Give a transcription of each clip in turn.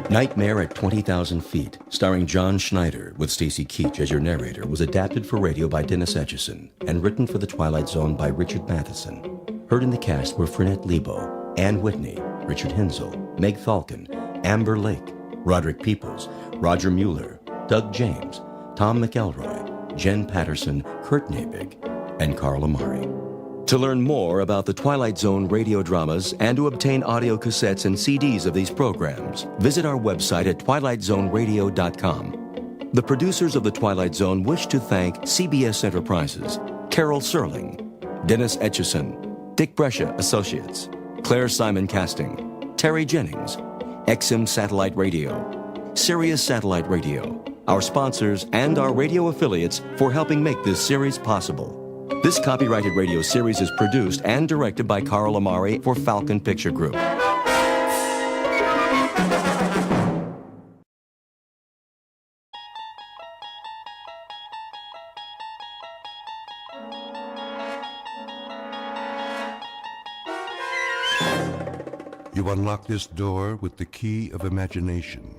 Nightmare at 20,000 Feet, starring John Schneider with Stacy Keach as your narrator, was adapted for radio by Dennis Etchison and written for the Twilight Zone by Richard Matheson. Heard in the cast were Frenette Lebo, Ann Whitney, Richard Hensel, Meg Falcon, Amber Lake, Roderick Peoples, Roger Mueller, Doug James, Tom McElroy, Jen Patterson, Kurt Nabig, and Carl Amari. To learn more about the Twilight Zone radio dramas and to obtain audio cassettes and CDs of these programs, visit our website at twilightzoneradio.com. The producers of The Twilight Zone wish to thank CBS Enterprises, Carol Serling, Dennis Etchison, Dick Brescia Associates, Claire Simon Casting, Terry Jennings, XM Satellite Radio, Sirius Satellite Radio, our sponsors and our radio affiliates for helping make this series possible. This copyrighted radio series is produced and directed by Carl Amari for Falcon Picture Group. You unlock this door with the key of imagination.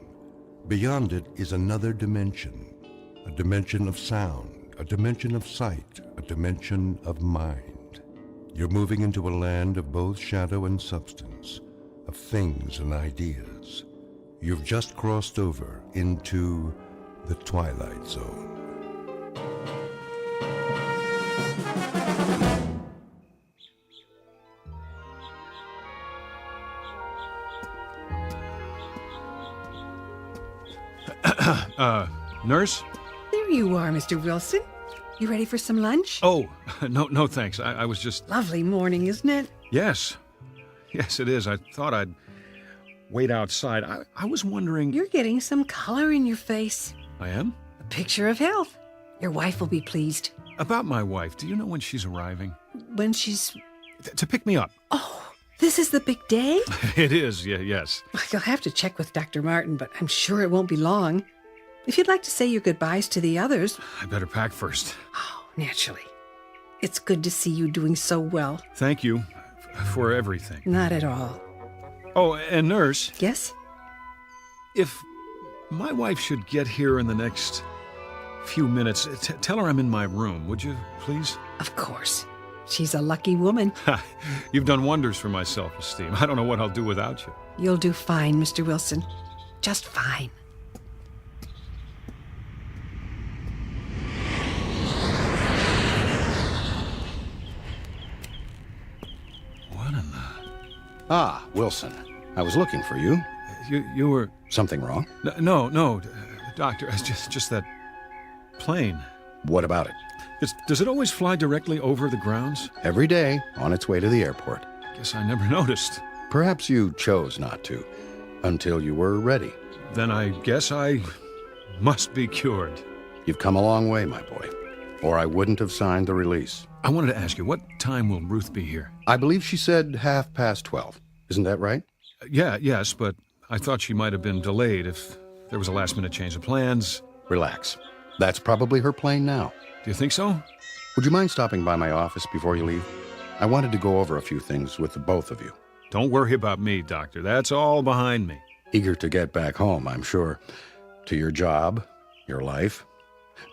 Beyond it is another dimension, a dimension of sound, a dimension of sight, a dimension of mind. You're moving into a land of both shadow and substance, of things and ideas. You've just crossed over into the Twilight Zone. Nurse? There you are, Mr. Wilson. You ready for some lunch? Oh, no, thanks. I was just... Lovely morning, isn't it? Yes, it is. I thought I'd wait outside. I was wondering... You're getting some color in your face. I am? A picture of health. Your wife will be pleased. About my wife, do you know when she's arriving? When she's... To pick me up. Oh, this is the big day? It is, yes. You'll have to check with Dr. Martin, but I'm sure it won't be long. If you'd like to say your goodbyes to the others... I better pack first. Oh, naturally. It's good to see you doing so well. Thank you for everything. Not at all. Oh, and nurse... Yes? If my wife should get here in the next few minutes, tell her I'm in my room, would you, please? Of course. She's a lucky woman. You've done wonders for my self-esteem. I don't know what I'll do without you. You'll do fine, Mr. Wilson. Just fine. What in the... Ah, Wilson. I was looking for you. You were... Something wrong? No, doctor, it's just that plane. What about it? Does it always fly directly over the grounds? Every day, on its way to the airport. Guess I never noticed. Perhaps you chose not to, until you were ready. Then I guess I must be cured. You've come a long way, my boy, or I wouldn't have signed the release. I wanted to ask you, what time will Ruth be here? I believe she said 12:30. Isn't that right? Yes, but I thought she might have been delayed if there was a last-minute change of plans. Relax. That's probably her plane now. Do you think so? Would you mind stopping by my office before you leave? I wanted to go over a few things with the both of you. Don't worry about me, Doctor. That's all behind me. Eager to get back home, I'm sure. To your job, your life.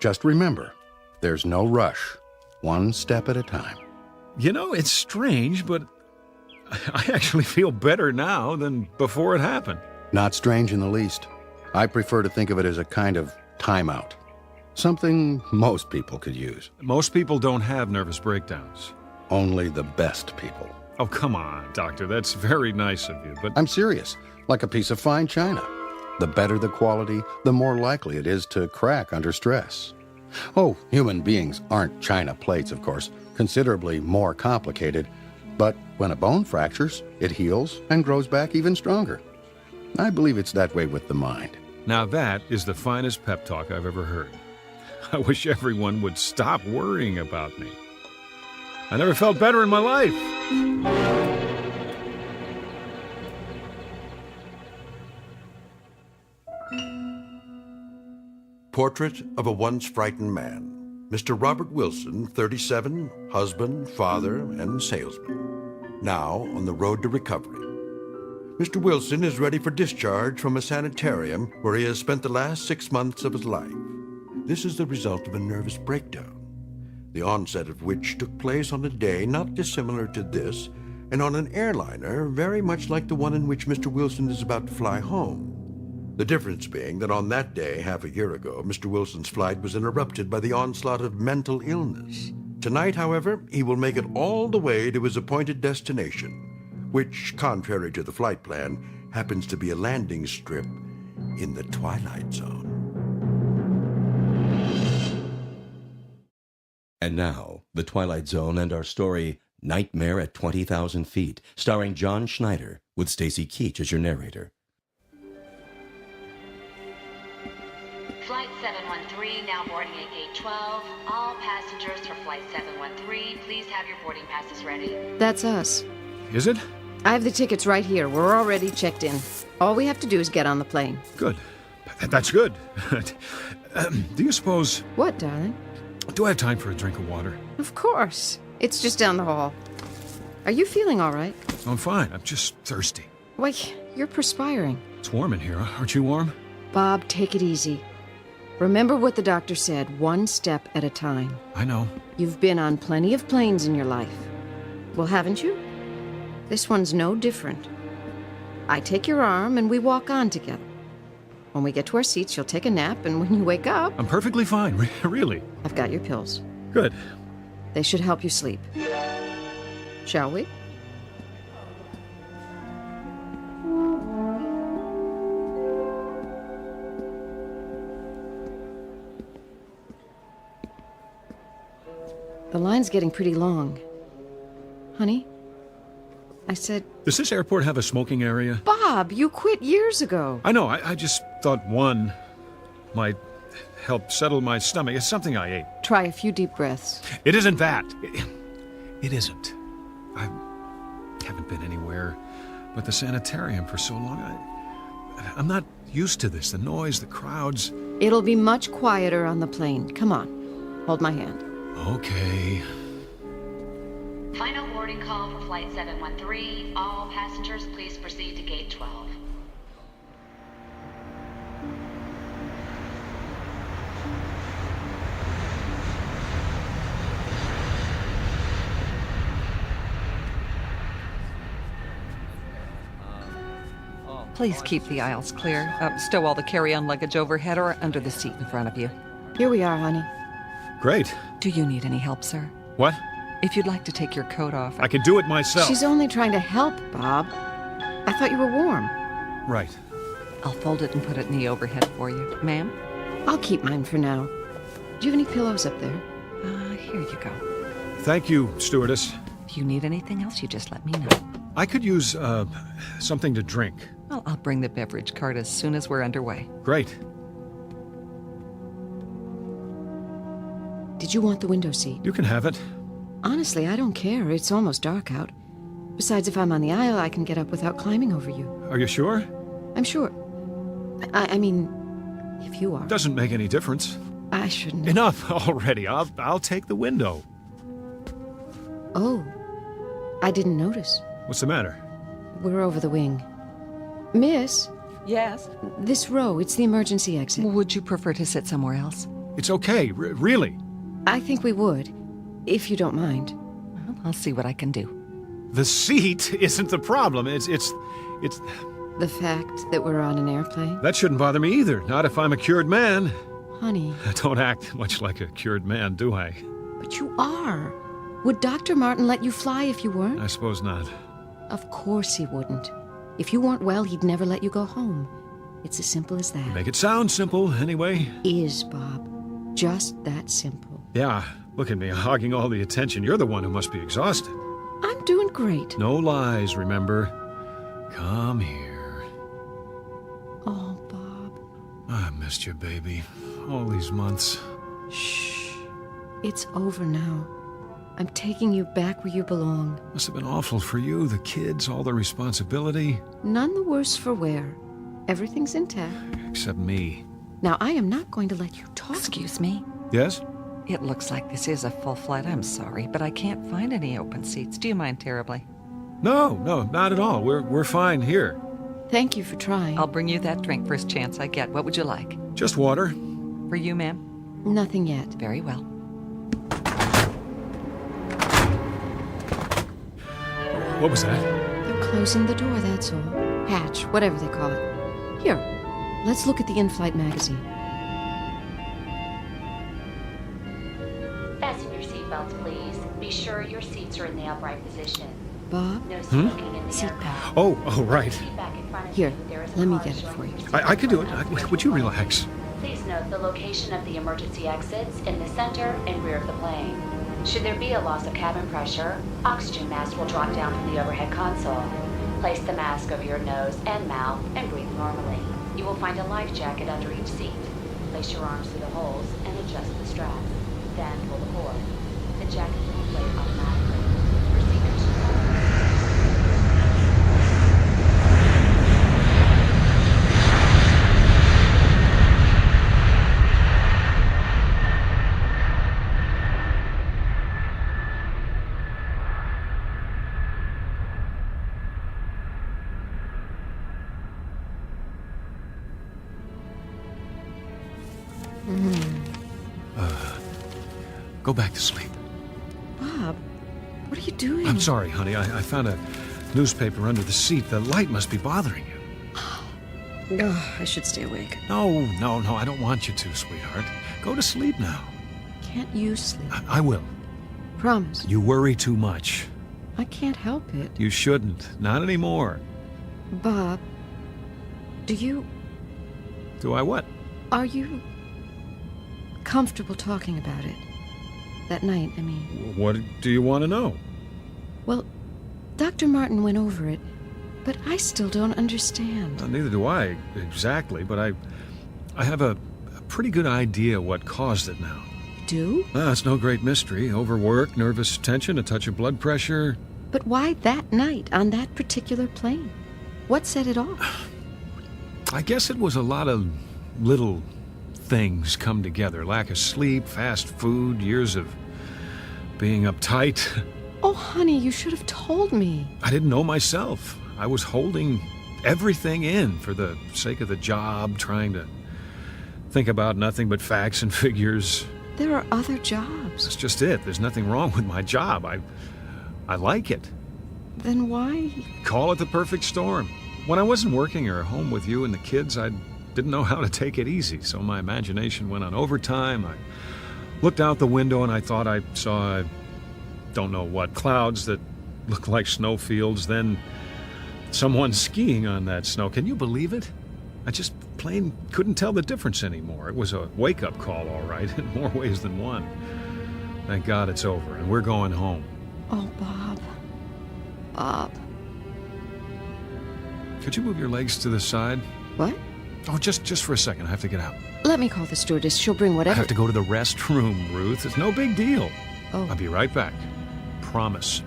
Just remember, there's no rush. One step at a time. You know, it's strange, but I actually feel better now than before it happened. Not strange in the least. I prefer to think of it as a kind of timeout. Something most people could use. Most people don't have nervous breakdowns. Only the best people. Oh, come on, Doctor. That's very nice of you, but... I'm serious. Like a piece of fine china. The better the quality, the more likely it is to crack under stress. Oh, human beings aren't china plates, of course. Considerably more complicated. But when a bone fractures, it heals and grows back even stronger. I believe it's that way with the mind. Now that is the finest pep talk I've ever heard. I wish everyone would stop worrying about me. I never felt better in my life. Portrait of a once frightened man. Mr. Robert Wilson, 37, husband, father, and salesman. Now on the road to recovery. Mr. Wilson is ready for discharge from a sanitarium where he has spent the last 6 months of his life. This is the result of a nervous breakdown, the onset of which took place on a day not dissimilar to this, and on an airliner very much like the one in which Mr. Wilson is about to fly home. The difference being that on that day, half a year ago, Mr. Wilson's flight was interrupted by the onslaught of mental illness. Tonight, however, he will make it all the way to his appointed destination, which, contrary to the flight plan, happens to be a landing strip in the Twilight Zone. And now, The Twilight Zone and our story, Nightmare at 20,000 Feet, starring John Schneider, with Stacy Keach as your narrator. Flight 713, now boarding at gate 12. All passengers for Flight 713, please have your boarding passes ready. That's us. Is it? I have the tickets right here. We're already checked in. All we have to do is get on the plane. Good. That's good. Do you suppose... What, darling? Do I have time for a drink of water? Of course. It's just down the hall. Are you feeling all right? I'm fine. I'm just thirsty. Wait, you're perspiring. It's warm in here. Aren't you warm? Bob, take it easy. Remember what the doctor said, one step at a time. I know. You've been on plenty of planes in your life. Well, haven't you? This one's no different. I take your arm and we walk on together. When we get to our seats, you'll take a nap, and when you wake up... I'm perfectly fine, really. I've got your pills. Good. They should help you sleep. Shall we? The line's getting pretty long. Honey? I said... Does this airport have a smoking area? Bob, you quit years ago. I know. I just thought one might help settle my stomach. It's something I ate. Try a few deep breaths. It isn't that. It isn't. I haven't been anywhere but the sanitarium for so long. I'm not used to this. The noise, the crowds. It'll be much quieter on the plane. Come on. Hold my hand. Okay. Final boarding call for Flight 713. All passengers, please proceed to gate 12. Please keep the aisles clear. Stow all the carry-on luggage overhead or under the seat in front of you. Here we are, honey. Great. Do you need any help, sir? What? If you'd like to take your coat off... I can do it myself. She's only trying to help, Bob. I thought you were warm. Right. I'll fold it and put it in the overhead for you. Ma'am? I'll keep mine for now. Do you have any pillows up there? Here you go. Thank you, stewardess. If you need anything else, you just let me know. I could use, something to drink. Well, I'll bring the beverage cart as soon as we're underway. Great. Did you want the window seat? You can have it. Honestly, I don't care. It's almost dark out. Besides, if I'm on the aisle, I can get up without climbing over you. Are you sure? I'm sure. I mean, if you are. Doesn't make any difference. I shouldn't. Enough already. I'll take the window. Oh, I didn't notice. What's the matter? We're over the wing. Miss, Yes? this row, it's the emergency exit. Would you prefer to sit somewhere else? It's okay, really. I think we would, if you don't mind. Well, I'll see what I can do. The seat isn't the problem. It's The fact that we're on an airplane? that shouldn't bother me either. Not if I'm a cured man. Honey, I don't act much like a cured man, do I? but you are. Would Dr. Martin let you fly if you weren't? I suppose not. Of course he wouldn't. If you weren't well, he'd never let you go home. It's as simple as that. Make it sound simple, anyway. Is, Bob. Just that simple. Yeah, look at me, hogging all the attention. You're the one who must be exhausted. I'm doing great. No lies, remember. Come here. Oh, Bob. I missed you, baby. All these months. Shh. It's over now. I'm taking you back where you belong. Must have been awful for you, the kids, all the responsibility. None the worse for wear. Everything's intact. Except me. Now, I am not going to let you talk. Excuse me? Yes? It looks like this is a full flight. I'm sorry, but I can't find any open seats. Do you mind terribly? No, not at all. We're fine here. Thank you for trying. I'll bring you that drink first chance I get. What would you like? Just water. For you, ma'am? Nothing yet. Very well. What was that? They're closing the door, that's all. Hatch, whatever they call it. Here, let's look at the in-flight magazine. Fasten your seatbelts, please. Be sure your seats are in the upright position. Bob? No smoking in the Seatbelt. aircraft. Oh, right. Seat back in front of Here, you. There is a let me car get it showing for you. I can do it. Would you relax? Please note the location of the emergency exits in the center and rear of the plane. Should there be a loss of cabin pressure, oxygen mask will drop down from the overhead console. Place the mask over your nose and mouth and breathe normally. You will find a life jacket under each seat. Place your arms through the holes and adjust the straps. Then pull the cord. The jacket will inflate automatically. Procedures should Go back to sleep. Bob, what are you doing? I'm sorry, honey. I found a newspaper under the seat. The light must be bothering you. Oh, I should stay awake. No. I don't want you to, sweetheart. Go to sleep now. Can't you sleep? I will. Promise. You worry too much. I can't help it. You shouldn't. Not anymore. Bob, do I what? are you comfortable talking about it? That night, I mean. What do you want to know? Well, Dr. Martin went over it, but I still don't understand. Well, neither do I, exactly, but I have a pretty good idea what caused it now. Do? It's no great mystery. Overwork, nervous tension, a touch of blood pressure. But why that night on that particular plane? What set it off? I guess it was a lot of little things come together. Lack of sleep, fast food, years of being uptight. Oh, honey, you should have told me. I didn't know myself. I was holding everything in for the sake of the job, trying to think about nothing but facts and figures. There are other jobs. That's just it. There's nothing wrong with my job. I like it. Then why? Call it the perfect storm. When I wasn't working or home with you and the kids, I didn't know how to take it easy, so my imagination went on overtime. I looked out the window and I thought I saw, I don't know what, clouds that looked like snowfields, then someone skiing on that snow. Can you believe it? I just plain couldn't tell the difference anymore. It was a wake-up call, all right, in more ways than one. Thank God it's over, and we're going home. Oh, Bob. Bob. Could you move your legs to the side? What? Oh, just for a second. I have to get out. Let me call the stewardess. She'll bring I whatever. have to go to the restroom, Ruth. It's no big deal. Oh. I'll be right back. Promise.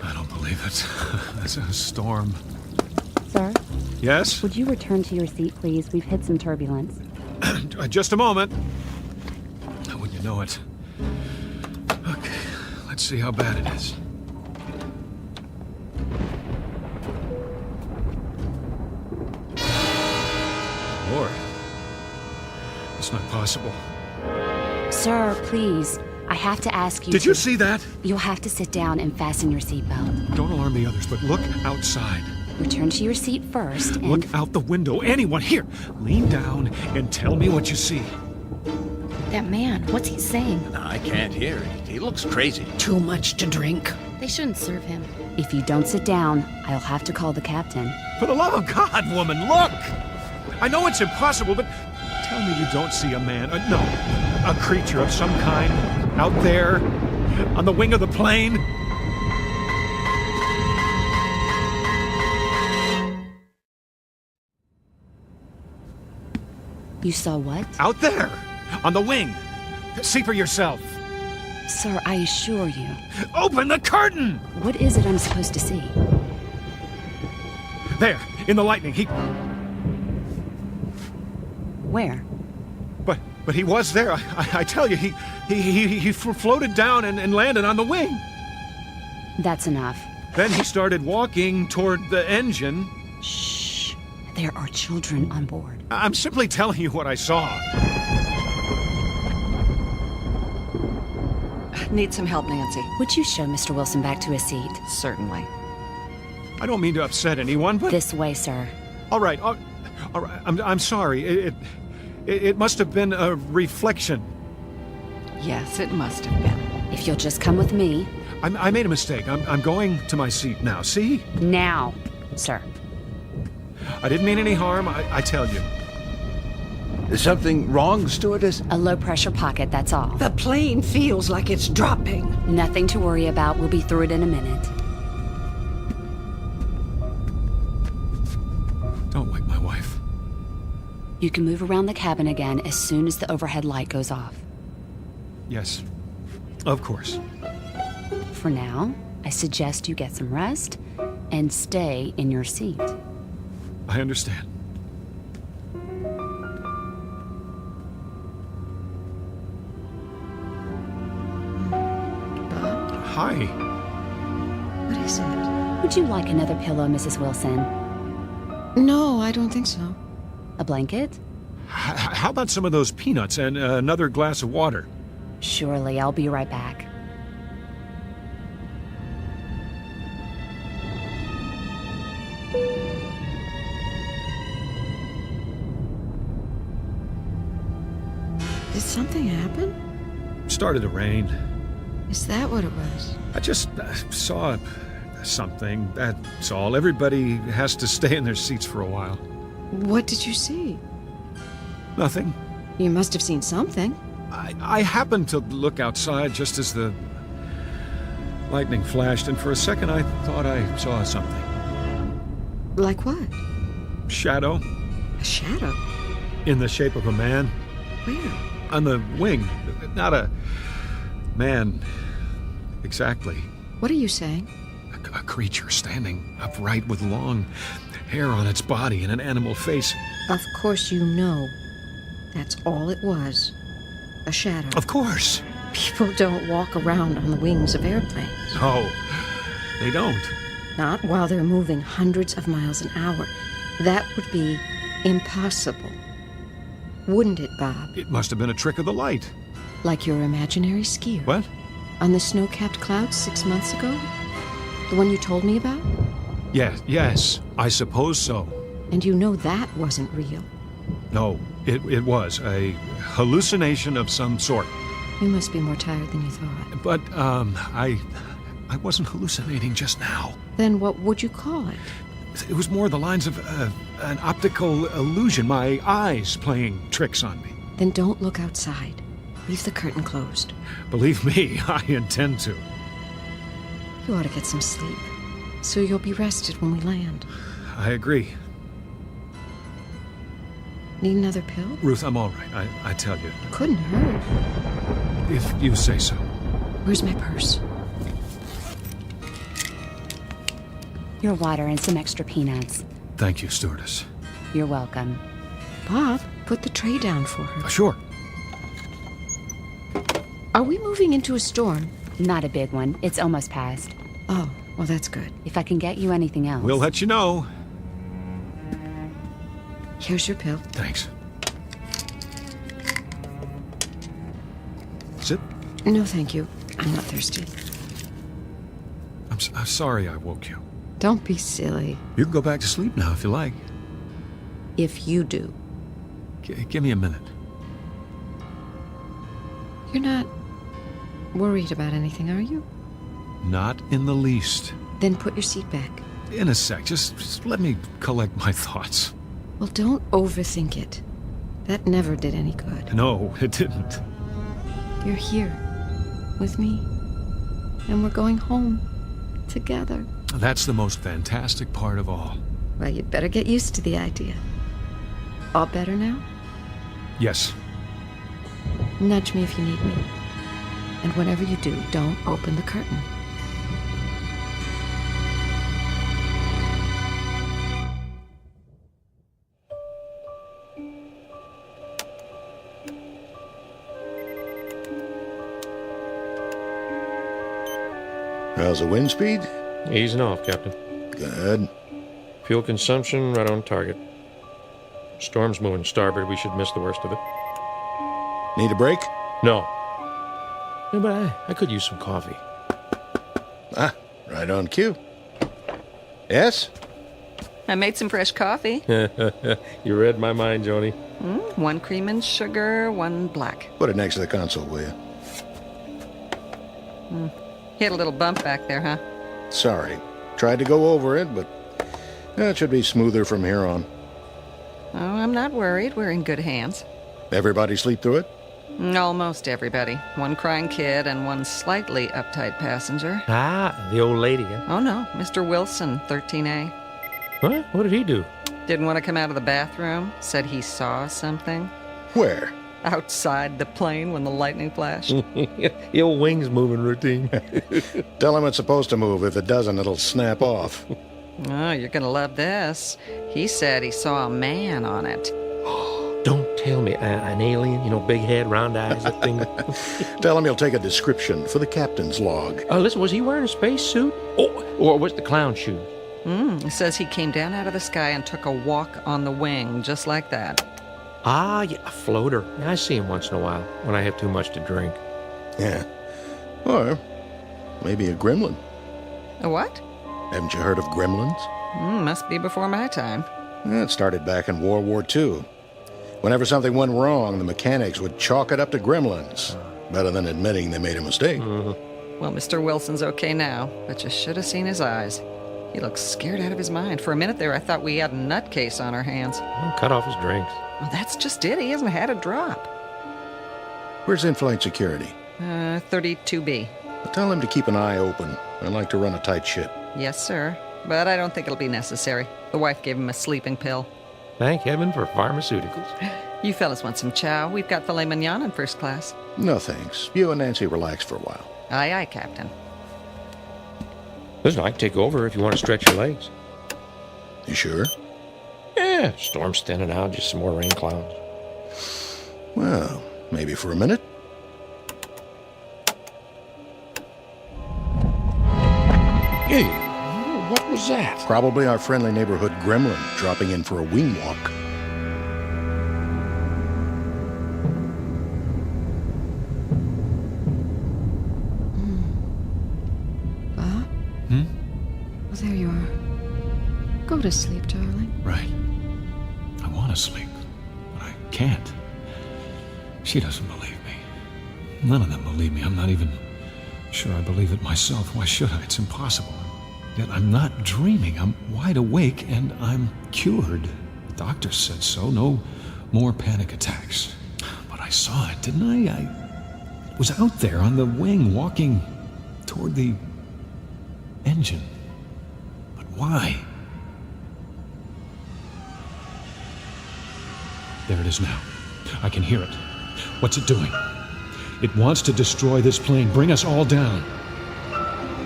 I don't believe it. That's a storm. Sir, Yes? would you return to your seat, please? We've hit some turbulence. Just a moment. Wouldn't you know it? Okay, let's see how bad it is. Lord. It's not possible. Sir, please. I have to ask you. Did you see that? You'll have to sit down and fasten your seatbelt. Don't alarm the others, but look outside. Return to your seat first and... Look out the window. Anyone here. Lean down and tell me what you see. That man, what's he saying? I can't hear it. He looks crazy. Too much to drink. They shouldn't serve him. If you don't sit down, I'll have to call the captain. For the love of God, woman, look! I know it's impossible, but tell me you don't see a man, no, a creature of some kind out there on the wing of the plane. You saw what? Out there on the wing. See for yourself. Sir, I assure you. Open the curtain! What is it I'm supposed to see? There, in the lightning, he... Where? But he was there. I tell you, he floated down and landed on the wing. That's enough. Then he started walking toward the engine. Shh. There are children on board. I'm simply telling you what I saw. Need some help, Nancy? Would you show Mr. Wilson back to his seat? Certainly. I don't mean to upset anyone, but... This way, sir. All right. I'm sorry. It must have been a reflection. Yes, it must have been. If you'll just come with me. I made a mistake. I'm going to my seat now. See? Now, sir. I didn't mean any harm, I tell you. Is something wrong, stewardess? A low-pressure pocket, that's all. The plane feels like it's dropping. Nothing to worry about. We'll be through it in a minute. Don't wake my wife. You can move around the cabin again as soon as the overhead light goes off. Yes, of course. For now, I suggest you get some rest and stay in your seat. I understand. Bob, Hi. what is it? Would you like another pillow, Mrs. Wilson? No, I don't think so. A blanket? How about some of those peanuts and another glass of water? Surely, I'll be right back. Did something happen? Started to rain. Is that what it was? I just saw something, that's all. Everybody has to stay in their seats for a while. What did you see? Nothing. You must have seen something. I happened to look outside just as the lightning flashed, and for a second I thought I saw something. Like what? Shadow. A shadow? In the shape of a man. Where? On the wing. Not a man exactly. What are you saying? A creature standing upright with long hair on its body and an animal face. Of course you know. That's all it was. A shadow. Of course. People don't walk around on the wings of airplanes. No, they don't. Not while they're moving hundreds of miles an hour. That would be impossible. Wouldn't it, Bob? It must have been a trick of the light. Like your imaginary skier. What? On the snow-capped clouds 6 months ago? The one you told me about? Yes, I suppose so. And you know that wasn't real. No, it was a hallucination of some sort. You must be more tired than you thought. But, I wasn't hallucinating just now. Then what would you call it? It was more the lines of an optical illusion, my eyes playing tricks on me. Then don't look outside. Leave the curtain closed. Believe me, I intend to. You ought to get some sleep, so you'll be rested when we land. I agree. Need another pill? Ruth, I'm all right, I tell you. Couldn't hurt. If you say so. Where's my purse? Your water and some extra peanuts. Thank you, stewardess. You're welcome. Bob, put the tray down for her. Sure. Are we moving into a storm? Not a big one. It's almost past. Oh, well, that's good. If I can get you anything else. We'll let you know. Here's your pill. Thanks. Sit. No, thank you. I'm not thirsty. I'm sorry I woke you. Don't be silly. You can go back to sleep now if you like. If you do. Give me a minute. You're not worried about anything, are you? Not in the least. Then put your seat back. In a sec. Just let me collect my thoughts. Well, don't overthink it. That never did any good. No, it didn't. You're here with me, and we're going home together. That's the most fantastic part of all. Well, you'd better get used to the idea. All better now? Yes. Nudge me if you need me. And whatever you do, don't open the curtain. How's the wind speed? Easing off, Captain. Good. Fuel consumption right on target. Storm's moving starboard. We should miss the worst of it. Need a break? No. Yeah, but I could use some coffee. Ah, right on cue. Yes? I made some fresh coffee. You read my mind, Joni. 1 cream and sugar, 1 black. Put it next to the console, will you? Hit a little bump back there, huh? Sorry. Tried to go over it, but it should be smoother from here on. Oh, I'm not worried. We're in good hands. Everybody sleep through it? Almost everybody. 1 crying kid and 1 slightly uptight passenger. Ah, the old lady, huh? Oh, no. Mr. Wilson, 13A. What? What did he do? Didn't want to come out of the bathroom. Said he saw something. Where? Outside the plane when the lightning flashed. The old wings moving routine. Tell him it's supposed to move. If it doesn't, it'll snap off. Oh, you're going to love this. He said he saw a man on it. Don't tell me an alien, big head, round eyes, that thing. Tell him he'll take a description for the captain's log. Oh, listen, was he wearing a spacesuit? Oh, or was the clown shoes? It says he came down out of the sky and took a walk on the wing, just like that. Ah, yeah, a floater. I see him once in a while when I have too much to drink. Yeah. Or maybe a gremlin. A what? Haven't you heard of gremlins? Must be before my time. It started back in World War II. Whenever something went wrong, the mechanics would chalk it up to gremlins. Better than admitting they made a mistake. Well, Mr. Wilson's okay now, but you should have seen his eyes. He looks scared out of his mind. For a minute there, I thought we had a nutcase on our hands. Well, cut off his drinks. Well, that's just it. He hasn't had a drop. Where's in-flight security? 32B. Tell him to keep an eye open. I like to run a tight ship. Yes, sir. But I don't think it'll be necessary. The wife gave him a sleeping pill. Thank heaven for pharmaceuticals. You fellas want some chow? We've got filet mignon in first class. No, thanks. You and Nancy relax for a while. Aye, aye, Captain. Listen, I can take over if you want to stretch your legs. You sure? Yeah, storm's thinning out, just some more rain clouds. Well, maybe for a minute. Hey, what was that? Probably our friendly neighborhood gremlin dropping in for a wing walk. Bob? Well, there you are. Go to sleep, darling. Right. I want to sleep, but I can't. She doesn't believe me. None of them believe me. I'm not even sure I believe it myself. Why should I? It's impossible. Yet I'm not dreaming. I'm wide awake and I'm cured. The doctor said so. No more panic attacks. But I saw it, didn't I? I was out there on the wing walking toward the engine. But why? There it is now. I can hear it. What's it doing? It wants to destroy this plane, bring us all down.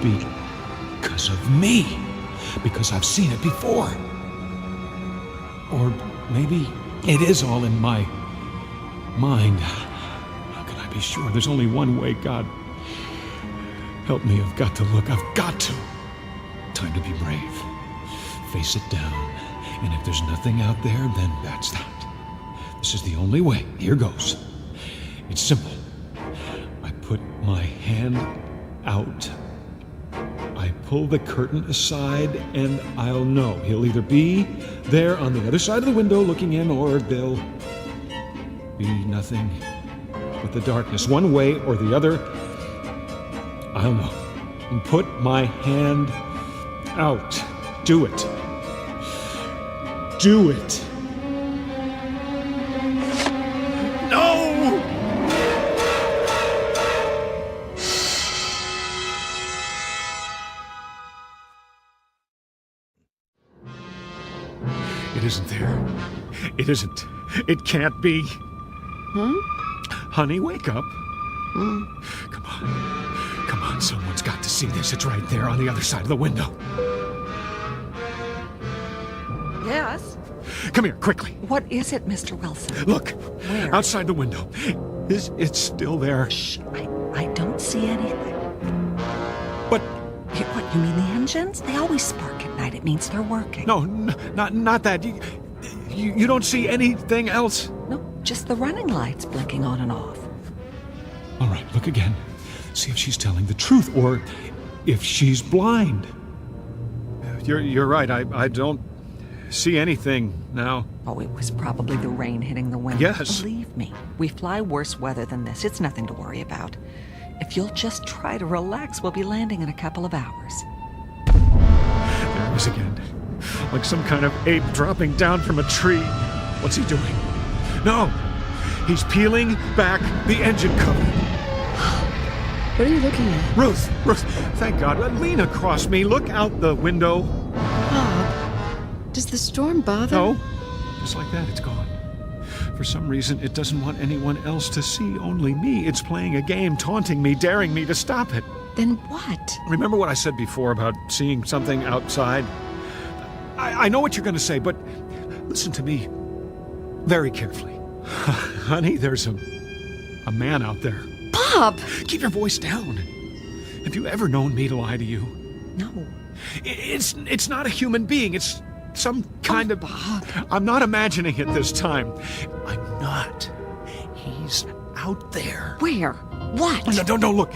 Because of me. Because I've seen it before. Or maybe it is all in my mind. How can I be sure? There's only one way. God, help me. I've got to look. I've got to. Time to be brave. Face it down. And if there's nothing out there, then that's that. This is the only way. Here goes. It's simple. I put my hand out. I pull the curtain aside, and I'll know. He'll either be there on the other side of the window looking in, or there'll be nothing but the darkness. One way or the other, I'll know. And put my hand out. Do it. Do it. It isn't there. It isn't. It can't be. Honey, wake up. Come on. Come on, someone's got to see this. It's right there on the other side of the window. Yes? Come here, quickly. What is it, Mr. Wilson? Look. Where? Outside the window. It's still there. Shh. I don't see anything. But... What, you mean the engines? They always spark at night. It means they're working. No, not that. You don't see anything else? No, just the running lights blinking on and off. All right, look again. See if she's telling the truth or if she's blind. You're right. I don't see anything now. Oh, it was probably the rain hitting the window. Yes. Believe me, we fly worse weather than this. It's nothing to worry about. If you'll just try to relax, we'll be landing in a couple of hours. There he is again. Like some kind of ape dropping down from a tree. What's he doing? No! He's peeling back the engine cover. What are you looking at? Ruth, thank God. Lean across me. Look out the window. Bob, does the storm bother? No. Just like that, it's gone. For some reason, it doesn't want anyone else to see, only me. It's playing a game, taunting me, daring me to stop it. Then what? Remember what I said before about seeing something outside? I know what you're going to say, but listen to me very carefully. Honey, there's a man out there. Bob! Keep your voice down. Have you ever known me to lie to you? No. It's not a human being. It's some kind of... Bob. I'm not imagining it this time. I'm not. He's out there. Where? What? No, don't look.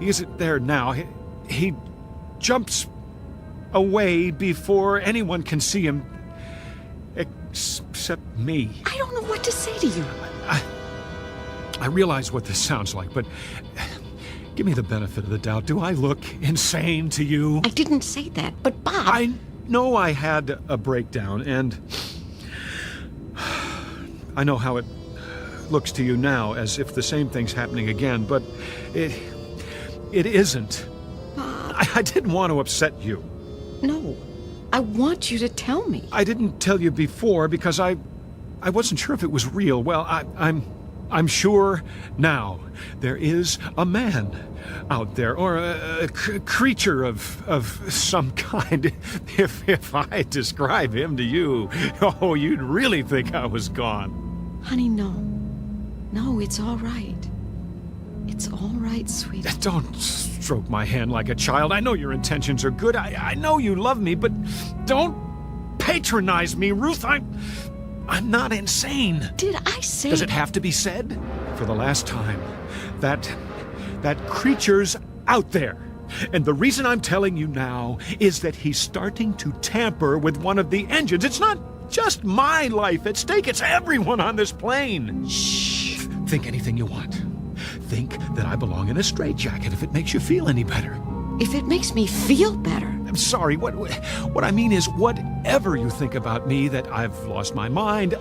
He isn't there now. He jumps away before anyone can see him. Except me. I don't know what to say to you. I realize what this sounds like, but give me the benefit of the doubt. Do I look insane to you? I didn't say that, but Bob... I know I had a breakdown, and I know how it looks to you now, as if the same thing's happening again, but it isn't. Bob. I didn't want to upset you. No. I want you to tell me. I didn't tell you before because I wasn't sure if it was real. Well, I'm sure now. There is a man out there, or a creature of some kind. If I describe him to you, oh, you'd really think I was gone. Honey, no. No, it's all right. It's all right, sweetie. Don't stroke my hand like a child. I know your intentions are good. I know you love me, but don't patronize me, Ruth. I'm not insane. Did I say... Does it have to be said? For the last time, that creature's out there. And the reason I'm telling you now is that he's starting to tamper with one of the engines. It's not just my life at stake. It's everyone on this plane. Shh. Think anything you want. Think that I belong in a straitjacket if it makes you feel any better. If it makes me feel better. I'm sorry. What I mean is, whatever you think about me, that I've lost my mind,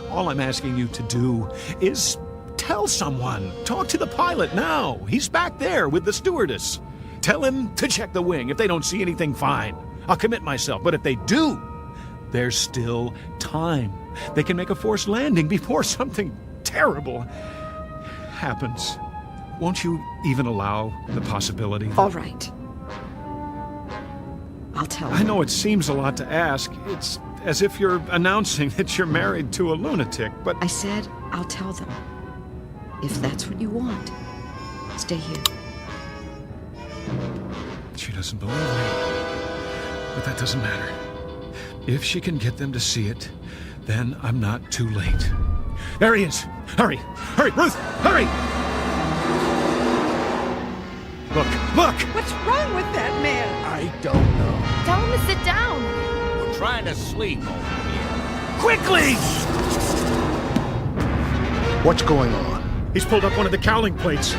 all I'm asking you to do is tell someone. Talk to the pilot now. He's back there with the stewardess. Tell him to check the wing. If they don't see anything, fine. I'll commit myself. But if they do, there's still time. They can make a forced landing before something terrible happens. Won't you even allow the possibility? All right. I'll tell them. I know it seems a lot to ask. It's as if you're announcing that you're married to a lunatic, but... I said I'll tell them. If that's what you want. Stay here. She doesn't believe me. But that doesn't matter. If she can get them to see it, then I'm not too late. There he is. Hurry! Hurry, Ruth! Hurry! Look! What's wrong with that man? I don't know. Tell him to sit down. We're trying to sleep over here. Quickly! What's going on? He's pulled up one of the cowling plates.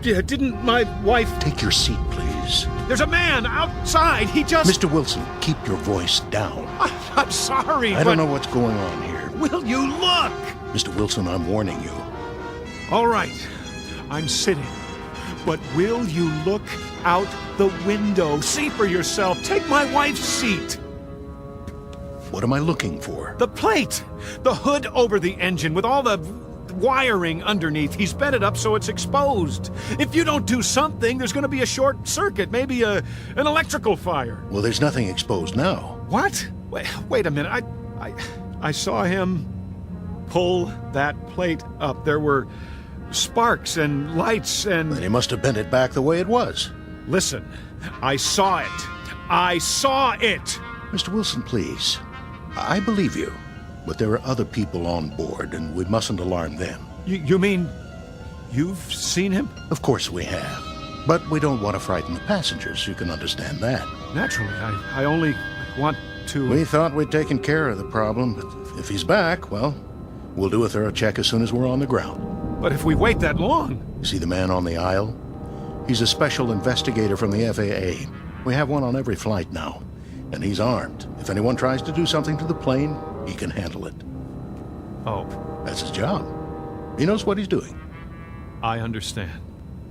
Didn't my wife... Take your seat, please. There's a man outside. He just... Mr. Wilson, keep your voice down. I'm sorry, I don't know what's going on here. Will you look? Mr. Wilson, I'm warning you. All right. I'm sitting. But will you look out the window? See for yourself. Take my wife's seat. What am I looking for? The plate. The hood over the engine with all the wiring underneath. He's bent it up so it's exposed. If you don't do something, there's going to be a short circuit, maybe an electrical fire. Well, there's nothing exposed now. What? Wait a minute. I saw him pull that plate up. There were sparks and lights and... Then he must have bent it back the way it was. Listen, I saw it. I saw it! Mr. Wilson, please. I believe you. But there are other people on board, and we mustn't alarm them. You mean you've seen him? Of course we have. But we don't want to frighten the passengers. You can understand that. Naturally. I only want to... We thought we'd taken care of the problem, but if he's back, well, we'll do a thorough check as soon as we're on the ground. But if we wait that long... You see the man on the aisle? He's a special investigator from the FAA. We have one on every flight now. And he's armed. If anyone tries to do something to the plane, he can handle it. Oh. That's his job. He knows what he's doing. I understand.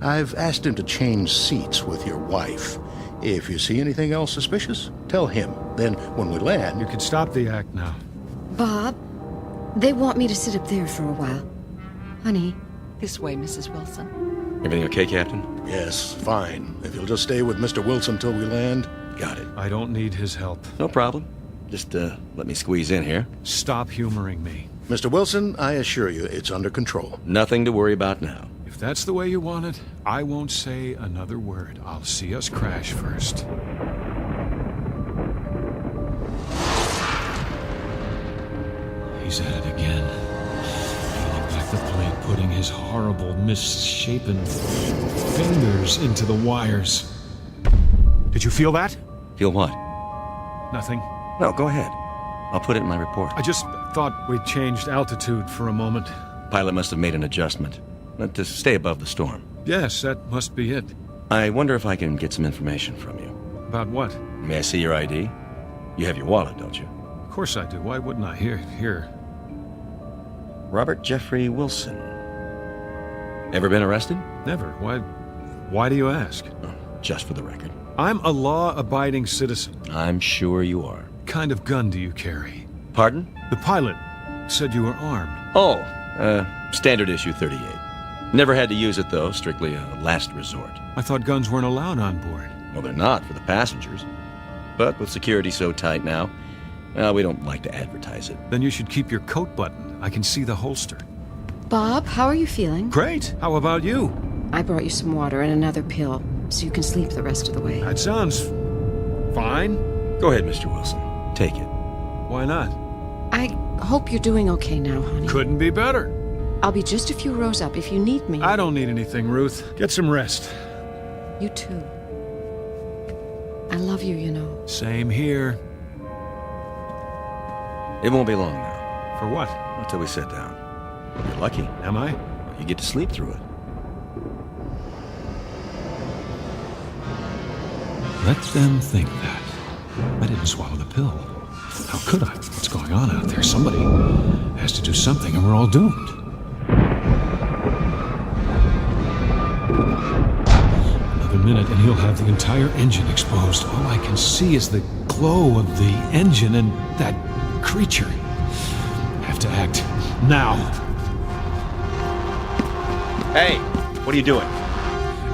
I've asked him to change seats with your wife. If you see anything else suspicious, tell him. Then, when we land... You can stop the act now. Bob, they want me to sit up there for a while. Honey. This way, Mrs. Wilson. Everything okay, Captain? Yes, fine. If you'll just stay with Mr. Wilson till we land... Got it. I don't need his help. No problem. Just, let me squeeze in here. Stop humoring me. Mr. Wilson, I assure you, it's under control. Nothing to worry about now. If that's the way you want it, I won't say another word. I'll see us crash first. He's at it again. Peeling back the plate, putting his horrible, misshapen fingers into the wires. Did you feel that? Feel what? Nothing. No, go ahead. I'll put it in my report. I just thought we'd changed altitude for a moment. Pilot must have made an adjustment. Meant to stay above the storm. Yes, that must be it. I wonder if I can get some information from you. About what? May I see your ID? You have your wallet, don't you? Of course I do. Why wouldn't I? Here. Robert Jeffrey Wilson. Ever been arrested? Never. Why do you ask? Oh, just for the record. I'm a law-abiding citizen. I'm sure you are. What kind of gun do you carry? Pardon? The pilot said you were armed. Oh, standard issue 38. Never had to use it, though. Strictly a last resort. I thought guns weren't allowed on board. Well, they're not for the passengers. But with security so tight now, well, we don't like to advertise it. Then you should keep your coat buttoned. I can see the holster. Bob, how are you feeling? Great. How about you? I brought you some water and another pill, so you can sleep the rest of the way. That sounds fine. Go ahead, Mr. Wilson. Take it. Why not? I hope you're doing okay now, honey. Couldn't be better. I'll be just a few rows up if you need me. I don't need anything, Ruth. Get some rest. You too. I love you, you know. Same here. It won't be long now. For what? Until we sit down. You're lucky. Am I? You get to sleep through it. Let them think that. I didn't swallow the pill. How could I? What's going on out there? Somebody has to do something and we're all doomed. Another minute and he'll have the entire engine exposed. All I can see is the glow of the engine and that creature. I have to act now. Hey, what are you doing?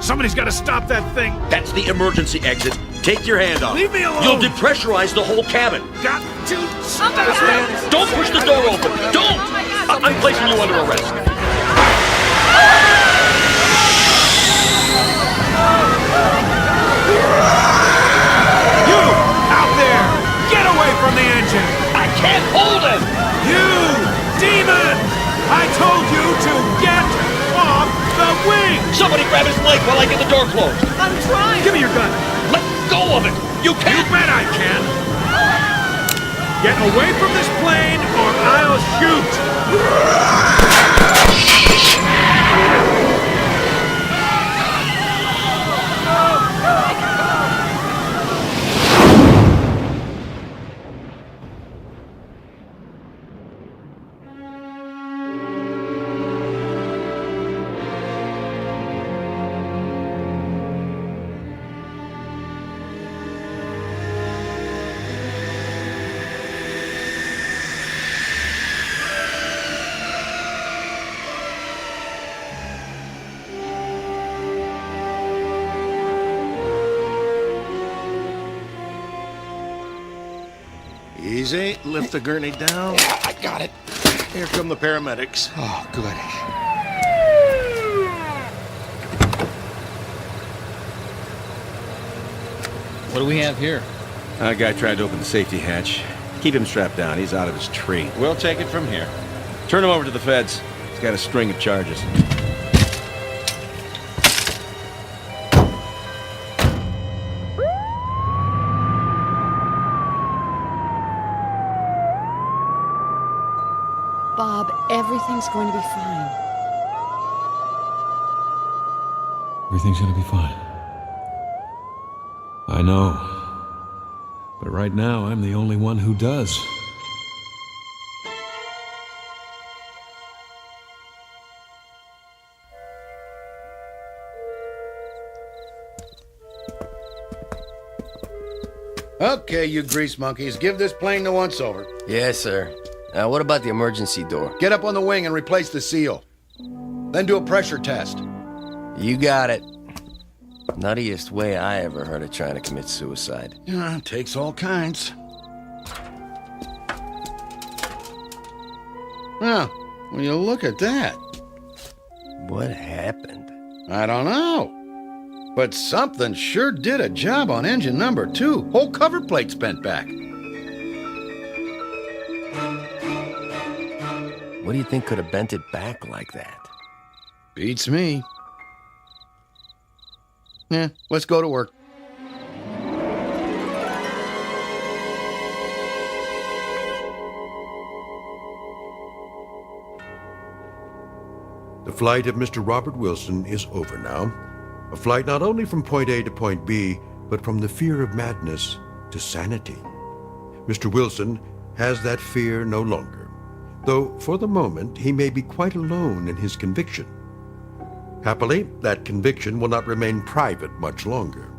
Somebody's got to stop that thing. That's the emergency exit. Take your hand off. Leave me alone. You'll depressurize the whole cabin. Got to stop. Don't push the door open. Don't! I'm placing you under arrest. You! Out there! Get away from the engine! I can't hold him! You! Demon! I told you to get off the wing! Somebody grab his leg while I get the door closed. I'm trying! Give me your gun. Let go of it! You can't! You bet I can! Get away from this plane or I'll shoot! Easy. Lift the gurney down. Yeah, I got it. Here come the paramedics. Oh, good. What do we have here? A guy tried to open the safety hatch. Keep him strapped down. He's out of his tree. We'll take it from here. Turn him over to the feds. He's got a string of charges. Bob, everything's going to be fine. Everything's gonna be fine. I know. But right now, I'm the only one who does. Okay, you grease monkeys, give this plane the once-over. Yes, sir. What about the emergency door? Get up on the wing and replace the seal. Then do a pressure test. You got it. Nuttiest way I ever heard of trying to commit suicide. Yeah, takes all kinds. Well, when you look at that. What happened? I don't know. But something sure did a job on engine number 2. Whole cover plate's bent back. What do you think could have bent it back like that? Beats me. Yeah, let's go to work. The flight of Mr. Robert Wilson is over now. A flight not only from point A to point B, but from the fear of madness to sanity. Mr. Wilson has that fear no longer, though for the moment he may be quite alone in his conviction. Happily, that conviction will not remain private much longer.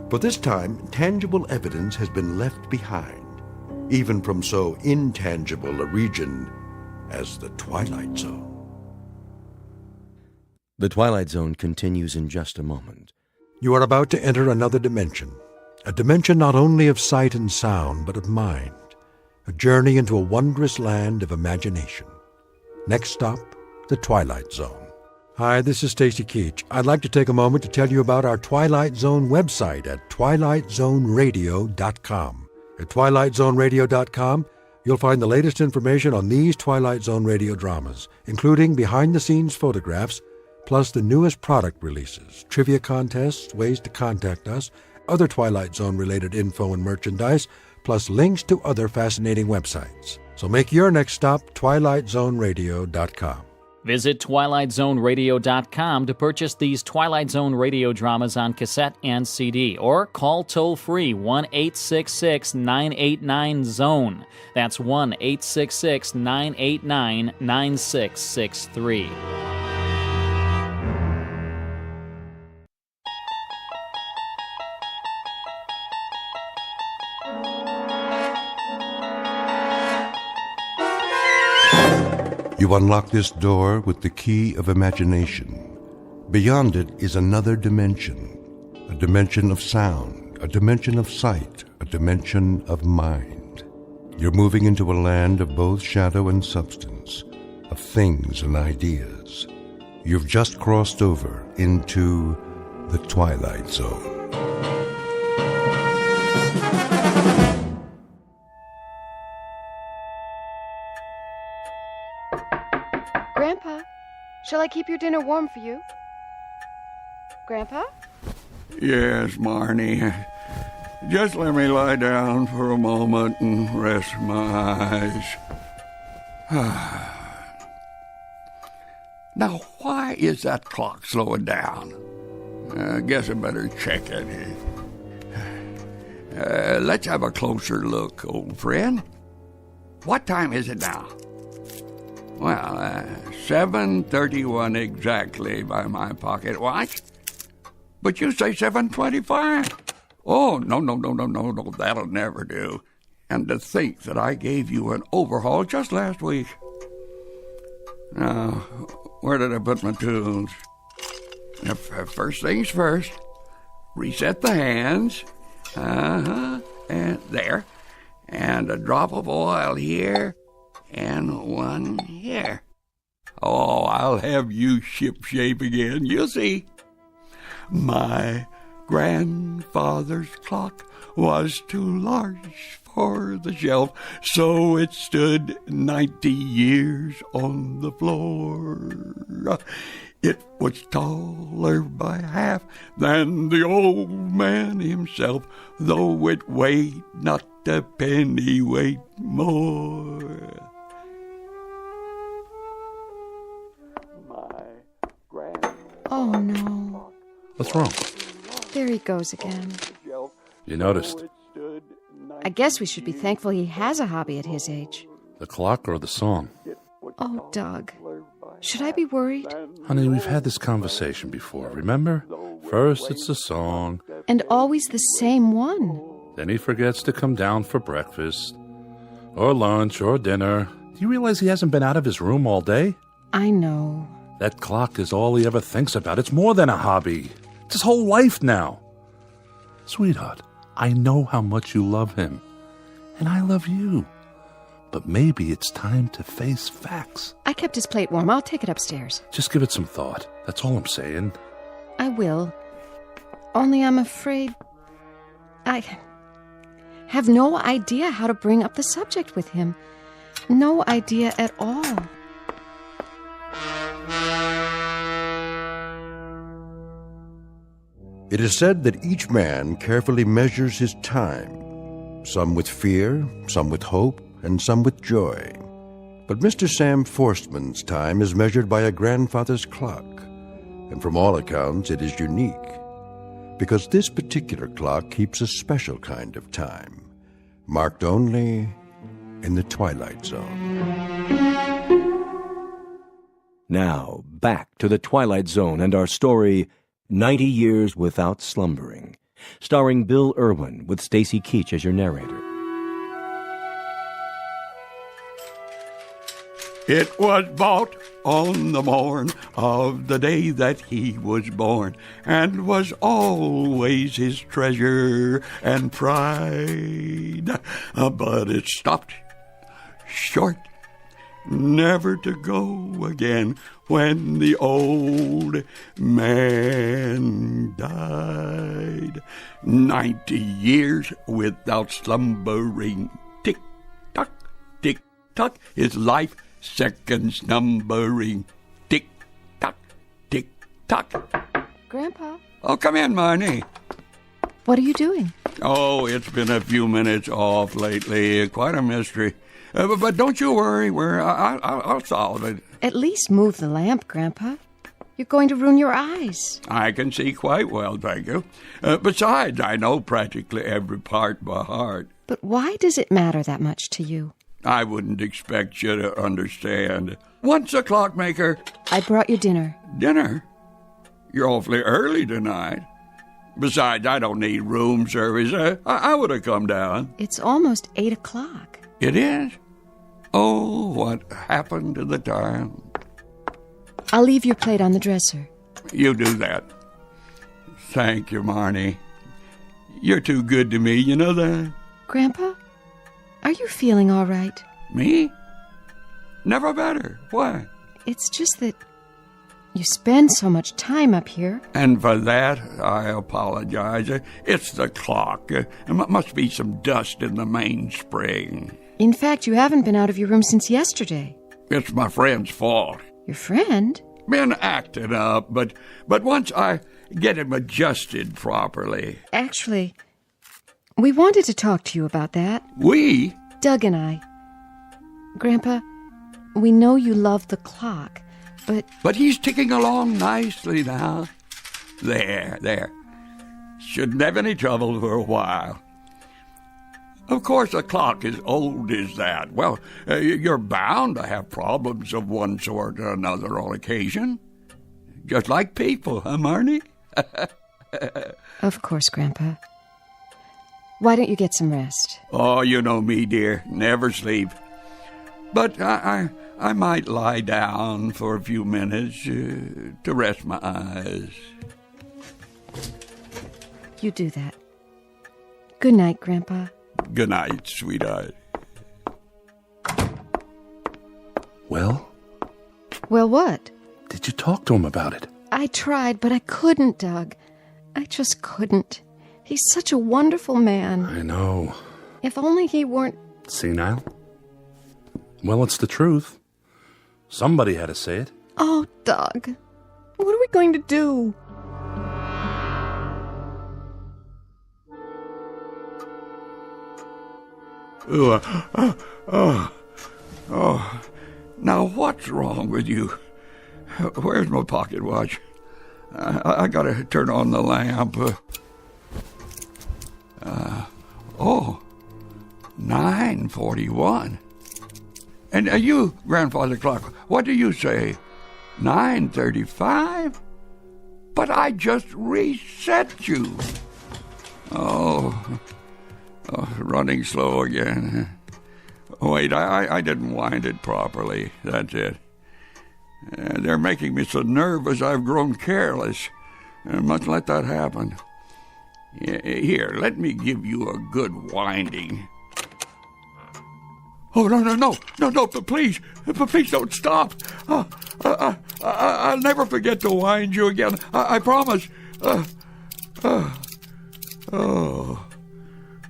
For this time, tangible evidence has been left behind, even from so intangible a region as the Twilight Zone. The Twilight Zone continues in just a moment. You are about to enter another dimension, a dimension not only of sight and sound, but of mind, a journey into a wondrous land of imagination. Next stop, the Twilight Zone. Hi, this is Stacy Keach. I'd like to take a moment to tell you about our Twilight Zone website at twilightzoneradio.com. At twilightzoneradio.com, you'll find the latest information on these Twilight Zone radio dramas, including behind-the-scenes photographs, plus the newest product releases, trivia contests, ways to contact us, other Twilight Zone-related info and merchandise, plus links to other fascinating websites. So make your next stop twilightzoneradio.com. Visit twilightzoneradio.com to purchase these Twilight Zone radio dramas on cassette and CD, or call toll-free 1-866-989-ZONE. That's 1-866-989-9663. You unlock this door with the key of imagination. Beyond it is another dimension, a dimension of sound, a dimension of sight, a dimension of mind. You're moving into a land of both shadow and substance, of things and ideas. You've just crossed over into the Twilight Zone. Grandpa, shall I keep your dinner warm for you? Grandpa? Yes, Marnie. Just let me lie down for a moment and rest my eyes. Now, why is that clock slowing down? I guess I better check it. Let's have a closer look, old friend. What time is it now? Well, 7:31 exactly by my pocket watch. But you say 7:25. Oh, no, that'll never do. And to think that I gave you an overhaul just last week. Now, where did I put my tools? First things first, reset the hands. And there. and a drop of oil here, and one here. Oh, I'll have you shipshape again, you'll see. My grandfather's clock was too large for the shelf, so it stood 90 years on the floor. It was taller by half than the old man himself, though it weighed not a pennyweight more. Oh, no. What's wrong? There he goes again. You noticed? I guess we should be thankful he has a hobby at his age. The clock or the song? Oh, Doug. Should I be worried? Honey, we've had this conversation before, remember? First it's the song. And always the same one. Then he forgets to come down for breakfast. Or lunch, or dinner. Do you realize he hasn't been out of his room all day? I know. That clock is all he ever thinks about. It's more than a hobby. It's his whole life now. Sweetheart, I know how much you love him. And I love you. But maybe it's time to face facts. I kept his plate warm. I'll take it upstairs. Just give it some thought. That's all I'm saying. I will. Only I'm afraid I have no idea how to bring up the subject with him. No idea at all. It is said that each man carefully measures his time, some with fear, some with hope, and some with joy. But Mr. Sam Forceman's time is measured by a grandfather's clock, and from all accounts it is unique, because this particular clock keeps a special kind of time, marked only in the Twilight Zone. Now, back to the Twilight Zone and our story, 90 Years Without Slumbering, starring Bill Irwin with Stacy Keach as your narrator. It was bought on the morn of the day that he was born, and was always his treasure and pride. But it stopped short, never to go again, when the old man died. 90 years without slumbering. Tick-tock, tick-tock, his life seconds numbering. Tick-tock, tick-tock. Grandpa? Oh, come in, Marnie. What are you doing? Oh, it's been a few minutes off lately. Quite a mystery. But don't you worry. I'll solve it. At least move the lamp, Grandpa. You're going to ruin your eyes. I can see quite well, thank you. Besides, I know practically every part by heart. But why does it matter that much to you? I wouldn't expect you to understand. Once a clockmaker. I brought you dinner. Dinner? You're awfully early tonight. Besides, I don't need room service. I would have come down. It's almost 8 o'clock. It is? Oh, what happened to the time? I'll leave your plate on the dresser. You do that. Thank you, Marnie. You're too good to me, you know that? Grandpa, are you feeling all right? Me? Never better. Why? It's just that you spend so much time up here. And for that, I apologize. It's the clock. There must be some dust in the mainspring. In fact, you haven't been out of your room since yesterday. It's my friend's fault. Your friend? Been acting up, but once I get him adjusted properly. Actually, we wanted to talk to you about that. We? Doug and I. Grandpa, we know you love the clock, but... But he's ticking along nicely now. There. Shouldn't have any trouble for a while. Of course, a clock as old as that, well, you're bound to have problems of one sort or another on occasion. Just like people, huh, Marnie? Of course, Grandpa. Why don't you get some rest? Oh, you know me, dear. Never sleep. But I might lie down for a few minutes to rest my eyes. You do that. Good night, Grandpa. Good night, sweetheart. Well? Well, what? Did you talk to him about it? I tried, but I couldn't, Doug. I just couldn't. He's such a wonderful man. I know. If only he weren't... Senile? Well, it's the truth. Somebody had to say it. Oh, Doug. What are we going to do? Now, what's wrong with you? Where's my pocket watch? I gotta turn on the lamp. 9:41. And you, Grandfather Clock, what do you say? 9:35? But I just reset you. Oh, running slow again. Wait, I didn't wind it properly. That's it. They're making me so nervous I've grown careless. I must let that happen. Here, let me give you a good winding. Oh, no, please don't stop. I'll never forget to wind you again. I promise. Oh,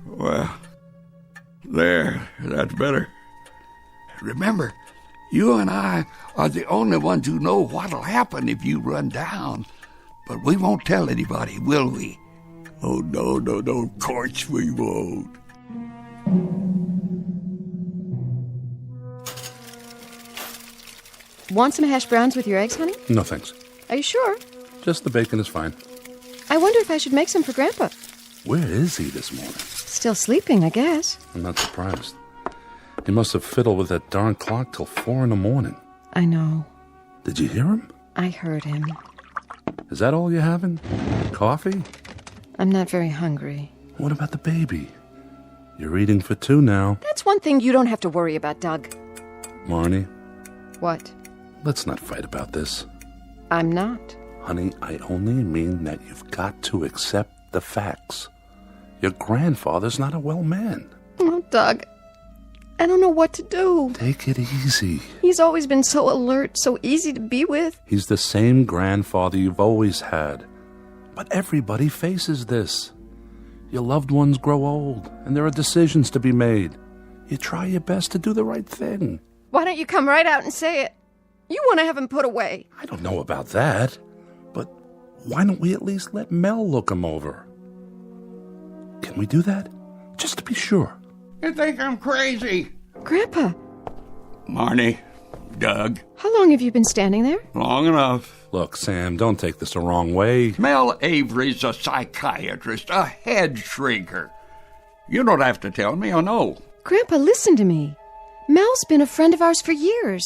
well, there, that's better. Remember, you and I are the only ones who know what'll happen if you run down. But we won't tell anybody, will we? Oh, no, of course we won't. Want some hash browns with your eggs, honey? No, thanks. Are you sure? Just the bacon is fine. I wonder if I should make some for Grandpa. Where is he this morning? Still sleeping, I guess. I'm not surprised. He must have fiddled with that darn clock till 4 a.m. I know. Did you hear him? I heard him. Is that all you're having? Coffee? I'm not very hungry. What about the baby? You're eating for 2 now. That's one thing you don't have to worry about, Doug. Marnie, What? let's not fight about this. I'm not. Honey, I only mean that you've got to accept the facts. Your grandfather's not a well man. Oh, Doug. I don't know what to do. Take it easy. He's always been so alert, so easy to be with. He's the same grandfather you've always had. But everybody faces this. Your loved ones grow old, and there are decisions to be made. You try your best to do the right thing. Why don't you come right out and say it? You want to have him put away. I don't know about that, but why don't we at least let Mel look him over? Can we do that? Just to be sure. You think I'm crazy? Grandpa. Marnie, Doug. How long have you been standing there? Long enough. Look, Sam, don't take this the wrong way. Mel Avery's a psychiatrist, a head shrinker. You don't have to tell me, I know. Grandpa, listen to me. Mel's been a friend of ours for years.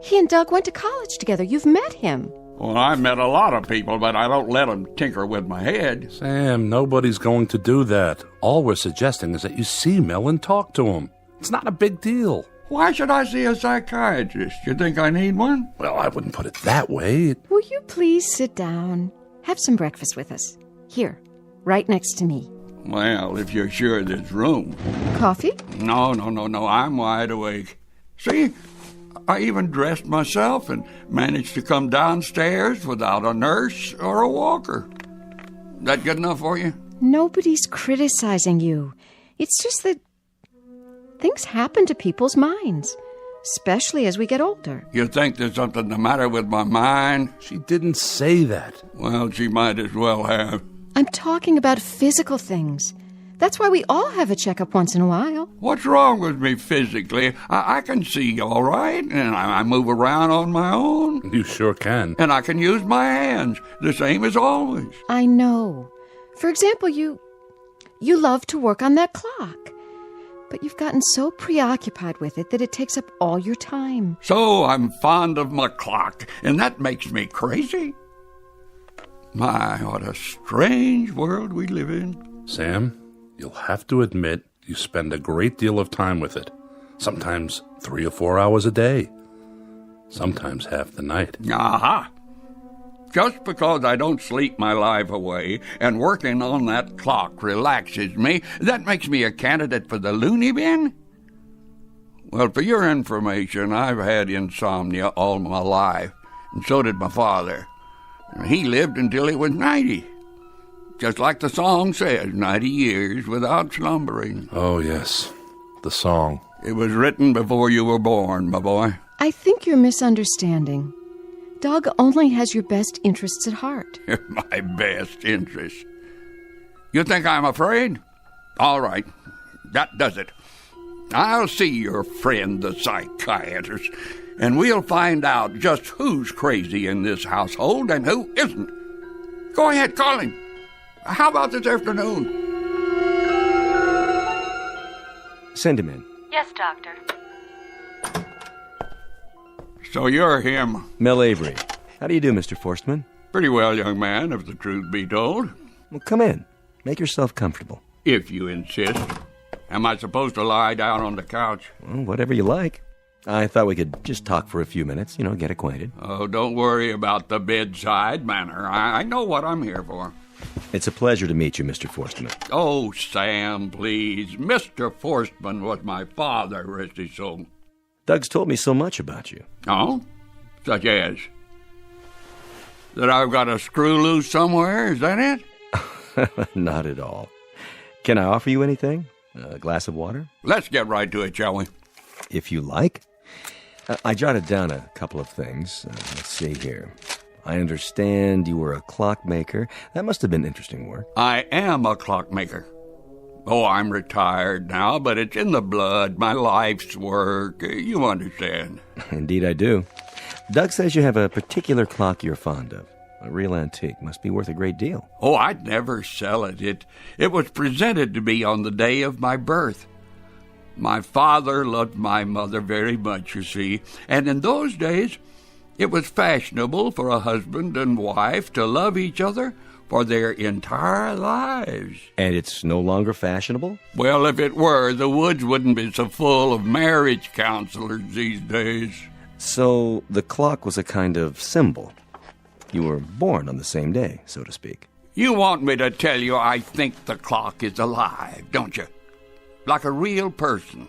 He and Doug went to college together. You've met him. Well, I've met a lot of people, but I don't let them tinker with my head. Sam, nobody's going to do that. All we're suggesting is that you see Mel and talk to him. It's not a big deal. Why should I see a psychiatrist? You think I need one? Well, I wouldn't put it that way. Will you please sit down? Have some breakfast with us. Here, right next to me. Well, if you're sure there's room. Coffee? No, I'm wide awake. See, I even dressed myself and managed to come downstairs without a nurse or a walker. That good enough for you? Nobody's criticizing you. It's just that things happen to people's minds, especially as we get older. You think there's something the matter with my mind? She didn't say that. Well, she might as well have. I'm talking about physical things. That's why we all have a checkup once in a while. What's wrong with me physically? I can see all right, and I move around on my own. You sure can. And I can use my hands, the same as always. I know. For example, you love to work on that clock. But you've gotten so preoccupied with it that it takes up all your time. So I'm fond of my clock, and that makes me crazy? My, what a strange world we live in. Sam, you'll have to admit you spend a great deal of time with it. Sometimes 3 or 4 hours a day. Sometimes half the night. Aha! Just because I don't sleep my life away and working on that clock relaxes me, that makes me a candidate for the loony bin? Well, for your information, I've had insomnia all my life, and so did my father. He lived until he was 90. Just like the song says, 90 years without slumbering. Oh, yes. The song. It was written before you were born, my boy. I think you're misunderstanding. Doug only has your best interests at heart. My best interests. You think I'm afraid? All right. That does it. I'll see your friend, the psychiatrist, and we'll find out just who's crazy in this household and who isn't. Go ahead, call him. How about this afternoon? Send him in. Yes, Doctor. So you're him. Mel Avery. How do you do, Mr. Forceman? Pretty well, young man, if the truth be told. Well, come in. Make yourself comfortable. If you insist. Am I supposed to lie down on the couch? Well, whatever you like. I thought we could just talk for a few minutes, get acquainted. Oh, don't worry about the bedside manner. I know what I'm here for. It's a pleasure to meet you, Mr. Forceman. Oh, Sam, please. Mr. Forceman was my father, rest his soul. Doug's told me so much about you. Oh? Such as? That I've got a screw loose somewhere, is that it? Not at all. Can I offer you anything? A glass of water? Let's get right to it, shall we? If you like. I jotted down a couple of things. Let's see here. I understand you were a clockmaker. That must have been interesting work. I am a clockmaker. Oh, I'm retired now, but it's in the blood, my life's work. You understand. Indeed I do. Doug says you have a particular clock you're fond of. A real antique. Must be worth a great deal. Oh, I'd never sell it. It was presented to me on the day of my birth. My father loved my mother very much, you see, and in those days it was fashionable for a husband and wife to love each other for their entire lives. And it's no longer fashionable? Well, if it were, the woods wouldn't be so full of marriage counselors these days. So the clock was a kind of symbol. You were born on the same day, so to speak. You want me to tell you I think the clock is alive, don't you? Like a real person.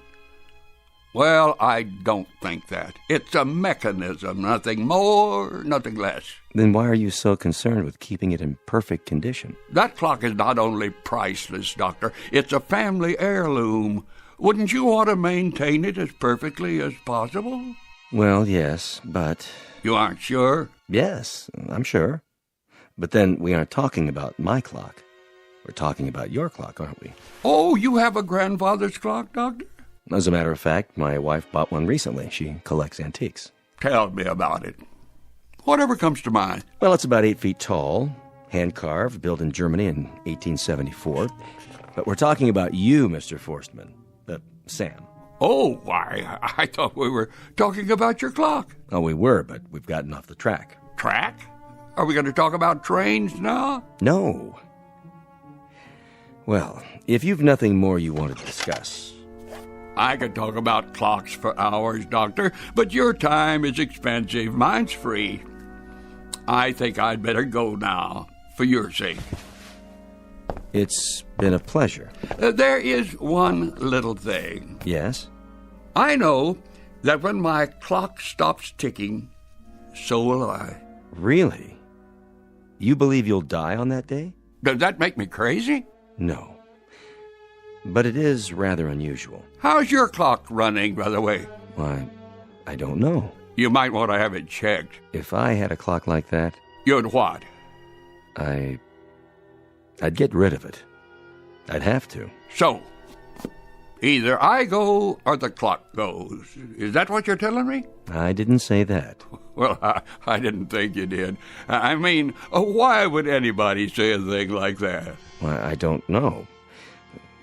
Well, I don't think that. It's a mechanism, nothing more, nothing less. Then why are you so concerned with keeping it in perfect condition? That clock is not only priceless, Doctor, it's a family heirloom. Wouldn't you want to maintain it as perfectly as possible? Well, yes, but... You aren't sure? Yes, I'm sure. But then we aren't talking about my clock. We're talking about your clock, aren't we? Oh, you have a grandfather's clock, Doctor? As a matter of fact, my wife bought one recently. She collects antiques. Tell me about it. Whatever comes to mind. Well, it's about 8 feet tall, hand-carved, built in Germany in 1874. But we're talking about you, Mr. Forceman. Sam. Oh, why, I thought we were talking about your clock. Oh, we were, but we've gotten off the track. Track? Are we going to talk about trains now? No. Well, if you've nothing more you want to discuss... I could talk about clocks for hours, Doctor, but your time is expensive. Mine's free. I think I'd better go now, for your sake. It's been a pleasure. There is one little thing. Yes? I know that when my clock stops ticking, so will I. Really? You believe you'll die on that day? Does that make me crazy? No. But it is rather unusual. How's your clock running, by the way? Why, I don't know. You might want to have it checked. If I had a clock like that... You'd what? I'd get rid of it. I'd have to. So, either I go or the clock goes. Is that what you're telling me? I didn't say that. Well, I didn't think you did. I mean, why would anybody say a thing like that? Why, I don't know.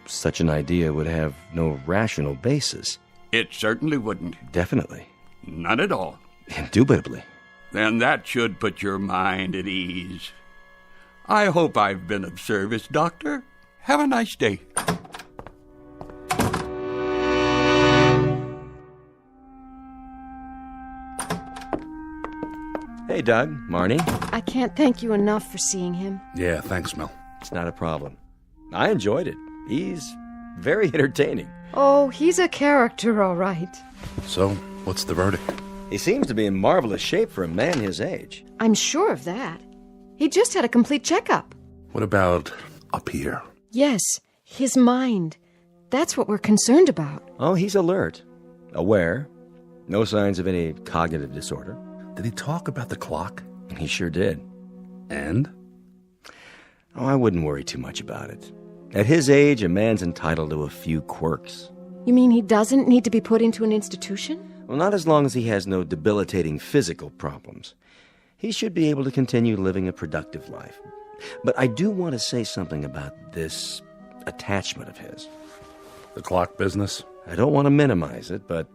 Such an idea would have no rational basis. It certainly wouldn't. Definitely. None at all. Indubitably. Then that should put your mind at ease. I hope I've been of service, Doctor. Have a nice day. Hey, Doug, Marnie. I can't thank you enough for seeing him. Yeah, thanks, Mel. It's not a problem. I enjoyed it. He's very entertaining. Oh, he's a character, all right. So, what's the verdict? He seems to be in marvelous shape for a man his age. I'm sure of that. He just had a complete checkup. What about up here? Yes, his mind. That's what we're concerned about. Oh, he's alert, aware. No signs of any cognitive disorder. Did he talk about the clock? He sure did. And? Oh, I wouldn't worry too much about it. At his age, a man's entitled to a few quirks. You mean he doesn't need to be put into an institution? Well, not as long as he has no debilitating physical problems. He should be able to continue living a productive life. But I do want to say something about this attachment of his. The clock business? I don't want to minimize it, but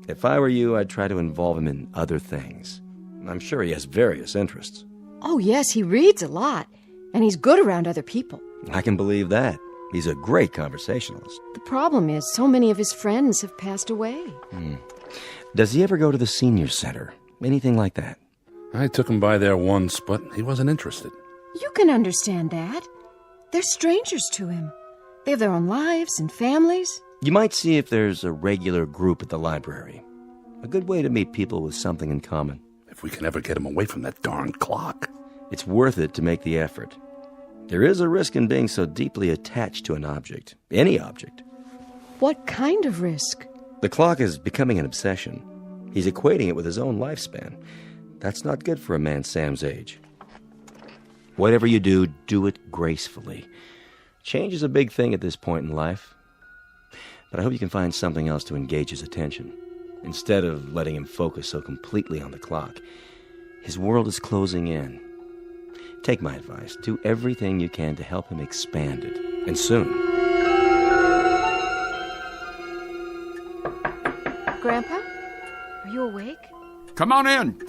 if I were you, I'd try to involve him in other things. I'm sure he has various interests. Oh, yes, he reads a lot, and he's good around other people. I can believe that. He's a great conversationalist. The problem is, so many of his friends have passed away. Does he ever go to the senior center? Anything like that? I took him by there once, but he wasn't interested. You can understand that. They're strangers to him. They have their own lives and families. You might see if there's a regular group at the library. A good way to meet people with something in common. If we can ever get him away from that darn clock. It's worth it to make the effort. There is a risk in being so deeply attached to an object. Any object. What kind of risk? The clock is becoming an obsession. He's equating it with his own lifespan. That's not good for a man Sam's age. Whatever you do, do it gracefully. Change is a big thing at this point in life. But I hope you can find something else to engage his attention. Instead of letting him focus so completely on the clock. His world is closing in. Take my advice. Do everything you can to help him expand it. And soon. Grandpa? Are you awake? Come on in.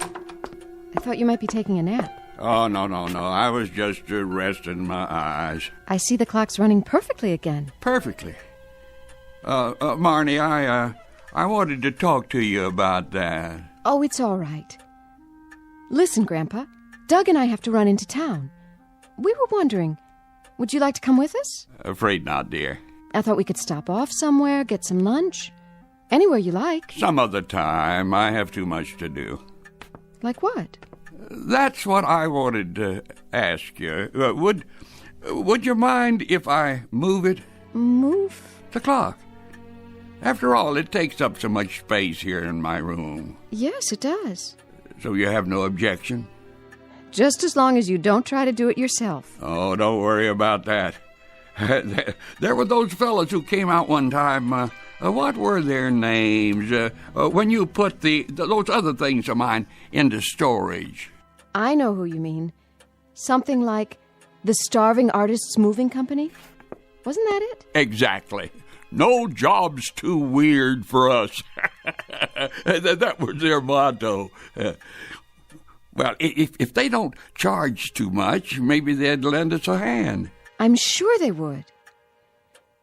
I thought you might be taking a nap. Oh, no. I was just resting my eyes. I see the clock's running perfectly again. Perfectly. Marnie, I wanted to talk to you about that. Oh, it's all right. Listen, Grandpa. Doug and I have to run into town. We were wondering, would you like to come with us? Afraid not, dear. I thought we could stop off somewhere, get some lunch. Anywhere you like. Some other time. I have too much to do. Like what? That's what I wanted to ask you. Would you mind if I move it? Move? The clock. After all, it takes up so much space here in my room. Yes, it does. So you have no objection? Just as long as you don't try to do it yourself. Oh, don't worry about that. There were those fellas who came out one time. What were their names? When you put those other things of mine into storage. I know who you mean. Something like the Starving Artists Moving Company? Wasn't that it? Exactly. No job's too weird for us. That was their motto. Well, if they don't charge too much, maybe they'd lend us a hand. I'm sure they would.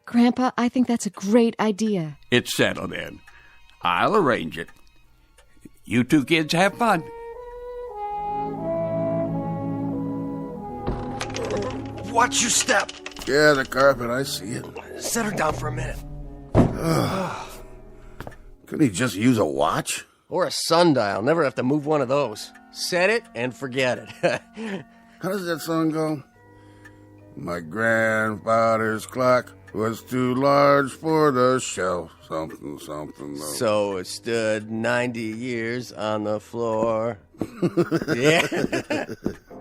Grandpa, I think that's a great idea. It's settled then. I'll arrange it. You two kids have fun. Watch your step. Yeah, the carpet, I see it. Set her down for a minute. Couldn't he just use a watch? Or a sundial. Never have to move one of those. Set it and forget it. How does that song go? My grandfather's clock was too large for the shelf. Something. So it stood 90 years on the floor. Yeah.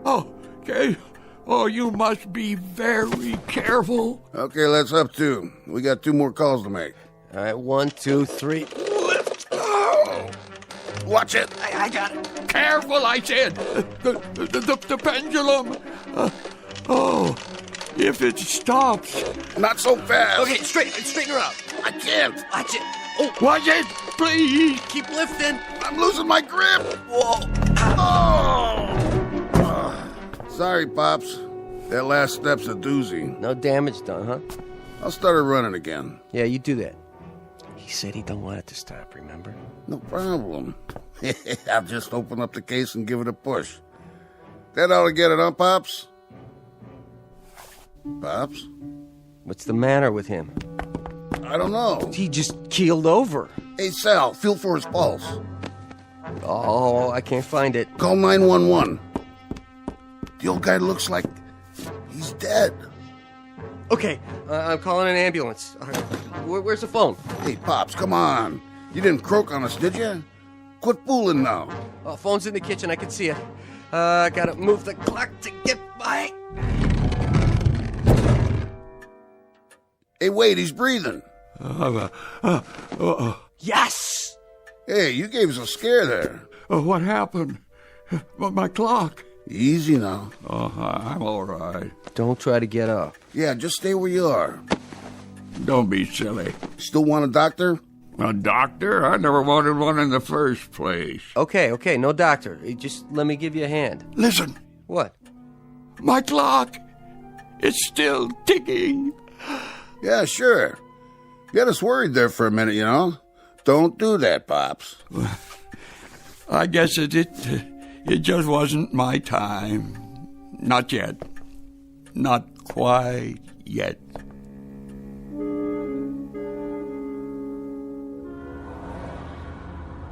Oh, okay. Oh, you must be very careful. Okay, let's up two. We got 2 more calls to make. All right, 1, 2, 3. Lift. Oh. Watch it. I got it. Careful, I said. The pendulum. Oh, if it stops. Not so fast. Okay, straighten her out. I can't. Watch it. Oh, watch it, please. Keep lifting. I'm losing my grip. Whoa. Sorry, Pops. That last step's a doozy. No damage done, huh? I'll start her running again. Yeah, you do that. He said he don't want it to stop, remember? No problem. I'll just open up the case and give it a push. That ought to get it, huh, Pops? Pops? What's the matter with him? I don't know. He just keeled over. Hey, Sal, feel for his pulse. Oh, I can't find it. Call 911. The old guy looks like he's dead. Okay, I'm calling an ambulance. Where's the phone? Hey, Pops, come on. You didn't croak on us, did you? Quit fooling now. Oh, phone's in the kitchen. I can see it. I gotta move the clock to get by. Hey, wait, he's breathing. Yes! Hey, you gave us a scare there. What happened? My clock. Easy now. Oh, I'm all right. Don't try to get up. Yeah, just stay where you are. Don't be silly. Still want a doctor? A doctor? I never wanted one in the first place. Okay, no doctor. Just let me give you a hand. Listen. What? My clock. It's still ticking. Yeah, sure. Got us worried there for a minute, you know. Don't do that, Pops. I guess it just wasn't my time. Not yet. Not quite yet.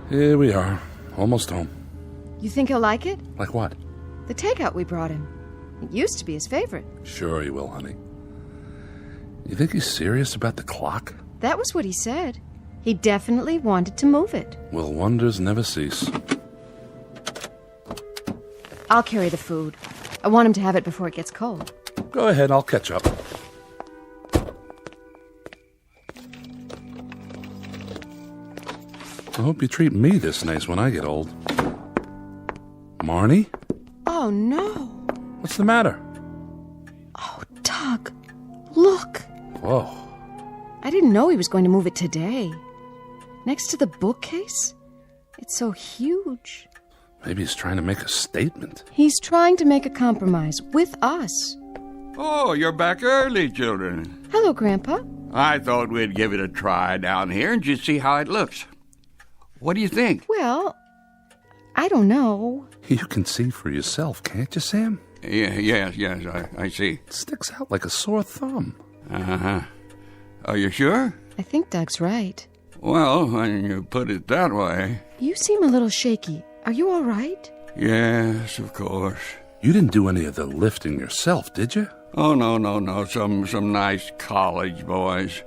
Here we are, almost home. You think he'll like it? Like what? The takeout we brought him. It used to be his favorite. Sure he will, honey. You think he's serious about the clock? That was what he said. He definitely wanted to move it. Will wonders never cease? I'll carry the food. I want him to have it before it gets cold. Go ahead, I'll catch up. I hope you treat me this nice when I get old. Marnie? Oh, no. What's the matter? Oh, Doug. Look. Whoa. I didn't know he was going to move it today. Next to the bookcase? It's so huge. Maybe he's trying to make a statement. He's trying to make a compromise with us. Oh, you're back early, children. Hello, Grandpa. I thought we'd give it a try down here and just see how it looks. What do you think? Well, I don't know. You can see for yourself, can't you, Sam? Yes, I see. It sticks out like a sore thumb. Uh-huh. Are you sure? I think Doug's right. Well, when you put it that way... You seem a little shaky. Are you all right? Yes, of course. You didn't do any of the lifting yourself, did you? Oh, no. Some nice college boys.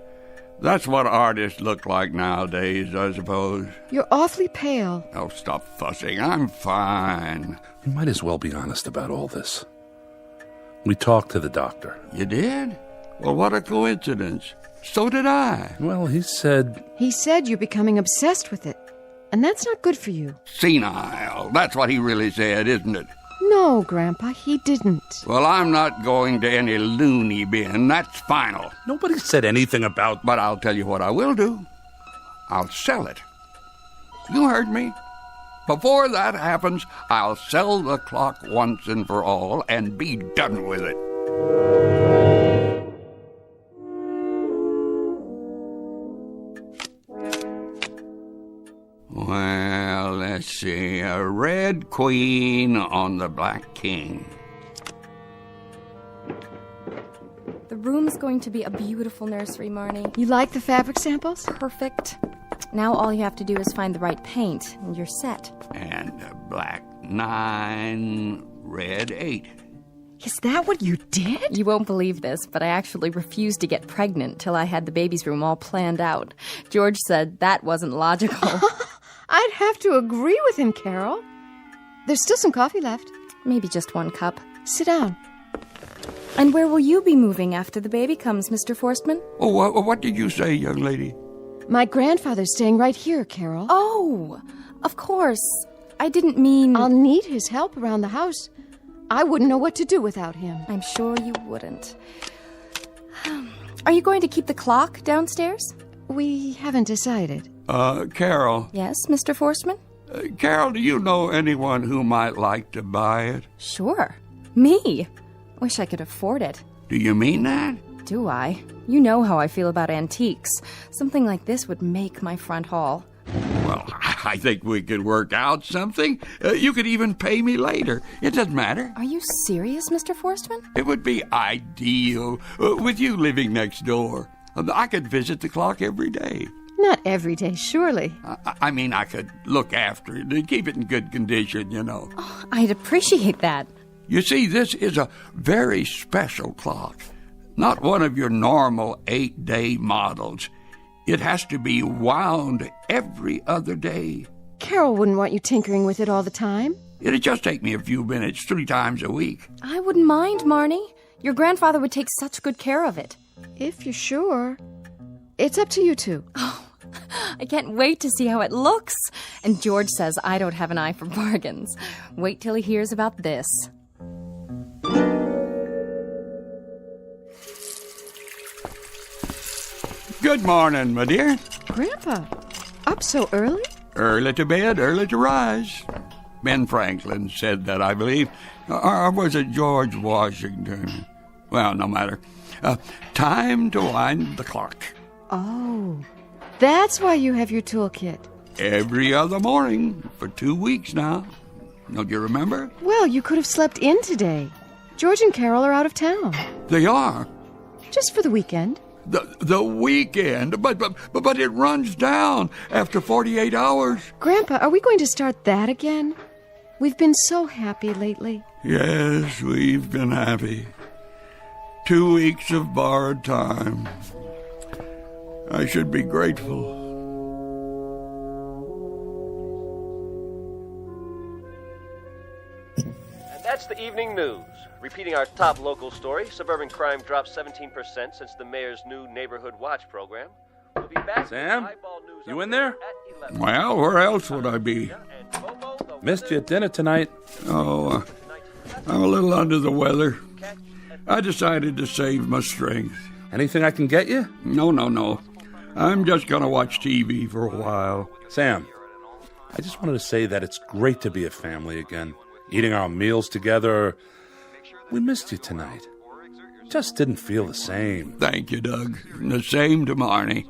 That's what artists look like nowadays, I suppose. You're awfully pale. Oh, stop fussing. I'm fine. You might as well be honest about all this. We talked to the doctor. You did? Well, what a coincidence. So did I. Well, he said... He said you're becoming obsessed with it. And that's not good for you. Senile. That's what he really said, isn't it? No, Grandpa, he didn't. Well, I'm not going to any loony bin. That's final. Nobody said anything about... But I'll tell you what I will do. I'll sell it. You heard me. Before that happens, I'll sell the clock once and for all and be done with it. Well, let's see. A red queen on the black king. The room's going to be a beautiful nursery, Marnie. You like the fabric samples? Perfect. Now all you have to do is find the right paint, and you're set. And a black 9, red 8. Is that what you did? You won't believe this, but I actually refused to get pregnant till I had the baby's room all planned out. George said that wasn't logical. I'd have to agree with him, Carol. There's still some coffee left. Maybe just 1 cup. Sit down. And where will you be moving after the baby comes, Mr. Forceman? Oh, what did you say, young lady? My grandfather's staying right here, Carol. Oh, of course. I didn't mean... I'll need his help around the house. I wouldn't know what to do without him. I'm sure you wouldn't. Are you going to keep the clock downstairs? We haven't decided. Carol. Yes, Mr. Forceman? Carol, do you know anyone who might like to buy it? Sure. Me. Wish I could afford it. Do you mean that? Do I? You know how I feel about antiques. Something like this would make my front hall. Well, I think we could work out something. You could even pay me later. It doesn't matter. Are you serious, Mr. Forceman? It would be ideal with you living next door. I could visit the clock every day. Not every day, surely. I mean, I could look after it and keep it in good condition, you know. Oh, I'd appreciate that. You see, this is a very special clock. Not one of your normal 8-day models. It has to be wound every other day. Carol wouldn't want you tinkering with it all the time. It'd just take me a few minutes 3 times a week. I wouldn't mind, Marnie. Your grandfather would take such good care of it. If you're sure. It's up to you two. Oh, I can't wait to see how it looks. And George says I don't have an eye for bargains. Wait till he hears about this. Good morning, my dear. Grandpa, up so early? Early to bed, early to rise. Ben Franklin said that, I believe. Or was it George Washington? Well, no matter. Time to wind the clock. Oh, that's why you have your toolkit. Every other morning for 2 weeks now. Don't you remember? Well, you could have slept in today. George and Carol are out of town. They are? Just for the weekend. The weekend? But it runs down after 48 hours. Grandpa, are we going to start that again? We've been so happy lately. Yes, we've been happy. 2 weeks of borrowed time. I should be grateful. And that's the evening news. Repeating our top local story, suburban crime dropped 17% since the mayor's new Neighborhood Watch program. We'll be back. Sam, you in there? Well, where else would I be? Missed you at dinner tonight. Oh, I'm a little under the weather. I decided to save my strength. Anything I can get you? No. I'm just going to watch TV for a while. Sam, I just wanted to say that it's great to be a family again. Eating our meals together. We missed you tonight. Just didn't feel the same. Thank you, Doug. And the same to Marnie.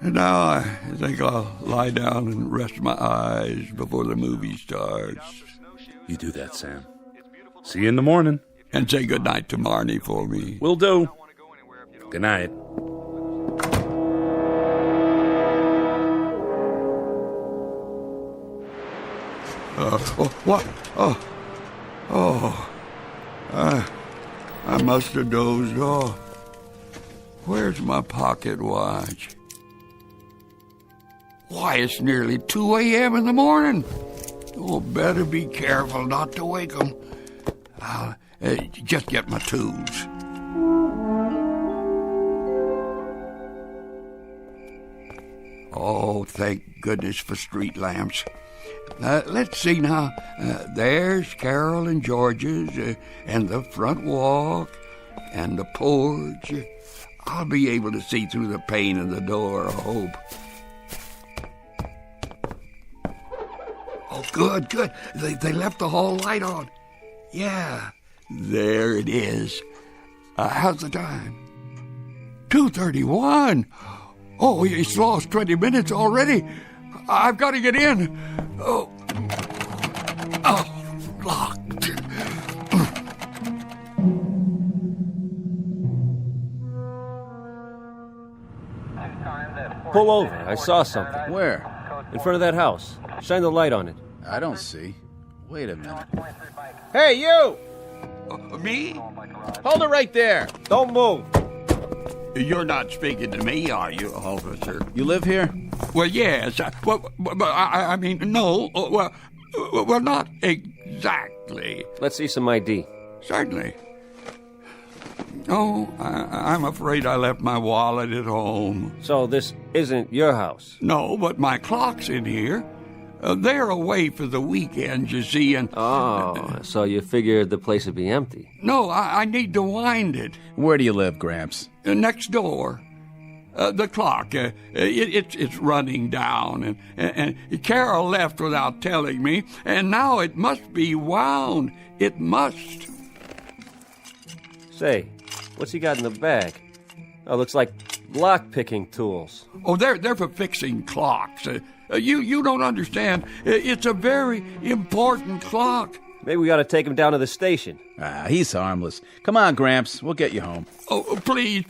And now I think I'll lie down and rest my eyes before the movie starts. You do that, Sam. See you in the morning. And say goodnight to Marnie for me. Will do. Good night. What? I must have dozed off. Where's my pocket watch? Why, it's nearly 2 a.m. in the morning. Oh, better be careful not to wake 'em. I'll just get my tools. Oh, thank goodness for street lamps. Let's see now. There's Carol and George's, and the front walk, and the porch. I'll be able to see through the pane in the door, I hope. Oh, good. They left the hall light on. Yeah, there it is. How's the time? 2:31. Oh, it's lost 20 minutes already. I've got to get in. Oh, locked. Pull over. I saw something. Where? In front of that house. Shine the light on it. I don't see. Wait a minute. Hey, you! Me? Hold it right there. Don't move. You're not speaking to me, are you, officer? You live here? Well, yes. I mean, no. Well, not exactly. Let's see some ID. Certainly. Oh, I'm afraid I left my wallet at home. So this isn't your house? No, but my clock's in here. They're away for the weekend, you see, and... Oh, so you figured the place would be empty? No, I need to wind it. Where do you live, Gramps? Next door. The clock, it's running down, and Carol left without telling me, and now it must be wound. It must. Say, What's he got in the bag? Oh, looks like lock-picking tools. Oh, they're for fixing clocks. You don't understand. It's a very important clock. Maybe we gotta take him down to the station. He's harmless. Come on, Gramps. We'll get you home. Oh, please,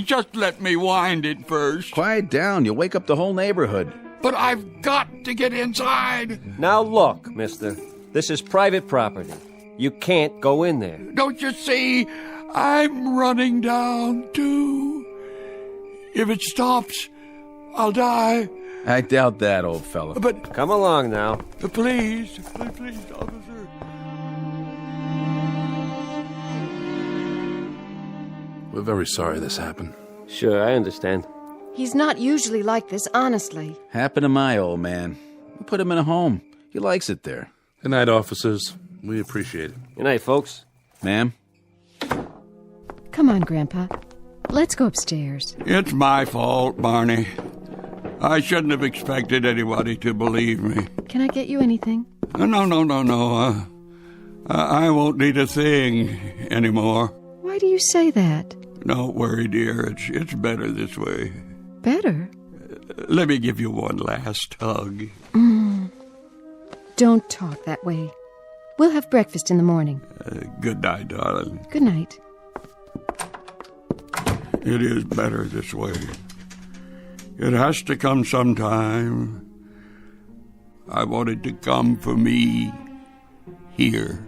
just let me wind it first. Quiet down. You'll wake up the whole neighborhood. But I've got to get inside. Now look, mister. This is private property. You can't go in there. Don't you see? I'm running down, too. If it stops, I'll die. I doubt that, old fellow. But come along now. Please, officer. We're very sorry this happened. Sure, I understand. He's not usually like this, honestly. Happened to my old man. We put him in a home. He likes it there. Good night, officers. We appreciate it. Good night, folks. Ma'am? Come on, Grandpa. Let's go upstairs. It's my fault, Barney. I shouldn't have expected anybody to believe me. Can I get you anything? No. I won't need a thing anymore. Why do you say that? Don't worry, dear. It's better this way. Better? Let me give you one last hug. Don't talk that way. We'll have breakfast in the morning. Good night, darling. Good night. It is better this way. It has to come sometime. I want it to come for me here.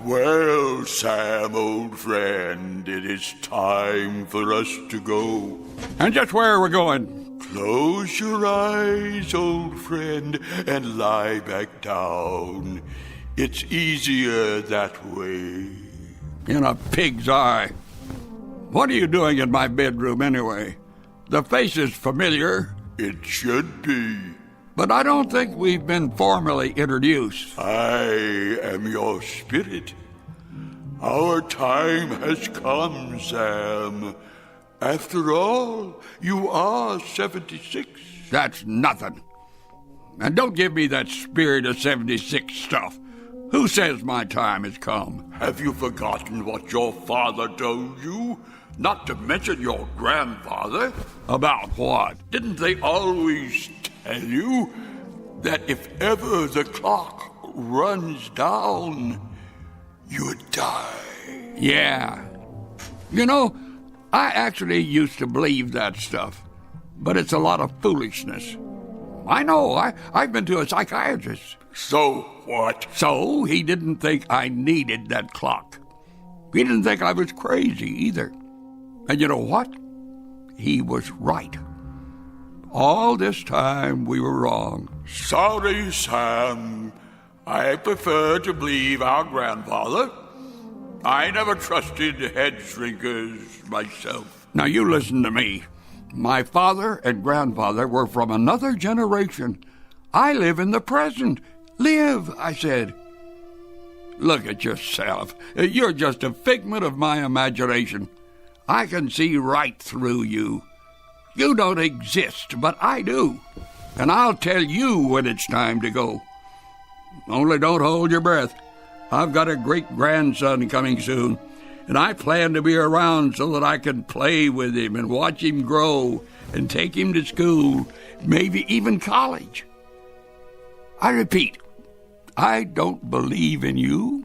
Well, Sam, old friend, it is time for us to go. And just where are we going? Close your eyes, old friend, and lie back down. It's easier that way. In a pig's eye. What are you doing in my bedroom anyway? The face is familiar. It should be. But I don't think we've been formally introduced. I am your spirit. Our time has come, Sam. After all, you are 76. That's nothing. And don't give me that spirit of 76 stuff. Who says my time has come? Have you forgotten what your father told you? Not to mention your grandfather. About what? Didn't they always tell you that if ever the clock runs down, you'd die? Yeah. You know, I actually used to believe that stuff, but it's a lot of foolishness. I know, I've been to a psychiatrist. So what? So he didn't think I needed that clock. He didn't think I was crazy either. And you know what? He was right. All this time we were wrong. Sorry, Sam. I prefer to believe our grandfather. I never trusted head shrinkers myself. Now you listen to me. My father and grandfather were from another generation. I live in the present. Live, I said. Look at yourself. You're just a figment of my imagination. I can see right through you. You don't exist, but I do. And I'll tell you when it's time to go. Only don't hold your breath. I've got a great-grandson coming soon, and I plan to be around so that I can play with him and watch him grow and take him to school, maybe even college. I repeat, I don't believe in you.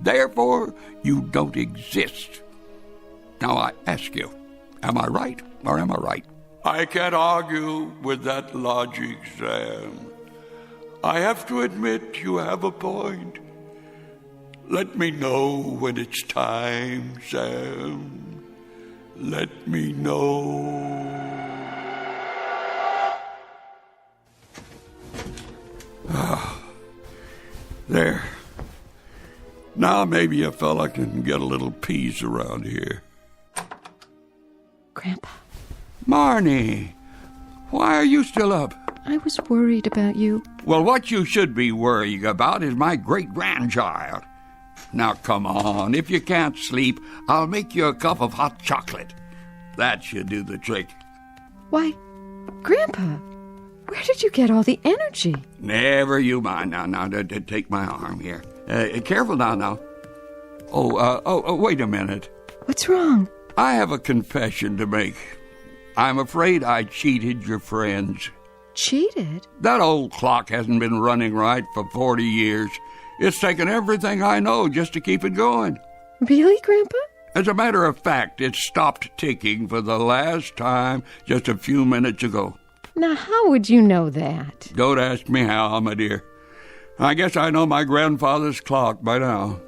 Therefore, you don't exist. Now I ask you, am I right or am I right? I can't argue with that logic, Sam. I have to admit you have a point. Let me know when it's time, Sam. Let me know. There. Now maybe a fella can get a little peace around here. Grandpa. Marnie, why are you still up? I was worried about you. Well, what you should be worrying about is my great-grandchild. Now, come on. If you can't sleep, I'll make you a cup of hot chocolate. That should do the trick. Why, Grandpa, where did you get all the energy? Never you mind. Now, take my arm here. Careful now. Oh, wait a minute. What's wrong? I have a confession to make. I'm afraid I cheated your friends. Cheated? That old clock hasn't been running right for 40 years. It's taken everything I know just to keep it going. Really, Grandpa? As a matter of fact, it stopped ticking for the last time just a few minutes ago. Now, how would you know that? Don't ask me how, my dear. I guess I know my grandfather's clock by now.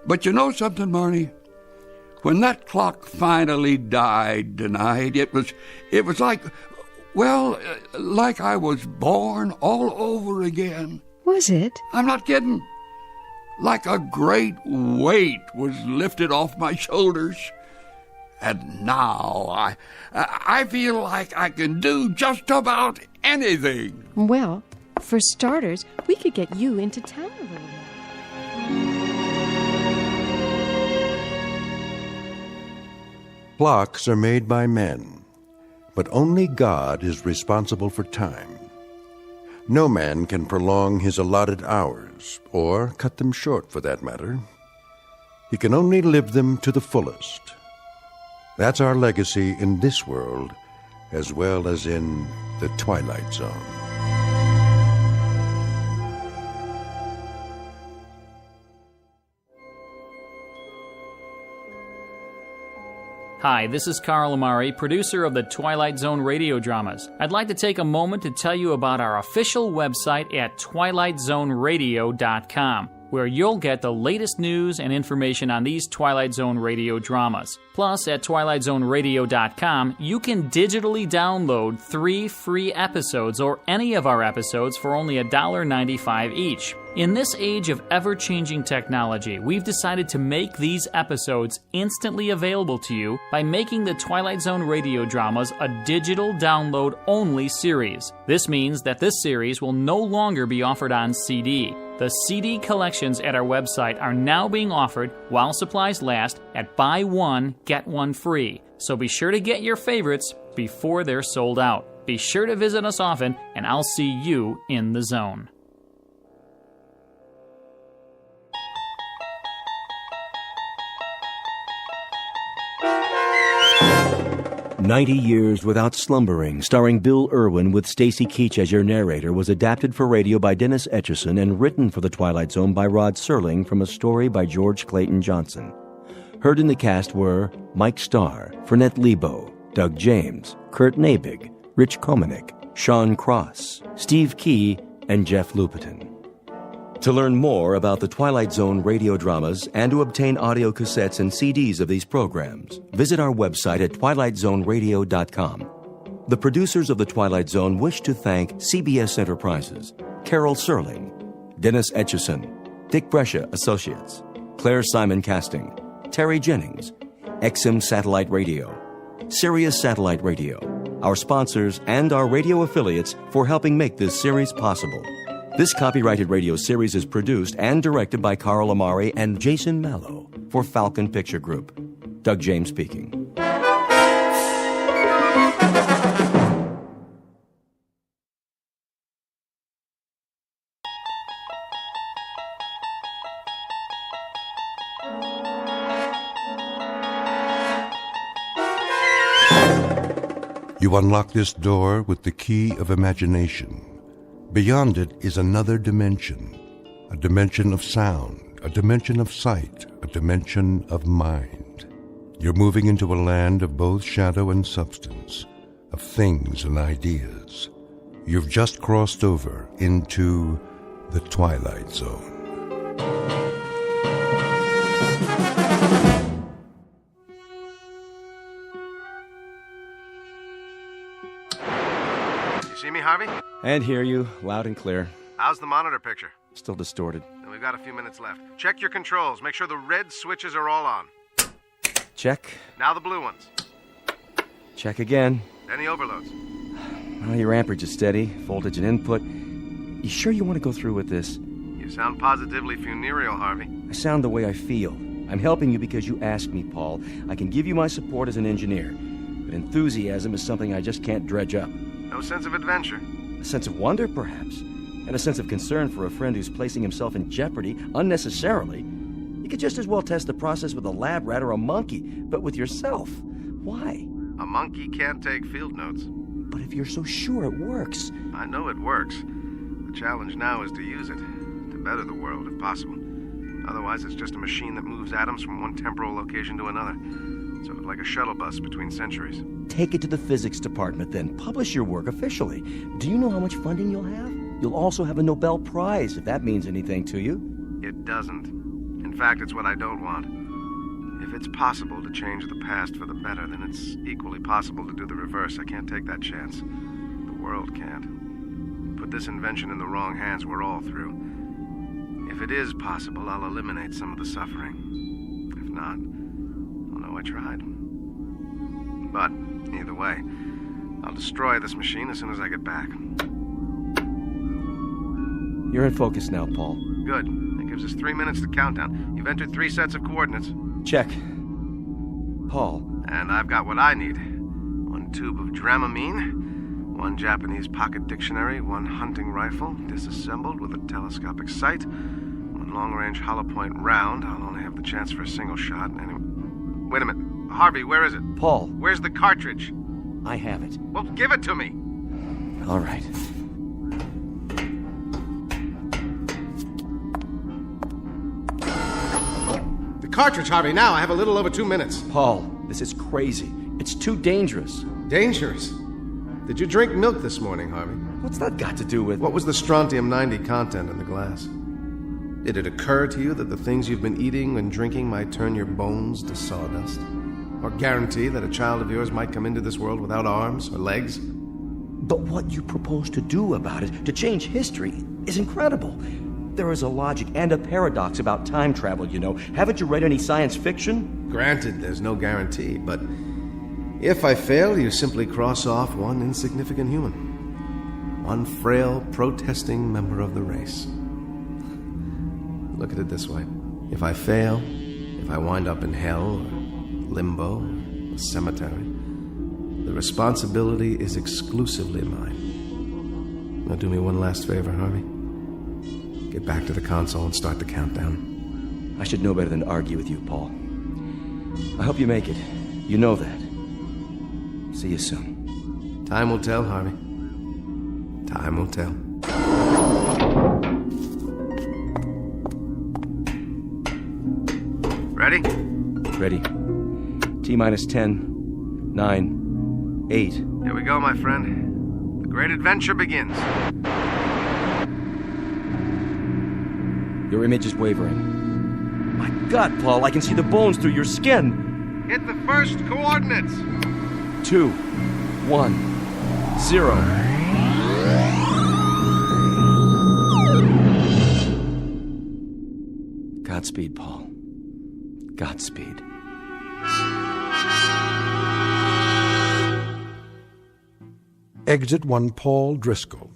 But you know something, Marnie? When that clock finally died tonight, it was like, well, like I was born all over again. Was it? I'm not kidding. Like a great weight was lifted off my shoulders. And now I feel like I can do just about anything. Well, for starters, we could get you into town a little bit. Clocks are made by men, but only God is responsible for time. No man can prolong his allotted hours, or cut them short for that matter. He can only live them to the fullest. That's our legacy in this world, as well as in the Twilight Zone. Hi, this is Carl Amari, producer of the Twilight Zone radio dramas. I'd like to take a moment to tell you about our official website at twilightzoneradio.com, where you'll get the latest news and information on these Twilight Zone radio dramas. Plus, at twilightzoneradio.com, you can digitally download 3 free episodes or any of our episodes for only $1.95 each. In this age of ever-changing technology, we've decided to make these episodes instantly available to you by making the Twilight Zone radio dramas a digital download-only series. This means that this series will no longer be offered on CD. The CD collections at our website are now being offered while supplies last at buy one, get one free. So be sure to get your favorites before they're sold out. Be sure to visit us often, and I'll see you in the zone. "90 Years Without Slumbering," starring Bill Irwin with Stacy Keach as your narrator, was adapted for radio by Dennis Etchison and written for The Twilight Zone by Rod Serling from a story by George Clayton Johnson. Heard in the cast were Mike Starr, Fernette Lebo, Doug James, Kurt Nabig, Rich Komanek, Sean Cross, Steve Key, and Jeff Lupetin. To learn more about the Twilight Zone radio dramas and to obtain audio cassettes and CDs of these programs, visit our website at twilightzoneradio.com. The producers of The Twilight Zone wish to thank CBS Enterprises, Carol Serling, Dennis Etchison, Dick Brescia Associates, Claire Simon Casting, Terry Jennings, XM Satellite Radio, Sirius Satellite Radio, our sponsors, and our radio affiliates for helping make this series possible. This copyrighted radio series is produced and directed by Carl Amari and Jason Mallow for Falcon Picture Group. Doug James speaking. You unlock this door with the key of imagination. Beyond it is another dimension, a dimension of sound, a dimension of sight, a dimension of mind. You're moving into a land of both shadow and substance, of things and ideas. You've just crossed over into the Twilight Zone. You see me, Harvey? And hear you, loud and clear. How's the monitor picture? Still distorted. And we've got a few minutes left. Check your controls. Make sure the red switches are all on. Check. Now the blue ones. Check again. Any overloads? Well, your amperage is steady. Voltage and input. You sure you want to go through with this? You sound positively funereal, Harvey. I sound the way I feel. I'm helping you because you asked me, Paul. I can give you my support as an engineer, but enthusiasm is something I just can't dredge up. No sense of adventure? A sense of wonder, perhaps, and a sense of concern for a friend who's placing himself in jeopardy unnecessarily. You could just as well test the process with a lab rat or a monkey, but with yourself. Why? A monkey can't take field notes. But if you're so sure it works... I know it works. The challenge now is to use it, to better the world if possible. Otherwise, it's just a machine that moves atoms from one temporal location to another. Sort of like a shuttle bus between centuries. Take it to the physics department, then. Publish your work officially. Do you know how much funding you'll have? You'll also have a Nobel Prize, if that means anything to you. It doesn't. In fact, it's what I don't want. If it's possible to change the past for the better, then it's equally possible to do the reverse. I can't take that chance. The world can't. Put this invention in the wrong hands, we're all through. If it is possible, I'll eliminate some of the suffering. If not, I'll know I tried. But, either way, I'll destroy this machine as soon as I get back. You're in focus now, Paul. Good. That gives us 3 minutes to countdown. You've entered 3 sets of coordinates. Check. Paul. And I've got what I need. 1 tube of Dramamine, 1 Japanese pocket dictionary, 1 hunting rifle, disassembled with a telescopic sight, 1 long-range hollow point round. I'll only have the chance for a single shot. Anyway. Wait a minute. Harvey, where is it? Paul. Where's the cartridge? I have it. Well, give it to me. All right. The cartridge, Harvey, now. I have a little over 2 minutes. Paul, this is crazy. It's too dangerous. Dangerous? Did you drink milk this morning, Harvey? What's that got to do with... What was the strontium-90 content in the glass? Did it occur to you that the things you've been eating and drinking might turn your bones to sawdust? Or guarantee that a child of yours might come into this world without arms or legs? But what you propose to do about it, to change history, is incredible. There is a logic and a paradox about time travel, you know. Haven't you read any science fiction? Granted, there's no guarantee, but if I fail, you simply cross off one insignificant human. One frail, protesting member of the race. Look at it this way. If I fail, if I wind up in hell, or limbo, or a cemetery, the responsibility is exclusively mine. Now do me one last favor, Harvey. Get back to the console and start the countdown. I should know better than to argue with you, Paul. I hope you make it. You know that. See you soon. Time will tell, Harvey. Time will tell. Ready? Ready. T-minus 10, 9, 8. Here we go, my friend. The great adventure begins. Your image is wavering. My God, Paul, I can see the bones through your skin. Hit the first coordinates. 2, 1, 0. Godspeed, Paul. Godspeed. Exit 1 Paul Driscoll,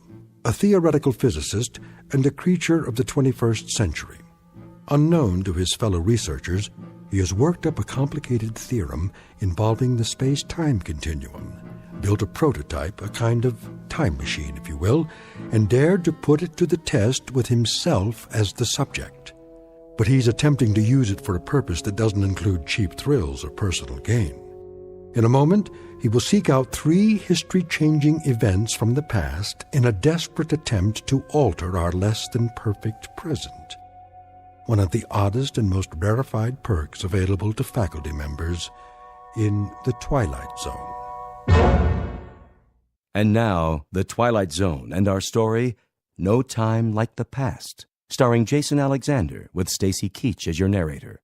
a theoretical physicist and a creature of the 21st century. Unknown to his fellow researchers, he has worked up a complicated theorem involving the space-time continuum, built a prototype, a kind of time machine, if you will, and dared to put it to the test with himself as the subject. But he's attempting to use it for a purpose that doesn't include cheap thrills or personal gain. In a moment, he will seek out 3 history-changing events from the past in a desperate attempt to alter our less-than-perfect present. One of the oddest and most rarefied perks available to faculty members in the Twilight Zone. And now, the Twilight Zone and our story, No Time Like the Past, starring Jason Alexander with Stacy Keach as your narrator.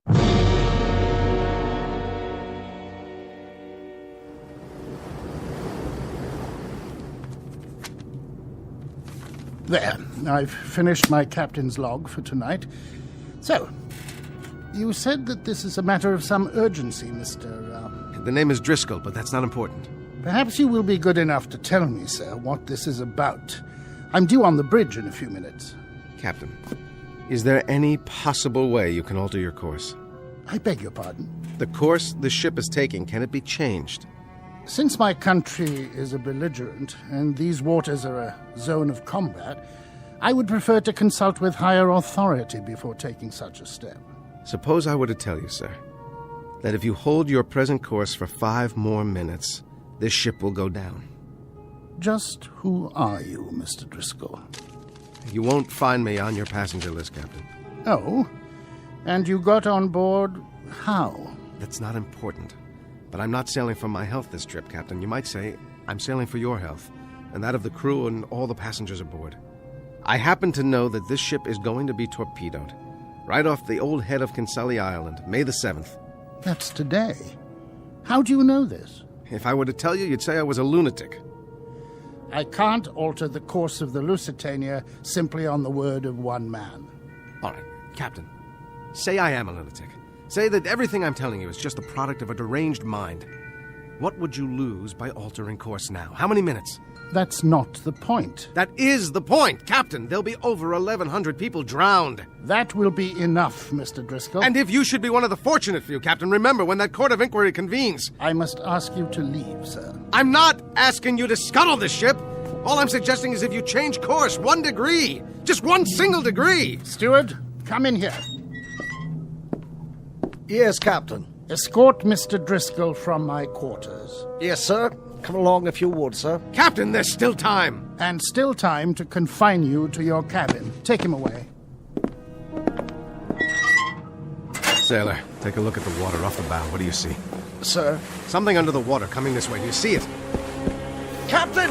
There, I've finished my captain's log for tonight. So, you said that this is a matter of some urgency, Mr. The name is Driscoll, but that's not important. Perhaps you will be good enough to tell me, sir, what this is about. I'm due on the bridge in a few minutes. Captain, is there any possible way you can alter your course? I beg your pardon? The course the ship is taking, can it be changed? Since my country is a belligerent, and these waters are a zone of combat, I would prefer to consult with higher authority before taking such a step. Suppose I were to tell you, sir, that if you hold your present course for 5 more minutes, this ship will go down. Just who are you, Mr. Driscoll? You won't find me on your passenger list, Captain. Oh? And you got on board how? That's not important. But I'm not sailing for my health this trip, Captain. You might say I'm sailing for your health, and that of the crew and all the passengers aboard. I happen to know that this ship is going to be torpedoed, right off the old head of Kinsale Island, May the 7th. That's today. How do you know this? If I were to tell you, you'd say I was a lunatic. I can't alter the course of the Lusitania simply on the word of one man. All right, Captain, say I am a lunatic. Say that everything I'm telling you is just the product of a deranged mind. What would you lose by altering course now? How many minutes? That's not the point. That is the point, Captain. There'll be over 1,100 people drowned. That will be enough, Mr. Driscoll. And if you should be one of the fortunate few, Captain, remember when that court of inquiry convenes. I must ask you to leave, sir. I'm not asking you to scuttle the ship. All I'm suggesting is if you change course 1 degree, just 1 single degree. Steward, come in here. Yes, Captain. Escort Mr. Driscoll from my quarters. Yes, sir. Come along if you would, sir. Captain, there's still time. And still time to confine you to your cabin. Take him away. Sailor, take a look at the water off the bow. What do you see? Sir? Something under the water coming this way. Do you see it? Captain!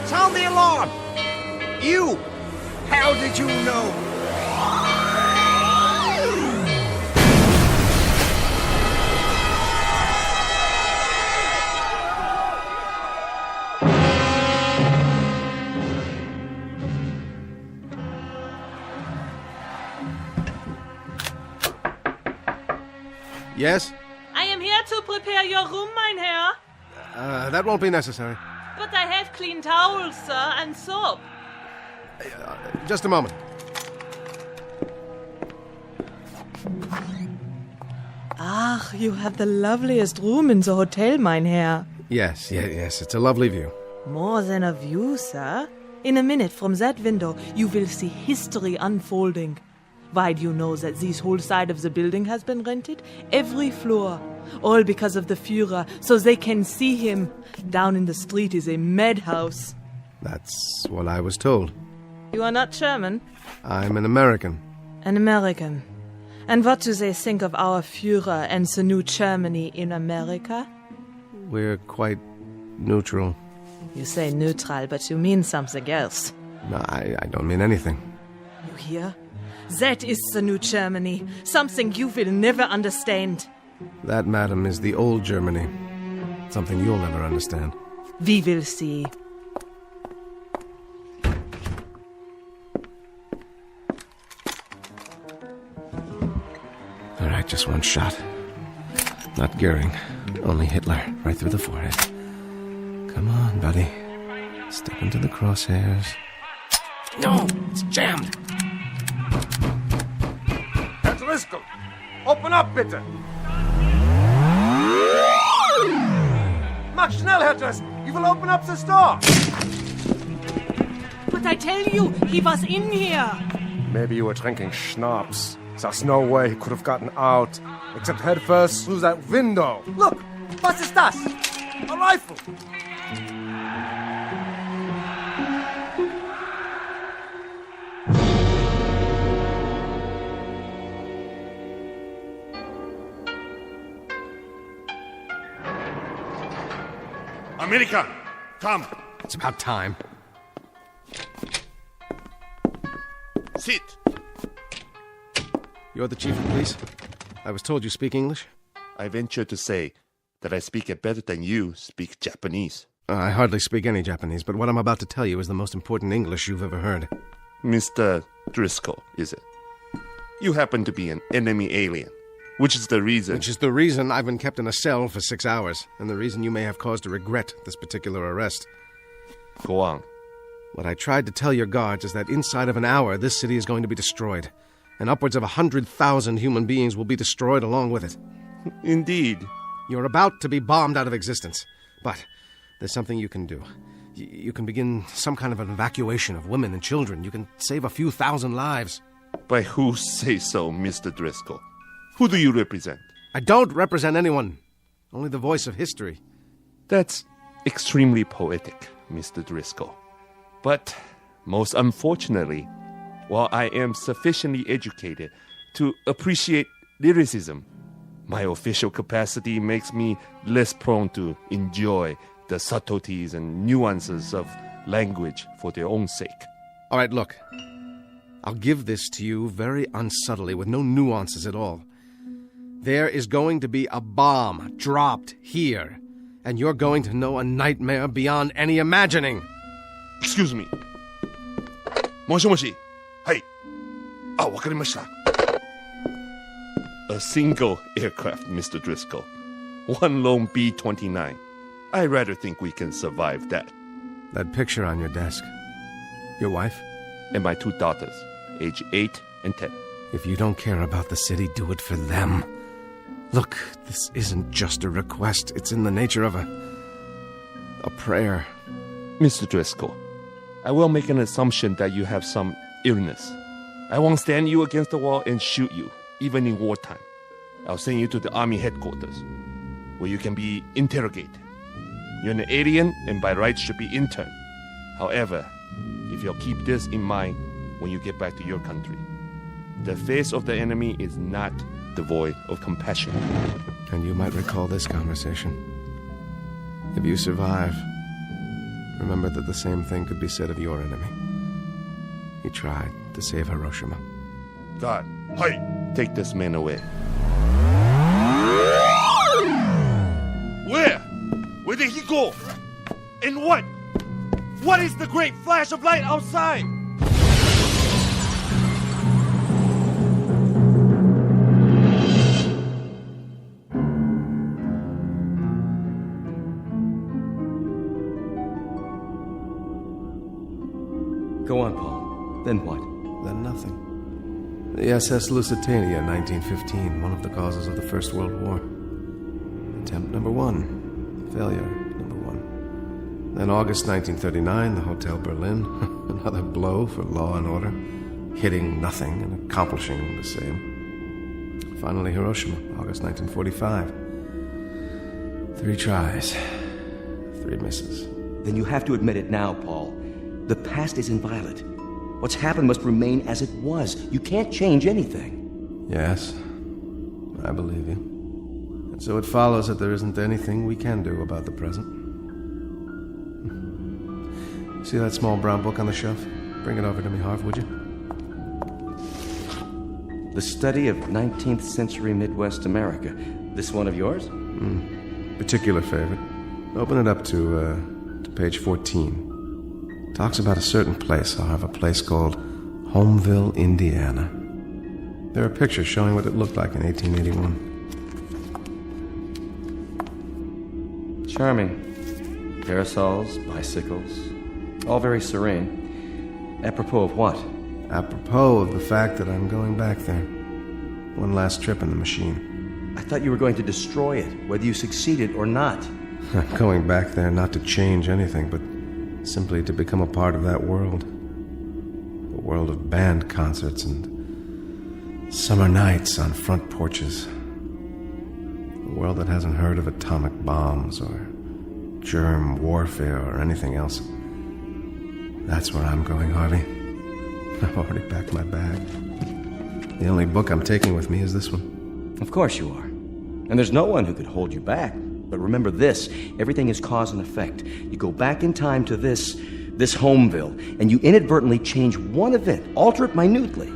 Sound the alarm! You! How did you know? Yes? I am here to prepare your room, mein Herr. That won't be necessary. But I have clean towels, sir, and soap. Just a moment. Ah, you have the loveliest room in the hotel, mein Herr. Yes. It's a lovely view. More than a view, sir. In a minute from that window, you will see history unfolding. Why do you know that this whole side of the building has been rented? Every floor. All because of the Führer, so they can see him. Down in the street is a madhouse. That's what I was told. You are not German? I'm an American. An American. And what do they think of our Führer and the new Germany in America? We're quite neutral. You say neutral, but you mean something else. No, I don't mean anything. You hear? That is the new Germany. Something you will never understand. That, madam, is the old Germany. Something you'll never understand. We will see. All right, just 1 shot. Not Goering, only Hitler, right through the forehead. Come on, buddy. Step into the crosshairs. No, it's jammed. Herr Driscoll, open up, bitte. Mach schnell, Herr Driscoll. He will open up the door. But I tell you, he was in here. Maybe you were drinking schnapps. There's no way he could have gotten out, except head first through that window. Look, was ist das? A rifle. America, come. It's about time. Sit. You're the chief of police? I was told you speak English? I venture to say that I speak it better than you speak Japanese. I hardly speak any Japanese, but what I'm about to tell you is the most important English you've ever heard. Mr. Driscoll, is it? You happen to be an enemy alien, which is the reason I've been kept in a cell for 6 hours, and the reason you may have cause to regret this particular arrest. Go on. What I tried to tell your guards is that inside of an hour, this city is going to be destroyed, and upwards of 100,000 human beings will be destroyed along with it. Indeed. You're about to be bombed out of existence, but there's something you can do. You can begin some kind of an evacuation of women and children. You can save a few thousand lives. By who say so, Mr. Driscoll? Who do you represent? I don't represent anyone. Only the voice of history. That's extremely poetic, Mr. Driscoll. But, most unfortunately, while I am sufficiently educated to appreciate lyricism, my official capacity makes me less prone to enjoy the subtleties and nuances of language for their own sake. All right, look. I'll give this to you very unsubtly, with no nuances at all. There is going to be a bomb dropped here, and you're going to know a nightmare beyond any imagining. Excuse me. Moshi. Hey. Wakarimashita. A single aircraft, Mr. Driscoll. One lone B-29. I rather think we can survive that. That picture on your desk. Your wife? And my 2 daughters, age 8 and 10. If you don't care about the city, do it for them. Look, this isn't just a request. It's in the nature of a prayer. Mr. Driscoll, I will make an assumption that you have some illness. I won't stand you against the wall and shoot you, even in wartime. I'll send you to the Army headquarters, where you can be interrogated. You're an alien and by rights should be interned. However, if you'll keep this in mind when you get back to your country, the face of the enemy is not devoid of compassion. And you might recall this conversation. If you survive, remember that the same thing could be said of your enemy. He tried to save Hiroshima. God, hey, take this man away. Where? Where did he go? And what? What is the great flash of light outside? Go on, Paul. Then what? Then nothing. The SS Lusitania, 1915, one of the causes of the First World War. Attempt number 1. Failure number 1. Then August 1939, the Hotel Berlin. Another blow for law and order. Hitting nothing and accomplishing the same. Finally, Hiroshima, August 1945. 3 tries. 3 misses. Then you have to admit it now, Paul. The past is inviolate. What's happened must remain as it was. You can't change anything. Yes, I believe you. And so it follows that there isn't anything we can do about the present. See that small brown book on the shelf? Bring it over to me, Harv, would you? The Study of 19th Century Midwest America. This one of yours? Particular favorite. Open it up to page 14. Talks about a certain place, Harv, a place called Homeville, Indiana. There are pictures showing what it looked like in 1881. Charming. Parasols, bicycles, all very serene. Apropos of what? Apropos of the fact that I'm going back there. One last trip in the machine. I thought you were going to destroy it, whether you succeeded or not. I'm going back there not to change anything, but simply to become a part of that world. The world of band concerts and summer nights on front porches. A world that hasn't heard of atomic bombs or germ warfare or anything else. That's where I'm going, Harvey. I've already packed my bag. The only book I'm taking with me is this one. Of course you are. And there's no one who could hold you back. But remember this, everything is cause and effect. You go back in time to this Homeville, and you inadvertently change one event, alter it minutely.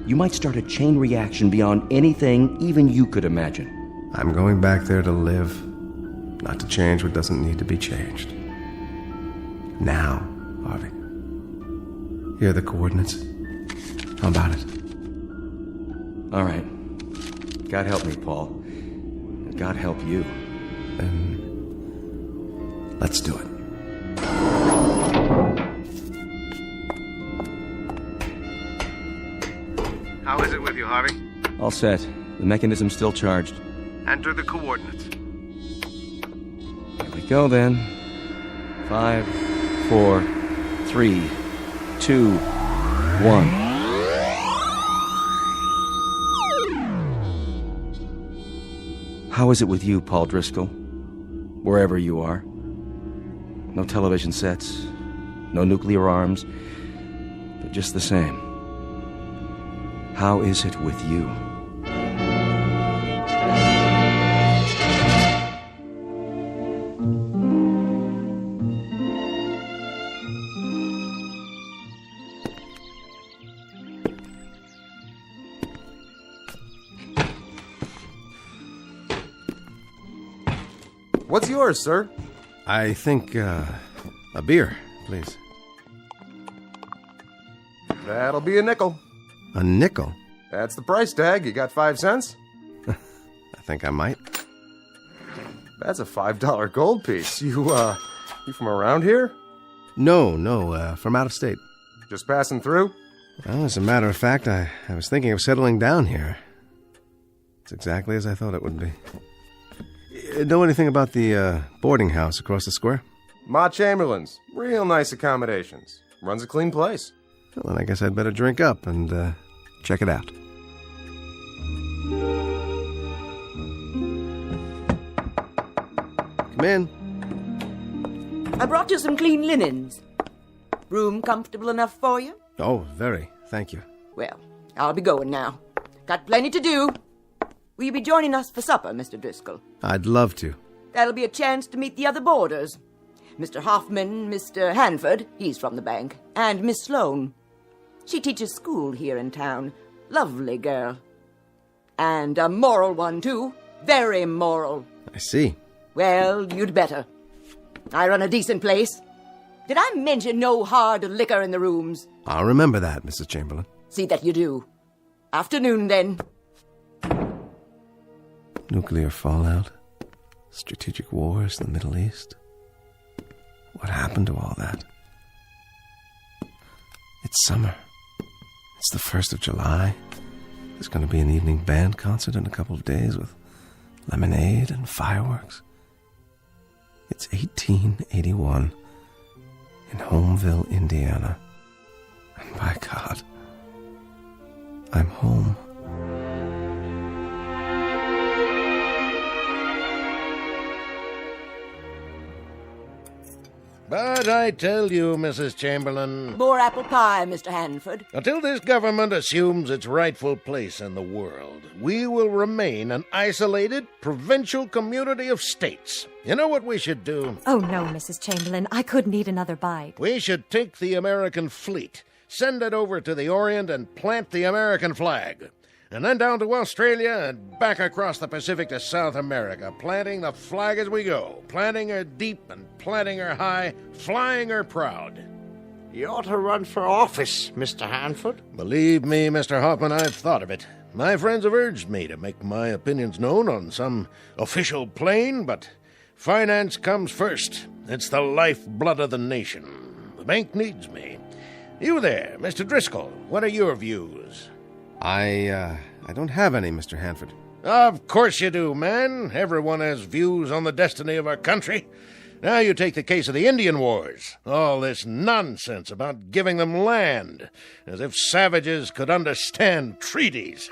You might start a chain reaction beyond anything even you could imagine. I'm going back there to live, not to change what doesn't need to be changed. Now, Harvey. Here are the coordinates. How about it? All right. God help me, Paul. God help you. Then let's do it. How is it with you, Harvey? All set. The mechanism's still charged. Enter the coordinates. Here we go, then. 5, 4, 3, 2, 1. How is it with you, Paul Driscoll? Wherever you are. No television sets, no nuclear arms, but just the same. How is it with you? What's yours, sir? I think, a beer, please. That'll be a nickel. A nickel? That's the price tag. You got 5 cents? I think I might. That's a $5 gold piece. You from around here? No, from out of state. Just passing through? Well, as a matter of fact, I was thinking of settling down here. It's exactly as I thought it would be. Know anything about the boarding house across the square? Ma Chamberlain's. Real nice accommodations. Runs a clean place. Well, then I guess I'd better drink up and check it out. Come in. I brought you some clean linens. Room comfortable enough for you? Oh, very. Thank you. Well, I'll be going now. Got plenty to do. Will you be joining us for supper, Mr. Driscoll? I'd love to. That'll be a chance to meet the other boarders. Mr. Hoffman, Mr. Hanford, he's from the bank, and Miss Sloane. She teaches school here in town. Lovely girl. And a moral one, too. Very moral. I see. Well, you'd better. I run a decent place. Did I mention no hard liquor in the rooms? I'll remember that, Mrs. Chamberlain. See that you do. Afternoon, then. Nuclear fallout, strategic wars in the Middle East. What happened to all that? It's summer. It's the 1st of July. There's going to be an evening band concert in a couple of days with lemonade and fireworks. It's 1881 in Homeville, Indiana. And by God, I'm home. But I tell you, Mrs. Chamberlain, More apple pie, Mr. Hanford. until this government assumes its rightful place in the world, we will remain an isolated, provincial community of states. You know what we should do? Oh, no, Mrs. Chamberlain. I couldn't eat another bite. We should take the American fleet, send it over to the Orient, and plant the American flag. And then down to Australia and back across the Pacific to South America, planting the flag as we go, planting her deep and planting her high, flying her proud. You ought to run for office, Mr. Hanford. Believe me, Mr. Hoffman, I've thought of it. My friends have urged me to make my opinions known on some official plane, but finance comes first. It's the lifeblood of the nation. The bank needs me. You there, Mr. Driscoll, what are your views? I don't have any, Mr. Hanford. Of course you do, man. Everyone has views on the destiny of our country. Now you take the case of the Indian Wars. All this nonsense about giving them land, as if savages could understand treaties.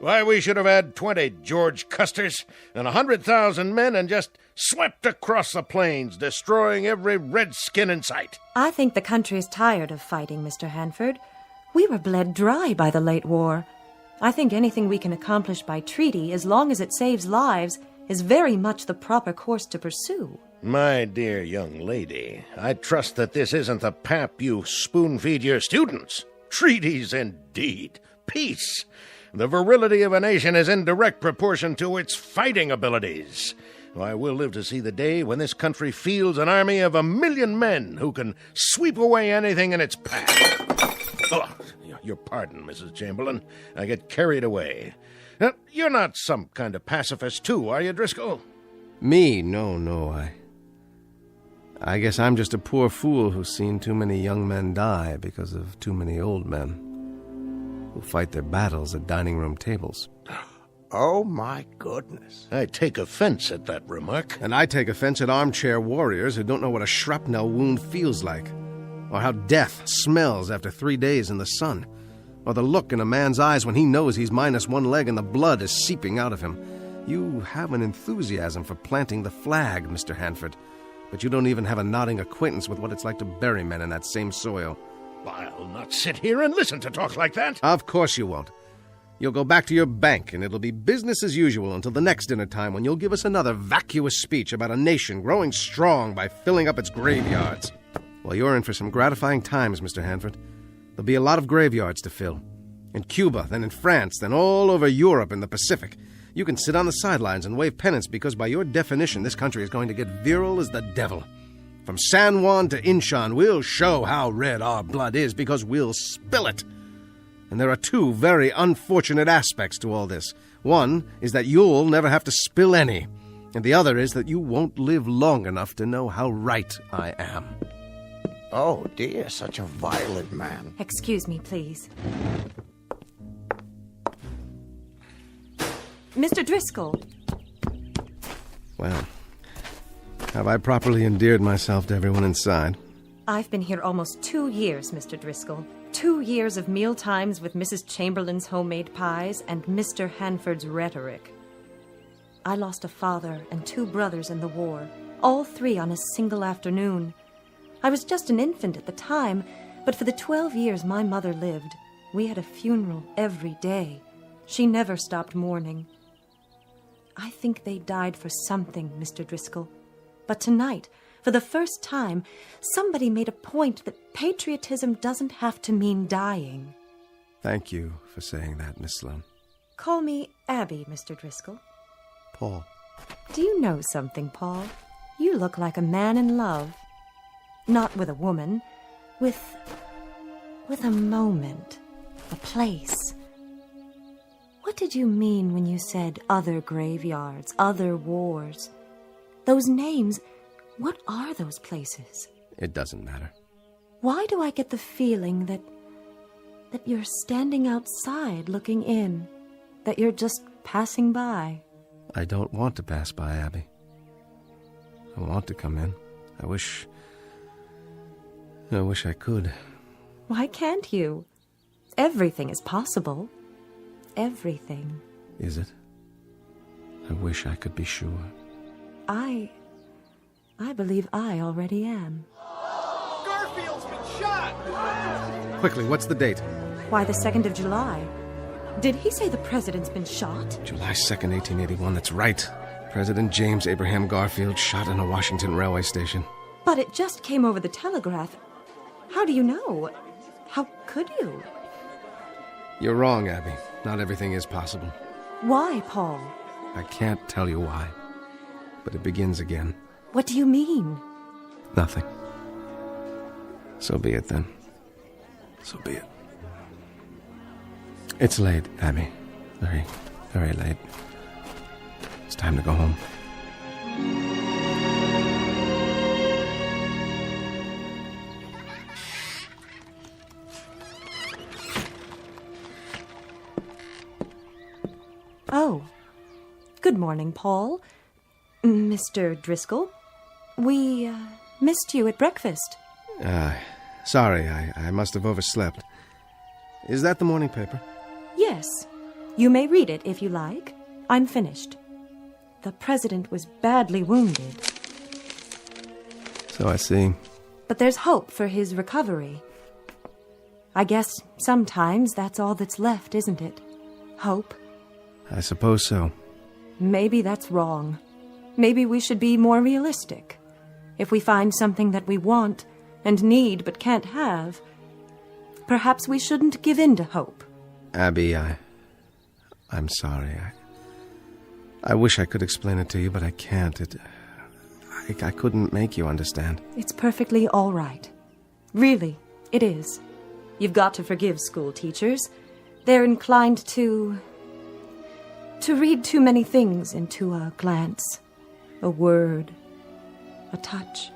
Why, we should have had 20 George Custers and 100,000 men and just swept across the plains, destroying every redskin in sight. I think the country is tired of fighting, Mr. Hanford. We were bled dry by the late war. I think anything we can accomplish by treaty, as long as it saves lives, is very much the proper course to pursue. My dear young lady, I trust that this isn't the pap you spoon-feed your students. Treaties, indeed. Peace. The virility of a nation is in direct proportion to its fighting abilities. Why, we'll live to see the day when this country fields an army of 1 million men who can sweep away anything in its path. Oh, your pardon, Mrs. Chamberlain. I get carried away. You're not some kind of pacifist, too, are you, Driscoll? Me? No. I guess I'm just a poor fool who's seen too many young men die because of too many old men. who fight their battles at dining room tables. Oh, my goodness. I take offense at that remark. And I take offense at armchair warriors who don't know what a shrapnel wound feels like, or how death smells after 3 days in the sun, or the look in a man's eyes when he knows he's minus one leg and the blood is seeping out of him. You have an enthusiasm for planting the flag, Mr. Hanford, but you don't even have a nodding acquaintance with what it's like to bury men in that same soil. I'll not sit here and listen to talk like that. Of course you won't. You'll go back to your bank, and it'll be business as usual until the next dinner time when you'll give us another vacuous speech about a nation growing strong by filling up its graveyards. Well, you're in for some gratifying times, Mr. Hanford. There'll be a lot of graveyards to fill. In Cuba, then in France, then all over Europe and the Pacific. You can sit on the sidelines and wave pennants because by your definition, this country is going to get virile as the devil. From San Juan to Inchon, we'll show how red our blood is because we'll spill it. And there are two very unfortunate aspects to all this. One is that you'll never have to spill any, and the other is that you won't live long enough to know how right I am. Oh, dear, such a violent man. Excuse me, please. Mr. Driscoll. Well, have I properly endeared myself to everyone inside? I've been here almost 2 years, Mr. Driscoll. 2 years of meal times with Mrs. Chamberlain's homemade pies and Mr. Hanford's rhetoric. I lost a father and 2 brothers in the war, all 3 on a single afternoon. I was just an infant at the time, but for the 12 years my mother lived, we had a funeral every day. She never stopped mourning. I think they died for something, Mr. Driscoll. But tonight, for the first time, somebody made a point that patriotism doesn't have to mean dying. Thank you for saying that, Miss Sloane. Call me Abby, Mr. Driscoll. Paul. Do you know something, Paul? You look like a man in love. Not with a woman, with a moment, a place. What did you mean when you said other graveyards, other wars? Those names, what are those places? It doesn't matter. Why do I get the feeling that you're standing outside looking in, that you're just passing by? I don't want to pass by, Abby. I want to come in. I wish I could. Why can't you? Everything is possible. Everything. Is it? I wish I could be sure. I believe I already am. Garfield's been shot! Quickly, what's the date? Why, the 2nd of July. Did he say the president's been shot? July 2nd, 1881, that's right. President James Abraham Garfield shot in a Washington railway station. But it just came over the telegraph. How do you know? How could you? You're wrong, Abby. Not everything is possible. Why, Paul? I can't tell you why. But it begins again. What do you mean? Nothing. So be it, then. So be it. It's late, Abby. Very, very late. It's time to go home. Oh. Good morning, Paul. Mr. Driscoll. We missed you at breakfast. Sorry, I must have overslept. Is that the morning paper? Yes. You may read it if you like. I'm finished. The president was badly wounded. So I see. But there's hope for his recovery. I guess sometimes that's all that's left, isn't it? Hope. I suppose so. Maybe that's wrong. Maybe we should be more realistic. If we find something that we want and need but can't have, perhaps we shouldn't give in to hope. Abby, I'm sorry. I wish I could explain it to you, but I can't. I couldn't make you understand. It's perfectly all right. Really, it is. You've got to forgive school teachers. They're inclined to read too many things into a glance, a word, a touch.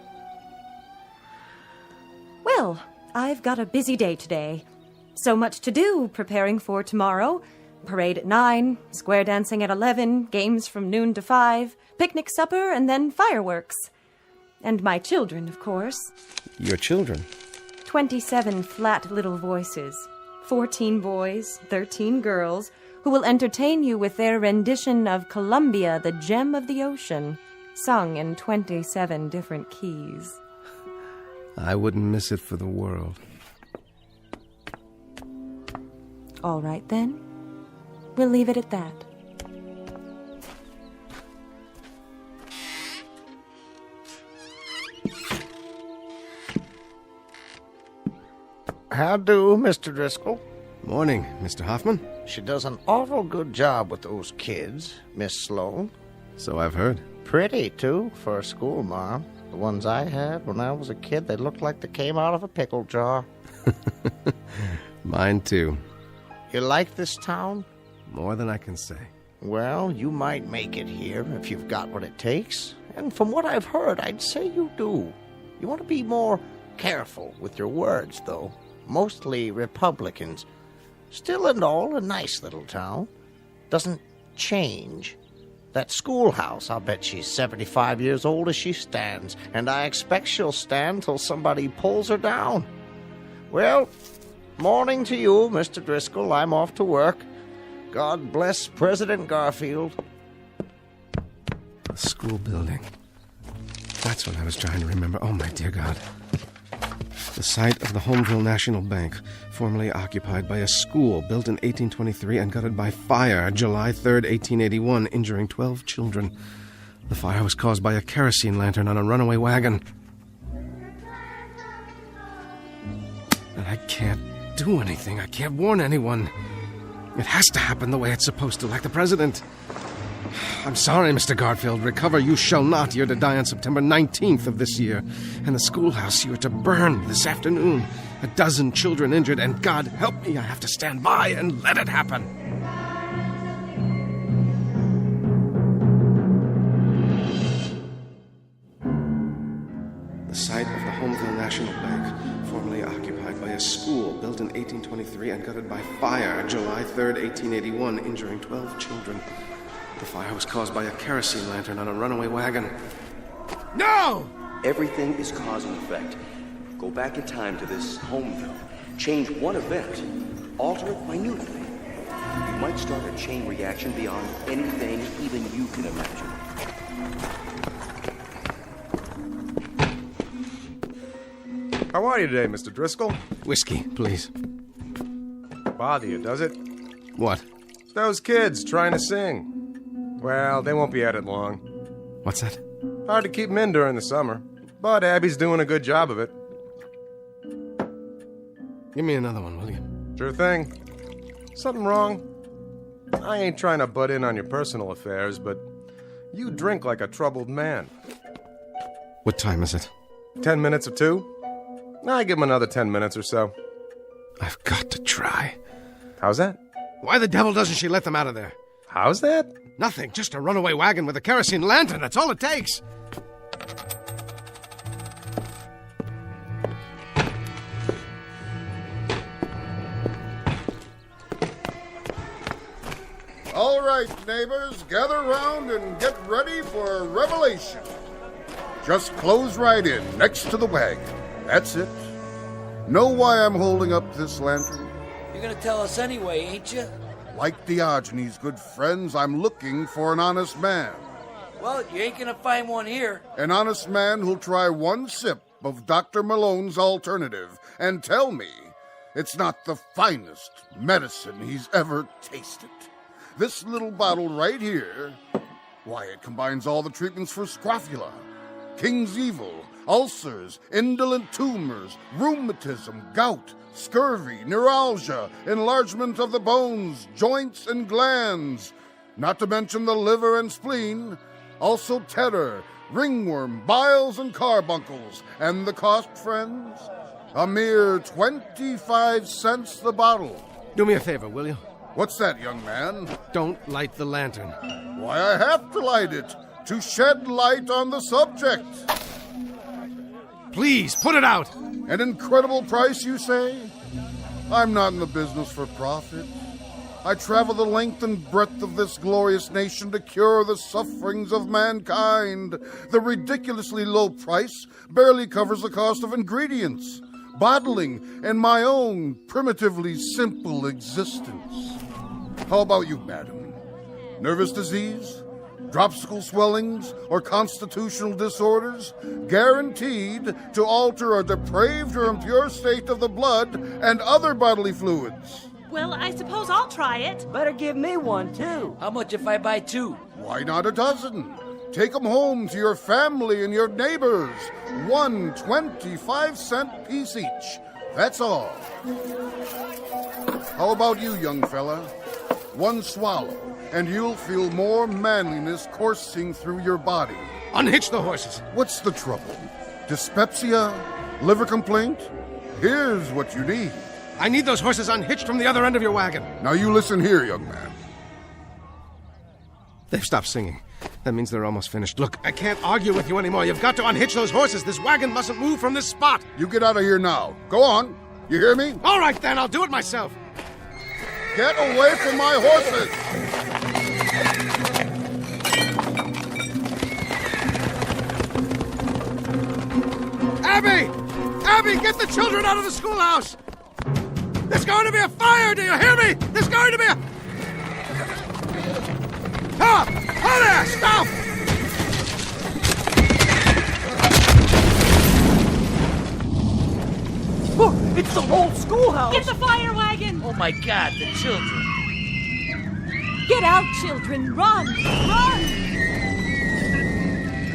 Well, I've got a busy day today. So much to do preparing for tomorrow. Parade at 9, square dancing at 11, games from noon to 5, picnic supper, and then fireworks. And my children, of course. Your children? 27 flat little voices. 14 boys, 13 girls, who will entertain you with their rendition of Columbia, the Gem of the Ocean, sung in 27 different keys. I wouldn't miss it for the world. All right, then. We'll leave it at that. How do, Mr. Driscoll? Morning, Mr. Hoffman. She does an awful good job with those kids, Miss Sloane. So I've heard. Pretty, too, for a school mom. The ones I had when I was a kid, they looked like they came out of a pickle jar. Mine, too. You like this town? More than I can say. Well, you might make it here if you've got what it takes. And from what I've heard, I'd say you do. You want to be more careful with your words, though. Mostly Republicans. Still and all, a nice little town. Doesn't change. That schoolhouse, I'll bet she's 75 years old as she stands, and I expect she'll stand till somebody pulls her down. Well, morning to you, Mr. Driscoll. I'm off to work. God bless President Garfield. A school building. That's what I was trying to remember. Oh, my dear God. The site of the Homeville National Bank, formerly occupied by a school built in 1823 and gutted by fire July 3rd, 1881, injuring 12 children. The fire was caused by a kerosene lantern on a runaway wagon. And I can't do anything. I can't warn anyone. It has to happen the way it's supposed to, like the president. I'm sorry, Mr. Garfield. Recover you shall not. You're to die on September 19th of this year. And the schoolhouse you are to burn this afternoon. 12 children injured, and God help me, I have to stand by and let it happen. The site of the Homeville National Bank, formerly occupied by a school built in 1823 and gutted by fire July 3rd, 1881, injuring 12 children. The fire was caused by a kerosene lantern on a runaway wagon. No! Everything is cause and effect. Go back in time to this Homeville. Change one event. Alter it minutely. You might start a chain reaction beyond anything even you can imagine. How are you today, Mr. Driscoll? Whiskey, please. Bother you, does it? What? Those kids trying to sing. Well, they won't be at it long. What's that? Hard to keep them in during the summer, but Abby's doing a good job of it. Give me another one, will you? Sure thing. Something wrong? I ain't trying to butt in on your personal affairs, but you drink like a troubled man. What time is it? 10 minutes of 2? I give him another 10 minutes or so. I've got to try. How's that? Why the devil doesn't she let them out of there? How's that? Nothing, just a runaway wagon with a kerosene lantern. That's all it takes. All right, neighbors, gather round and get ready for a revelation. Just close right in, next to the wagon. That's it. Know why I'm holding up this lantern? You're gonna tell us anyway, ain't you? Like Diogenes, good friends, I'm looking for an honest man. Well, you ain't gonna find one here. An honest man who'll try one sip of Dr. Malone's alternative and tell me it's not the finest medicine he's ever tasted. This little bottle right here, why, it combines all the treatments for scrofula, King's Evil, ulcers, indolent tumors, rheumatism, gout, scurvy, neuralgia, enlargement of the bones, joints, and glands, not to mention the liver and spleen, also terror, ringworm, biles, and carbuncles. And the cost, friends? A mere 25 cents the bottle. Do me a favor, will you? What's that, young man? Don't light the lantern. Why, I have to light it, to shed light on the subject. Please, put it out! An incredible price, you say? I'm not in the business for profit. I travel the length and breadth of this glorious nation to cure the sufferings of mankind. The ridiculously low price barely covers the cost of ingredients, bottling, and my own primitively simple existence. How about you, madam? Nervous disease, dropsical swellings, or constitutional disorders? Guaranteed to alter a depraved or impure state of the blood and other bodily fluids. Well, I suppose I'll try it. Better give me one, too. How much if I buy 2? Why not a dozen? Take them home to your family and your neighbors. 1 25-cent piece each. That's all. How about you, young fella? 1 swallow, and you'll feel more manliness coursing through your body. Unhitch the horses. What's the trouble? Dyspepsia? Liver complaint? Here's what you need. I need those horses unhitched from the other end of your wagon. Now you listen here, young man. They've stopped singing. That means they're almost finished. Look, I can't argue with you anymore. You've got to unhitch those horses. This wagon mustn't move from this spot. You get out of here now. Go on. You hear me? All right, then. I'll do it myself. Get away from my horses! Abby! Abby, get the children out of the schoolhouse! There's going to be a fire, do you hear me? There's going to be a... Ah! Oh, there! Stop! Oh, it's the whole schoolhouse! Get the fire wagon! Oh, my God, the children. Get out, children! Run! Run!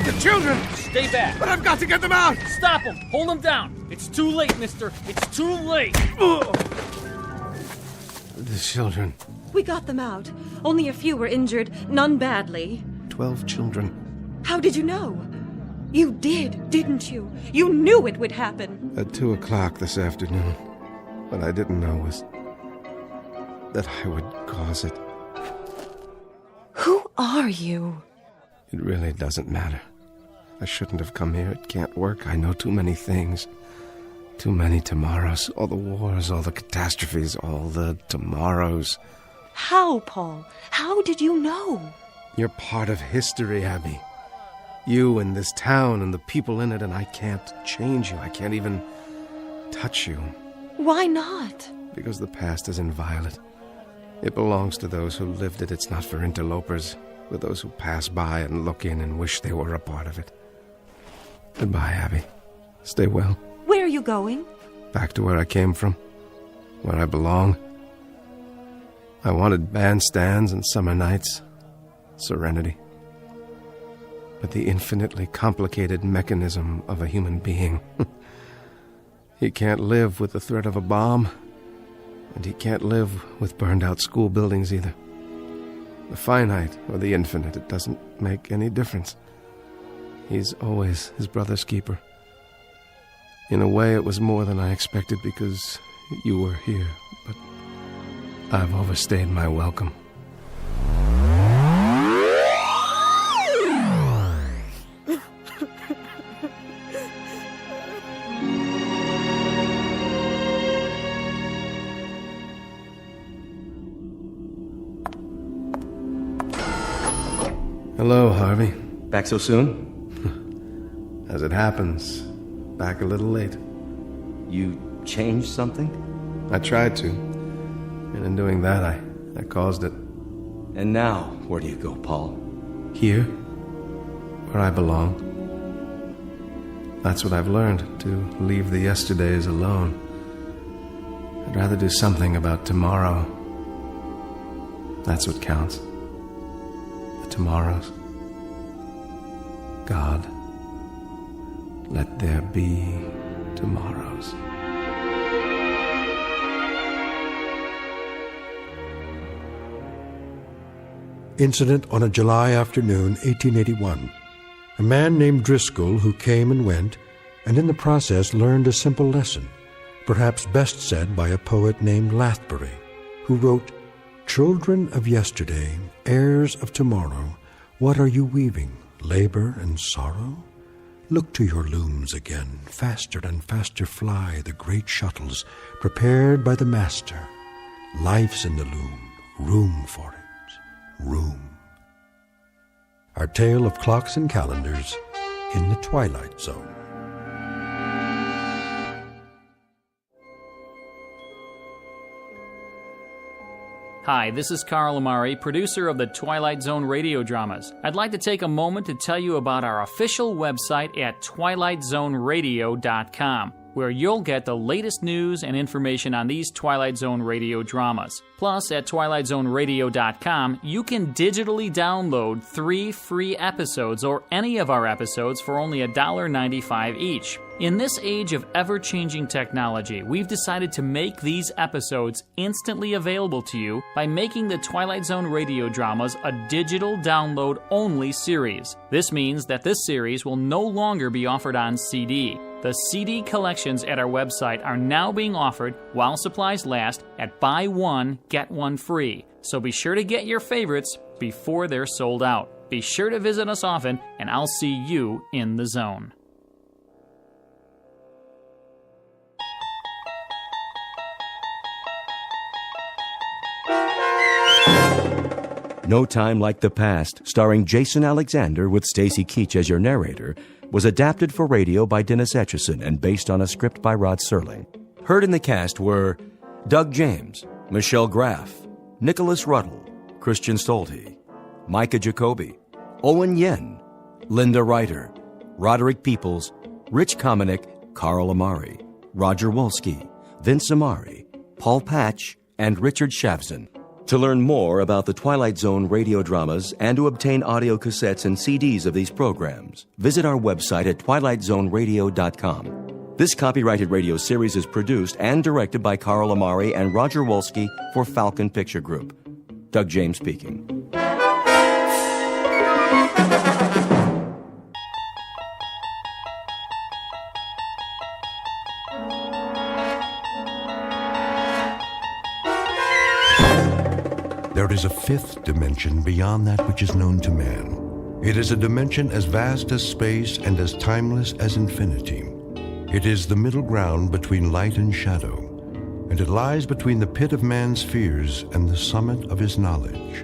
The children! Stay back. But I've got to get them out! Stop them! Hold them down! It's too late, mister! It's too late! The children. We got them out. Only a few were injured, none badly. 12 children. How did you know? You did, didn't you? You knew it would happen. At 2 o'clock this afternoon. What I didn't know was that I would cause it. Who are you? It really doesn't matter. I shouldn't have come here. It can't work. I know too many things. Too many tomorrows. All the wars, all the catastrophes, all the tomorrows. How, Paul? How did you know? You're part of history, Abby. You and this town and the people in it, and I can't change you. I can't even touch you. Why not? Because the past is inviolate. It belongs to those who lived it. It's not for interlopers, for those who pass by and look in and wish they were a part of it. Goodbye, Abby. Stay well. Where are you going? Back to where I came from. Where I belong. I wanted bandstands and summer nights. Serenity. But the infinitely complicated mechanism of a human being. He can't live with the threat of a bomb. And he can't live with burned-out school buildings either. The finite or the infinite, it doesn't make any difference. He's always his brother's keeper. In a way, it was more than I expected because you were here, but I've overstayed my welcome. Hello, Harvey. Back so soon? As it happens, back a little late. You changed something? I tried to. And in doing that, I caused it. And now, where do you go, Paul? Here. Where I belong. That's what I've learned, to leave the yesterdays alone. I'd rather do something about tomorrow. That's what counts. The tomorrows. God, let there be tomorrows. Incident on a July afternoon, 1881. A man named Driscoll who came and went, and in the process learned a simple lesson, perhaps best said by a poet named Lathbury, who wrote, "Children of yesterday, heirs of tomorrow, what are you weaving, labor and sorrow? Look to your looms again. Faster and faster fly the great shuttles prepared by the master. Life's in the loom, room for it, room. Our tale of clocks and calendars in the Twilight Zone. Hi, this is Carl Amari, producer of the Twilight Zone radio dramas. I'd like to take a moment to tell you about our official website at twilightzoneradio.com, where you'll get the latest news and information on these Twilight Zone radio dramas. Plus, at twilightzoneradio.com, you can digitally download 3 free episodes or any of our episodes for only $1.95 each. In this age of ever-changing technology, we've decided to make these episodes instantly available to you by making the Twilight Zone radio dramas a digital download-only series. This means that this series will no longer be offered on CD. The CD collections at our website are now being offered while supplies last at buy one, get one free. So be sure to get your favorites before they're sold out. Be sure to visit us often, and I'll see you in the zone. No Time Like the Past, starring Jason Alexander with Stacy Keach as your narrator, was adapted for radio by Dennis Etchison and based on a script by Rod Serling. Heard in the cast were Doug James, Michelle Graff, Nicholas Ruddle, Christian Stolte, Micah Jacoby, Owen Yen, Linda Ryder, Roderick Peoples, Rich Kamenik, Carl Amari, Roger Wolski, Vince Amari, Paul Patch, and Richard Shavzin. To learn more about the Twilight Zone radio dramas and to obtain audio cassettes and CDs of these programs, visit our website at twilightzoneradio.com. This copyrighted radio series is produced and directed by Carl Amari and Roger Wolski for Falcon Picture Group. Doug James speaking. There is a fifth dimension beyond that which is known to man. It is a dimension as vast as space and as timeless as infinity. It is the middle ground between light and shadow, and it lies between the pit of man's fears and the summit of his knowledge.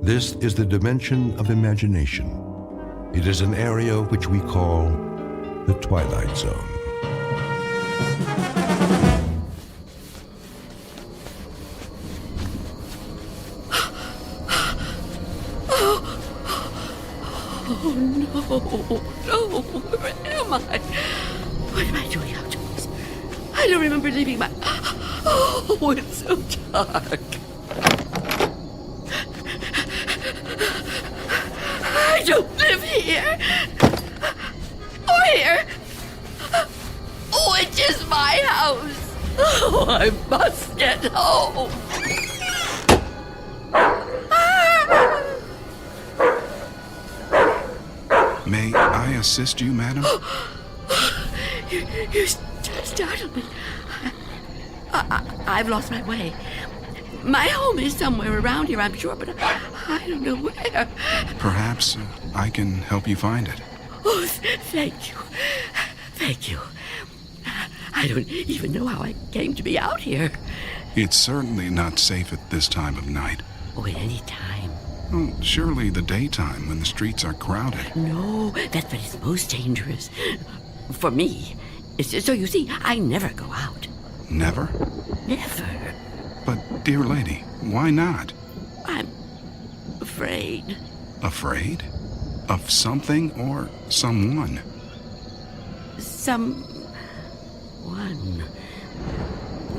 This is the dimension of imagination. It is an area which we call the Twilight Zone. No, where am I? What am I doing outdoors? I don't remember leaving my... Oh, it's so dark. I don't live here. Or here. Which is my house. Oh, I must get home. May I assist you, madam? You startled me. I've lost my way. My home is somewhere around here, I'm sure, but I don't know where. Perhaps I can help you find it. Oh, thank you. Thank you. I don't even know how I came to be out here. It's certainly not safe at this time of night. Oh, at any time. Well, surely the daytime when the streets are crowded. No, that's when it's most dangerous. For me. So you see, I never go out. Never? Never. But, dear lady, why not? I'm afraid. Afraid? Of something or someone? Someone.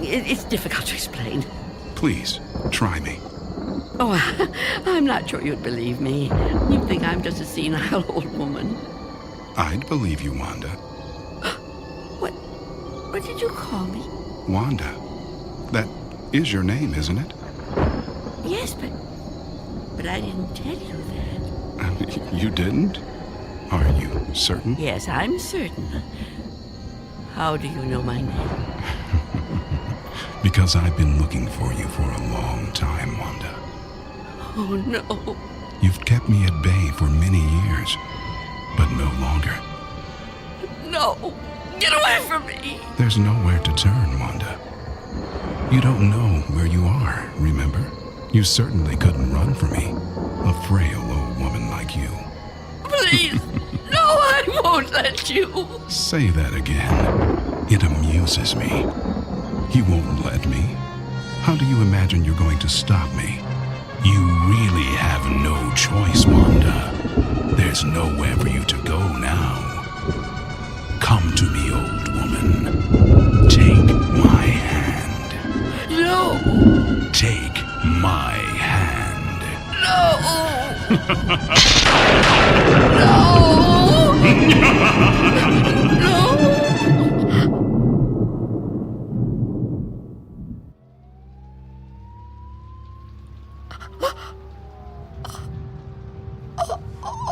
It's difficult to explain. Please, try me. Oh, I'm not sure you'd believe me. You'd think I'm just a senile old woman. I'd believe you, Wanda. What did you call me? Wanda. That is your name, isn't it? Yes, but I didn't tell you that. You didn't? Are you certain? Yes, I'm certain. How do you know my name? Because I've been looking for you for a long time, Wanda. Oh, no. You've kept me at bay for many years, but no longer. No! Get away from me! There's nowhere to turn, Wanda. You don't know where you are, remember? You certainly couldn't run from me, a frail old woman like you. Please! No, I won't let you! Say that again. It amuses me. You won't let me? How do you imagine you're going to stop me? You really have no choice, Wanda. There's nowhere for you to go now. Come to me, old woman. Take my hand. No! Take my hand. No! No!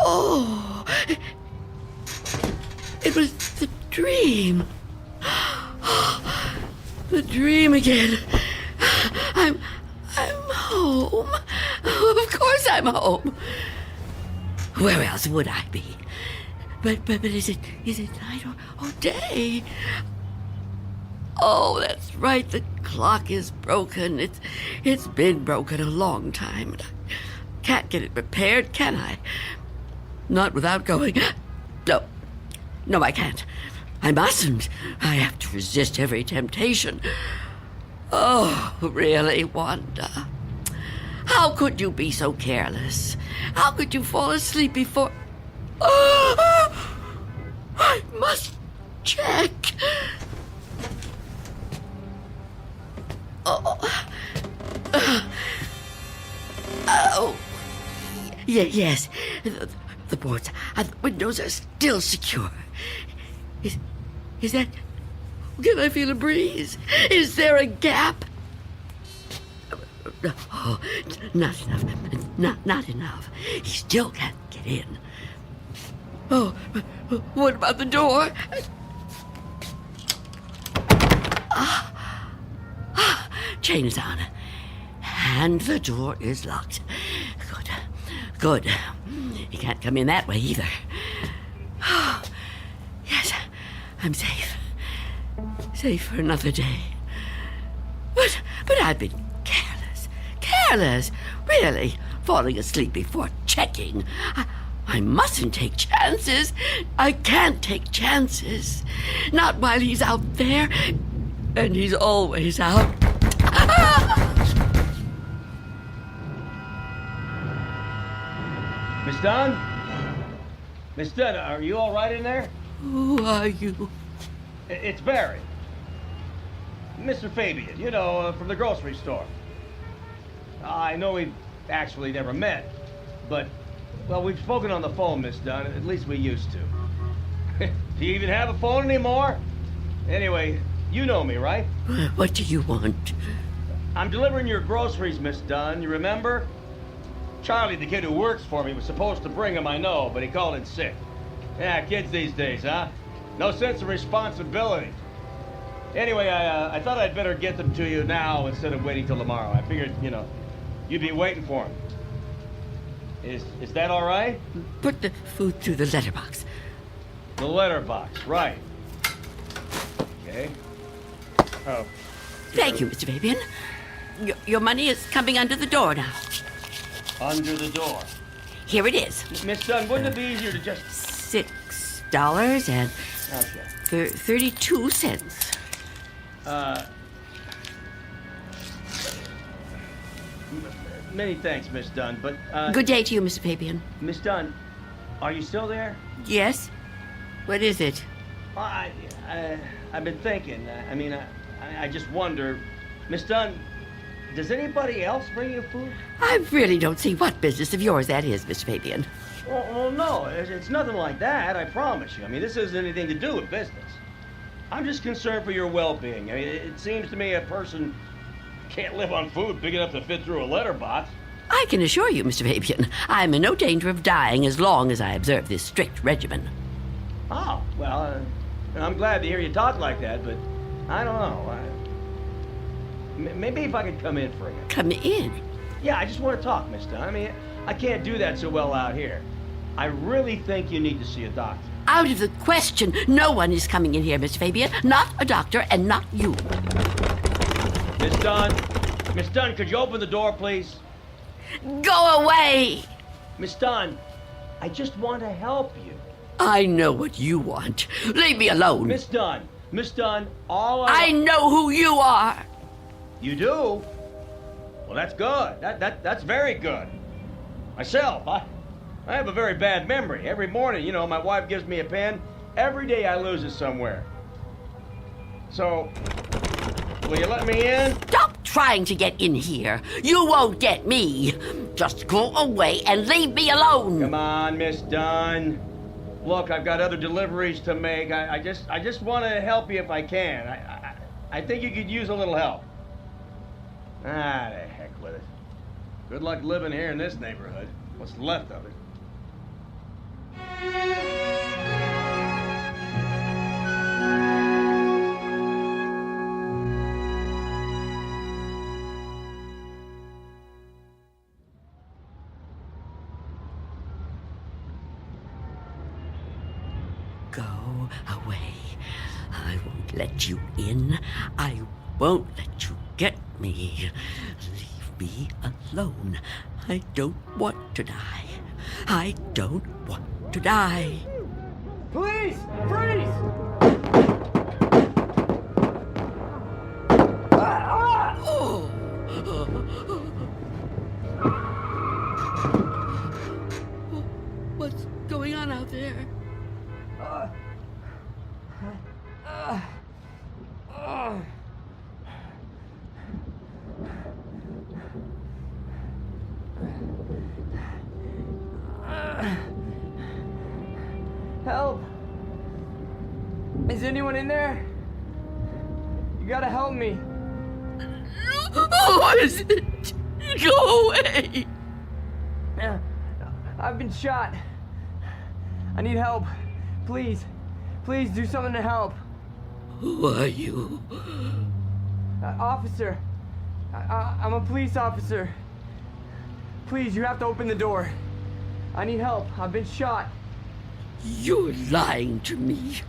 Oh, it was the dream. The dream again. I'm home. Of course I'm home. Where else would I be? But is it night or day? Oh, that's right. The clock is broken. It's been broken a long time. And I can't get it repaired, can I? Not without going. No, I can't. I mustn't. I have to resist every temptation. Oh, really, Wanda? How could you be so careless? How could you fall asleep before... I must check. Yes. The boards and the windows are still secure. Is that... Can I feel a breeze? Is there a gap? Oh, not enough. Not enough. He still can't get in. Oh, what about the door? Chain is on. And the door is locked. Good. He can't come in that way either. Oh, yes, I'm safe. Safe for another day. But I've been careless. Really, falling asleep before checking. I mustn't take chances. I can't take chances. Not while he's out there. And he's always out. Miss Dunn? Miss Dunn, are you all right in there? Who are you? It's Barry. Mr. Fabian, from the grocery store. I know we've actually never met, but, well, we've spoken on the phone, Miss Dunn. At least we used to. Do you even have a phone anymore? Anyway, you know me, right? What do you want? I'm delivering your groceries, Miss Dunn. You remember? Charlie, the kid who works for me, was supposed to bring them, I know, but he called in sick. Yeah, kids these days, huh? No sense of responsibility. Anyway, I thought I'd better get them to you now instead of waiting till tomorrow. I figured, you'd be waiting for them. Is that all right? Put the food through the letterbox. The letterbox, right. Okay. Oh. Thank you, Mr. Fabian. Your money is coming under the door now. Under the door? Here it is. Miss Dunn, wouldn't it be easier to just... $6 and... Okay. 32 cents. Many thanks, Miss Dunn, but, Good day to you, Mr. Fabian. Miss Dunn, are you still there? Yes? What is it? Well, I've been thinking. I just wonder, Miss Dunn, does anybody else bring you food? I really don't see what business of yours that is, Mr. Fabian. Well, no, it's nothing like that, I promise you. This isn't anything to do with business. I'm just concerned for your well-being. It seems to me a person can't live on food big enough to fit through a letterbox. I can assure you, Mr. Fabian, I'm in no danger of dying as long as I observe this strict regimen. Oh, well, I'm glad to hear you talk like that, but I don't know. Maybe if I could come in for you. Come in? Yeah, I just want to talk, Miss Dunn. I can't do that so well out here. I really think you need to see a doctor. Out of the question. No one is coming in here, Miss Fabian. Not a doctor and not you. Miss Dunn. Miss Dunn, could you open the door, please? Go away! Miss Dunn, I just want to help you. I know what you want. Leave me alone. Miss Dunn, all I know who you are. You do? Well, that's good. That's very good. Myself, I have a very bad memory. Every morning, you know, my wife gives me a pen. Every day I lose it somewhere. So, will you let me in? Stop trying to get in here. You won't get me. Just go away and leave me alone. Come on, Miss Dunn. Look, I've got other deliveries to make. I just want to help you if I can. I think you could use a little help. Ah, the heck with it. Good luck living here in this neighborhood. What's left of it. Go away. I won't let you in. I won't let you get me. Leave me alone. I don't want to die. I don't want to die. Police! Freeze! What's going on out there? Help! Is anyone in there? You gotta help me. What is it? Go away! I've been shot. I need help. Please. Please do something to help. Who are you? Officer. I'm a police officer. Please, you have to open the door. I need help. I've been shot. You're lying to me.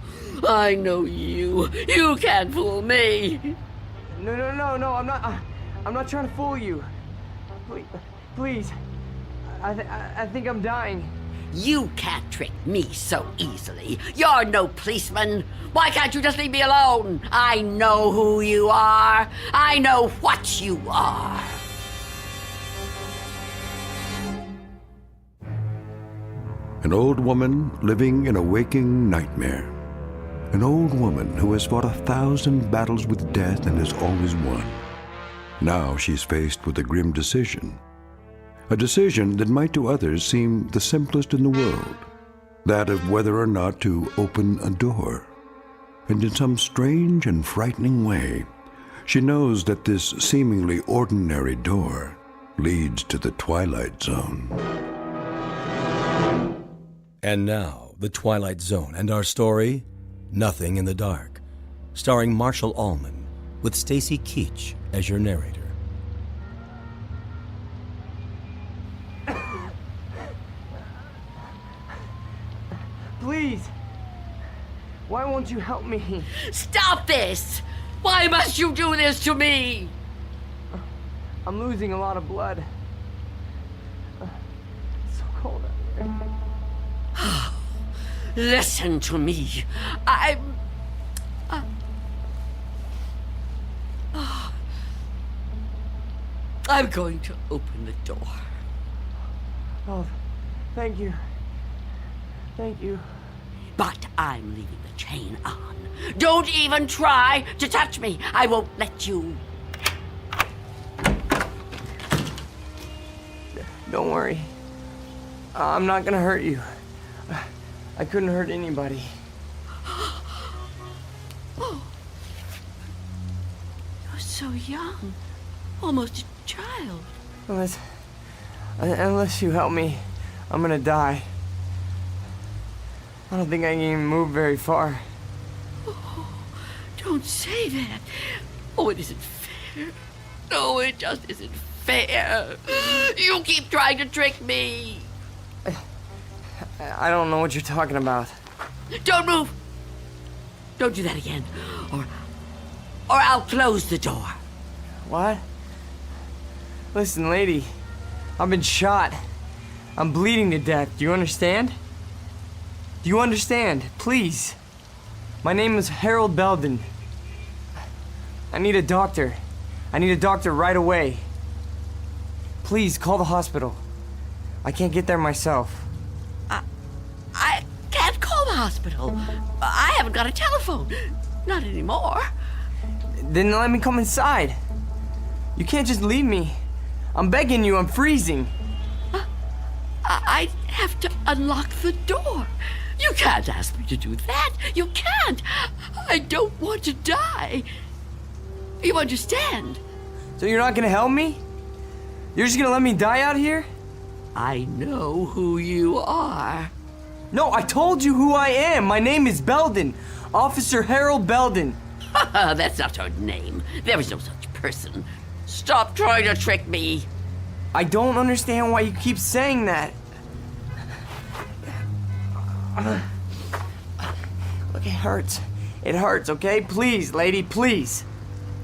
I know you. You can't fool me. No, I'm not trying to fool you. Please. I think I'm dying. You can't trick me so easily. You're no policeman. Why can't you just leave me alone? I know who you are. I know what you are. An old woman living in a waking nightmare. An old woman who has fought 1,000 battles with death and has always won. Now she's faced with a grim decision. A decision that might to others seem the simplest in the world. That of whether or not to open a door. And in some strange and frightening way, she knows that this seemingly ordinary door leads to the Twilight Zone. And now, The Twilight Zone and our story, Nothing in the Dark, starring Marshall Allman, with Stacy Keach as your narrator. Please. Why won't you help me? Stop this! Why must you do this to me? I'm losing a lot of blood. It's so cold out here. Listen to me. I'm going to open the door. Oh, thank you. Thank you. But I'm leaving the chain on. Don't even try to touch me. I won't let you. Don't worry. I'm not gonna hurt you. I couldn't hurt anybody. Oh. You're so young. Almost a child. Unless you help me, I'm gonna die. I don't think I can even move very far. Oh, don't say that. Oh, it isn't fair. No, it just isn't fair. You keep trying to trick me. I don't know what you're talking about. Don't move! Don't do that again, or I'll close the door. What? Listen, lady. I've been shot. I'm bleeding to death. Do you understand? Do you understand? Please. My name is Harold Belden. I need a doctor. I need a doctor right away. Please, call the hospital. I can't get there myself. I can't call the hospital. I haven't got a telephone. Not anymore. Then let me come inside. You can't just leave me. I'm begging you, I'm freezing. I have to unlock the door. You can't ask me to do that. You can't. I don't want to die. You understand? So you're not gonna help me? You're just gonna let me die out here? I know who you are. No, I told you who I am. My name is Belden. Officer Harold Belden. That's not her name. There is no such person. Stop trying to trick me. I don't understand why you keep saying that. Look, it hurts. It hurts, okay? Please, lady, please.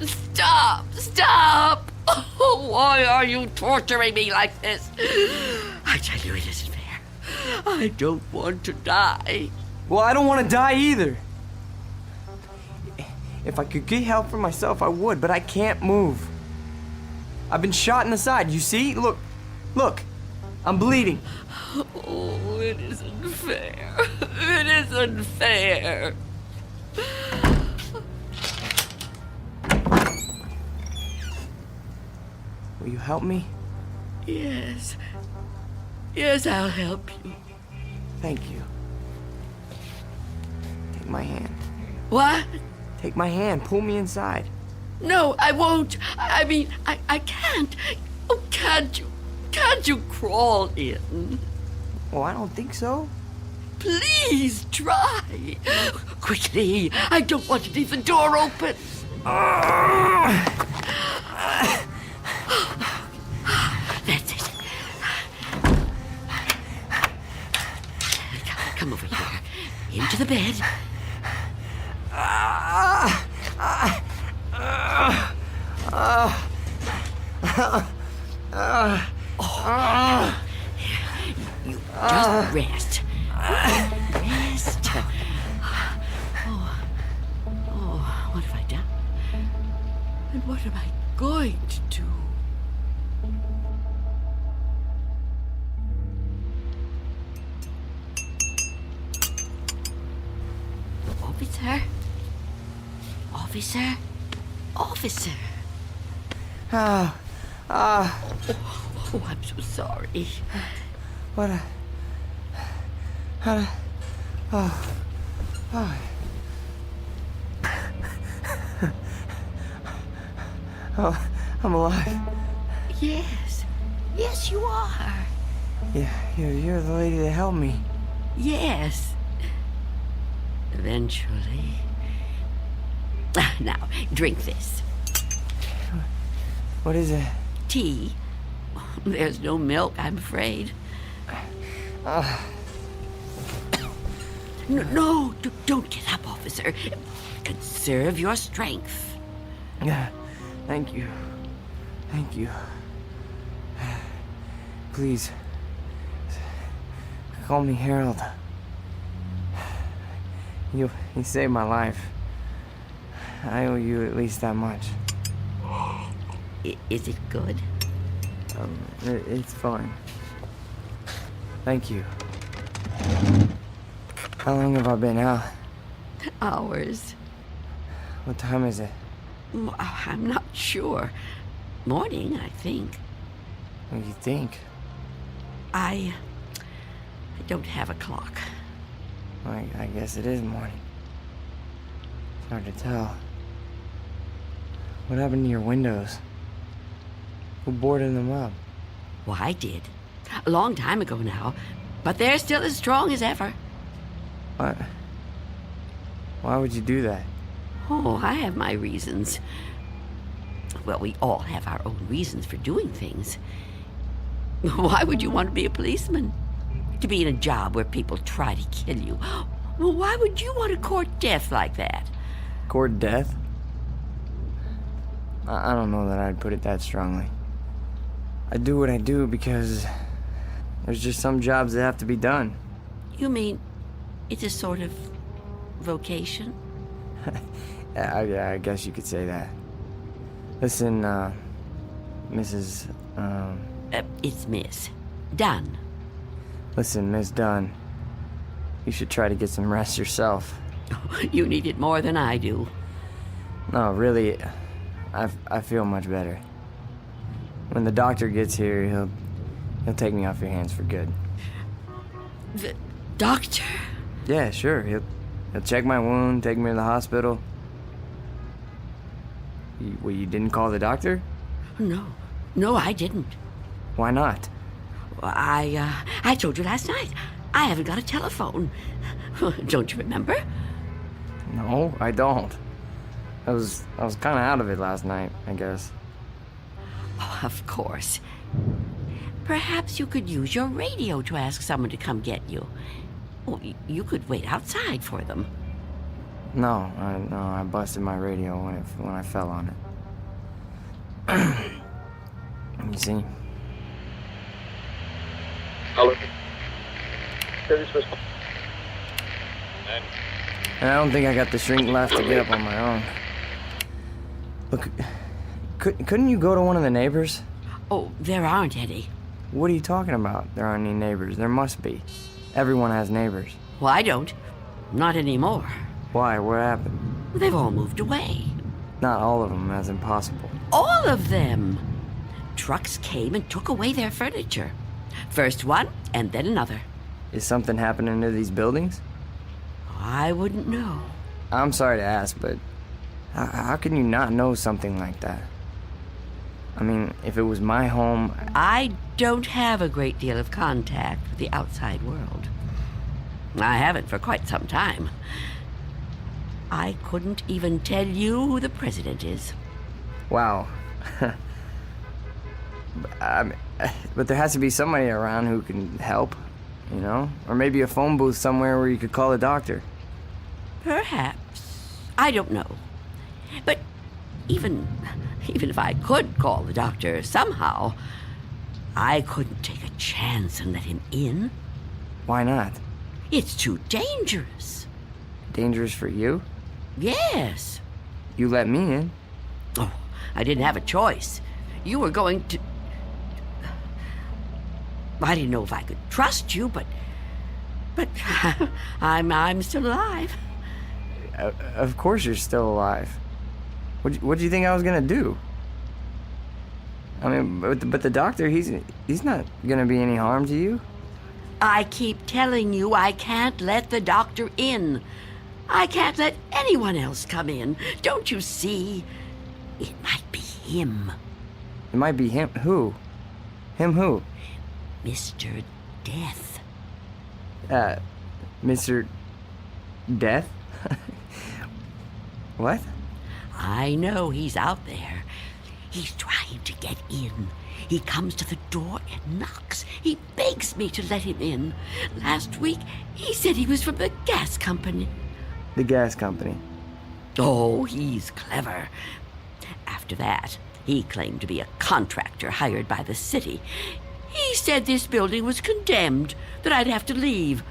Stop! Stop! Oh, why are you torturing me like this? I tell you, it isn't fair. I don't want to die. Well, I don't want to die either. If I could get help for myself, I would, but I can't move. I've been shot in the side, you see? Look, look, I'm bleeding. Oh, it isn't fair. It isn't fair. Will you help me? Yes. Yes, I'll help you. Thank you. Take my hand. What? Take my hand. Pull me inside. No, I won't. I mean, I can't. Oh, can't you? Can't you crawl in? Well, I don't think so. Please try. Quickly. I don't want to leave the door open. That's it. Come over here. Into the bed. You just rest. Rest. Oh, what have I done? And what am I going to do? Officer? Officer? Officer? Oh, I'm so sorry. What a... How to... Oh. Oh, I'm alive. Yes. Yes, you are. Yeah, you're the lady that helped me. Yes. Eventually. Now, drink this. What is it? Tea. There's no milk, I'm afraid. No, don't get up, officer. Conserve your strength. Yeah, thank you. Thank you. Please, call me Harold. You saved my life. I owe you at least that much. Is it good? It's fine. Thank you. How long have I been out? Hours. What time is it? I'm not sure. Morning, I think. What do you think? I don't have a clock. I guess it is morning. It's hard to tell. What happened to your windows? Who boarded them up? Well, I did. A long time ago now. But they're still as strong as ever. What? Why would you do that? Oh, I have my reasons. Well, we all have our own reasons for doing things. Why would you want to be a policeman? To be in a job where people try to kill you? Well, why would you want to court death like that? Court death? I don't know that I'd put it that strongly. I do what I do because there's just some jobs that have to be done. You mean it's a sort of vocation? Yeah, I guess you could say that. Listen, Mrs. It's Miss Dunn. Listen, Miss Dunn. You should try to get some rest yourself. You need it more than I do. No, really, I feel much better. When the doctor gets here, he'll take me off your hands for good. The doctor? Yeah, sure. He'll check my wound, take me to the hospital. You didn't call the doctor? No, I didn't. Why not? I told you last night. I haven't got a telephone. Don't you remember? No, I don't. I was kind of out of it last night, I guess. Oh, of course. Perhaps you could use your radio to ask someone to come get you. Oh, you could wait outside for them. No, I busted my radio when I fell on it. You see? Hello. And I don't think I got the strength left to get up on my own. Look, couldn't you go to one of the neighbors? Oh, there aren't any. What are you talking about? There aren't any neighbors. There must be. Everyone has neighbors. Well, I don't. Not anymore. Why? What happened? They've all moved away. Not all of them. That's impossible. All of them. Trucks came and took away their furniture. First one, and then another. Is something happening to these buildings? I wouldn't know. I'm sorry to ask, but how can you not know something like that? I mean, if it was my home... I don't have a great deal of contact with the outside world. I haven't for quite some time. I couldn't even tell you who the president is. Wow. But there has to be somebody around who can help, you know? Or maybe a phone booth somewhere where you could call a doctor. Perhaps. I don't know. But even if I could call the doctor somehow, I couldn't take a chance and let him in. Why not? It's too dangerous. Dangerous for you? Yes. You let me in. Oh, I didn't have a choice. You were going to... I didn't know if I could trust you, but I'm still alive. Of course you're still alive. What do you think I was gonna do? I mean, but the doctor, he's not gonna be any harm to you. I keep telling you I can't let the doctor in. I can't let anyone else come in. Don't you see? It might be him. It might be him. Who? Him who? Mr. Death. Mr. Death? What? I know he's out there. He's trying to get in. He comes to the door and knocks. He begs me to let him in. Last week, he said he was from the gas company. The gas company? Oh, he's clever. After that, he claimed to be a contractor hired by the city. He said this building was condemned, that I'd have to leave.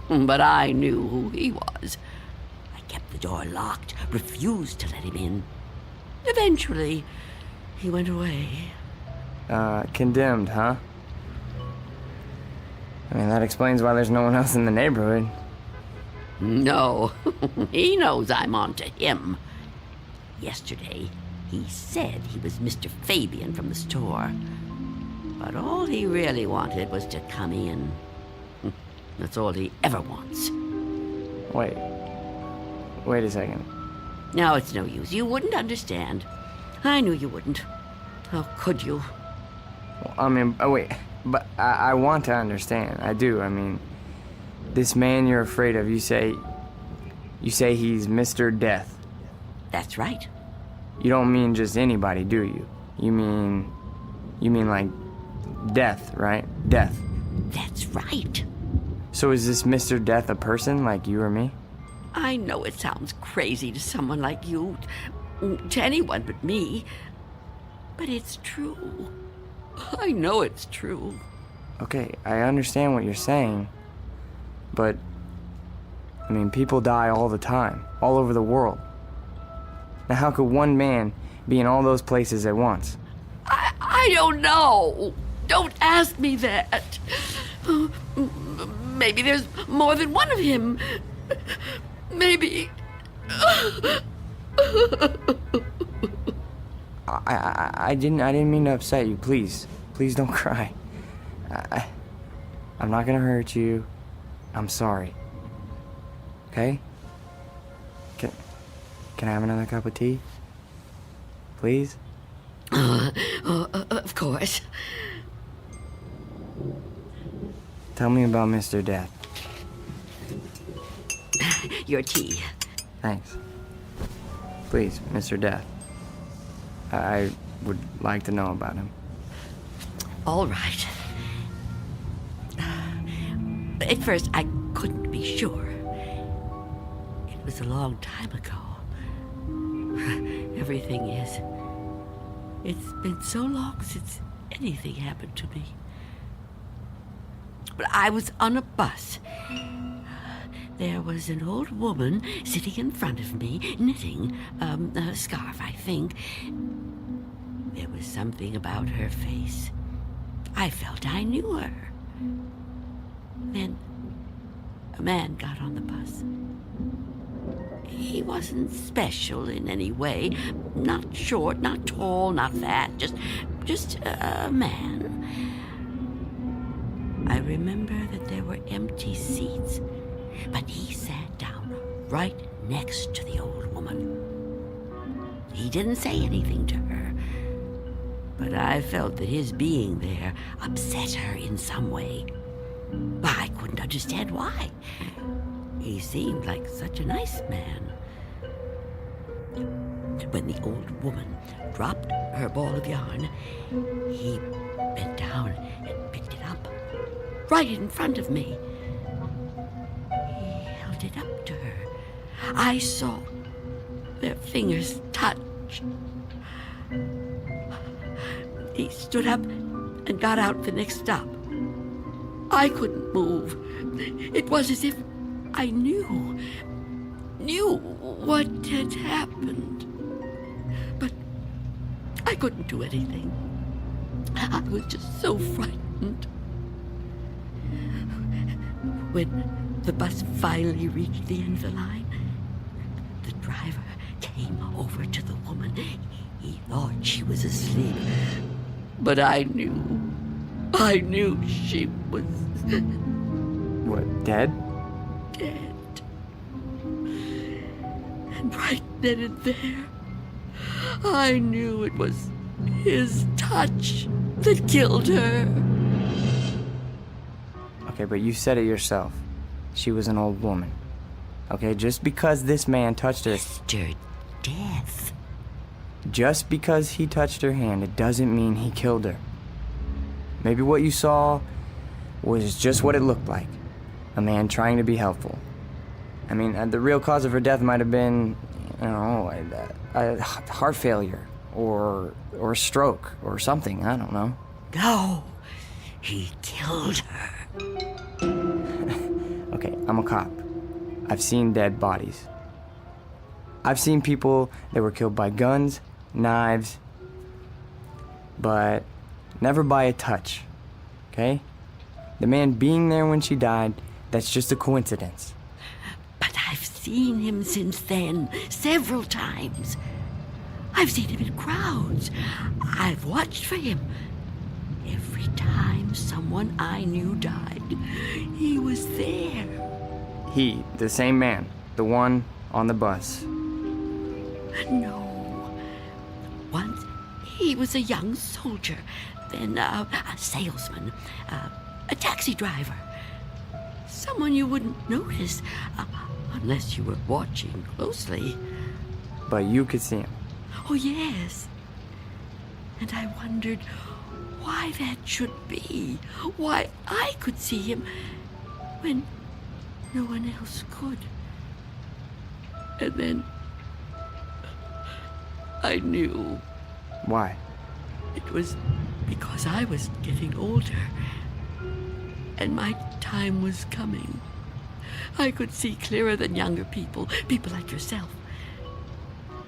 But I knew who he was. I kept the door locked, refused to let him in. Eventually, he went away. Condemned, huh? I mean, that explains why there's no one else in the neighborhood. No, he knows I'm on to him. Yesterday, he said he was Mr. Fabian from the store. But all he really wanted was to come in. That's all he ever wants. Wait a second. No, it's no use. You wouldn't understand. I knew you wouldn't. How could you? Well, I mean, wait. But I want to understand. I do. I mean, this man you're afraid of, you say he's Mr. Death. That's right. You don't mean just anybody, do you? You mean like death, right? Death. That's right. So is this Mr. Death a person like you or me? I know it sounds crazy to someone like you, to anyone but me, but it's true. I know it's true. Okay, I understand what you're saying, but, I mean, people die all the time, all over the world. Now, how could one man be in all those places at once? I don't know. Don't ask me that. Maybe there's more than one of him. Maybe. I didn't mean to upset you. Please don't cry. I'm not gonna hurt you. I'm sorry. Okay? Can I have another cup of tea? Please? Of course. Tell me about Mr. Death. Your tea. Thanks. Please, Mr. Death. I would like to know about him. All right. At first, I couldn't be sure. It was a long time ago. Everything is. It's been so long since anything happened to me. But I was on a bus. There was an old woman sitting in front of me, knitting a scarf, I think. There was something about her face. I felt I knew her. Then a man got on the bus. He wasn't special in any way. Not short, not tall, not fat. Just a man. I remember that there were empty seats, but he sat down right next to the old woman. He didn't say anything to her, but I felt that his being there upset her in some way. But I couldn't understand why. He seemed like such a nice man. When the old woman dropped her ball of yarn, he bent down and picked it up, right in front of me. He held it up to her. I saw their fingers touch. He stood up and got out the next stop. I couldn't move. It was as if I knew what had happened. But I couldn't do anything. I was just so frightened. When the bus finally reached the end of the line, the driver came over to the woman. He thought she was asleep. But I knew she was... What, dead? Dead. And right then and there, I knew it was his touch that killed her. Okay, but you said it yourself. She was an old woman. Okay, just because this man touched her... Mr. Death. Just because he touched her hand, it doesn't mean he killed her. Maybe what you saw was just what it looked like. A man trying to be helpful. I mean, the real cause of her death might have been, a heart failure or a stroke or something. I don't know. No, he killed her. Okay, I'm a cop. I've seen dead bodies. I've seen people that were killed by guns, knives, but never by a touch, okay? The man being there when she died, that's just a coincidence. But I've seen him since then, several times. I've seen him in crowds. I've watched for him. Every time someone I knew died, he was there. He, the same man, the one on the bus. No. Once he was a young soldier, then a salesman, a taxi driver. Someone you wouldn't notice unless you were watching closely. But you could see him. Oh, yes. And I wondered why that should be. Why I could see him when no one else could. And then I knew. Why? It was because I was getting older, and my time was coming. I could see clearer than younger people like yourself.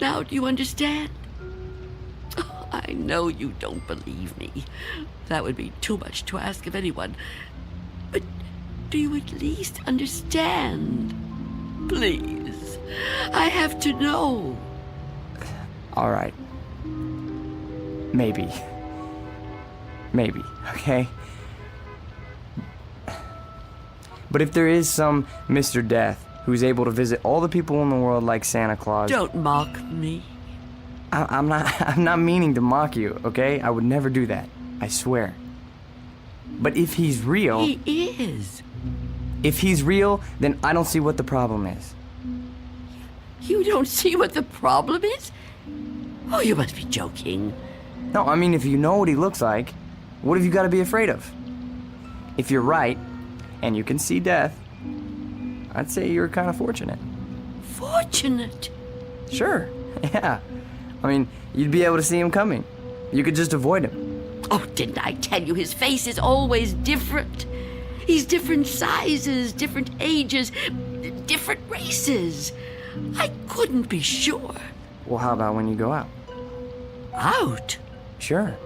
Now, do you understand? Oh, I know you don't believe me. That would be too much to ask of anyone. But do you at least understand? Please, I have to know. All right. Maybe, okay? But if there is some Mr. Death who's able to visit all the people in the world like Santa Claus... Don't mock me. I'm not meaning to mock you, okay? I would never do that. I swear. But if he's real... He is. If he's real, then I don't see what the problem is. You don't see what the problem is? Oh, you must be joking. No, I mean, if you know what he looks like, what have you got to be afraid of? If you're right, and you can see death, I'd say you're kind of fortunate. Fortunate? Sure, yeah. I mean, you'd be able to see him coming. You could just avoid him. Oh, didn't I tell you his face is always different? He's different sizes, different ages, different races. I couldn't be sure. Well, how about when you go out? Out? Sure.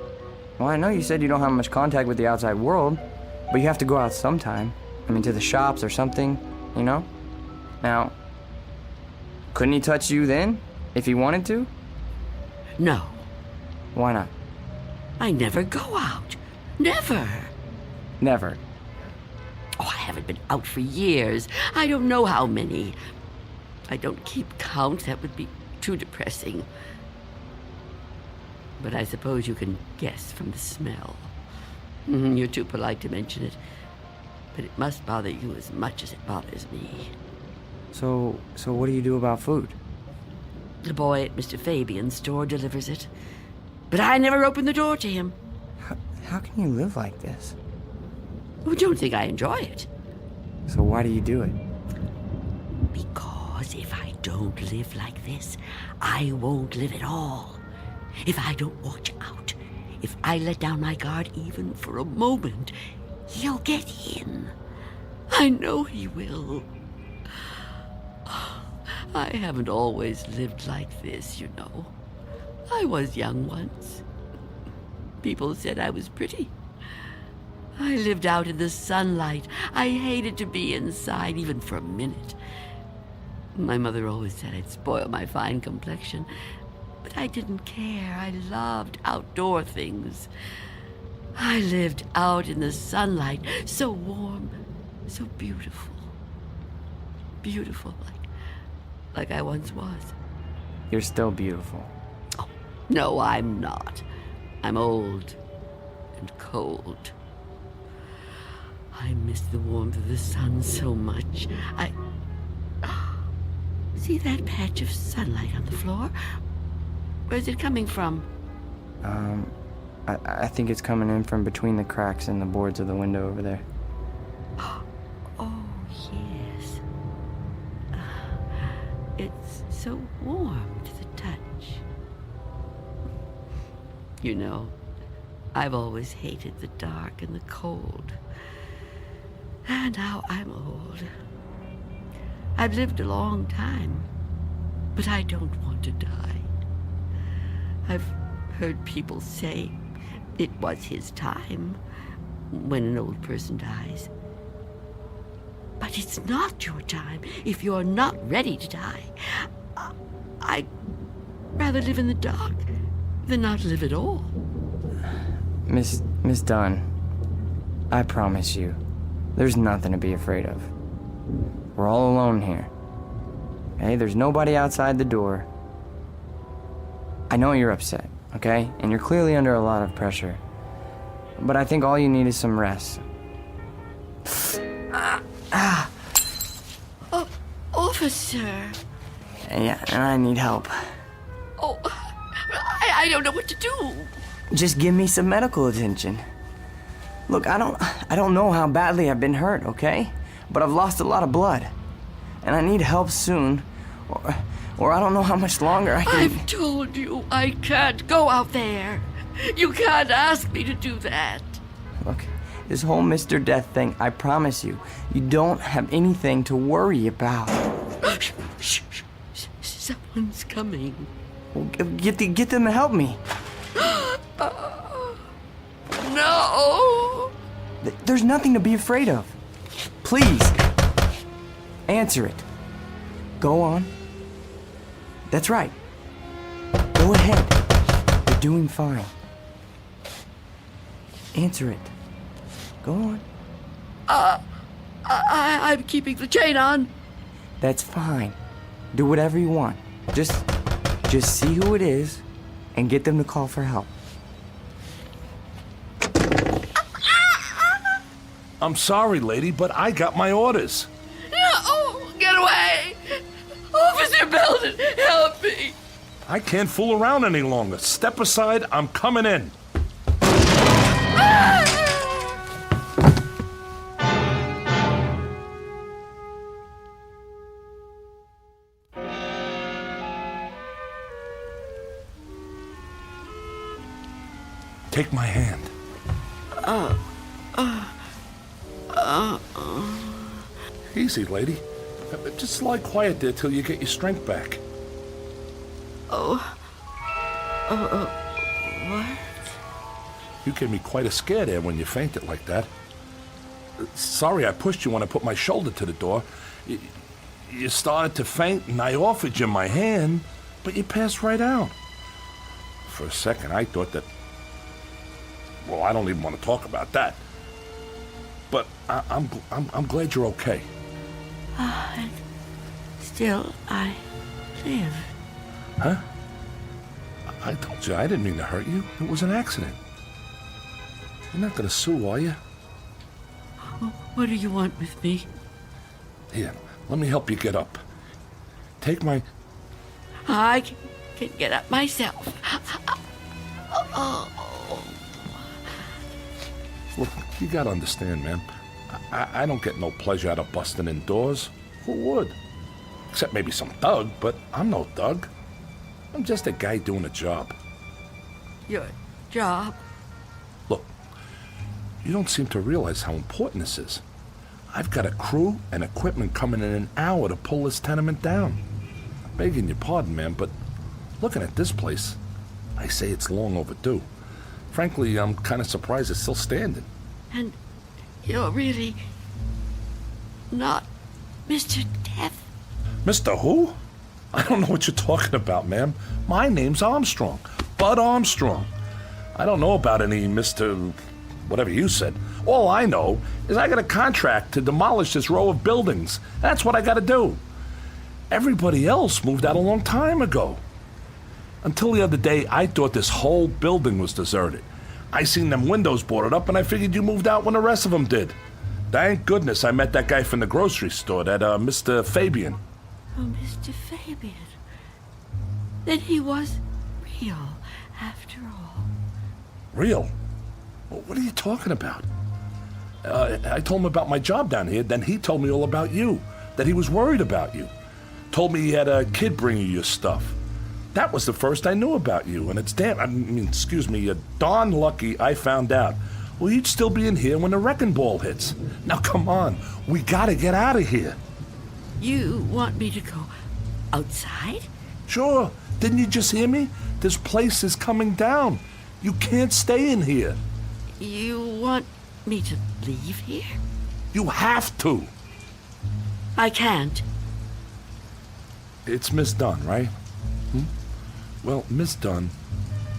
Well, I know you said you don't have much contact with the outside world, but you have to go out sometime. I mean, to the shops or something, you know? Now, couldn't he touch you then, if he wanted to? No. Why not? I never go out. Never. Never. Oh, I haven't been out for years. I don't know how many. I don't keep count. That would be too depressing. But I suppose you can guess from the smell. You're too polite to mention it. But it must bother you as much as it bothers me. So what do you do about food? The boy at Mr. Fabian's store delivers it. But I never open the door to him. How can you live like this? Well, don't think I enjoy it. So why do you do it? Because if I don't live like this, I won't live at all. If I don't watch out, if I let down my guard even for a moment, he'll get in. I know he will. I haven't always lived like this, you know. I was young once. People said I was pretty. I lived out in the sunlight. I hated to be inside, even for a minute. My mother always said I'd spoil my fine complexion. But I didn't care. I loved outdoor things. I lived out in the sunlight, so warm, so beautiful. Beautiful, like I once was. You're still beautiful. Oh, no, I'm not. I'm old and cold. I miss the warmth of the sun so much. See that patch of sunlight on the floor? Where's it coming from? I think it's coming in from between the cracks in the boards of the window over there. Oh, yes. It's so warm to the touch. You know, I've always hated the dark and the cold. And now I'm old. I've lived a long time, but I don't want to die. I've heard people say it was his time when an old person dies. But it's not your time if you're not ready to die. I'd rather live in the dark than not live at all. Miss Dunn, I promise you, there's nothing to be afraid of. We're all alone here. Okay, there's nobody outside the door. I know you're upset, okay? And you're clearly under a lot of pressure. But I think all you need is some rest. Oh, officer. Yeah, and I need help. Oh, I don't know what to do. Just give me some medical attention. Look, I don't know how badly I've been hurt, okay? but I've lost a lot of blood. And I need help soon, or I don't know how much longer I can... I've told you I can't go out there. You can't ask me to do that. Look, this whole Mr. Death thing, I promise you, you don't have anything to worry about. Shh. Someone's coming. Well, get them to help me. No! There's nothing to be afraid of. Please, answer it. Go on. That's right. Go ahead. You're doing fine. Answer it. Go on. I'm keeping the chain on. That's fine. Do whatever you want. Just see who it is and get them to call for help. I'm sorry, lady, but I got my orders. No! Get away! Officer Belden, help me! I can't fool around any longer. Step aside, I'm coming in. Take my hand. Easy, lady. Just lie quiet there till you get your strength back. What? You gave me quite a scare there when you fainted like that. Sorry I pushed you when I put my shoulder to the door. You started to faint and I offered you my hand, but you passed right out. For a second I thought that... Well, I don't even want to talk about that. But I'm glad you're okay. And still, I live. Huh? I told you I didn't mean to hurt you. It was an accident. You're not going to sue, are you? What do you want with me? Here, let me help you get up. Take my... I can get up myself. Look, you gotta understand, man. I don't get no pleasure out of busting in doors. Who would? Except maybe some thug, but I'm no thug. I'm just a guy doing a job. Your job? Look, you don't seem to realize how important this is. I've got a crew and equipment coming in an hour to pull this tenement down. Begging your pardon, man, but looking at this place, I say it's long overdue. Frankly, I'm kind of surprised it's still standing. And you're really not Mr. Death? Mr. Who? I don't know what you're talking about, ma'am. My name's Armstrong. Bud Armstrong. I don't know about any Mr. whatever you said. All I know is I got a contract to demolish this row of buildings. That's what I got to do. Everybody else moved out a long time ago. Until the other day, I thought this whole building was deserted. I seen them windows boarded up, and I figured you moved out when the rest of them did. Thank goodness I met that guy from the grocery store, that Mr. Fabian. Oh, Mr. Fabian. Then he was real, after all. Real? What are you talking about? I told him about my job down here, then he told me all about you, that he was worried about you. Told me he had a kid bring you your stuff. That was the first I knew about you, and it's darn lucky I found out. Well, you'd still be in here when the wrecking ball hits. Now, come on. We gotta get out of here. You want me to go outside? Sure. Didn't you just hear me? This place is coming down. You can't stay in here. You want me to leave here? You have to. I can't. It's Miss Dunn, right? Well, Miss Dunn,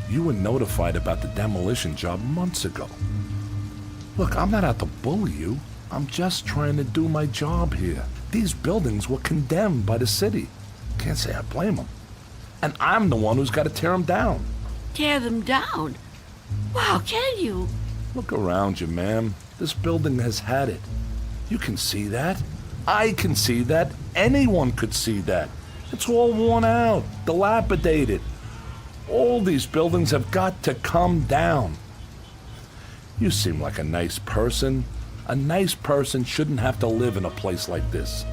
you were notified about the demolition job months ago. Look, I'm not out to bully you. I'm just trying to do my job here. These buildings were condemned by the city. Can't say I blame them. And I'm the one who's got to tear them down. Tear them down? Wow, can you? Look around you, ma'am. This building has had it. You can see that. I can see that. Anyone could see that. It's all worn out, dilapidated. All these buildings have got to come down. You seem like a nice person. A nice person shouldn't have to live in a place like this.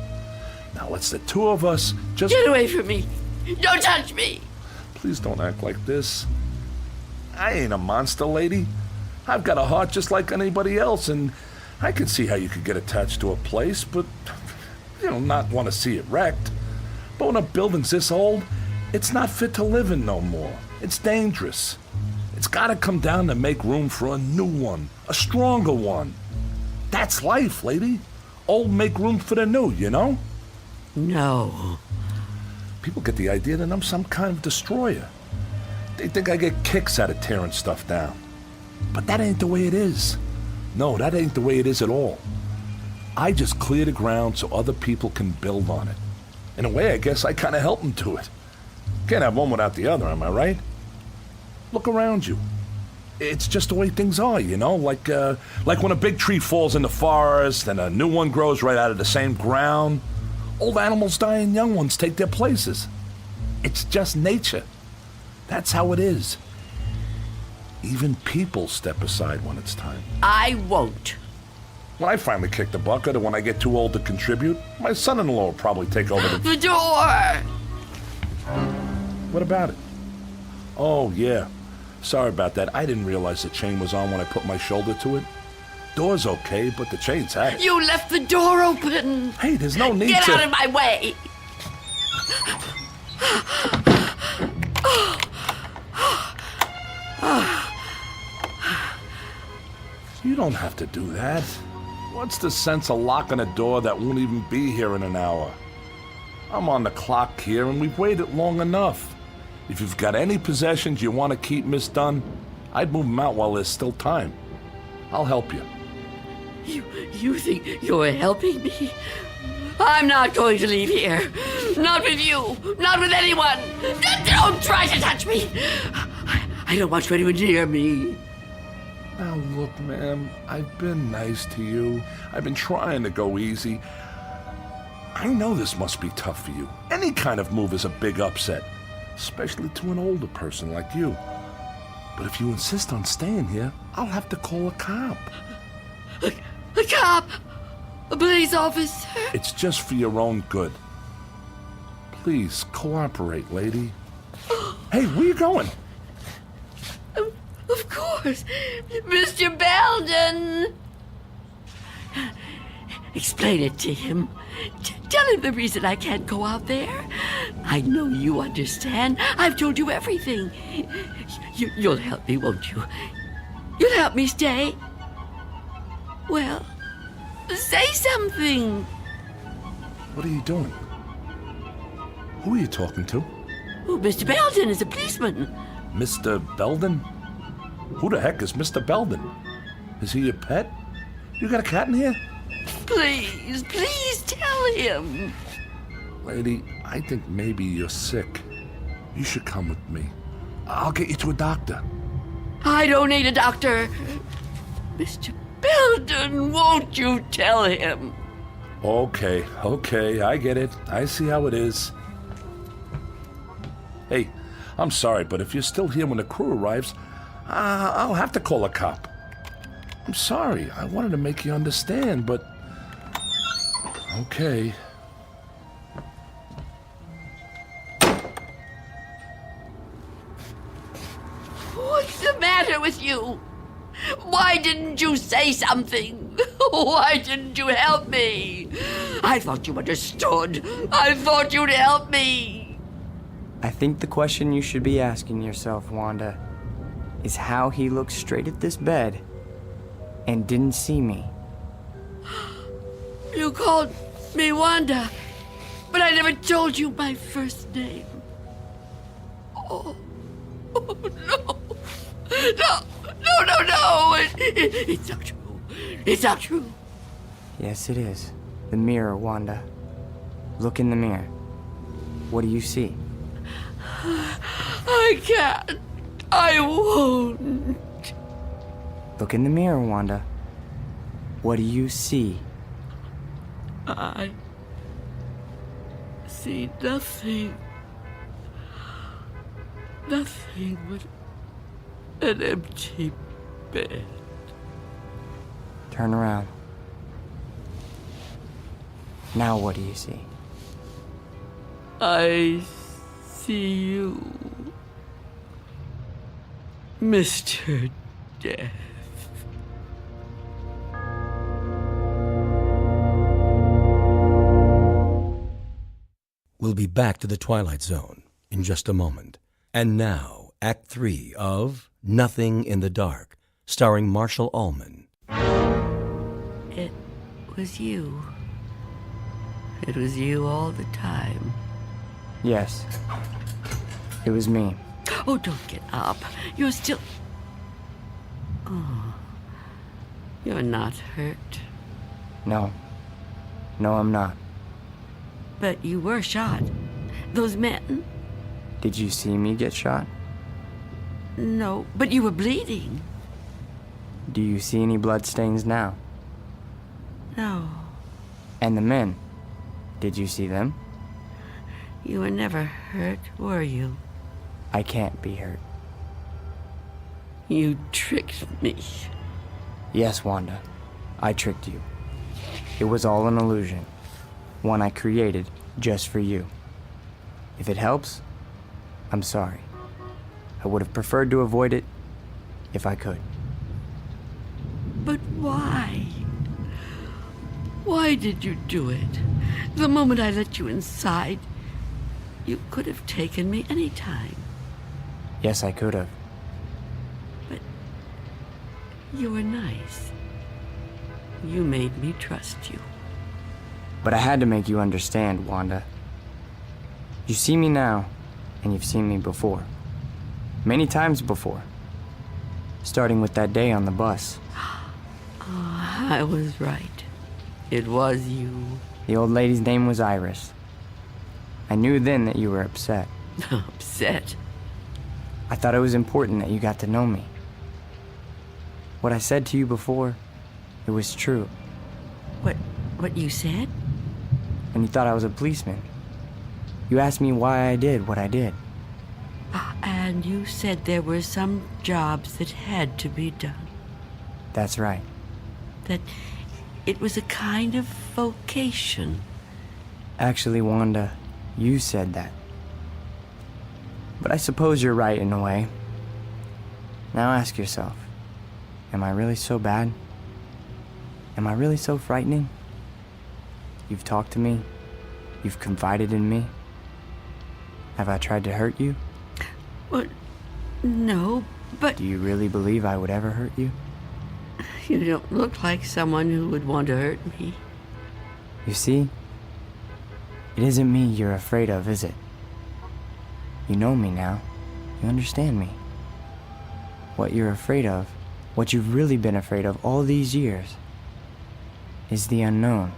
Now let's the two of us just... Get away from me! Don't touch me! Please don't act like this. I ain't a monster, lady. I've got a heart just like anybody else, and I can see how you could get attached to a place, but, not want to see it wrecked. But when a building's this old, it's not fit to live in no more. It's dangerous. It's got to come down to make room for a new one, a stronger one. That's life, lady. Old make room for the new, you know? No. People get the idea that I'm some kind of destroyer. They think I get kicks out of tearing stuff down. But that ain't the way it is. No, that ain't the way it is at all. I just clear the ground so other people can build on it. In a way, I guess I kind of help them to it. Can't have one without the other, am I right? Look around you. It's just the way things are, like when a big tree falls in the forest and a new one grows right out of the same ground. Old animals die and young ones take their places. It's just nature. That's how it is. Even people step aside when it's time. I won't. When I finally kick the bucket or when I get too old to contribute, my son-in-law will probably take over The door! What about it? Oh, yeah. Sorry about that. I didn't realize the chain was on when I put my shoulder to it. Door's okay, but the chain's had it. You left the door open! Hey, there's no need Get to... out of my way! You don't have to do that. What's the sense of locking a door that won't even be here in an hour? I'm on the clock here, and we've waited long enough. If you've got any possessions you want to keep, Miss Dunn, I'd move them out while there's still time. I'll help you. You think you're helping me? I'm not going to leave here. Not with you. Not with anyone. Don't try to touch me. I don't want you anywhere near me. Now look, ma'am, I've been nice to you. I've been trying to go easy. I know this must be tough for you. Any kind of move is a big upset, especially to an older person like you. But if you insist on staying here, I'll have to call a cop. A cop? A police officer? It's just for your own good. Please, cooperate, lady. Hey, where you going? Of course. Mr. Belden! Explain it to him. Tell him the reason I can't go out there. I know you understand. I've told you everything. You'll help me, won't you? You'll help me stay? Well, say something. What are you doing? Who are you talking to? Oh, Mr. Belden is a policeman. Mr. Belden? Who the heck is Mr. Belden? Is he your pet? You got a cat in here? Please tell him. Lady, I think maybe you're sick. You should come with me. I'll get you to a doctor. I don't need a doctor. Mr. Belden, won't you tell him? Okay, I get it. I see how it is. Hey, I'm sorry, but if you're still here when the crew arrives, I'll have to call a cop. I'm sorry. I wanted to make you understand, but... Okay. What's the matter with you? Why didn't you say something? Why didn't you help me? I thought you understood. I thought you'd help me. I think the question you should be asking yourself, Wanda, is how he looked straight at this bed and didn't see me. You called me Wanda, but I never told you my first name. Oh no. No. It's not true. It's not true. Yes, it is. The mirror, Wanda. Look in the mirror. What do you see? I can't. I won't. Look in the mirror, Wanda. What do you see? I see nothing. Nothing but an empty bed. Turn around. Now what do you see? I see you, Mr. Death. We'll be back to the Twilight Zone in just a moment. And now, Act 3 of Nothing in the Dark, starring Marshall Allman. It was you. It was you all the time. Yes. It was me. Oh, don't get up. You're still... Oh. You're not hurt. No. No, I'm not. But you were shot. Those men... Did you see me get shot? No, but you were bleeding. Do you see any bloodstains now? No. And the men? Did you see them? You were never hurt, were you? I can't be hurt. You tricked me. Yes, Wanda. I tricked you. It was all an illusion. One I created just for you. If it helps, I'm sorry. I would have preferred to avoid it if I could. But why? Why did you do it? The moment I let you inside, you could have taken me any time. Yes, I could have. But you were nice. You made me trust you. But I had to make you understand, Wanda. You see me now, and you've seen me before. Many times before. Starting with that day on the bus. Oh, I was right. It was you. The old lady's name was Iris. I knew then that you were upset. Upset? I thought it was important that you got to know me. What I said to you before, it was true. What you said? And you thought I was a policeman. You asked me why I did what I did. And you said there were some jobs that had to be done. That's right. That it was a kind of vocation. Actually, Wanda, you said that. But I suppose you're right in a way. Now ask yourself, am I really so bad? Am I really so frightening? You've talked to me. You've confided in me. Have I tried to hurt you? Well, no, but... Do you really believe I would ever hurt you? You don't look like someone who would want to hurt me. You see? It isn't me you're afraid of, is it? You know me now. You understand me. What you're afraid of, what you've really been afraid of all these years, is the unknown.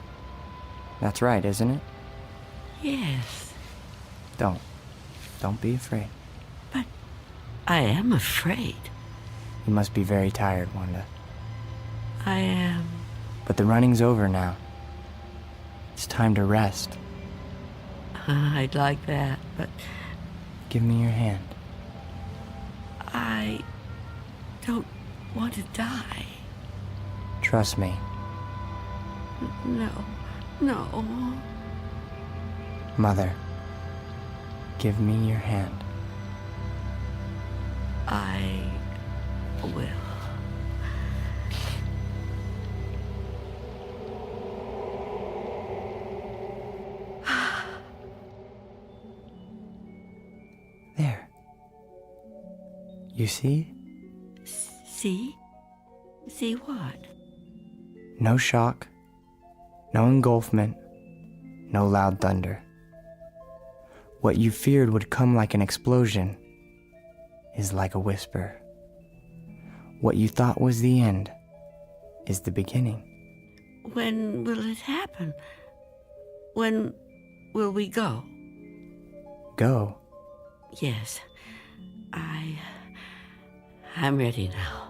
That's right, isn't it? Yes. Don't be afraid. But I am afraid. You must be very tired, Wanda. I am. But the running's over now. It's time to rest. I'd like that, but... Give me your hand. I don't want to die. Trust me. No. Mother, give me your hand. I will. There. You see? See? See what? No shock, no engulfment, no loud thunder. What you feared would come like an explosion is like a whisper. What you thought was the end is the beginning. When will it happen? When will we go? Go? Yes. I'm ready now.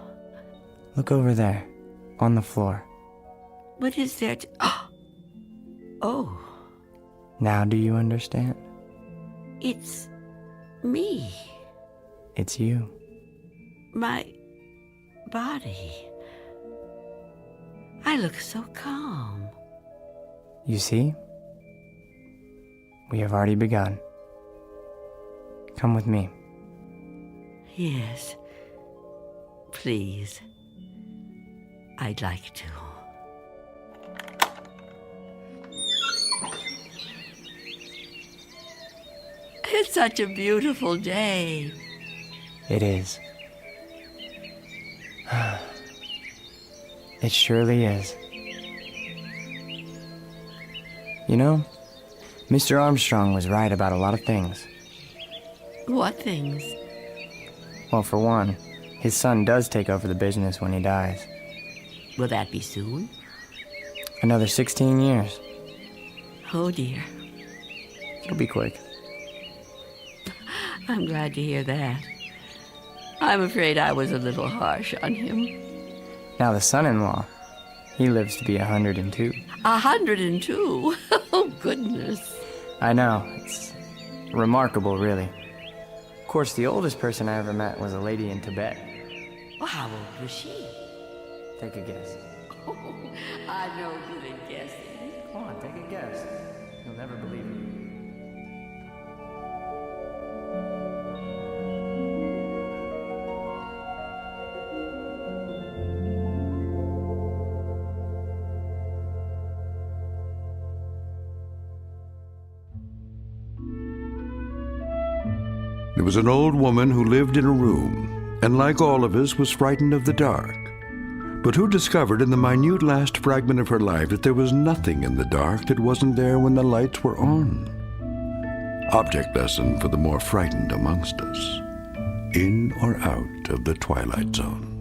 Look over there, on the floor. What is there to... Oh. Now do you understand? It's me. It's you. My body. I look so calm. You see? We have already begun. Come with me. Yes. Please. I'd like to. It's such a beautiful day. It is. It surely is. You know, Mr. Armstrong was right about a lot of things. What things? Well, for one, his son does take over the business when he dies. Will that be soon? Another 16 years. Oh, dear. It'll be quick. I'm glad to hear that. I'm afraid I was a little harsh on him. Now the son-in-law, he lives to be 102. 102? Oh, goodness. I know. It's remarkable, really. Of course, the oldest person I ever met was a lady in Tibet. Well, how old was she? Take a guess. Oh, I'm no good at guessing. Come on, take a guess. You'll never believe it. There was an old woman who lived in a room, and like all of us, was frightened of the dark, but who discovered in the minute last fragment of her life that there was nothing in the dark that wasn't there when the lights were on. Object lesson for the more frightened amongst us. In or out of the Twilight Zone.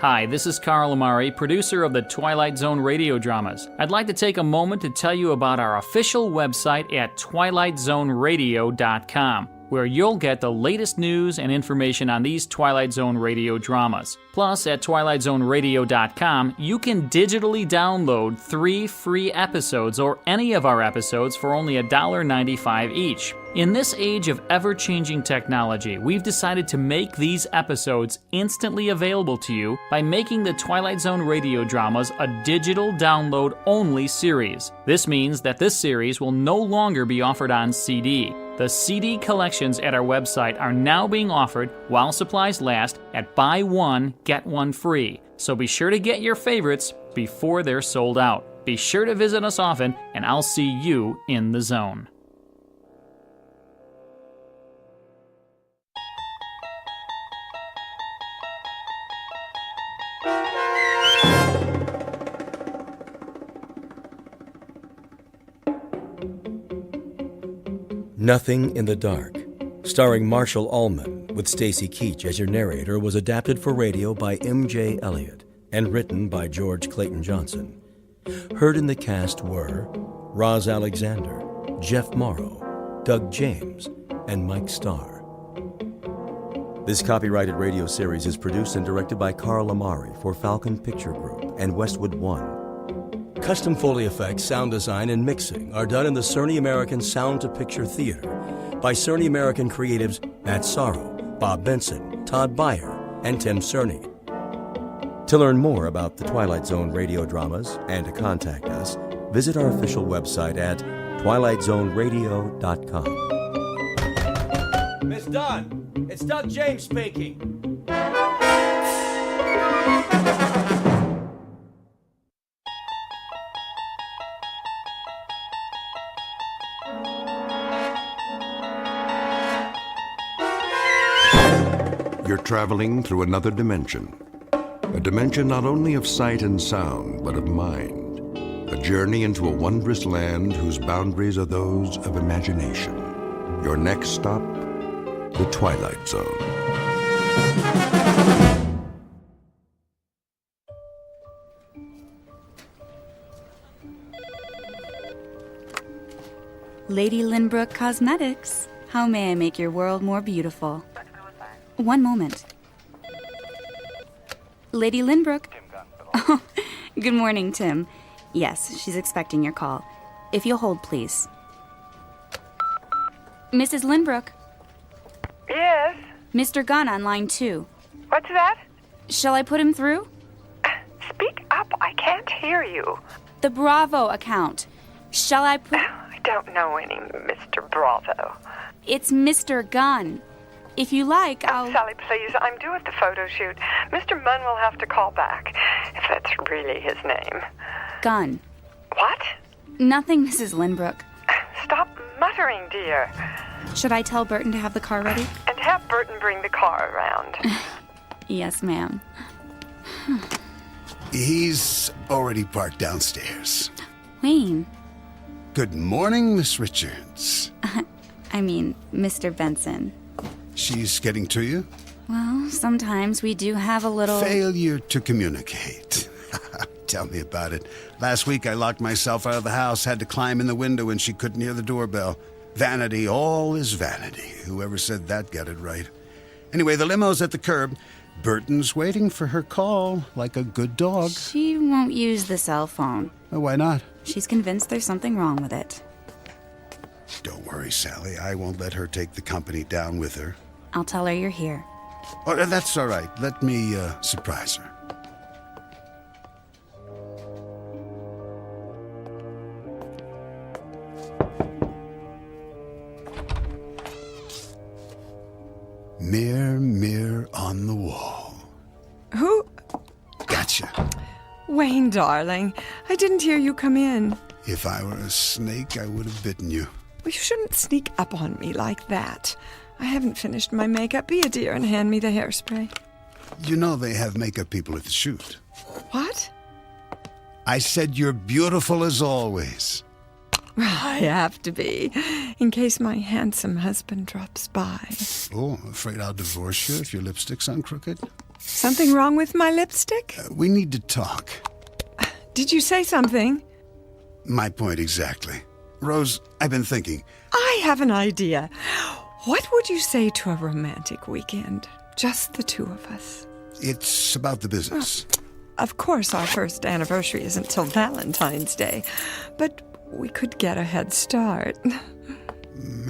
Hi, this is Carl Amari, producer of the Twilight Zone radio dramas. I'd like to take a moment to tell you about our official website at twilightzoneradio.com, where you'll get the latest news and information on these Twilight Zone radio dramas. Plus, at twilightzoneradio.com, you can digitally download 3 free episodes or any of our episodes for only $1.95 each. In this age of ever-changing technology, we've decided to make these episodes instantly available to you by making the Twilight Zone radio dramas a digital download-only series. This means that this series will no longer be offered on CD. The CD collections at our website are now being offered, while supplies last, at buy one, get one free. So be sure to get your favorites before they're sold out. Be sure to visit us often, and I'll see you in the zone. Nothing in the Dark, starring Marshall Ullman with Stacy Keach as your narrator, was adapted for radio by M.J. Elliott and written by George Clayton Johnson. Heard in the cast were Roz Alexander, Jeff Morrow, Doug James, and Mike Starr. This copyrighted radio series is produced and directed by Carl Amari for Falcon Picture Group and Westwood One. Custom Foley effects, sound design, and mixing are done in the Cerny American Sound to Picture Theater by Cerny American creatives Matt Sorrow, Bob Benson, Todd Beyer, and Tim Cerny. To learn more about the Twilight Zone radio dramas and to contact us, visit our official website at twilightzoneradio.com. Miss Dunn, it's Doug James speaking. You're traveling through another dimension. A dimension not only of sight and sound, but of mind. A journey into a wondrous land whose boundaries are those of imagination. Your next stop, the Twilight Zone. Lady Lynbrook Cosmetics. How may I make your world more beautiful? One moment. Lady Lynbrook. Oh, good morning, Tim. Yes, she's expecting your call. If you'll hold, please. Mrs. Lynbrook. Yes? Mr. Gunn on line 2. What's that? Shall I put him through? can't hear you. The Bravo account. Shall I put... I don't know any Mr. Bravo. It's Mr. Gunn. If you like, I'll... Sally, please, I'm due at the photo shoot. Mr. Munn will have to call back, if that's really his name. Gunn. What? Nothing, Mrs. Lindbrook. Stop muttering, dear. Should I tell Burton to have the car ready? And have Burton bring the car around. Yes, ma'am. He's already parked downstairs. Wayne. Good morning, Miss Richards. I mean, Mr. Benson. She's getting to you? Well, sometimes we do have a little... Failure to communicate. Tell me about it. Last week I locked myself out of the house, had to climb in the window and she couldn't hear the doorbell. Vanity, all is vanity. Whoever said that got it right. Anyway, the limo's at the curb. Burton's waiting for her call, like a good dog. She won't use the cell phone. Why not? She's convinced there's something wrong with it. Don't worry, Sally. I won't let her take the company down with her. I'll tell her you're here. Oh, that's all right. Let me surprise her. Mirror, mirror on the wall. Who? Gotcha. Wayne, darling, I didn't hear you come in. If I were a snake, I would have bitten you. Well, you shouldn't sneak up on me like that. I haven't finished my makeup. Be a dear and hand me the hairspray. You know they have makeup people at the shoot. What? I said you're beautiful as always. I have to be, in case my handsome husband drops by. Oh, afraid I'll divorce you if your lipstick's on crooked? Something wrong with my lipstick? We need to talk. Did you say something? My point exactly. Rose, I've been thinking. I have an idea. What would you say to a romantic weekend? Just the two of us. It's about the business. Of course, our first anniversary isn't till Valentine's Day, but we could get a head start.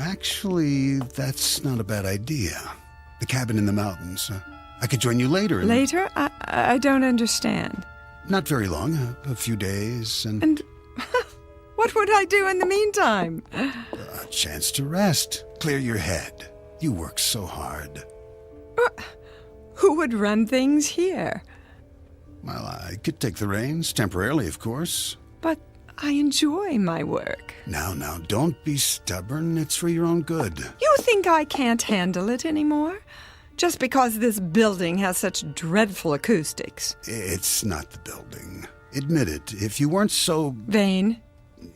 Actually, that's not a bad idea. The cabin in the mountains. I could join you later. Later? I don't understand. Not very long. A few days and... And what would I do in the meantime? A chance to rest. Clear your head. You work so hard. Who would run things here? Well, I could take the reins, temporarily, of course. But I enjoy my work. Now, don't be stubborn. It's for your own good. You think I can't handle it anymore? Just because this building has such dreadful acoustics. It's not the building. Admit it. If you weren't so... vain?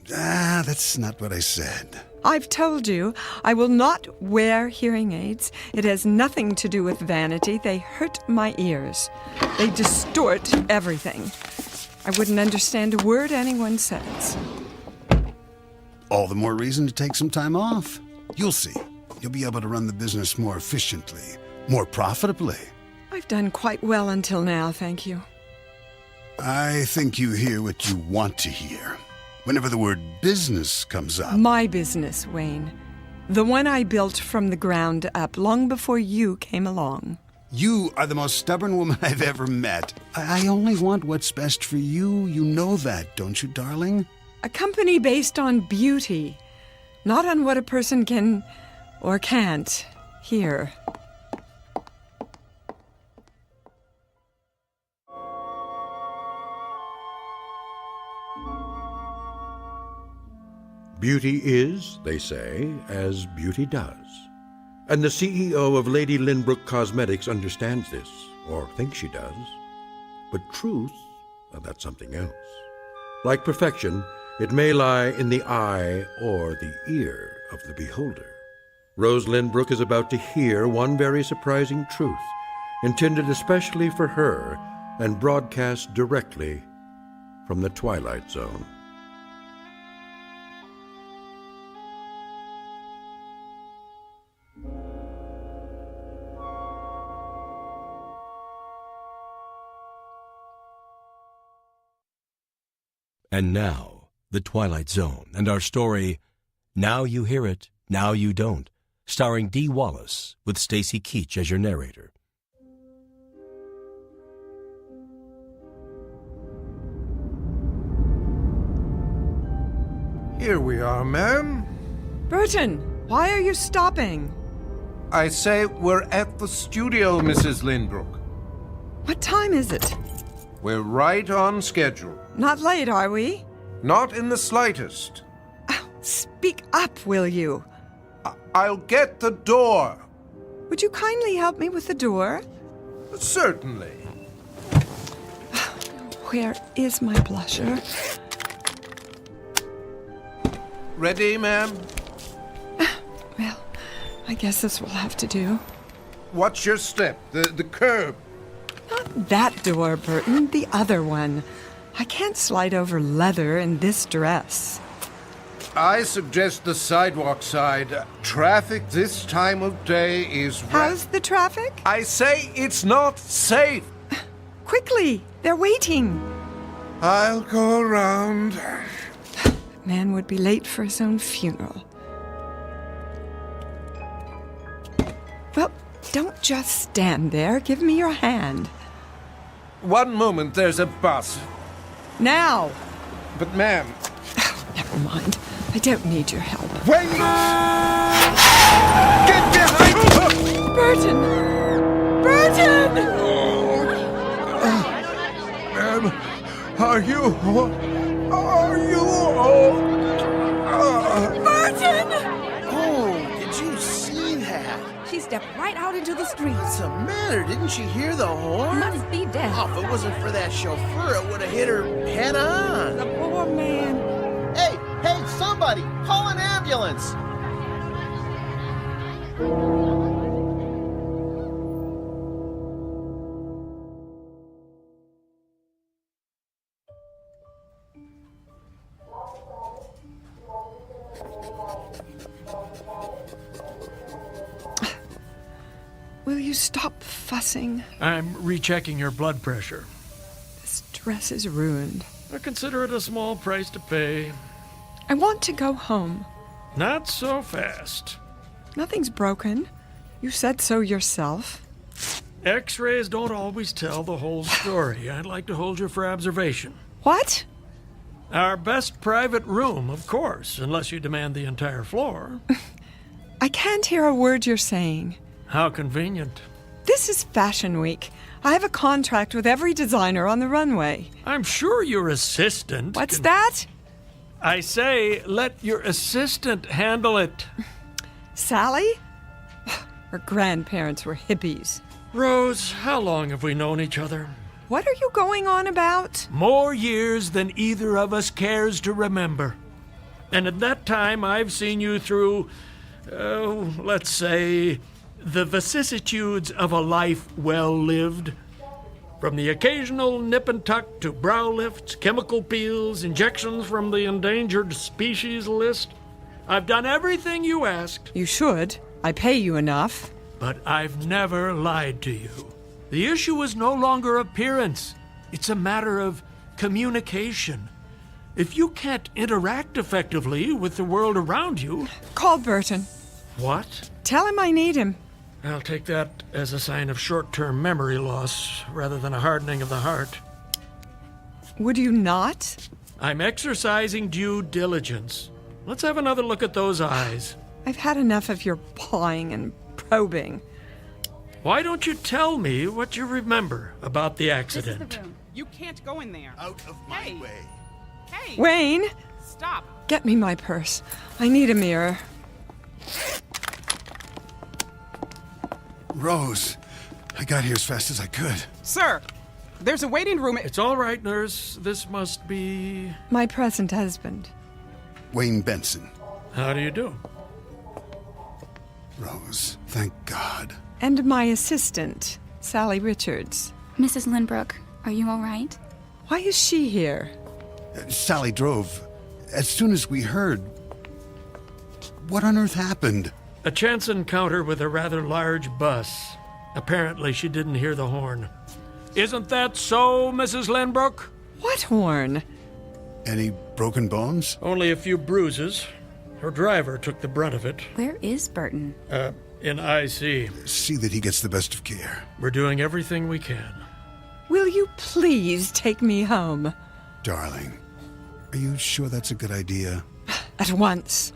That's not what I said. I've told you, I will not wear hearing aids. It has nothing to do with vanity. They hurt my ears. They distort everything. I wouldn't understand a word anyone says. All the more reason to take some time off. You'll see. You'll be able to run the business more efficiently, more profitably. I've done quite well until now, thank you. I think you hear what you want to hear. Whenever the word business comes up. My business, Wayne. The one I built from the ground up long before you came along. You are the most stubborn woman I've ever met. I only want what's best for you. You know that, don't you, darling? A company based on beauty, not on what a person can or can't hear. Beauty is, they say, as beauty does. And the CEO of Lady Lynbrook Cosmetics understands this, or thinks she does. But truth, that's something else. Like perfection, it may lie in the eye or the ear of the beholder. Rose Lynbrook is about to hear one very surprising truth, intended especially for her and broadcast directly from the Twilight Zone. And now, The Twilight Zone, and our story, Now You Hear It, Now You Don't, starring Dee Wallace, with Stacy Keach as your narrator. Here we are, ma'am. Burton, why are you stopping? I say we're at the studio, Mrs. Lindbrook. What time is it? We're right on schedule. Not late, are we? Not in the slightest. Speak up, will you? I'll get the door. Would you kindly help me with the door? Certainly. Where is my blusher? Ready, ma'am? Well, I guess this will have to do. Watch your step. The curb. Not that door, Burton. The other one. I can't slide over leather in this dress. I suggest the sidewalk side. Traffic this time of day is... How's the traffic? I say it's not safe. Quickly! They're waiting. I'll go around. Man would be late for his own funeral. Well, don't just stand there. Give me your hand. One moment, there's a bus. Now! But, ma'am... Never mind. I don't need your help. Wait! Get behind me! Burton! Burton! Ma'am, are you... Burton! Oh, did you see that? She stepped right out into the street. What's the matter? Didn't she hear the horn? Must be deaf. Oh, if it wasn't for that chauffeur, it would have hit her head on. The poor man. Hey, somebody! Call an ambulance! Will you stop fussing? I'm rechecking your blood pressure. This dress is ruined. I consider it a small price to pay. I want to go home. Not so fast. Nothing's broken. You said so yourself. X-rays don't always tell the whole story. I'd like to hold you for observation. What? Our best private room, of course, unless you demand the entire floor. I can't hear a word you're saying. How convenient. This is Fashion Week. I have a contract with every designer on the runway. I'm sure your assistant... What's that? I say, let your assistant handle it. Sally? Her grandparents were hippies. Rose, how long have we known each other? What are you going on about? More years than either of us cares to remember. And at that time, I've seen you through, let's say, the vicissitudes of a life well lived. From the occasional nip and tuck to brow lifts, chemical peels, injections from the endangered species list. I've done everything you asked. You should. I pay you enough. But I've never lied to you. The issue is no longer appearance. It's a matter of communication. If you can't interact effectively with the world around you... Call Burton. What? Tell him I need him. I'll take that as a sign of short-term memory loss rather than a hardening of the heart. Would you not? I'm exercising due diligence. Let's have another look at those eyes. I've had enough of your pawing and probing. Why don't you tell me what you remember about the accident? This is the room. You can't go in there. Out of my way. Hey! Wayne! Stop! Get me my purse. I need a mirror. Rose, I got here as fast as I could. Sir, there's a waiting room. It's all right, nurse. This must be... My present husband. Wayne Benson. How do you do? Rose, thank God. And my assistant, Sally Richards. Mrs. Lindbrook, are you all right? Why is she here? Sally drove. As soon as we heard... What on earth happened? A chance encounter with a rather large bus. Apparently she didn't hear the horn. Isn't that so, Mrs. Lindbrook? What horn? Any broken bones? Only a few bruises. Her driver took the brunt of it. Where is Burton? In IC. See that he gets the best of care. We're doing everything we can. Will you please take me home? Darling, are you sure that's a good idea? At once.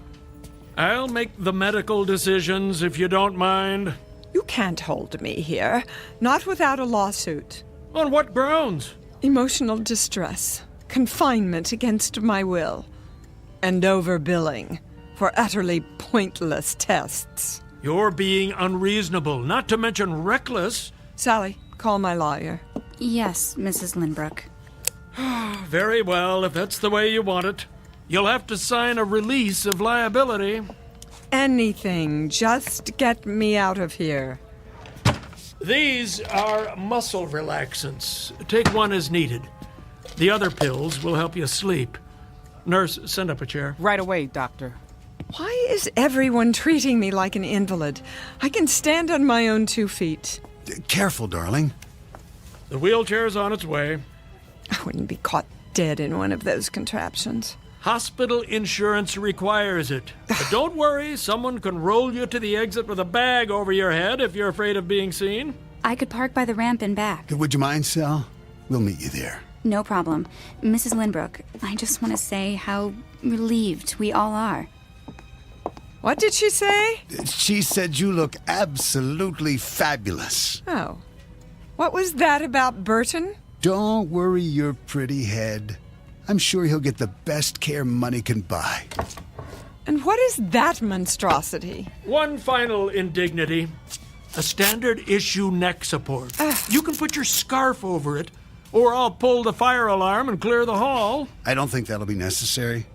I'll make the medical decisions if you don't mind. You can't hold me here. Not without a lawsuit. On what grounds? Emotional distress. Confinement against my will. And overbilling for utterly pointless tests. You're being unreasonable, not to mention reckless. Sally, call my lawyer. Yes, Mrs. Lynbrook. Very well, if that's the way you want it. You'll have to sign a release of liability. Anything, just get me out of here. These are muscle relaxants. Take one as needed. The other pills will help you sleep. Nurse, send up a chair. Right away, doctor. Why is everyone treating me like an invalid? I can stand on my own 2 feet. Careful, darling. The wheelchair's on its way. I wouldn't be caught dead in one of those contraptions. Hospital insurance requires it. But don't worry, someone can roll you to the exit with a bag over your head if you're afraid of being seen. I could park by the ramp and back. Would you mind, Sal? We'll meet you there. No problem. Mrs. Lynbrook, I just want to say how relieved we all are. What did she say? She said you look absolutely fabulous. Oh. What was that about Burton? Don't worry your pretty head. I'm sure he'll get the best care money can buy. And what is that monstrosity? One final indignity. A standard issue neck support. You can put your scarf over it, or I'll pull the fire alarm and clear the hall. I don't think that'll be necessary.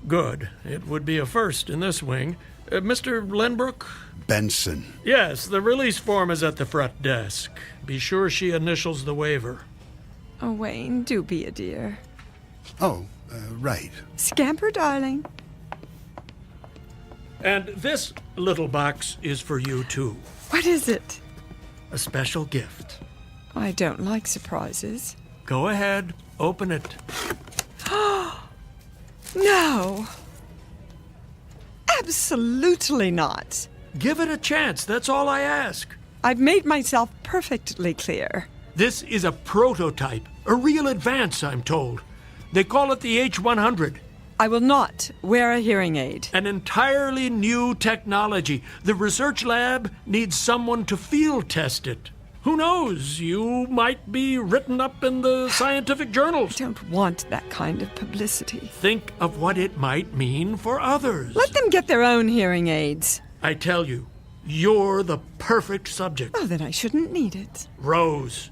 Good. It would be a first in this wing. Mr. Lynbrook? Benson. Yes, the release form is at the front desk. Be sure she initials the waiver. Oh, Wayne, do be a dear. Oh, right. Scamper, darling. And this little box is for you, too. What is it? A special gift. I don't like surprises. Go ahead, open it. No. Absolutely not. Give it a chance, that's all I ask. I've made myself perfectly clear. This is a prototype, a real advance, I'm told. They call it the H100. I will not wear a hearing aid. An entirely new technology. The research lab needs someone to field test it. Who knows? You might be written up in the scientific journals. I don't want that kind of publicity. Think of what it might mean for others. Let them get their own hearing aids. I tell you, you're the perfect subject. Oh, then I shouldn't need it. Rose,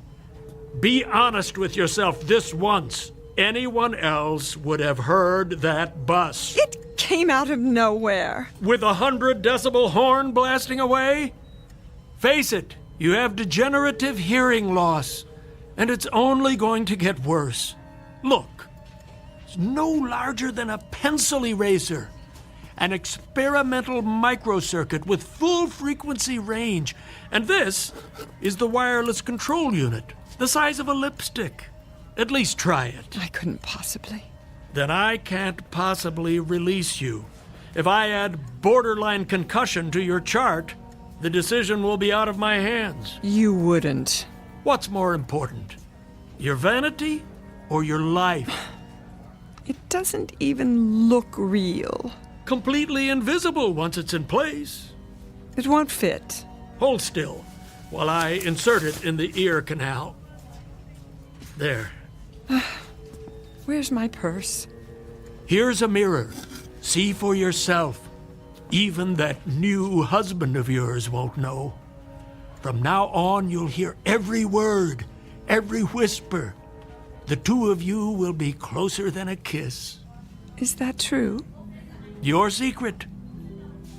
be honest with yourself this once. Anyone else would have heard that bus. It came out of nowhere. With 100-decibel horn blasting away? Face it, you have degenerative hearing loss, and it's only going to get worse. Look, it's no larger than a pencil eraser. An experimental microcircuit with full frequency range. And this is the wireless control unit, the size of a lipstick. At least try it. I couldn't possibly. Then I can't possibly release you. If I add borderline concussion to your chart, the decision will be out of my hands. You wouldn't. What's more important? Your vanity or your life? It doesn't even look real. Completely invisible once it's in place. It won't fit. Hold still while I insert it in the ear canal. There. Where's my purse? Here's a mirror. See for yourself. Even that new husband of yours won't know. From now on, you'll hear every word, every whisper. The two of you will be closer than a kiss. Is that true? Your secret.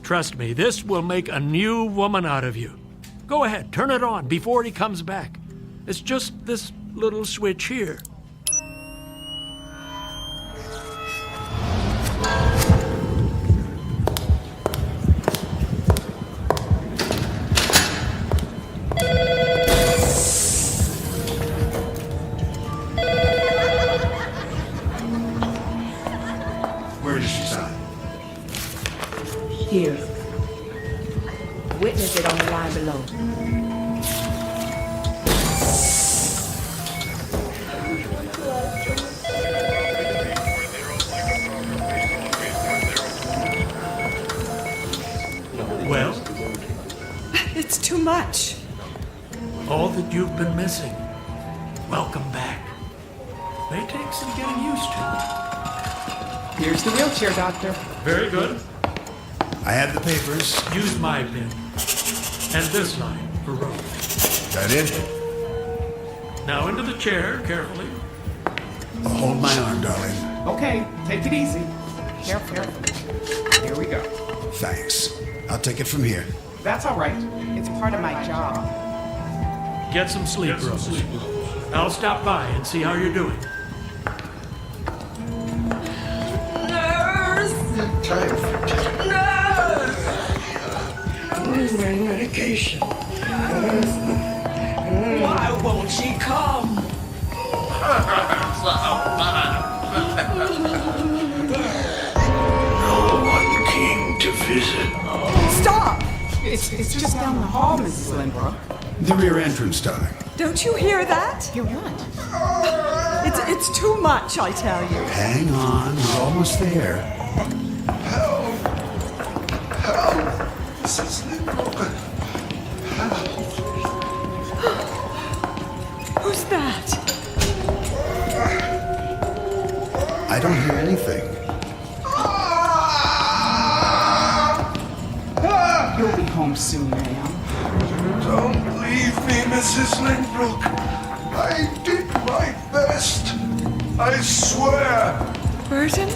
Trust me, this will make a new woman out of you. Go ahead, turn it on before he comes back. It's just this little switch here. Where does she sign? Here. Witness it on the line below. Well? It's too much. All that you've been missing. Welcome back. May take some getting used to. Here's the wheelchair, Doctor. Very good. I have the papers. Use my pen. And this line for Rose. That it? Now into the chair, carefully. Hold my arm, darling. Okay, take it easy. Careful. Here we go. Thanks. I'll take it from here. That's all right. It's part of my job. Get some sleep, Rose. I'll stop by and see how you're doing. Nurse! Nurse! Where's my medication? Why won't she come? No one came to visit. Stop! It's just down the hall, Mrs. Lindbrook. The rear entrance, darling. Don't you hear that? Hear what? It's too much, I tell you. Hang on, we're almost there. Help! Mrs. Lindbrook. Who's that? I don't hear anything. You'll be home soon, ma'am. Don't leave me, Mrs. Lindbrook. I did my best. I swear. Burton?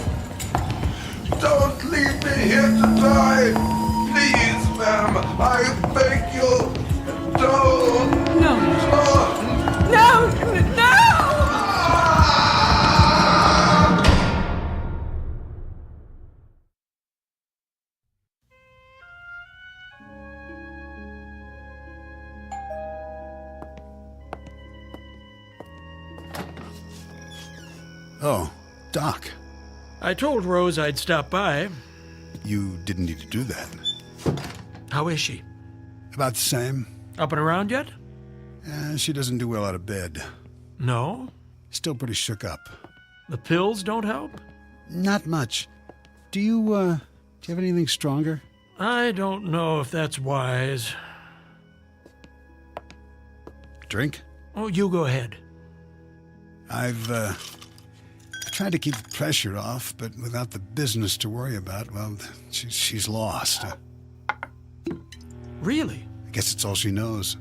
Don't leave me here to die. Please, ma'am. I beg you. Don't. No. No! No! Oh, Doc. I told Rose I'd stop by. You didn't need to do that. How is she? About the same. Up and around yet? She doesn't do well out of bed. No? Still pretty shook up. The pills don't help? Not much. Do you have anything stronger? I don't know if that's wise. Drink? Oh, you go ahead. I've tried to keep the pressure off, but without the business to worry about, well, she's lost. Really? I guess it's all she knows.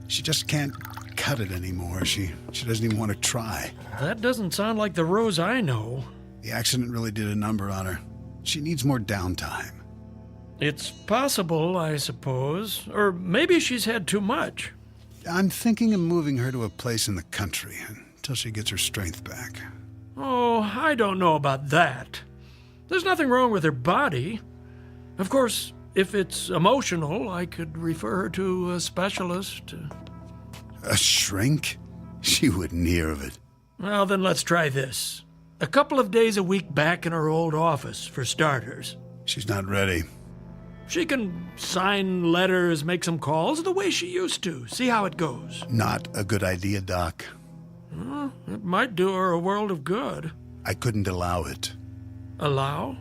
She just can't cut it anymore. She doesn't even want to try. That doesn't sound like the Rose I know. The accident really did a number on her. She needs more downtime. It's possible, I suppose. Or maybe she's had too much. I'm thinking of moving her to a place in the country until she gets her strength back. Oh, I don't know about that. There's nothing wrong with her body. Of course, if it's emotional, I could refer her to a specialist. A shrink? She wouldn't hear of it. Well, then let's try this. A couple of days a week back in her old office, for starters. She's not ready. She can sign letters, make some calls the way she used to. See how it goes. Not a good idea, Doc. Well, it might do her a world of good. I couldn't allow it. Allow?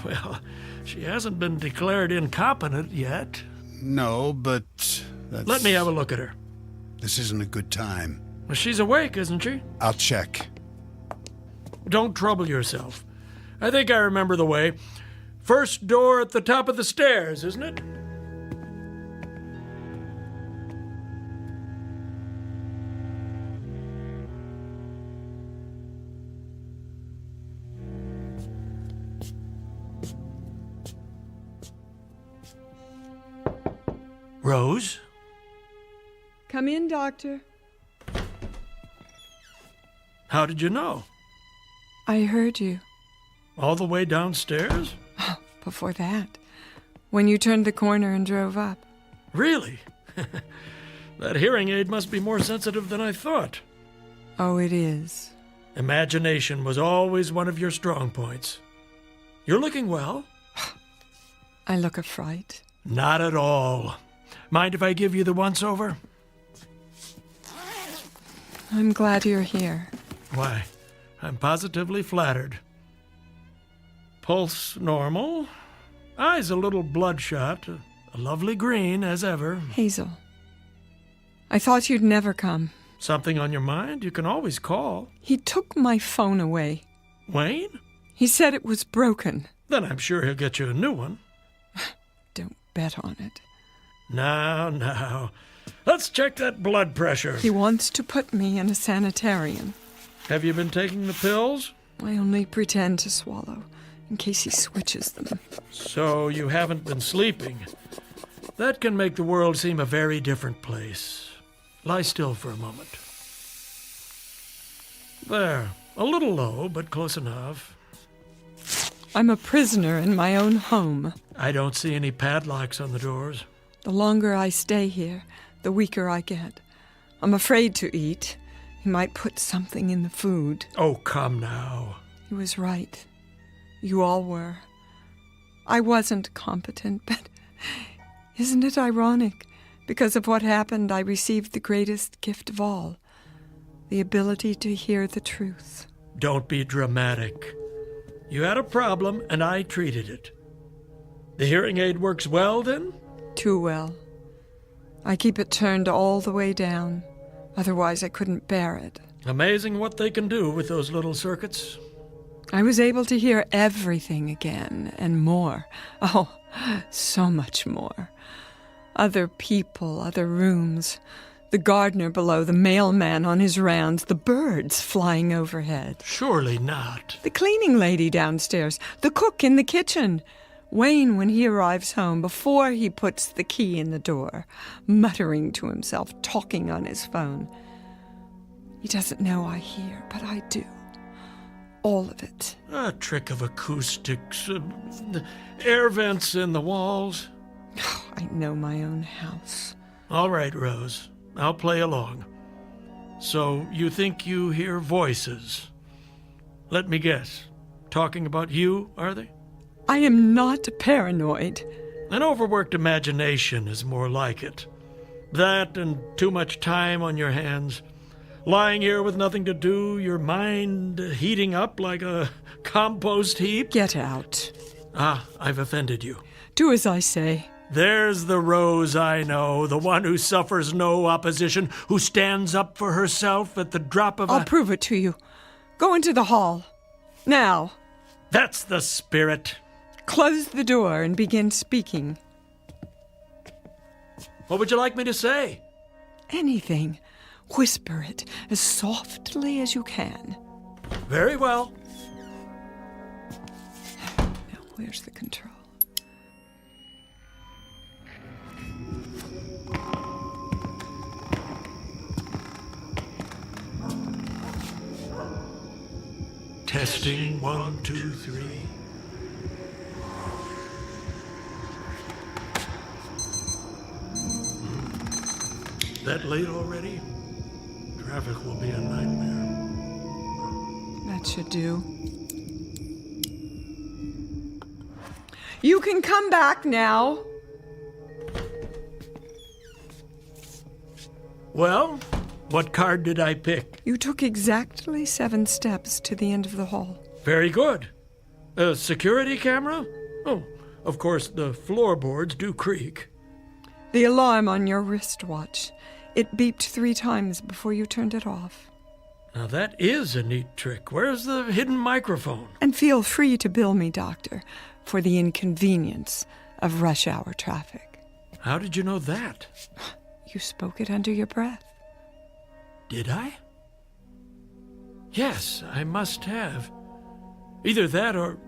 Well, she hasn't been declared incompetent yet. No, but that's... Let me have a look at her. This isn't a good time. Well, she's awake, isn't she? I'll check. Don't trouble yourself. I think I remember the way. First door at the top of the stairs, isn't it? Rose? Come in, Doctor. How did you know? I heard you. All the way downstairs? Before that, when you turned the corner and drove up. Really? That hearing aid must be more sensitive than I thought. Oh, it is. Imagination was always one of your strong points. You're looking well. I look a fright. Not at all. Mind if I give you the once-over? I'm glad you're here. Why, I'm positively flattered. Pulse normal. Eyes a little bloodshot, a lovely green as ever. Hazel, I thought you'd never come. Something on your mind? You can always call. He took my phone away. Wayne? He said it was broken. Then I'm sure he'll get you a new one. Don't bet on it. Now. Let's check that blood pressure. He wants to put me in a sanitarium. Have you been taking the pills? I only pretend to swallow, in case he switches them. So you haven't been sleeping. That can make the world seem a very different place. Lie still for a moment. There. A little low, but close enough. I'm a prisoner in my own home. I don't see any padlocks on the doors. The longer I stay here, the weaker I get. I'm afraid to eat. He might put something in the food. Oh, come now. He was right. You all were. I wasn't competent, but isn't it ironic? Because of what happened, I received the greatest gift of all, the ability to hear the truth. Don't be dramatic. You had a problem, and I treated it. The hearing aid works well, then? Too well. I keep it turned all the way down. Otherwise, I couldn't bear it. Amazing what they can do with those little circuits. I was able to hear everything again, and more. Oh, so much more. Other people, other rooms. The gardener below, the mailman on his rounds, the birds flying overhead. Surely not. The cleaning lady downstairs, the cook in the kitchen. Wayne, when he arrives home, before he puts the key in the door, muttering to himself, talking on his phone. He doesn't know I hear, but I do. All of it. A trick of acoustics, air vents in the walls. I know my own house. All right, Rose. I'll play along. So, you think you hear voices? Let me guess. Talking about you, are they? I am not paranoid. An overworked imagination is more like it. That and too much time on your hands. Lying here with nothing to do, your mind heating up like a compost heap. Get out. I've offended you. Do as I say. There's the Rose I know, the one who suffers no opposition, who stands up for herself at the drop of I'll prove it to you. Go into the hall. Now. That's the spirit. Close the door and begin speaking. What would you like me to say? Anything. Whisper it as softly as you can. Very well. Now, where's the control? Testing 1, 2, 3. That late already? Traffic will be a nightmare. That should do. You can come back now. Well, what card did I pick? You took exactly 7 steps to the end of the hall. Very good. A security camera? Oh, of course, the floorboards do creak. The alarm on your wristwatch. It beeped 3 times before you turned it off. Now that is a neat trick. Where's the hidden microphone? And feel free to bill me, Doctor, for the inconvenience of rush hour traffic. How did you know that? You spoke it under your breath. Did I? Yes, I must have. Either that or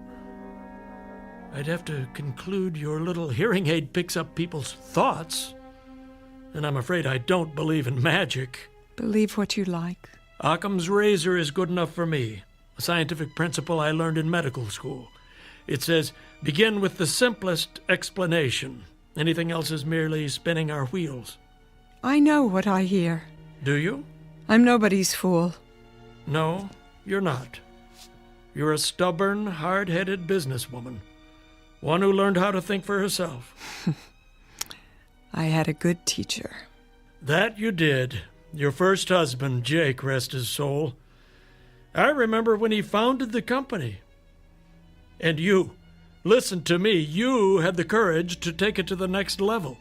I'd have to conclude your little hearing aid picks up people's thoughts. And I'm afraid I don't believe in magic. Believe what you like. Occam's razor is good enough for me. A scientific principle I learned in medical school. It says, begin with the simplest explanation. Anything else is merely spinning our wheels. I know what I hear. Do you? I'm nobody's fool. No, you're not. You're a stubborn, hard-headed businesswoman. One who learned how to think for herself. I had a good teacher. That you did. Your first husband, Jake, rest his soul. I remember when he founded the company. And you, Listen to me, you had the courage to take it to the next level.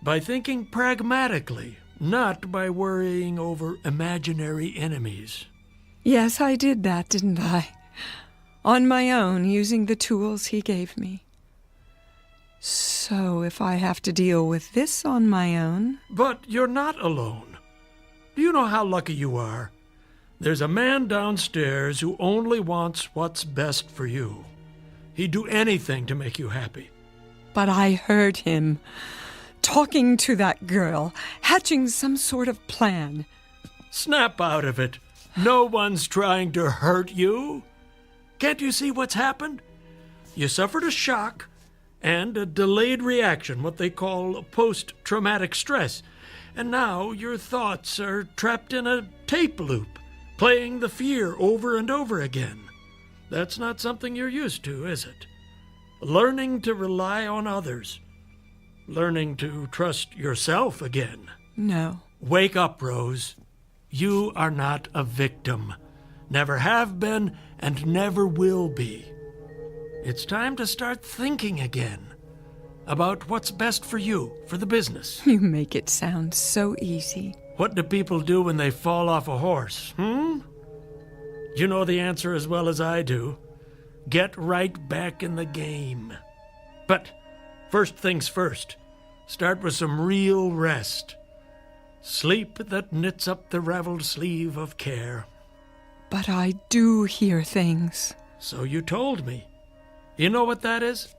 By thinking pragmatically, not by worrying over imaginary enemies. Yes, I did that, didn't I? On my own, using the tools he gave me. So if I have to deal with this on my own... But you're not alone. Do you know how lucky you are? There's a man downstairs who only wants what's best for you. He'd do anything to make you happy. But I heard him talking to that girl, hatching some sort of plan. Snap out of it. No one's trying to hurt you. Can't you see what's happened? You suffered a shock and a delayed reaction, what they call post-traumatic stress. And now your thoughts are trapped in a tape loop, playing the fear over and over again. That's not something you're used to, is it? Learning to rely on others. Learning to trust yourself again. No. Wake up, Rose. You are not a victim. Never have been and never will be. It's time to start thinking again about what's best for you, for the business. You make it sound so easy. What do people do when they fall off a horse, You know the answer as well as I do. Get right back in the game. But first things first, start with some real rest. Sleep that knits up the raveled sleeve of care. But I do hear things. So you told me. You know what that is?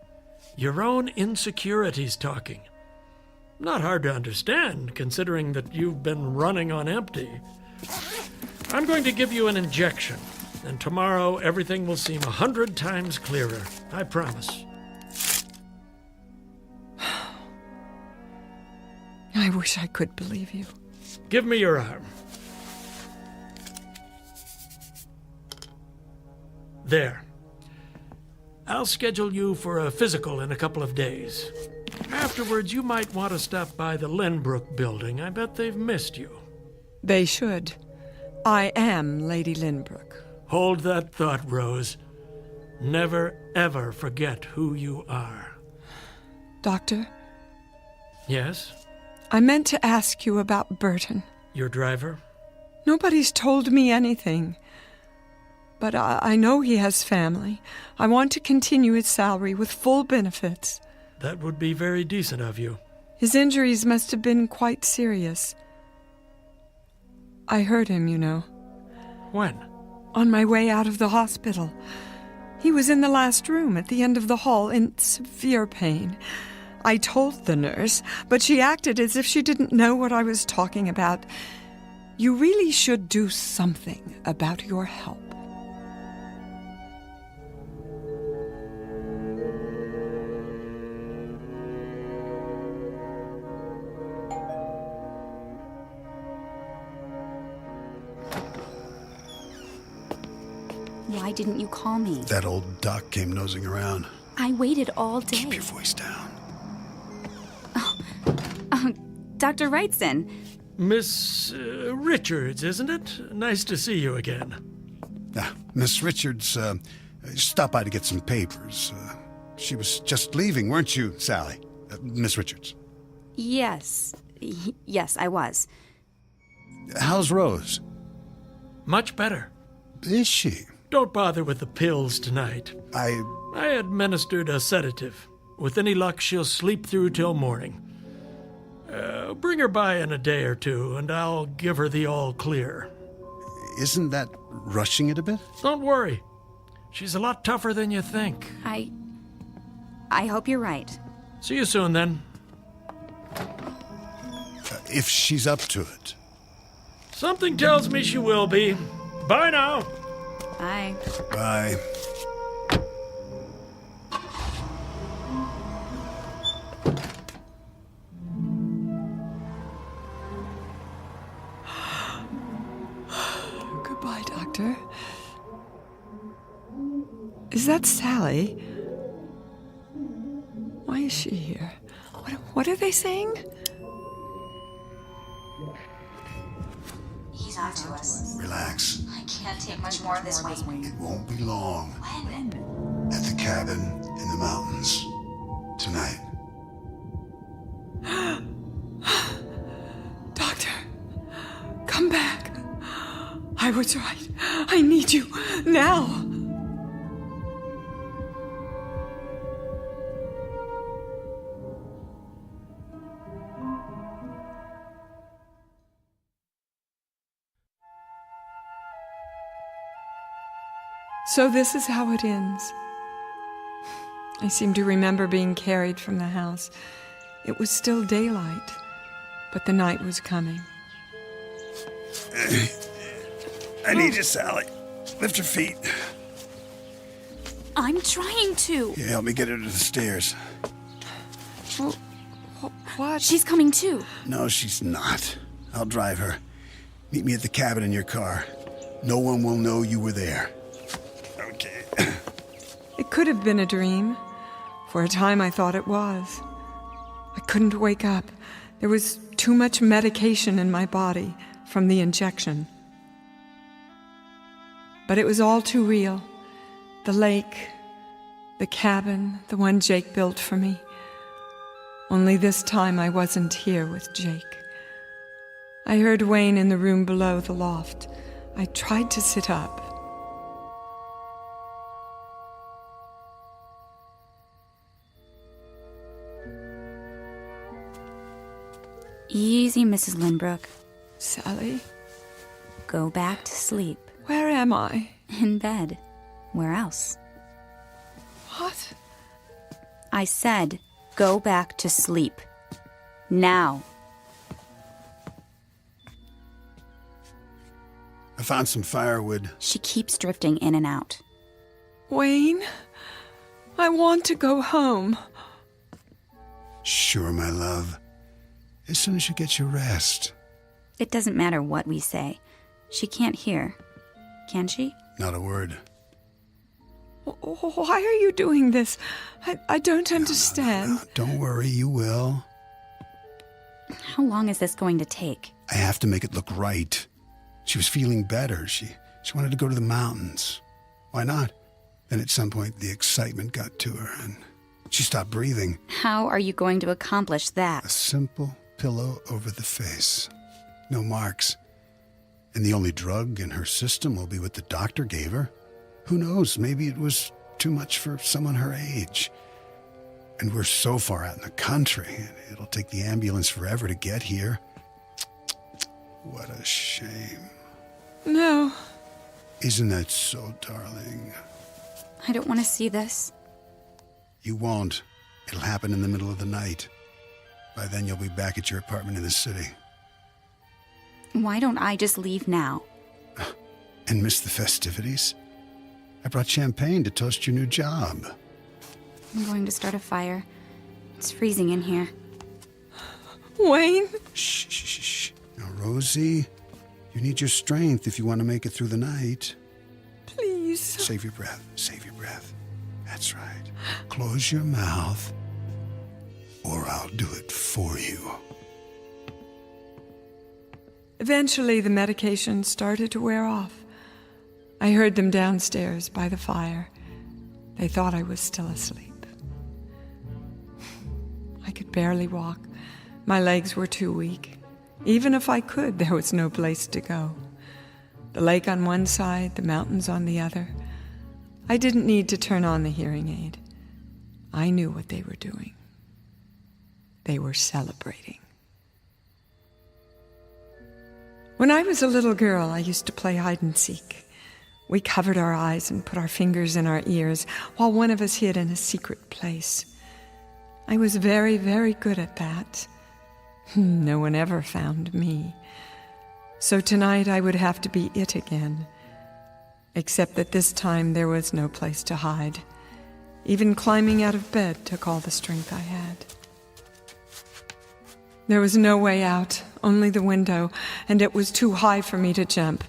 Your own insecurities talking. Not hard to understand, considering that you've been running on empty. I'm going to give you an injection, and tomorrow everything will seem 100 times clearer. I promise. I wish I could believe you. Give me your arm. There. I'll schedule you for a physical in a couple of days. Afterwards, you might want to stop by the Lynbrook building. I bet they've missed you. They should. I am Lady Lynbrook. Hold that thought, Rose. Never, ever forget who you are. Doctor? Yes? I meant to ask you about Burton. Your driver? Nobody's told me anything. But I know he has family. I want to continue his salary with full benefits. That would be very decent of you. His injuries must have been quite serious. I heard him, you know. When? On my way out of the hospital. He was in the last room at the end of the hall in severe pain. I told the nurse, but she acted as if she didn't know what I was talking about. You really should do something about your help. Why didn't you call me? That old duck came nosing around. I waited all day. Keep your voice down. Dr. Wrightson. Miss Richards, isn't it? Nice to see you again. Miss Richards stopped by to get some papers. She was just leaving, weren't you, Sally? Miss Richards. Yes. Yes, I was. How's Rose? Much better. Is she? Don't bother with the pills tonight. I administered a sedative. With any luck, she'll sleep through till morning. Bring her by in a day or two, and I'll give her the all clear. Isn't that rushing it a bit? Don't worry. She's a lot tougher than you think. I hope you're right. See you soon, then. If she's up to it. Something tells me she will be. Bye now. Bye. Bye. Goodbye, Doctor. Is that Sally? Why is she here? What are they saying? He's on to us. Relax. I can't take much more of this waiting. It won't be long. When? At the cabin. in the mountains tonight. Doctor, come back. I was right. I need you now. So this is how it ends. I seem to remember being carried from the house. It was still daylight, but the night was coming. I need you, Sally. Lift your feet. I'm trying to. Yeah, help me get her to the stairs. Well, what? She's coming too. No, she's not. I'll drive her. Meet me at the cabin in your car. No one will know you were there. Okay. It could have been a dream. For a time I thought it was. I couldn't wake up. There was too much medication in my body from the injection. But it was all too real. The lake, the cabin, the one Jake built for me. Only this time I wasn't here with Jake. I heard Wayne in the room below the loft. I tried to sit up. Easy, Mrs. Lynbrook. Sally? Go back to sleep. Where am I? In bed. Where else? What? I said, go back to sleep. Now. I found some firewood. She keeps drifting in and out. Wayne, I want to go home. Sure, my love. As soon as you get your rest. It doesn't matter what we say. She can't hear. Can she? Not a word. Why are you doing this? I don't understand. No. Don't worry, you will. How long is this going to take? I have to make it look right. She was feeling better. She wanted to go to the mountains. Why not? Then at some point the excitement got to her and she stopped breathing. How are you going to accomplish that? A simple pillow over the face. No marks. And the only drug in her system will be what the doctor gave her. Who knows? Maybe it was too much for someone her age. And we're so far out in the country. It'll take the ambulance forever to get here. What a shame. No. Isn't that so, darling? I don't want to see this. You won't. It'll happen in the middle of the night. By then you'll be back at your apartment in the city. Why don't I just leave now? And miss the festivities? I brought champagne to toast your new job. I'm going to start a fire. It's freezing in here. Wayne? Shh, shh, shh, shh. Now, Rosie, you need your strength if you want to make it through the night. Please. Save your breath. Save your breath. That's right. Close your mouth, or I'll do it for you. Eventually, the medication started to wear off. I heard them downstairs by the fire. They thought I was still asleep. I could barely walk. My legs were too weak. Even if I could, there was no place to go. The lake on one side, the mountains on the other. I didn't need to turn on the hearing aid. I knew what they were doing. They were celebrating. When I was a little girl, I used to play hide and seek. We covered our eyes and put our fingers in our ears while one of us hid in a secret place. I was very, very good at that. No one ever found me. So tonight I would have to be it again. Except that this time there was no place to hide. Even climbing out of bed took all the strength I had. There was no way out, only the window, and it was too high for me to jump.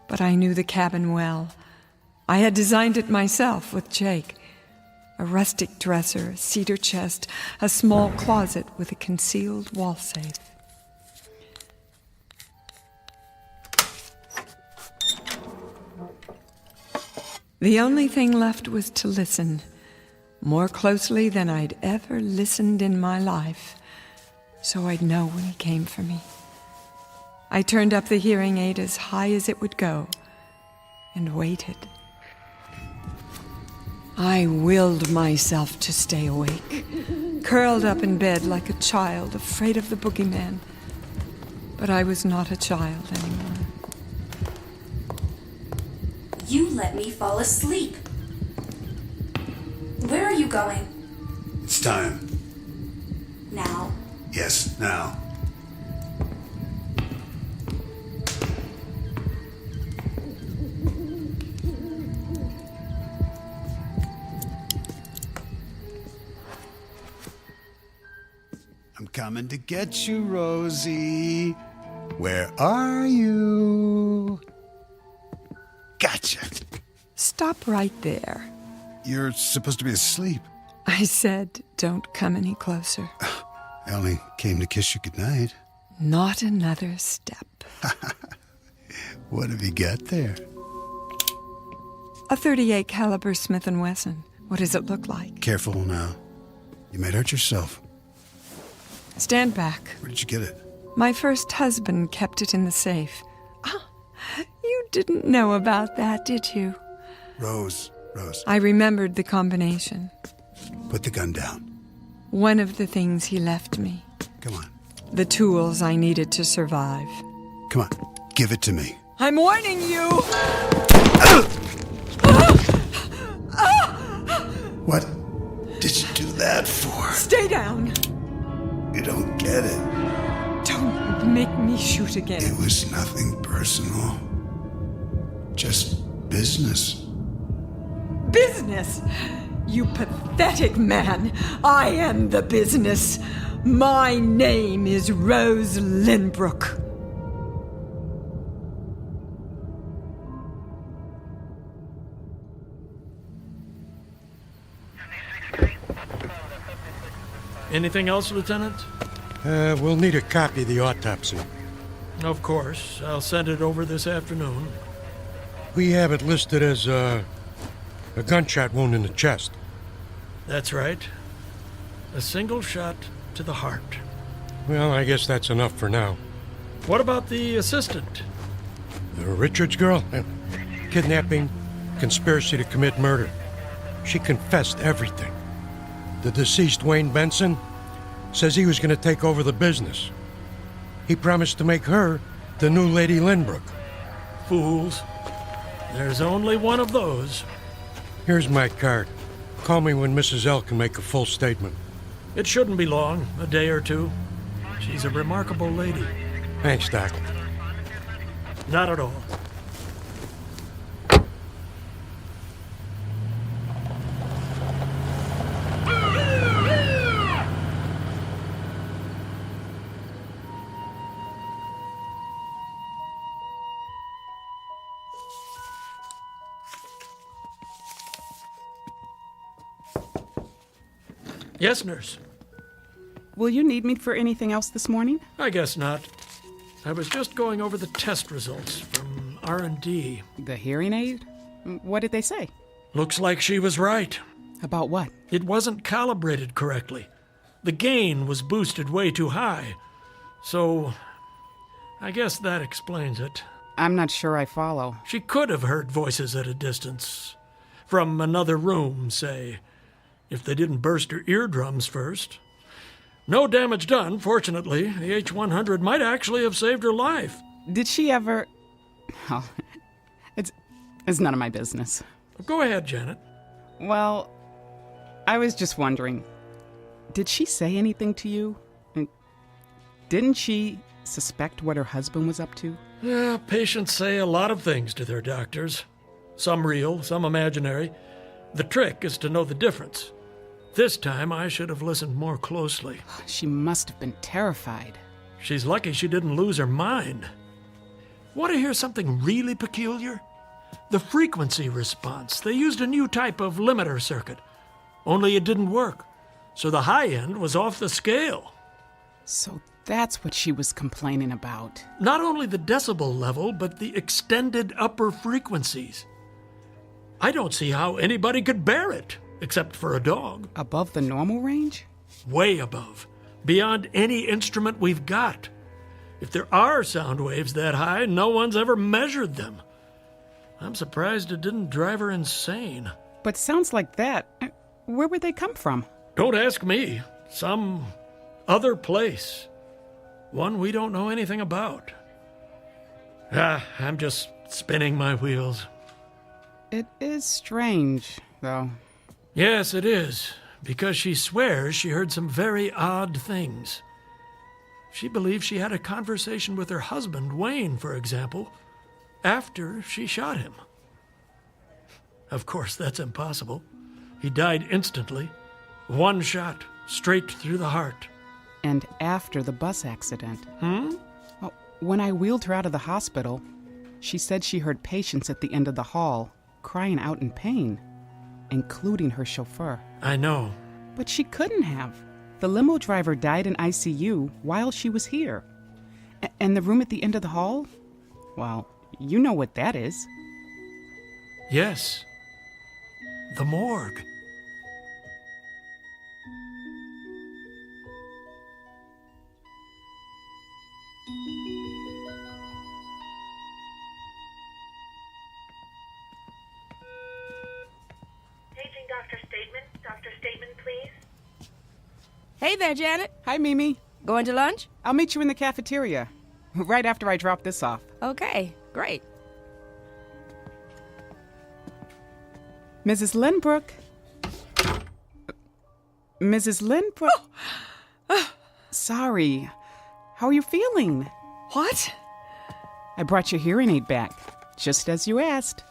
But I knew the cabin well. I had designed it myself with Jake. A rustic dresser, a cedar chest, a small closet with a concealed wall safe. The only thing left was to listen. more closely than I'd ever listened in my life, so I'd know when he came for me. I turned up the hearing aid as high as it would go and waited. I willed myself to stay awake, curled up in bed like a child, afraid of the boogeyman. But I was not a child anymore. You let me fall asleep. Where are you going? It's time. Now. Yes, now. I'm coming to get you, Rosie. Where are you? Gotcha. Stop right there. You're supposed to be asleep. I said, don't come any closer. I only came to kiss you goodnight. Not another step. What have you got there? A .38 caliber Smith & Wesson. What does it look like? Careful now. You might hurt yourself. Stand back. Where did you get it? My first husband kept it in the safe. Ah, you didn't know about that, did you? Rose. I remembered the combination. Put the gun down. One of the things he left me. Come on. The tools I needed to survive. Come on. Give it to me. I'm warning you! What did you do that for? Stay down! You don't get it. Don't make me shoot again. It was nothing personal. Just business. Business? You pathetic man. I am the business. My name is Rose Lynbrook. Anything else, Lieutenant? We'll need a copy of the autopsy. Of course. I'll send it over this afternoon. We have it listed as a gunshot wound in the chest. That's right. A single shot to the heart. Well, I guess that's enough for now. What about the assistant? The Richards girl? Kidnapping, conspiracy to commit murder. She confessed everything. The deceased Wayne Benson says he was going to take over the business. He promised to make her the new Lady Lynbrook. Fools. There's only one of those. Here's my card. Call me when Mrs. L can make a full statement. It shouldn't be long, a day or two. She's a remarkable lady. Thanks, Doc. Not at all. Yes, nurse. Will you need me for anything else this morning? I guess not. I was just going over the test results from R&D. The hearing aid? What did they say? Looks like she was right. About what? It wasn't calibrated correctly. The gain was boosted way too high. So, I guess that explains it. I'm not sure I follow. She could have heard voices at a distance. From another room, say. If they didn't burst her eardrums first. No damage done, fortunately. The H-100 might actually have saved her life. Did she ever... Oh, it's none of my business. Go ahead, Janet. Well, I was just wondering, did she say anything to you? Didn't she suspect what her husband was up to? Yeah, patients say a lot of things to their doctors. Some real, some imaginary. The trick is to know the difference. This time, I should have listened more closely. She must have been terrified. She's lucky she didn't lose her mind. Want to hear something really peculiar? The frequency response. They used a new type of limiter circuit. Only it didn't work. So the high end was off the scale. So that's what she was complaining about. Not only the decibel level, but the extended upper frequencies. I don't see how anybody could bear it. except for a dog. Above the normal range? Way above. Beyond any instrument we've got. If there are sound waves that high, no one's ever measured them. I'm surprised it didn't drive her insane. But sounds like that, where would they come from? Don't ask me. Some other place. One we don't know anything about. I'm just spinning my wheels. It is strange, though. Yes, it is. Because she swears she heard some very odd things. She believes she had a conversation with her husband, Wayne, for example, after she shot him. Of course, that's impossible. He died instantly. One shot, straight through the heart. And after the bus accident. Hmm? Well, when I wheeled her out of the hospital, she said she heard patients at the end of the hall crying out in pain, including her chauffeur. I know. But she couldn't have. The limo driver died in ICU while she was here. And the room at the end of the hall? Well, you know what that is. Yes. The morgue. Paging Dr. Stateman. Dr. Stateman, please. Hey there, Janet. Hi, Mimi. Going to lunch? I'll meet you in the cafeteria, right after I drop this off. Okay, great. Mrs. Lynbrook. Mrs. Lynbrook. Sorry. How are you feeling? What? I brought your hearing aid back, just as you asked.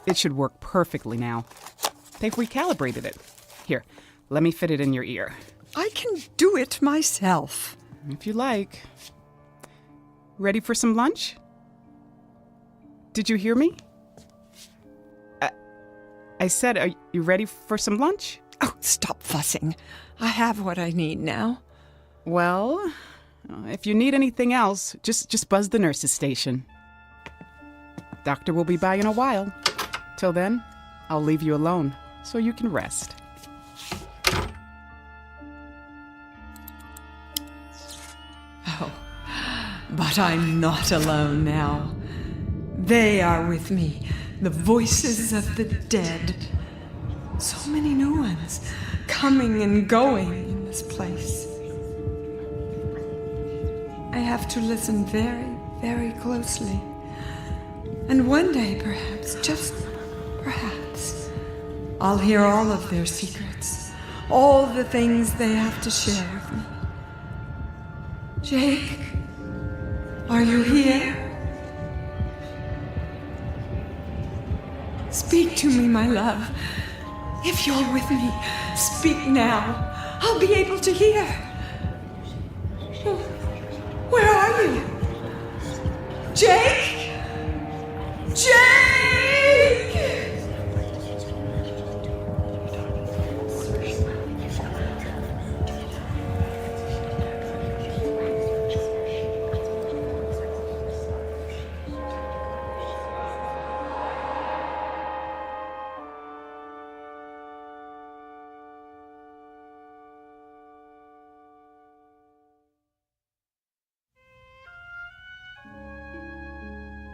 It should work perfectly now. They've recalibrated it. Here, let me fit it in your ear. I can do it myself. If you like. Ready for some lunch? Did you hear me? I said, are you ready for some lunch? Oh, stop fussing. I have what I need now. Well, if you need anything else, just buzz the nurse's station. Doctor will be by in a while. Till then, I'll leave you alone so you can rest. Oh, but I'm not alone now. They are with me, the voices of the dead. So many new ones, coming and going in this place. I have to listen very, very closely. And one day, perhaps, just perhaps, I'll hear all of their secrets, all the things they have to share with me. Jake, are you here? Speak to me, my love. If you're with me, speak now. I'll be able to hear. Where are you? Jake? Jake!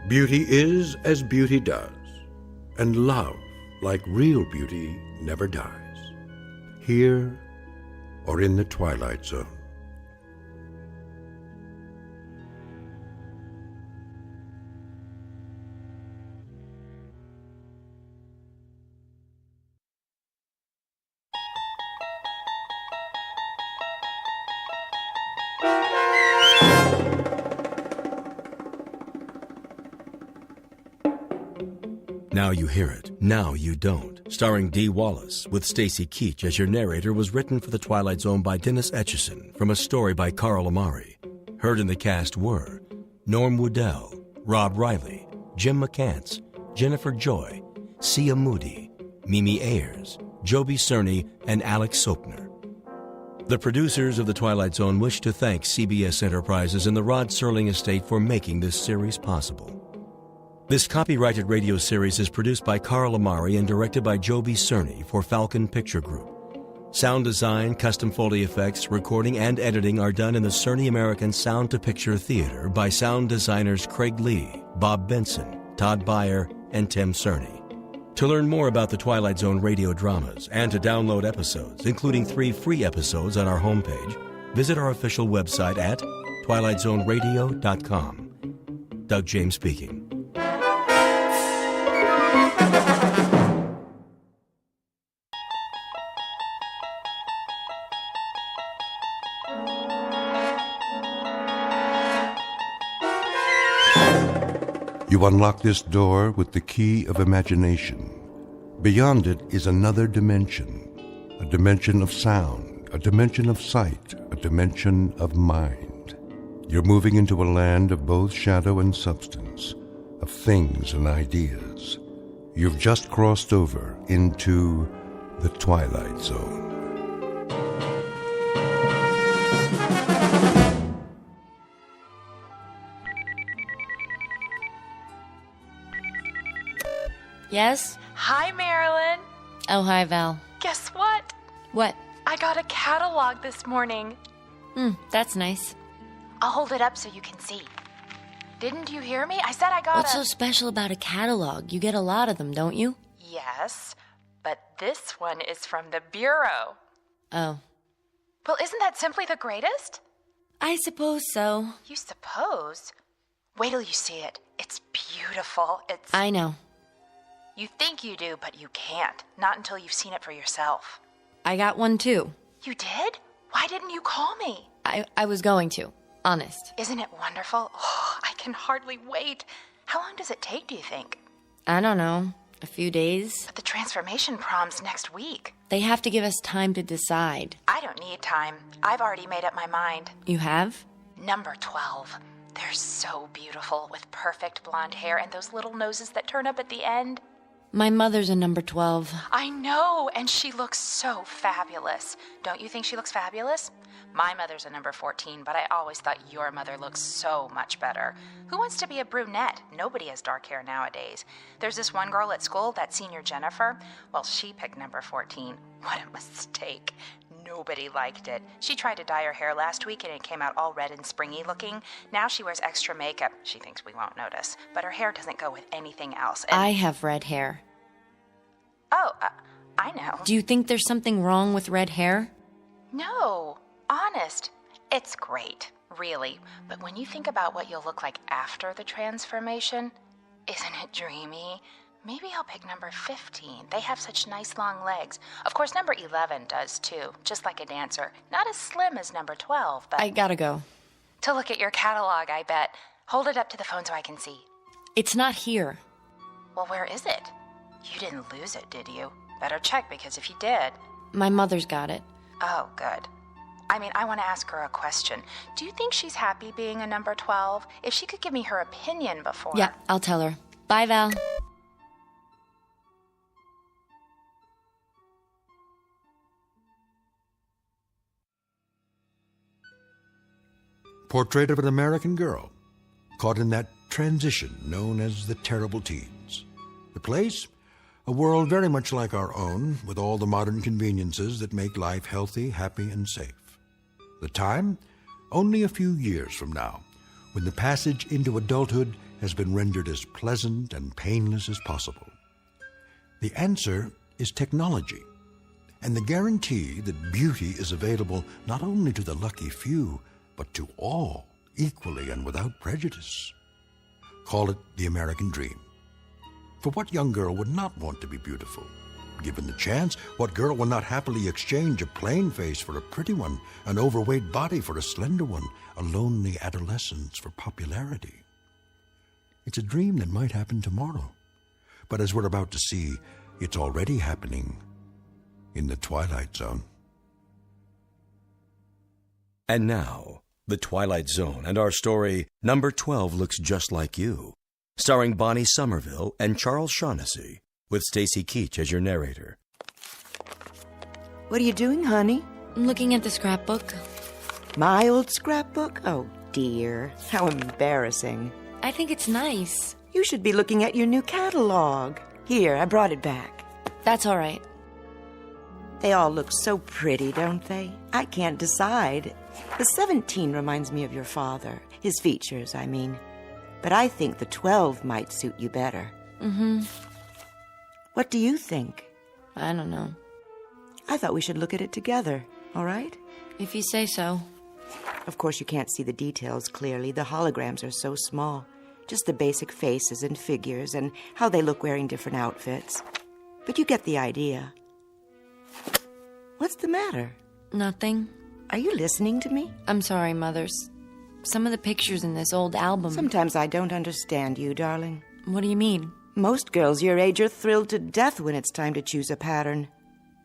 Beauty is as beauty does, and love, like real beauty, never dies. Here or in the Twilight Zone. Now You Hear It, Now You Don't, starring Dee Wallace, with Stacy Keach as your narrator, was written for The Twilight Zone by Dennis Etchison from a story by Carl Amari. Heard in the cast were Norm Woodell, Rob Riley, Jim McCants, Jennifer Joy, Sia Moody, Mimi Ayers, Joby Cerny, and Alex Sopner. The producers of The Twilight Zone wish to thank CBS Enterprises and the Rod Serling Estate for making this series possible. This copyrighted radio series is produced by Carl Amari and directed by Joby Cerny for Falcon Picture Group. Sound design, custom Foley effects, recording, and editing are done in the Cerny American Sound to Picture Theater by sound designers Craig Lee, Bob Benson, Todd Beyer, and Tim Cerny. To learn more about the Twilight Zone radio dramas and to download episodes, including 3 free episodes on our homepage, visit our official website at twilightzoneradio.com. Doug James speaking. You unlock this door with the key of imagination. Beyond it is another dimension, a dimension of sound, a dimension of sight, a dimension of mind. You're moving into a land of both shadow and substance, of things and ideas. You've just crossed over into the Twilight Zone. Yes? Hi, Marilyn. Oh, hi, Val. Guess what? What? I got a catalog this morning. That's nice. I'll hold it up so you can see. Didn't you hear me? I said I got What's so special about a catalog? You get a lot of them, don't you? Yes, but this one is from the Bureau. Oh. Well, isn't that simply the greatest? I suppose so. You suppose? Wait till you see it. It's beautiful. I know. You think you do, but you can't. Not until you've seen it for yourself. I got one, too. You did? Why didn't you call me? I was going to. Honest. Isn't it wonderful? Oh, I can hardly wait. How long does it take, do you think? I don't know. A few days. But the transformation prom's next week. They have to give us time to decide. I don't need time. I've already made up my mind. You have? Number 12. They're so beautiful, with perfect blonde hair and those little noses that turn up at the end. My mother's a number 12. I know, and she looks so fabulous. Don't you think she looks fabulous? My mother's a number 14, but I always thought your mother looks so much better. Who wants to be a brunette? Nobody has dark hair nowadays. There's this one girl at school, that senior Jennifer. Well, she picked number 14. What a mistake. Nobody liked it. She tried to dye her hair last week and it came out all red and springy looking. Now she wears extra makeup. She thinks we won't notice. But her hair doesn't go with anything else. And I have red hair. Oh, I know. Do you think there's something wrong with red hair? No, honest. It's great, really. But when you think about what you'll look like after the transformation, isn't it dreamy? Maybe I'll pick number 15. They have such nice long legs. Of course, number 11 does too, just like a dancer. Not as slim as number 12, but... I gotta go. To look at your catalog, I bet. Hold it up to the phone so I can see. It's not here. Well, where is it? You didn't lose it, did you? Better check, because if you did... My mother's got it. Oh, good. I mean, I want to ask her a question. Do you think she's happy being a number 12? If she could give me her opinion before... Yeah, I'll tell her. Bye, Val. Portrait of an American girl caught in that transition known as the terrible teens. The place? A world very much like our own, with all the modern conveniences that make life healthy, happy, and safe. The time? Only a few years from now, when the passage into adulthood has been rendered as pleasant and painless as possible. The answer is technology, and the guarantee that beauty is available not only to the lucky few, but to all, equally and without prejudice. Call it the American dream. For what young girl would not want to be beautiful? Given the chance, what girl will not happily exchange a plain face for a pretty one, an overweight body for a slender one, a lonely adolescence for popularity? It's a dream that might happen tomorrow. But as we're about to see, it's already happening in the Twilight Zone. And now, The Twilight Zone and our story, Number 12 Looks Just Like You, starring Bonnie Somerville and Charles Shaughnessy, with Stacy Keach as your narrator. What are you doing, honey? I'm looking at the scrapbook. My old scrapbook? Oh, dear. How embarrassing. I think it's nice. You should be looking at your new catalog. Here, I brought it back. That's all right. They all look so pretty, don't they? I can't decide. The 17 reminds me of your father. His features, I mean. But I think the 12 might suit you better. Mm-hmm. What do you think? I don't know. I thought we should look at it together, all right? If you say so. Of course, you can't see the details clearly. The holograms are so small. Just the basic faces and figures and how they look wearing different outfits. But you get the idea. What's the matter? Nothing. Are you listening to me? I'm sorry, Mothers. Some of the pictures in this old album... Sometimes I don't understand you, darling. What do you mean? Most girls your age are thrilled to death when it's time to choose a pattern.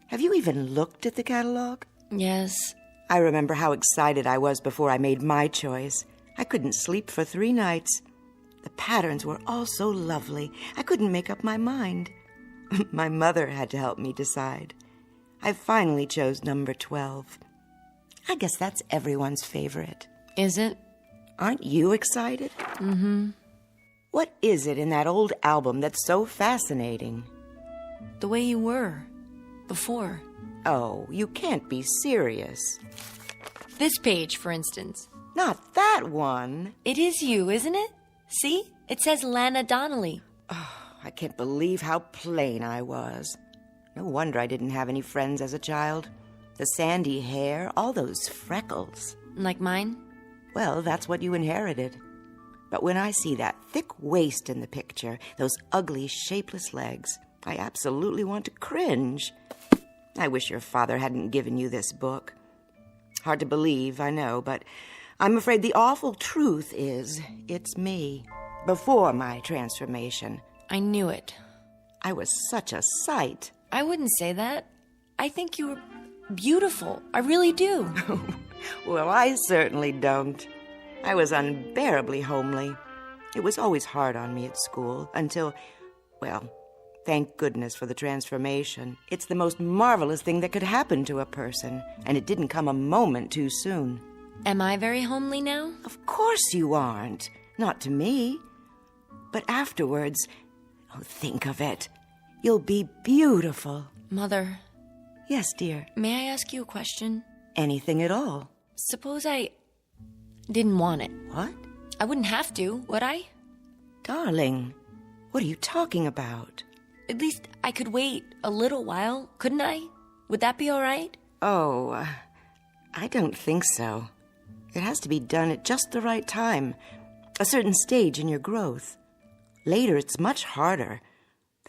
Have you even looked at the catalog? Yes. I remember how excited I was before I made my choice. I couldn't sleep for 3 nights. The patterns were all so lovely. I couldn't make up my mind. My mother had to help me decide. I finally chose number 12. I guess that's everyone's favorite. Is it? Aren't you excited? Mm-hmm. What is it in that old album that's so fascinating? The way you were. Before. Oh, you can't be serious. This page, for instance. Not that one. It is you, isn't it? See? It says Lana Donnelly. Oh, I can't believe how plain I was. No wonder I didn't have any friends as a child. The sandy hair, all those freckles. Like mine? Well, that's what you inherited. But when I see that thick waist in the picture, those ugly, shapeless legs, I absolutely want to cringe. I wish your father hadn't given you this book. Hard to believe, I know, but I'm afraid the awful truth is it's me, before my transformation. I knew it. I was such a sight. I wouldn't say that. I think you were beautiful. I really do. Well, I certainly don't. I was unbearably homely. It was always hard on me at school until, well, thank goodness for the transformation. It's the most marvelous thing that could happen to a person, and it didn't come a moment too soon. Am I very homely now? Of course you aren't. Not to me. But afterwards, oh, think of it. You'll be beautiful. Mother. Yes, dear. May I ask you a question? Anything at all. Suppose I didn't want it. What? I wouldn't have to, would I? Darling, what are you talking about? At least I could wait a little while, couldn't I? Would that be all right? Oh, I don't think so. It has to be done at just the right time, a certain stage in your growth. Later, it's much harder.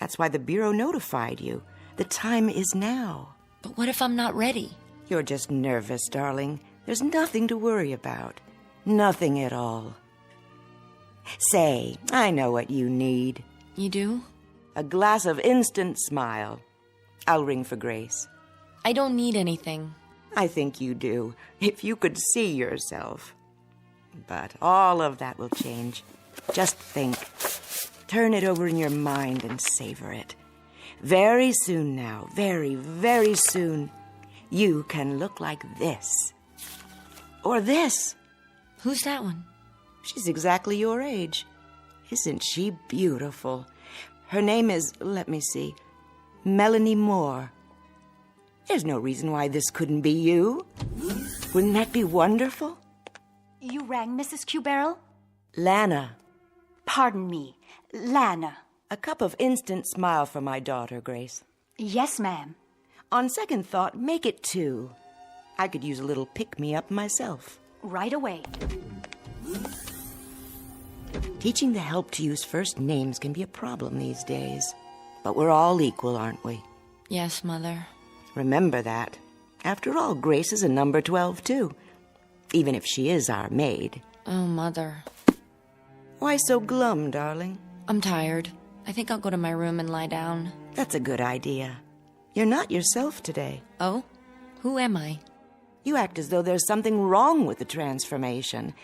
That's why the Bureau notified you. The time is now. But what if I'm not ready? You're just nervous, darling. There's nothing to worry about. Nothing at all. Say, I know what you need. You do? A glass of instant smile. I'll ring for Grace. I don't need anything. I think you do, if you could see yourself. But all of that will change. Just think. Turn it over in your mind and savor it. Very soon now, very, very soon, you can look like this. Or this. Who's that one? She's exactly your age. Isn't she beautiful? Her name is, let me see, Melanie Moore. There's no reason why this couldn't be you. Wouldn't that be wonderful? You rang, Mrs. Q-Barrel? Lana. Pardon me, Lana. A cup of instant smile for my daughter, Grace. Yes, ma'am. On second thought, make it 2. I could use a little pick-me-up myself. Right away. Teaching the help to use first names can be a problem these days. But we're all equal, aren't we? Yes, Mother. Remember that. After all, Grace is a number 12, too. Even if she is our maid. Oh, Mother. Why so glum, darling? I'm tired. I think I'll go to my room and lie down. That's a good idea. You're not yourself today. Oh? Who am I? You act as though there's something wrong with the transformation.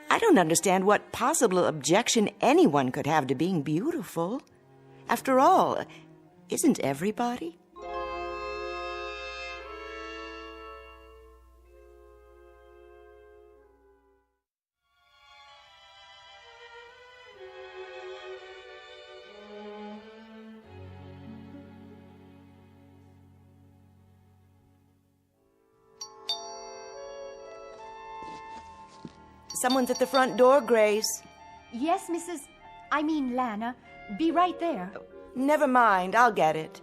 I don't understand what possible objection anyone could have to being beautiful. After all, isn't everybody? Someone's at the front door, Grace. Yes, Lana. Be right there. Never mind, I'll get it.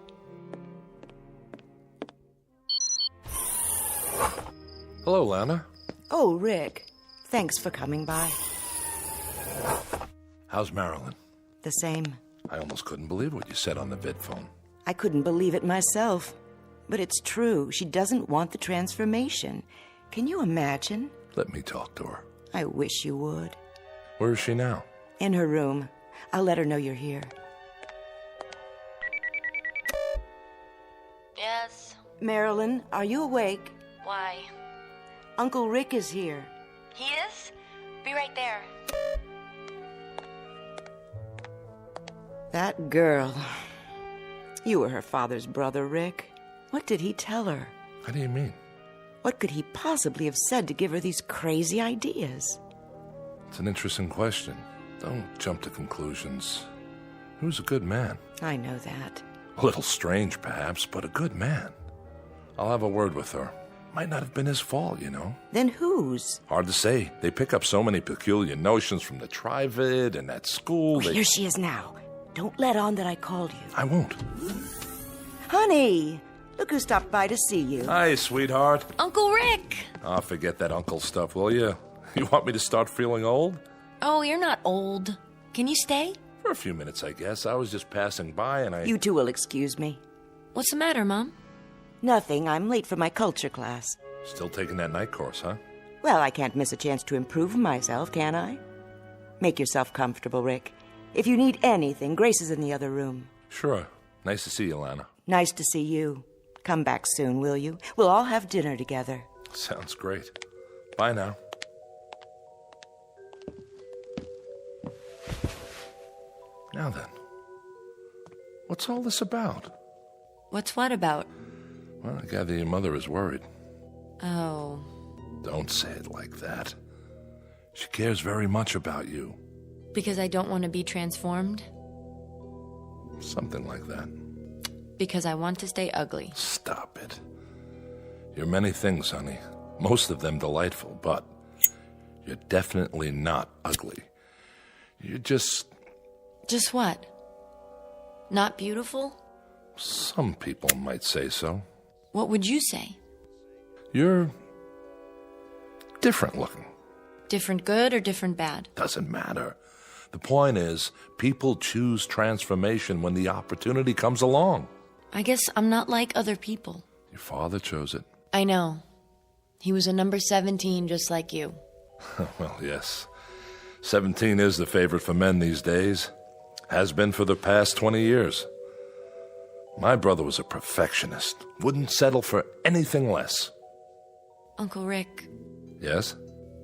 Hello, Lana. Oh, Rick. Thanks for coming by. How's Marilyn? The same. I almost couldn't believe what you said on the vidphone. I couldn't believe it myself. But it's true. She doesn't want the transformation. Can you imagine? Let me talk to her. I wish you would. Where is she now? In her room. I'll let her know you're here. Yes. Marilyn, are you awake? Why? Uncle Rick is here. He is? Be right there. That girl. You were her father's brother, Rick. What did he tell her? How do you mean? What could he possibly have said to give her these crazy ideas? It's an interesting question. Don't jump to conclusions. He was a good man. I know that. A little strange, perhaps, but a good man. I'll have a word with her. Might not have been his fault, you know. Then whose? Hard to say. They pick up so many peculiar notions from the Trivid and at school. Here she is now. Don't let on that I called you. I won't. Honey, look who stopped by to see you. Hi, sweetheart. Uncle Rick! Oh, forget that uncle stuff, will you? You want me to start feeling old? Oh, you're not old. Can you stay? For a few minutes, I guess. I was just passing by and I... You two will excuse me. What's the matter, Mom? Nothing. I'm late for my culture class. Still taking that night course, huh? Well, I can't miss a chance to improve myself, can I? Make yourself comfortable, Rick. If you need anything, Grace is in the other room. Sure. Nice to see you, Lana. Nice to see you. Come back soon, will you? We'll all have dinner together. Sounds great. Bye now. Now then, what's all this about? What's what about? Well, I gather your mother is worried. Oh. Don't say it like that. She cares very much about you. Because I don't want to be transformed? Something like that. Because I want to stay ugly. Stop it. You're many things, honey. Most of them delightful, but you're definitely not ugly. You're just... Just what? Not beautiful? Some people might say so. What would you say? You're different looking. Different good or different bad? Doesn't matter. The point is, people choose transformation when the opportunity comes along. I guess I'm not like other people. Your father chose it. I know. He was a number 17 just like you. Well, yes. 17 is the favorite for men these days. Has been for the past 20 years. My brother was a perfectionist. Wouldn't settle for anything less. Uncle Rick. Yes?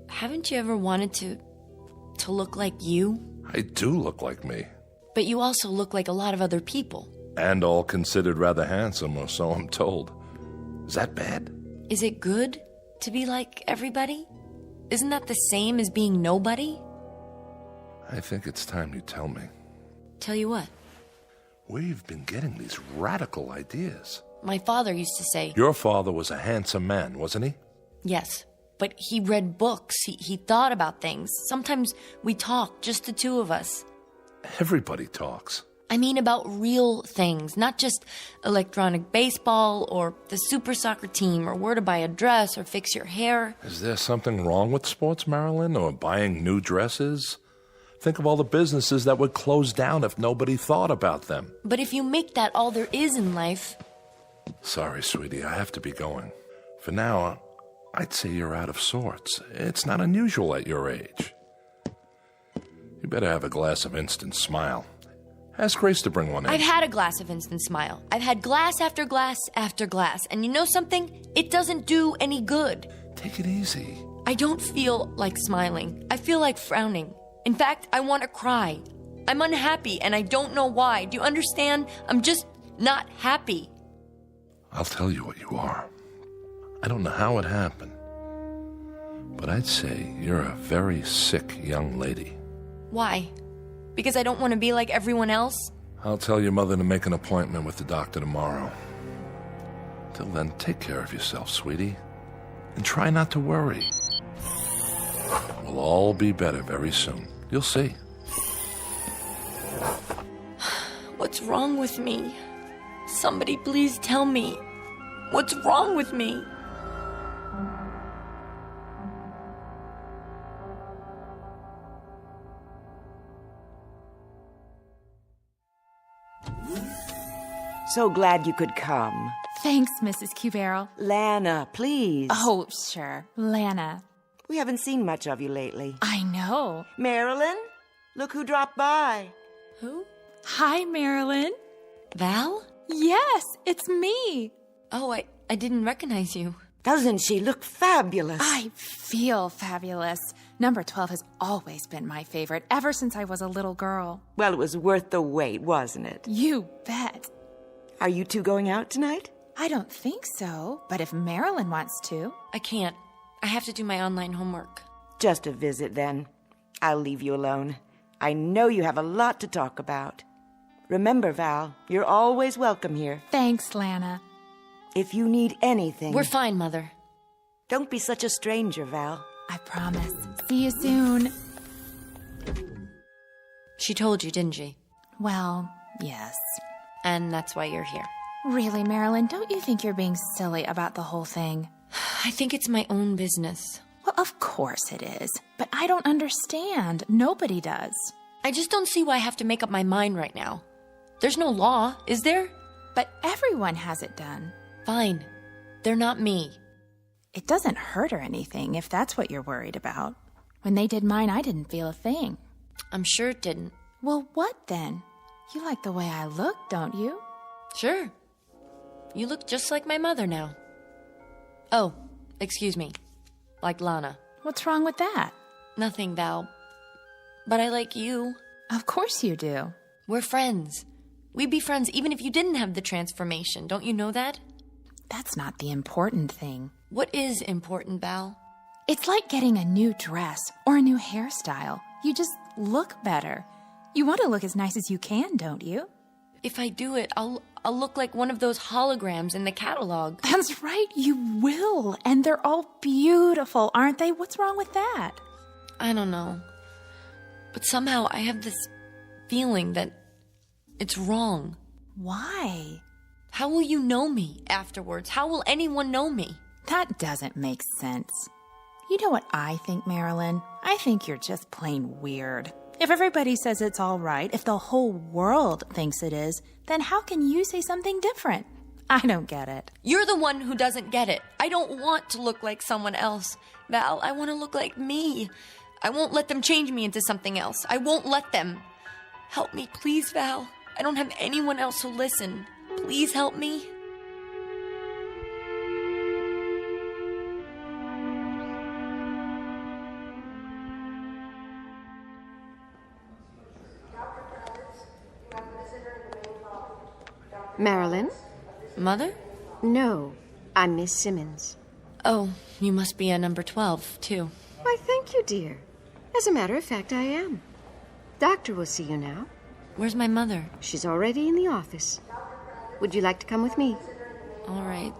Haven't you ever wanted to look like you? I do look like me. But you also look like a lot of other people. And all considered rather handsome, or so I'm told. Is that bad? Is it good to be like everybody? Isn't that the same as being nobody? I think it's time you tell me. Tell you what? Where you've been getting these radical ideas. My father used to say... Your father was a handsome man, wasn't he? Yes, but he read books. He thought about things. Sometimes we talk, just the two of us. Everybody talks. I mean about real things, not just electronic baseball or the super soccer team or where to buy a dress or fix your hair. Is there something wrong with sports, Marilyn, or buying new dresses? Think of all the businesses that would close down if nobody thought about them. But if you make that all there is in life... Sorry, sweetie, I have to be going. For now, I'd say you're out of sorts. It's not unusual at your age. You better have a glass of instant smile. Ask Grace to bring one in. I've had a glass of instant smile. I've had glass after glass after glass. And you know something? It doesn't do any good. Take it easy. I don't feel like smiling. I feel like frowning. In fact, I want to cry. I'm unhappy and I don't know why. Do you understand? I'm just not happy. I'll tell you what you are. I don't know how it happened, but I'd say you're a very sick young lady. Why? Because I don't want to be like everyone else? I'll tell your mother to make an appointment with the doctor tomorrow. Till then, take care of yourself, sweetie, and try not to worry. It'll all be better very soon. You'll see. What's wrong with me? Somebody please tell me. What's wrong with me? So glad you could come. Thanks, Mrs. Q-Barrel. Lana, please. Oh, sure. Lana. We haven't seen much of you lately. I know. Marilyn, look who dropped by. Who? Hi, Marilyn. Val? Yes, it's me. Oh, I didn't recognize you. Doesn't she look fabulous? I feel fabulous. Number 12 has always been my favorite, ever since I was a little girl. Well, it was worth the wait, wasn't it? You bet. Are you two going out tonight? I don't think so, but if Marilyn wants to. I can't. I have to do my online homework. Just a visit, then. I'll leave you alone. I know you have a lot to talk about. Remember, Val, you're always welcome here. Thanks, Lana. If you need anything... We're fine, Mother. Don't be such a stranger, Val. I promise. See you soon. She told you, didn't she? Well, yes. And that's why you're here. Really, Marilyn, don't you think you're being silly about the whole thing? I think it's my own business. Well, of course it is. But I don't understand. Nobody does. I just don't see why I have to make up my mind right now. There's no law, is there? But everyone has it done. Fine. They're not me. It doesn't hurt or anything, if that's what you're worried about. When they did mine, I didn't feel a thing. I'm sure it didn't. Well, what then? You like the way I look, don't you? Sure. You look just like my mother now. Oh, excuse me. Like Lana. What's wrong with that? Nothing, Val. But I like you. Of course you do. We're friends. We'd be friends even if you didn't have the transformation. Don't you know that? That's not the important thing. What is important, Val? It's like getting a new dress or a new hairstyle. You just look better. You want to look as nice as you can, don't you? If I do it, I'll look like one of those holograms in the catalog. That's right, you will. And they're all beautiful, aren't they? What's wrong with that? I don't know. But somehow I have this feeling that it's wrong. Why? How will you know me afterwards? How will anyone know me? That doesn't make sense. You know what I think, Marilyn? I think you're just plain weird. If everybody says it's all right, if the whole world thinks it is, then how can you say something different? I don't get it. You're the one who doesn't get it. I don't want to look like someone else. Val, I want to look like me. I won't let them change me into something else. I won't let them. Help me, please, Val. I don't have anyone else who'll listen. Please help me. Marilyn? Mother? No, I'm Miss Simmons. Oh, you must be a number 12, too. Why, thank you, dear. As a matter of fact, I am. Doctor will see you now. Where's my mother? She's already in the office. Would you like to come with me? All right.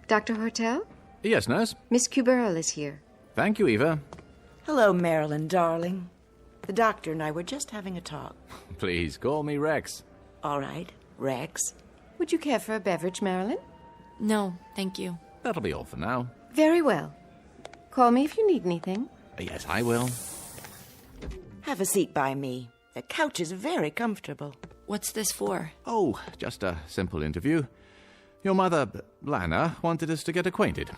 Dr. Hortel? Yes, nurse? Miss Q-Barrel is here. Thank you, Eva. Hello, Marilyn, darling. The doctor and I were just having a talk. Please, call me Rex. All right, Rex. Would you care for a beverage, Marilyn? No, thank you. That'll be all for now. Very well. Call me if you need anything. Yes, I will. Have a seat by me. The couch is very comfortable. What's this for? Oh, just a simple interview. Your mother, Lana, wanted us to get acquainted.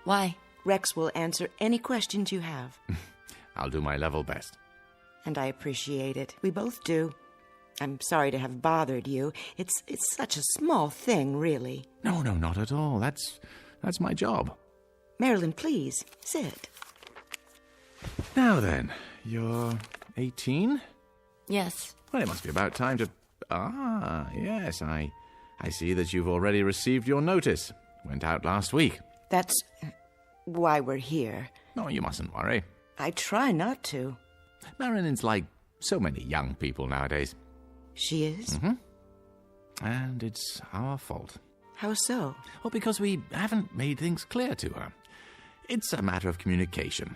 Why? Rex will answer any questions you have. I'll do my level best. And I appreciate it. We both do. I'm sorry to have bothered you. It's such a small thing, really. No, not at all. That's my job. Marilyn, please, sit. Now then, you're 18? Yes. Well, it must be about time to... Ah, yes, I see that you've already received your notice. Went out last week. That's why we're here. No, you mustn't worry. I try not to. Marilyn's like so many young people nowadays. She is? Mm-hmm. And it's our fault. How so? Well, because we haven't made things clear to her. It's a matter of communication.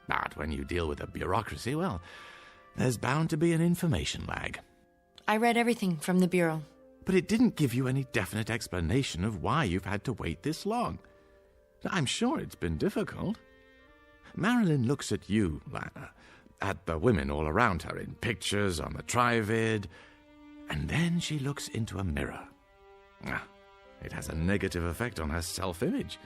But when you deal with a bureaucracy, well, there's bound to be an information lag. I read everything from the Bureau. But it didn't give you any definite explanation of why you've had to wait this long. I'm sure it's been difficult. Marilyn looks at you, Lana, at the women all around her in pictures on the Trivid, and then she looks into a mirror. It has a negative effect on her self-image,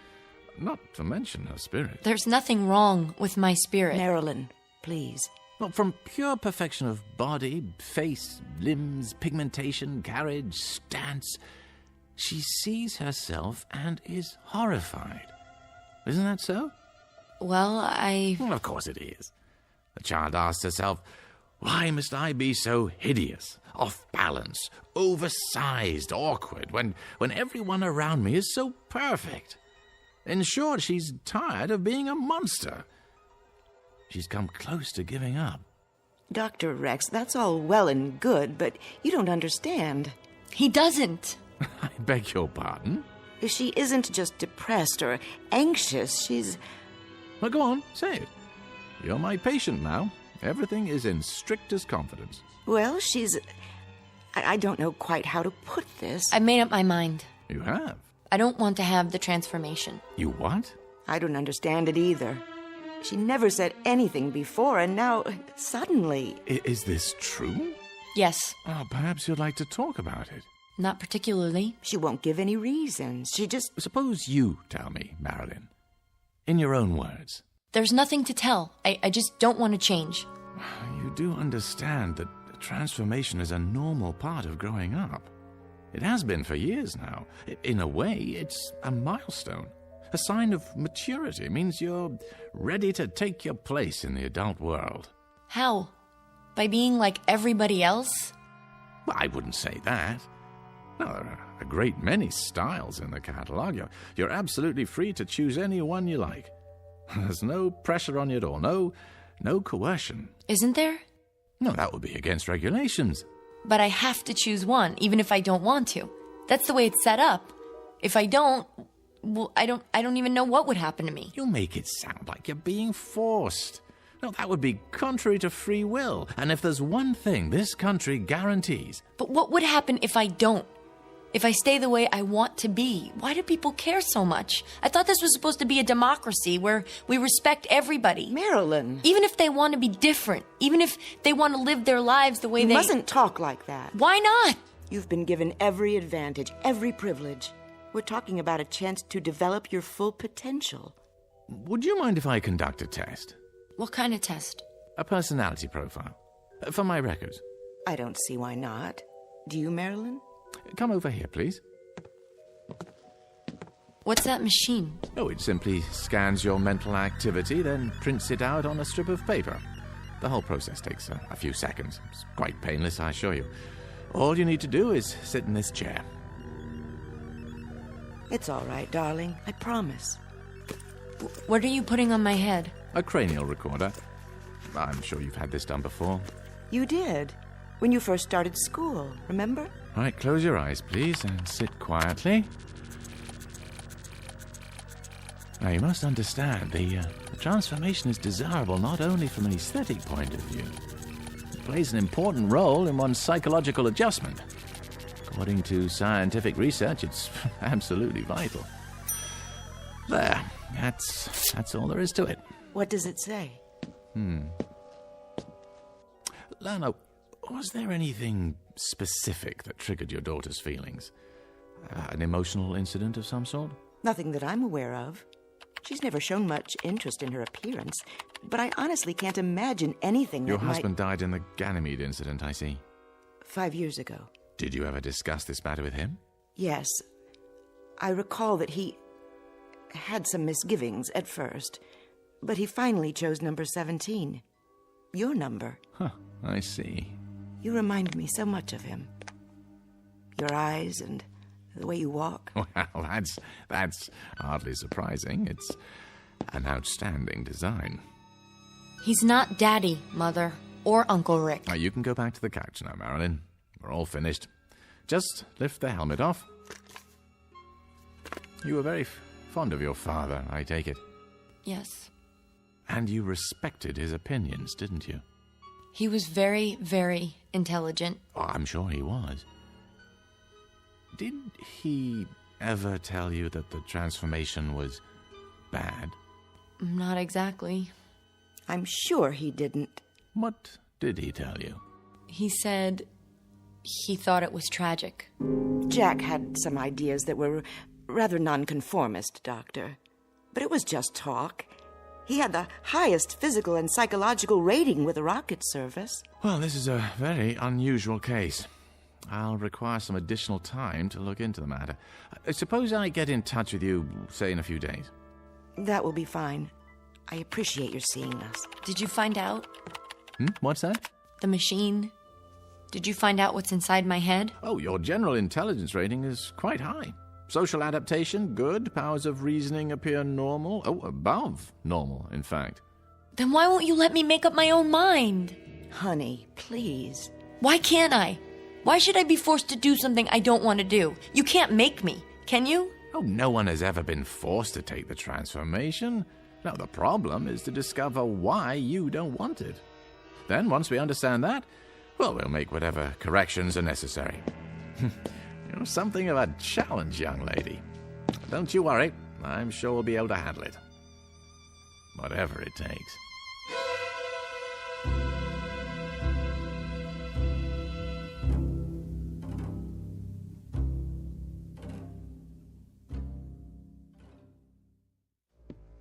not to mention her spirit. There's nothing wrong with my spirit. Marilyn, please. Well, from pure perfection of body, face, limbs, pigmentation, carriage, stance, she sees herself and is horrified. Isn't that so? Well, Well, of course it is. The child asks herself, why must I be so hideous, off balance, oversized, awkward, when everyone around me is so perfect? In short, she's tired of being a monster. She's come close to giving up. Dr. Rex, that's all well and good, but you don't understand. He doesn't. I beg your pardon? She isn't just depressed or anxious, she's... Well, go on, say it. You're my patient now. Everything is in strictest confidence. Well, she's... I don't know quite how to put this. I've made up my mind. You have? I don't want to have the transformation. You what? I don't understand it either. She never said anything before, and now, suddenly... Is this true? Yes. Oh, perhaps you'd like to talk about it. Not particularly. She won't give any reasons. She just... Suppose you tell me, Marilyn. In your own words. There's nothing to tell. I just don't want to change. You do understand that transformation is a normal part of growing up. It has been for years now. In a way, it's a milestone. A sign of maturity. It means you're ready to take your place in the adult world. How? By being like everybody else? Well, I wouldn't say that. No, there are a great many styles in the catalogue. You're absolutely free to choose any one you like. There's no pressure on you at all. No coercion. Isn't there? No, that would be against regulations. But I have to choose one, even if I don't want to. That's the way it's set up. If I don't, well, I don't even know what would happen to me. You make it sound like you're being forced. No, that would be contrary to free will. And if there's one thing this country guarantees... But what would happen if I don't? If I stay the way I want to be? Why do people care so much? I thought this was supposed to be a democracy where we respect everybody. Marilyn. Even if they want to be different. Even if they want to live their lives the way You they... mustn't talk like that. Why not? You've been given every advantage, every privilege. We're talking about a chance to develop your full potential. Would you mind if I conduct a test? What kind of test? A personality profile. For my records. I don't see why not. Do you, Marilyn? Come over here, please. What's that machine? Oh, it simply scans your mental activity, then prints it out on a strip of paper. The whole process takes a few seconds. It's quite painless, I assure you. All you need to do is sit in this chair. It's all right, darling. I promise. What are you putting on my head? A cranial recorder. I'm sure you've had this done before. You did. When you first started school, remember? All right, close your eyes, please, and sit quietly. Now, you must understand, the transformation is desirable not only from an aesthetic point of view. It plays an important role in one's psychological adjustment. According to scientific research, it's absolutely vital. There. That's all there is to it. What does it say? Lana, was there anything specific that triggered your daughter's feelings? An emotional incident of some sort? Nothing that I'm aware of. She's never shown much interest in her appearance, but I honestly can't imagine anything Your that husband died in the Ganymede incident, I see. 5 years ago. Did you ever discuss this matter with him? Yes. I recall that he had some misgivings at first, but he finally chose number 17. Your number. Huh, I see. You remind me so much of him. Your eyes and the way you walk. Well, that's hardly surprising. It's an outstanding design. He's not Daddy, Mother, or Uncle Rick. Now, you can go back to the couch now, Marilyn. We're all finished. Just lift the helmet off. You were very fond of your father, I take it. Yes. And you respected his opinions, didn't you? He was very, very intelligent. Oh, I'm sure he was. Did he ever tell you that the transformation was bad? Not exactly. I'm sure he didn't. What did he tell you? He said he thought it was tragic. Jack had some ideas that were rather nonconformist, Doctor. But it was just talk. He had the highest physical and psychological rating with the rocket service. Well, this is a very unusual case. I'll require some additional time to look into the matter. Suppose I get in touch with you, say, in a few days. That will be fine. I appreciate your seeing us. Did you find out? What's that? The machine. Did you find out what's inside my head? Oh, your general intelligence rating is quite high. Social adaptation, good. Powers of reasoning appear normal. Oh, above normal, in fact. Then why won't you let me make up my own mind? Honey, please. Why can't I? Why should I be forced to do something I don't want to do? You can't make me, can you? Oh, no one has ever been forced to take the transformation. Now, the problem is to discover why you don't want it. Then, once we understand that, well, we'll make whatever corrections are necessary. You're something of a challenge, young lady. Don't you worry. I'm sure we'll be able to handle it. Whatever it takes.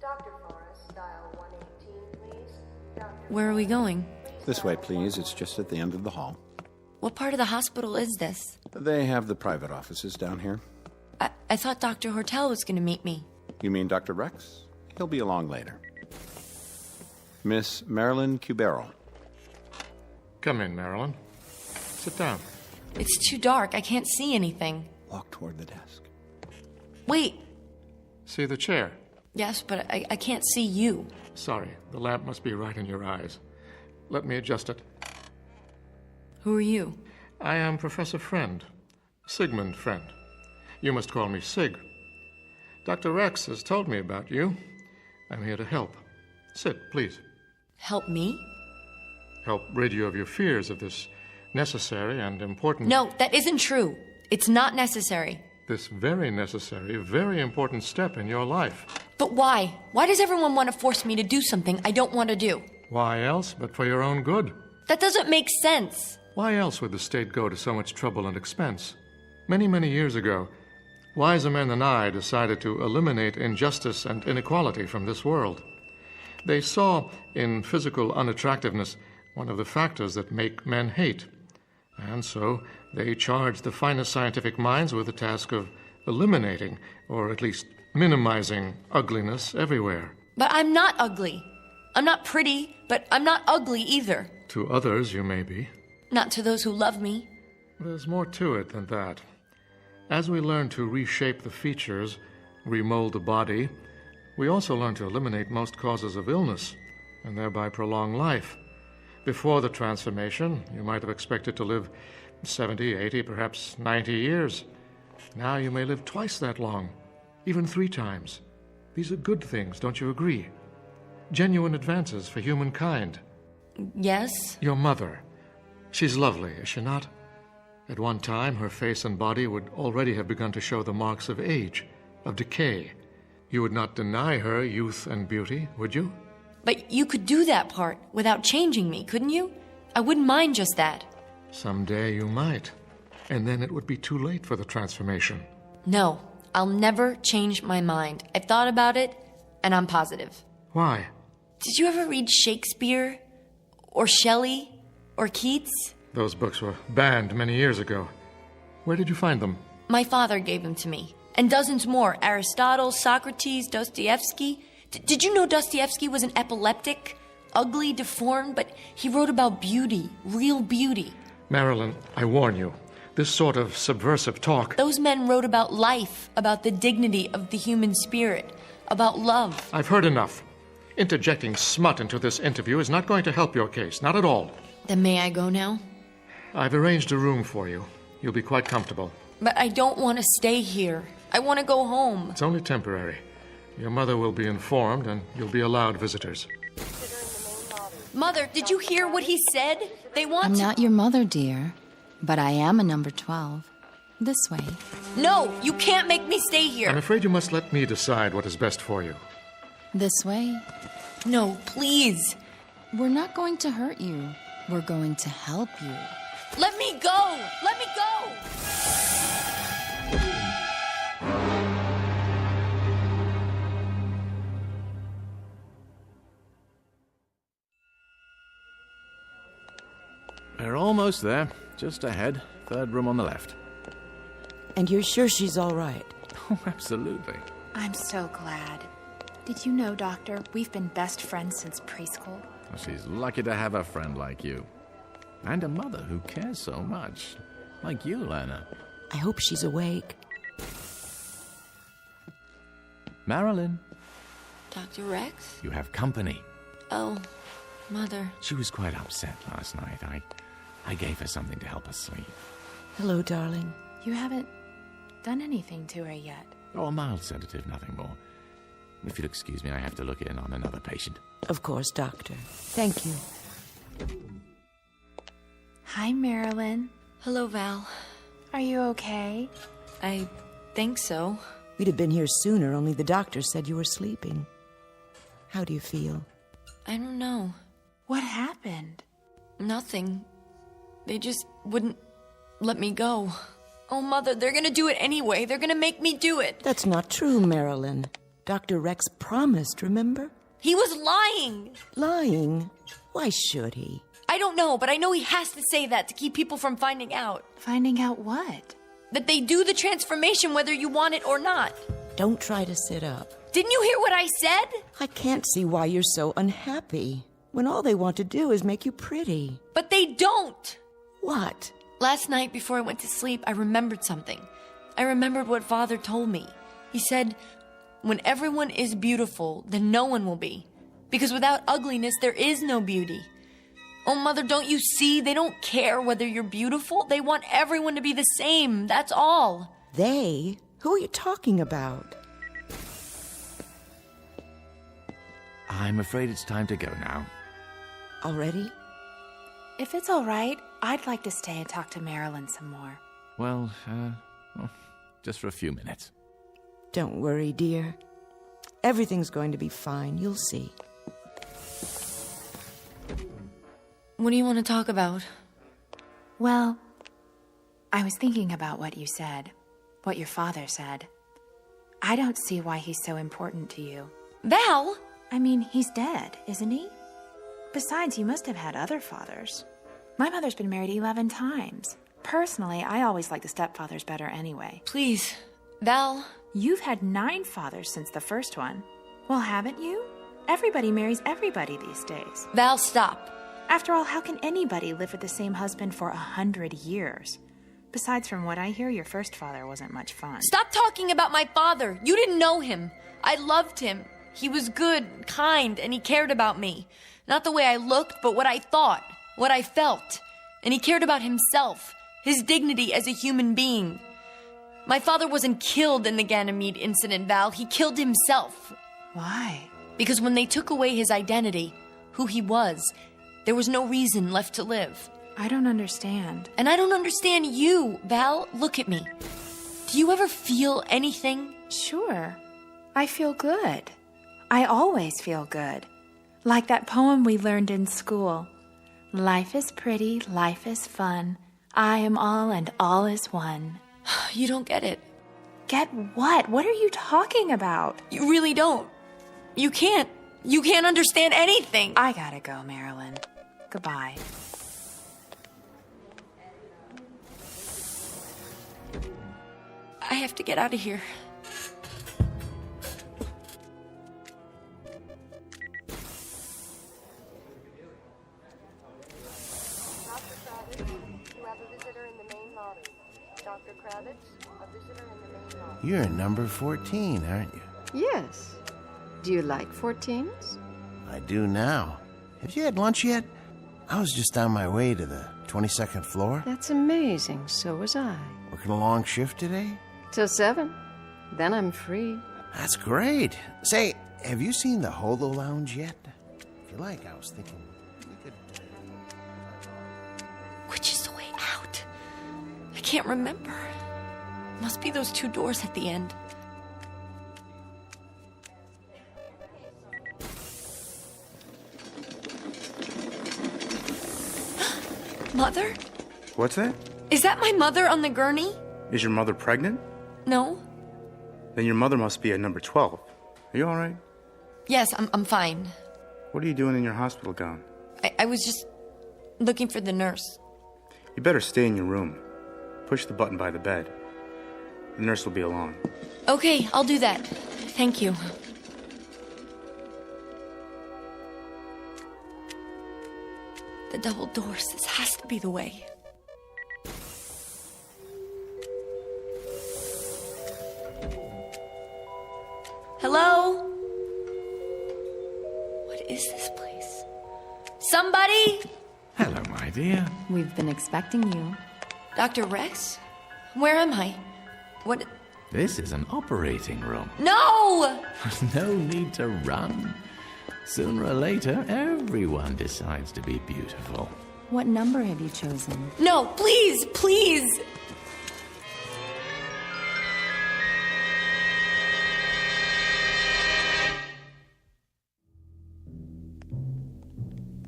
Dr. Forrest, dial 118, please. Where are we going? This way, please. It's just at the end of the hall. What part of the hospital is this? They have the private offices down here. I thought Dr. Hortel was going to meet me. You mean Dr. Rex? He'll be along later. Miss Marilyn Cubero. Come in, Marilyn. Sit down. It's too dark. I can't see anything. Walk toward the desk. Wait. See the chair? Yes, but I can't see you. Sorry, the lamp must be right in your eyes. Let me adjust it. Who are you? I am Professor Friend. Sigmund Friend. You must call me Sig. Dr. Rex has told me about you. I'm here to help. Sit, please. Help me? Help rid you of your fears of this necessary and important... No, that isn't true. It's not necessary. This very necessary, very important step in your life. But why? Why does everyone want to force me to do something I don't want to do? Why else but for your own good? That doesn't make sense. Why else would the state go to so much trouble and expense? Many, many years ago, wiser men than I decided to eliminate injustice and inequality from this world. They saw in physical unattractiveness one of the factors that make men hate. And so they charged the finest scientific minds with the task of eliminating, or at least minimizing, ugliness everywhere. But I'm not ugly. I'm not pretty, but I'm not ugly either. To others, you may be. Not to those who love me. There's more to it than that. As we learn to reshape the features, remold the body, we also learn to eliminate most causes of illness, and thereby prolong life. Before the transformation, you might have expected to live 70, 80, perhaps 90 years. Now you may live twice that long, even 3 times. These are good things, don't you agree? Genuine advances for humankind. Yes? Your mother. She's lovely, is she not? At one time, her face and body would already have begun to show the marks of age, of decay. You would not deny her youth and beauty, would you? But you could do that part without changing me, couldn't you? I wouldn't mind just that. Someday you might. And then it would be too late for the transformation. No, I'll never change my mind. I've thought about it, and I'm positive. Why? Did you ever read Shakespeare? Or Shelley? Or Keats? Those books were banned many years ago. Where did you find them? My father gave them to me. And dozens more. Aristotle, Socrates, Dostoevsky. Did you know Dostoevsky was an epileptic? Ugly, deformed, but he wrote about beauty. Real beauty. Marilyn, I warn you. This sort of subversive talk... Those men wrote about life, about the dignity of the human spirit, about love. I've heard enough. Interjecting smut into this interview is not going to help your case, not at all. Then may I go now? I've arranged a room for you. You'll be quite comfortable. But I don't want to stay here. I want to go home. It's only temporary. Your mother will be informed, and you'll be allowed visitors. Mother, did you hear what he said? They want I'm to... not your mother, dear, but I am a number 12. This way. No, you can't make me stay here. I'm afraid you must let me decide what is best for you. This way. No, please. We're not going to hurt you. We're going to help you. Let me go! Let me go! We're almost there. Just ahead. Third room on the left. And you're sure she's all right? Oh, absolutely. I'm so glad. Did you know, Doctor, we've been best friends since preschool? Well, she's lucky to have a friend like you. And a mother who cares so much. Like you, Lana. I hope she's awake. Marilyn. Dr. Rex? You have company. Oh, Mother. She was quite upset last night. I gave her something to help her sleep. Hello, darling. You haven't done anything to her yet. Oh, a mild sedative, nothing more. If you'll excuse me, I have to look in on another patient. Of course, Doctor. Thank you. Hi, Marilyn. Hello, Val. Are you okay? I think so. We'd have been here sooner, only the doctor said you were sleeping. How do you feel? I don't know. What happened? Nothing. They just wouldn't let me go. Oh, Mother, they're gonna do it anyway. They're gonna make me do it. That's not true, Marilyn. Dr. Rex promised, remember? He was lying. Lying? Why should he? I don't know, but I know he has to say that to keep people from finding out. Finding out what? That they do the transformation whether you want it or not. Don't try to sit up. Didn't you hear what I said? I can't see why you're so unhappy, when all they want to do is make you pretty. But they don't. What? Last night before I went to sleep, I remembered something. I remembered what Father told me. He said, when everyone is beautiful, then no one will be. Because without ugliness, there is no beauty. Oh, Mother, don't you see? They don't care whether you're beautiful. They want everyone to be the same. That's all. They? Who are you talking about? I'm afraid it's time to go now. Already? If it's all right, I'd like to stay and talk to Marilyn some more. Well, just for a few minutes. Don't worry, dear. Everything's going to be fine. You'll see. What do you want to talk about? Well, I was thinking about what you said, what your father said. I don't see why he's so important to you. Val! I mean, he's dead, isn't he? Besides, you must have had other fathers. My mother's been married 11 times. Personally, I always like the stepfathers better anyway. Please, Val. You've had 9 fathers since the first one. Well, haven't you? Everybody marries everybody these days. Val, stop. After all, how can anybody live with the same husband for 100 years? Besides, from what I hear, your first father wasn't much fun. Stop talking about my father. You didn't know him. I loved him. He was good, kind, and he cared about me. Not the way I looked, but what I thought, what I felt. And he cared about himself, his dignity as a human being. My father wasn't killed in the Ganymede incident, Val. He killed himself. Why? Because when they took away his identity, who he was, there was no reason left to live. I don't understand. And I don't understand you, Val. Look at me. Do you ever feel anything? Sure. I feel good. I always feel good. Like that poem we learned in school. Life is pretty, life is fun. I am all and all is one. You don't get it. Get what? What are you talking about? You really don't. You can't. You can't understand anything. I gotta go, Marilyn. Goodbye. I have to get out of here. You're number 14, aren't you? Yes. Do you like 14s? I do now. Have you had lunch yet? I was just on my way to the 22nd floor. That's amazing. So was I. Working a long shift today? Till 7. Then I'm free. That's great. Say, have you seen the Holo Lounge yet? If you like, I was thinking we could... Which is the way out? I can't remember. Must be those 2 doors at the end. Mother? What's that? Is that my mother on the gurney? Is your mother pregnant? No. Then your mother must be at number 12. Are you all right? Yes, I'm fine. What are you doing in your hospital gown? I was just looking for the nurse. You better stay in your room. Push the button by the bed. The nurse will be along. Okay, I'll do that. Thank you. The double doors. This has to be the way. Hello? What is this place? Somebody? Hello, my dear. We've been expecting you. Dr. Rex? Where am I? What? This is an operating room. No! No need to run. Sooner or later, everyone decides to be beautiful. What number have you chosen? No, please, please!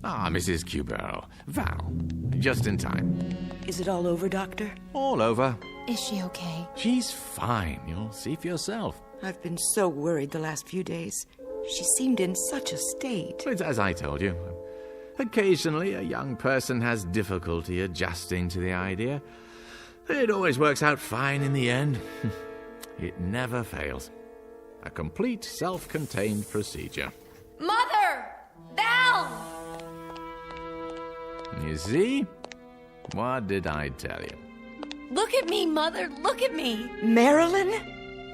Ah, Mrs. Cubero. Val, just in time. Is it all over, Doctor? All over. Is she okay? She's fine. You'll see for yourself. I've been so worried the last few days. She seemed in such a state. It's as I told you. Occasionally, a young person has difficulty adjusting to the idea. It always works out fine in the end. It never fails. A complete self-contained procedure. Mother! Val! You see? What did I tell you? Look at me, Mother. Look at me. Marilyn?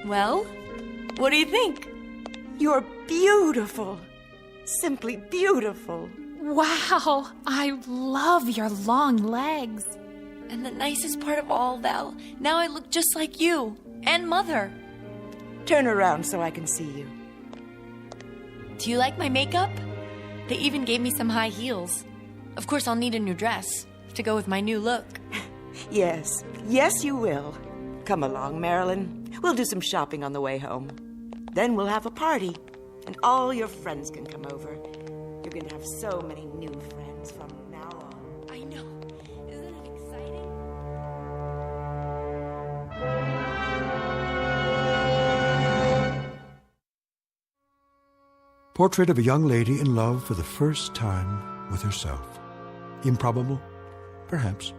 Well, what do you think? You're beautiful. Simply beautiful. Wow, I love your long legs. And the nicest part of all, Val, now I look just like you and Mother. Turn around so I can see you. Do you like my makeup? They even gave me some high heels. Of course, I'll need a new dress to go with my new look. Yes, yes you will. Come along, Marilyn. We'll do some shopping on the way home. Then we'll have a party, and all your friends can come over. You're going to have so many new friends from now on. I know. Isn't it exciting? Portrait of a young lady in love for the first time with herself. Improbable? Perhaps.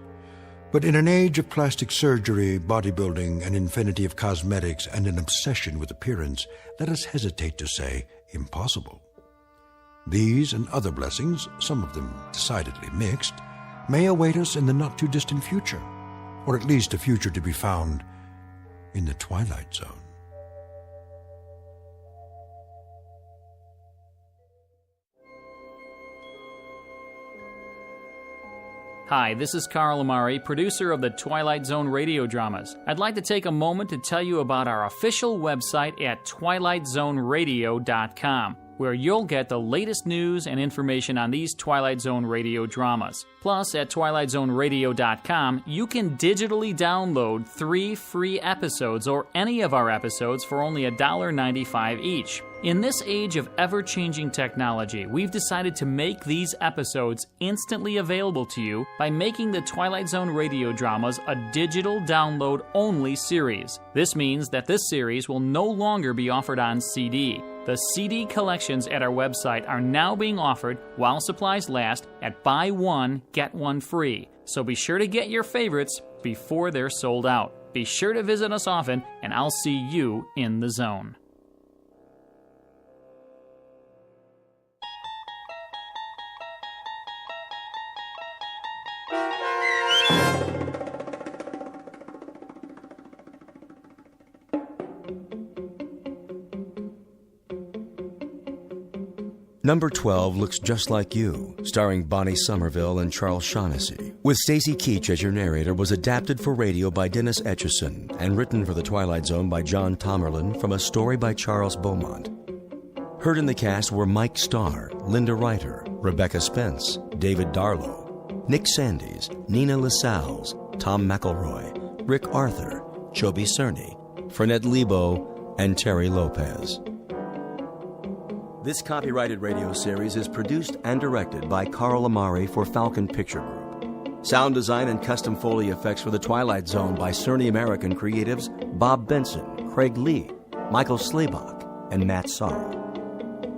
But in an age of plastic surgery, bodybuilding, an infinity of cosmetics, and an obsession with appearance, let us hesitate to say impossible. These and other blessings, some of them decidedly mixed, may await us in the not-too-distant future, or at least a future to be found in the Twilight Zone. Hi, this is Carl Amari, producer of the Twilight Zone radio dramas. I'd like to take a moment to tell you about our official website at twilightzoneradio.com, where you'll get the latest news and information on these Twilight Zone radio dramas. Plus, at twilightzoneradio.com, you can digitally download 3 free episodes or any of our episodes for only $1.95 each. In this age of ever-changing technology, we've decided to make these episodes instantly available to you by making the Twilight Zone radio dramas a digital download-only series. This means that this series will no longer be offered on CD. The CD collections at our website are now being offered while supplies last at buy one, get one free. So be sure to get your favorites before they're sold out. Be sure to visit us often, and I'll see you in the zone. Number 12 looks just like you, starring Bonnie Somerville and Charles Shaughnessy, with Stacy Keach as your narrator, was adapted for radio by Dennis Etchison and written for The Twilight Zone by John Tomerlin from a story by Charles Beaumont. Heard in the cast were Mike Starr, Linda Reiter, Rebecca Spence, David Darlow, Nick Sandys, Nina Lascelles, Tom McElroy, Rick Arthur, Chobi Cerny, Fernette Lebo, and Terry Lopez. This copyrighted radio series is produced and directed by Carl Amari for Falcon Picture Group. Sound design and custom Foley effects for The Twilight Zone by Cerny American creatives Bob Benson, Craig Lee, Michael Slaybach, and Matt Sorrow.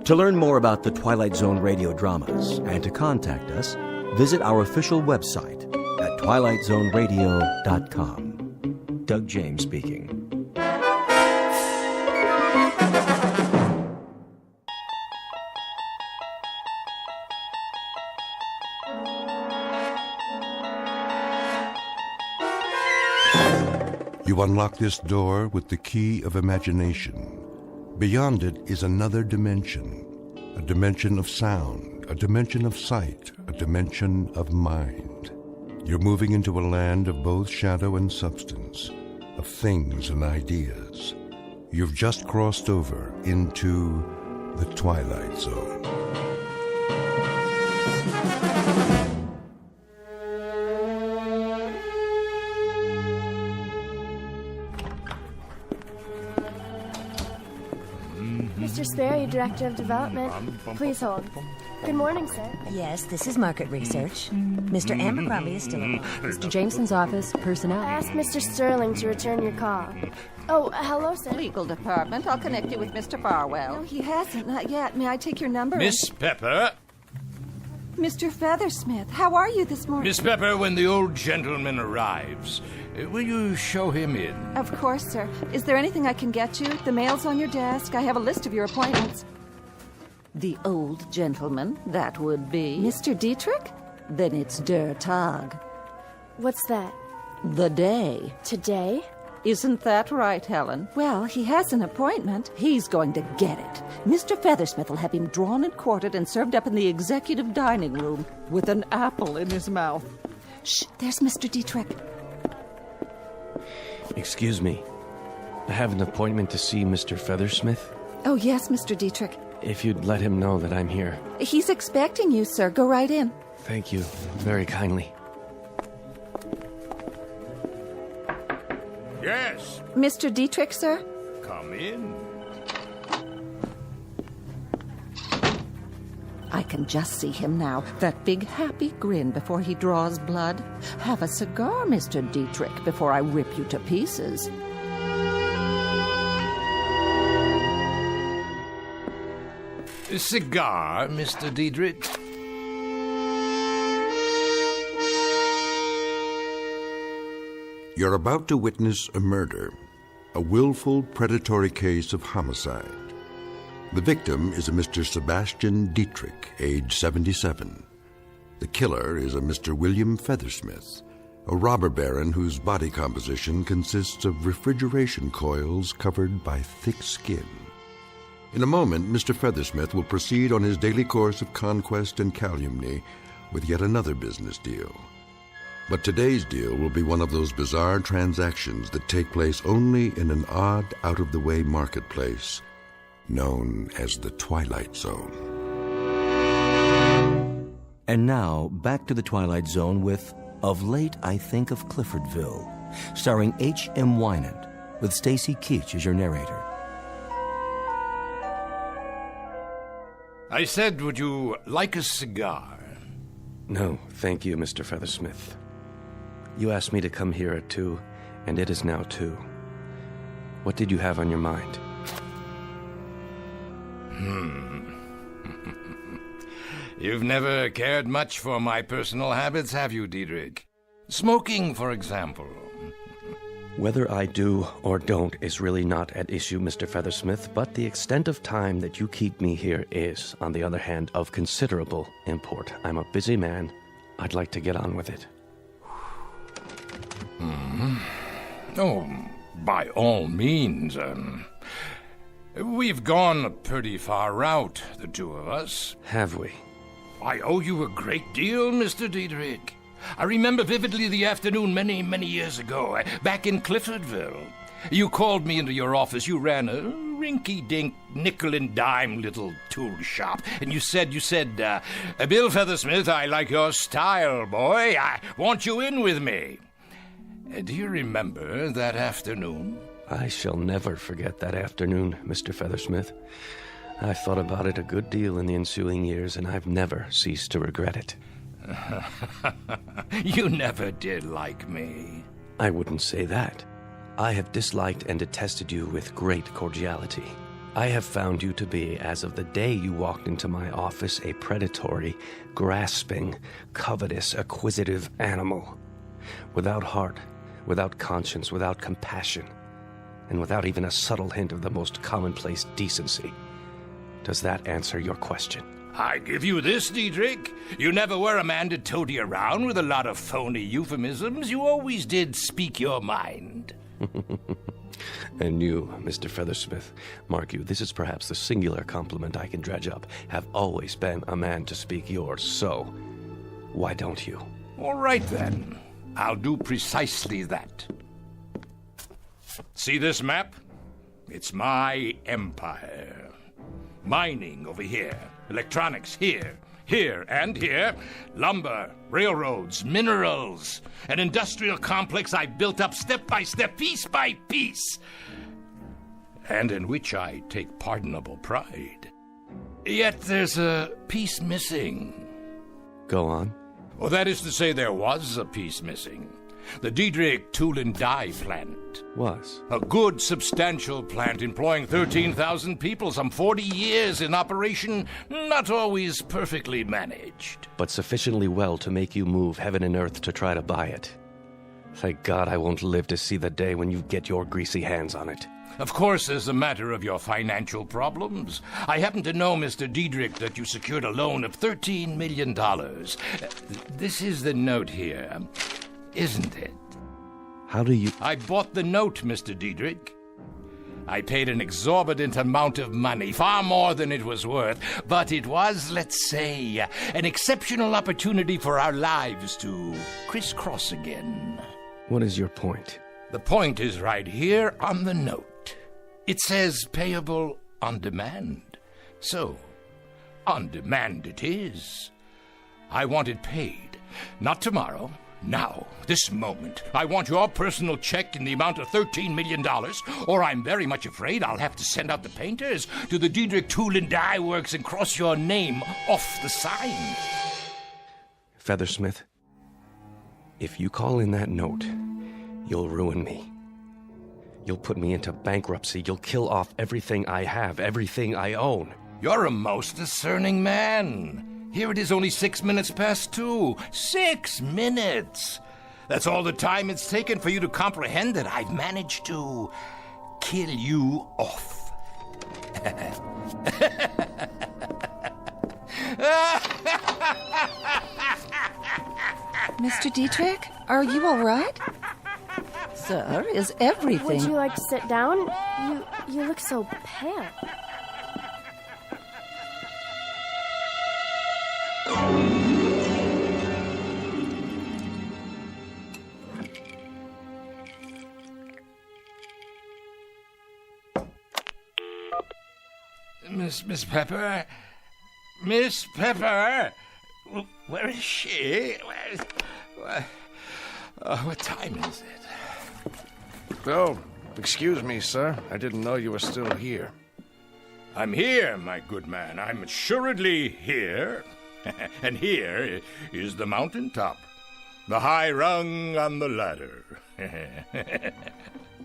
To learn more about the Twilight Zone radio dramas and to contact us, visit our official website at twilightzoneradio.com. Doug James speaking. You unlock this door with the key of imagination. Beyond it is another dimension, a dimension of sound, a dimension of sight, a dimension of mind. You're moving into a land of both shadow and substance, of things and ideas. You've just crossed over into the Twilight Zone. Mr. Sperry, Director of Development. Please hold. Good morning, sir. Yes, this is market research. Mr. Abercrombie is still in. Mr. Jameson's office, personnel. I asked Mr. Sterling to return your call. Oh, hello, sir. Legal department. I'll connect you with Mr. Farwell. No, he hasn't. Not yet. May I take your number? Miss Pepper. Mr. Feathersmith, how are you this morning? Miss Pepper, when the old gentleman arrives, will you show him in? Of course, sir. Is there anything I can get you? The mail's on your desk. I have a list of your appointments. The old gentleman, that would be... Mr. Dietrich? Then it's Der Tag. What's that? The day. Today? Isn't that right, Helen? Well, he has an appointment. He's going to get it. Mr. Feathersmith will have him drawn and quartered and served up in the executive dining room with an apple in his mouth. Shh, there's Mr. Dietrich. Excuse me. I have an appointment to see Mr. Feathersmith. Oh, yes, Mr. Dietrich. If you'd let him know that I'm here. He's expecting you, sir. Go right in. Thank you very kindly. Yes. Mr. Dietrich, sir? Come in. I can just see him now, that big happy grin before he draws blood. Have a cigar, Mr. Dietrich, before I rip you to pieces. A cigar, Mr. Dietrich? You're about to witness a murder, a willful predatory case of homicide. The victim is a Mr. Sebastian Dietrich, age 77. The killer is a Mr. William Feathersmith, a robber baron whose body composition consists of refrigeration coils covered by thick skin. In a moment, Mr. Feathersmith will proceed on his daily course of conquest and calumny with yet another business deal. But today's deal will be one of those bizarre transactions that take place only in an odd, out-of-the-way marketplace known as the Twilight Zone. And now, back to the Twilight Zone with Of Late I Think of Cliffordville, starring H.M. Wynant, with Stacy Keach as your narrator. I said, would you like a cigar? No, thank you, Mr. Feathersmith. You asked me to come here at 2, and it is now 2. What did you have on your mind? You've never cared much for my personal habits, have you, Dietrich? Smoking, for example. Whether I do or don't is really not at issue, Mr. Feathersmith, but the extent of time that you keep me here is, on the other hand, of considerable import. I'm a busy man. I'd like to get on with it. Oh, by all means. We've gone a pretty far route, the two of us. Have we? I owe you a great deal, Mr. Diedrich. I remember vividly the afternoon many, many years ago, back in Cliffordville. You called me into your office. You ran a rinky-dink, nickel-and-dime little tool shop. And you said, Bill Feathersmith, I like your style, boy. I want you in with me. Do you remember that afternoon? I shall never forget that afternoon, Mr. Feathersmith. I've thought about it a good deal in the ensuing years, and I've never ceased to regret it. You never did like me. I wouldn't say that. I have disliked and detested you with great cordiality. I have found you to be, as of the day you walked into my office, a predatory, grasping, covetous, acquisitive animal. Without heart, without conscience, without compassion, and without even a subtle hint of the most commonplace decency. Does that answer your question? I give you this, Diedrich. You never were a man to toady around with a lot of phony euphemisms. You always did speak your mind. And you, Mr. Feathersmith, mark you, this is perhaps the singular compliment I can dredge up, have always been a man to speak yours, so why don't you? All right, then. I'll do precisely that. See this map? It's my empire. Mining over here, electronics here, here and here, lumber, railroads, minerals, an industrial complex I built up step by step, piece by piece, and in which I take pardonable pride. Yet there's a piece missing. Go on. Well, that is to say, there was a piece missing. The Diedrich Tool and Die plant. Was? A good, substantial plant employing 13,000 people, some 40 years in operation, not always perfectly managed. But sufficiently well to make you move heaven and earth to try to buy it. Thank God I won't live to see the day when you get your greasy hands on it. Of course, as a matter of your financial problems, I happen to know, Mr. Diedrich, that you secured a loan of $13 million. This is the note here, isn't it? How do you... I bought the note, Mr. Diedrich. I paid an exorbitant amount of money, far more than it was worth, but it was, let's say, an exceptional opportunity for our lives to crisscross again. What is your point? The point is right here on the note. It says payable on demand. So, on demand it is. I want it paid. Not tomorrow. Now, this moment. I want your personal check in the amount of $13 million, or I'm very much afraid I'll have to send out the painters to the Diedrich Tool and Die Works and cross your name off the sign. Feathersmith, if you call in that note, you'll ruin me. You'll put me into bankruptcy. You'll kill off everything I have, everything I own. You're a most discerning man. Here it is only 6 minutes past 2. 6 minutes! That's all the time it's taken for you to comprehend that I've managed to kill you off. Mr. Dietrich, are you all right? Sir, is everything... Would you like to sit down? You look so pale. Miss Pepper? Miss Pepper? Where is she? What time is it? Oh, excuse me, sir. I didn't know you were still here. I'm here, my good man. I'm assuredly here. And here is the mountaintop. The high rung on the ladder.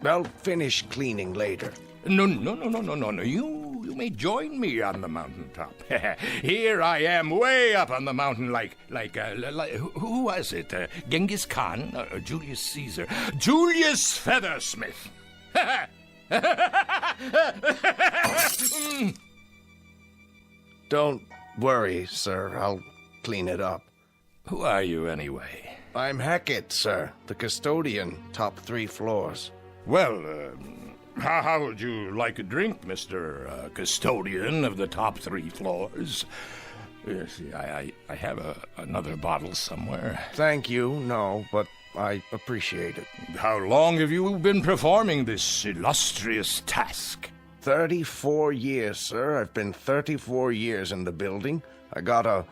I'll finish cleaning later. No. You may join me on the mountaintop. Here I am, way up on the mountain, like who was it? Genghis Khan or Julius Caesar? Julius Feathersmith. Don't worry, sir. I'll clean it up. Who are you, anyway? I'm Hackett, sir. The custodian, top 3 floors. Well, How would you like a drink, Mr. Custodian of the top 3 floors? Yes, I have another bottle somewhere. Thank you, no, but I appreciate it. How long have you been performing this illustrious task? 34 years, sir. I've been 34 years in the building. I got a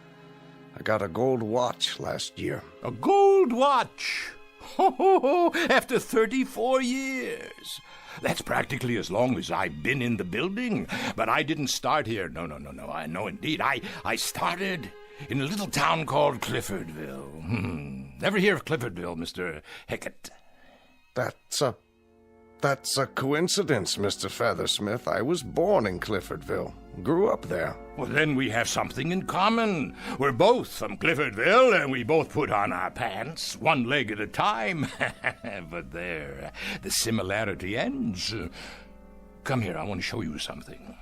gold watch last year. A gold watch? After 34 years. That's practically as long as I've been in the building. But I didn't start here. No. No, indeed. I started in a little town called Cliffordville. Ever hear of Cliffordville, Mr. Hickett? That's a coincidence, Mr. Feathersmith. I was born in Cliffordville. Grew up there. Well, then we have something in common. We're both from Cliffordville, and we both put on our pants, one leg at a time. But there, the similarity ends. Come here, I want to show you something.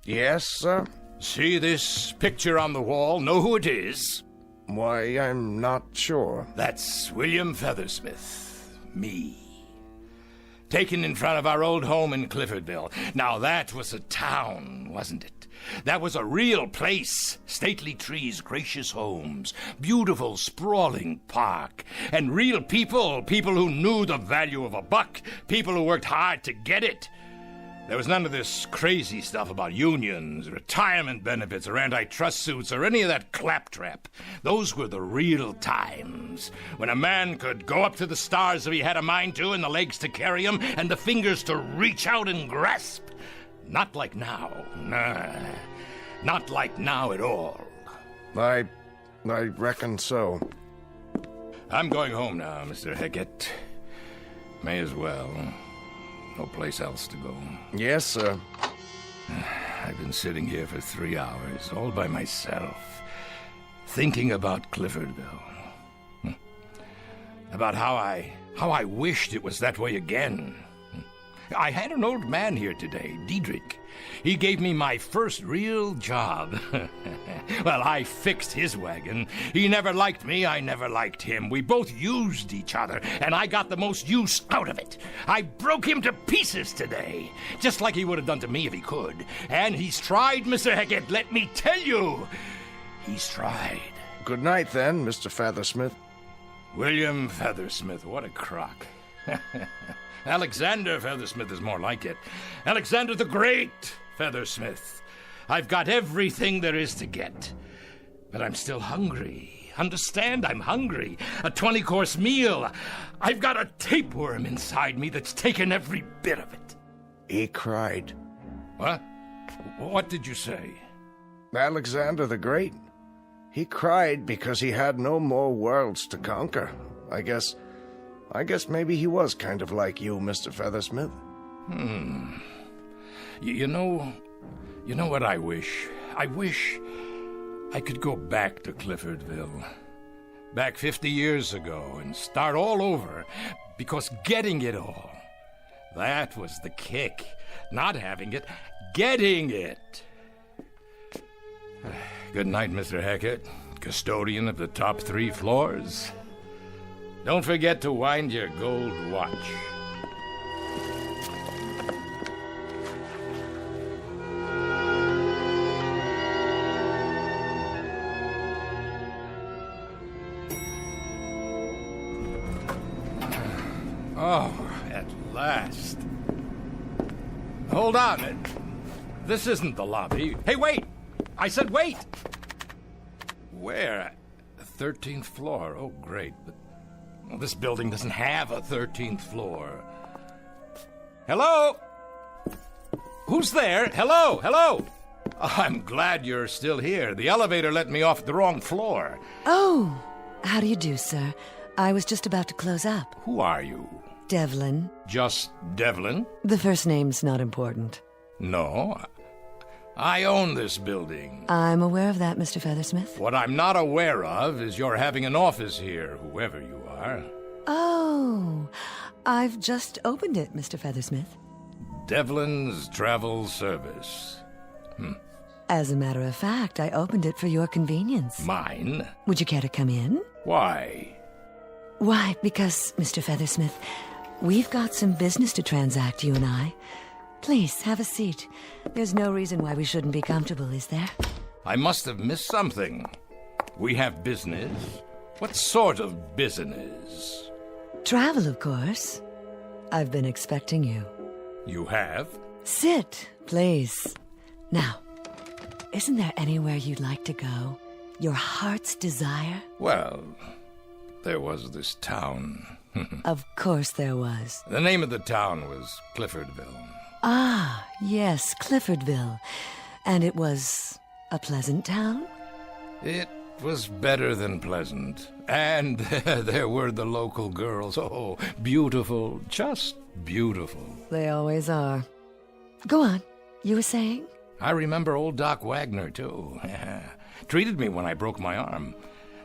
Yes, sir? See this picture on the wall? Know who it is? Why, I'm not sure. That's William Feathersmith. Me. Taken in front of our old home in Cliffordville. Now that was a town, wasn't it? That was a real place. Stately trees, gracious homes, beautiful sprawling park, and real people who knew the value of a buck, people who worked hard to get it. There was none of this crazy stuff about unions, retirement benefits, or antitrust suits, or any of that claptrap. Those were the real times, when a man could go up to the stars if he had a mind to, and the legs to carry him, and the fingers to reach out and grasp. Not like now. Nah, not like now at all. I reckon so. I'm going home now, Mr. Hickett. May as well. No place else to go. Yes, sir. I've been sitting here for 3 hours, all by myself, thinking about Cliffordville. About how I wished it was that way again. I had an old man here today, Diedrich. He gave me my first real job. Well, I fixed his wagon. He never liked me, I never liked him. We both used each other, and I got the most use out of it. I broke him to pieces today, just like he would have done to me if he could. And he's tried, Mr. Hickett, let me tell you. He's tried. Good night, then, Mr. Feathersmith. William Feathersmith, what a crock. Alexander Feathersmith is more like it. Alexander the Great Feathersmith. I've got everything there is to get. But I'm still hungry. Understand? I'm hungry. A 20-course meal. I've got a tapeworm inside me that's taken every bit of it. He cried. What? What did you say? Alexander the Great. He cried because he had no more worlds to conquer. I guess maybe he was kind of like you, Mr. Feathersmith. You know what I wish? I wish I could go back to Cliffordville. Back 50 years ago and start all over. Because getting it all, that was the kick. Not having it, getting it. Good night, Mr. Hackett, custodian of the top 3 floors. Don't forget to wind your gold watch. Oh, at last. Hold on. This isn't the lobby. Hey, wait! I said wait! Where? The 13th floor. Oh, great. But well, this building doesn't have a 13th floor. Hello? Who's there? Hello? Hello? Oh, I'm glad you're still here. The elevator let me off at the wrong floor. Oh, how do you do, sir? I was just about to close up. Who are you? Devlin. Just Devlin? The first name's not important. No. I own this building. I'm aware of that, Mr. Feathersmith. What I'm not aware of is you're having an office here, whoever you are. Oh, I've just opened it, Mr. Feathersmith. Devlin's Travel Service. As a matter of fact, I opened it for your convenience. Mine? Would you care to come in? Why? Why, because, Mr. Feathersmith, We've got some business to transact, you and I. Please, have a seat. There's no reason why we shouldn't be comfortable, is there? I must have missed something. We have business? What sort of business? Travel, of course. I've been expecting you. You have? Sit, please. Now, isn't there anywhere you'd like to go? Your heart's desire? Well, there was this town. Of course there was. The name of the town was Cliffordville. Ah, yes, Cliffordville. And it was a pleasant town? It was better than pleasant. And there were the local girls. Oh, beautiful, just beautiful. They always are. Go on. You were saying? I remember old Doc Wagner, too. Treated me when I broke my arm.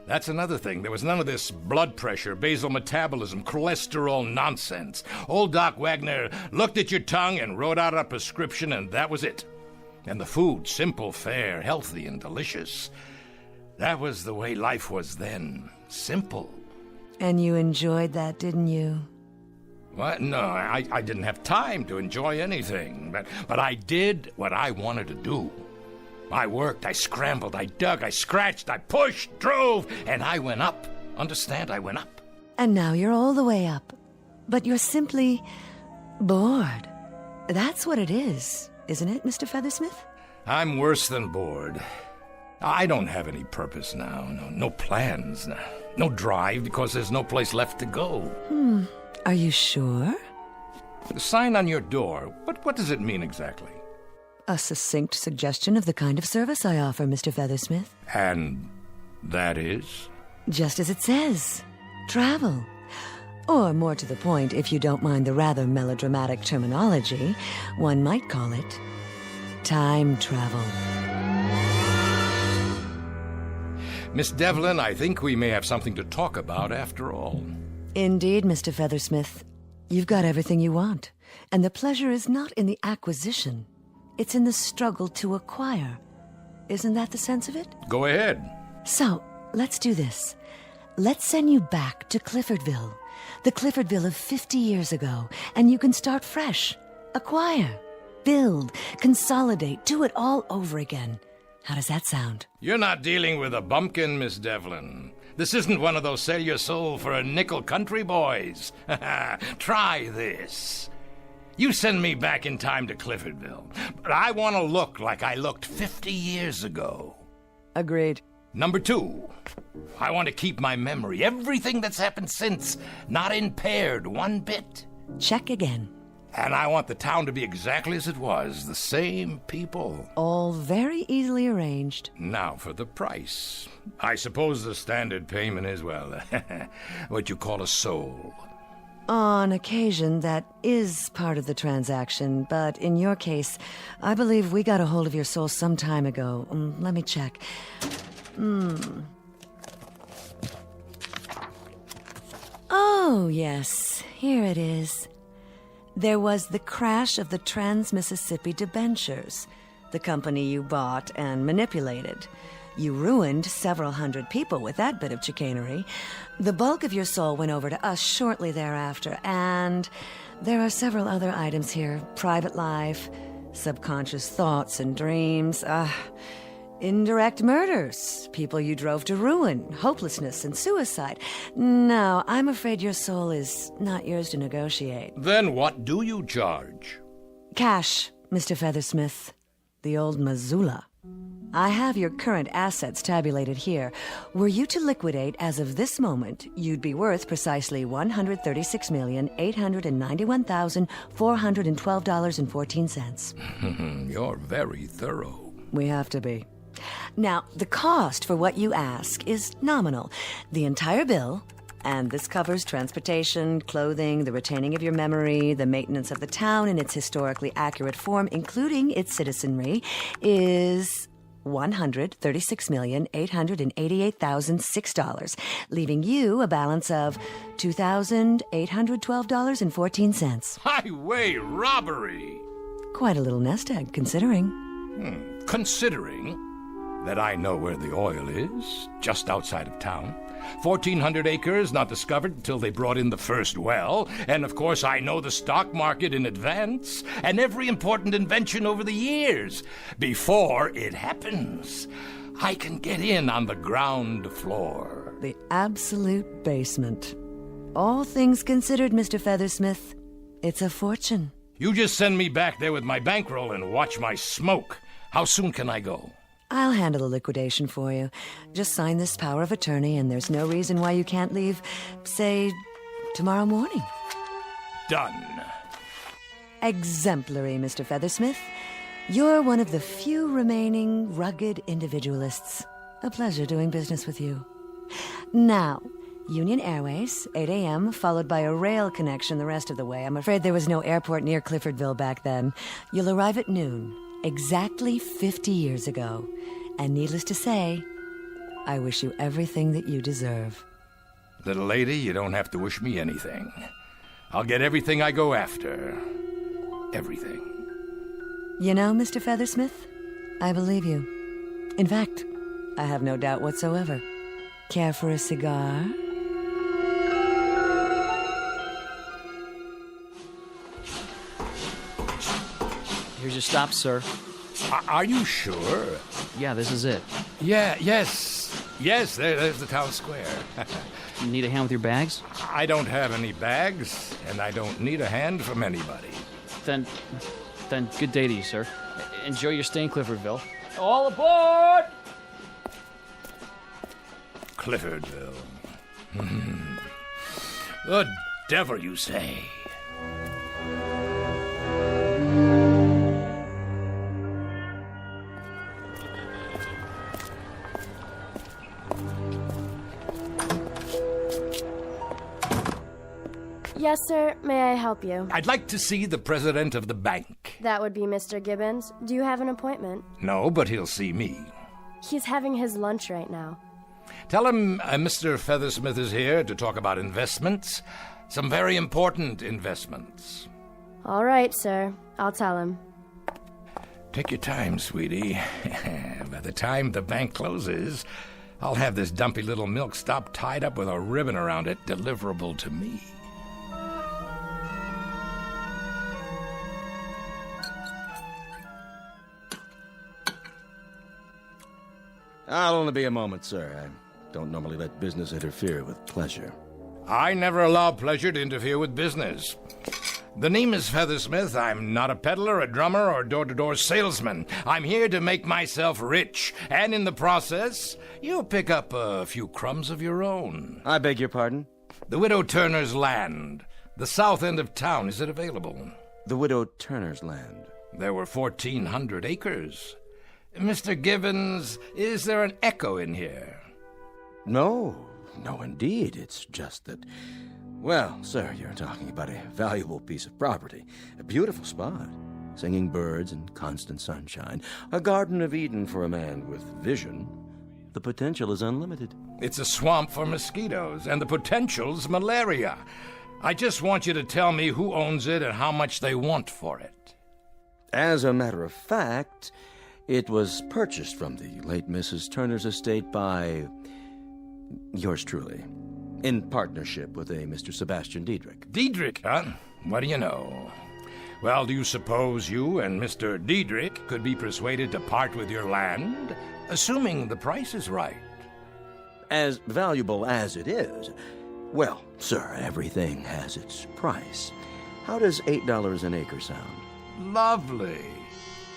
That's another thing. There was none of this blood pressure, basal metabolism, cholesterol nonsense. Old Doc Wagner looked at your tongue and wrote out a prescription, and that was it. And the food, simple, fair, healthy, and delicious. That was the way life was then. Simple. And you enjoyed that, didn't you? What? No, I didn't have time to enjoy anything. But I did what I wanted to do. I worked, I scrambled, I dug, I scratched, I pushed, drove, and I went up. Understand? I went up. And now you're all the way up. But you're simply bored. That's what it is, isn't it, Mr. Feathersmith? I'm worse than bored. I don't have any purpose now. No plans. No drive, because there's no place left to go. Are you sure? The sign on your door, what does it mean exactly? A succinct suggestion of the kind of service I offer, Mr. Feathersmith. And that is? Just as it says. Travel. Or, more to the point, if you don't mind the rather melodramatic terminology, one might call it time travel. Miss Devlin, I think we may have something to talk about after all. Indeed, Mr. Feathersmith. You've got everything you want. And the pleasure is not in the acquisition. It's in the struggle to acquire. Isn't that the sense of it? Go ahead. So, let's do this. Let's send you back to Cliffordville. The Cliffordville of 50 years ago. And you can start fresh. Acquire. Build. Consolidate. Do it all over again. How does that sound? You're not dealing with a bumpkin, Miss Devlin. This isn't one of those sell your soul for a nickel country boys. Try this. You send me back in time to Cliffordville, but I want to look like I looked 50 years ago. Agreed. Number 2, I want to keep my memory, everything that's happened since, not impaired one bit. Check again. And I want the town to be exactly as it was, the same people. All very easily arranged. Now for the price. I suppose the standard payment is, well, what you call a soul. On occasion, that is part of the transaction, but in your case, I believe we got a hold of your soul some time ago. Let me check. Oh, yes, here it is. There was the crash of the Trans-Mississippi debentures, the company you bought and manipulated. You ruined several hundred people with that bit of chicanery. The bulk of your soul went over to us shortly thereafter, and there are several other items here. Private life, subconscious thoughts and dreams, indirect murders, people you drove to ruin, hopelessness and suicide. No, I'm afraid your soul is not yours to negotiate. Then what do you charge? Cash, Mr. Feathersmith. The old Missoula. I have your current assets tabulated here. Were you to liquidate as of this moment, you'd be worth precisely $136,891,412.14. You're very thorough. We have to be. Now, the cost for what you ask is nominal. The entire bill, and this covers transportation, clothing, the retaining of your memory, the maintenance of the town in its historically accurate form, including its citizenry, is $136,888,006, leaving you a balance of $2,812.14. Highway robbery! Quite a little nest egg, considering. Considering that I know where the oil is, just outside of town, 1,400 acres not discovered until they brought in the first well. And of course I know the stock market in advance and every important invention over the years. Before it happens, I can get in on the ground floor. The absolute basement. All things considered, Mr. Feathersmith, it's a fortune. You just send me back there with my bankroll and watch my smoke. How soon can I go? I'll handle the liquidation for you. Just sign this power of attorney, and there's no reason why you can't leave, say, tomorrow morning. Done. Exemplary, Mr. Feathersmith. You're one of the few remaining rugged individualists. A pleasure doing business with you. Now, Union Airways, 8 a.m., followed by a rail connection the rest of the way. I'm afraid there was no airport near Cliffordville back then. You'll arrive at noon, exactly 50 years ago. And needless to say, I wish you everything that you deserve. Little lady, you don't have to wish me anything. I'll get everything I go after. Everything. You know, Mr. Feathersmith, I believe you. In fact, I have no doubt whatsoever. Care for a cigar? Here's your stop, sir. Are you sure? Yeah, this is it. Yes, there's the town square. You need a hand with your bags? I don't have any bags, and I don't need a hand from anybody. Then good day to you, sir. Enjoy your stay in Cliffordville. All aboard! Cliffordville. The devil, you say? Yes, sir. May I help you? I'd like to see the president of the bank. That would be Mr. Gibbons. Do you have an appointment? No, but he'll see me. He's having his lunch right now. Tell him Mr. Feathersmith is here to talk about investments. Some very important investments. All right, sir. I'll tell him. Take your time, sweetie. By the time the bank closes, I'll have this dumpy little milk stop tied up with a ribbon around it, deliverable to me. I'll only be a moment, sir. I don't normally let business interfere with pleasure. I never allow pleasure to interfere with business. The name is Feathersmith. I'm not a peddler, a drummer, or door-to-door salesman. I'm here to make myself rich, and in the process, you'll pick up a few crumbs of your own. I beg your pardon? The Widow Turner's land. The south end of town. Is it available? The Widow Turner's land. There were 1,400 acres. Mr. Gibbons, is there an echo in here? No, indeed. It's just that... Well, sir, you're talking about a valuable piece of property. A beautiful spot. Singing birds and constant sunshine. A Garden of Eden for a man with vision. The potential is unlimited. It's a swamp for mosquitoes, and the potential's malaria. I just want you to tell me who owns it and how much they want for it. As a matter of fact, it was purchased from the late Mrs. Turner's estate by yours truly, in partnership with a Mr. Sebastian Diedrich. Diedrich, huh? What do you know? Well, do you suppose you and Mr. Diedrich could be persuaded to part with your land, assuming the price is right? As valuable as it is, well, sir, everything has its price. How does $8 an acre sound? Lovely.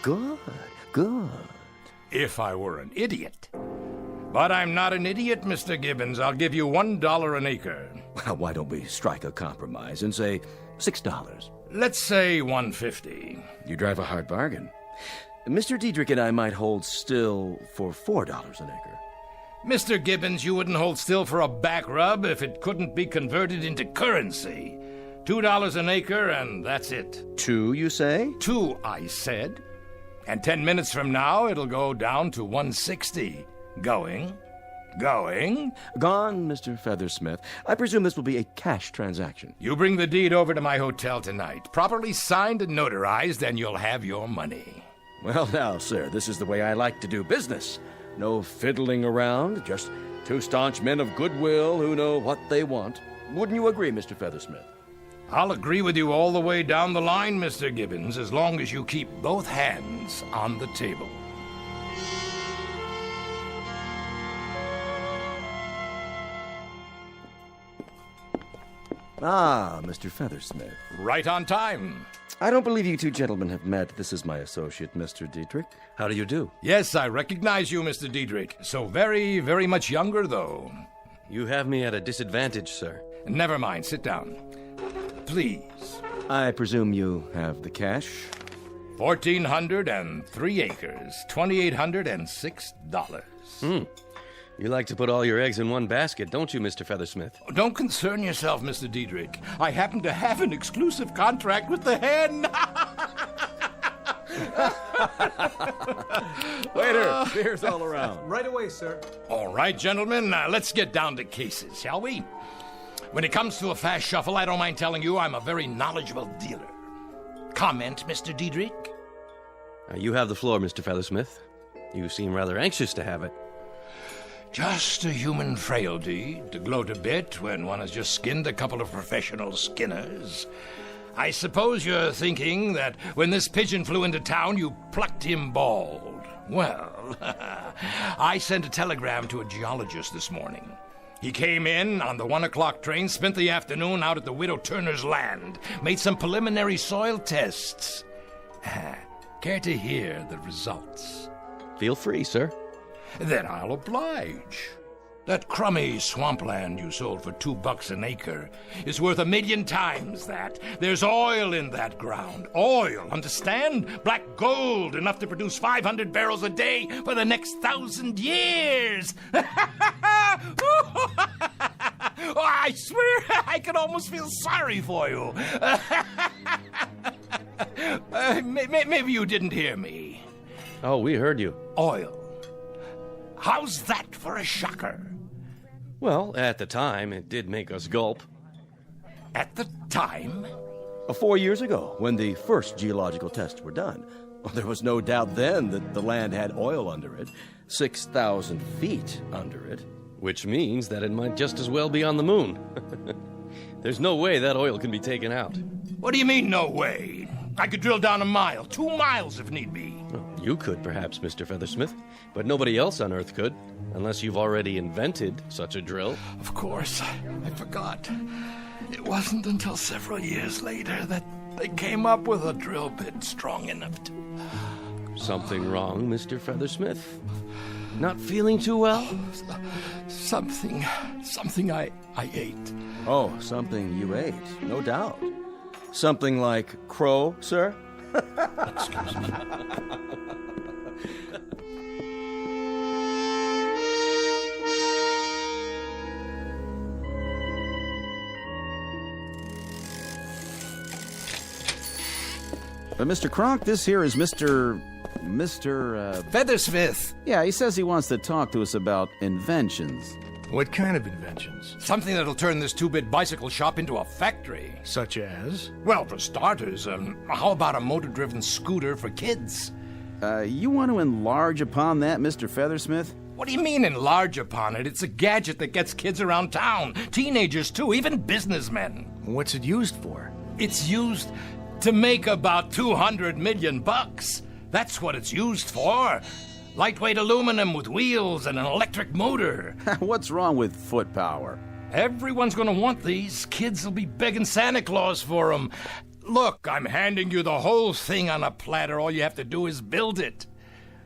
Good. If I were an idiot. But I'm not an idiot, Mr. Gibbons. I'll give you $1 an acre. Well, why don't we strike a compromise and say $6? Let's say $1.50. You drive a hard bargain. Mr. Diedrich and I might hold still for $4 an acre. Mr. Gibbons, you wouldn't hold still for a back rub if it couldn't be converted into currency. $2 an acre, and that's it. 2, you say? 2, I said. And 10 minutes from now, it'll go down to $1.60. Going. Gone, Mr. Feathersmith. I presume this will be a cash transaction. You bring the deed over to my hotel tonight. Properly signed and notarized, and you'll have your money. Well, now, sir, this is the way I like to do business. No fiddling around, just two staunch men of goodwill who know what they want. Wouldn't you agree, Mr. Feathersmith? I'll agree with you all the way down the line, Mr. Gibbons, as long as you keep both hands on the table. Ah, Mr. Feathersmith. Right on time. I don't believe you two gentlemen have met. This is my associate, Mr. Dietrich. How do you do? Yes, I recognize you, Mr. Dietrich. So very, very much younger, though. You have me at a disadvantage, sir. Never mind. Sit down. Please. I presume you have the cash? 1,403 acres, $2,806. You like to put all your eggs in one basket, don't you, Mr. Feathersmith? Don't concern yourself, Mr. Dietrich. I happen to have an exclusive contract with the hen. Waiter, beer's all around. Right away, sir. All right, gentlemen, let's get down to cases, shall we? When it comes to a fast shuffle, I don't mind telling you I'm a very knowledgeable dealer. Comment, Mr. Dietrich? You have the floor, Mr. Feathersmith. You seem rather anxious to have it. Just a human frailty to gloat a bit when one has just skinned a couple of professional skinners. I suppose you're thinking that when this pigeon flew into town, you plucked him bald. Well, I sent a telegram to a geologist this morning. He came in on the 1 o'clock train, spent the afternoon out at the Widow Turner's land, made some preliminary soil tests. Care to hear the results? Feel free, sir. Then I'll oblige. That crummy swampland you sold for $2 an acre is worth 1,000,000 times that. There's oil in that ground. Oil, understand? Black gold, enough to produce 500 barrels a day for the next 1,000 years. Oh, I swear I can almost feel sorry for you. Maybe you didn't hear me. Oh, we heard you. Oil. How's that for a shocker? Well, at the time, it did make us gulp. At the time? 4 years ago, when the first geological tests were done. Well, there was no doubt then that the land had oil under it, 6,000 feet under it. Which means that it might just as well be on the moon. There's no way that oil can be taken out. What do you mean, no way? I could drill down 1 mile, 2 miles if need be. Well, you could, perhaps, Mr. Feathersmith, but nobody else on Earth could, unless you've already invented such a drill. Of course, I forgot. It wasn't until several years later that they came up with a drill bit strong enough to... Something wrong, Mr. Feathersmith? Not feeling too well? Something I ate. Oh, something you ate, no doubt. Something like crow, sir? Excuse me. But Mr. Kronk, this here is Mr. Feathersmith. Yeah, he says he wants to talk to us about inventions. What kind of inventions? Something that'll turn this 2-bit bicycle shop into a factory. Such as? Well, for starters, how about a motor-driven scooter for kids? You want to enlarge upon that, Mr. Feathersmith? What do you mean enlarge upon it? It's a gadget that gets kids around town. Teenagers, too, even businessmen. What's it used for? It's used to make about $200 million. That's what it's used for. Lightweight aluminum with wheels and an electric motor. What's wrong with foot power? Everyone's going to want these. Kids will be begging Santa Claus for them. Look, I'm handing you the whole thing on a platter. All you have to do is build it.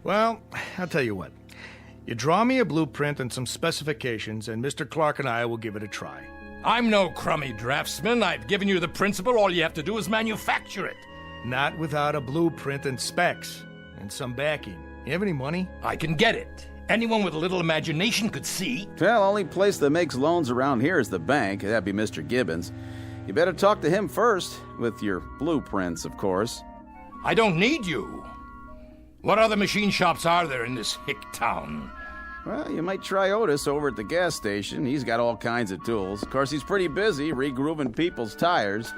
Well, I'll tell you what. You draw me a blueprint and some specifications, and Mr. Clark and I will give it a try. I'm no crummy draftsman. I've given you the principle. All you have to do is manufacture it. Not without a blueprint and specs and some backing. You have any money? I can get it. Anyone with a little imagination could see. Well, only place that makes loans around here is the bank. That'd be Mr. Gibbons. You better talk to him first, with your blueprints, of course. I don't need you. What other machine shops are there in this hick town? Well, you might try Otis over at the gas station. He's got all kinds of tools. Of course, he's pretty busy regrooving people's tires.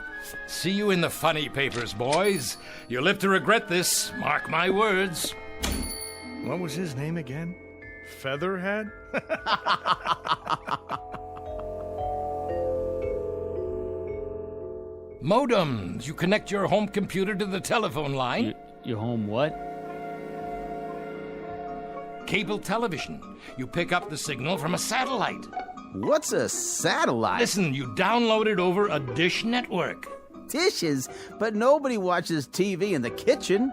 See you in the funny papers, boys. You'll live to regret this. Mark my words. What was his name again? Featherhead? Modems. You connect your home computer to the telephone line. Your home what? Cable television. You pick up the signal from a satellite. What's a satellite? Listen, you download it over a dish network. Dishes? But nobody watches TV in the kitchen.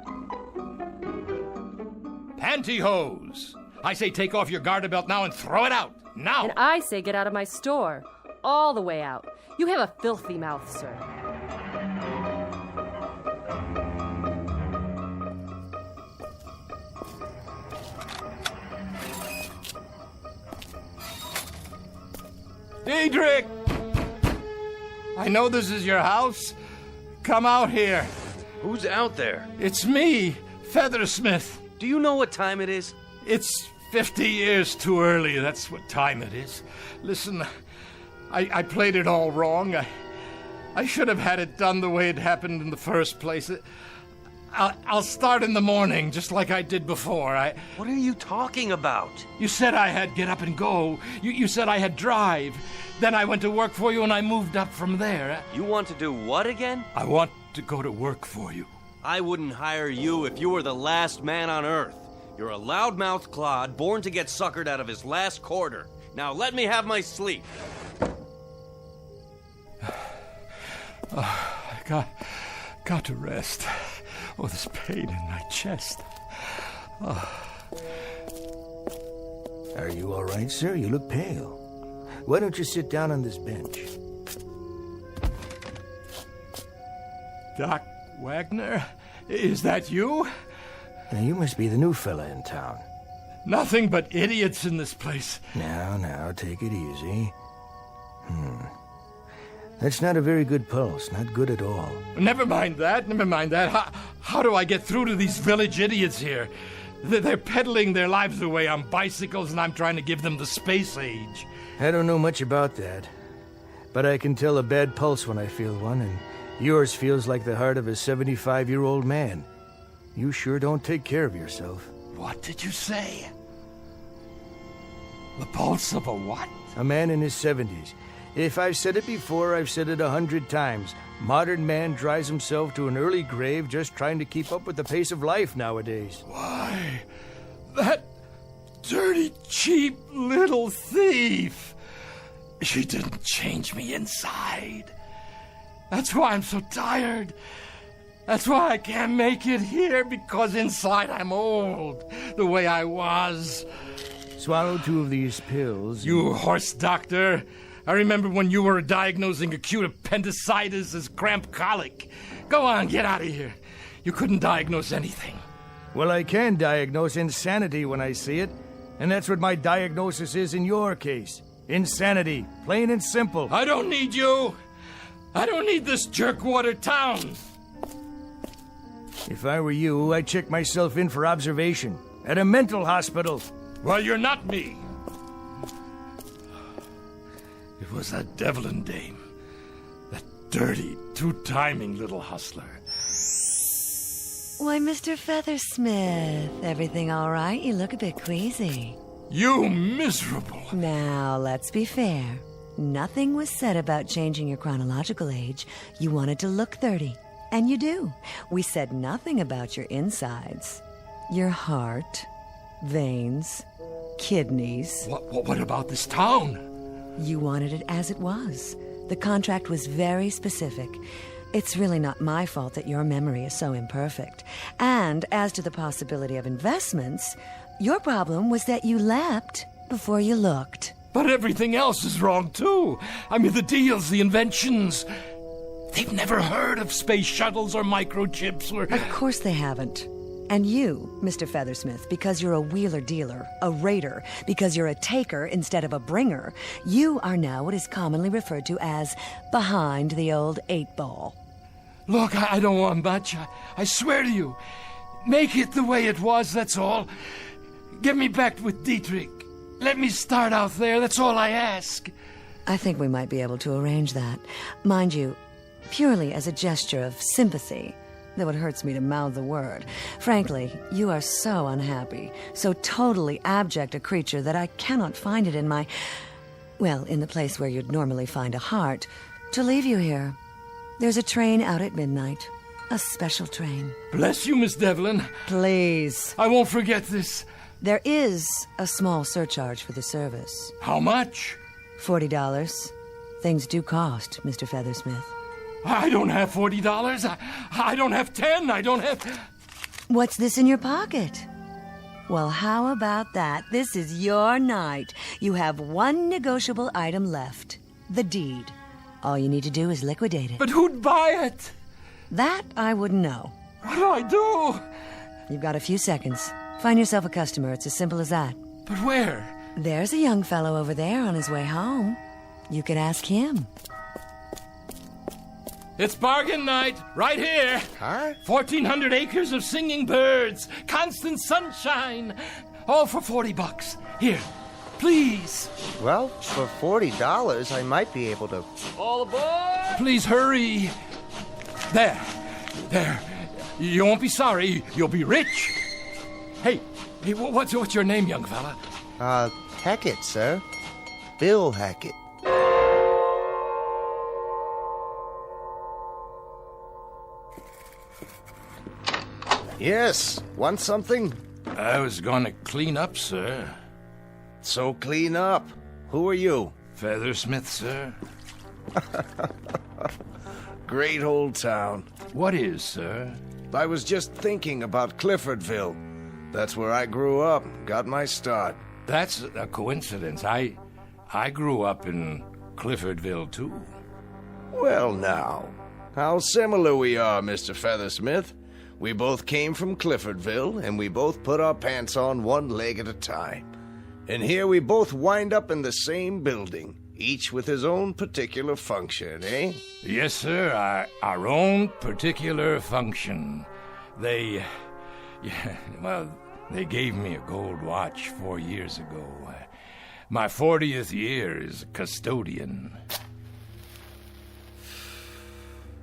Pantyhose. I say take off your garter belt now and throw it out. Now. And I say get out of my store. All the way out. You have a filthy mouth, sir. Dietrich! I know this is your house. Come out here. Who's out there? It's me, Feathersmith. Do you know what time it is? It's 50 years too early. That's what time it is. Listen, I played it all wrong. I should have had it done the way it happened in the first place. I'll start in the morning, just like I did before. What are you talking about? You said I had get up and go. You said I had drive. Then I went to work for you and I moved up from there. You want to do what again? I want to go to work for you. I wouldn't hire you if you were the last man on Earth. You're a loudmouth clod born to get suckered out of his last quarter. Now let me have my sleep. I got to rest. Oh, this pain in my chest. Are you all right, sir? You look pale. Why don't you sit down on this bench? Doc Wagner? Is that you? Now, you must be the new fella in town. Nothing but idiots in this place. Now, take it easy. That's not a very good pulse. Not good at all. Never mind that. How do I get through to these village idiots here? They're peddling their lives away on bicycles, and I'm trying to give them the space age. I don't know much about that. But I can tell a bad pulse when I feel one, and yours feels like the heart of a 75-year-old man. You sure don't take care of yourself. What did you say? The pulse of a what? A man in his 70s. If I've said it before, I've said it 100 times. Modern man drives himself to an early grave just trying to keep up with the pace of life nowadays. Why, that dirty, cheap little thief. She didn't change me inside. That's why I'm so tired. That's why I can't make it here, because inside I'm old, the way I was. Swallow 2 of these pills. You horse doctor. I remember when you were diagnosing acute appendicitis as cramp colic. Go on, get out of here. You couldn't diagnose anything. Well, I can diagnose insanity when I see it. And that's what my diagnosis is in your case. Insanity. Plain and simple. I don't need you. I don't need this jerkwater town. If I were you, I'd check myself in for observation. At a mental hospital. Well, you're not me. It was that Devlin dame. That dirty, two-timing little hustler. Why, Mr. Feathersmith, everything all right? You look a bit queasy. You miserable. Now, let's be fair. Nothing was said about changing your chronological age. You wanted to look 30. And you do. We said nothing about your insides. Your heart, veins, kidneys. What about this town? You wanted it as it was. The contract was very specific. It's really not my fault that your memory is so imperfect. And as to the possibility of investments, your problem was that you leapt before you looked. But everything else is wrong, too. I mean, the deals, the inventions. They've never heard of space shuttles or microchips or... Of course they haven't. And you, Mr. Feathersmith, because you're a wheeler-dealer, a raider, because you're a taker instead of a bringer, you are now what is commonly referred to as behind the old 8-ball. Look, I don't want much. I swear to you. Make it the way it was, that's all. Get me back with Dietrich. Let me start out there, that's all I ask. I think we might be able to arrange that. Mind you, purely as a gesture of sympathy. though it hurts me to mouth the word. Frankly, you are so unhappy, so totally abject a creature that I cannot find it in my... well, in the place where you'd normally find a heart, to leave you here. There's a train out at midnight. A special train. Bless you, Miss Devlin. Please. I won't forget this. There is a small surcharge for the service. How much? $40. Things do cost, Mr. Feathersmith. I don't have $40. I don't have 10. I don't have... What's this in your pocket? Well, how about that? This is your night. You have one negotiable item left. The deed. All you need to do is liquidate it. But who'd buy it? That I wouldn't know. What do I do? You've got a few seconds. Find yourself a customer. It's as simple as that. But where? There's a young fellow over there on his way home. You could ask him. It's bargain night, right here. Huh? 1,400 acres of singing birds, constant sunshine, all for $40. Here, please. Well, for $40, I might be able to... All aboard! Please hurry. There. You won't be sorry. You'll be rich. Hey, what's your name, young fella? Hackett, sir. Bill Hackett. Yes, want something? I was gonna clean up, sir. So clean up. Who are you? Feathersmith, sir. Great old town. What is, sir? I was just thinking about Cliffordville. That's where I grew up, got my start. That's a coincidence. I grew up in Cliffordville, too. Well, now, how similar we are, Mr. Feathersmith. We both came from Cliffordville, and we both put our pants on one leg at a time. And here we both wind up in the same building, each with his own particular function, eh? Yes, sir, our own particular function. They gave me a gold watch 4 years ago. My 40th year as custodian.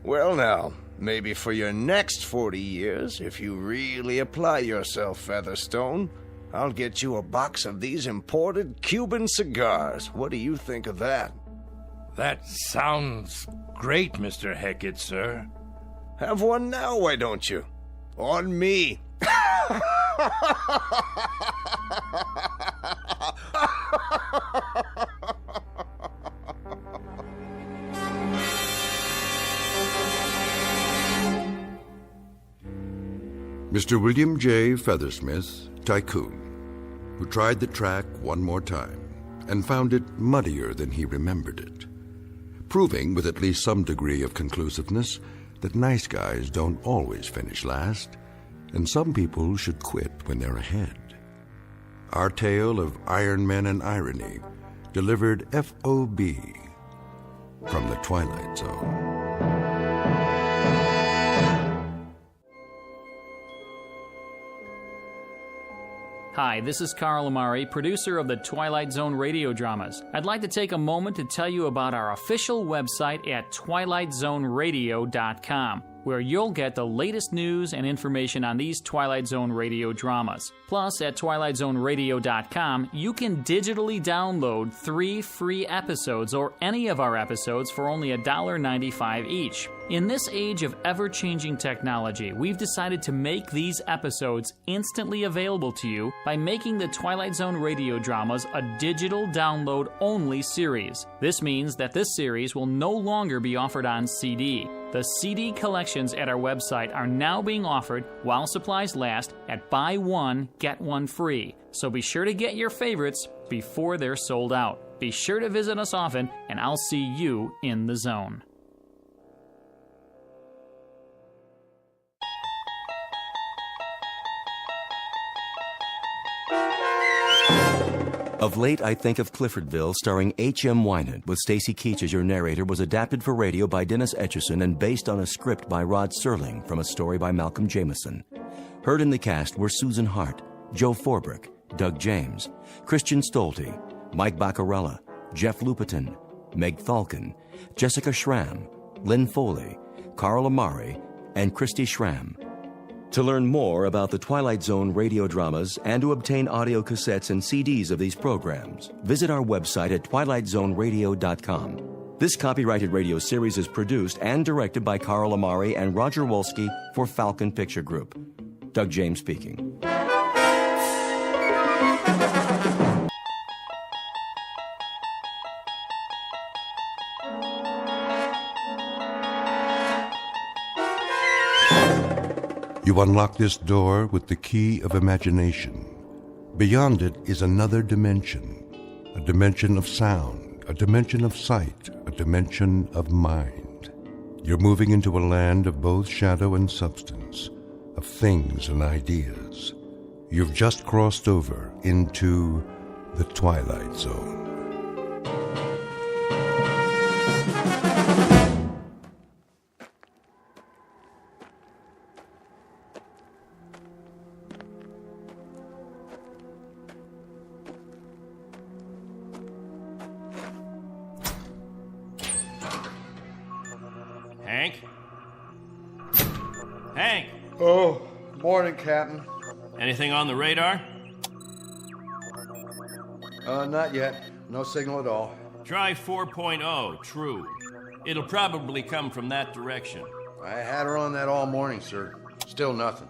Well, now, maybe for your next 40 years, if you really apply yourself, Featherstone, I'll get you a box of these imported Cuban cigars. What do you think of that? That sounds great, Mr. Hackett, sir. Have one now, why don't you? On me. Mr. William J. Feathersmith, tycoon, who tried the track one more time and found it muddier than he remembered it, proving with at least some degree of conclusiveness that nice guys don't always finish last, and some people should quit when they're ahead. Our tale of Iron Men and Irony, delivered FOB from the Twilight Zone. Hi, this is Carl Amari, producer of the Twilight Zone radio dramas. I'd like to take a moment to tell you about our official website at twilightzoneradio.com, where you'll get the latest news and information on these Twilight Zone radio dramas. Plus, at twilightzoneradio.com, you can digitally download 3 free episodes or any of our episodes for only $1.95 each. In this age of ever-changing technology, we've decided to make these episodes instantly available to you by making the Twilight Zone radio dramas a digital download-only series. This means that this series will no longer be offered on CD. The CD collections at our website are now being offered while supplies last at buy one, get one free. So be sure to get your favorites before they're sold out. Be sure to visit us often, and I'll see you in the zone. Of late, I Think of Cliffordville, starring H.M. Wynant, with Stacy Keach as your narrator, was adapted for radio by Dennis Etchison and based on a script by Rod Serling from a story by Malcolm Jameson. Heard in the cast were Susan Hart, Joe Forbrick, Doug James, Christian Stolte, Mike Baccarella, Jeff Lupetin, Meg Thalken, Jessica Schramm, Lynn Foley, Carl Amari, and Christy Schramm. To learn more about the Twilight Zone radio dramas and to obtain audio cassettes and CDs of these programs, visit our website at twilightzoneradio.com. This copyrighted radio series is produced and directed by Carl Amari and Roger Wolski for Falcon Picture Group. Doug James speaking. You unlock this door with the key of imagination. Beyond it is another dimension, a dimension of sound, a dimension of sight, a dimension of mind. You're moving into a land of both shadow and substance, of things and ideas. You've just crossed over into the Twilight Zone. Hank? Hank! Oh, morning, Captain. Anything on the radar? Not yet. No signal at all. Try 4.0, true. It'll probably come from that direction. I had her on that all morning, sir. Still nothing.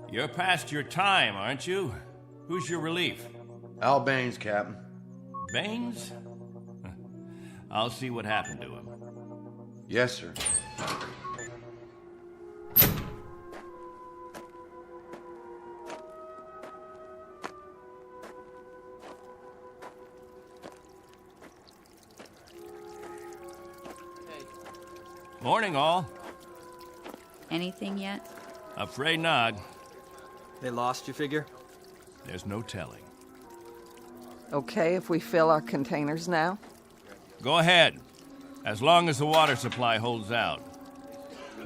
You're past your time, aren't you? Who's your relief? Al Baines, Captain. Baines? I'll see what happened to him. Yes, sir. Morning, all. Anything yet? Afraid not. They lost, you figure? There's no telling. Okay if we fill our containers now? Go ahead, as long as the water supply holds out.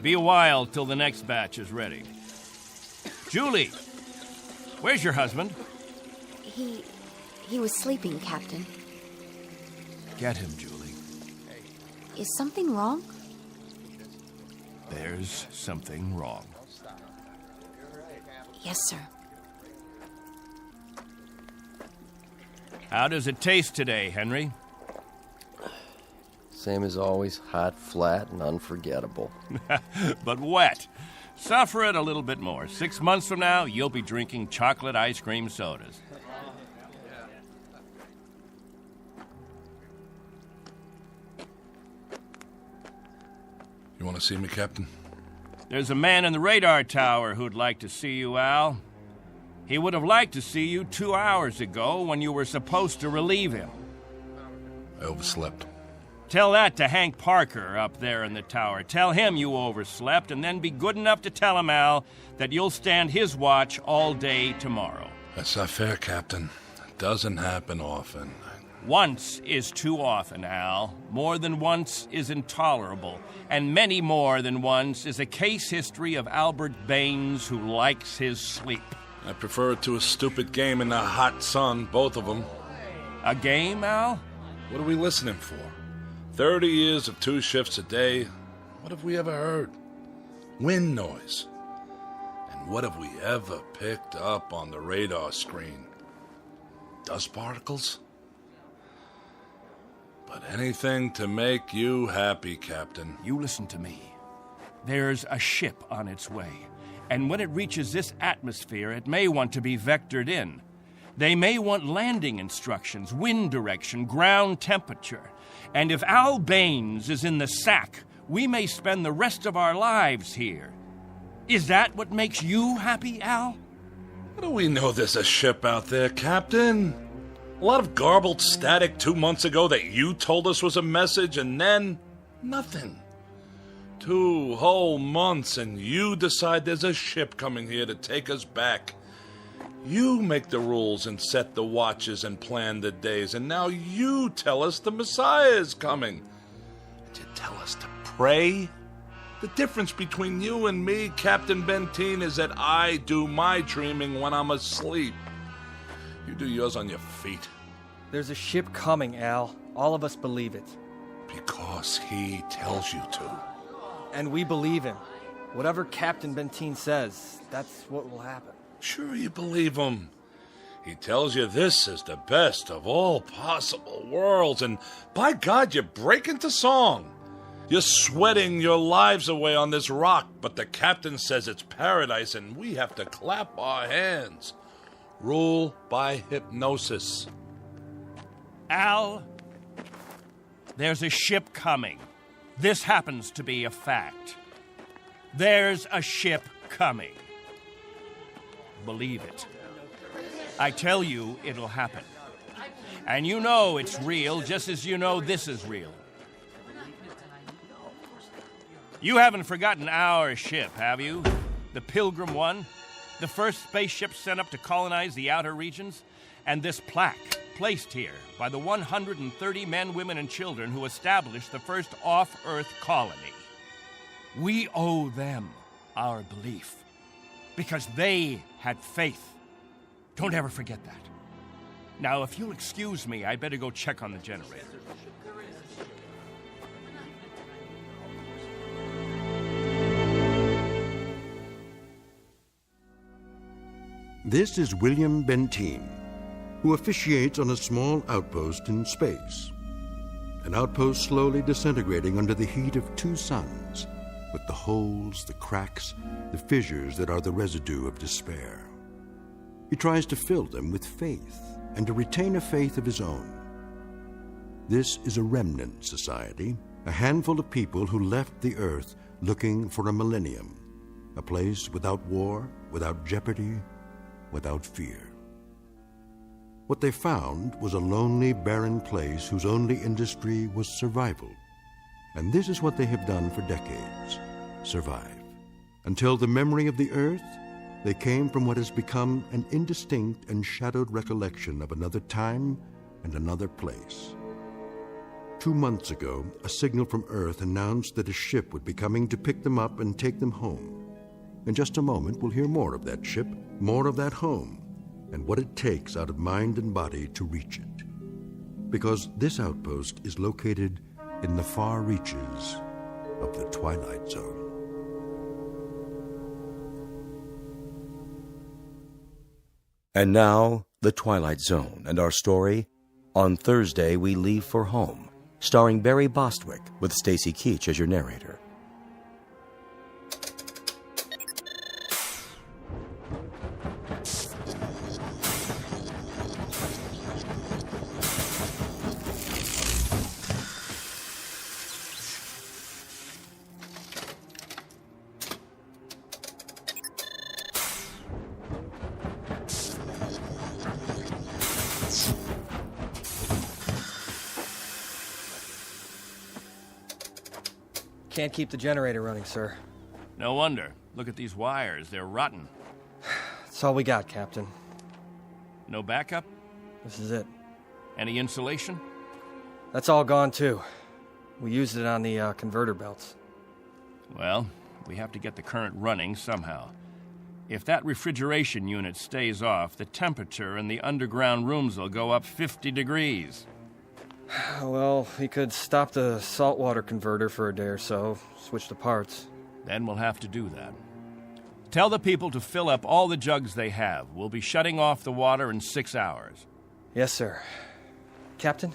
Be a while till the next batch is ready. Julie, where's your husband? He was sleeping, Captain. Get him, Julie. Is something wrong? There's something wrong. Yes, sir. How does it taste today, Henry? Same as always, hot, flat, and unforgettable. But wet. Suffer it a little bit more. 6 months from now, you'll be drinking chocolate ice cream sodas. You want to see me, Captain? There's a man in the radar tower who'd like to see you, Al. He would have liked to see you 2 hours ago when you were supposed to relieve him. I overslept. Tell that to Hank Parker up there in the tower. Tell him you overslept, and then be good enough to tell him, Al, that you'll stand his watch all day tomorrow. That's not fair, Captain. It doesn't happen often. Once is too often, Al. More than once is intolerable. And many more than once is a case history of Albert Baines who likes his sleep. I prefer it to a stupid game in the hot sun, both of them. A game, Al? What are we listening for? 30 years of 2 shifts a day. What have we ever heard? Wind noise. And what have we ever picked up on the radar screen? Dust particles? But anything to make you happy, Captain. You listen to me. There's a ship on its way, and when it reaches this atmosphere, it may want to be vectored in. They may want landing instructions, wind direction, ground temperature. And if Al Baines is in the sack, we may spend the rest of our lives here. Is that what makes you happy, Al? How do we know there's a ship out there, Captain? A lot of garbled static 2 months ago that you told us was a message, and then nothing. 2 whole months, and you decide there's a ship coming here to take us back. You make the rules and set the watches and plan the days, and now you tell us the Messiah is coming. And you tell us to pray? The difference between you and me, Captain Benteen, is that I do my dreaming when I'm asleep. You do yours on your feet. There's a ship coming, Al. All of us believe it. Because he tells you to. And we believe him. Whatever Captain Benteen says, that's what will happen. Sure you believe him. He tells you this is the best of all possible worlds, and by God, you break into song. You're sweating your lives away on this rock, but the captain says it's paradise, and we have to clap our hands. Rule by hypnosis. Al, there's a ship coming. This happens to be a fact. There's a ship coming. Believe it. I tell you, it'll happen. And you know it's real, just as you know this is real. You haven't forgotten our ship, have you? The Pilgrim 1? The first spaceship sent up to colonize the outer regions? And this plaque, placed here by the 130 men, women, and children who established the first off-Earth colony. We owe them our belief, because they had faith. Don't ever forget that. Now, if you'll excuse me, I'd better go check on the generator. This is William Benteen, who officiates on a small outpost in space. An outpost slowly disintegrating under the heat of two suns, with the holes, the cracks, the fissures that are the residue of despair. He tries to fill them with faith and to retain a faith of his own. This is a remnant society, a handful of people who left the earth looking for a millennium, a place without war, without jeopardy, without fear. What they found was a lonely, barren place whose only industry was survival. And this is what they have done for decades, survive. Until the memory of the earth, they came from what has become an indistinct and shadowed recollection of another time and another place. 2 months ago, a signal from Earth announced that a ship would be coming to pick them up and take them home. In just a moment, we'll hear more of that ship, more of that home, and what it takes out of mind and body to reach it. Because this outpost is located in the far reaches of the Twilight Zone. And now, The Twilight Zone, and our story, On Thursday We Leave for Home, starring Barry Bostwick with Stacy Keach as your narrator. Can't keep the generator running, sir. No wonder. Look at these wires. They're rotten. That's all we got, Captain. No backup? This is it. Any insulation? That's all gone, too. We used it on the converter belts. Well, we have to get the current running somehow. If that refrigeration unit stays off, the temperature in the underground rooms will go up 50 degrees. Well, we could stop the saltwater converter for a day or so, switch the parts. Then we'll have to do that. Tell the people to fill up all the jugs they have. We'll be shutting off the water in 6 hours. Yes, sir. Captain,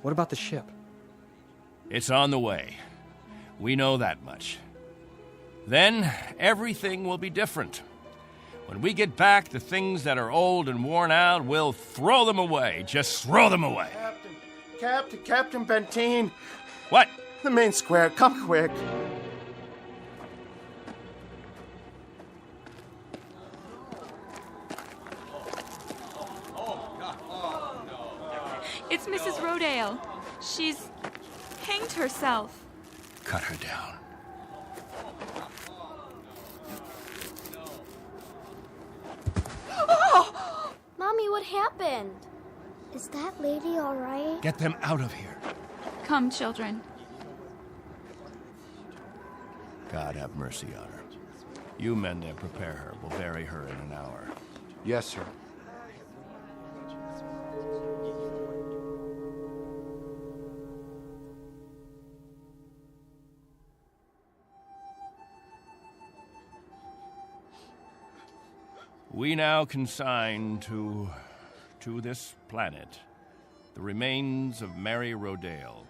what about the ship? It's on the way. We know that much. Then everything will be different. When we get back, the things that are old and worn out, we'll throw them away. Just throw them away. Captain Benteen. What? The main square. Come quick. It's Mrs. Rodale. She's hanged herself. Cut her down. Oh! Mommy, what happened? Is that lady all right? Get them out of here. Come, children. God have mercy on her. You men there prepare her. We'll bury her in an hour. Yes, sir. We now consign to this planet the remains of Mary Rodale.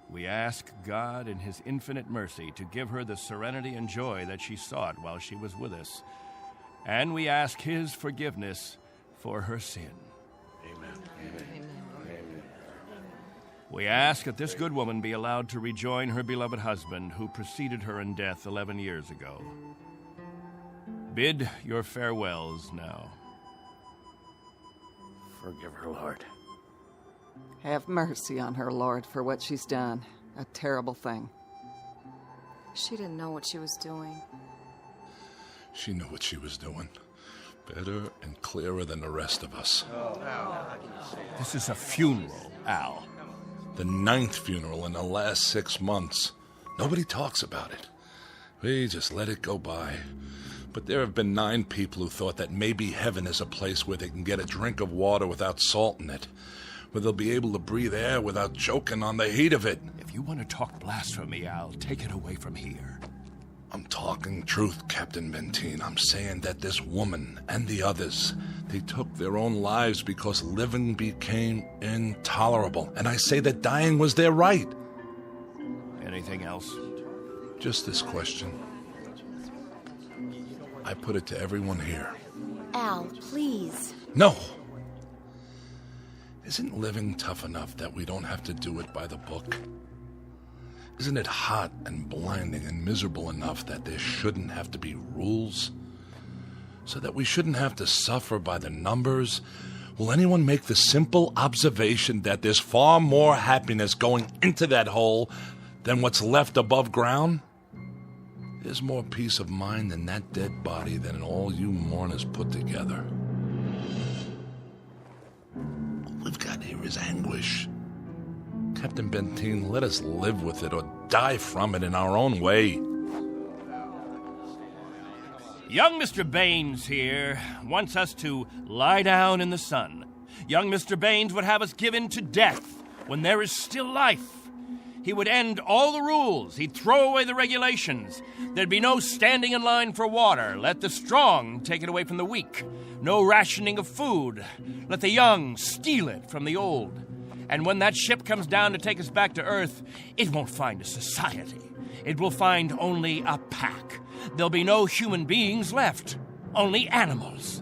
We ask God in his infinite mercy to give her the serenity and joy that she sought while she was with us. And we ask his forgiveness for her sin. Amen. Amen. We ask that this good woman be allowed to rejoin her beloved husband who preceded her in death 11 years ago. Bid your farewells now. Forgive her, Lord. Have mercy on her, Lord, for what she's done. A terrible thing. She didn't know what she was doing. She knew what she was doing. Better and clearer than the rest of us. This is a funeral, Al. The 9th funeral in the last 6 months. Nobody talks about it. We just let it go by. But there have been 9 people who thought that maybe heaven is a place where they can get a drink of water without salt in it, where they'll be able to breathe air without choking on the heat of it. If you want to talk blasphemy, Al, take it away from here. I'm talking truth, Captain Benteen. I'm saying that this woman and the others, they took their own lives because living became intolerable. And I say that dying was their right. Anything else? Just this question. I put it to everyone here. Al, please. No! Isn't living tough enough that we don't have to do it by the book? Isn't it hot and blinding and miserable enough that there shouldn't have to be rules? So that we shouldn't have to suffer by the numbers? Will anyone make the simple observation that there's far more happiness going into that hole than what's left above ground? There's more peace of mind in that dead body than in all you mourners put together. All we've got here is anguish. Captain Benteen, let us live with it or die from it in our own way. Young Mr. Baines here wants us to lie down in the sun. Young Mr. Baines would have us given to death when there is still life. He would end all the rules. He'd throw away the regulations. There'd be no standing in line for water. Let the strong take it away from the weak. No rationing of food. Let the young steal it from the old. And when that ship comes down to take us back to Earth, it won't find a society. It will find only a pack. There'll be no human beings left. Only animals.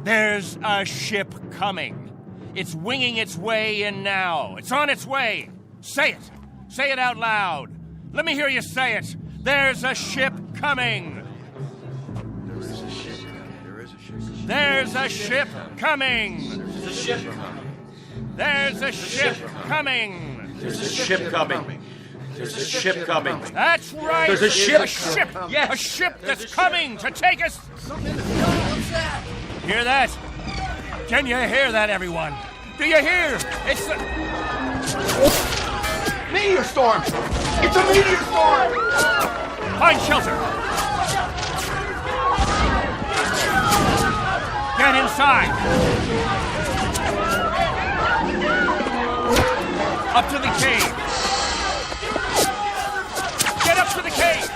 There's a ship coming. It's winging its way in now. It's on its way. Say it. Say it out loud. Let me hear you say it. There's a ship coming. There's a ship coming. There's a ship coming. There's a ship coming. There's a ship coming. There's a ship coming. That's right. There's a ship. A ship. Yes. A ship that's coming to take us. Hear that? Can you hear that, everyone? Do you hear? It's the meteor storm. It's a meteor storm. Find shelter. Get inside. Up to the cave. Get up to the cave.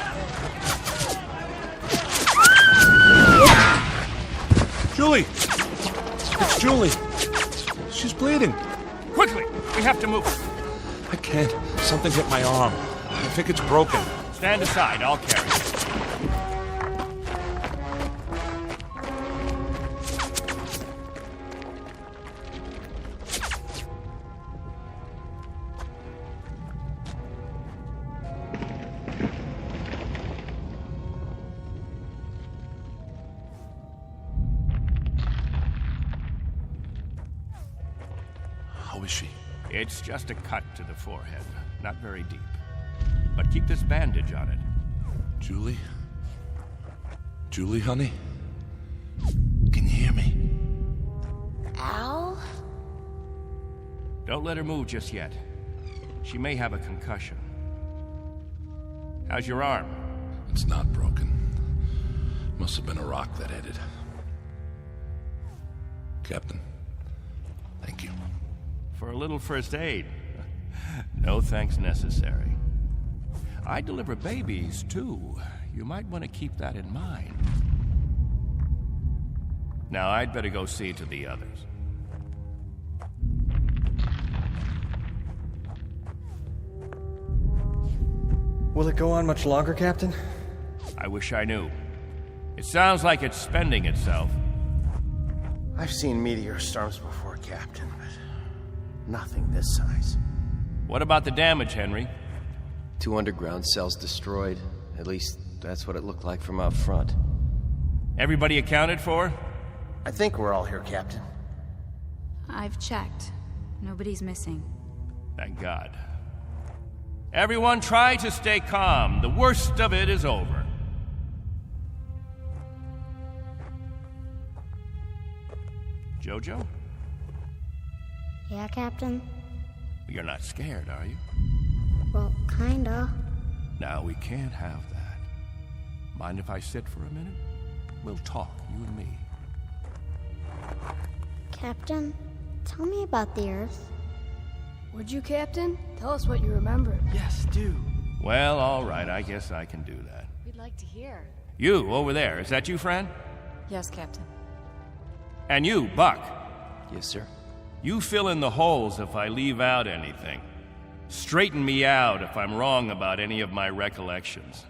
Julie! It's Julie. She's bleeding. Quickly, we have to move. I can't. Something hit my arm. I think it's broken. Stand aside, I'll carry it. How is she? It's just a cut to the forehead, not very deep. But keep this bandage on it. Julie? Julie, honey? Can you hear me? Al? Don't let her move just yet. She may have a concussion. How's your arm? It's not broken. Must have been a rock that hit it. Captain, thank you. For a little first aid. No thanks necessary. I deliver babies, too. You might want to keep that in mind. Now, I'd better go see to the others. Will it go on much longer, Captain? I wish I knew. It sounds like it's spending itself. I've seen meteor storms before, Captain, but nothing this size. What about the damage, Henry? 2 underground cells destroyed. At least, that's what it looked like from out front. Everybody accounted for? I think we're all here, Captain. I've checked. Nobody's missing. Thank God. Everyone try to stay calm. The worst of it is over. Jojo? Yeah, Captain? You're not scared, are you? Well, kinda. Now, we can't have that. Mind if I sit for a minute? We'll talk, you and me. Captain, tell me about the Earth. Would you, Captain? Tell us what you remember. Yes, do. Well, all right, I guess I can do that. We'd like to hear. You, over there, is that you, friend? Yes, Captain. And you, Buck. Yes, sir. You fill in the holes if I leave out anything. Straighten me out if I'm wrong about any of my recollections.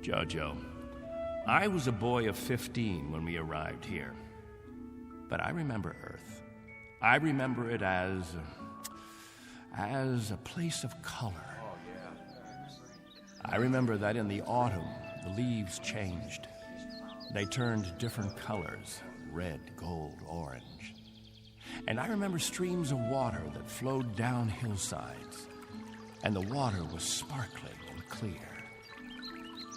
Jojo, I was a boy of 15 when we arrived here. But I remember Earth. I remember it as a place of color. I remember that in the autumn, the leaves changed. They turned different colors, red, gold, orange. And I remember streams of water that flowed down hillsides, and the water was sparkling and clear.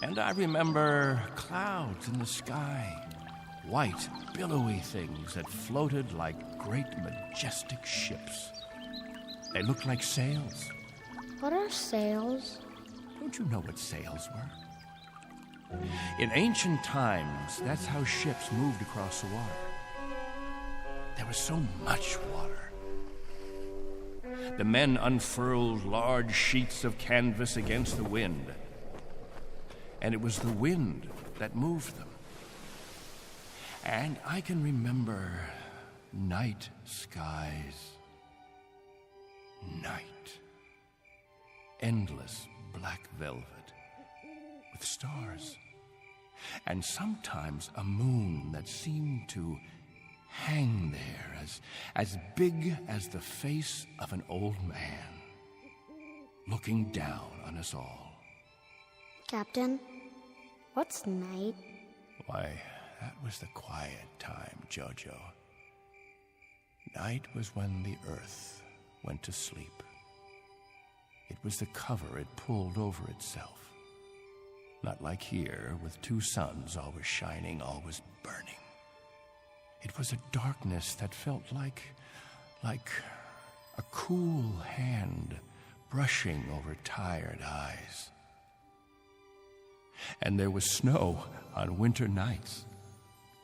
And I remember clouds in the sky, white, billowy things that floated like great, majestic ships. They looked like sails. What are sails? Don't you know what sails were? In ancient times, that's how ships moved across the water. There was so much water. The men unfurled large sheets of canvas against the wind, and it was the wind that moved them. And I can remember night skies. Night. Endless black velvet with stars. And sometimes a moon that seemed to hang there as big as the face of an old man, looking down on us all. Captain, what's night? Why, that was the quiet time, Jojo. Night was when the earth went to sleep. It was the cover it pulled over itself. Not like here, with 2 suns always shining, always burning. It was a darkness that felt like a cool hand brushing over tired eyes. And there was snow on winter nights,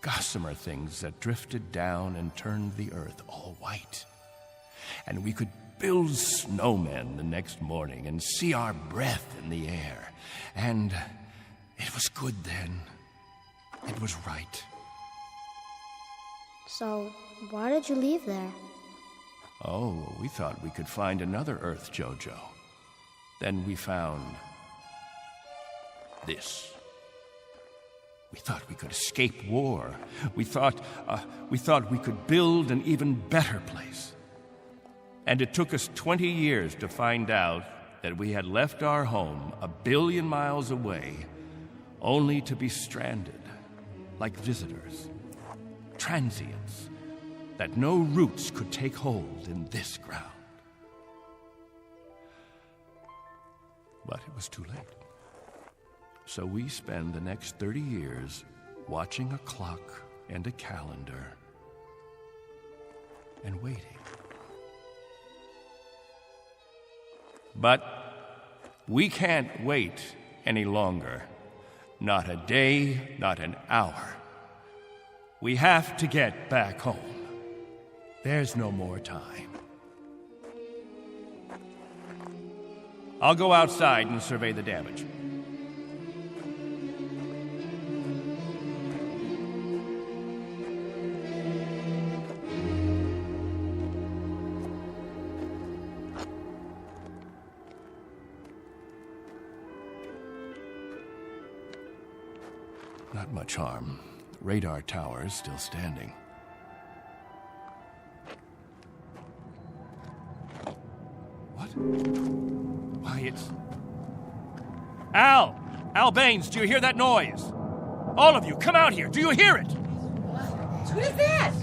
gossamer things that drifted down and turned the earth all white. And we could build snowmen the next morning and see our breath in the air. And it was good then. It was right. So, why did you leave there? Oh, we thought we could find another Earth, Jojo. Then we found this. We thought we could escape war. We thought we could build an even better place. And it took us 20 years to find out that we had left our home 1 billion miles away, only to be stranded, like visitors, transients, that no roots could take hold in this ground. But it was too late. So we spend the next 30 years watching a clock and a calendar and waiting. But we can't wait any longer. Not a day, not an hour. We have to get back home. There's no more time. I'll go outside and survey the damage. Not much harm. Radar tower is still standing. What? Why, it's... Al! Al Baines, do you hear that noise? All of you, come out here. Do you hear it? What is that?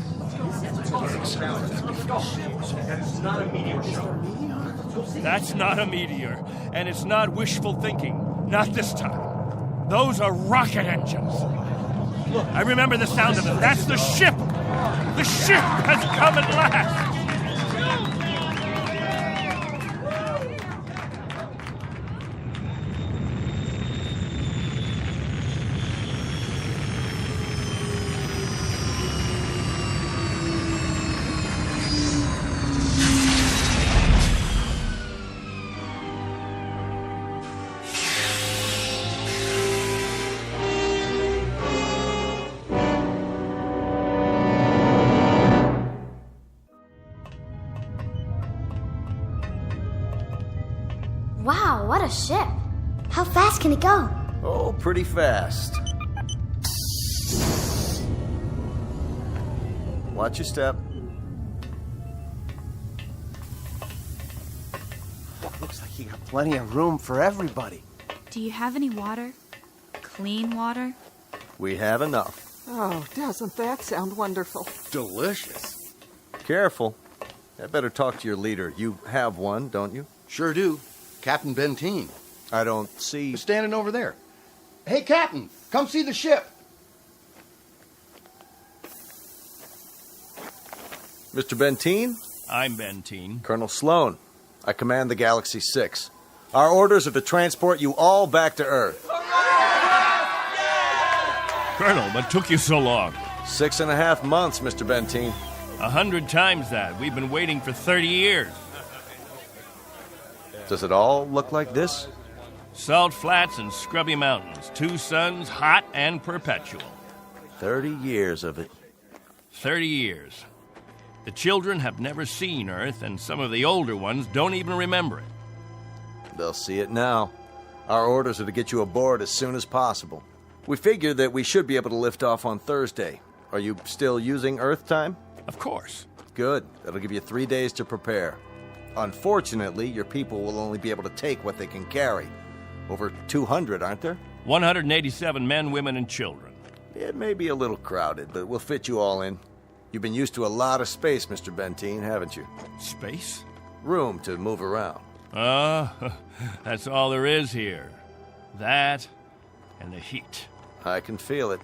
That's not a meteor. That's not a meteor. And it's not wishful thinking. Not this time. Those are rocket engines. Look, I remember the sound of it. That's the ship. The ship has come at last. Wow, what a ship. How fast can it go? Oh, pretty fast. Watch your step. Looks like you got plenty of room for everybody. Do you have any water? Clean water? We have enough. Oh, doesn't that sound wonderful? Delicious. Careful. I better talk to your leader. You have one, don't you? Sure do. Captain Benteen. I don't see... He's standing over there. Hey, Captain, come see the ship. Mr. Benteen? I'm Benteen. Colonel Sloan. I command the Galaxy 6. Our orders are to transport you all back to Earth. Colonel, what took you so long? 6.5 months, Mr. Benteen. 100 times that. We've been waiting for 30 years. Does it all look like this? Salt flats and scrubby mountains. 2 suns, hot and perpetual. 30 years of it. 30 years. The children have never seen Earth, and some of the older ones don't even remember it. They'll see it now. Our orders are to get you aboard as soon as possible. We figured that we should be able to lift off on Thursday. Are you still using Earth time? Of course. Good. That'll give you 3 days to prepare. Unfortunately, your people will only be able to take what they can carry. Over 200, aren't there? 187 men, women, and children. It may be a little crowded, but we'll fit you all in. You've been used to a lot of space, Mr. Benteen, haven't you? Space? Room to move around. That's all there is here. That and the heat. I can feel it.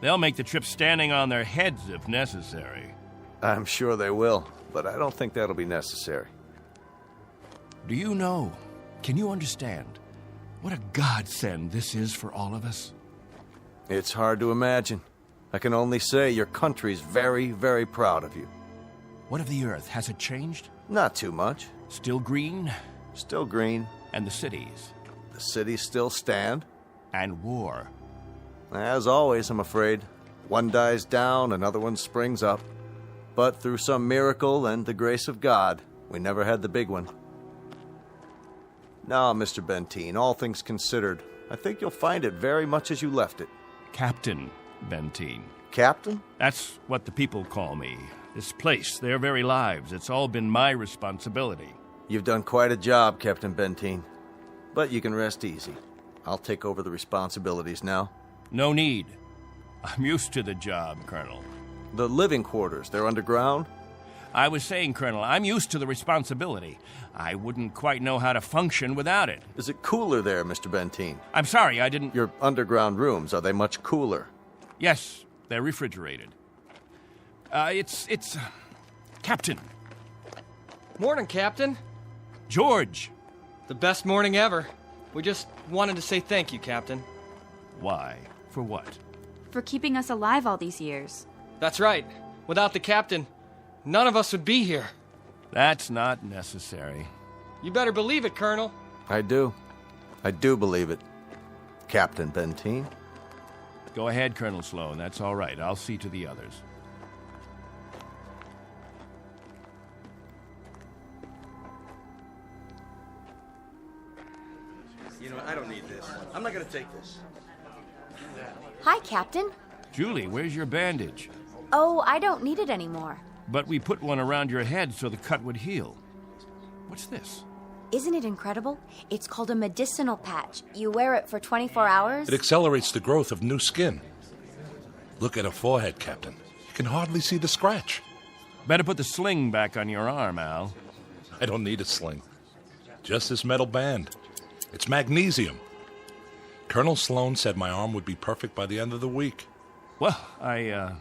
They'll make the trip standing on their heads if necessary. I'm sure they will, but I don't think that'll be necessary. Do you know, can you understand what a godsend this is for all of us? It's hard to imagine. I can only say your country's very, very proud of you. What of the Earth? Has it changed? Not too much. Still green? Still green. And the cities? The cities still stand. And war? As always, I'm afraid. One dies down, another one springs up. But through some miracle and the grace of God, we never had the big one. Now, Mr. Benteen, all things considered, I think you'll find it very much as you left it. Captain Benteen. Captain? That's what the people call me. This place, their very lives, it's all been my responsibility. You've done quite a job, Captain Benteen. But you can rest easy. I'll take over the responsibilities now. No need. I'm used to the job, Colonel. The living quarters, they're underground? I was saying, Colonel, I'm used to the responsibility. I wouldn't quite know how to function without it. Is it cooler there, Mr. Benteen? I'm sorry, I didn't... Your underground rooms, are they much cooler? Yes, they're refrigerated. Captain. Morning, Captain. George. The best morning ever. We just wanted to say thank you, Captain. Why? For what? For keeping us alive all these years. That's right. Without the Captain, none of us would be here. That's not necessary. You better believe it, Colonel. I do. I do believe it. Captain Benteen. Go ahead, Colonel Sloan. That's all right. I'll see to the others. You know, I don't need this. I'm not gonna take this. Hi, Captain. Julie, where's your bandage? Oh, I don't need it anymore. But we put one around your head so the cut would heal. What's this? Isn't it incredible? It's called a medicinal patch. You wear it for 24 hours. It accelerates the growth of new skin. Look at her forehead, Captain. You can hardly see the scratch. Better put the sling back on your arm, Al. I don't need a sling. Just this metal band. It's magnesium. Colonel Sloan said my arm would be perfect by the end of the week. Well, I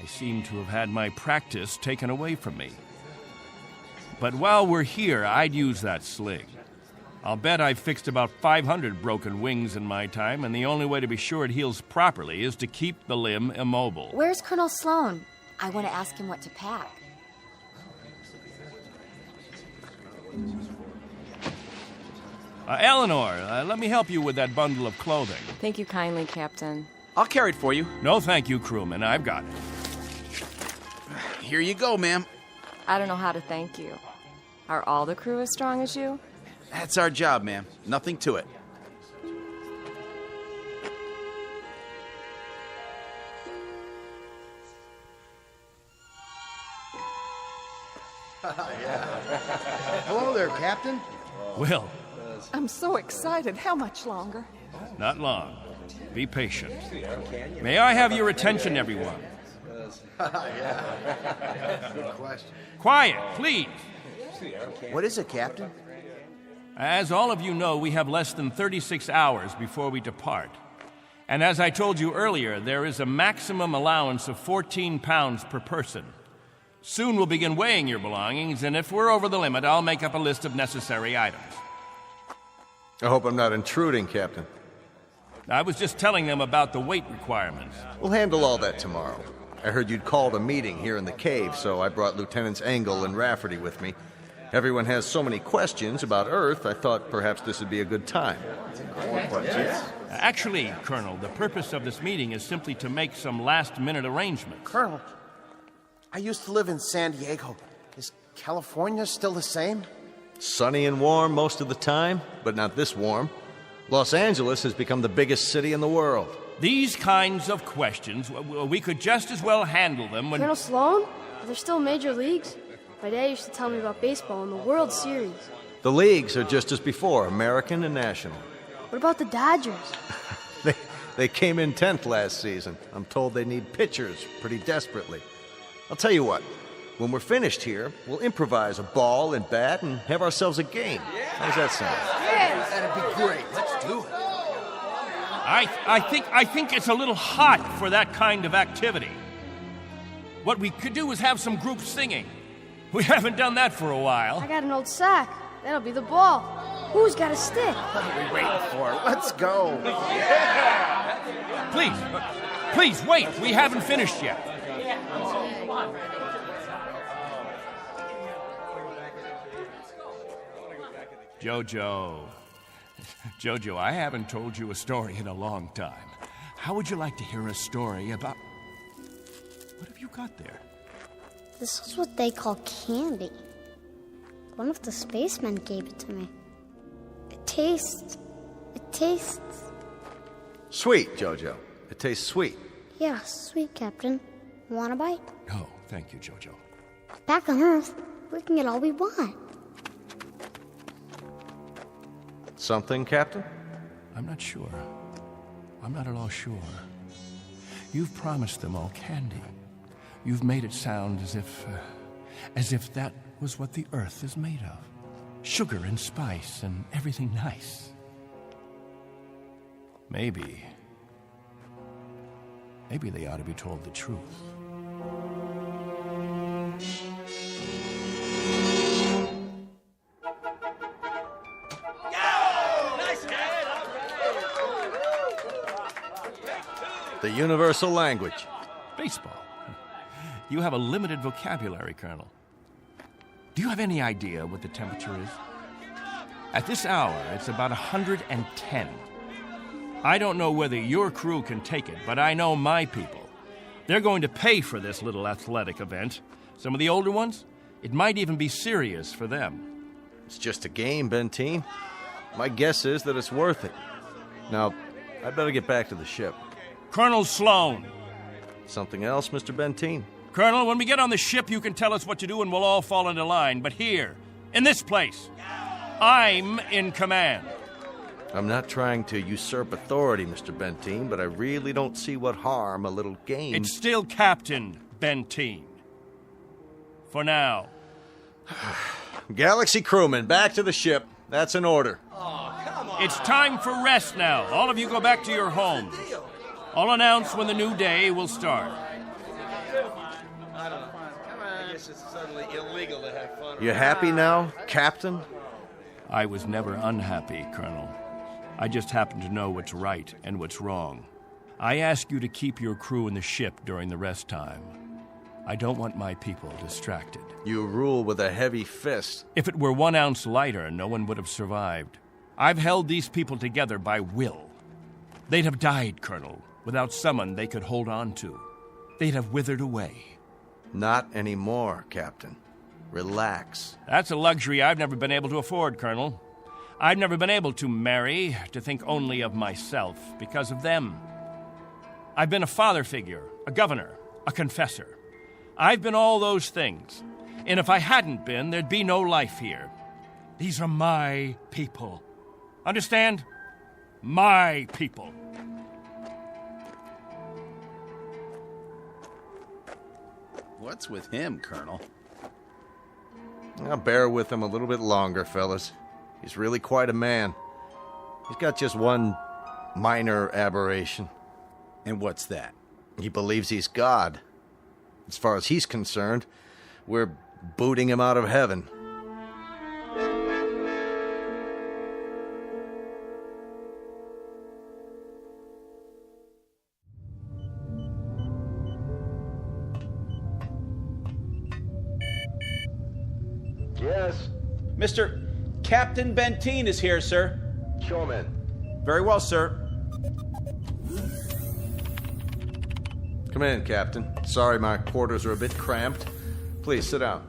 seem to have had my practice taken away from me. But while we're here, I'd use that sling. I'll bet I've fixed about 500 broken wings in my time, and the only way to be sure it heals properly is to keep the limb immobile. Where's Colonel Sloan? I want to ask him what to pack. Eleanor, let me help you with that bundle of clothing. Thank you kindly, Captain. I'll carry it for you. No, thank you, crewman. I've got it. Here you go, ma'am. I don't know how to thank you. Are all the crew as strong as you? That's our job, ma'am. Nothing to it. Hello there, Captain. Will. I'm so excited. How much longer? Not long. Be patient. May I have your attention, everyone? Good question. Quiet, please. What is it, Captain? As all of you know, we have less than 36 hours before we depart. And as I told you earlier, there is a maximum allowance of 14 pounds per person. Soon we'll begin weighing your belongings, and if we're over the limit, I'll make up a list of necessary items. I hope I'm not intruding, Captain. I was just telling them about the weight requirements. We'll handle all that tomorrow. I heard you'd called a meeting here in the cave, so I brought Lieutenants Engel and Rafferty with me. Everyone has so many questions about Earth, I thought perhaps this would be a good time. Actually, Colonel, the purpose of this meeting is simply to make some last-minute arrangements. Colonel, I used to live in San Diego. Is California still the same? Sunny and warm most of the time, but not this warm. Los Angeles has become the biggest city in the world. These kinds of questions, we could just as well handle them when... Colonel Sloan? Are there still major leagues? My dad used to tell me about baseball and the World Series. The leagues are just as before, American and national. What about the Dodgers? They came in 10th last season. I'm told they need pitchers pretty desperately. I'll tell you what, when we're finished here, we'll improvise a ball and bat and have ourselves a game. How's that sound? Yeah, that'd be great. Let's do it. I think it's a little hot for that kind of activity. What we could do is have some group singing. We haven't done that for a while. I got an old sack. That'll be the ball. Who's got a stick? What are we waiting for? Let's go. Please, wait. We haven't finished yet. Jojo, I haven't told you a story in a long time. How would you like to hear a story about... What have you got there? This is what they call candy. One of the spacemen gave it to me. It tastes... Sweet, Jojo. It tastes sweet. Yeah, sweet, Captain. Want a bite? No, thank you, Jojo. Back on Earth, we can get all we want. Something, Captain? I'm not sure. I'm not at all sure. You've promised them all candy. You've made it sound as if that was what the Earth is made of. Sugar and spice and everything nice. Maybe they ought to be told the truth. The universal language. Baseball. You have a limited vocabulary, Colonel. Do you have any idea what the temperature is? At this hour, it's about 110. I don't know whether your crew can take it, but I know my people. They're going to pay for this little athletic event. Some of the older ones, it might even be serious for them. It's just a game, Benteen. My guess is that it's worth it. Now, I'd better get back to the ship. Colonel Sloan. Something else, Mr. Benteen? Colonel, when we get on the ship, you can tell us what to do and we'll all fall into line. But here, in this place, I'm in command. I'm not trying to usurp authority, Mr. Benteen, but I really don't see what harm a little game... It's still Captain Benteen. For now. Galaxy crewmen, back to the ship. That's an order. It's time for rest now. All of you go back to your homes. I'll announce when the new day will start. I don't know. I guess it's suddenly illegal to have fun. You happy now, Captain? I was never unhappy, Colonel. I just happen to know what's right and what's wrong. I ask you to keep your crew in the ship during the rest time. I don't want my people distracted. You rule with a heavy fist. If it were 1 ounce lighter, no one would have survived. I've held these people together by will. They'd have died, Colonel, without someone they could hold on to. They'd have withered away. Not anymore, Captain. Relax. That's a luxury I've never been able to afford, Colonel. I've never been able to marry, to think only of myself, because of them. I've been a father figure, a governor, a confessor. I've been all those things. And if I hadn't been, there'd be no life here. These are my people. Understand? My people. What's with him, Colonel? I'll bear with him a little bit longer, fellas. He's really quite a man. He's got just one minor aberration. And what's that? He believes he's God. As far as he's concerned, we're booting him out of heaven. Yes? Mr. Captain Benteen is here, sir. Show him in. Very well, sir. Come in, Captain. Sorry my quarters are a bit cramped. Please, sit down.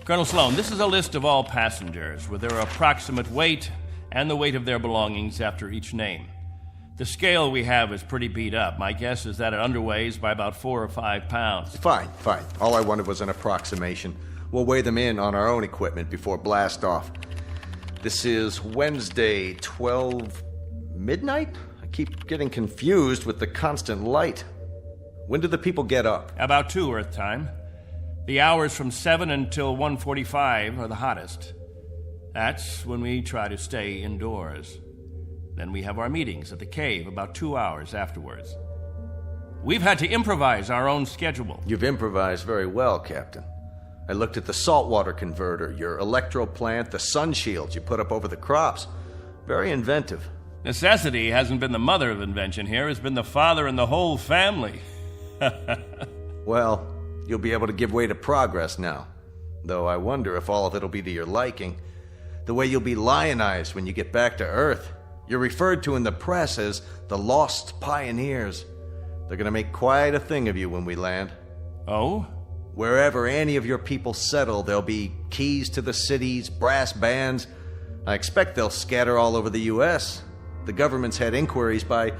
Colonel Sloan, this is a list of all passengers with their approximate weight and the weight of their belongings after each name. The scale we have is pretty beat up. My guess is that it underweighs by about 4 or 5 pounds. Fine. All I wanted was an approximation. We'll weigh them in on our own equipment before blast off. This is Wednesday, 12 midnight? I keep getting confused with the constant light. When do the people get up? About 2 Earth time. The hours from 7 until 1:45 are the hottest. That's when we try to stay indoors. Then we have our meetings at the cave about 2 hours afterwards. We've had to improvise our own schedule. You've improvised very well, Captain. I looked at the saltwater converter, your electro plant, the sun shields you put up over the crops. Very inventive. Necessity hasn't been the mother of invention here. It's been the father and the whole family. Well, you'll be able to give way to progress now. Though I wonder if all of it'll be to your liking. The way you'll be lionized when you get back to Earth. You're referred to in the press as the Lost Pioneers. They're gonna make quite a thing of you when we land. Oh? Wherever any of your people settle, there'll be keys to the cities, brass bands. I expect they'll scatter all over the U.S. The government's had inquiries by,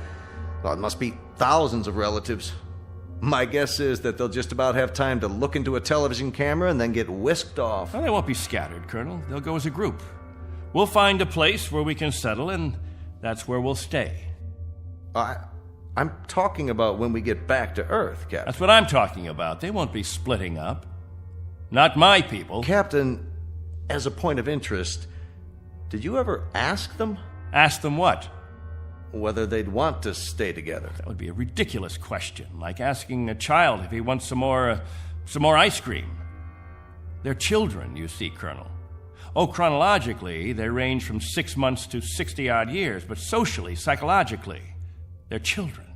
well, it must be thousands of relatives. My guess is that they'll just about have time to look into a television camera and then get whisked off. Well, they won't be scattered, Colonel. They'll go as a group. We'll find a place where we can settle, and that's where we'll stay. I'm talking about when we get back to Earth, Captain. That's what I'm talking about. They won't be splitting up. Not my people. Captain, as a point of interest, did you ever ask them? Ask them what? Whether they'd want to stay together. That would be a ridiculous question, like asking a child if he wants some more ice cream. They're children, you see, Colonel. Oh, chronologically, they range from 6 months to 60-odd years, but socially, psychologically, they're children.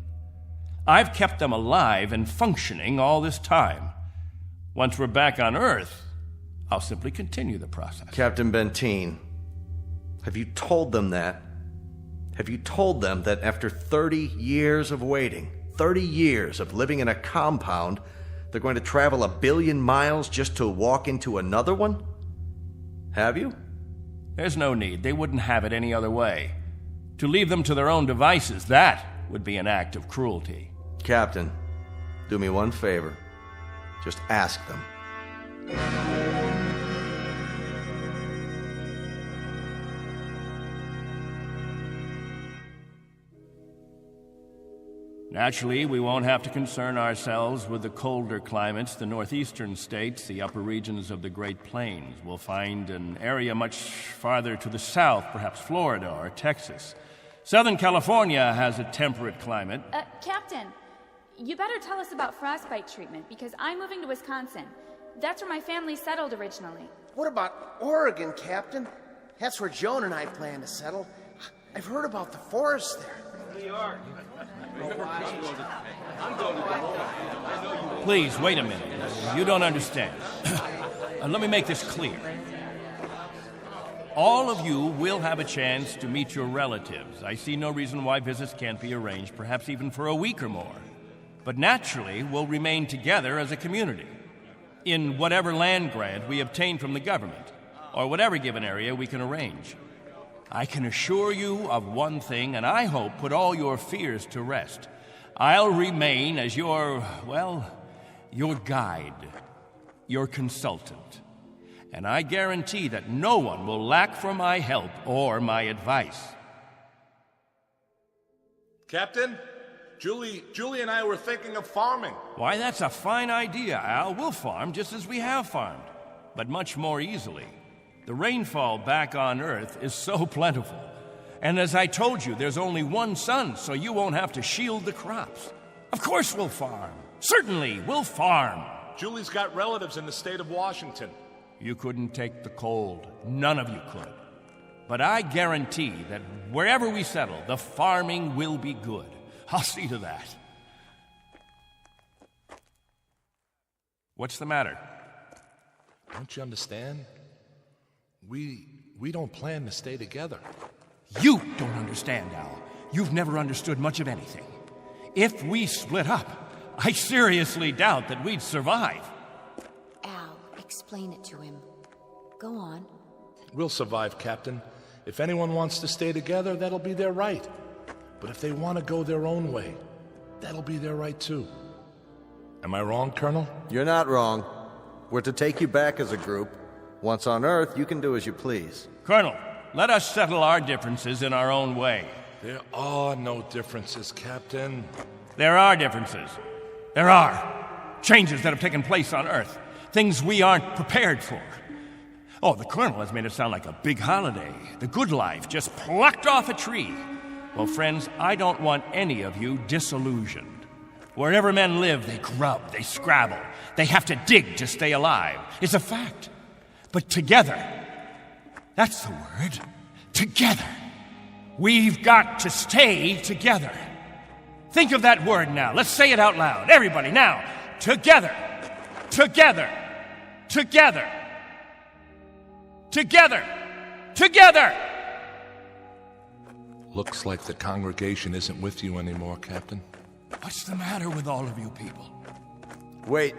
I've kept them alive and functioning all this time. Once we're back on Earth, I'll simply continue the process. Captain Benteen, Have you told them that? Have you told them that after 30 years of waiting, 30 years of living in a compound, they're going to travel 1 billion miles just to walk into another one? Have you? There's no need. They wouldn't have it any other way. To leave them to their own devices, that would be an act of cruelty. Captain, do me one favor. Just ask them. Naturally, we won't have to concern ourselves with the colder climates, the northeastern states, the upper regions of the Great Plains. We'll find an area much farther to the south, perhaps Florida or Texas. Southern California has a temperate climate. Captain, you better tell us about frostbite treatment, because I'm moving to Wisconsin. That's where my family settled originally. What about Oregon, Captain? That's where Joan and I plan to settle. I've heard about the forest there. New York. Please, wait a minute. You don't understand. Let me make this clear. All of you will have a chance to meet your relatives. I see no reason why visits can't be arranged, perhaps even for a week or more. But naturally, we'll remain together as a community in whatever land grant we obtain from the government, or whatever given area we can arrange. I can assure you of one thing, and I hope put all your fears to rest. I'll remain as your guide, your consultant. And I guarantee that no one will lack for my help or my advice. Captain, Julie and I were thinking of farming. Why, that's a fine idea, Al. We'll farm just as we have farmed, but much more easily. The rainfall back on Earth is so plentiful. And as I told you, there's only one sun, so you won't have to shield the crops. Of course we'll farm. Certainly, we'll farm. Julie's got relatives in the state of Washington. You couldn't take the cold. None of you could. But I guarantee that wherever we settle, the farming will be good. I'll see to that. What's the matter? Don't you understand? We don't plan to stay together. You don't understand, Al. You've never understood much of anything. If we split up, I seriously doubt that we'd survive. Al, explain it to him. Go on. We'll survive, Captain. If anyone wants to stay together, that'll be their right. But if they want to go their own way, that'll be their right too. Am I wrong, Colonel? You're not wrong. We're to take you back as a group. Once on Earth, you can do as you please. Colonel, let us settle our differences in our own way. There are no differences, Captain. There are differences. There are. Changes that have taken place on Earth. Things we aren't prepared for. Oh, the Colonel has made it sound like a big holiday. The good life just plucked off a tree. Well, friends, I don't want any of you disillusioned. Wherever men live, they grub, they scrabble. They have to dig to stay alive. It's a fact. But together, that's the word, together. We've got to stay together. Think of that word now. Let's say it out loud. Everybody, now. Together. Together. Together. Together. Together. Looks like the congregation isn't with you anymore, Captain. What's the matter with all of you people? Wait.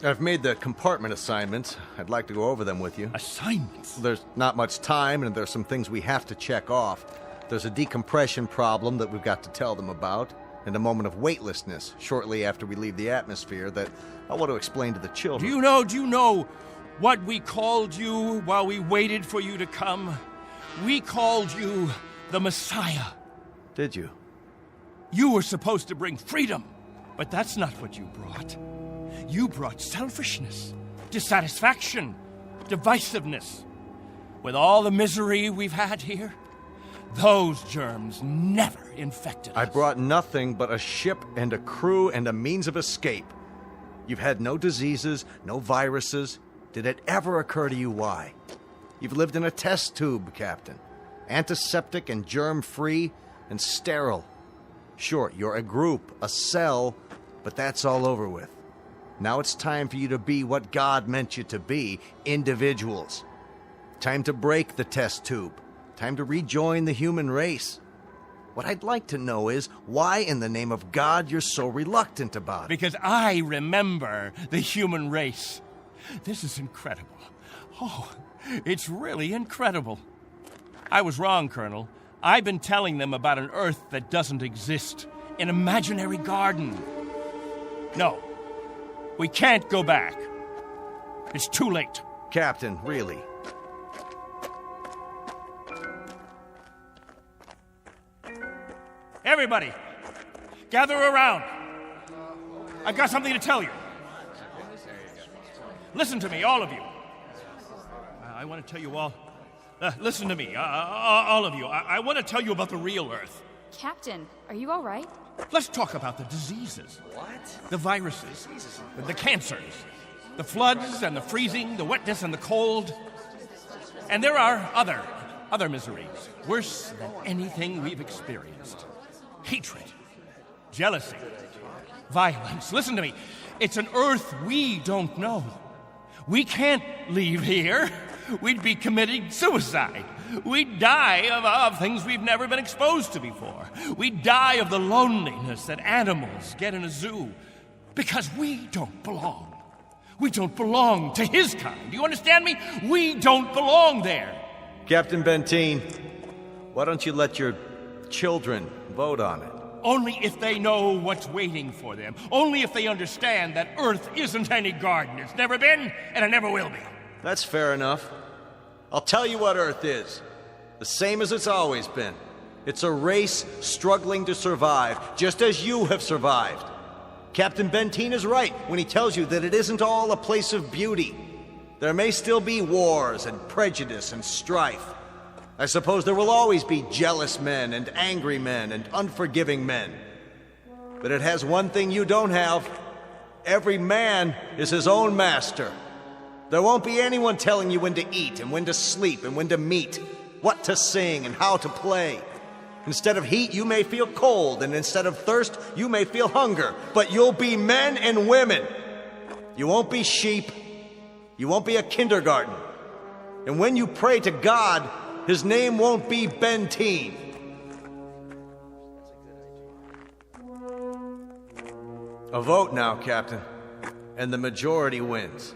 I've made the compartment assignments. I'd like to go over them with you. Assignments? There's not much time, and there's some things we have to check off. There's a decompression problem that we've got to tell them about, and a moment of weightlessness shortly after we leave the atmosphere that I want to explain to the children. Do you know what we called you while we waited for you to come? We called you the Messiah. Did you? You were supposed to bring freedom, but that's not what you brought. You brought selfishness, dissatisfaction, divisiveness. With all the misery we've had here, those germs never infected us. I brought nothing but a ship and a crew and a means of escape. You've had no diseases, no viruses. Did it ever occur to you why? You've lived in a test tube, Captain. Antiseptic and germ-free and sterile. Sure, you're a group, a cell, but that's all over with. Now it's time for you to be what God meant you to be, individuals. Time to break the test tube. Time to rejoin the human race. What I'd like to know is why in the name of God you're so reluctant about it. Because I remember the human race. This is incredible. Oh, it's really incredible. I was wrong, Colonel. I've been telling them about an Earth that doesn't exist. An imaginary garden. No, we can't go back. It's too late. Captain, really? Everybody, gather around. I've got something to tell you. Listen to me, all of you. I want to tell you all. Listen to me, all of you. I want to tell you about the real Earth. Captain, are you all right? Let's talk about the diseases. What? The viruses, the cancers, the floods and the freezing, the wetness and the cold. And there are other miseries, worse than anything we've experienced. Hatred, jealousy, violence. Listen to me. It's an Earth we don't know. We can't leave here. We'd be committing suicide. We'd die of things we've never been exposed to before. We'd die of the loneliness that animals get in a zoo. Because we don't belong. We don't belong to his kind. Do you understand me? We don't belong there. Captain Benteen, why don't you let your children vote on it? Only if they know what's waiting for them. Only if they understand that Earth isn't any garden. It's never been, and it never will be. That's fair enough. I'll tell you what Earth is. The same as it's always been. It's a race struggling to survive, just as you have survived. Captain Benteen is right when he tells you that it isn't all a place of beauty. There may still be wars and prejudice and strife. I suppose there will always be jealous men and angry men and unforgiving men. But it has one thing you don't have. Every man is his own master. There won't be anyone telling you when to eat and when to sleep and when to meet, what to sing and how to play. Instead of heat, you may feel cold, and instead of thirst, you may feel hunger. But you'll be men and women. You won't be sheep. You won't be a kindergarten. And when you pray to God, his name won't be Benteen. A vote now, Captain, and the majority wins.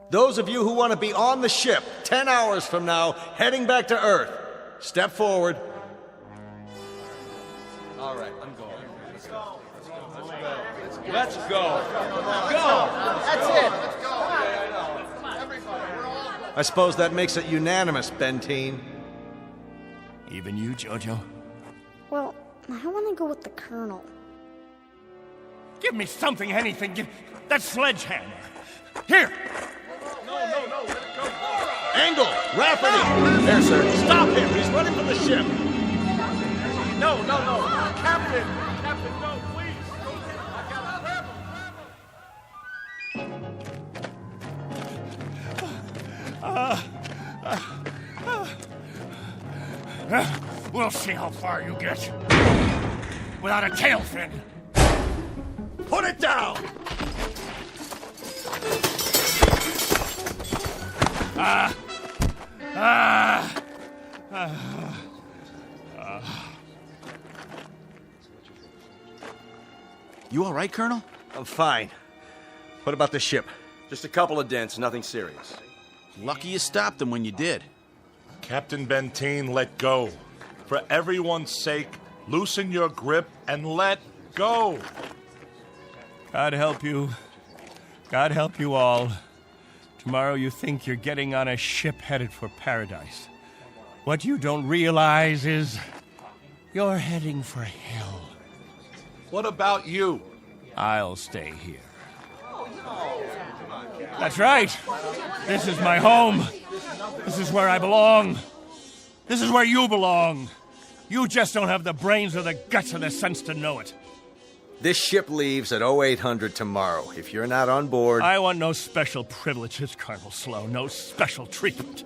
Those of you who want to be on the ship 10 hours from now, heading back to Earth, step forward. All right, I'm going. Let's go. Let's go. Go. That's it. I suppose that makes it unanimous, Benteen. Even you, Jojo? Well, I want to go with the Colonel. Give me something, anything. Give that sledgehammer. Here! No, let it go. Angle! Rafferty! There, sir. Stop him! He's running from the ship! No. Captain, no, please. I gotta grab him. We'll see how far you get. Without a tail fin. Put it down! You all right, Colonel? I'm fine. What about the ship? Just a couple of dents, nothing serious. Lucky you stopped them when you did. Captain Benteen, let go. For everyone's sake, loosen your grip and let go. God help you. God help you all. Tomorrow you think you're getting on a ship headed for paradise. What you don't realize is you're heading for hell. What about you? I'll stay here. That's right. This is my home. This is where I belong. This is where you belong. You just don't have the brains or the guts or the sense to know it. This ship leaves at 0800 tomorrow. If you're not on board... I want no special privileges, Colonel Slow. No special treatment.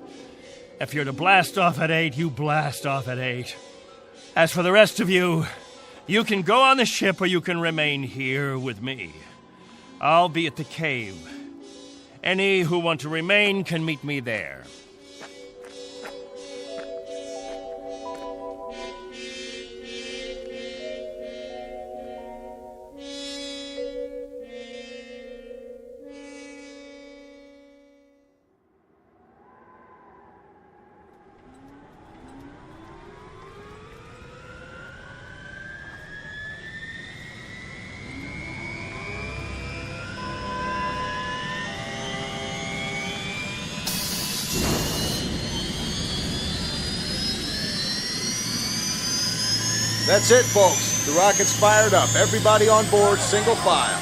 If you're to blast off at 8, you blast off at 8. As for the rest of you, you can go on the ship or you can remain here with me. I'll be at the cave. Any who want to remain can meet me there. That's it, folks. The rocket's fired up. Everybody on board, single file.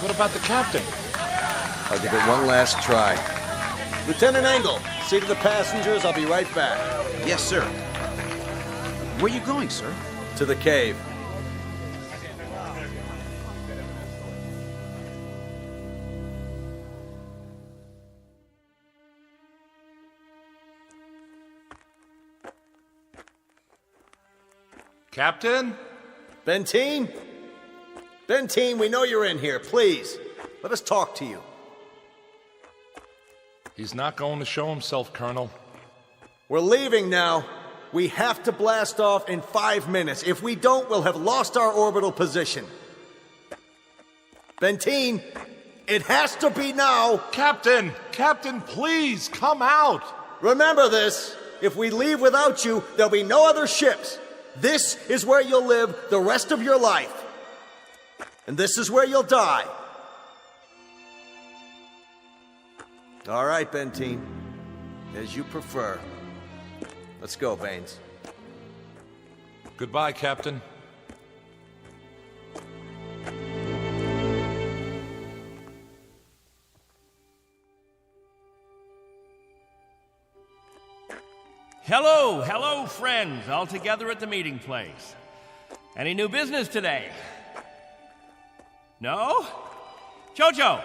What about the captain? I'll give it one last try. Lieutenant Engel, see to the passengers. I'll be right back. Yes, sir. Where are you going, sir? To the cave. Captain? Benteen? Benteen, we know you're in here. Please, let us talk to you. He's not going to show himself, Colonel. We're leaving now. We have to blast off in 5 minutes. If we don't, we'll have lost our orbital position. Benteen, it has to be now. Captain! Captain, please, come out! Remember this. If we leave without you, there'll be no other ships. This is where you'll live the rest of your life. And this is where you'll die. All right, Benteen. As you prefer. Let's go, Baines. Goodbye, Captain. Hello, hello, friends, all together at the meeting place. Any new business today? No? Jojo,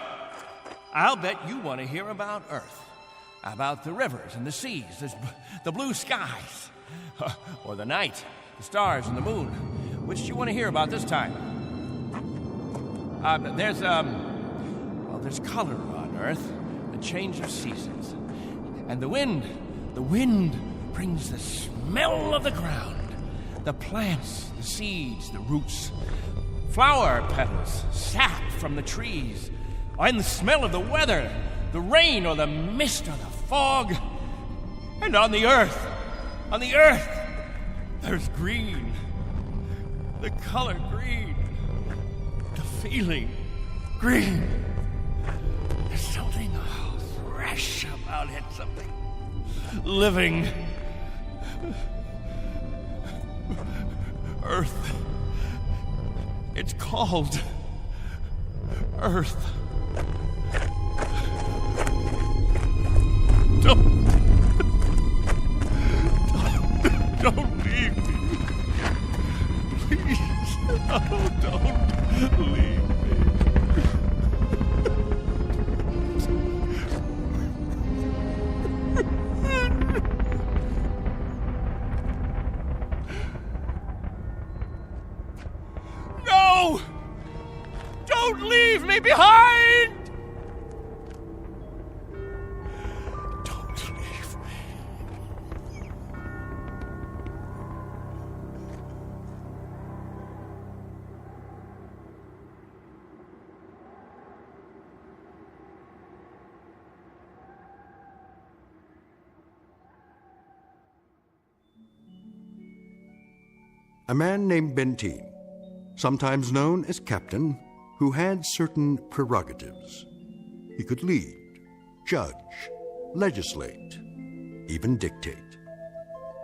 I'll bet you want to hear about Earth. About the rivers and the seas, the blue skies, or the night, the stars and the moon. Which do you want to hear about this time? There's color on Earth, the change of seasons. And the wind brings the smell of the ground, the plants, the seeds, the roots, flower petals, sap from the trees, and the smell of the weather, the rain or the mist or the fog. And on the earth, there's green, the color green, the feeling green. There's something fresh about it, something living. Earth. It's called Earth. Don't leave me. Please. Oh, don't leave me. No! Don't leave me behind! Don't leave me. A man named Benteen, sometimes known as Captain, who had certain prerogatives. He could lead, judge, legislate, even dictate.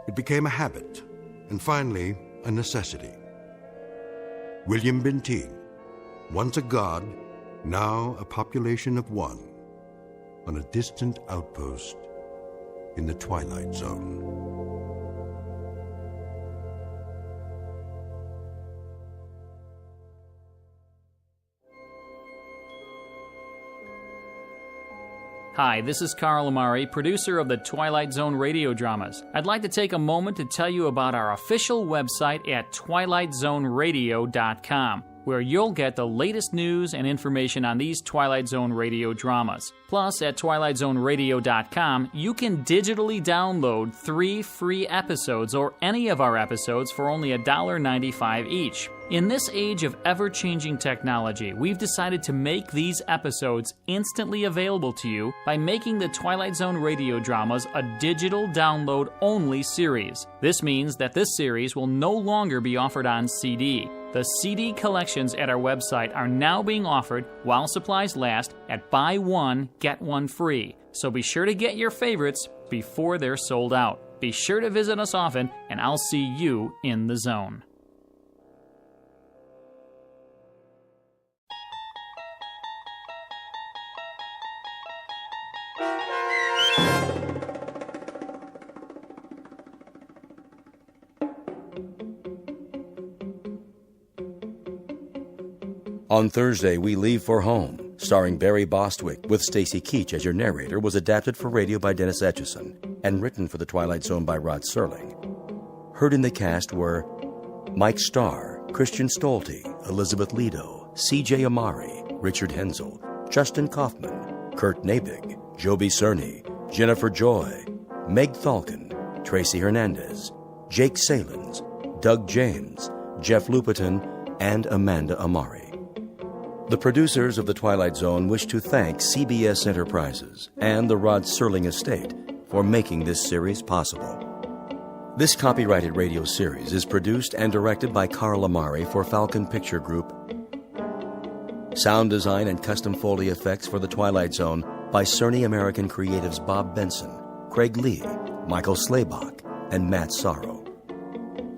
It became a habit, and finally, a necessity. William Benteen, once a god, now a population of one, on a distant outpost in the Twilight Zone. Hi, this is Carl Amari, producer of the Twilight Zone radio dramas. I'd like to take a moment to tell you about our official website at twilightzoneradio.com, where you'll get the latest news and information on these Twilight Zone radio dramas. Plus, at twilightzoneradio.com, you can digitally download 3 free episodes or any of our episodes for only $1.95 each. In this age of ever-changing technology, we've decided to make these episodes instantly available to you by making the Twilight Zone radio dramas a digital download-only series. This means that this series will no longer be offered on CD. The CD collections at our website are now being offered while supplies last at buy one, get one free. So be sure to get your favorites before they're sold out. Be sure to visit us often, and I'll see you in the zone. On Thursday, We Leave for Home, starring Barry Bostwick with Stacy Keach as your narrator, was adapted for radio by Dennis Etchison and written for The Twilight Zone by Rod Serling. Heard in the cast were Mike Starr, Christian Stolte, Elizabeth Lido, C.J. Amari, Richard Hensel, Justin Kaufman, Kurt Nabig, Joby Cerny, Jennifer Joy, Meg Thalken, Tracy Hernandez, Jake Salins, Doug James, Jeff Lupetin, and Amanda Amari. The producers of The Twilight Zone wish to thank CBS Enterprises and the Rod Serling Estate for making this series possible. This copyrighted radio series is produced and directed by Carl Amari for Falcon Picture Group. Sound design and custom Foley effects for The Twilight Zone by Cerny American Creatives Bob Benson, Craig Lee, Michael Slaybach, and Matt Sorrow.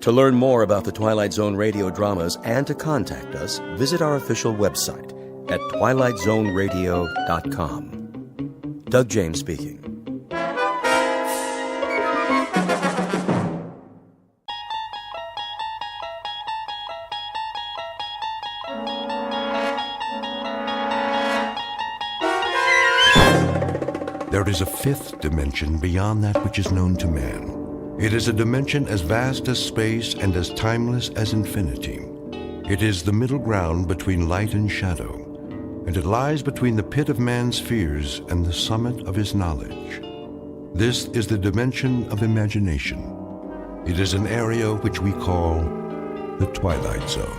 To learn more about the Twilight Zone radio dramas and to contact us, visit our official website at twilightzoneradio.com. Doug James speaking. There is a fifth dimension beyond that which is known to man. It is a dimension as vast as space and as timeless as infinity. It is the middle ground between light and shadow, and it lies between the pit of man's fears and the summit of his knowledge. This is the dimension of imagination. It is an area which we call the Twilight Zone.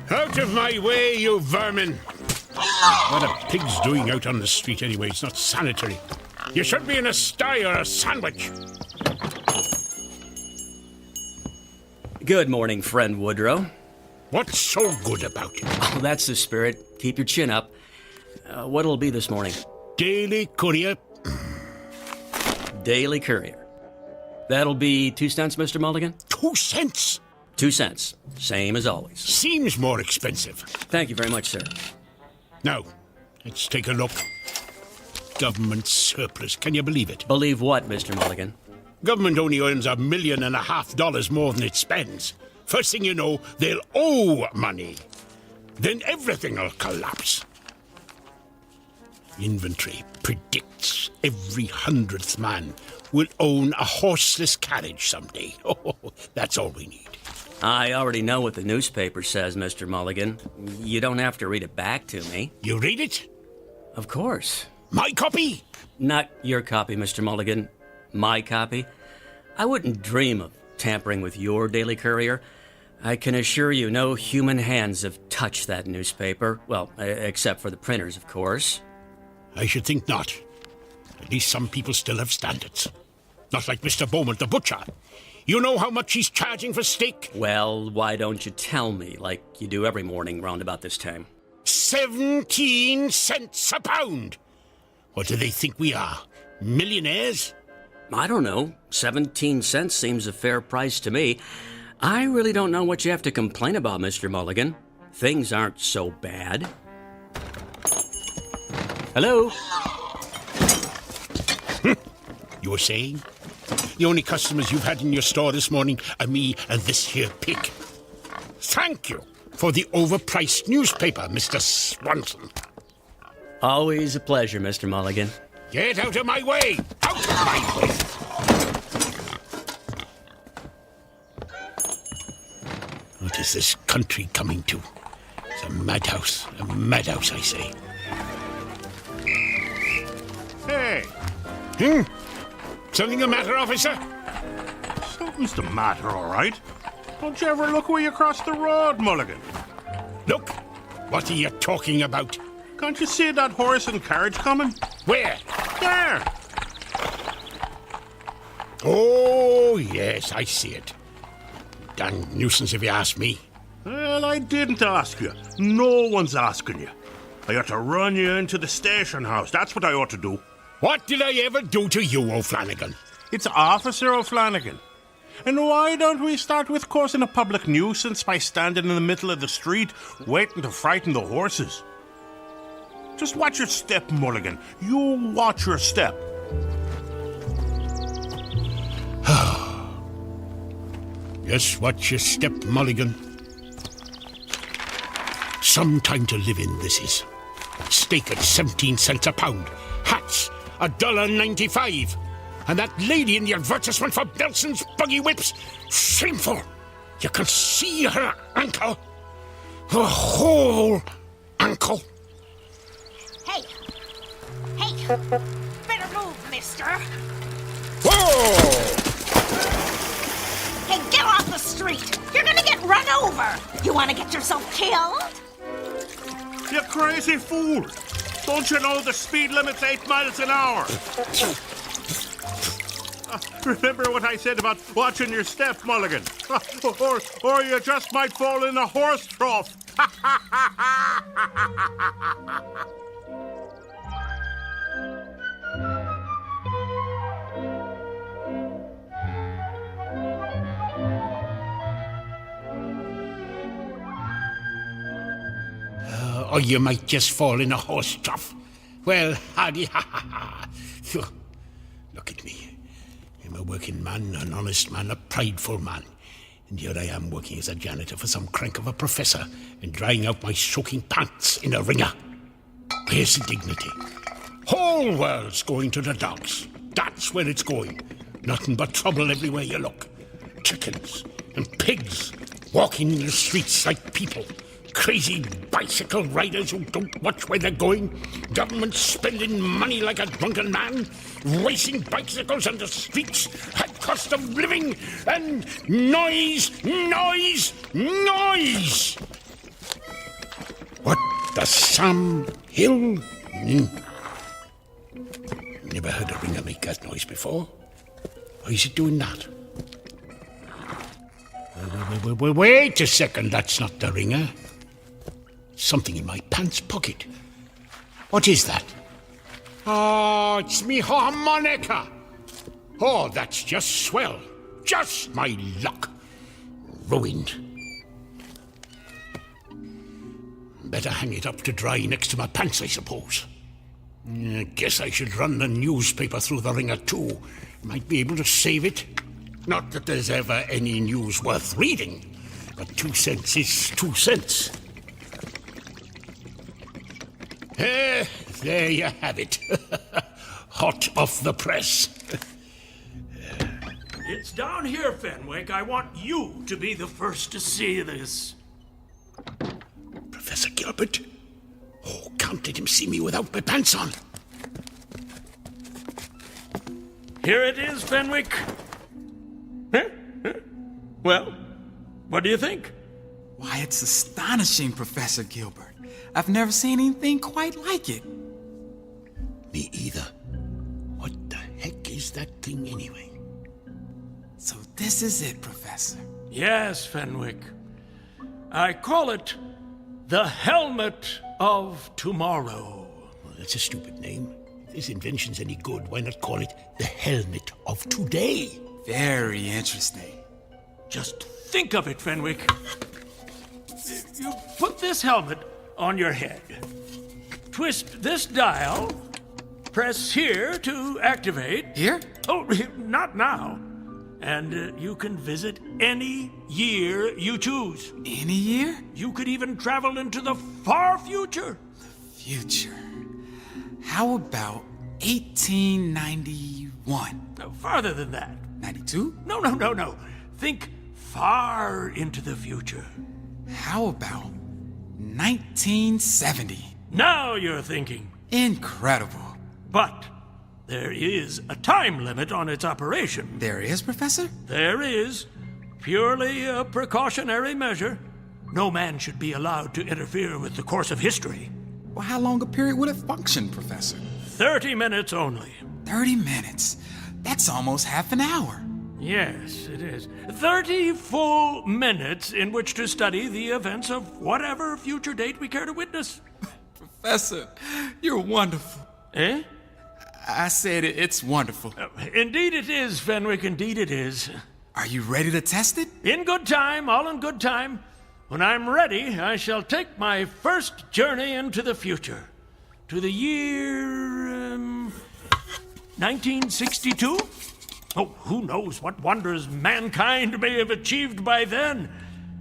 Out of my way, you vermin! What are pigs doing out on the street anyway? It's not sanitary. You should be in a sty or a sandwich. Good morning, friend Woodrow. What's so good about it? Oh, that's the spirit. Keep your chin up. What'll it be this morning? Daily Courier. Daily Courier. That'll be 2 cents, Mr. Mulligan? 2 cents? 2 cents. Same as always. Seems more expensive. Thank you very much, sir. Now, let's take a look. Government surplus. Can you believe it? Believe what, Mr. Mulligan? Government only earns $1.5 million more than it spends. First thing you know, they'll owe money. Then everything will collapse. Inventory predicts every 100th man will own a horseless carriage someday. Oh, that's all we need. I already know what the newspaper says, Mr. Mulligan. You don't have to read it back to me. You read it? Of course. My copy? Not your copy, Mr. Mulligan. My copy. I wouldn't dream of tampering with your Daily Courier. I can assure you no human hands have touched that newspaper. Well, except for the printers, of course. I should think not. At least some people still have standards. Not like Mr. Beaumont, the butcher. You know how much he's charging for steak? Well, why don't you tell me, like you do every morning round about this time? 17 cents a pound! What do they think we are? Millionaires? I don't know. 17 cents seems a fair price to me. I really don't know what you have to complain about, Mr. Mulligan. Things aren't so bad. Hello? You were saying? The only customers you've had in your store this morning are me and this here pig. Thank you for the overpriced newspaper, Mr. Swanson. Always a pleasure, Mr. Mulligan. Get out of my way! Out of my way! What is this country coming to? It's a madhouse, I say. Hey! Something the matter, officer? Something's the matter, all right. Don't you ever look where you cross the road, Mulligan? Look! What are you talking about? Can't you see that horse and carriage coming? Where? There! Oh, yes, I see it. Dang nuisance if you ask me. Well, I didn't ask you. No one's asking you. I ought to run you into the station house. That's what I ought to do. What did I ever do to you, O'Flanagan? It's Officer O'Flanagan. And why don't we start with causing a public nuisance by standing in the middle of the street waiting to frighten the horses? Just watch your step, Mulligan. You watch your step. Just watch your step, Mulligan. Some time to live in, this is. Steak at 17 cents a pound. Hats, $1.95. And that lady in the advertisement for Nelson's buggy whips. Shameful. You can see her ankle. Her whole ankle. Hey! Better move, mister! Whoa! Hey, get off the street! You're gonna get run over! You wanna get yourself killed? You crazy fool! Don't you know the speed limit's 8 miles an hour? Remember what I said about watching your step, Mulligan. Or you just might fall in a horse trough. Or you might just fall in a horse trough. Well, howdy, ha ha ha. Look at me. I'm a working man, an honest man, a prideful man. And here I am working as a janitor for some crank of a professor and drying out my soaking pants in a wringer. Where's the dignity? Whole world's going to the dogs. That's where it's going. Nothing but trouble everywhere you look. Chickens and pigs walking in the streets like people. Crazy bicycle riders who don't watch where they're going. Government spending money like a drunken man. Racing bicycles on the streets at cost of living. And noise. What the Sam Hill? Never heard a ringer make that noise before. Why is it doing that? Wait a second, that's not the ringer. Something in my pants pocket. What is that? Oh, it's me harmonica. Oh, that's just swell. Just my luck. Ruined. Better hang it up to dry next to my pants, I suppose. I guess I should run the newspaper through the ringer too. Might be able to save it. Not that there's ever any news worth reading, but 2 cents is 2 cents. There you have it. Hot off the press. It's down here, Fenwick. I want you to be the first to see this. Professor Gilbert? Oh, can't let him see me without my pants on. Here it is, Fenwick. Well, what do you think? Why, it's astonishing, Professor Gilbert. I've never seen anything quite like it. Me either. What the heck is that thing anyway? So this is it, Professor. Yes, Fenwick. I call it the Helmet of Tomorrow. Well, that's a stupid name. If this invention's any good, why not call it the Helmet of Today? Very interesting. Just think of it, Fenwick. You put this helmet on your head. Twist this dial. Press here to activate. Here? Oh, not now. And you can visit any year you choose. Any year? You could even travel into the far future. Future. How about 1891? No, farther than that. 92? No. Think far into the future. How about 1970? Now you're thinking. Incredible. But there is a time limit on its operation. There is, Professor? There is. Purely a precautionary measure. No man should be allowed to interfere with the course of history. Well, how long a period would it function, Professor? 30 minutes only. 30 minutes? That's almost half an hour. Yes, it is. 30 full minutes in which to study the events of whatever future date we care to witness. Professor, you're wonderful. Eh? I said it's wonderful. Indeed it is, Fenwick, indeed it is. Are you ready to test it? In good time, all in good time. When I'm ready, I shall take my first journey into the future. To the year... 1962? Oh, who knows what wonders mankind may have achieved by then.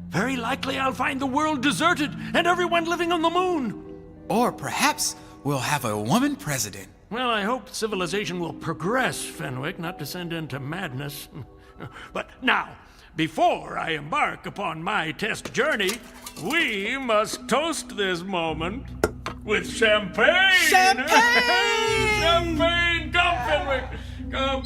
Very likely I'll find the world deserted and everyone living on the moon. Or perhaps we'll have a woman president. Well, I hope civilization will progress, Fenwick, not descend into madness. But now, before I embark upon my test journey, we must toast this moment with champagne! Champagne! Champagne! Come, Fenwick! Come!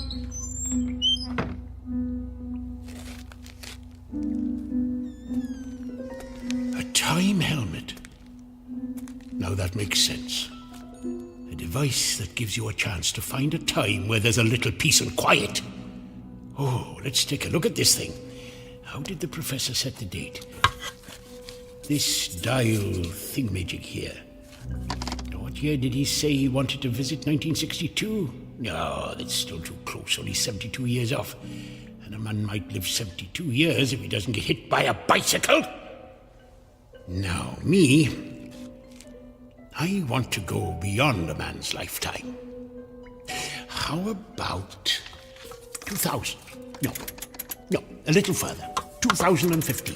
A time helmet. Now that makes sense. A device that gives you a chance to find a time where there's a little peace and quiet. Oh, let's take a look at this thing. How did the professor set the date? This dial thingamajig here. What year did he say he wanted to visit? 1962? No, that's still too close. Only 72 years off. And a man might live 72 years if he doesn't get hit by a bicycle. Now, me, I want to go beyond a man's lifetime. How about 2000? No, a little further. 2015.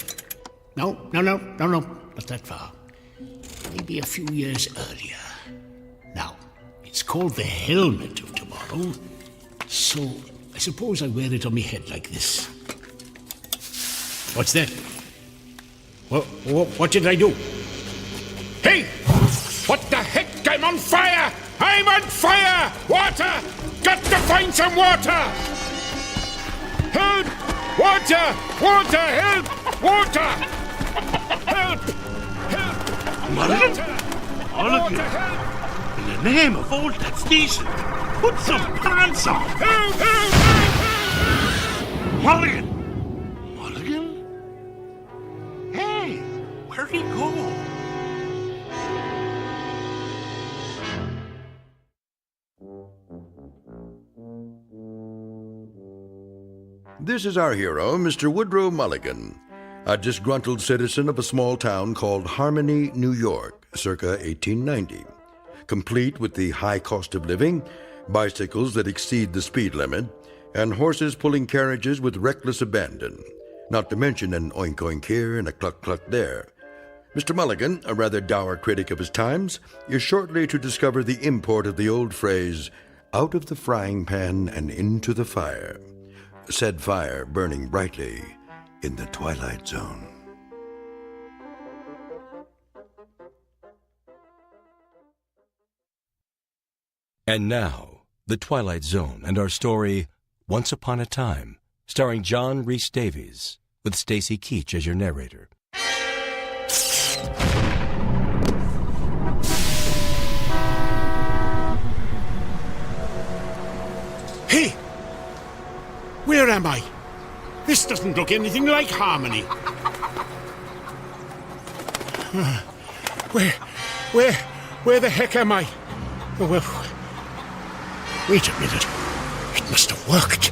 No, not that far. Maybe a few years earlier. Now, it's called the helmet of tomorrow, so I suppose I wear it on my head like this. What's that? What did I do? Hey! What the heck? I'm on fire! I'm on fire! Water! Got to find some water! Help! Water! Water! Help! Water! Help! Help! Marilyn? Water! Help! In the name of all that's decent, put some pants on! Help! Help! Mulligan! Mulligan? Hey, where'd he go? This is our hero, Mr. Woodrow Mulligan, a disgruntled citizen of a small town called Harmony, New York, circa 1890. Complete with the high cost of living, bicycles that exceed the speed limit, and horses pulling carriages with reckless abandon, not to mention an oink-oink here and a cluck-cluck there. Mr. Mulligan, a rather dour critic of his times, is shortly to discover the import of the old phrase, out of the frying pan and into the fire, said fire burning brightly in the Twilight Zone. And now, The Twilight Zone and our story, Once Upon a Time, starring John Rhys Davies, with Stacy Keach as your narrator. Hey! Where am I? This doesn't look anything like Harmony. Where the heck am I? Oh, well, wait a minute. It must have worked.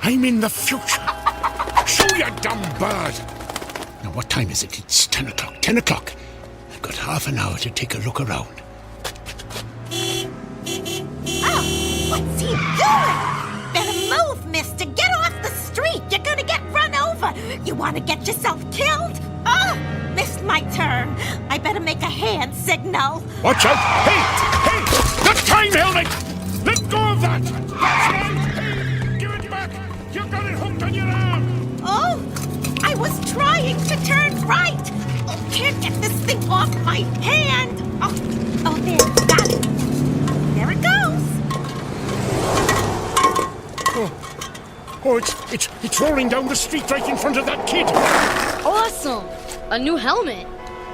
I'm in the future. Shoo, you dumb bird. Now, what time is it? It's 10 o'clock. 10 o'clock. I've got half an hour to take a look around. Oh, what's he doing? Better move, mister. Get off the street. You're gonna get run over. You wanna get yourself killed? Oh, missed my turn. I better make a hand signal. Watch out! Hey! Not time, helmet! Let go of that! That's right! Hey! Give it back! You've got it hooked on your arm! Oh, I was trying to turn right. Oh, can't get this thing off my hand. Oh, there, got it. There it goes. Oh, it's rolling down the street right in front of that kid. Awesome! A new helmet.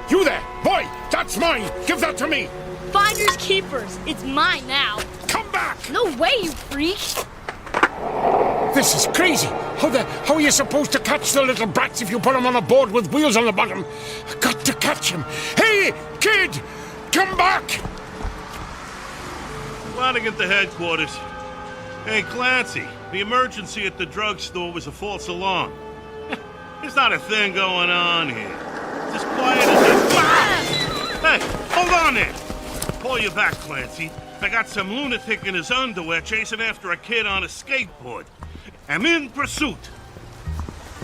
You there, boy! That's mine! Give that to me! Finders keepers. It's mine now. Come back! No way, you freak! This is crazy! How are you supposed to catch the little brats if you put them on a board with wheels on the bottom? I've got to catch him! Hey, kid! Come back! Flanagan to headquarters. Hey, Clancy, the emergency at the drugstore was a false alarm. There's not a thing going on here. Just quiet as Hey, hold on there! Pull you back, Clancy. I got some lunatic in his underwear chasing after a kid on a skateboard. I'm in pursuit.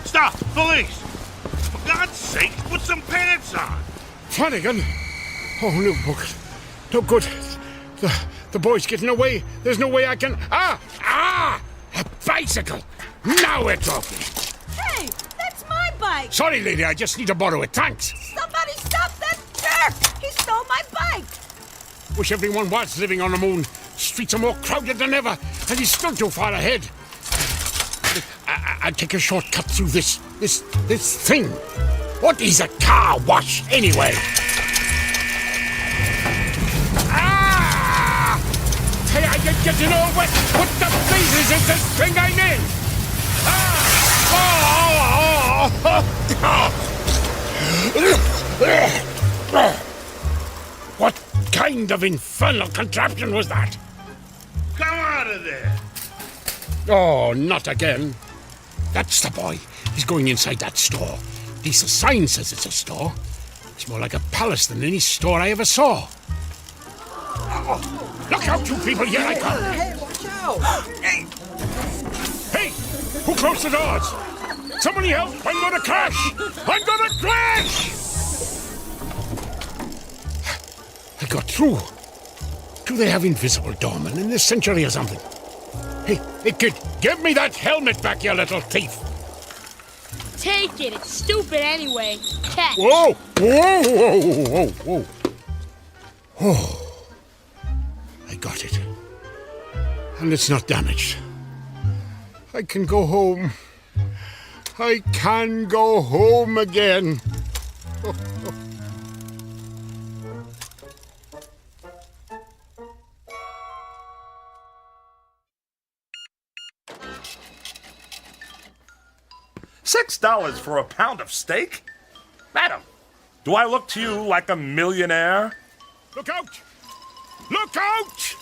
Stop! Police! For God's sake, put some pants on! Flanagan? Oh, no, no good. The boy's getting away. There's no way I can... Ah! A bicycle! Now we're talking. Hey, that's my bike. Sorry, lady, I just need to borrow it. Thanks. Somebody stop that jerk! He stole my bike. Wish everyone was living on the moon. Streets are more crowded than ever, and he's still too far ahead. I'll take a shortcut through this thing. What is a car wash, anyway? Ah! Hey, I get getting all wet. What the blazes is this thing I'm in? What kind of infernal contraption was that? Come out of there! Oh, not again. That's the boy. He's going inside that store. At least the sign says it's a store. It's more like a palace than any store I ever saw. Oh, look out, you people! Here I come! Hey, watch out! Hey! Who closed the doors? Somebody help! I'm gonna crash! I'm gonna crash! I got through. Do they have invisible doormen in this century or something? Hey, kid, give me that helmet back, you little thief! Take it. It's stupid anyway. Catch. Whoa! Whoa! Oh, I got it. And it's not damaged. I can go home. I can go home again. $6 for a pound of steak? Madam, do I look to you like a millionaire? Look out! Look out!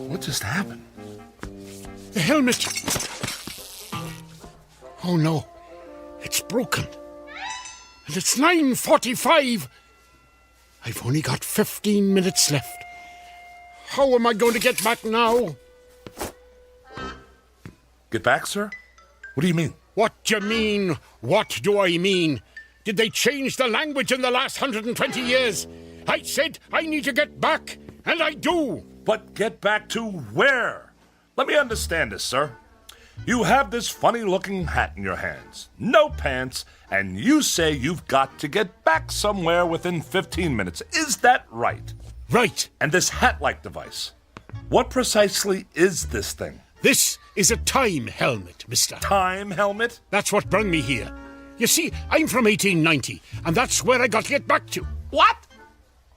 What just happened? The helmet! Oh no, it's broken. And it's 9:45. I've only got 15 minutes left. How am I going to get back now? Get back, sir? What do you mean? What do you mean? What do I mean? Did they change the language in the last 120 years? I said I need to get back, and I do. But get back to where? Let me understand this, sir. You have this funny-looking hat in your hands, no pants, and you say you've got to get back somewhere within 15 minutes. Is that right? Right. And this hat-like device, what precisely is this thing? This is a time helmet, mister. Time helmet? That's what brought me here. You see, I'm from 1890, and that's where I got to get back to. What?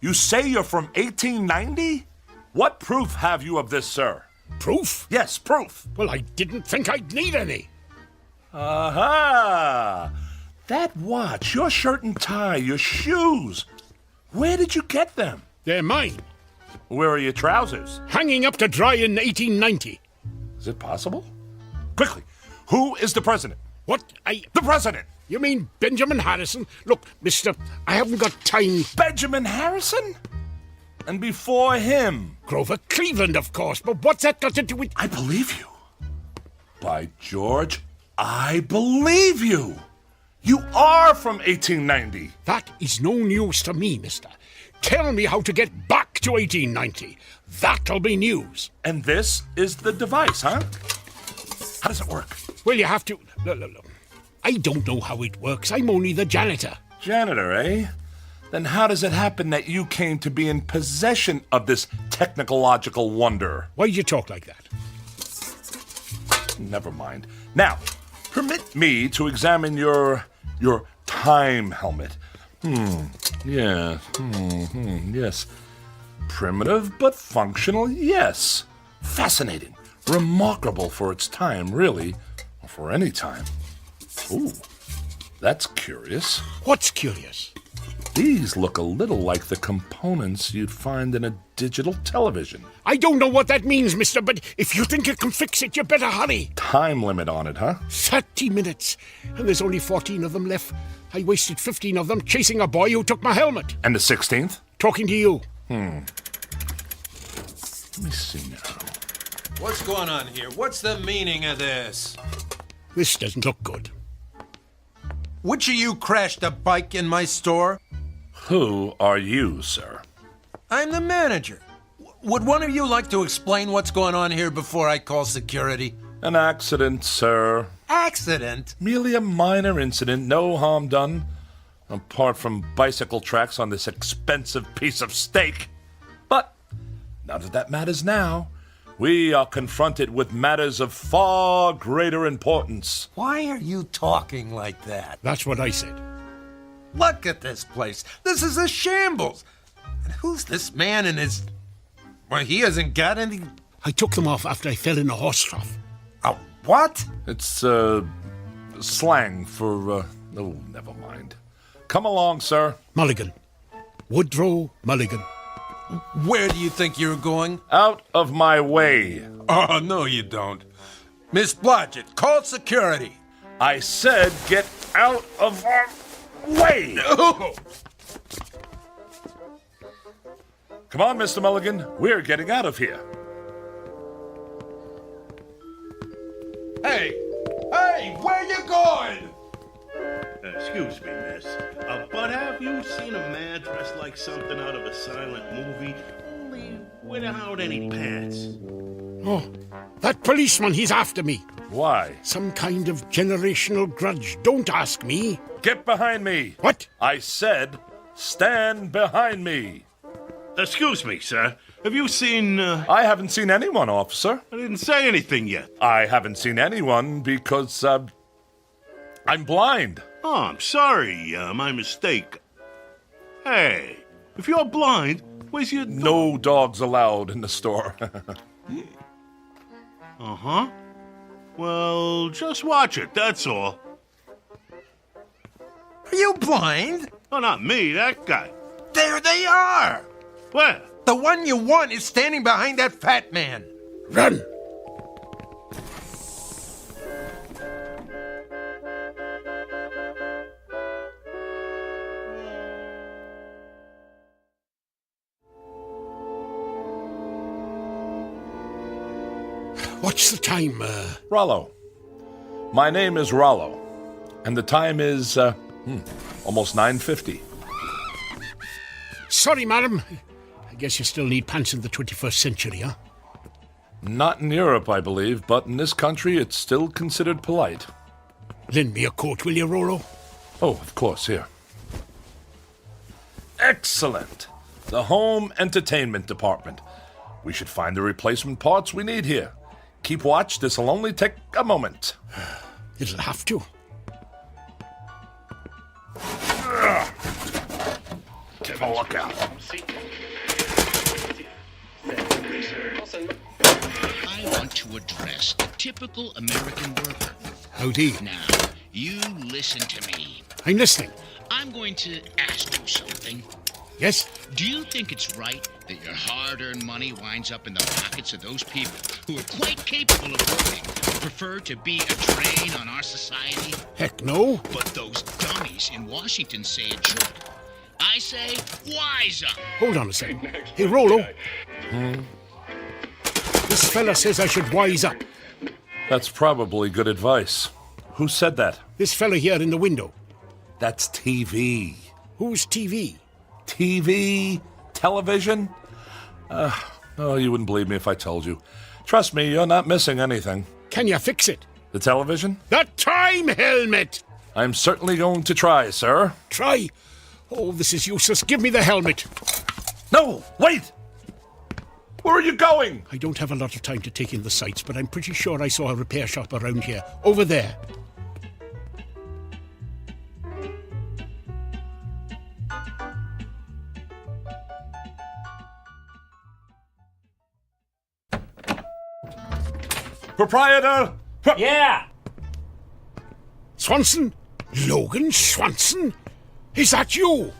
You say you're from 1890? What proof have you of this, sir? Proof? Yes, proof. Well, I didn't think I'd need any. Aha! That watch, your shirt and tie, your shoes. Where did you get them? They're mine. Where are your trousers? Hanging up to dry in 1890. Is it possible? Quickly, who is the president? What? The president! You mean Benjamin Harrison? Look, mister, I haven't got time. Benjamin Harrison? And before him? Grover Cleveland, of course, but what's that got to do with... I believe you. By George, I believe you. You are from 1890. That is no news to me, mister. Tell me how to get back to 1890. That'll be news. And this is the device, huh? How does it work? Well, you have to... Look. I don't know how it works. I'm only the janitor. Janitor, eh? Then how does it happen that you came to be in possession of this technological wonder? Why'd you talk like that? Never mind. Now, permit me to examine your time helmet. Yes. Primitive but functional, yes. Fascinating. Remarkable for its time, really. Or for any time. Ooh, that's curious. What's curious? These look a little like the components you'd find in a digital television. I don't know what that means, mister, but if you think you can fix it, you better hurry. Time limit on it, huh? 30 minutes. And there's only 14 of them left. I wasted 15 of them chasing a boy who took my helmet. And the 16th? Talking to you. Let me see now. What's going on here? What's the meaning of this? This doesn't look good. Which of you crashed a bike in my store? Who are you, sir? I'm the manager. Would one of you like to explain what's going on here before I call security? An accident, sir. Accident? Merely a minor incident, no harm done. Apart from bicycle tracks on this expensive piece of steak. But none of that matters now. We are confronted with matters of far greater importance. Why are you talking like that? That's what I said. Look at this place. This is a shambles. And who's this man in his... Well, he hasn't got any... I took them off after I fell in a horse trough. A what? It's, slang for, oh, never mind. Come along, sir. Mulligan. Woodrow Mulligan. Where do you think you're going? Out of my way. Oh, no, you don't. Miss Blodgett, call security. I said get out of our way. No. Come on, Mr. Mulligan. We're getting out of here. Hey, where you going? Excuse me, miss. But have you seen a man dressed like something out of a silent movie, only without any pants? Oh, that policeman, he's after me. Why? Some kind of generational grudge. Don't ask me. Get behind me. What? I said, stand behind me. Excuse me, sir. Have you seen... I haven't seen anyone, officer. I didn't say anything yet. I haven't seen anyone because, I'm blind. Oh, I'm sorry. My mistake. Hey, if you're blind, where's your... No dogs allowed in the store. Uh-huh. Well, just watch it, that's all. Are you blind? Oh, not me, that guy. There they are. Where? The one you want is standing behind that fat man. Run! What's the time, Rollo. My name is Rollo. And the time is, almost 9:50. Sorry, madam. I guess you still need pants in the 21st century, huh? Not in Europe, I believe, but in this country it's still considered polite. Lend me a coat, will you, Rollo? Oh, of course, here. Excellent! The home entertainment department. We should find the replacement parts we need here. Keep watch, this'll only take a moment. It'll have to. Keep a lookout. I want to address the typical American worker. Howdy. Now, you listen to me. I'm listening. I'm going to ask you something. Yes? Do you think it's right that your hard-earned money winds up in the pockets of those people who are quite capable of working but prefer to be a drain on our society? Heck no. But those dummies in Washington say it should. I say, wise up. Hold on a second. Hey, Rollo. This fella says I should wise up. That's probably good advice. Who said that? This fella here in the window. That's TV. Who's TV? TV? Television? Oh, you wouldn't believe me if I told you. Trust me, you're not missing anything. Can you fix it? The television? The time helmet! I'm certainly going to try, sir. Try? Oh, this is useless. Give me the helmet. No, wait! Where are you going? I don't have a lot of time to take in the sights, but I'm pretty sure I saw a repair shop around here. Over there. Proprietor! Yeah! Swanson? Logan Swanson? Is that you?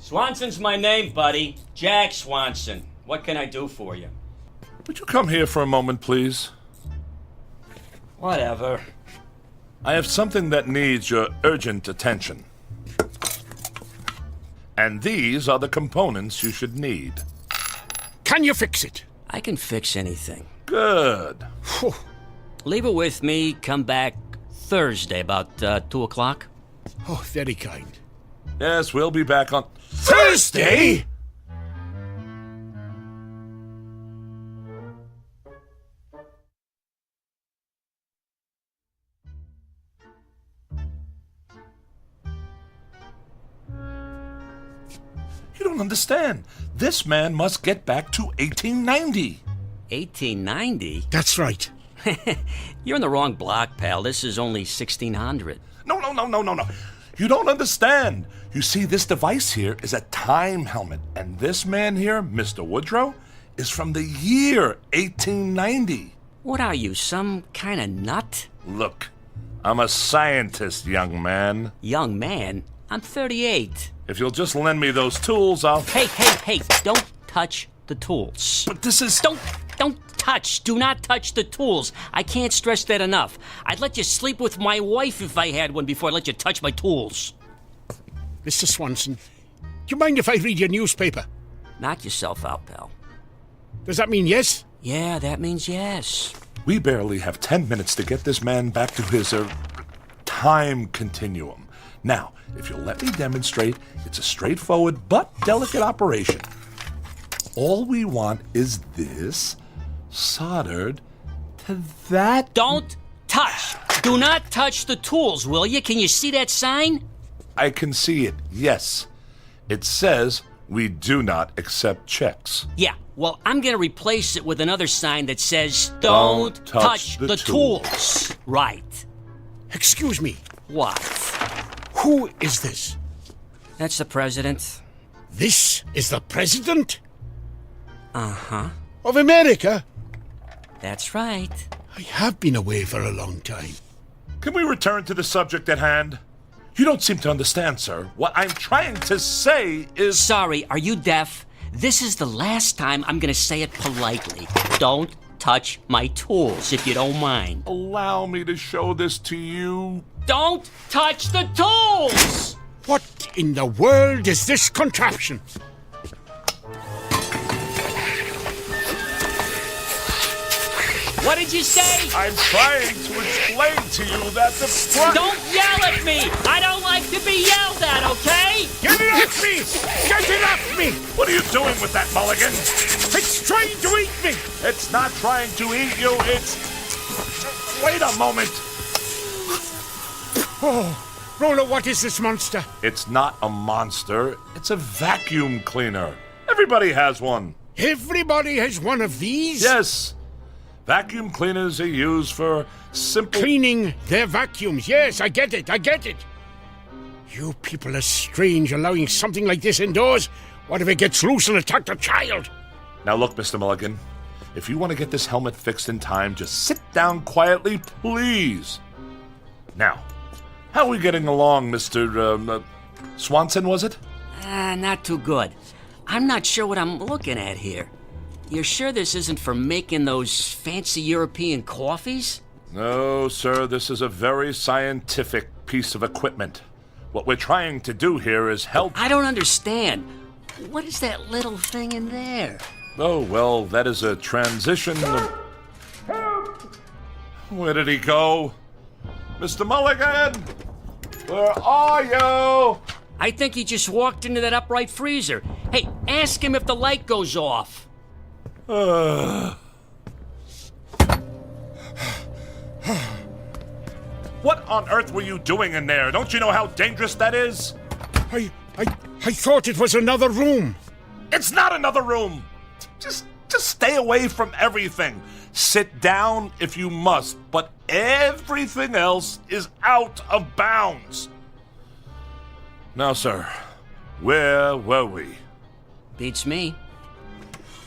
Swanson's my name, buddy. Jack Swanson. What can I do for you? Would you come here for a moment, please? Whatever. I have something that needs your urgent attention. And these are the components you should need. Can you fix it? I can fix anything. Good. Leave it with me. Come back Thursday about 2 o'clock. Oh, very kind. Yes, we'll be back on Thursday? You don't understand. This man must get back to 1890. 1890? That's right. You're in the wrong block, pal. This is only 1600. No. You don't understand. You see, this device here is a time helmet, and this man here, Mr. Woodrow, is from the year 1890. What are you, some kind of nut? Look, I'm a scientist, young man. Young man? I'm 38. If you'll just lend me those tools, I'll... Hey, don't touch the tools. But this is... Don't touch. Do not touch the tools. I can't stress that enough. I'd let you sleep with my wife if I had one before I let you touch my tools. Mr. Swanson, do you mind if I read your newspaper? Knock yourself out, pal. Does that mean yes? Yeah, that means yes. We barely have 10 minutes to get this man back to his, time continuum. Now, if you'll let me demonstrate, it's a straightforward but delicate operation. All we want is this soldered to that... Don't touch! Do not touch the tools, will you? Can you see that sign? I can see it, yes. It says we do not accept checks. Yeah, well, I'm gonna replace it with another sign that says, Don't touch the tools. Right. Excuse me. What? Who is this? That's the president. This is the president? Uh-huh. Of America? That's right. I have been away for a long time. Can we return to the subject at hand? You don't seem to understand, sir. What I'm trying to say is... Sorry, are you deaf? This is the last time I'm gonna say it politely. Don't touch my tools, if you don't mind. Allow me to show this to you. Don't touch the tools! What in the world is this contraption? What did you say? I'm trying to explain to you that the... Don't yell at me! I don't like to be yelled at, okay? Get it off me! Get it off me! What are you doing with that, Mulligan? It's trying to eat me! It's not trying to eat you, it's... Wait a moment! Oh, Rollo, what is this monster? It's not a monster. It's a vacuum cleaner. Everybody has one. Everybody has one of these? Yes. Vacuum cleaners are used for simple... Cleaning their vacuums. Yes, I get it. You people are strange, allowing something like this indoors. What if it gets loose and attacks a child? Now look, Mr. Mulligan. If you want to get this helmet fixed in time, just sit down quietly, please. Now, how are we getting along, Mr. Swanson, was it? Not too good. I'm not sure what I'm looking at here. You're sure this isn't for making those fancy European coffees? No, sir, this is a very scientific piece of equipment. What we're trying to do here is help... I don't understand. What is that little thing in there? Oh, well, that is a transition... Where did he go? Mr. Mulligan! Where are you? I think he just walked into that upright freezer. Hey, ask him if the light goes off. What on earth were you doing in there? Don't you know how dangerous that is? I thought it was another room. It's not another room. Just stay away from everything. Sit down if you must, but everything else is out of bounds. Now, sir, where were we? Beats me.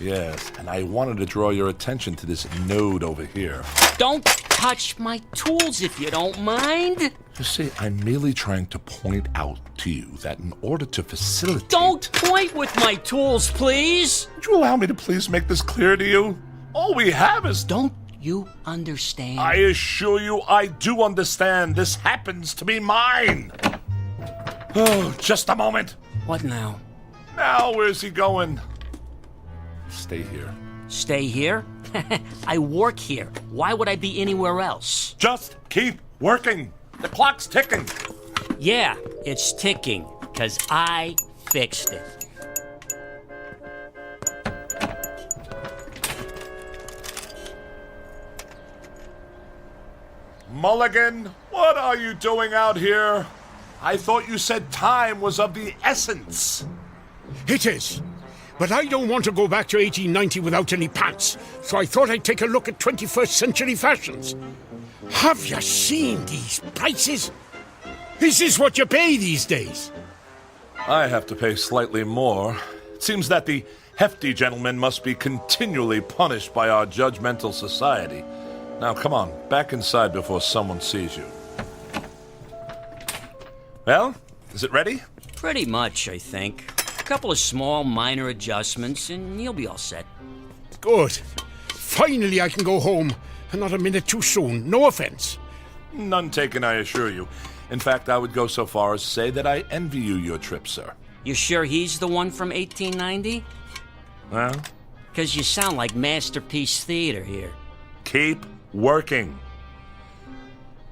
Yes, and I wanted to draw your attention to this node over here. Don't touch my tools if you don't mind. You see, I'm merely trying to point out to you that in order to facilitate... Don't point with my tools, please! Would you allow me to please make this clear to you? All we have is... Don't you understand? I assure you I do understand. This happens to be mine. Oh, just a moment. What now? Now, where's he going? Stay here. Stay here? I work here. Why would I be anywhere else? Just keep working. The clock's ticking. Yeah, it's ticking, because I fixed it. Mulligan, what are you doing out here? I thought you said time was of the essence. It is. But I don't want to go back to 1890 without any pants, so I thought I'd take a look at 21st century fashions. Have you seen these prices? Is this what you pay these days? I have to pay slightly more. It seems that the hefty gentleman must be continually punished by our judgmental society. Now, come on, back inside before someone sees you. Well, is it ready? Pretty much, I think. A couple of small, minor adjustments, and you'll be all set. Good. Finally, I can go home, and not a minute too soon. No offense. None taken, I assure you. In fact, I would go so far as to say that I envy you your trip, sir. You sure he's the one from 1890? Well? Because you sound like Masterpiece Theater here. Keep working.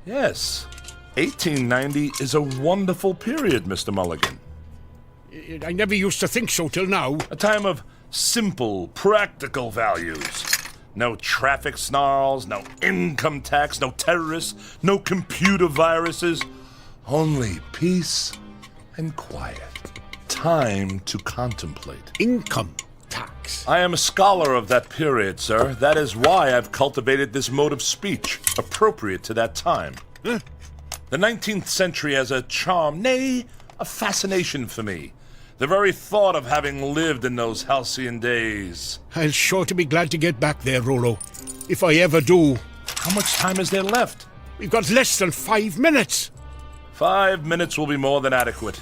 Yes, 1890 is a wonderful period, Mr. Mulligan. I never used to think so till now. A time of simple, practical values. No traffic snarls, no income tax, no terrorists, no computer viruses. Only peace and quiet. Time to contemplate. Income tax. I am a scholar of that period, sir. That is why I've cultivated this mode of speech, appropriate to that time. Huh? The 19th century has a charm, nay, a fascination for me. The very thought of having lived in those halcyon days. I'll sure to be glad to get back there, Rollo. If I ever do. How much time is there left? We've got less than 5 minutes. 5 minutes will be more than adequate.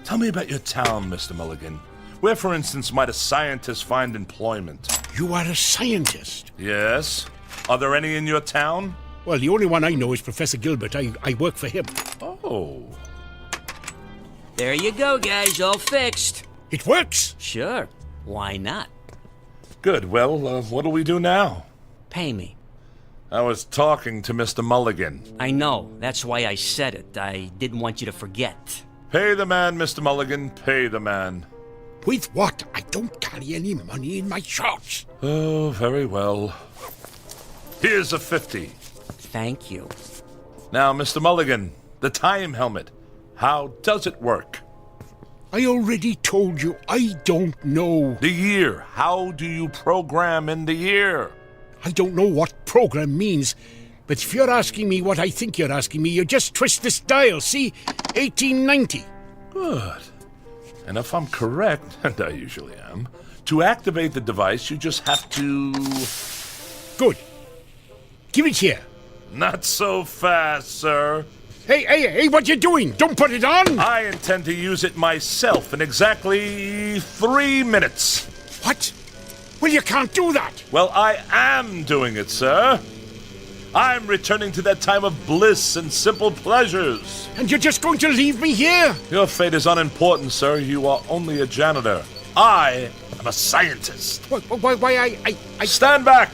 Tell me about your town, Mr. Mulligan. Where, for instance, might a scientist find employment? You are a scientist? Yes. Are there any in your town? Well, the only one I know is Professor Gilbert. I work for him. Oh. There you go, guys. All fixed. It works? Sure. Why not? Good. Well, what do we do now? Pay me. I was talking to Mr. Mulligan. I know. That's why I said it. I didn't want you to forget. Pay the man, Mr. Mulligan. Pay the man. With what? I don't carry any money in my shorts. Oh, very well. Here's a 50. Thank you. Now, Mr. Mulligan, the time helmet. How does it work? I already told you, I don't know. The year. How do you program in the year? I don't know what program means, but if you're asking me what I think you're asking me, you just twist this dial, see? 1890. Good. And if I'm correct, and I usually am, to activate the device, you just have to... Good. Give it here. Not so fast, sir. Hey, what you doing? Don't put it on! I intend to use it myself in exactly 3 minutes. What? Well, you can't do that. Well, I am doing it, sir. I'm returning to that time of bliss and simple pleasures. And you're just going to leave me here? Your fate is unimportant, sir. You are only a janitor. I am a scientist. Why, I... Stand back!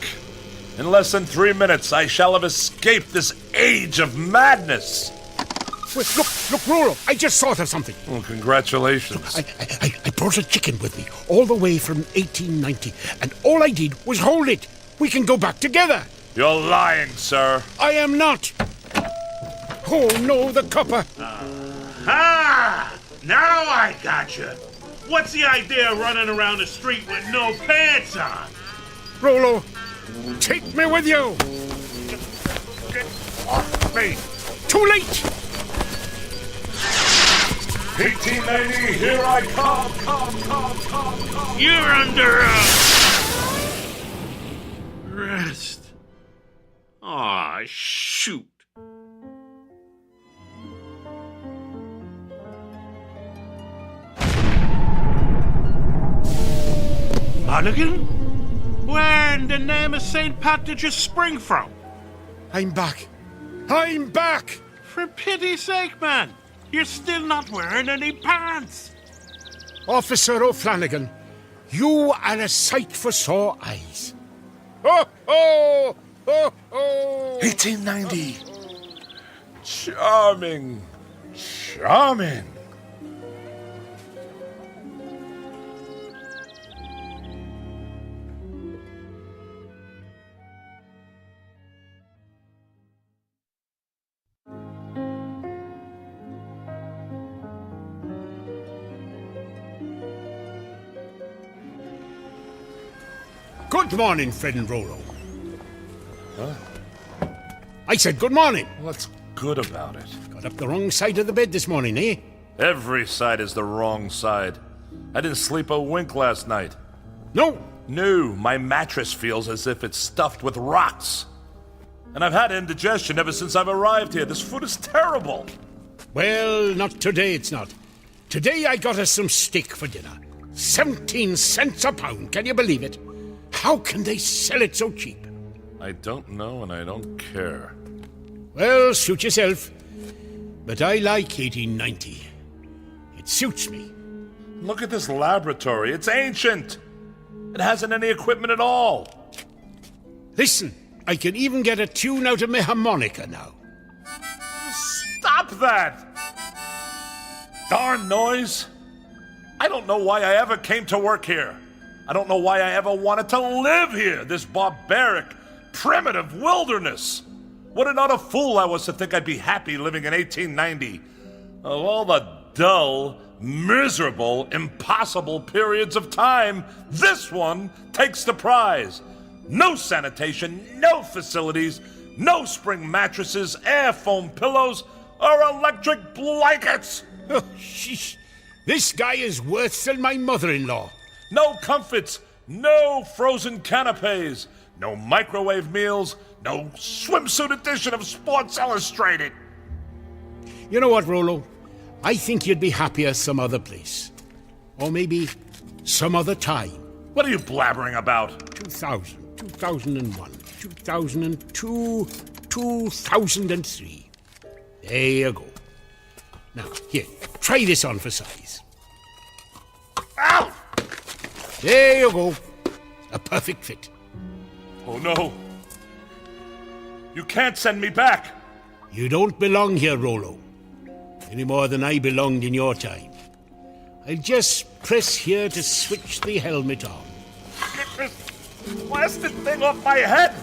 In less than 3 minutes, I shall have escaped this age of madness. Wait, look, Rollo, I just thought of something. Oh, congratulations. I brought a chicken with me, all the way from 1890, and all I did was hold it. We can go back together. You're lying, sir. I am not. Oh, no, the copper. Ha! Now I gotcha. What's the idea of running around the street with no pants on? Rollo, take me with you. Get off me. Too late. 1890, here I come. You're under arrest. Aw, shoot. Mulligan? Where in the name of St. Pat did you spring from? I'm back. I'm back! For pity's sake, man. You're still not wearing any pants. Officer O'Flanagan, you are a sight for sore eyes. Ho, ho! Ho, ho! 1890. Charming. Charming. Good morning, Fred and Rollo. Huh? I said good morning. What's good about it? Got up the wrong side of the bed this morning, eh? Every side is the wrong side. I didn't sleep a wink last night. No? No, my mattress feels as if it's stuffed with rocks. And I've had indigestion ever since I've arrived here. This food is terrible. Well, not today, it's not. Today I got us some steak for dinner. 17 cents a pound, can you believe it? How can they sell it so cheap? I don't know and I don't care. Well, suit yourself. But I like 1890. It suits me. Look at this laboratory. It's ancient. It hasn't any equipment at all. Listen, I can even get a tune out of my harmonica now. Stop that! Darn noise. I don't know why I ever came to work here. I don't know why I ever wanted to live here, this barbaric, primitive wilderness. What an utter fool I was to think I'd be happy living in 1890. Of all the dull, miserable, impossible periods of time, this one takes the prize. No sanitation, no facilities, no spring mattresses, air foam pillows, or electric blankets. Oh, sheesh. This guy is worse than my mother-in-law. No comforts, no frozen canapes, no microwave meals, no swimsuit edition of Sports Illustrated. You know what, Rollo? I think you'd be happier some other place. Or maybe some other time. What are you blabbering about? 2000, 2001, 2002, 2003. There you go. Now, here, try this on for size. Ow! There you go. A perfect fit. Oh, no. You can't send me back. You don't belong here, Rollo. Any more than I belonged in your time. I'll just press here to switch the helmet on. Get this blasted thing off my head!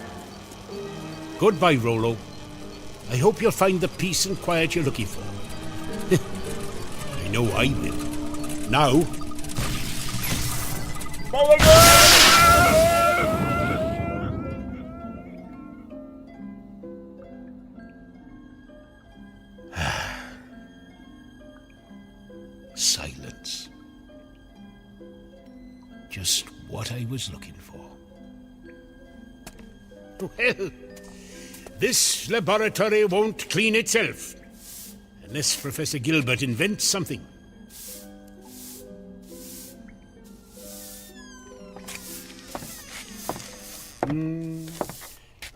Goodbye, Rollo. I hope you'll find the peace and quiet you're looking for. I know I will. Now... Silence. Just what I was looking for. Well, this laboratory won't clean itself, unless Professor Gilbert invents something.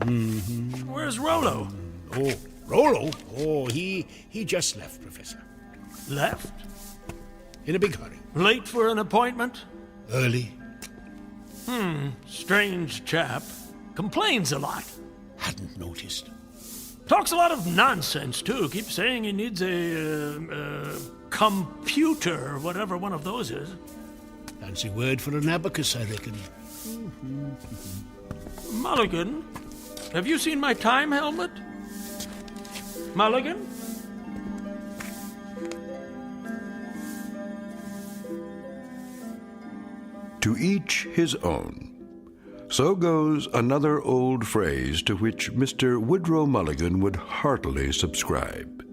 Mm-hmm. Where's Rollo? Oh, Rollo? Oh, he just left, Professor. Left? In a big hurry. Late for an appointment? Early. Strange chap. Complains a lot. Hadn't noticed. Talks a lot of nonsense, too. Keeps saying he needs a computer, whatever one of those is. Fancy word for an abacus, I reckon. Mulligan, have you seen my time helmet? Mulligan? To each his own. So goes another old phrase to which Mr. Woodrow Mulligan would heartily subscribe.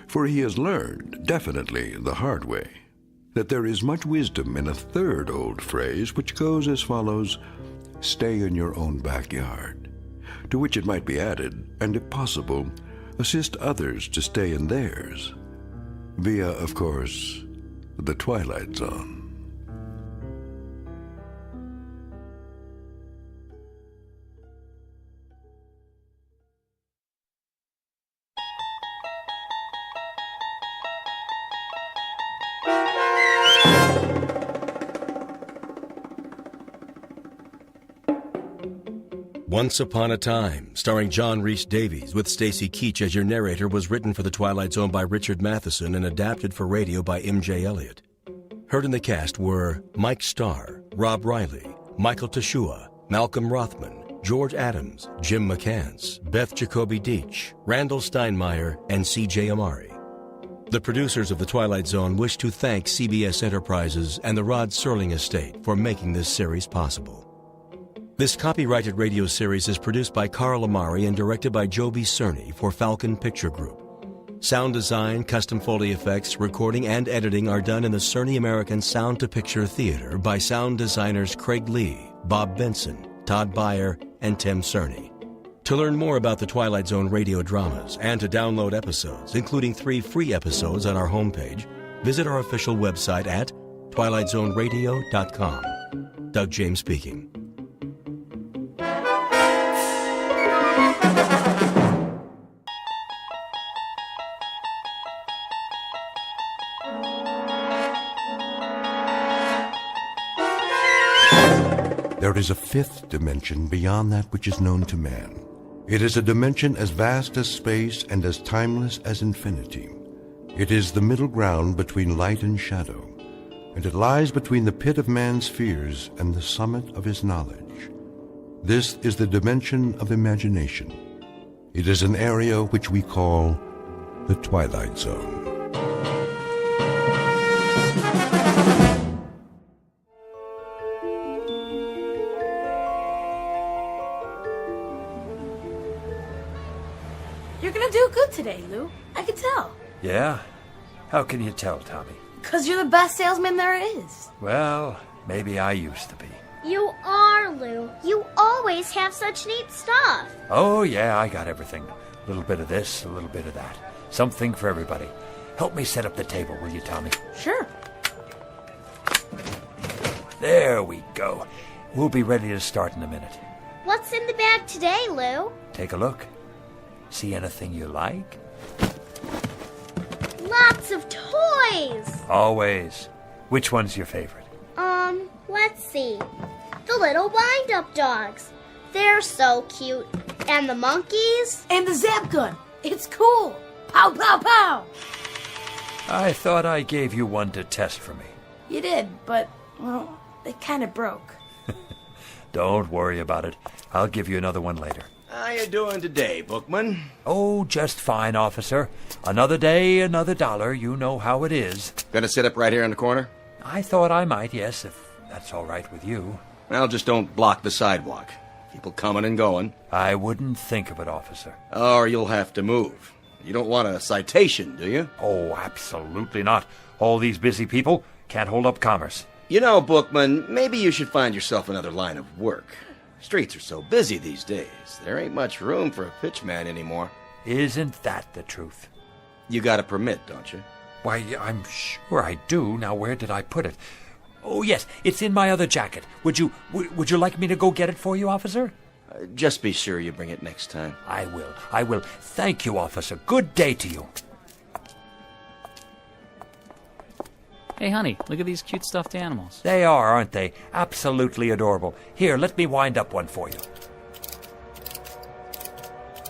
For he has learned, definitely the hard way, that there is much wisdom in a third old phrase which goes as follows: stay in your own backyard. To which it might be added, and if possible, assist others to stay in theirs. Via, of course, the Twilight Zone. Once Upon a Time, starring John Rhys Davies with Stacy Keach as your narrator, was written for The Twilight Zone by Richard Matheson and adapted for radio by M.J. Elliott. Heard in the cast were Mike Starr, Rob Riley, Michael Teshua, Malcolm Rothman, George Adams, Jim McCants, Beth Jacoby Deach, Randall Steinmeier, and C.J. Amari. The producers of The Twilight Zone wish to thank CBS Enterprises and the Rod Serling Estate for making this series possible. This copyrighted radio series is produced by Carl Amari and directed by Joby Cerny for Falcon Picture Group. Sound design, custom Foley effects, recording, and editing are done in the Cerny American Sound to Picture Theater by sound designers Craig Lee, Bob Benson, Todd Beyer, and Tim Cerny. To learn more about the Twilight Zone radio dramas and to download episodes, including 3 free episodes on our homepage, visit our official website at twilightzoneradio.com. Doug James speaking. There is a 5th dimension beyond that which is known to man. It is a dimension as vast as space and as timeless as infinity. It is the middle ground between light and shadow, and it lies between the pit of man's fears and the summit of his knowledge. This is the dimension of imagination. It is an area which we call the Twilight Zone. You're gonna do good today, Lou. I can tell. Yeah? How can you tell, Tommy? 'Cause you're the best salesman there is. Well, maybe I used to be. You are, Lou. You always have such neat stuff. Oh, yeah, I got everything. A little bit of this, a little bit of that. Something for everybody. Help me set up the table, will you, Tommy? Sure. There we go. We'll be ready to start in a minute. What's in the bag today, Lou? Take a look. See anything you like? Lots of toys. Always. Which one's your favorite? Let's see. The little wind-up dogs. They're so cute. And the monkeys. And the zap gun. It's cool. Pow, pow, pow. I thought I gave you one to test for me. You did, but, well, it kind of broke. Don't worry about it. I'll give you another one later. How you doing today, Bookman? Oh, just fine, officer. Another day, another dollar. You know how it is. Gonna sit up right here in the corner? I thought I might, yes, if that's all right with you. Well, just don't block the sidewalk. People coming and going. I wouldn't think of it, officer. Or you'll have to move. You don't want a citation, do you? Oh, absolutely not. All these busy people can't hold up commerce. You know, Bookman, maybe you should find yourself another line of work. Streets are so busy these days. There ain't much room for a pitchman anymore. Isn't that the truth? You got a permit, don't you? Why, I'm sure I do. Now, where did I put it? Oh, yes, it's in my other jacket. Would you like me to go get it for you, officer? Just be sure you bring it next time. I will. Thank you, officer. Good day to you. Hey, honey, look at these cute stuffed animals. They are, aren't they? Absolutely adorable. Here, let me wind up one for you.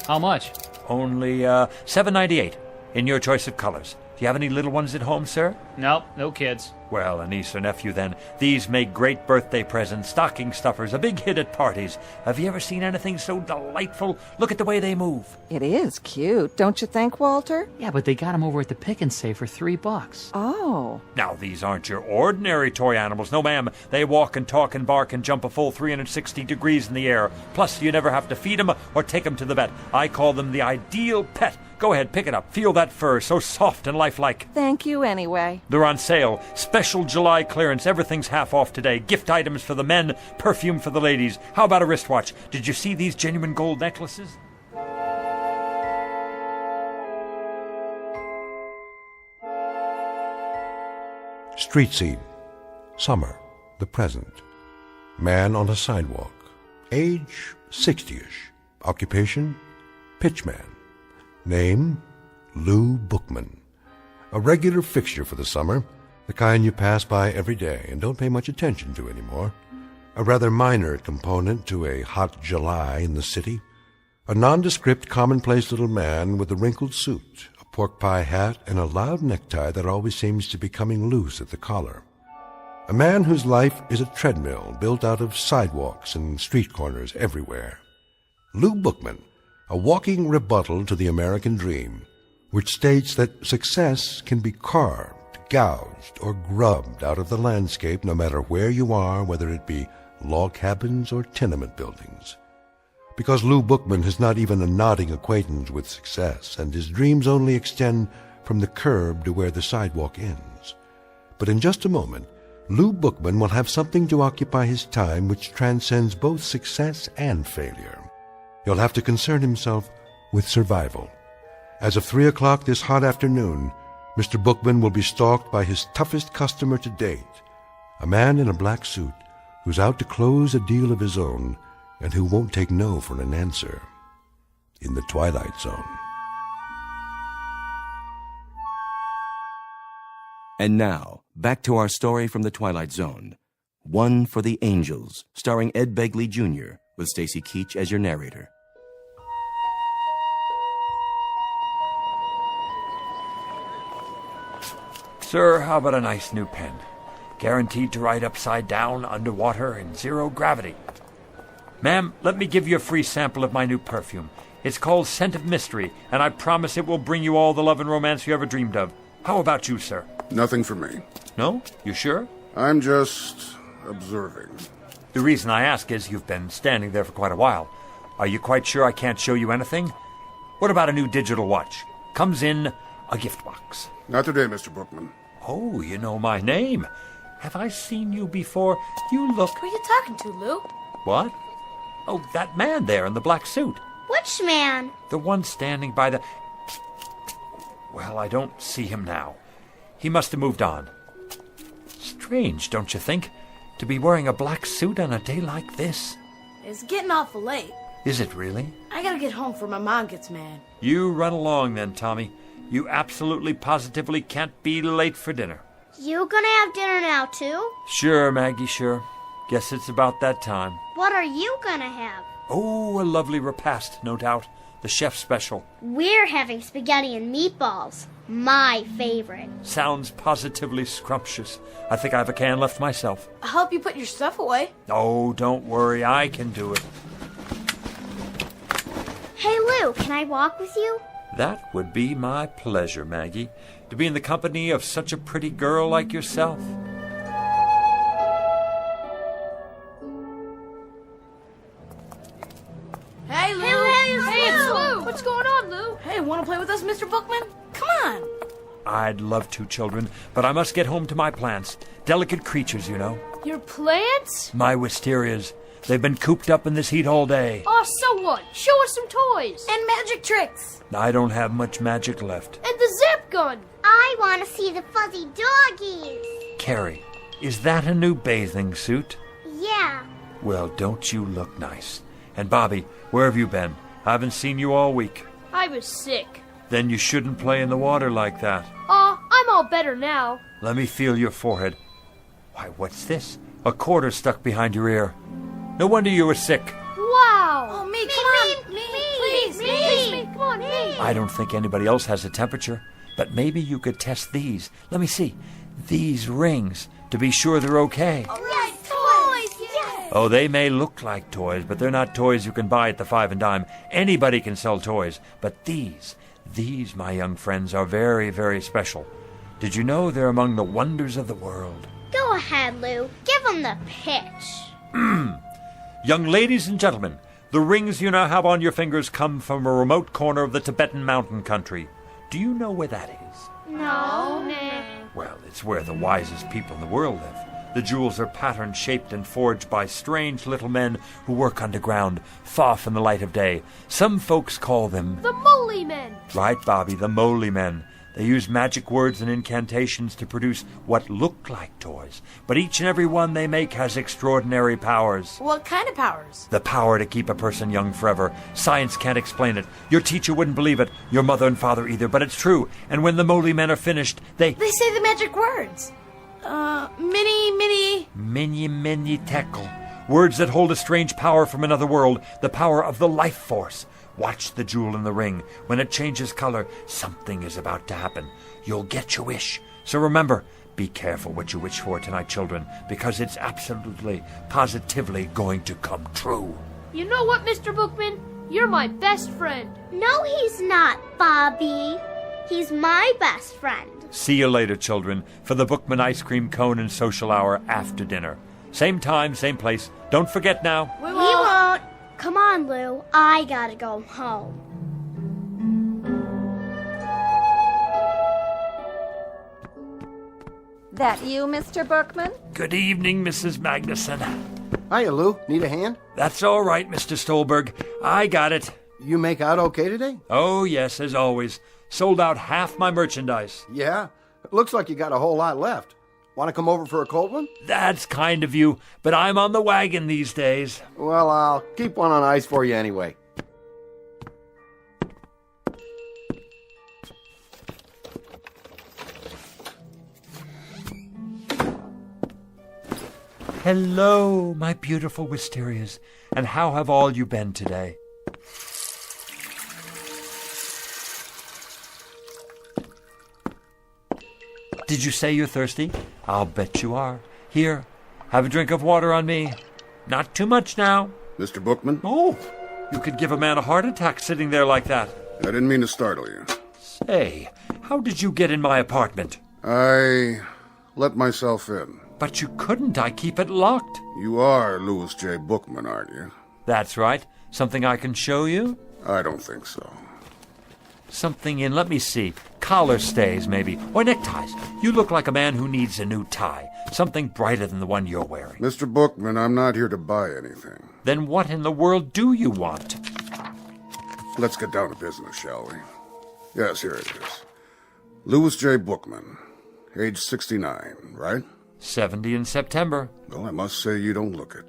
How much? Only $7.98, in your choice of colors. Do you have any little ones at home, sir? Nope, no kids. Well, a niece or nephew, then. These make great birthday presents, stocking stuffers, a big hit at parties. Have you ever seen anything so delightful? Look at the way they move. It is cute, don't you think, Walter? Yeah, but they got them over at the Pick and Save for $3. Oh. Now, these aren't your ordinary toy animals. No, ma'am. They walk and talk and bark and jump a full 360 degrees in the air. Plus, you never have to feed them or take them to the vet. I call them the ideal pet. Go ahead, pick it up. Feel that fur, so soft and lifelike. Thank you anyway. They're on sale. Special July clearance. Everything's half off today. Gift items for the men, perfume for the ladies. How about a wristwatch? Did you see these genuine gold necklaces? Street scene. Summer. The present. Man on a sidewalk. Age 60-ish. Occupation pitchman. Name Lou Bookman. A regular fixture for the summer, the kind you pass by every day and don't pay much attention to anymore. A rather minor component to a hot July in the city. A nondescript, commonplace little man with a wrinkled suit, a pork pie hat, and a loud necktie that always seems to be coming loose at the collar. A man whose life is a treadmill built out of sidewalks and street corners everywhere. Lou Bookman, a walking rebuttal to the American dream, which states that success can be carved, gouged, or grubbed out of the landscape no matter where you are, whether it be log cabins or tenement buildings. Because Lou Bookman has not even a nodding acquaintance with success, and his dreams only extend from the curb to where the sidewalk ends. But in just a moment, Lou Bookman will have something to occupy his time which transcends both success and failure. He'll have to concern himself with survival. As of 3 o'clock this hot afternoon, Mr. Bookman will be stalked by his toughest customer to date, a man in a black suit who's out to close a deal of his own and who won't take no for an answer. In the Twilight Zone. And now, back to our story from the Twilight Zone. One for the Angels, starring Ed Begley Jr., with Stacy Keach as your narrator. Sir, how about a nice new pen? Guaranteed to write upside down, underwater, in zero gravity. Ma'am, let me give you a free sample of my new perfume. It's called Scent of Mystery, and I promise it will bring you all the love and romance you ever dreamed of. How about you, sir? Nothing for me. No? You sure? I'm just observing. The reason I ask is you've been standing there for quite a while. Are you quite sure I can't show you anything? What about a new digital watch? Comes in a gift box. Not today, Mr. Bookman. Oh, you know my name. Have I seen you before? You look... Who are you talking to, Lou? What? Oh, that man there in the black suit. Which man? The one standing by the... Well, I don't see him now. He must have moved on. Strange, don't you think? To be wearing a black suit on a day like this? It's getting awful late. Is it really? I gotta get home before my mom gets mad. You run along then, Tommy. You absolutely positively can't be late for dinner. You gonna have dinner now, too? Sure, Maggie, sure. Guess it's about that time. What are you gonna have? Oh, a lovely repast, no doubt. The chef's special. We're having spaghetti and meatballs. My favorite. Sounds positively scrumptious. I think I have a can left myself. I'll help you put your stuff away. Oh, don't worry. I can do it. Hey, Lou, can I walk with you? That would be my pleasure, Maggie, to be in the company of such a pretty girl like yourself. Hey, Lou! Hey, it's Lou! Lou! What's going on, Lou? Hey, wanna play with us, Mr. Bookman? Come on! I'd love to, children, but I must get home to my plants. Delicate creatures, you know. Your plants? My wisterias. They've been cooped up in this heat all day. Oh, so what? Show us some toys. And magic tricks. I don't have much magic left. And the zap gun. I want to see the fuzzy doggies. Carrie, is that a new bathing suit? Yeah. Well, don't you look nice? And Bobby, where have you been? I haven't seen you all week. I was sick. Then you shouldn't play in the water like that. I'm all better now. Let me feel your forehead. Why, what's this? A quarter stuck behind your ear. No wonder you were sick. Wow! Oh, me, come on! Me! Come on, me! I don't think anybody else has a temperature, but maybe you could test these. Let me see. These rings, to be sure they're okay. Yes, toys! Yes! Oh, they may look like toys, but they're not toys you can buy at the 5 and dime. Anybody can sell toys, but these, my young friends, are very, very special. Did you know they're among the wonders of the world? Go ahead, Lou. Give him the pitch. Young ladies and gentlemen, the rings you now have on your fingers come from a remote corner of the Tibetan mountain country. Do you know where that is? No. Well, it's where the wisest people in the world live. The jewels are pattern-shaped and forged by strange little men who work underground, far from the light of day. Some folks call them... The Moly Men! Right, Bobby, the Moly Men. They use magic words and incantations to produce what look like toys, but each and every one they make has extraordinary powers. What kind of powers? The power to keep a person young forever. Science can't explain it. Your teacher wouldn't believe it, your mother and father either, but it's true. And when the Moly Men are finished, they say the magic words. Mini tekel. Words that hold a strange power from another world, the power of the life force. Watch the jewel in the ring. When it changes color, something is about to happen. You'll get your wish. So remember, be careful what you wish for tonight, children, because it's absolutely, positively going to come true. You know what, Mr. Bookman? You're my best friend. No, he's not, Bobby. He's my best friend. See you later, children, for the Bookman ice cream cone and social hour after dinner. Same time, same place. Don't forget now. We won't. Come on, Lou. I gotta go home. That you, Mr. Bookman? Good evening, Mrs. Magnuson. Hiya, Lou. Need a hand? That's all right, Mr. Stolberg. I got it. You make out okay today? Oh, yes, as always. Sold out half my merchandise. Yeah? Looks like you got a whole lot left. Want to come over for a cold one? That's kind of you, but I'm on the wagon these days. Well, I'll keep one on ice for you anyway. Hello, my beautiful wisterias, and how have all you been today? Did you say you're thirsty? I'll bet you are. Here, have a drink of water on me. Not too much now. Mr. Bookman? Oh, you could give a man a heart attack sitting there like that. I didn't mean to startle you. Say, how did you get in my apartment? I let myself in. But you couldn't. I keep it locked. You are Louis J. Bookman, aren't you? That's right. Something I can show you? I don't think so. Something in, let me see, collar stays maybe, or neckties. You look like a man who needs a new tie, something brighter than the one you're wearing. Mr. Bookman, I'm not here to buy anything. Then what in the world do you want? Let's get down to business, shall we? Yes, here it is. Louis J. Bookman, age 69, right? 70 in September. Well, I must say you don't look it.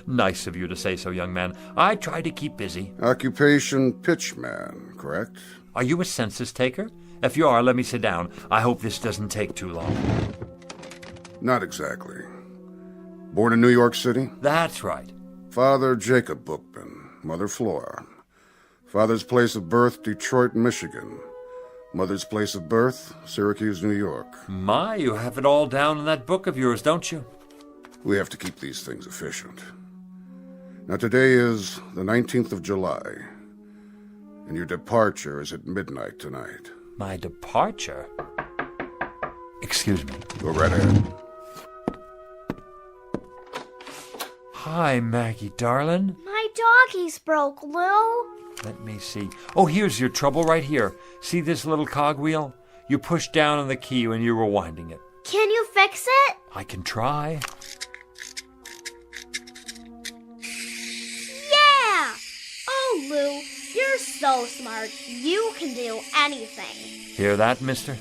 Nice of you to say so, young man. I try to keep busy. Occupation pitchman, correct? Are you a census taker? If you are, let me sit down. I hope this doesn't take too long. Not exactly. Born in New York City? That's right. Father Jacob Bookman, Mother Flora. Father's place of birth, Detroit, Michigan. Mother's place of birth, Syracuse, New York. My, you have it all down in that book of yours, don't you? We have to keep these things efficient. Now, today is the 19th of July, and your departure is at midnight tonight. My departure? Excuse me. Go right ahead. Hi, Maggie, darling. My doggies broke, Lou. Let me see. Oh, here's your trouble right here. See this little cogwheel? You push down on the key when you're rewinding it. Can you fix it? I can try. Yeah! Oh, Lou, you're so smart. You can do anything. Hear that, mister?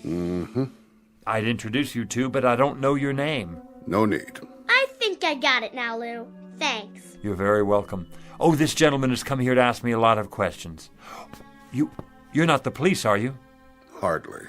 Mm-hmm. I'd introduce you to, but I don't know your name. No need. I think I got it now, Lou. Thanks. You're very welcome. Oh, this gentleman has come here to ask me a lot of questions. You're not the police, are you? Hardly.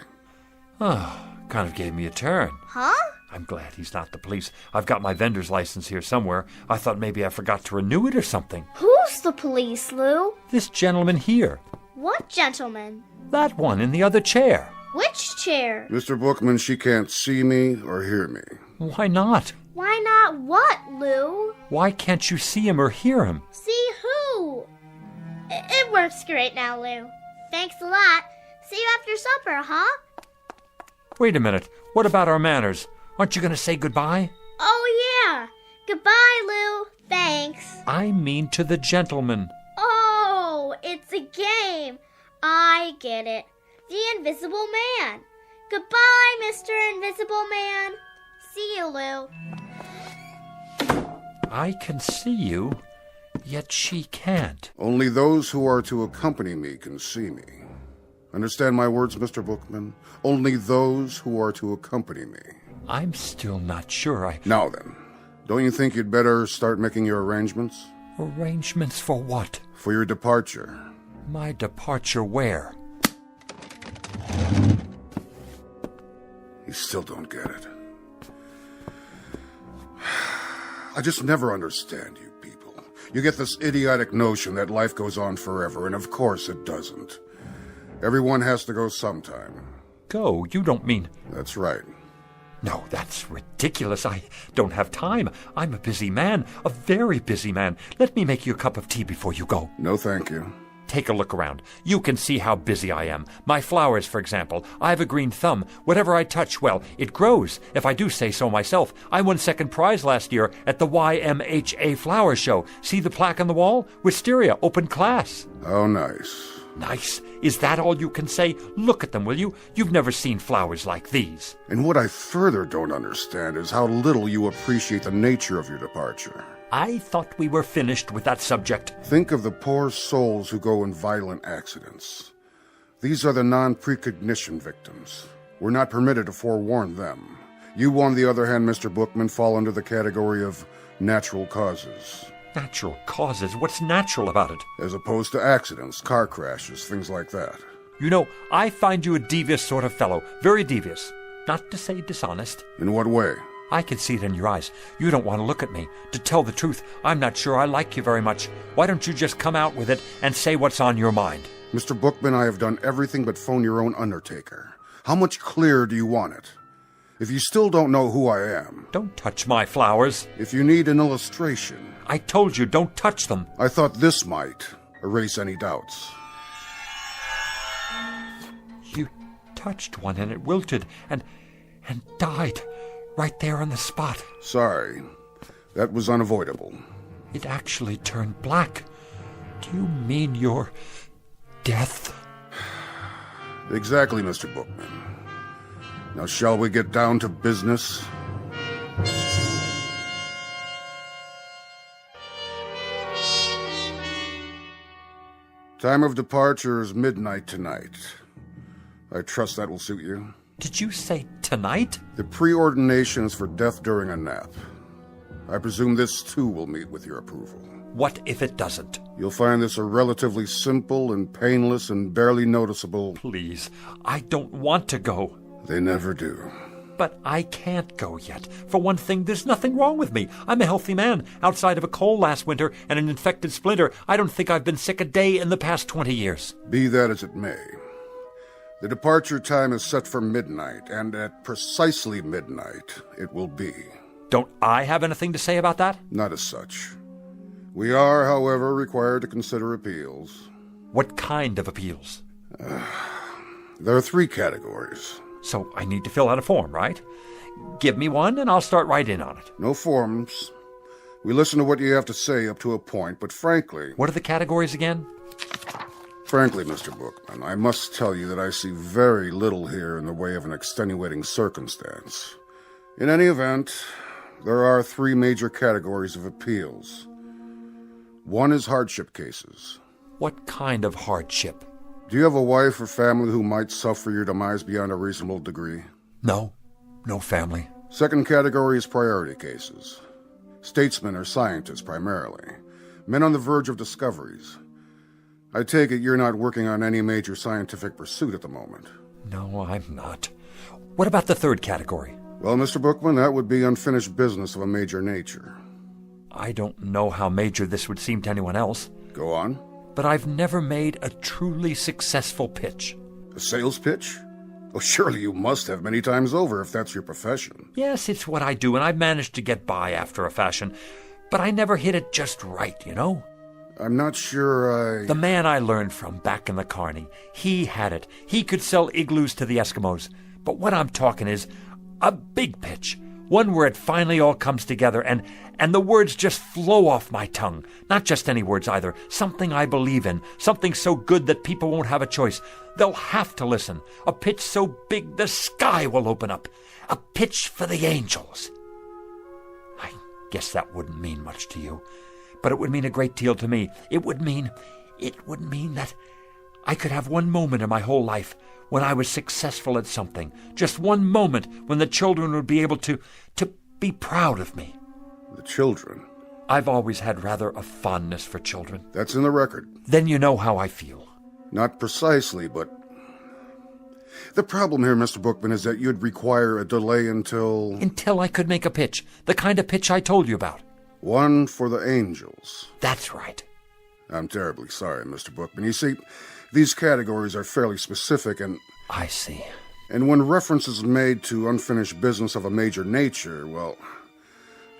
Oh, kind of gave me a turn. Huh? I'm glad he's not the police. I've got my vendor's license here somewhere. I thought maybe I forgot to renew it or something. Who's the police, Lou? This gentleman here. What gentleman? That one in the other chair. Which chair? Mr. Bookman, she can't see me or hear me. Why not? Why not what, Lou? Why can't you see him or hear him? See who? It works great now, Lou. Thanks a lot. See you after supper, huh? Wait a minute. What about our manners? Aren't you going to say goodbye? Oh, yeah. Goodbye, Lou. Thanks. I mean to the gentleman. Oh, it's a game. I get it. The Invisible Man. Goodbye, Mr. Invisible Man. See you, Lou. I can see you, yet she can't. Only those who are to accompany me can see me. Understand my words, Mr. Bookman? Only those who are to accompany me. I'm still not sure Now then, don't you think you'd better start making your arrangements? Arrangements for what? For your departure. My departure where? You still don't get it. I just never understand you people. You get this idiotic notion that life goes on forever, and of course it doesn't. Everyone has to go sometime. Go? You don't mean... That's right. No, that's ridiculous. I don't have time. I'm a busy man, a very busy man. Let me make you a cup of tea before you go. No, thank you. Take a look around. You can see how busy I am. My flowers, for example. I have a green thumb. Whatever I touch, well, it grows, if I do say so myself. I won second prize last year at the YMHA Flower Show. See the plaque on the wall? Wisteria, open class. Oh, nice. Nice? Is that all you can say? Look at them, will you? You've never seen flowers like these. And what I further don't understand is how little you appreciate the nature of your departure. I thought we were finished with that subject. Think of the poor souls who go in violent accidents. These are the non-precognition victims. We're not permitted to forewarn them. You, on the other hand, Mr. Bookman, fall under the category of natural causes. Natural causes? What's natural about it? As opposed to accidents, car crashes, things like that. You know, I find you a devious sort of fellow. Very devious. Not to say dishonest. In what way? I can see it in your eyes. You don't want to look at me. To tell the truth, I'm not sure I like you very much. Why don't you just come out with it and say what's on your mind? Mr. Bookman, I have done everything but phone your own undertaker. How much clearer do you want it? If you still don't know who I am... Don't touch my flowers. If you need an illustration... I told you, don't touch them. I thought this might erase any doubts. You touched one and it wilted and died right there on the spot. Sorry. That was unavoidable. It actually turned black. Do you mean your death? Exactly, Mr. Bookman. Now, shall we get down to business? Time of departure is midnight tonight. I trust that will suit you. Did you say tonight? The preordination is for death during a nap. I presume this, too, will meet with your approval. What if it doesn't? You'll find this a relatively simple and painless and barely noticeable... Please, I don't want to go. They never do. But I can't go yet. For one thing, there's nothing wrong with me. I'm a healthy man. Outside of a cold last winter and an infected splinter, I don't think I've been sick a day in the past 20 years. Be that as it may. The departure time is set for midnight, and at precisely midnight, it will be. Don't I have anything to say about that? Not as such. We are, however, required to consider appeals. What kind of appeals? There are 3 categories. So I need to fill out a form, right? Give me one and I'll start right in on it. No forms. We listen to what you have to say up to a point, but frankly... What are the categories again? Frankly, Mr. Bookman, I must tell you that I see very little here in the way of an extenuating circumstance. In any event, there are 3 major categories of appeals. One is hardship cases. What kind of hardship? Do you have a wife or family who might suffer your demise beyond a reasonable degree? No. No family. Second category is priority cases. Statesmen or scientists, primarily. men on the verge of discoveries. I take it you're not working on any major scientific pursuit at the moment. No, I'm not. What about the third category? Well, Mr. Bookman, that would be unfinished business of a major nature. I don't know how major this would seem to anyone else. Go on. But I've never made a truly successful pitch. A sales pitch? Oh, surely you must have many times over if that's your profession. Yes, it's what I do, and I've managed to get by after a fashion. But I never hit it just right, you know? I'm not sure The man I learned from back in the Carney, he had it. He could sell igloos to the Eskimos. But what I'm talking is a big pitch. One where it finally all comes together and the words just flow off my tongue. Not just any words either. Something I believe in. Something so good that people won't have a choice. They'll have to listen. A pitch so big the sky will open up. A pitch for the angels. I guess that wouldn't mean much to you. But it would mean a great deal to me. It would mean that I could have one moment in my whole life when I was successful at something. Just one moment when the children would be able to be proud of me. The children? I've always had rather a fondness for children. That's in the record. Then you know how I feel. Not precisely, but... The problem here, Mr. Bookman, is that you'd require a delay until... Until I could make a pitch. The kind of pitch I told you about. One for the angels. That's right. I'm terribly sorry, Mr. Bookman. You see, these categories are fairly specific and... I see. And when reference is made to unfinished business of a major nature, well,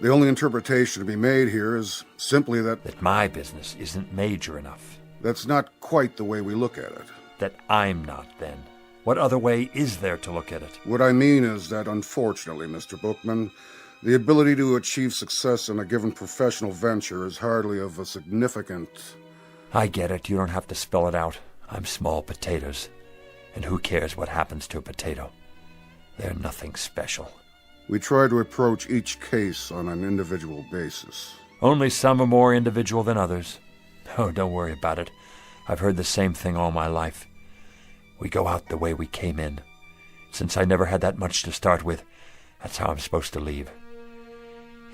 the only interpretation to be made here is simply that... That my business isn't major enough. That's not quite the way we look at it. That I'm not, then. What other way is there to look at it? What I mean is that, unfortunately, Mr. Bookman, the ability to achieve success in a given professional venture is hardly of a significant... I get it. You don't have to spell it out. I'm small potatoes. And who cares what happens to a potato? They're nothing special. We try to approach each case on an individual basis. Only some are more individual than others. Oh, don't worry about it. I've heard the same thing all my life. We go out the way we came in. Since I never had that much to start with, that's how I'm supposed to leave.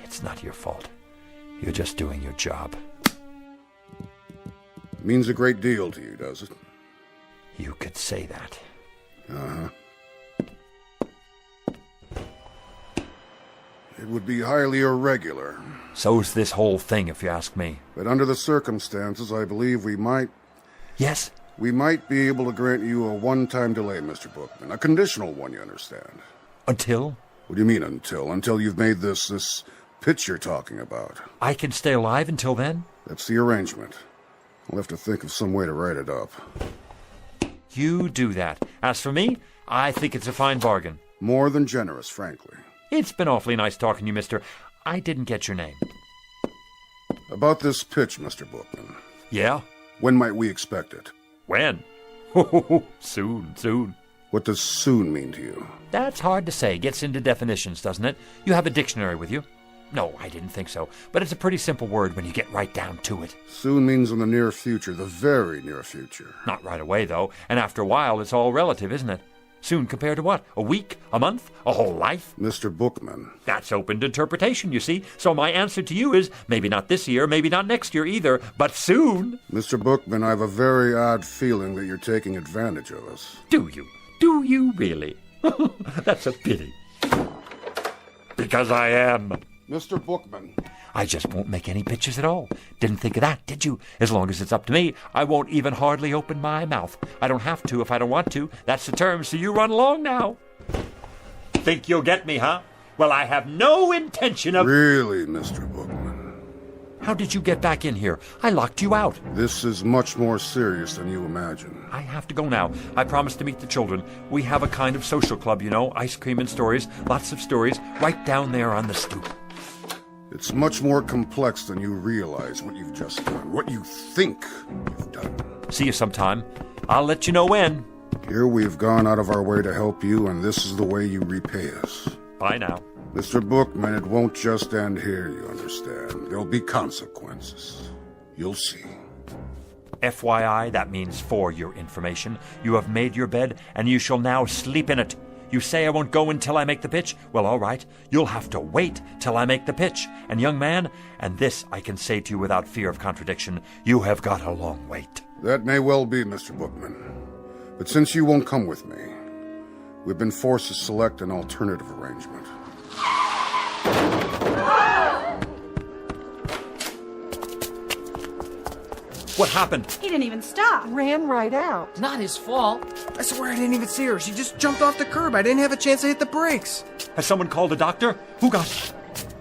It's not your fault. You're just doing your job. Means a great deal to you, does it? You could say that. Uh-huh. It would be highly irregular. So's this whole thing, if you ask me. But under the circumstances, I believe we might... Yes? We might be able to grant you a one-time delay, Mr. Bookman. A conditional one, you understand. Until? What do you mean, until? Until you've made this pitch you're talking about. I can stay alive until then? That's the arrangement. I'll have to think of some way to write it up. You do that. As for me, I think it's a fine bargain. More than generous, frankly. It's been awfully nice talking to you, mister. I didn't get your name. About this pitch, Mr. Bookman. Yeah? When might we expect it? When? Soon. What does soon mean to you? That's hard to say. Gets into definitions, doesn't it? You have a dictionary with you? No, I didn't think so. But it's a pretty simple word when you get right down to it. Soon means in the near future, the very near future. Not right away, though. And after a while, it's all relative, isn't it? Soon compared to what? A week? A month? A whole life? Mr. Bookman. That's open to interpretation, you see. So my answer to you is maybe not this year, maybe not next year either, but soon. Mr. Bookman, I have a very odd feeling that you're taking advantage of us. Do you? Do you really? That's a pity. Because I am. Mr. Bookman. I just won't make any pitches at all. Didn't think of that, did you? As long as it's up to me, I won't even hardly open my mouth. I don't have to if I don't want to. That's the term, so you run along now. Think you'll get me, huh? Well, I have no intention of... Really, Mr. Bookman? How did you get back in here? I locked you out. This is much more serious than you imagine. I have to go now. I promised to meet the children. We have a kind of social club, you know, ice cream and stories, lots of stories, right down there on the stoop. It's much more complex than you realize what you've just done, what you think you've done. See you sometime. I'll let you know when. Here we've gone out of our way to help you, and this is the way you repay us. Bye now. Mr. Bookman, it won't just end here, you understand. There'll be consequences. You'll see. FYI, that means for your information. You have made your bed, and you shall now sleep in it. You say I won't go until I make the pitch? Well, all right. You'll have to wait till I make the pitch. And young man, and this I can say to you without fear of contradiction, you have got a long wait. That may well be, Mr. Bookman. But since you won't come with me, we've been forced to select an alternative arrangement. What happened? He didn't even stop. Ran right out. Not his fault. I swear I didn't even see her. She just jumped off the curb. I didn't have a chance to hit the brakes. Has someone called a doctor? Who got...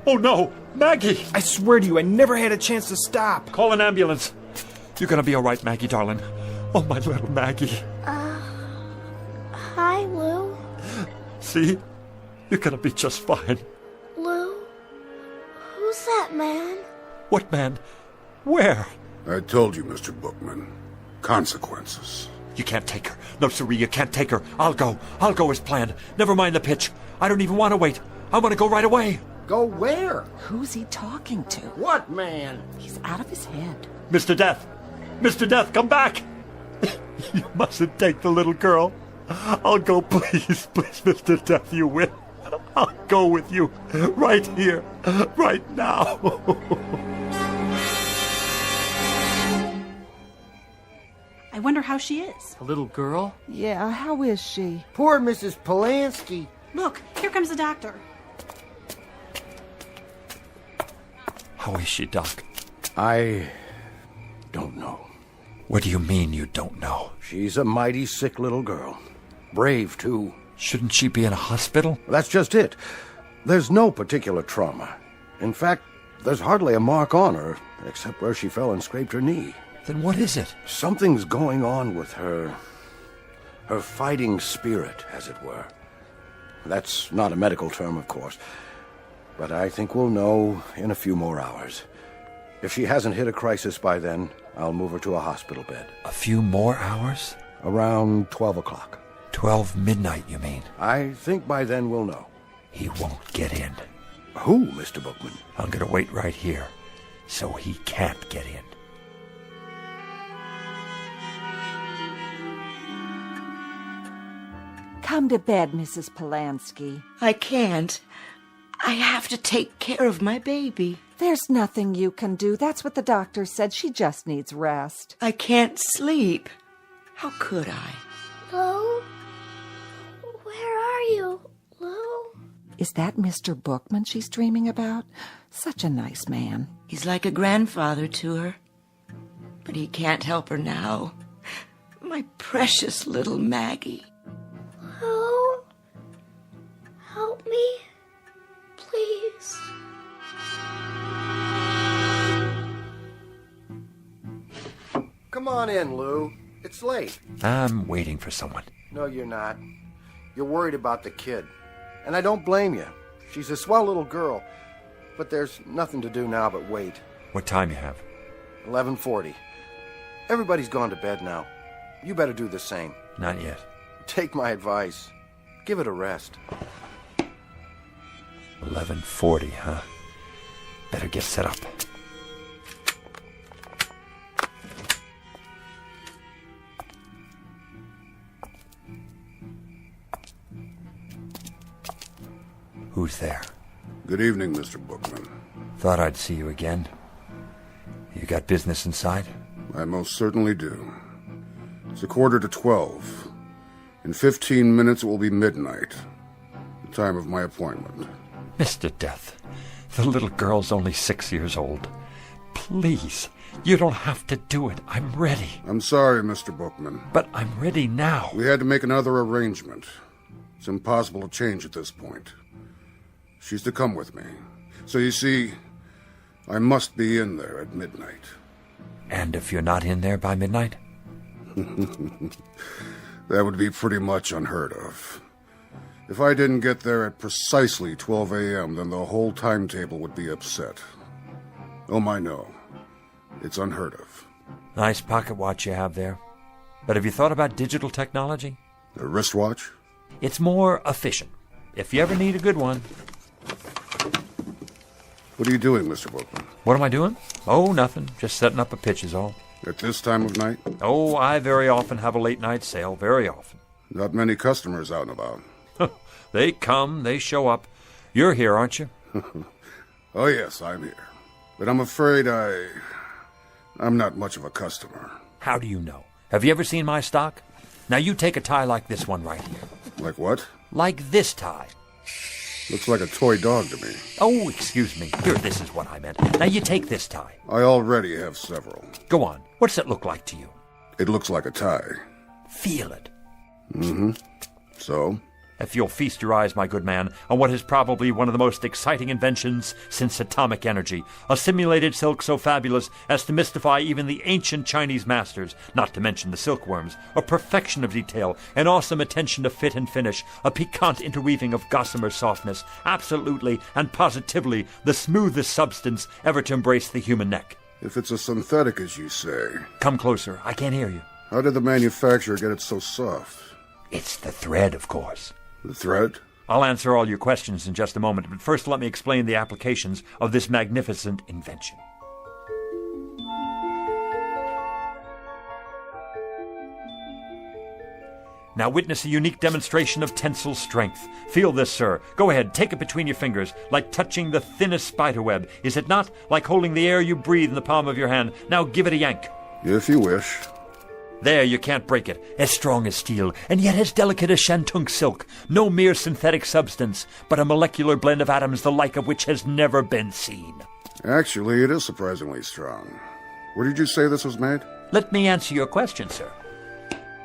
Oh, no! Maggie! I swear to you, I never had a chance to stop. Call an ambulance. You're gonna be all right, Maggie, darling. Oh, my little Maggie. Hi, Lou. See? You're gonna be just fine. Lou? Who's that man? What man? Where? I told you, Mr. Bookman. Consequences. You can't take her. No, siree, you can't take her. I'll go. I'll go as planned. Never mind the pitch. I don't even want to wait. I want to go right away. Go where? Who's he talking to? What man? He's out of his head. Mr. Death! Mr. Death, come back! You mustn't take the little girl. I'll go, please, please, Mr. Death, you will. I'll go with you. Right here. Right now. I wonder how she is. A little girl? Yeah, how is she? Poor Mrs. Polanski. Look, here comes the doctor. How is she, Doc? I don't know. What do you mean you don't know? She's a mighty sick little girl. Brave, too. Shouldn't she be in a hospital? That's just it. There's no particular trauma. In fact, there's hardly a mark on her, except where she fell and scraped her knee. Then what is it? Something's going on with her. Her fighting spirit, as it were. That's not a medical term, of course. But I think we'll know in a few more hours. If she hasn't hit a crisis by then, I'll move her to a hospital bed. A few more hours? Around 12 o'clock. 12 midnight, you mean? I think by then we'll know. He won't get in. Who, Mr. Bookman? I'm gonna wait right here, so he can't get in. Come to bed, Mrs. Polanski. I can't. I have to take care of my baby. There's nothing you can do. That's what the doctor said. She just needs rest. I can't sleep. How could I? Lou? Where are you, Lou? Is that Mr. Bookman she's dreaming about? Such a nice man. He's like a grandfather to her. But he can't help her now. My precious little Maggie. Lou? Help me, please. Come on in, Lou. It's late. I'm waiting for someone. No, you're not. You're worried about the kid. And I don't blame you. She's a swell little girl. But there's nothing to do now but wait. What time you have? 11:40. Everybody's gone to bed now. You better do the same. Not yet. Take my advice. Give it a rest. 11:40, huh? Better get set up. Who's there? Good evening, Mr. Bookman. Thought I'd see you again. You got business inside? I most certainly do. It's 11:45. In 15 minutes it will be midnight, the time of my appointment. Mr. Death, the little girl's only 6 years old. Please, you don't have to do it. I'm ready. I'm sorry, Mr. Bookman. But I'm ready now. We had to make another arrangement. It's impossible to change at this point. She's to come with me. So you see, I must be in there at midnight. And if you're not in there by midnight? That would be pretty much unheard of. If I didn't get there at precisely 12 a.m., then the whole timetable would be upset. Oh, my, no. It's unheard of. Nice pocket watch you have there. But have you thought about digital technology? A wristwatch? It's more efficient, if you ever need a good one. What are you doing, Mr. Bookman? What am I doing? Oh, nothing. Just setting up a pitch is all. At this time of night? Oh, I very often have a late night sale, very often. Not many customers out and about. They come, they show up. You're here, aren't you? Oh, yes, I'm here. But I'm afraid I'm not much of a customer. How do you know? Have you ever seen my stock? Now you take a tie like this one right here. Like what? Like this tie. Looks like a toy dog to me. Oh, excuse me. Here, this is what I meant. Now you take this tie. I already have several. Go on. What does it look like to you? It looks like a tie. Feel it. Mm-hmm. So? If you'll feast your eyes, my good man, on what is probably one of the most exciting inventions since atomic energy, a simulated silk so fabulous as to mystify even the ancient Chinese masters, not to mention the silkworms, a perfection of detail, an awesome attention to fit and finish, a piquant interweaving of gossamer softness, absolutely and positively the smoothest substance ever to embrace the human neck. If it's a synthetic, as you say... Come closer. I can't hear you. How did the manufacturer get it so soft? It's the thread, of course. The thread? I'll answer all your questions in just a moment, but first let me explain the applications of this magnificent invention. Now witness a unique demonstration of tensile strength. Feel this, sir. Go ahead, take it between your fingers, like touching the thinnest spiderweb. Is it not? Like holding the air you breathe in the palm of your hand. Now give it a yank. If you wish. There, you can't break it. As strong as steel, and yet as delicate as shantung silk. No mere synthetic substance, but a molecular blend of atoms the like of which has never been seen. Actually, it is surprisingly strong. Where did you say this was made? Let me answer your question, sir.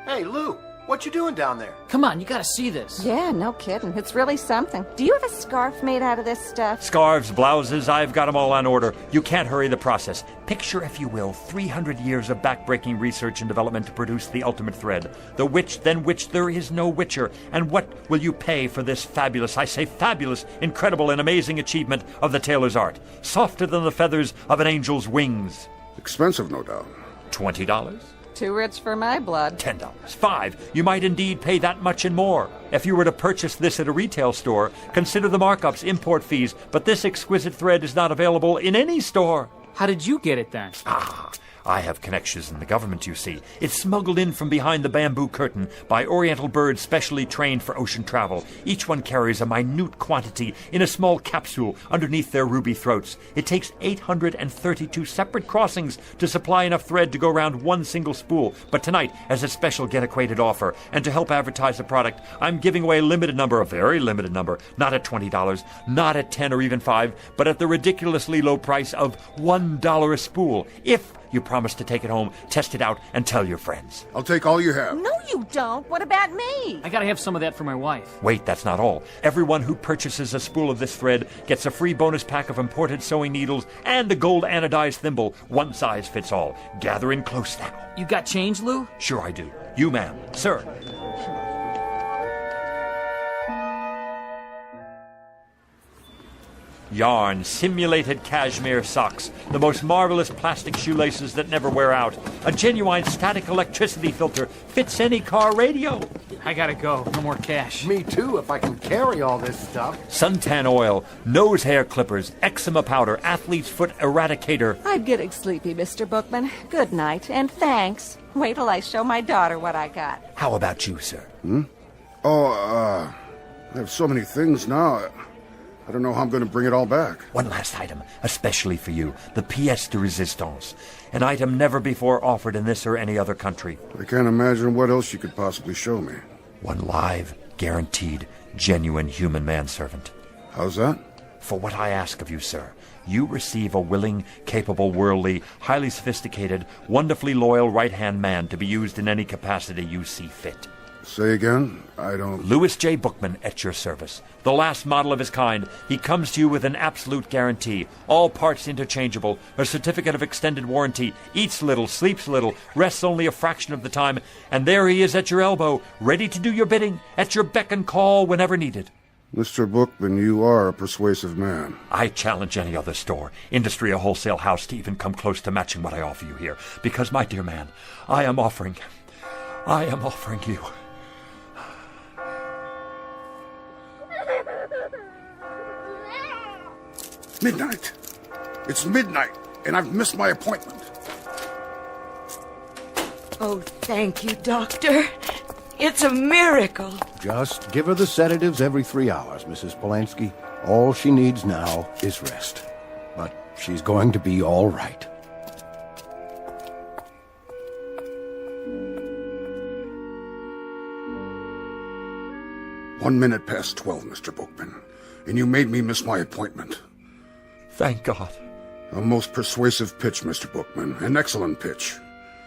Hey, Lou, what you doing down there? Come on, you gotta see this. Yeah, no kidding. It's really something. Do you have a scarf made out of this stuff? Scarves, blouses, I've got them all on order. You can't hurry the process. Picture, if you will, 300 years of backbreaking research and development to produce the ultimate thread. The which, than which there is no witcher. And what will you pay for this fabulous, I say fabulous, incredible and amazing achievement of the tailor's art? Softer than the feathers of an angel's wings. Expensive, no doubt. $20? Too rich for my blood. $10. $5. You might indeed pay that much and more. If you were to purchase this at a retail store, consider the markups, import fees, but this exquisite thread is not available in any store. How did you get it then? I have connections in the government, you see. It's smuggled in from behind the bamboo curtain by Oriental birds specially trained for ocean travel. Each one carries a minute quantity in a small capsule underneath their ruby throats. It takes 832 separate crossings to supply enough thread to go around one single spool. But tonight, as a special get-acquainted offer, and to help advertise the product, I'm giving away a very limited number, not at $20, not at $10 or even $5, but at the ridiculously low price of $1 a spool. If you promise to take it home, test it out, and tell your friends. I'll take all you have. No, you don't. What about me? I gotta have some of that for my wife. Wait, that's not all. Everyone who purchases a spool of this thread gets a free bonus pack of imported sewing needles and a gold anodized thimble. One size fits all. Gather in close now. You got change, Lou? Sure I do. You, ma'am. Sir. Yarn, simulated cashmere socks, the most marvelous plastic shoelaces that never wear out, a genuine static electricity filter, fits any car radio. I gotta go. No more cash. Me too, if I can carry all this stuff. Suntan oil, nose hair clippers, eczema powder, athlete's foot eradicator. I'm getting sleepy, Mr. Bookman. Good night, and thanks. Wait till I show my daughter what I got. How about you, sir? I have so many things now. I don't know how I'm going to bring it all back. One last item, especially for you, the pièce de résistance, an item never before offered in this or any other country. I can't imagine what else you could possibly show me. One live, guaranteed, genuine human manservant. How's that? For what I ask of you, sir, you receive a willing, capable, worldly, highly sophisticated, wonderfully loyal right-hand man to be used in any capacity you see fit. Say again? I don't... Louis J. Bookman at your service. The last model of his kind. He comes to you with an absolute guarantee. All parts interchangeable. A certificate of extended warranty. Eats little, sleeps little, rests only a fraction of the time. And there he is at your elbow, ready to do your bidding, at your beck and call whenever needed. Mr. Bookman, you are a persuasive man. I challenge any other store, industry or wholesale house to even come close to matching what I offer you here. Because, my dear man, I am offering you... Midnight. It's midnight, and I've missed my appointment. Oh, thank you, Doctor. It's a miracle. Just give her the sedatives every 3 hours, Mrs. Polanski. All she needs now is rest. But she's going to be all right. "1 minute past 12, Mr. Bookman, and you made me miss my appointment." Thank God. A most persuasive pitch, Mr. Bookman. An excellent pitch.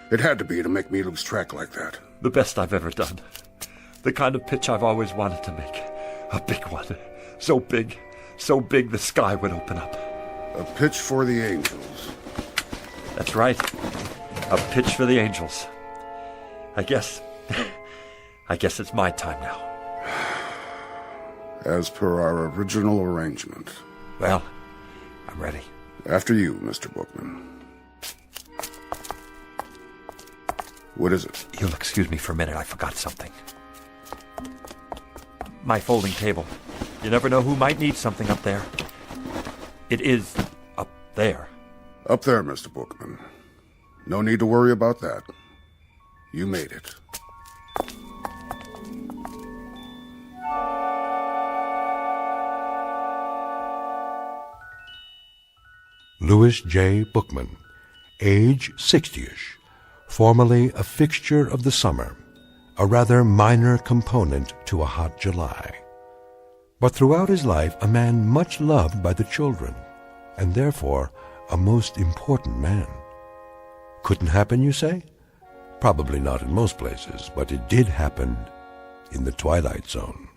It had to be to make me lose track like that. The best I've ever done. The kind of pitch I've always wanted to make. A big one. So big the sky would open up. A pitch for the angels. That's right. A pitch for the angels. I guess it's my time now. As per our original arrangement. Well, I'm ready. After you, Mr. Bookman. What is it? You'll excuse me for a minute. I forgot something. My folding table. You never know who might need something up there. It is up there. Up there, Mr. Bookman. No need to worry about that. You made it. Louis J. Bookman, age 60-ish, formerly a fixture of the summer, a rather minor component to a hot July. But throughout his life, a man much loved by the children, and therefore a most important man. Couldn't happen, you say? Probably not in most places, but it did happen in the Twilight Zone.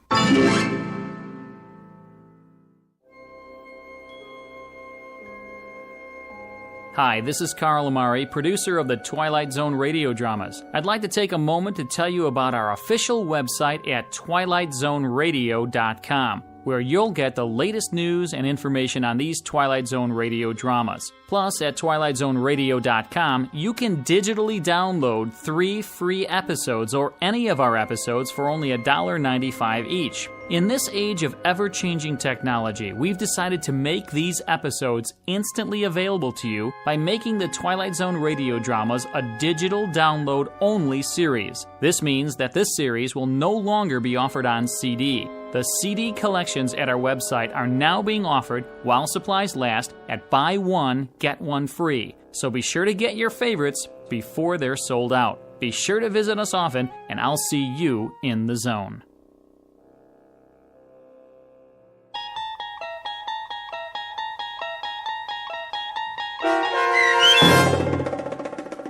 Hi, this is Carl Amari, producer of the Twilight Zone radio dramas. I'd like to take a moment to tell you about our official website at twilightzoneradio.com, where you'll get the latest news and information on these Twilight Zone radio dramas. Plus, at twilightzoneradio.com, you can digitally download 3 free episodes or any of our episodes for only $1.95 each. In this age of ever-changing technology, we've decided to make these episodes instantly available to you by making the Twilight Zone radio dramas a digital download-only series. This means that this series will no longer be offered on CD. The CD collections at our website are now being offered while supplies last at buy one, get one free. So be sure to get your favorites before they're sold out. Be sure to visit us often, and I'll see you in the zone.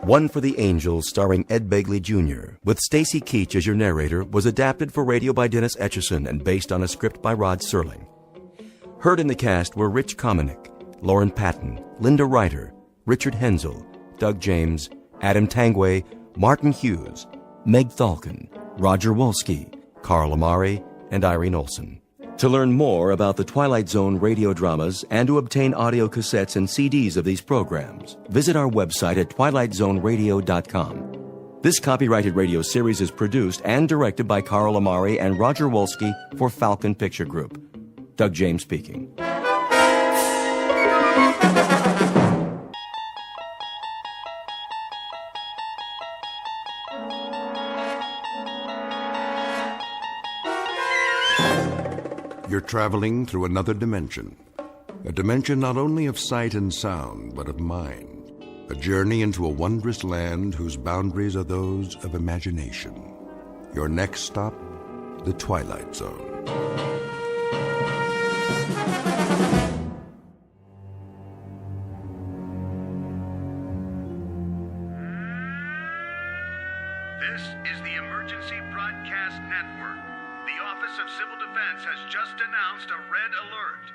One for the Angels, starring Ed Begley Jr., with Stacy Keach as your narrator, was adapted for radio by Dennis Etchison and based on a script by Rod Serling. Heard in the cast were Rich Cosmetic, Lauren Patton, Linda Ryder, Richard Hensel, Doug James, Adam Tangway, Martin Hughes, Meg Thalken, Roger Wolski, Carl Amari, and Irene Olson. To learn more about the Twilight Zone radio dramas and to obtain audio cassettes and CDs of these programs, visit our website at twilightzoneradio.com. This copyrighted radio series is produced and directed by Carl Amari and Roger Wolski for Falcon Picture Group. Doug James speaking. You're traveling through another dimension. A dimension not only of sight and sound, but of mind. A journey into a wondrous land whose boundaries are those of imagination. Your next stop, the Twilight Zone. This is the Emergency Broadcast Network. The Office of Civil Defense has just announced a red alert.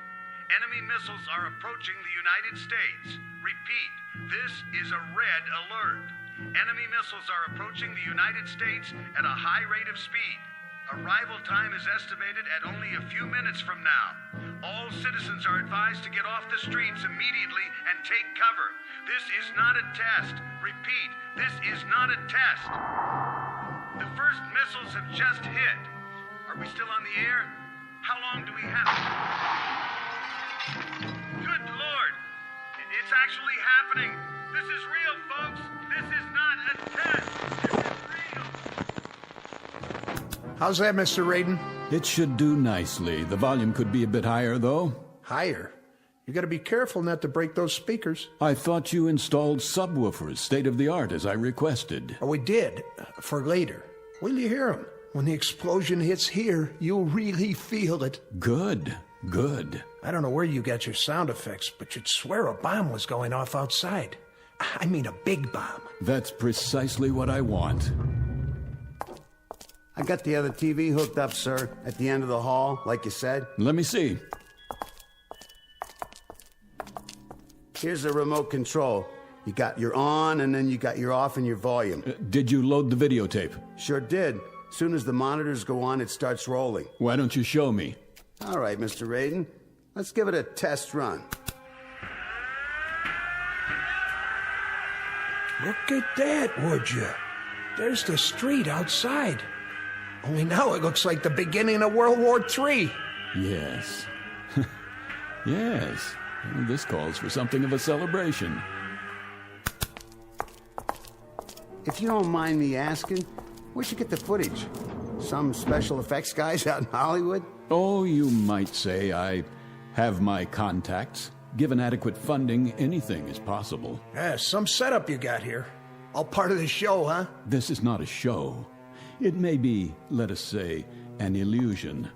Enemy missiles are approaching the United States. Repeat, this is a red alert. Enemy missiles are approaching the United States at a high rate of speed. Arrival time is estimated at only a few minutes from now. All citizens are advised to get off the streets immediately and take cover. This is not a test. Repeat, this is not a test. The first missiles have just hit. Are we still on the air? How long do we have? Good Lord! It's actually happening! This is real, folks! This is not a test! This is real! How's that, Mr. Raiden? It should do nicely. The volume could be a bit higher, though. Higher? You gotta be careful not to break those speakers. I thought you installed subwoofers, state-of-the-art, as I requested. Oh, we did. For later. Will you hear them? When the explosion hits here, you'll really feel it. Good. I don't know where you got your sound effects, but you'd swear a bomb was going off outside. I mean a big bomb. That's precisely what I want. I got the other TV hooked up, sir, at the end of the hall, like you said. Let me see. Here's the remote control. You got your on, and then you got your off and your volume. Did you load the videotape? Sure did. Soon as the monitors go on, it starts rolling. Why don't you show me? All right, Mr. Raiden. Let's give it a test run. Look at that, would you? There's the street outside. Only now it looks like the beginning of World War III. Yes. Yes. This calls for something of a celebration. If you don't mind me asking, where'd you get the footage? Some special effects guys out in Hollywood? Oh, you might say I have my contacts. Given adequate funding, anything is possible. Yeah, some setup you got here. All part of the show, huh? This is not a show. It may be, let us say, an illusion.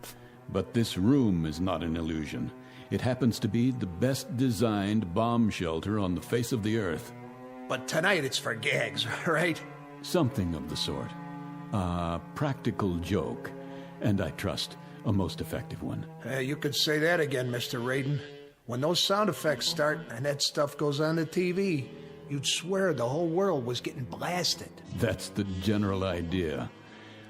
But this room is not an illusion. It happens to be the best designed bomb shelter on the face of the earth. But tonight it's for gags, right? Something of the sort. A practical joke, and I trust a most effective one. You could say that again, Mr. Raiden. When those sound effects start and that stuff goes on the TV, you'd swear the whole world was getting blasted. That's the general idea.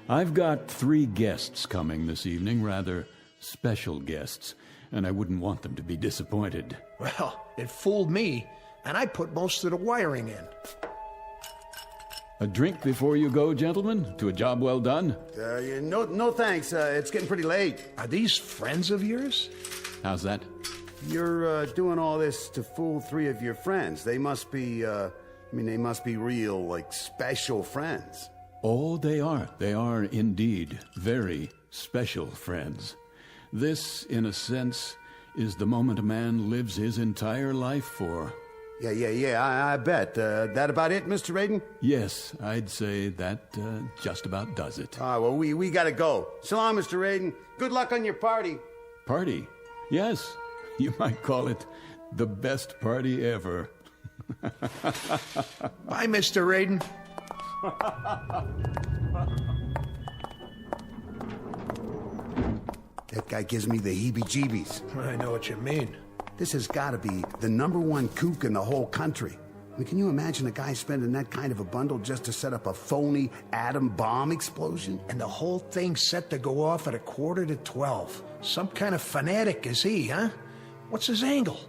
I've got 3 guests coming this evening, rather special guests, and I wouldn't want them to be disappointed. Well, it fooled me, and I put most of the wiring in. A drink before you go, gentlemen, to a job well done? No thanks. It's getting pretty late. Are these friends of yours? How's that? You're doing all this to fool 3 of your friends. They must be, they must be real, like, special friends. Oh, they are. They are indeed very special friends. This, in a sense, is the moment a man lives his entire life for. Yeah, I bet. That about it, Mr. Raiden? Yes, I'd say that just about does it. Well, we gotta go. So long, Mr. Raiden. Good luck on your party. Party? Yes, you might call it the best party ever. Bye, Mr. Raiden. That guy gives me the heebie-jeebies. I know what you mean. This has got to be the #1 kook in the whole country. I mean, can you imagine a guy spending that kind of a bundle just to set up a phony atom bomb explosion? And the whole thing's set to go off at 11:45. Some kind of fanatic is he, huh? What's his angle?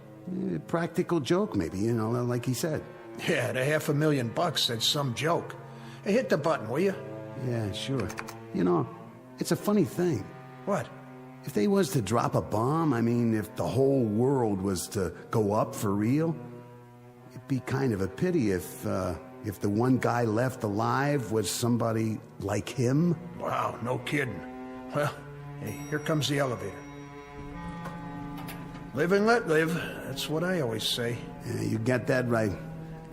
Practical joke, maybe, like he said. Yeah, the $500,000, that's some joke. Hey, hit the button, will you? Yeah, sure. It's a funny thing. What? If they was to drop a bomb, if the whole world was to go up for real, it'd be kind of a pity if the one guy left alive was somebody like him. Wow, no kidding. Well, hey, here comes the elevator. Live and let live. That's what I always say. Yeah, you got that right.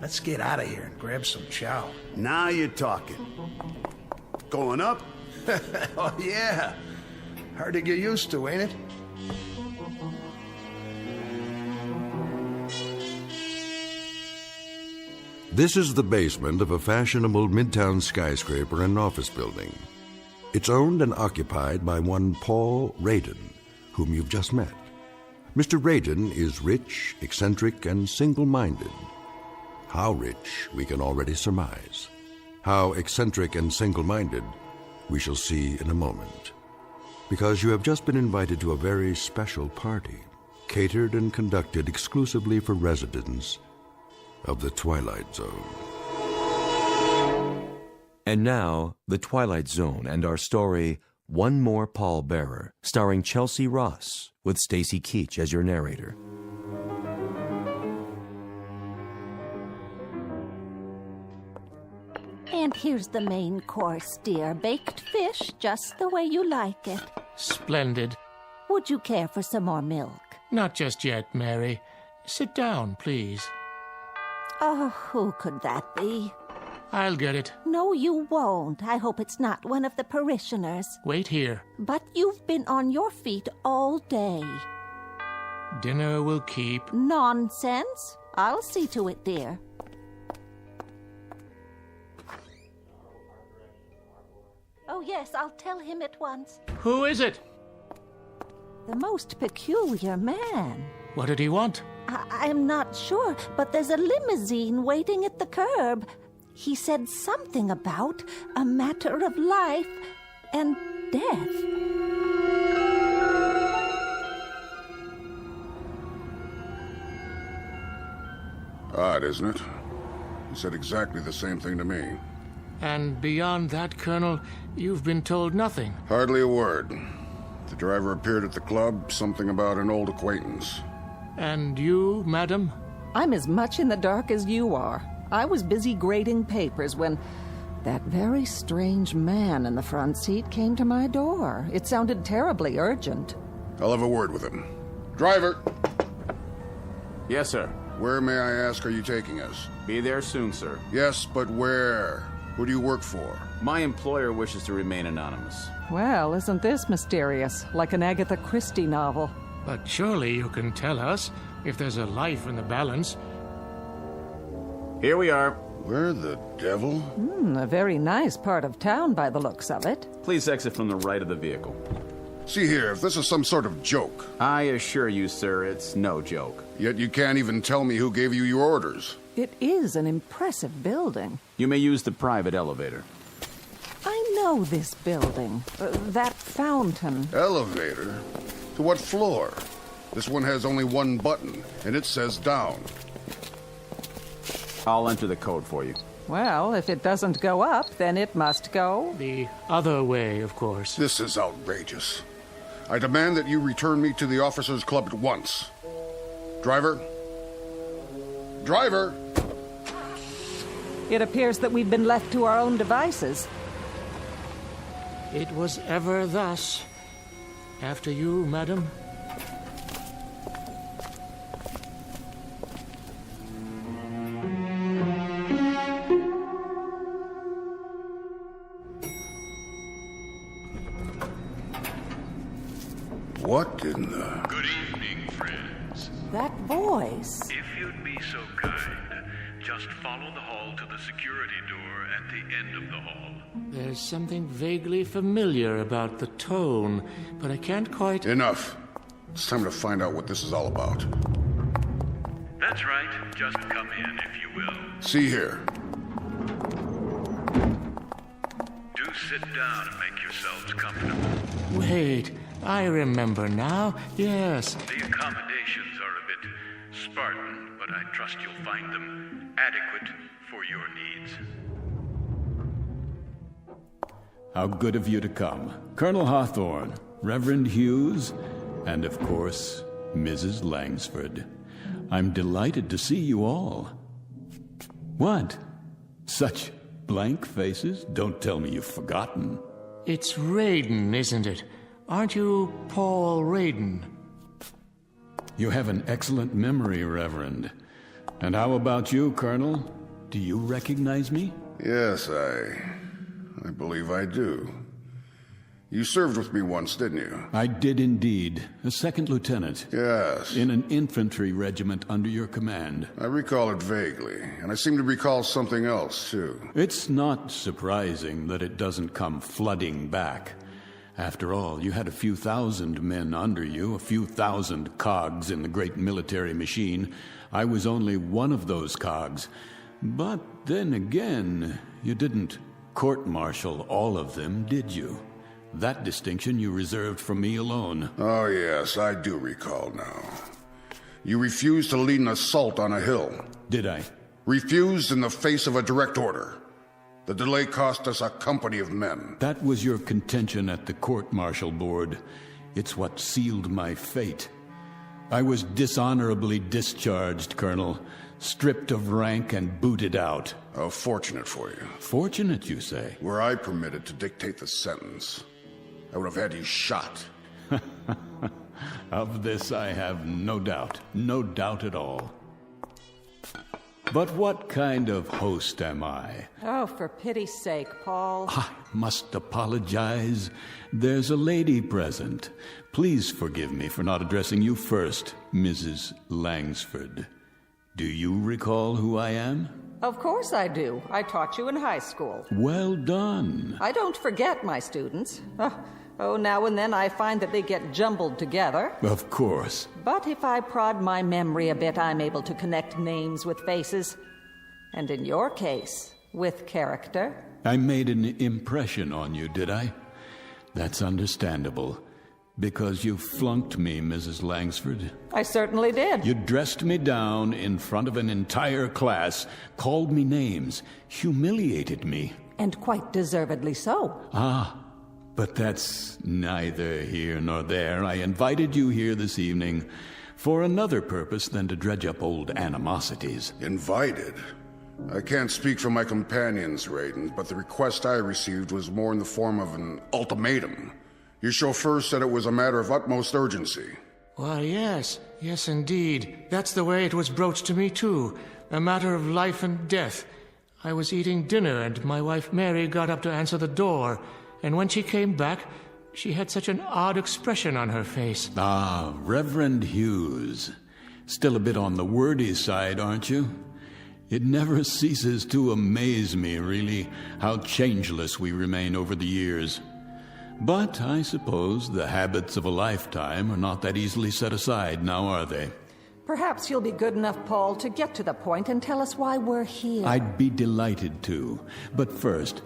Let's get out of here and grab some chow. Now you're talking. Going up? Oh, yeah. Hard to get used to, ain't it? This is the basement of a fashionable midtown skyscraper and office building. It's owned and occupied by one Paul Raiden, whom you've just met. Mr. Raiden is rich, eccentric, and single-minded. How rich, we can already surmise. How eccentric and single-minded, we shall see in a moment. Because you have just been invited to a very special party, catered and conducted exclusively for residents of the Twilight Zone. And now, The Twilight Zone and our story, One More Pallbearer, starring Chelsea Ross, with Stacy Keach as your narrator. And here's the main course, dear. Baked fish, just the way you like it. Splendid. Would you care for some more milk? Not just yet, Mary. Sit down, please. Oh, who could that be? I'll get it. No, you won't. I hope it's not one of the parishioners. Wait here. But you've been on your feet all day. Dinner will keep. Nonsense. I'll see to it, dear. Oh, yes, I'll tell him at once. Who is it? The most peculiar man. What did he want? I'm not sure, but there's a limousine waiting at the curb. He said something about a matter of life and death. Odd, isn't it? He said exactly the same thing to me. And beyond that, Colonel, you've been told nothing. Hardly a word. The driver appeared at the club, something about an old acquaintance. And you, madam? I'm as much in the dark as you are. I was busy grading papers when that very strange man in the front seat came to my door. It sounded terribly urgent. I'll have a word with him. Driver! Yes, sir. Where, may I ask, are you taking us? Be there soon, sir. Yes, but where? Who do you work for? My employer wishes to remain anonymous. Well, isn't this mysterious? Like an Agatha Christie novel. But surely you can tell us if there's a life in the balance. Here we are. Where the devil? A very nice part of town by the looks of it. Please exit from the right of the vehicle. See here, if this is some sort of joke. I assure you, sir, it's no joke. Yet you can't even tell me who gave you your orders. It is an impressive building. You may use the private elevator. I know this building. That fountain. Elevator? To what floor? This one has only one button, and it says down. I'll enter the code for you. Well, if it doesn't go up, then it must go the other way, of course. This is outrageous. I demand that you return me to the officers' club at once. Driver? Driver! It appears that we've been left to our own devices. It was ever thus. After you, madam. What in the... Good evening, friends. That voice. If you'd be so kind, just follow the hall to the security door at the end of the hall. There's something vaguely familiar about the tone, but I can't quite... Enough. It's time to find out what this is all about. That's right. Just come in, if you will. See here. Do sit down and make yourselves comfortable. Wait, I remember now. Yes. The accommodations are a bit Spartan, but I trust you'll find them adequate for your needs. How good of you to come. Colonel Hawthorne, Reverend Hughes, and of course, Mrs. Langsford. I'm delighted to see you all. What? Such blank faces? Don't tell me you've forgotten. It's Raiden, isn't it? Aren't you Paul Raiden? You have an excellent memory, Reverend. And how about you, Colonel? Do you recognize me? Yes, I believe I do. You served with me once, didn't you? I did indeed. A second lieutenant. Yes. In an infantry regiment under your command. I recall it vaguely, and I seem to recall something else, too. It's not surprising that it doesn't come flooding back. After all, you had a few thousand men under you, a few thousand cogs in the great military machine. I was only one of those cogs. But then again, you didn't court-martial all of them, did you? That distinction you reserved for me alone. Oh, yes, I do recall now. You refused to lead an assault on a hill. Did I? Refused in the face of a direct order. The delay cost us a company of men. That was your contention at the court-martial board. It's what sealed my fate. I was dishonorably discharged, Colonel. Stripped of rank and booted out. Oh, fortunate for you. Fortunate, you say? Were I permitted to dictate the sentence, I would have had you shot. Of this I have no doubt. No doubt at all. But what kind of host am I? Oh, for pity's sake, Paul. I must apologize. There's a lady present. Please forgive me for not addressing you first, Mrs. Langsford. Do you recall who I am? Of course I do. I taught you in high school. Well done. I don't forget my students. Oh, now and then I find that they get jumbled together. Of course. But if I prod my memory a bit, I'm able to connect names with faces. And in your case, with character. I made an impression on you, did I? That's understandable. Because you flunked me, Mrs. Langsford. I certainly did. You dressed me down in front of an entire class, called me names, humiliated me. And quite deservedly so. Ah, but that's neither here nor there. I invited you here this evening for another purpose than to dredge up old animosities. Invited? I can't speak for my companions, Raiden, but the request I received was more in the form of an ultimatum. Your chauffeur said it was a matter of utmost urgency. Why, yes. Yes, indeed. That's the way it was broached to me, too. A matter of life and death. I was eating dinner, and my wife Mary got up to answer the door. And when she came back, she had such an odd expression on her face. Ah, Reverend Hughes. Still a bit on the wordy side, aren't you? It never ceases to amaze me, really, how changeless we remain over the years. But I suppose the habits of a lifetime are not that easily set aside, now are they? Perhaps you'll be good enough, Paul, to get to the point and tell us why we're here. I'd be delighted to. But first,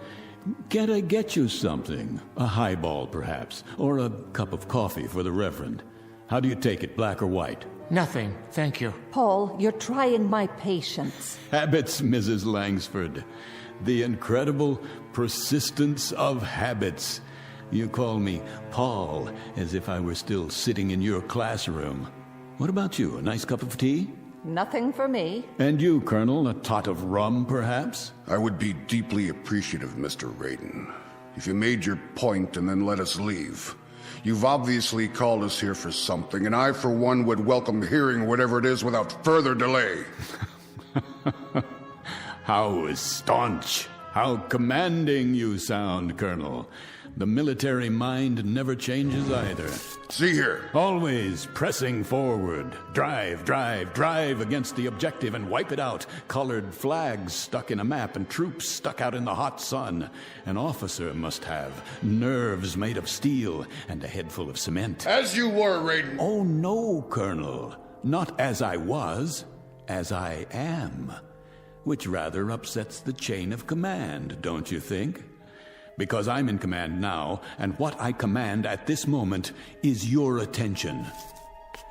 can't I get you something? A highball, perhaps, or a cup of coffee for the Reverend. How do you take it, black or white? Nothing, thank you. Paul, you're trying my patience. Habits, Mrs. Langsford. The incredible persistence of habits. You call me Paul, as if I were still sitting in your classroom. What about you, a nice cup of tea? Nothing for me. And you, Colonel, a tot of rum, perhaps? I would be deeply appreciative, Mr. Raiden, if you made your point and then let us leave. You've obviously called us here for something, and I, for one, would welcome hearing whatever it is without further delay. How staunch, how commanding you sound, Colonel. The military mind never changes either. See here. Always pressing forward. Drive, drive, drive against the objective and wipe it out. Colored flags stuck in a map and troops stuck out in the hot sun. An officer must have nerves made of steel and a head full of cement. As you were, Raiden. Oh, no, Colonel. Not as I was, as I am. Which rather upsets the chain of command, don't you think? Because I'm in command now, and what I command at this moment is your attention.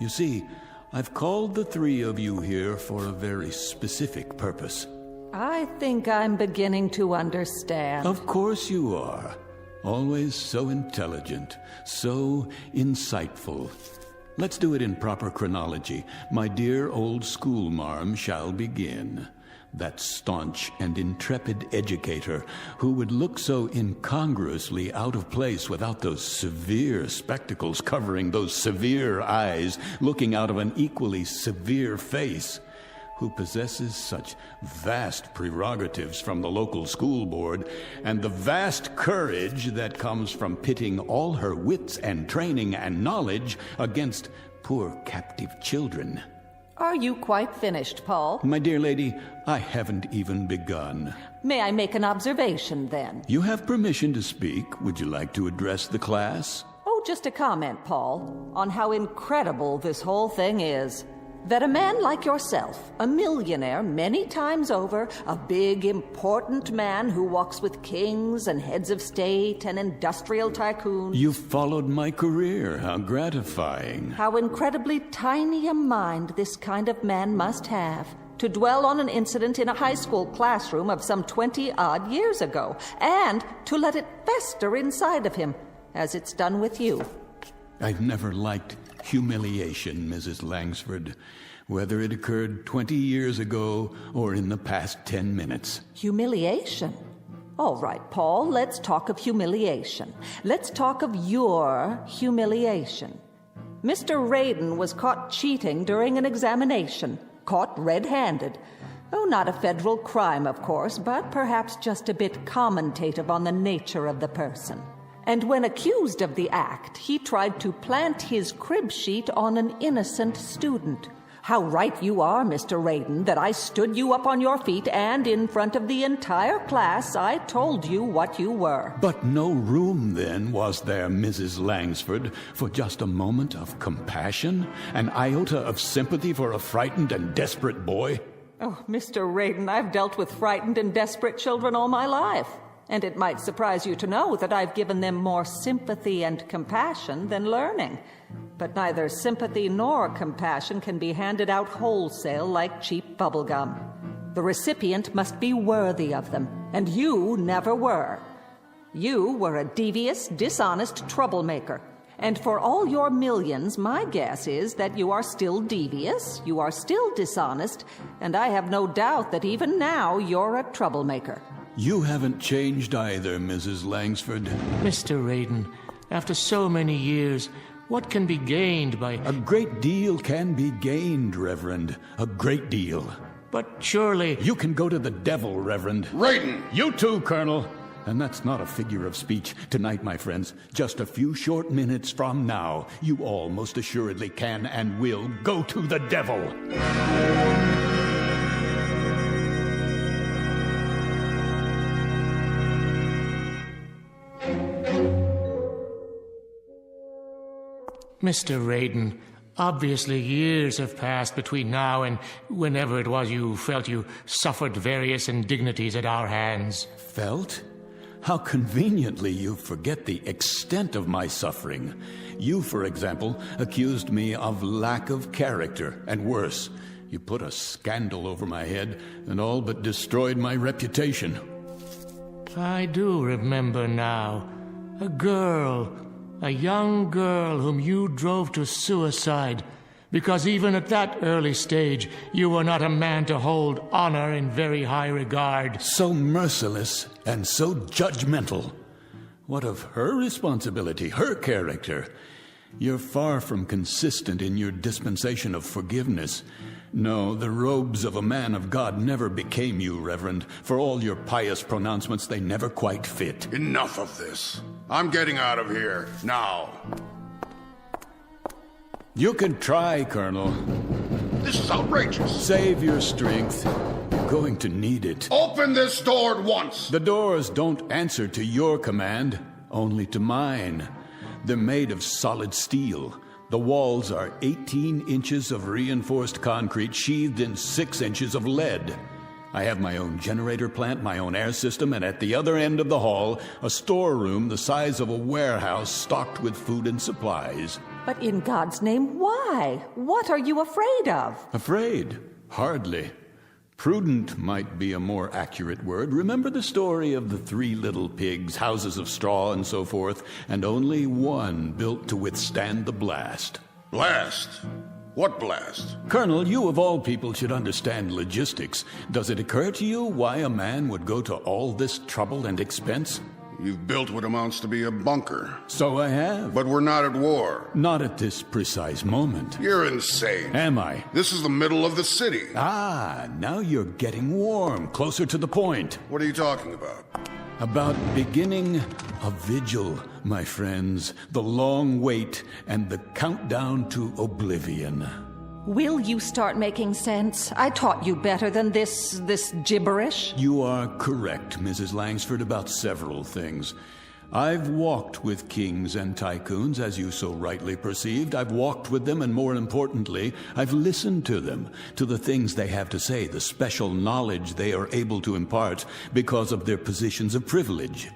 You see, I've called the three of you here for a very specific purpose. I think I'm beginning to understand. Of course you are. Always so intelligent, so insightful. Let's do it in proper chronology. My dear old schoolmarm shall begin. That staunch and intrepid educator who would look so incongruously out of place without those severe spectacles covering those severe eyes looking out of an equally severe face, who possesses such vast prerogatives from the local school board and the vast courage that comes from pitting all her wits and training and knowledge against poor captive children. Are you quite finished, Paul? My dear lady, I haven't even begun. May I make an observation, then? You have permission to speak. Would you like to address the class? Oh, just a comment, Paul, on how incredible this whole thing is. That a man like yourself, a millionaire many times over, a big, important man who walks with kings and heads of state and industrial tycoons... You followed my career. How gratifying. How incredibly tiny a mind this kind of man must have. To dwell on an incident in a high school classroom of some 20-odd years ago, and to let it fester inside of him, as it's done with you. I've never liked humiliation, Mrs. Langsford, whether it occurred 20 years ago or in the past 10 minutes. Humiliation? All right, Paul, let's talk of humiliation. Let's talk of your humiliation. Mr. Raiden was caught cheating during an examination, caught red-handed. Oh, not a federal crime, of course, but perhaps just a bit commentative on the nature of the person. And when accused of the act, he tried to plant his crib sheet on an innocent student. How right you are, Mr. Raiden, that I stood you up on your feet and in front of the entire class I told you what you were. But no room then, was there, Mrs. Langsford, for just a moment of compassion? An iota of sympathy for a frightened and desperate boy? Oh, Mr. Raiden, I've dealt with frightened and desperate children all my life. And it might surprise you to know that I've given them more sympathy and compassion than learning. But neither sympathy nor compassion can be handed out wholesale like cheap bubblegum. The recipient must be worthy of them, and you never were. You were a devious, dishonest troublemaker. And for all your millions, my guess is that you are still devious, you are still dishonest, and I have no doubt that even now you're a troublemaker. You haven't changed either, Mrs. Langsford. Mr. Raiden, after so many years, what can be gained by... A great deal can be gained, Reverend. A great deal. But surely... You can go to the devil, Reverend. Raiden! You too, Colonel. And that's not a figure of speech. Tonight, my friends, just a few short minutes from now, you all most assuredly can and will go to the devil. Mr. Raiden, obviously years have passed between now and whenever it was you felt you suffered various indignities at our hands. Felt? How conveniently you forget the extent of my suffering. You, for example, accused me of lack of character, and worse, you put a scandal over my head and all but destroyed my reputation. I do remember now. A young girl whom you drove to suicide, because even at that early stage you were not a man to hold honor in very high regard. So merciless and so judgmental. What of her responsibility, her character? You're far from consistent in your dispensation of forgiveness. No, the robes of a man of God never became you, Reverend. For all your pious pronouncements, they never quite fit. Enough of this. I'm getting out of here, now. You can try, Colonel. This is outrageous. Save your strength. You're going to need it. Open this door at once. The doors don't answer to your command, only to mine. They're made of solid steel. The walls are 18 inches of reinforced concrete sheathed in 6 inches of lead. I have my own generator plant, my own air system, and at the other end of the hall, a storeroom the size of a warehouse stocked with food and supplies. But in God's name, why? What are you afraid of? Afraid? Hardly. Prudent might be a more accurate word. Remember the story of the 3 little pigs, houses of straw and so forth, and only one built to withstand the blast. Blast? What blast? Colonel, you of all people should understand logistics. Does it occur to you why a man would go to all this trouble and expense? You've built what amounts to be a bunker. So I have. But we're not at war. Not at this precise moment. You're insane. Am I? This is the middle of the city. Ah, now you're getting warm, closer to the point. What are you talking about? About beginning a vigil, my friends. The long wait and the countdown to oblivion. Will you start making sense? I taught you better than this gibberish. You are correct, Mrs. Langsford, about several things. I've walked with kings and tycoons, as you so rightly perceived. I've walked with them, and more importantly, I've listened to them, to the things they have to say, the special knowledge they are able to impart because of their positions of privilege.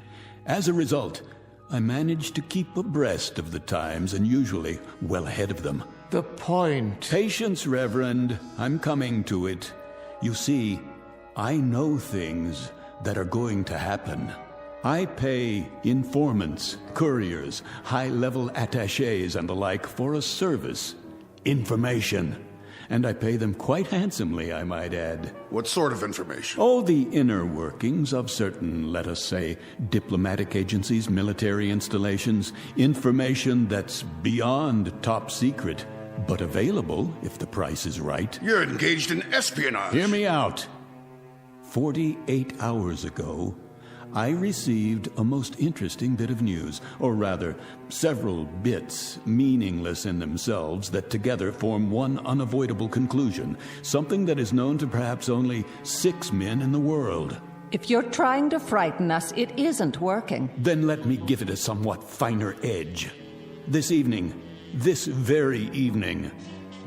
As a result, I manage to keep abreast of the times and usually well ahead of them. The point. Patience, Reverend. I'm coming to it. You see, I know things that are going to happen. I pay informants, couriers, high-level attachés and the like for a service, information. And I pay them quite handsomely, I might add. What sort of information? Oh, the inner workings of certain, let us say, diplomatic agencies, military installations, information that's beyond top secret, but available if the price is right. You're engaged in espionage. Hear me out. 48 hours ago, I received a most interesting bit of news, or rather, several bits, meaningless in themselves, that together form one unavoidable conclusion, something that is known to perhaps only 6 men in the world. If you're trying to frighten us, it isn't working. Then let me give it a somewhat finer edge. This evening, this very evening,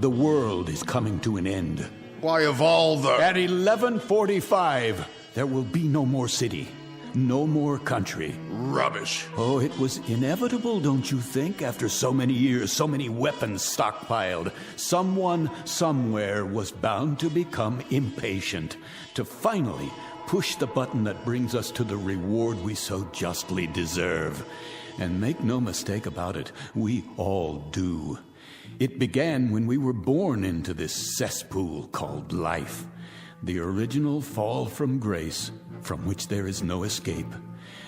the world is coming to an end. Why, of all the... At 11:45, there will be no more city. No more country. Rubbish. Oh, it was inevitable, don't you think? After so many years, so many weapons stockpiled, someone somewhere was bound to become impatient, to finally push the button that brings us to the reward we so justly deserve. And make no mistake about it, we all do. It began when we were born into this cesspool called life. The original fall from grace, from which there is no escape.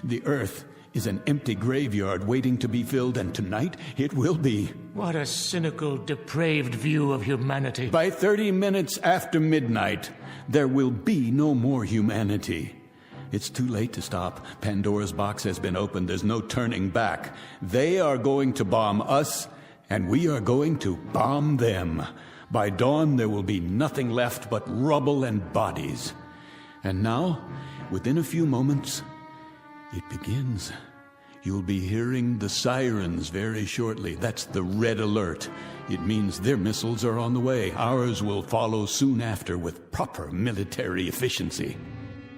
The earth is an empty graveyard waiting to be filled, and tonight it will be. What a cynical, depraved view of humanity. By 30 minutes after midnight, there will be no more humanity. It's too late to stop. Pandora's box has been opened. There's no turning back. They are going to bomb us, and we are going to bomb them. By dawn, there will be nothing left but rubble and bodies. And now, within a few moments, it begins. You'll be hearing the sirens very shortly. That's the red alert. It means their missiles are on the way. Ours will follow soon after with proper military efficiency.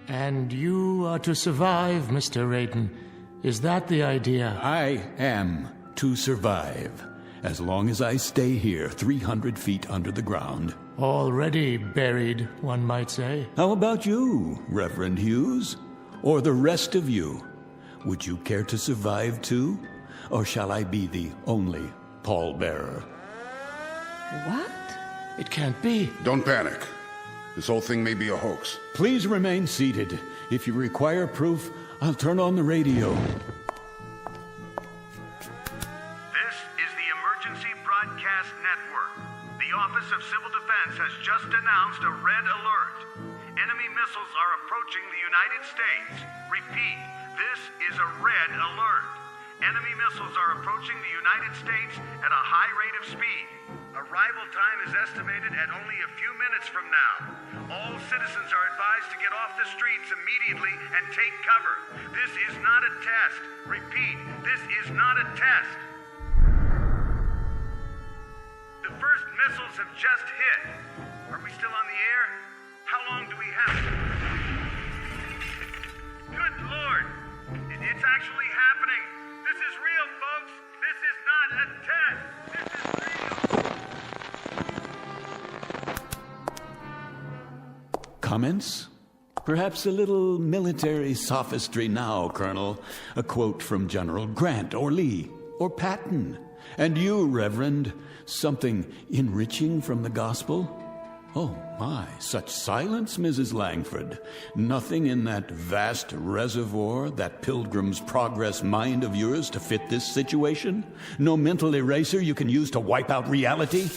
And you are to survive, Mr. Raiden. Is that the idea? I am to survive. As long as I stay here, 300 feet under the ground. Already buried, one might say. How about you, Reverend Hughes? Or the rest of you? Would you care to survive too? Or shall I be the only pallbearer? What? It can't be. Don't panic. This whole thing may be a hoax. Please remain seated. If you require proof, I'll turn on the radio. Broadcast Network. The Office of Civil Defense has just announced a red alert. Enemy missiles are approaching the United States. Repeat, this is a red alert. Enemy missiles are approaching the United States at a high rate of speed. Arrival time is estimated at only a few minutes from now. All citizens are advised to get off the streets immediately and take cover. This is not a test. Repeat, this is not a test. The first missiles have just hit. Are we still on the air? How long do we have? Good Lord! It's actually happening. This is real, folks. This is not a test. This is real. Comments? Perhaps a little military sophistry now, Colonel. A quote from General Grant or Lee or Patton. And you, Reverend, something enriching from the gospel? Oh, my, such silence, Mrs. Langford. Nothing in that vast reservoir, that Pilgrim's Progress mind of yours to fit this situation? No mental eraser you can use to wipe out reality?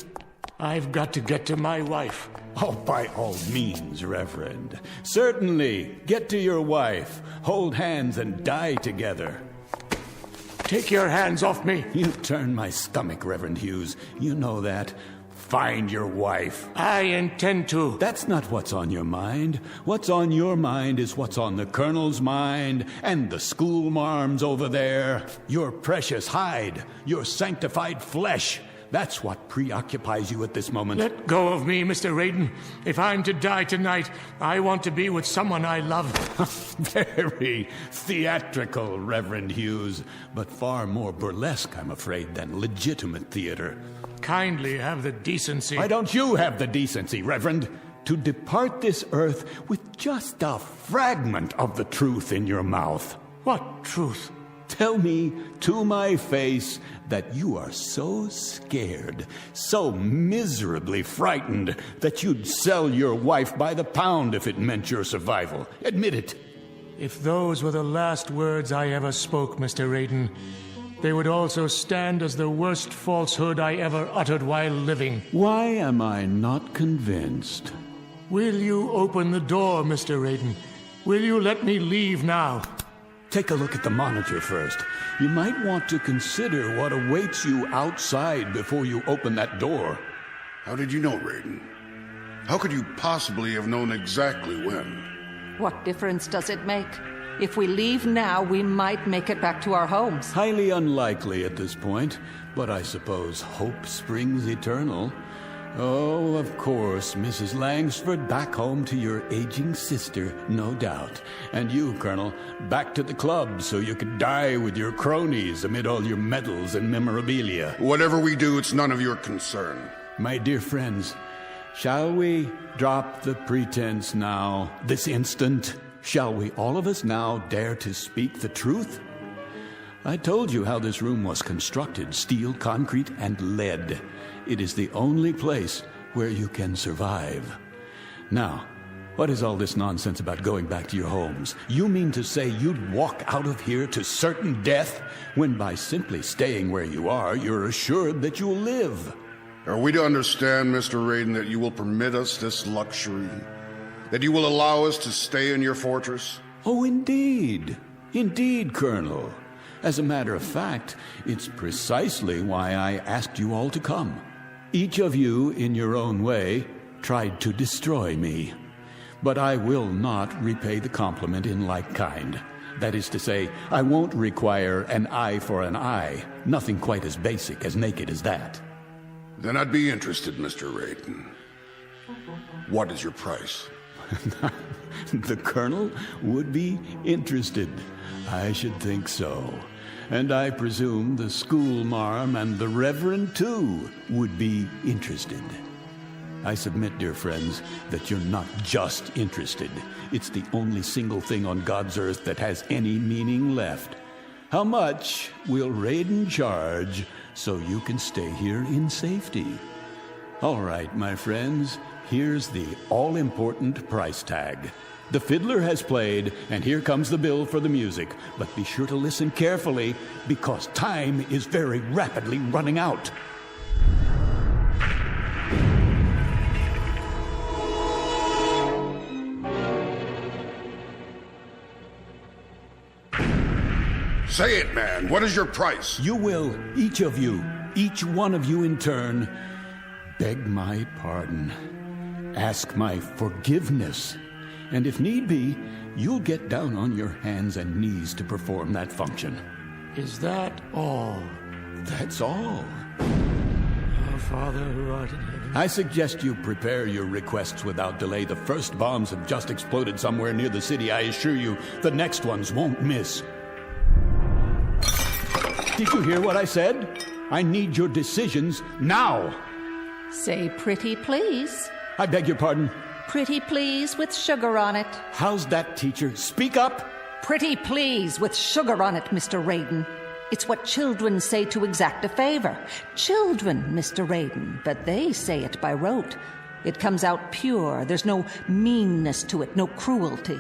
I've got to get to my wife. Oh, by all means, Reverend. Certainly, get to your wife. Hold hands and die together. Take your hands off me. You turn my stomach, Reverend Hughes. You know that. Find your wife. I intend to. That's not what's on your mind. What's on your mind is what's on the Colonel's mind and the schoolmarm's over there. Your precious hide, your sanctified flesh. That's what preoccupies you at this moment. Let go of me, Mr. Raiden. If I'm to die tonight, I want to be with someone I love. Very theatrical, Reverend Hughes, but far more burlesque, I'm afraid, than legitimate theater. Kindly have the decency. Why don't you have the decency, Reverend, to depart this earth with just a fragment of the truth in your mouth? What truth? Tell me to my face that you are so scared, so miserably frightened, that you'd sell your wife by the pound if it meant your survival. Admit it. If those were the last words I ever spoke, Mr. Raiden, they would also stand as the worst falsehood I ever uttered while living. Why am I not convinced? Will you open the door, Mr. Raiden? Will you let me leave now? Take a look at the monitor first. You might want to consider what awaits you outside before you open that door. How did you know, Raiden? How could you possibly have known exactly when? What difference does it make? If we leave now, we might make it back to our homes. Highly unlikely at this point, but I suppose hope springs eternal. Oh, of course, Mrs. Langsford, back home to your aging sister, no doubt. And you, Colonel, back to the club so you could die with your cronies amid all your medals and memorabilia. Whatever we do, it's none of your concern. My dear friends, shall we drop the pretense now, this instant? Shall we all of us now dare to speak the truth? I told you how this room was constructed, steel, concrete, and lead. It is the only place where you can survive. Now, what is all this nonsense about going back to your homes? You mean to say you'd walk out of here to certain death, when by simply staying where you are, you're assured that you'll live? Are we to understand, Mr. Raiden, that you will permit us this luxury? That you will allow us to stay in your fortress? Oh, indeed. Indeed, Colonel. As a matter of fact, it's precisely why I asked you all to come. Each of you, in your own way, tried to destroy me. But I will not repay the compliment in like kind. That is to say, I won't require an eye for an eye. Nothing quite as basic, as naked as that. Then I'd be interested, Mr. Raiden. What is your price? The Colonel would be interested. I should think so. And I presume the schoolmarm and the Reverend, too, would be interested. I submit, dear friends, that you're not just interested. It's the only single thing on God's earth that has any meaning left. How much will Raiden charge so you can stay here in safety? All right, my friends, here's the all-important price tag. The fiddler has played, and here comes the bill for the music. But be sure to listen carefully, because time is very rapidly running out. Say it, man. What is your price? You will, each of you, each one of you in turn, beg my pardon, ask my forgiveness. And if need be, you'll get down on your hands and knees to perform that function. Is that all? That's all. Our Father who art in heaven. I suggest you prepare your requests without delay. The first bombs have just exploded somewhere near the city. I assure you, the next ones won't miss. Did you hear what I said? I need your decisions now. Say pretty please. I beg your pardon? Pretty please with sugar on it. How's that, teacher? Speak up! Pretty please with sugar on it, Mr. Raiden. It's what children say to exact a favor. Children, Mr. Raiden, but they say it by rote. It comes out pure. There's no meanness to it, no cruelty.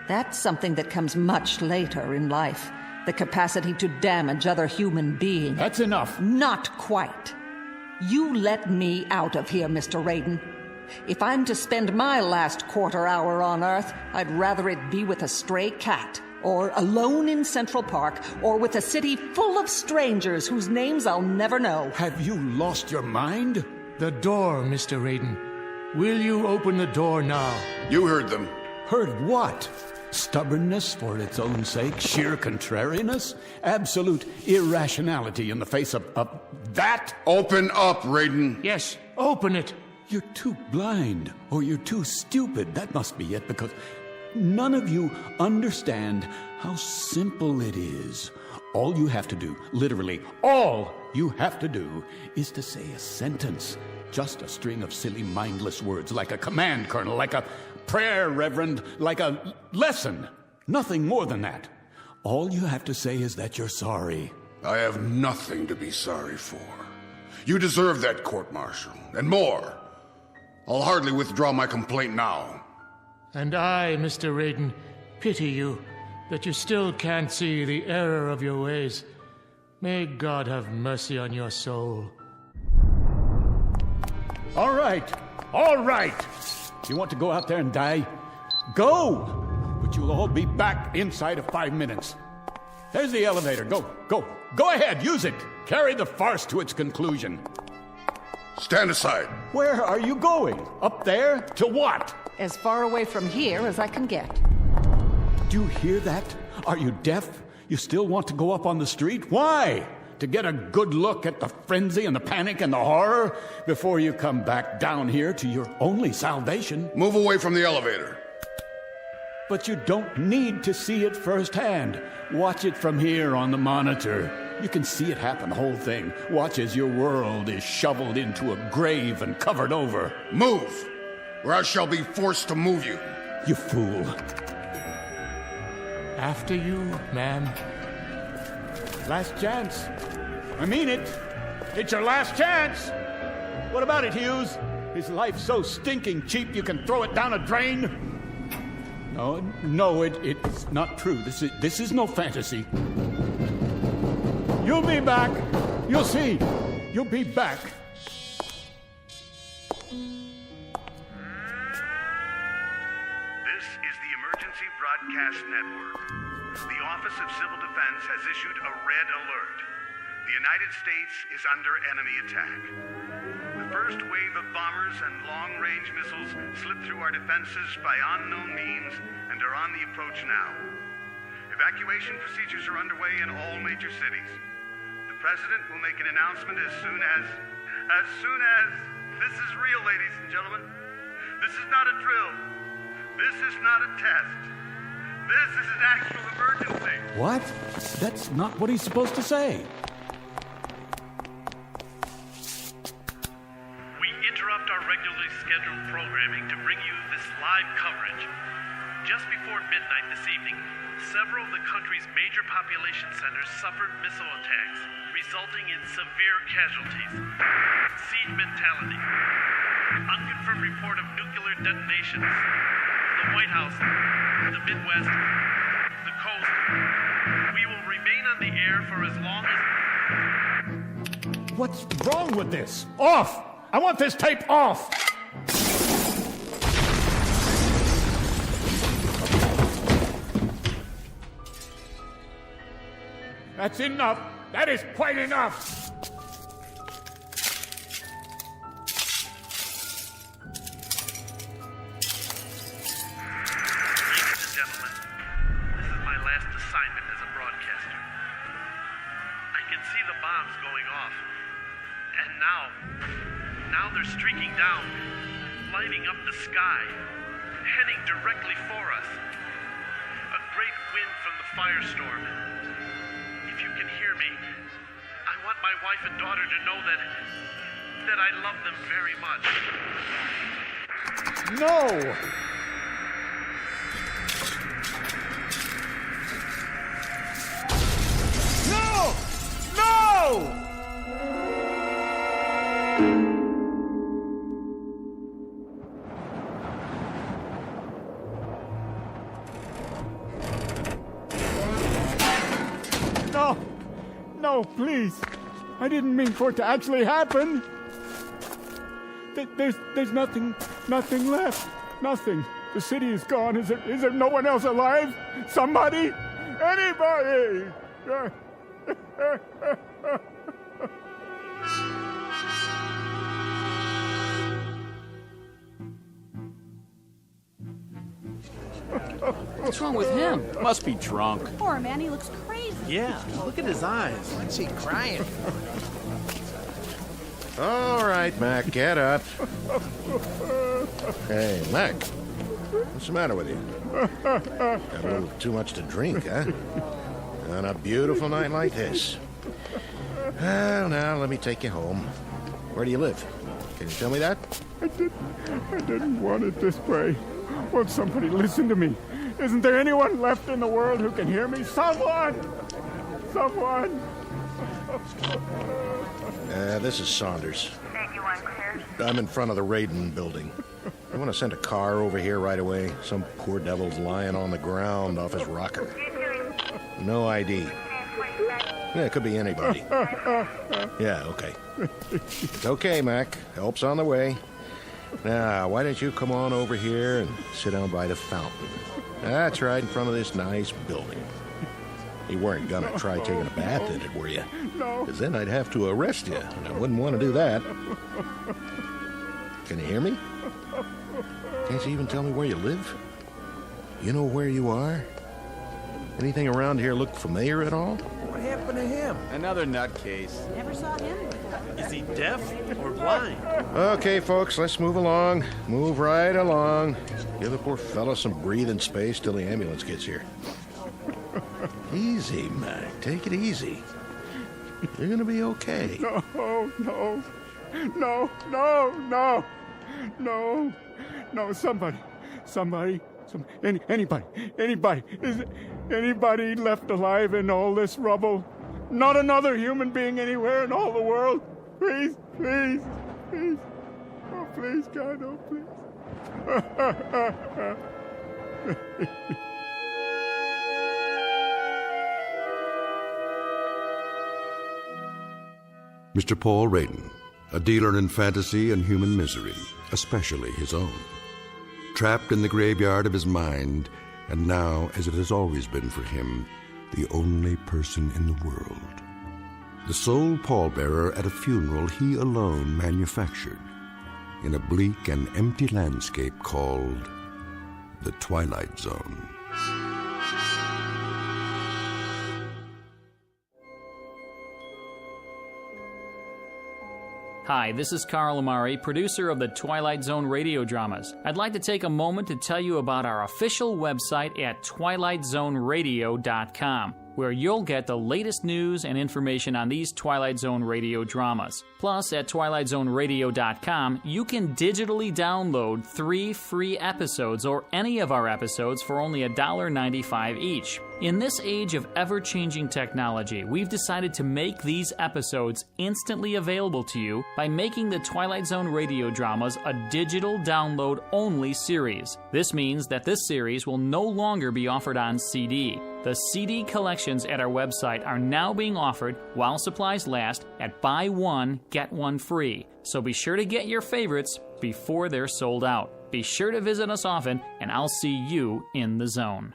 That's something that comes much later in life. The capacity to damage other human beings. That's enough. Not quite. You let me out of here, Mr. Raiden. If I'm to spend my last quarter hour on Earth, I'd rather it be with a stray cat, or alone in Central Park, or with a city full of strangers whose names I'll never know. Have you lost your mind? The door, Mr. Raiden. Will you open the door now? You heard them. Heard what? Stubbornness for its own sake? Sheer contrariness? Absolute irrationality in the face of that? Open up, Raiden. Yes, open it. You're too blind, or you're too stupid. That must be it, because none of you understand how simple it is. All you have to do, literally all you have to do, is to say a sentence. Just a string of silly, mindless words, like a command, Colonel, like a prayer, Reverend, like a lesson. Nothing more than that. All you have to say is that you're sorry. I have nothing to be sorry for. You deserve that, court-martial, and more. I'll hardly withdraw my complaint now. And I, Mr. Raiden, pity you that you still can't see the error of your ways. May God have mercy on your soul. All right. You want to go out there and die? Go! But you'll all be back inside of 5 minutes. There's the elevator. Go ahead, use it. Carry the farce to its conclusion. Stand aside. Where are you going? Up there? To what? As far away from here as I can get. Do you hear that? Are you deaf? You still want to go up on the street? Why? To get a good look at the frenzy and the panic and the horror before you come back down here to your only salvation? Move away from the elevator. But you don't need to see it firsthand. Watch it from here on the monitor. You can see it happen, the whole thing. Watch as your world is shoveled into a grave and covered over. Move, or I shall be forced to move you. You fool. After you, ma'am. Last chance. I mean it. It's your last chance. What about it, Hughes? Is life so stinking cheap you can throw it down a drain? No, it's not true. This is no fantasy. You'll be back. You'll see. You'll be back. This is the Emergency Broadcast Network. The Office of Civil Defense has issued a red alert. The United States is under enemy attack. The first wave of bombers and long-range missiles slipped through our defenses by unknown means and are on the approach now. Evacuation procedures are underway in all major cities. The President will make an announcement as soon as this is real, ladies and gentlemen. This is not a drill. This is not a test. This is an actual emergency. What? That's not what he's supposed to say. We interrupt our regularly scheduled programming to bring you this live coverage. Just before midnight this evening, several of the country's major population centers suffered missile attacks, resulting in severe casualties. Siege mentality. Unconfirmed report of nuclear detonations. The White House, the Midwest, the coast. We will remain on the air for as long as... What's wrong with this? Off! I want this tape off! That's enough. That is quite enough. Ladies and gentlemen, this is my last assignment as a broadcaster. I can see the bombs going off. And now they're streaking down, lighting up the sky, heading directly for us. A great wind from the firestorm. If you can hear me, I want my wife and daughter to know that I love them very much. No! No! No! No, please. I didn't mean for it to actually happen. There's nothing left. Nothing. The city is gone. Is there no one else alive? Somebody? Anybody? What's wrong with him? Must be drunk. Poor man, he looks crazy. Yeah, look at his eyes. What's he crying? All right, Mac, get up. Hey, Mac, what's the matter with you? Got a little too much to drink, huh? On a beautiful night like this. Well, now, let me take you home. Where do you live? Can you tell me that? I didn't want it this way. Won't somebody listen to me? Isn't there anyone left in the world who can hear me? Someone! Someone! This is Saunders. I'm in front of the Raiden building. I want to send a car over here right away. Some poor devil's lying on the ground off his rocker. No ID. Yeah, it could be anybody. Yeah, okay. It's okay, Mac. Help's on the way. Now, why don't you come on over here and sit down by the fountain? That's right, in front of this nice building. You weren't gonna try taking a bath in it, were you? No. Because then I'd have to arrest you, and I wouldn't want to do that. Can you hear me? Can't you even tell me where you live? You know where you are? Anything around here look familiar at all? What happened to him? Another nutcase. Never saw him before. Is he deaf or blind? Okay, folks, let's move along. Move right along. Give the poor fella some breathing space till the ambulance gets here. Easy, Mac. Take it easy. You're gonna be okay. No. Anybody. Is anybody left alive in all this rubble? Not another human being anywhere in all the world? Please. Oh, please, God, oh, please. Mr. Paul Raiden, a dealer in fantasy and human misery, especially his own. Trapped in the graveyard of his mind, and now, as it has always been for him, the only person in the world. The sole pallbearer at a funeral he alone manufactured, in a bleak and empty landscape called the Twilight Zone. Hi, this is Carl Amari, producer of the Twilight Zone radio dramas. I'd like to take a moment to tell you about our official website at twilightzoneradio.com, where you'll get the latest news and information on these Twilight Zone radio dramas. Plus, at twilightzoneradio.com, you can digitally download 3 free episodes or any of our episodes for only $1.95 each. In this age of ever-changing technology, we've decided to make these episodes instantly available to you by making the Twilight Zone radio dramas a digital download-only series. This means that this series will no longer be offered on CD. The CD collections at our website are now being offered, while supplies last, at buy one, get one free. So be sure to get your favorites before they're sold out. Be sure to visit us often, and I'll see you in the zone.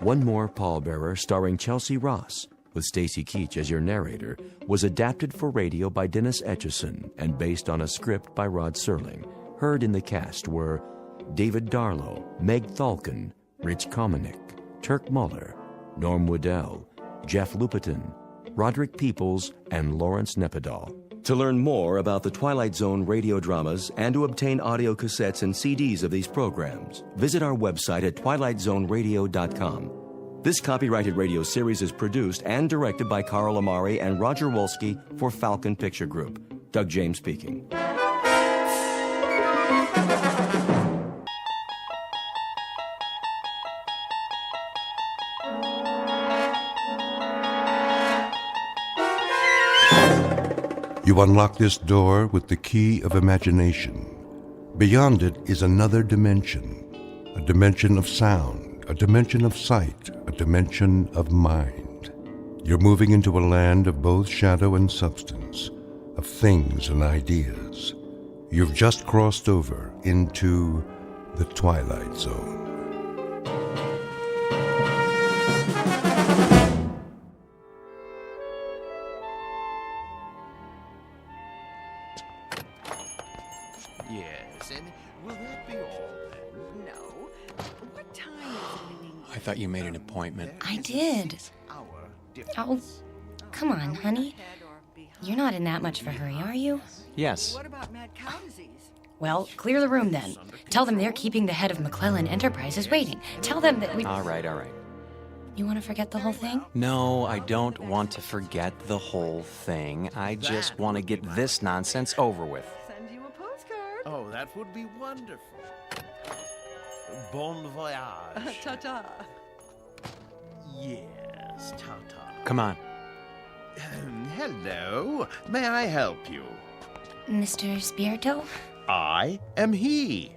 One More Pallbearer, starring Chelsea Ross, with Stacy Keach as your narrator, was adapted for radio by Dennis Etchison and based on a script by Rod Serling. Heard in the cast were David Darlow, Meg Thalken, Rich Komanek, Turk Muller, Norm Woodell, Jeff Lupiton, Roderick Peoples, and Lawrence Nepidal. To learn more about the Twilight Zone radio dramas and to obtain audio cassettes and CDs of these programs, visit our website at twilightzoneradio.com. This copyrighted radio series is produced and directed by Carl Amari and Roger Wolski for Falcon Picture Group. Doug James speaking. You unlock this door with the key of imagination. Beyond it is another dimension, a dimension of sound, a dimension of sight, a dimension of mind. You're moving into a land of both shadow and substance, of things and ideas. You've just crossed over into the Twilight Zone. Yes, and will that be all then? No. What time is it? I thought you made an appointment. I did. Oh, come on, honey. You're not in that much of a hurry, are you? Yes. What about mad cow disease? Well, clear the room then. Tell them they're keeping the head of McClellan Enterprises waiting. Tell them that we... All right. You want to forget the whole thing? No, I don't want to forget the whole thing. I just want to get this nonsense over with. Send you a postcard. Oh, that would be wonderful. Bon voyage. Ta-ta. Yes, ta-ta. Come on. Hello. May I help you? Mr. Spirito? I am he.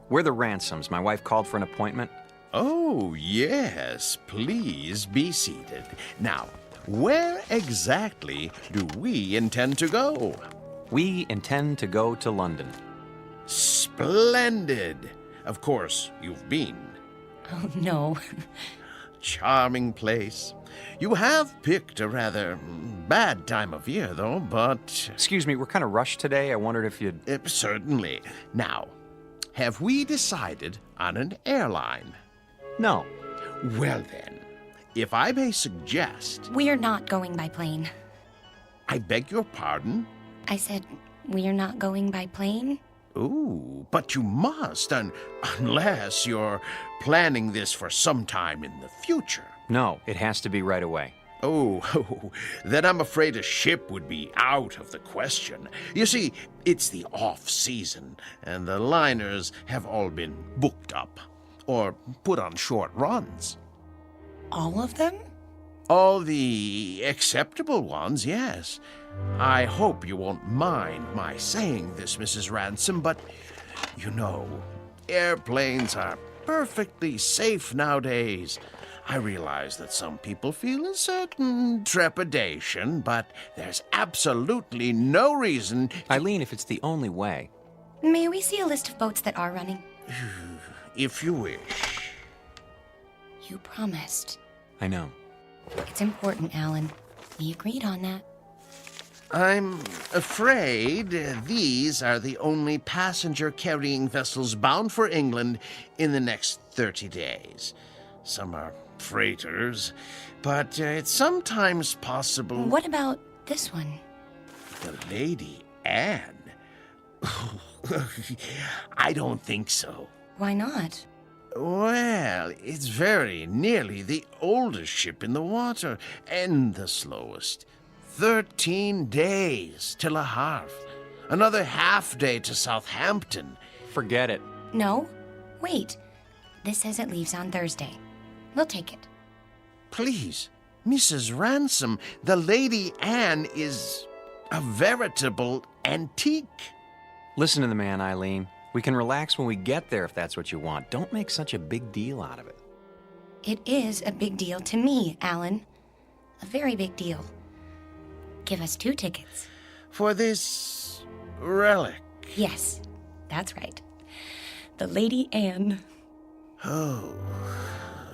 We're the Ransoms. My wife called for an appointment. Oh, yes. Please be seated. Now, where exactly do we intend to go? We intend to go to London. Splendid. Of course, you've been. Oh, no. Charming place. You have picked a rather bad time of year, though, but... Excuse me, we're kind of rushed today. I wondered if you'd... Certainly. Now, have we decided on an airline? No. Well then, if I may suggest... We're not going by plane. I beg your pardon? I said, we're not going by plane? Ooh, but you must, unless you're planning this for some time in the future. No, it has to be right away. Oh, then I'm afraid a ship would be out of the question. You see, it's the off-season, and the liners have all been booked up, or put on short runs. All of them? All the acceptable ones, yes. I hope you won't mind my saying this, Mrs. Ransom, but, you know, airplanes are perfectly safe nowadays. I realize that some people feel a certain trepidation, but there's absolutely no reason... Eileen, if it's the only way... May we see a list of boats that are running? If you wish. You promised. I know. It's important, Alan. We agreed on that. I'm afraid these are the only passenger-carrying vessels bound for England in the next 30 days. Some are freighters, but it's sometimes possible... What about this one? The Lady Anne? I don't think so. Why not? Well, it's very nearly the oldest ship in the water, and the slowest. 13 days till a half. Another half day to Southampton. Forget it. No. Wait. This says it leaves on Thursday. We'll take it. Please, Mrs. Ransom, the Lady Anne is a veritable antique. Listen to the man, Eileen. We can relax when we get there if that's what you want. Don't make such a big deal out of it. It is a big deal to me, Alan. A very big deal. Give us 2 tickets. For this relic? Yes, that's right. The Lady Anne. Oh,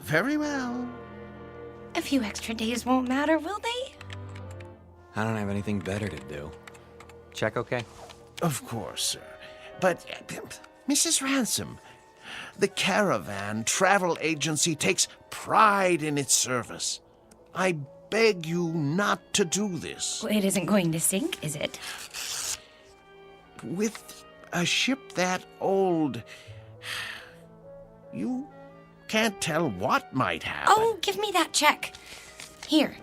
very well. A few extra days won't matter, will they? I don't have anything better to do. Check okay? Of course, sir. But, Mrs. Ransom, the Caravan Travel Agency takes pride in its service. I beg you not to do this. Well, it isn't going to sink, is it? With a ship that old, you can't tell what might happen. Oh, give me that check. Here.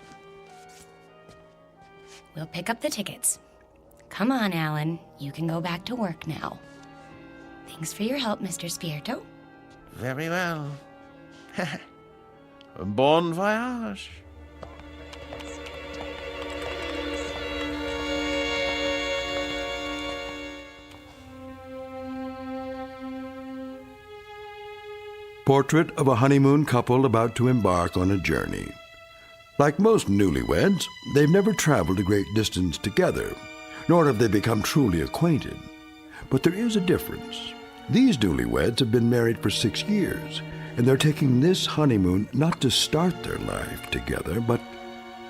We'll pick up the tickets. Come on, Alan. You can go back to work now. Thanks for your help, Mr. Spirito. Very well. Bon voyage. Portrait of a honeymoon couple about to embark on a journey. Like most newlyweds, they've never traveled a great distance together, nor have they become truly acquainted. But there is a difference. These newlyweds have been married for 6 years, and they're taking this honeymoon not to start their life together, but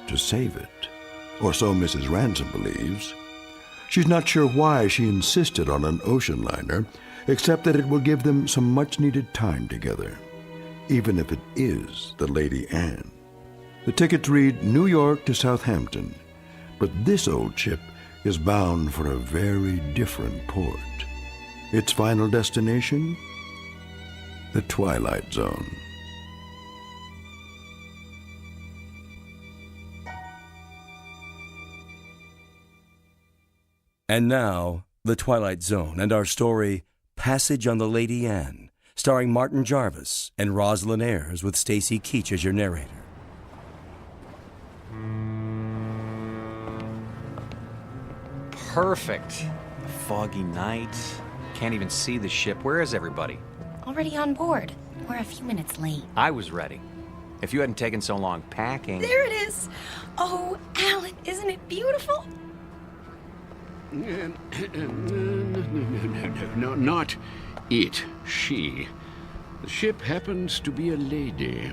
to save it. Or so Mrs. Ransom believes. She's not sure why she insisted on an ocean liner, except that it will give them some much-needed time together, even if it is the Lady Anne. The tickets read New York to Southampton, but this old ship is bound for a very different port. Its final destination? The Twilight Zone. And now, The Twilight Zone and our story, Passage on the Lady Anne, starring Martin Jarvis and Rosalind Ayres with Stacy Keach as your narrator. Perfect. A foggy night. Can't even see the ship. Where is everybody? Already on board. We're a few minutes late. I was ready. If you hadn't taken so long packing... There it is! Oh, Alan, isn't it beautiful? No, not it. She. The ship happens to be a lady.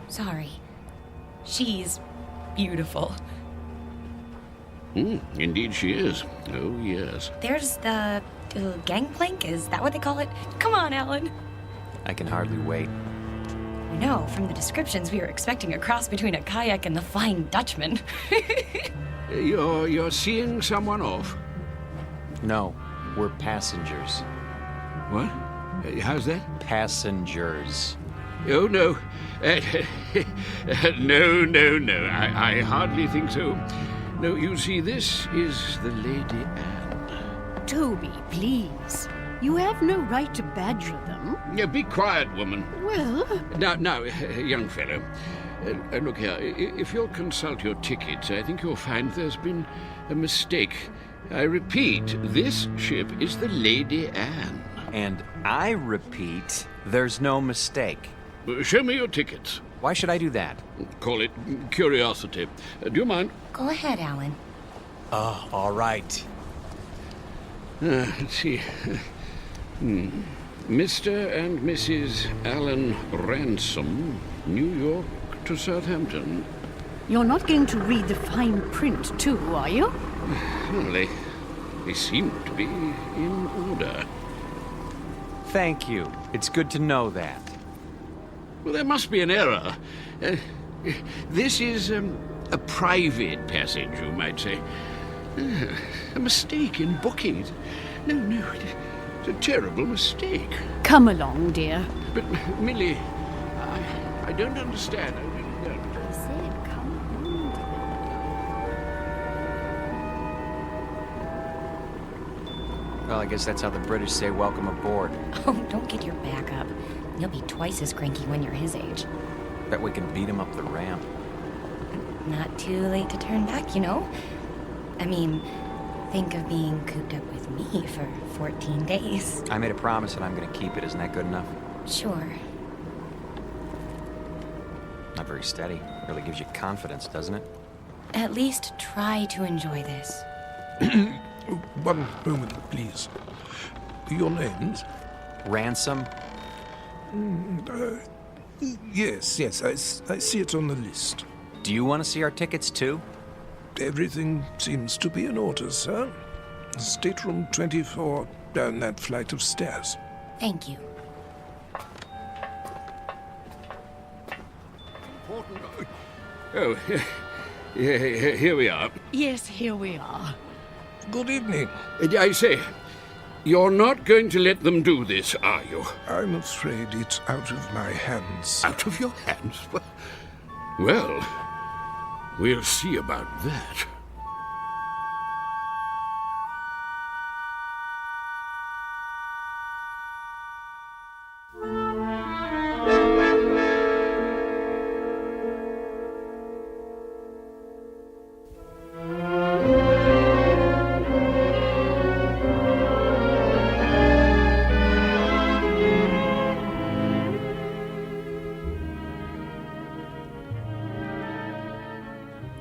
Sorry. She's beautiful. Indeed she is. Oh, yes. There's the gangplank, is that what they call it? Come on, Alan. I can hardly wait. No, from the descriptions, we were expecting a cross between a kayak and the Flying Dutchman. You're seeing someone off? No, we're passengers. What? How's that? Passengers. Oh, no. No. I hardly think so. No, you see, this is the Lady Anne. Toby, please. You have no right to badger them. Be quiet, woman. Well... Now, young fellow. Look here, if you'll consult your tickets, I think you'll find there's been a mistake. I repeat, this ship is the Lady Anne. And I repeat, there's no mistake. Show me your tickets. Why should I do that? Call it curiosity. Do you mind? Go ahead, Alan. Oh, all right. Let's see. Mr. and Mrs. Alan Ransom, New York to Southampton. You're not going to read the fine print, too, are you? Well, they seem to be in order. Thank you. It's good to know that. Well, there must be an error. This is a private passage, you might say. A mistake in booking it. No, it's a terrible mistake. Come along, dear. But, Millie, I don't understand. I really don't. I said come along, dear. Well, I guess that's how the British say welcome aboard. Oh, don't get your back up. You'll be twice as cranky when you're his age. Bet we can beat him up the ramp. Not too late to turn back, you know? I mean, think of being cooped up with me for 14 days. I made a promise and I'm going to keep it. Isn't that good enough? Sure. Not very steady. Really gives you confidence, doesn't it? At least try to enjoy this. One moment, please. Your names? Ransom? Yes, I see it on the list. Do you want to see our tickets, too? Everything seems to be in order, sir. Stateroom 24, down that flight of stairs. Thank you. Oh, here we are. Yes, here we are. Good evening. I say, you're not going to let them do this, are you? I'm afraid it's out of my hands. Out of your hands? Well, we'll see about that.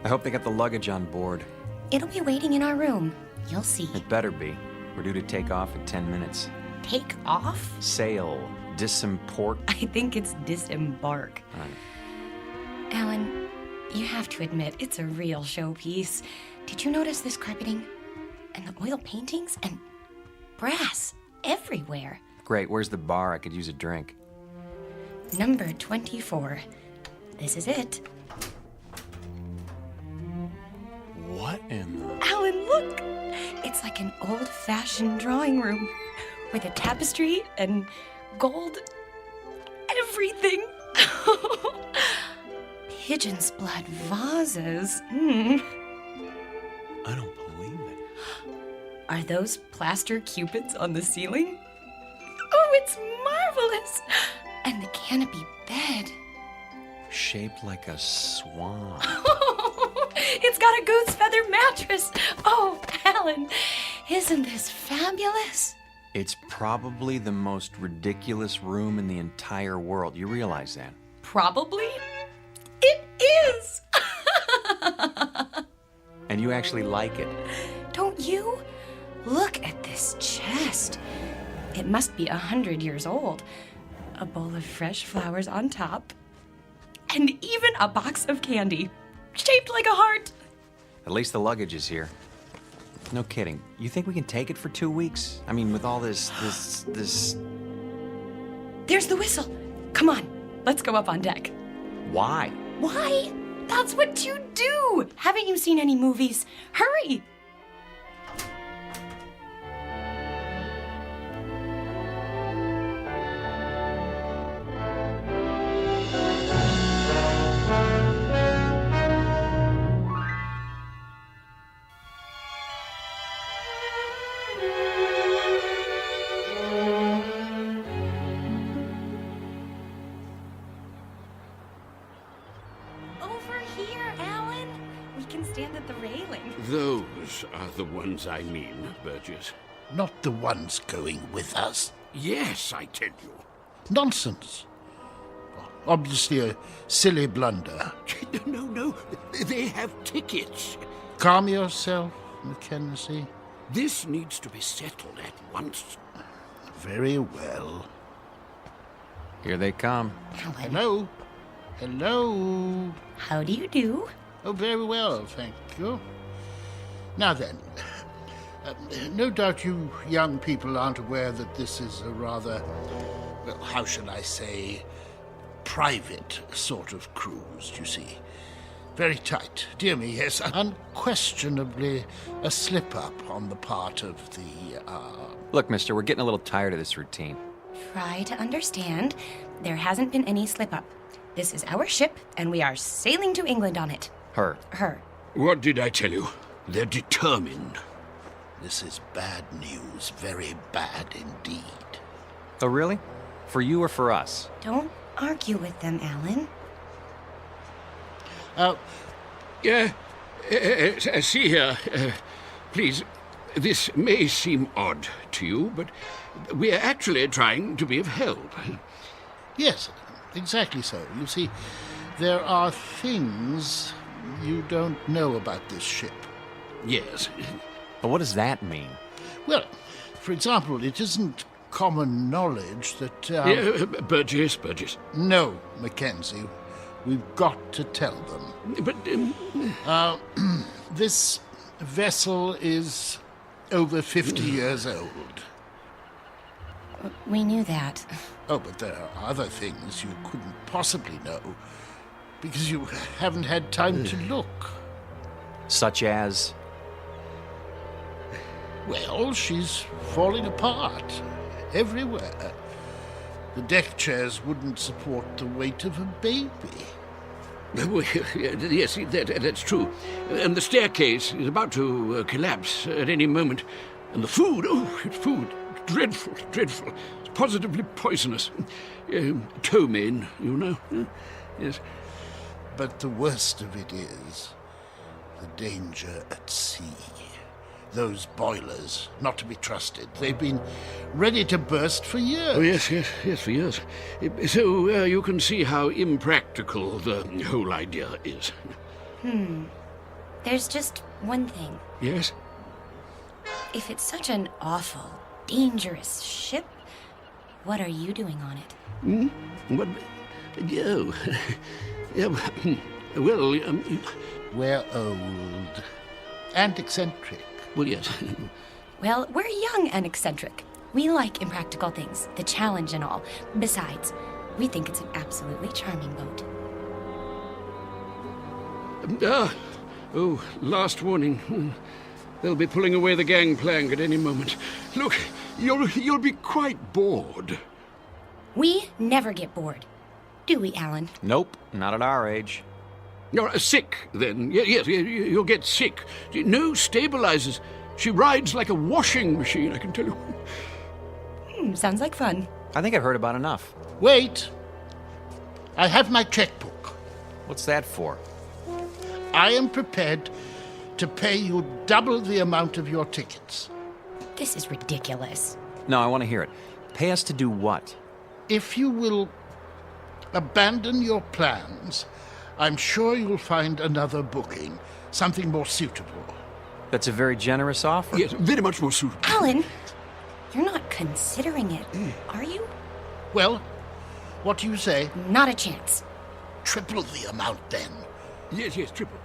I hope they got the luggage on board. It'll be waiting in our room. You'll see. It better be. We're due to take off in 10 minutes. Take off? Sail. Disimport. I think it's disembark. Right. Alan, you have to admit, it's a real showpiece. Did you notice this carpeting? And the oil paintings? And brass everywhere. Great. Where's the bar? I could use a drink. Number 24. This is it. What in the... Alan, look! It's like an old-fashioned drawing room with a tapestry and gold everything. Pigeon's blood vases. I don't believe it. Are those plaster cupids on the ceiling? Oh, it's marvelous! And the canopy bed. Shaped like a swan. It's got a goose feather mattress. Oh, Alan, isn't this fabulous? It's probably the most ridiculous room in the entire world. You realize that? Probably? It is! And you actually like it. Don't you? Look at this chest. It must be 100 years old. A bowl of fresh flowers on top. And even a box of candy, shaped like a heart. At least the luggage is here. No kidding. You think we can take it for 2 weeks? I mean, with all this... There's the whistle. Come on, let's go up on deck. Why? Why? That's what you do. Haven't you seen any movies? Hurry. Those are the ones I mean, Burgess. Not the ones going with us. Yes, I tell you. Nonsense. Obviously a silly blunder. No. They have tickets. Calm yourself, Mackenzie. This needs to be settled at once. Very well. Here they come. Hello. Hello. How do you do? Oh, very well, thank you. Now then, no doubt you young people aren't aware that this is a rather, well, how shall I say, private sort of cruise, you see. Very tight. Dear me, yes, unquestionably a slip-up on the part of the, Look, mister, we're getting a little tired of this routine. Try to understand. There hasn't been any slip-up. This is our ship, and we are sailing to England on it. Her. What did I tell you? They're determined. This is bad news. Very bad indeed. Oh, really? For you or for us? Don't argue with them, Alan. See here. Please, this may seem odd to you, but we're actually trying to be of help. Yes, exactly so. You see, there are things you don't know about this ship. Yes. But what does that mean? Well, for example, it isn't common knowledge that... Burgess. No, Mackenzie. We've got to tell them. But... this vessel is over 50 years old. We knew that. Oh, but there are other things you couldn't possibly know, because you haven't had time to look. Such as? Well, she's falling apart everywhere. The deck chairs wouldn't support the weight of a baby. Yes, that's true. And the staircase is about to collapse at any moment. And the food, it's food. Dreadful. It's positively poisonous. Ptomaine, you know. Yes. But the worst of it is the danger at sea. Those boilers, not to be trusted. They've been ready to burst for years. Oh, yes, for years. So you can see how impractical the whole idea is. There's just one thing. Yes? If it's such an awful, dangerous ship, what are you doing on it? What? Well, we're old and eccentric. Well, yes. Well, we're young and eccentric. We like impractical things, the challenge and all. Besides, we think it's an absolutely charming boat. Last warning. They'll be pulling away the gangplank at any moment. Look, you'll be quite bored. We never get bored. Do we, Alan? Nope, not at our age. You're sick, then. Yes, you'll get sick. No stabilizers. She rides like a washing machine, I can tell you. Sounds like fun. I think I've heard about enough. Wait. I have my checkbook. What's that for? I am prepared to pay you double the amount of your tickets. This is ridiculous. No, I want to hear it. Pay us to do what? If you will abandon your plans, I'm sure you'll find another booking, something more suitable. That's a very generous offer. Yes, very much more suitable. Alan, you're not considering it, are you? Well, what do you say? Not a chance. Triple the amount, then. Yes, triple.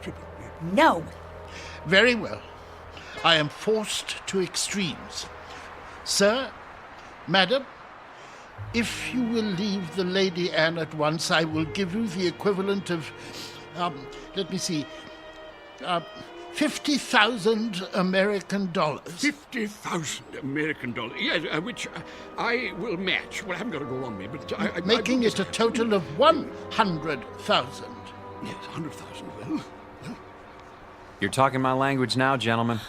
No. Very well. I am forced to extremes. Sir, madam, if you will leave the Lady Anne at once, I will give you the equivalent of, let me see, 50,000 American dollars. 50,000 American dollars. Yes, which I will match. Well, I haven't got it all on me, but making it a total of 100,000. Yes, 100,000. Well. You're talking my language now, gentlemen.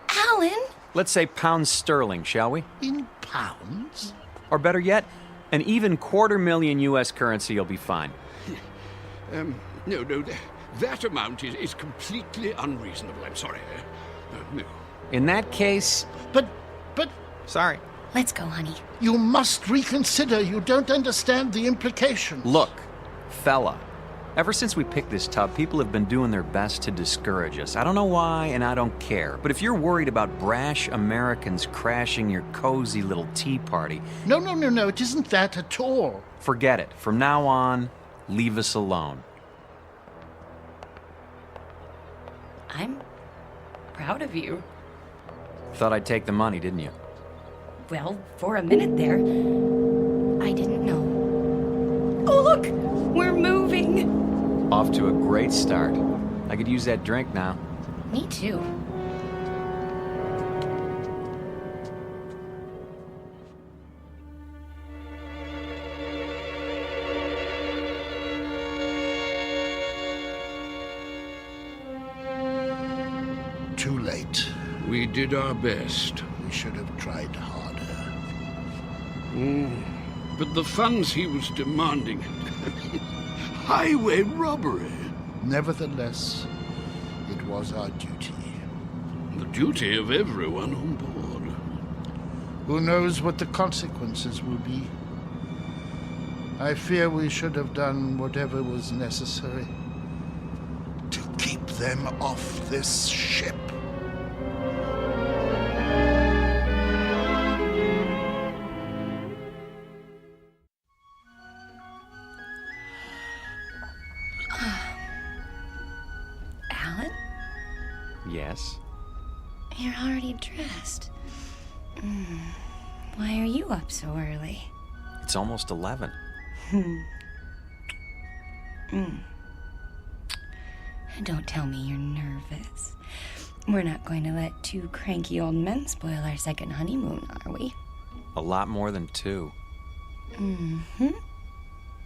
Alan? Let's say pounds sterling, shall we? In pounds? Or better yet, an even $250,000 U.S. currency will be fine. No, that amount is completely unreasonable. I'm sorry. No. In that case... But... Sorry. Let's go, honey. You must reconsider. You don't understand the implications. Look, fella. Ever since we picked this tub, people have been doing their best to discourage us. I don't know why, and I don't care. But if you're worried about brash Americans crashing your cozy little tea party... No, it isn't that at all. Forget it. From now on, leave us alone. I'm proud of you. Thought I'd take the money, didn't you? Well, for a minute there, I didn't know. Oh, look! We're moving! Off to a great start. I could use that drink now. Me too. Too late. We did our best. We should have tried harder. But the funds he was demanding... highway robbery. Nevertheless, it was our duty. The duty of everyone on board. Who knows what the consequences will be? I fear we should have done whatever was necessary to keep them off this ship. Alan? Yes? You're already dressed. Why are you up so early? It's almost 11. Don't tell me you're nervous. We're not going to let two cranky old men spoil our second honeymoon, are we? A lot more than 2.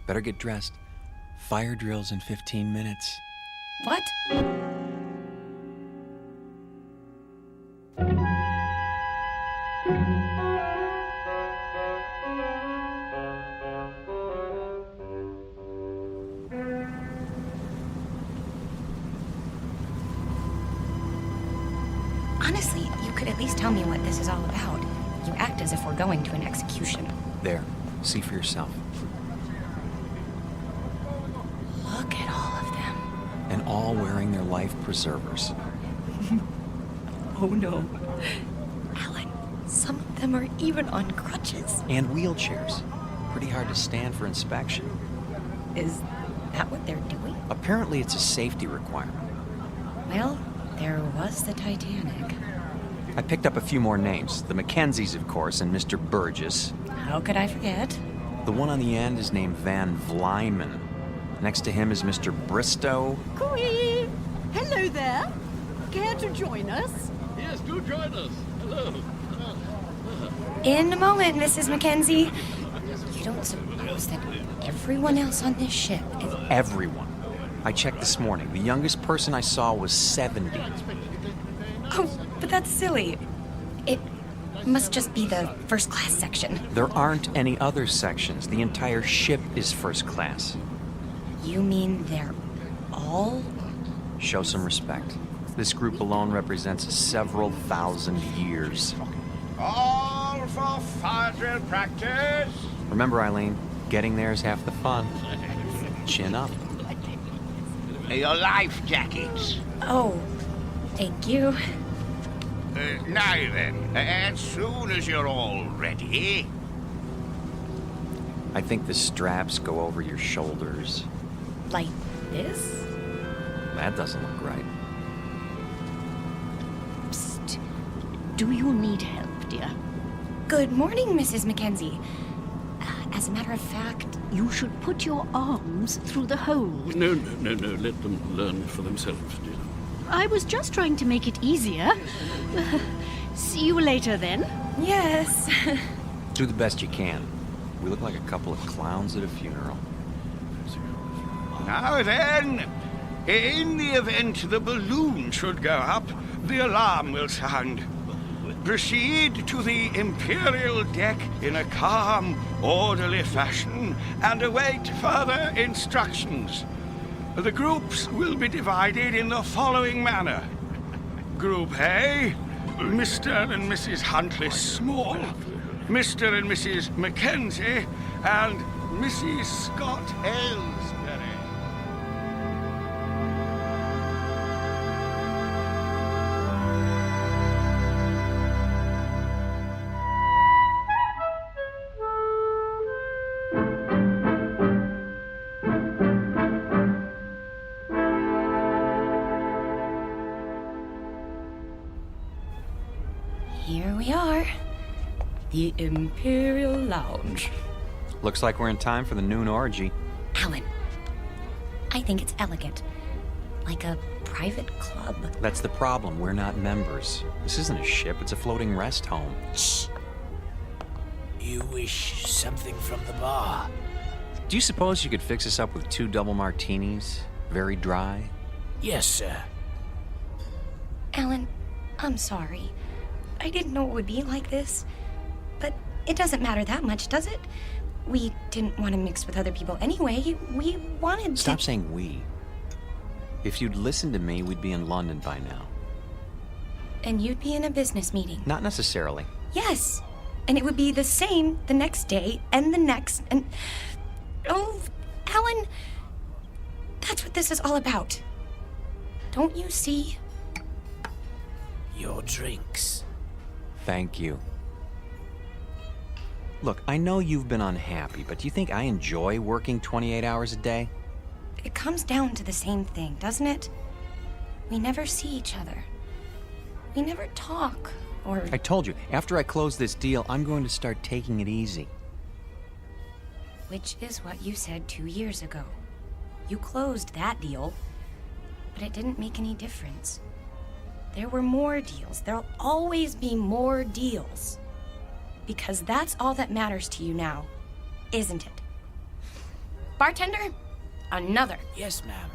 Better get dressed. Fire drill's in 15 minutes. What? Honestly, you could at least tell me what this is all about. You act as if we're going to an execution. There. See for yourself. Look at all of them. And all wearing their life preservers. Oh no. Alan, some of them are even on crutches. And wheelchairs. Pretty hard to stand for inspection. Is that what they're doing? Apparently it's a safety requirement. Well, there was the Titanic. I picked up a few more names. The Mackenzies, of course, and Mr. Burgess. How could I forget? The one on the end is named Van Vlyman. Next to him is Mr. Bristow. Cooey! Hello there. Care to join us? Yes, do join us. Hello. In a moment, Mrs. Mackenzie. You don't suppose that everyone else on this ship is... Everyone. I checked this morning. The youngest person I saw was 70. Oh, but that's silly. It must just be the first class section. There aren't any other sections. The entire ship is first class. You mean they're all? Show some respect. This group alone represents several thousand years. All for fire drill practice. Remember, Eileen, getting there is half the fun. Chin up. Your life jackets. Oh, thank you. Now then, as soon as you're all ready. I think the straps go over your shoulders. Like this? That doesn't look right. Psst. Do you need help, dear? Good morning, Mrs. Mackenzie. As a matter of fact... You should put your arms through the hole. No. Let them learn for themselves, dear. I was just trying to make it easier. See you later, then. Yes. Do the best you can. We look like a couple of clowns at a funeral. Now then, in the event the balloon should go up, the alarm will sound. Proceed to the Imperial deck in a calm, orderly fashion and await further instructions. The groups will be divided in the following manner. Group A, Mr. and Mrs. Huntley Small, Mr. and Mrs. Mackenzie, and Mrs. Scott Aylesbury. Here we are. The Imperial Lounge. Looks like we're in time for the noon orgy. Alan, I think it's elegant. Like a private club. That's the problem. We're not members. This isn't a ship. It's a floating rest home. Shh. You wish something from the bar? Do you suppose you could fix us up with 2 double martinis? Very dry? Yes, sir. Alan, I'm sorry. I didn't know it would be like this. But it doesn't matter that much, does it? We didn't want to mix with other people anyway. We wanted to... Stop saying we. If you'd listened to me, we'd be in London by now. And you'd be in a business meeting. Not necessarily. Yes. And it would be the same the next day and the next and... Oh, Alan, that's what this is all about. Don't you see? Your drinks. Thank you. Look, I know you've been unhappy, but do you think I enjoy working 28 hours a day? It comes down to the same thing, doesn't it? We never see each other. We never talk, or... I told you, after I close this deal, I'm going to start taking it easy. Which is what you said 2 years ago. You closed that deal, but it didn't make any difference. There were more deals. There'll always be more deals. Because that's all that matters to you now, isn't it? Bartender, another. Yes, ma'am.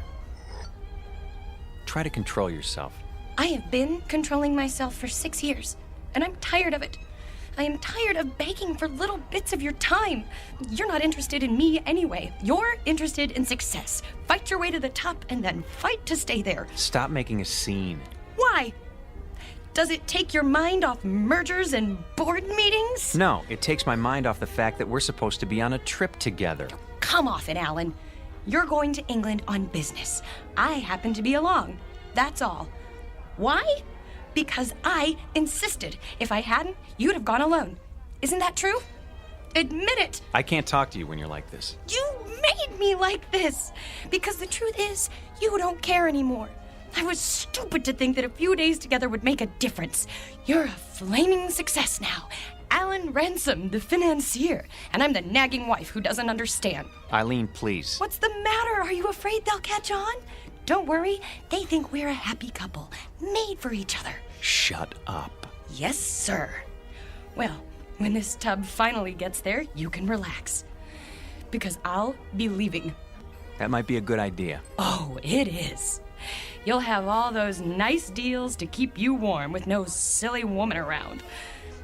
Try to control yourself. I have been controlling myself for 6 years, and I'm tired of it. I am tired of begging for little bits of your time. You're not interested in me anyway. You're interested in success. Fight your way to the top and then fight to stay there. Stop making a scene. Why? Does it take your mind off mergers and board meetings? No, it takes my mind off the fact that we're supposed to be on a trip together. Come off it, Alan. You're going to England on business. I happen to be along. That's all. Why? Because I insisted. If I hadn't, you'd have gone alone. Isn't that true? Admit it. I can't talk to you when you're like this. You made me like this. Because the truth is, you don't care anymore. I was stupid to think that a few days together would make a difference. You're a flaming success now. Alan Ransom, the financier. And I'm the nagging wife who doesn't understand. Eileen, please. What's the matter? Are you afraid they'll catch on? Don't worry. They think we're a happy couple, made for each other. Shut up. Yes, sir. Well, when this tub finally gets there, you can relax. Because I'll be leaving. That might be a good idea. Oh, it is. You'll have all those nice deals to keep you warm with no silly woman around.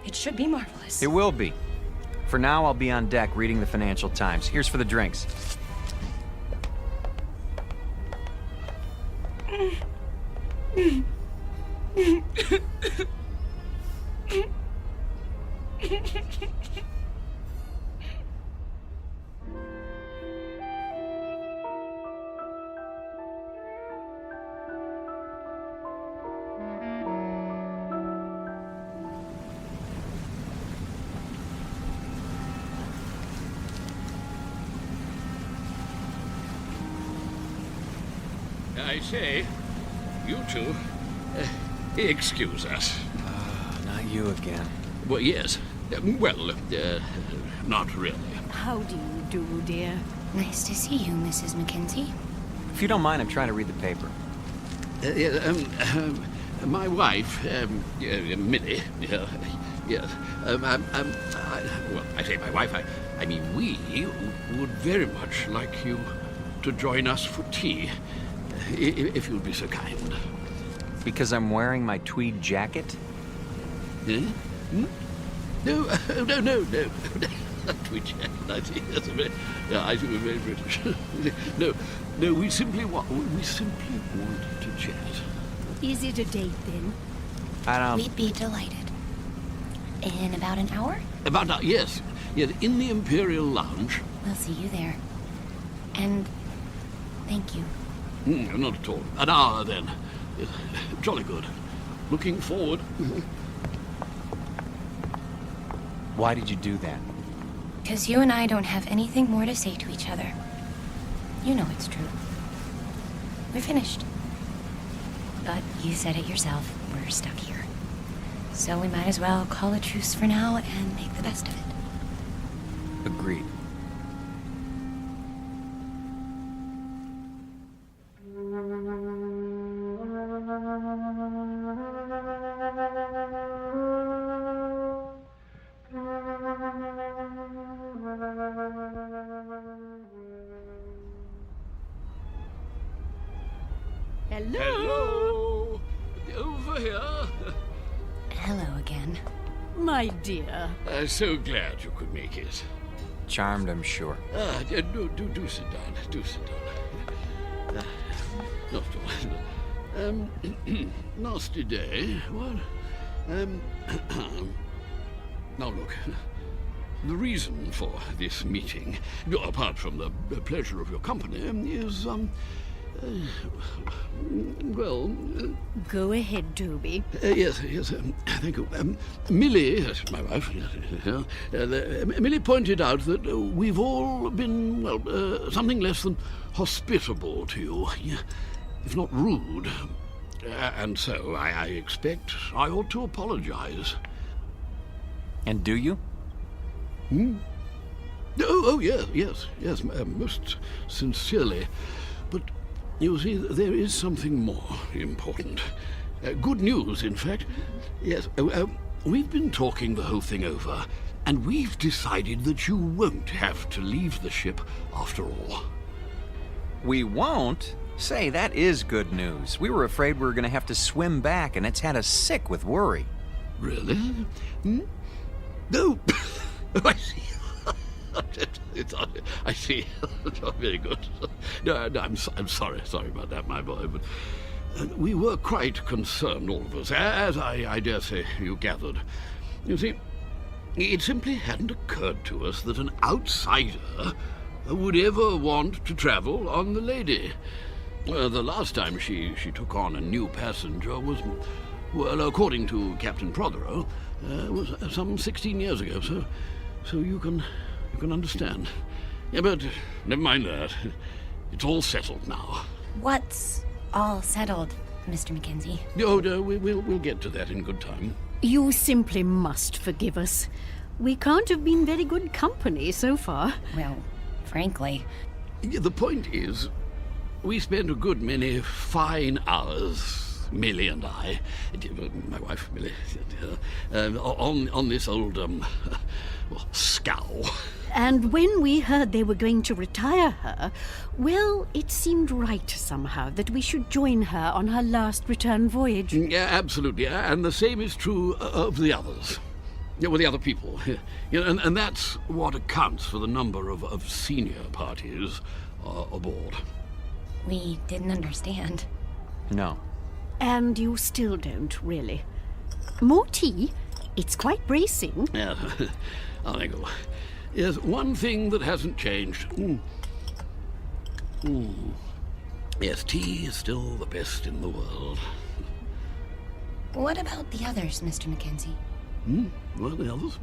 It should be marvelous. It will be. For now, I'll be on deck reading the Financial Times. Here's for the drinks. I say, you two, excuse us. Not you again. Well, yes. Well, not really. How do you do, dear? Nice to see you, Mrs. Mackenzie. If you don't mind, I'm trying to read the paper. My wife, Millie, yes. Well, I say my wife, I mean we would very much like you to join us for tea, if you'd be so kind. Because I'm wearing my tweed jacket? No. Tweed jacket, I see. That's a very, I think we're very British. No, we simply want to chat. Is it a date, then? We'd be delighted. In about an hour? Yes, in the Imperial Lounge. We'll see you there. And thank you. Not at all. An hour, then. Jolly good. Looking forward. Why did you do that? Because you and I don't have anything more to say to each other. You know it's true. We're finished. But you said it yourself. We're stuck here. So we might as well call a truce for now and make the best of it. Agreed. Hello. Over here. Hello again. My dear. So glad you could make it. Charmed, I'm sure. Do sit down. Do sit down. Not at all. Nasty day. What? Now look. The reason for this meeting, apart from the pleasure of your company, is well... Go ahead, Toby. Yes, thank you. Millie, my wife, Millie pointed out that we've all been, something less than hospitable to you, if not rude. And so I expect I ought to apologize. And do you? Oh, yes, most sincerely. But you see, there is something more important. Good news, in fact. Yes, we've been talking the whole thing over, and we've decided that you won't have to leave the ship after all. We won't? Say, that is good news. We were afraid we were going to have to swim back, and it's had us sick with worry. Really? No. I see. I see. Very good. No, I'm sorry about that, my boy. But we were quite concerned, all of us, as I dare say you gathered. You see, it simply hadn't occurred to us that an outsider would ever want to travel on the Lady. The last time she took on a new passenger was, well, according to Captain Prothero, was some 16 years ago. So you can understand. Yeah, but never mind that. It's all settled now. What's all settled, Mr. Mackenzie? Oh, no, we'll get to that in good time. You simply must forgive us. We can't have been very good company so far. Well, frankly. The point is, we spent a good many fine hours Millie and I, my wife Millie, on this old, scow. And when we heard they were going to retire her, well, it seemed right somehow that we should join her on her last return voyage. Yeah, absolutely. And the same is true of the others. Yeah, well, the other people. And that's what accounts for the number of senior parties aboard. We didn't understand. No. And you still don't, really. More tea? It's quite bracing. Yeah, I go. Yes, one thing that hasn't changed. Yes, tea is still the best in the world. What about the others, Mr. Mackenzie? What are the others?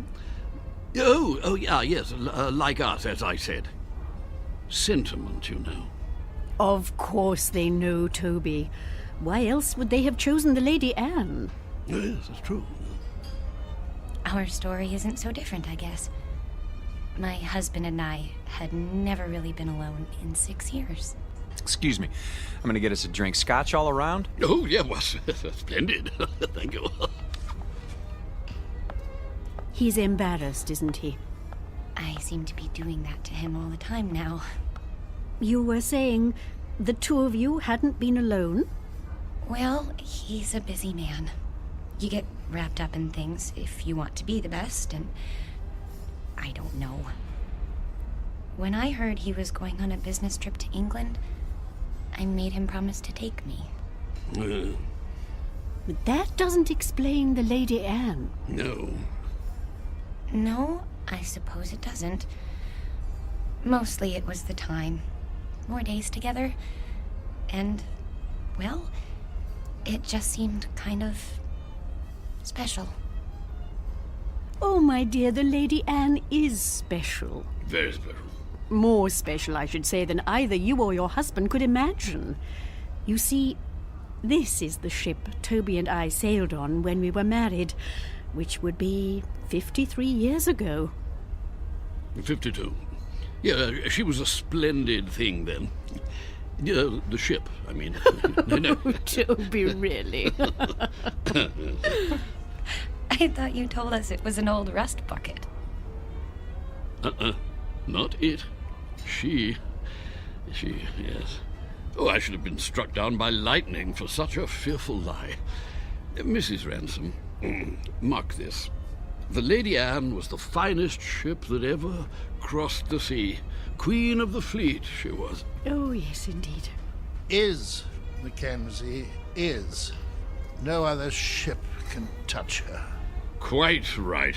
Oh, yeah, yes, like us, as I said. Sentiment, you know. Of course they know, Toby. Why else would they have chosen the Lady Anne? Yes, it's true. Our story isn't so different, I guess. My husband and I had never really been alone in 6 years. Excuse me. I'm going to get us a drink. Scotch all around? Oh, yeah, well, splendid. Thank you. He's embarrassed, isn't he? I seem to be doing that to him all the time now. You were saying the two of you hadn't been alone? Well, he's a busy man. You get wrapped up in things if you want to be the best, and I don't know. When I heard he was going on a business trip to England, I made him promise to take me. But that doesn't explain the Lady Anne. No. No, I suppose it doesn't. Mostly it was the time. More days together. And, well, it just seemed kind of special. Oh, my dear, the Lady Anne is special. Very special. More special, I should say, than either you or your husband could imagine. You see, this is the ship Toby and I sailed on when we were married, which would be 53 years ago. 52. Yeah, she was a splendid thing then. Yeah, the ship, I mean. No. Oh, Toby, really? I thought you told us it was an old rust bucket. Not it. She, yes. Oh, I should have been struck down by lightning for such a fearful lie. Mrs. Ransom, mark this. The Lady Anne was the finest ship that ever crossed the sea. Queen of the fleet, she was. Oh, yes, indeed. Is, Mackenzie, is. No other ship can touch her. Quite right.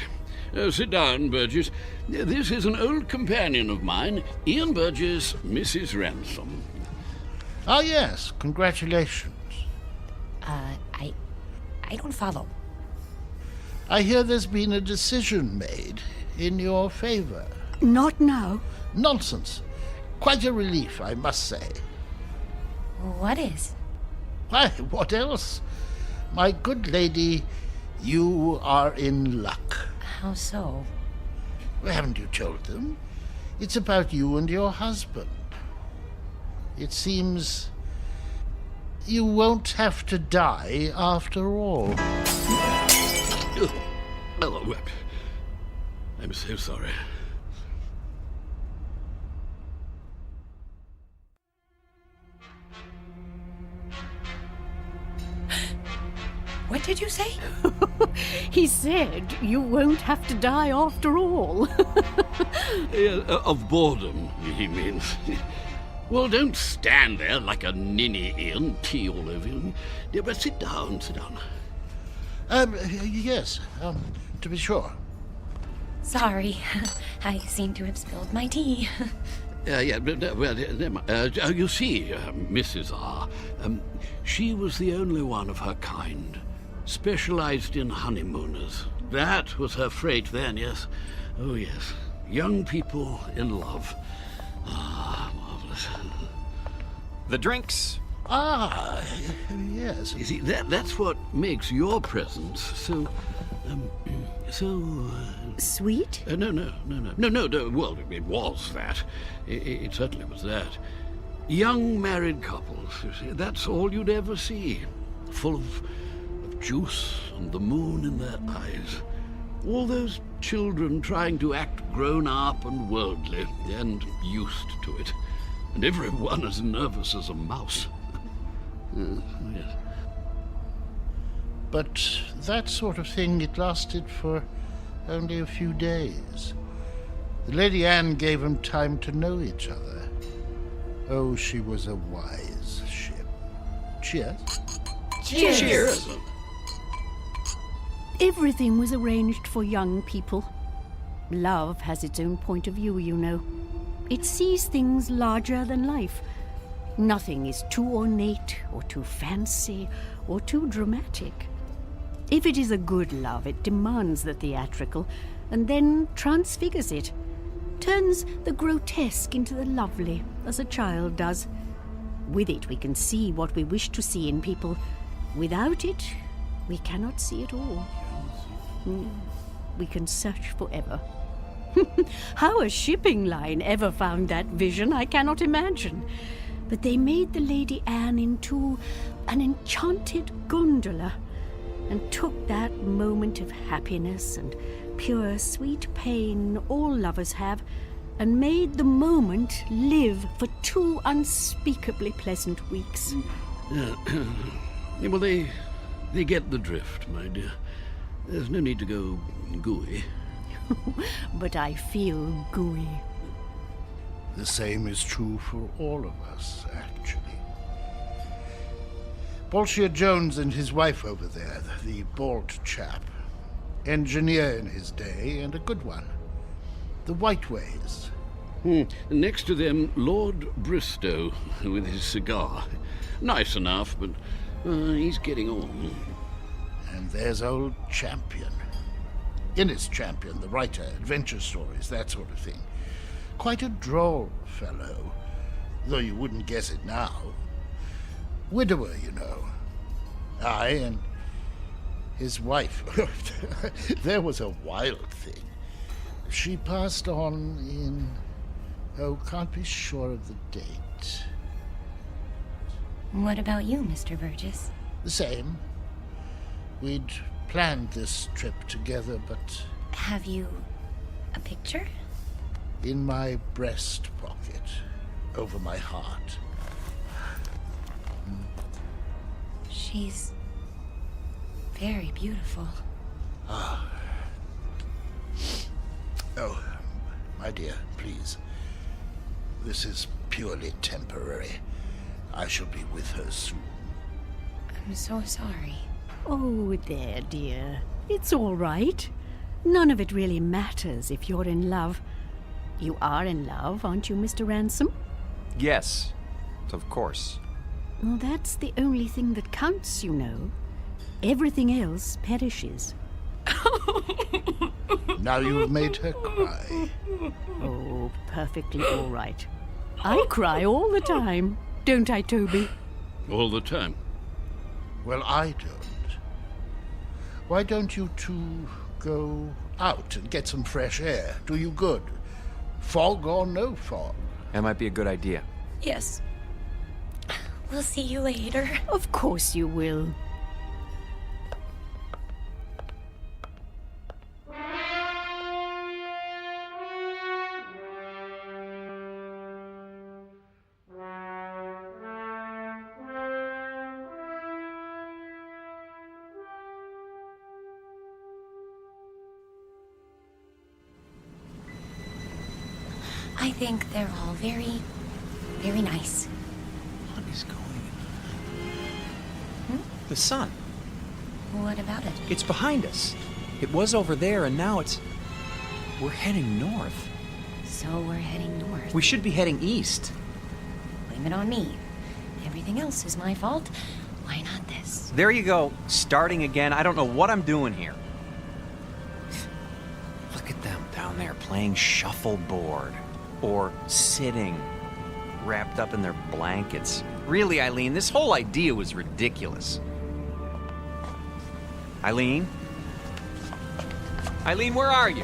Sit down, Burgess. This is an old companion of mine, Ian Burgess, Mrs. Ransom. Ah, yes. Congratulations. I don't follow. I hear there's been a decision made in your favor. Not now. Nonsense. Quite a relief, I must say. What is? Why, what else? My good lady, you are in luck. How so? Well, haven't you told them? It's about you and your husband. It seems you won't have to die after all. Oh, I'm so sorry. What did you say? He said you won't have to die after all. Of boredom, he means. Well, don't stand there like a ninny, Ian, tea all over you. Yeah, but sit down, sit down. Yes, to be sure. Sorry, I seem to have spilled my tea. Yeah, but, well, you see, Mrs. R., she was the only one of her kind, specialized in honeymooners. That was her freight then, yes. Oh, yes. Young people in love. Ah, marvelous. The drinks. Ah, yes. You see, that's what makes your presence so... Sweet? No. Well, it was that. It certainly was that. Young married couples, you see, that's all you'd ever see. full of juice and the moon in their eyes. All those children trying to act grown up and worldly and used to it. And everyone as nervous as a mouse. Yes. But that sort of thing, it lasted for only a few days. The Lady Anne gave them time to know each other. Oh, she was a wise ship. Cheers. Cheers. Cheers. Everything was arranged for young people. Love has its own point of view, you know. It sees things larger than life. Nothing is too ornate or too fancy or too dramatic. If it is a good love, it demands the theatrical and then transfigures it, turns the grotesque into the lovely, as a child does. With it, we can see what we wish to see in people. Without it, we cannot see at all. We can search forever. How a shipping line ever found that vision, I cannot imagine. But they made the Lady Anne into an enchanted gondola and took that moment of happiness and pure sweet pain all lovers have and made the moment live for 2 unspeakably pleasant weeks. Well, they get the drift, my dear. There's no need to go gooey. But I feel gooey. The same is true for all of us, actually. Bolshia Jones and his wife over there, the bald chap. Engineer in his day, and a good one. The Whiteways. Next to them, Lord Bristow, with his cigar. Nice enough, but he's getting on. And there's old Champion. Innes Champion, the writer, adventure stories, that sort of thing. Quite a droll fellow, though you wouldn't guess it now. Widower, you know. Aye, and his wife. There was a wild thing. She passed on in... Oh, can't be sure of the date. What about you, Mr. Burgess? The same. We'd planned this trip together, but... Have you a picture? In my breast pocket, over my heart. She's very beautiful. Ah. Oh, my dear, please. This is purely temporary. I shall be with her soon. I'm so sorry. Oh, there, dear. It's all right. None of it really matters if you're in love. You are in love, aren't you, Mr. Ransom? Yes, of course. Well, that's the only thing that counts, you know. Everything else perishes. Now you've made her cry. Oh, perfectly all right. I cry all the time, don't I, Toby? All the time. Well, I don't. Why don't you two go out and get some fresh air? Do you good. Fog or no fog. That might be a good idea. Yes. We'll see you later. Of course you will. I think they're all very, very nice. What is going on? The sun. What about it? It's behind us. It was over there, and now it's... We're heading north. So we're heading north. We should be heading east. Blame it on me. Everything else is my fault. Why not this? There you go. Starting again. I don't know what I'm doing here. Look at them down there playing shuffleboard. Or sitting, wrapped up in their blankets. Really, Eileen, this whole idea was ridiculous. Eileen? Eileen, where are you?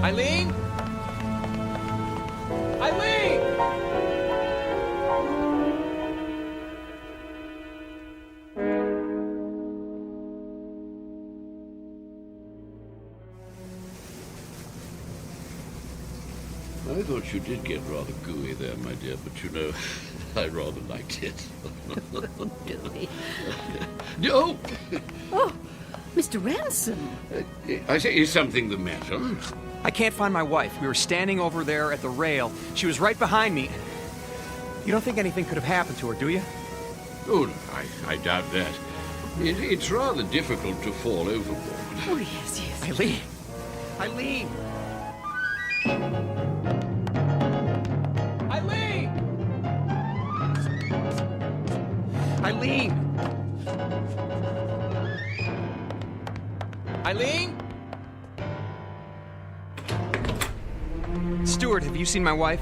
Eileen? Eileen! thought you did get rather gooey there, my dear, but you know, I rather liked it. Gooey. No! Oh, Mr. Ransom. I say, is something the matter? I can't find my wife. We were standing over there at the rail. She was right behind me. You don't think anything could have happened to her, do you? Oh, I doubt that. It's rather difficult to fall overboard. Oh, yes, yes. Eileen! Eileen! Eileen! Eileen! Eileen? Stuart, have you seen my wife?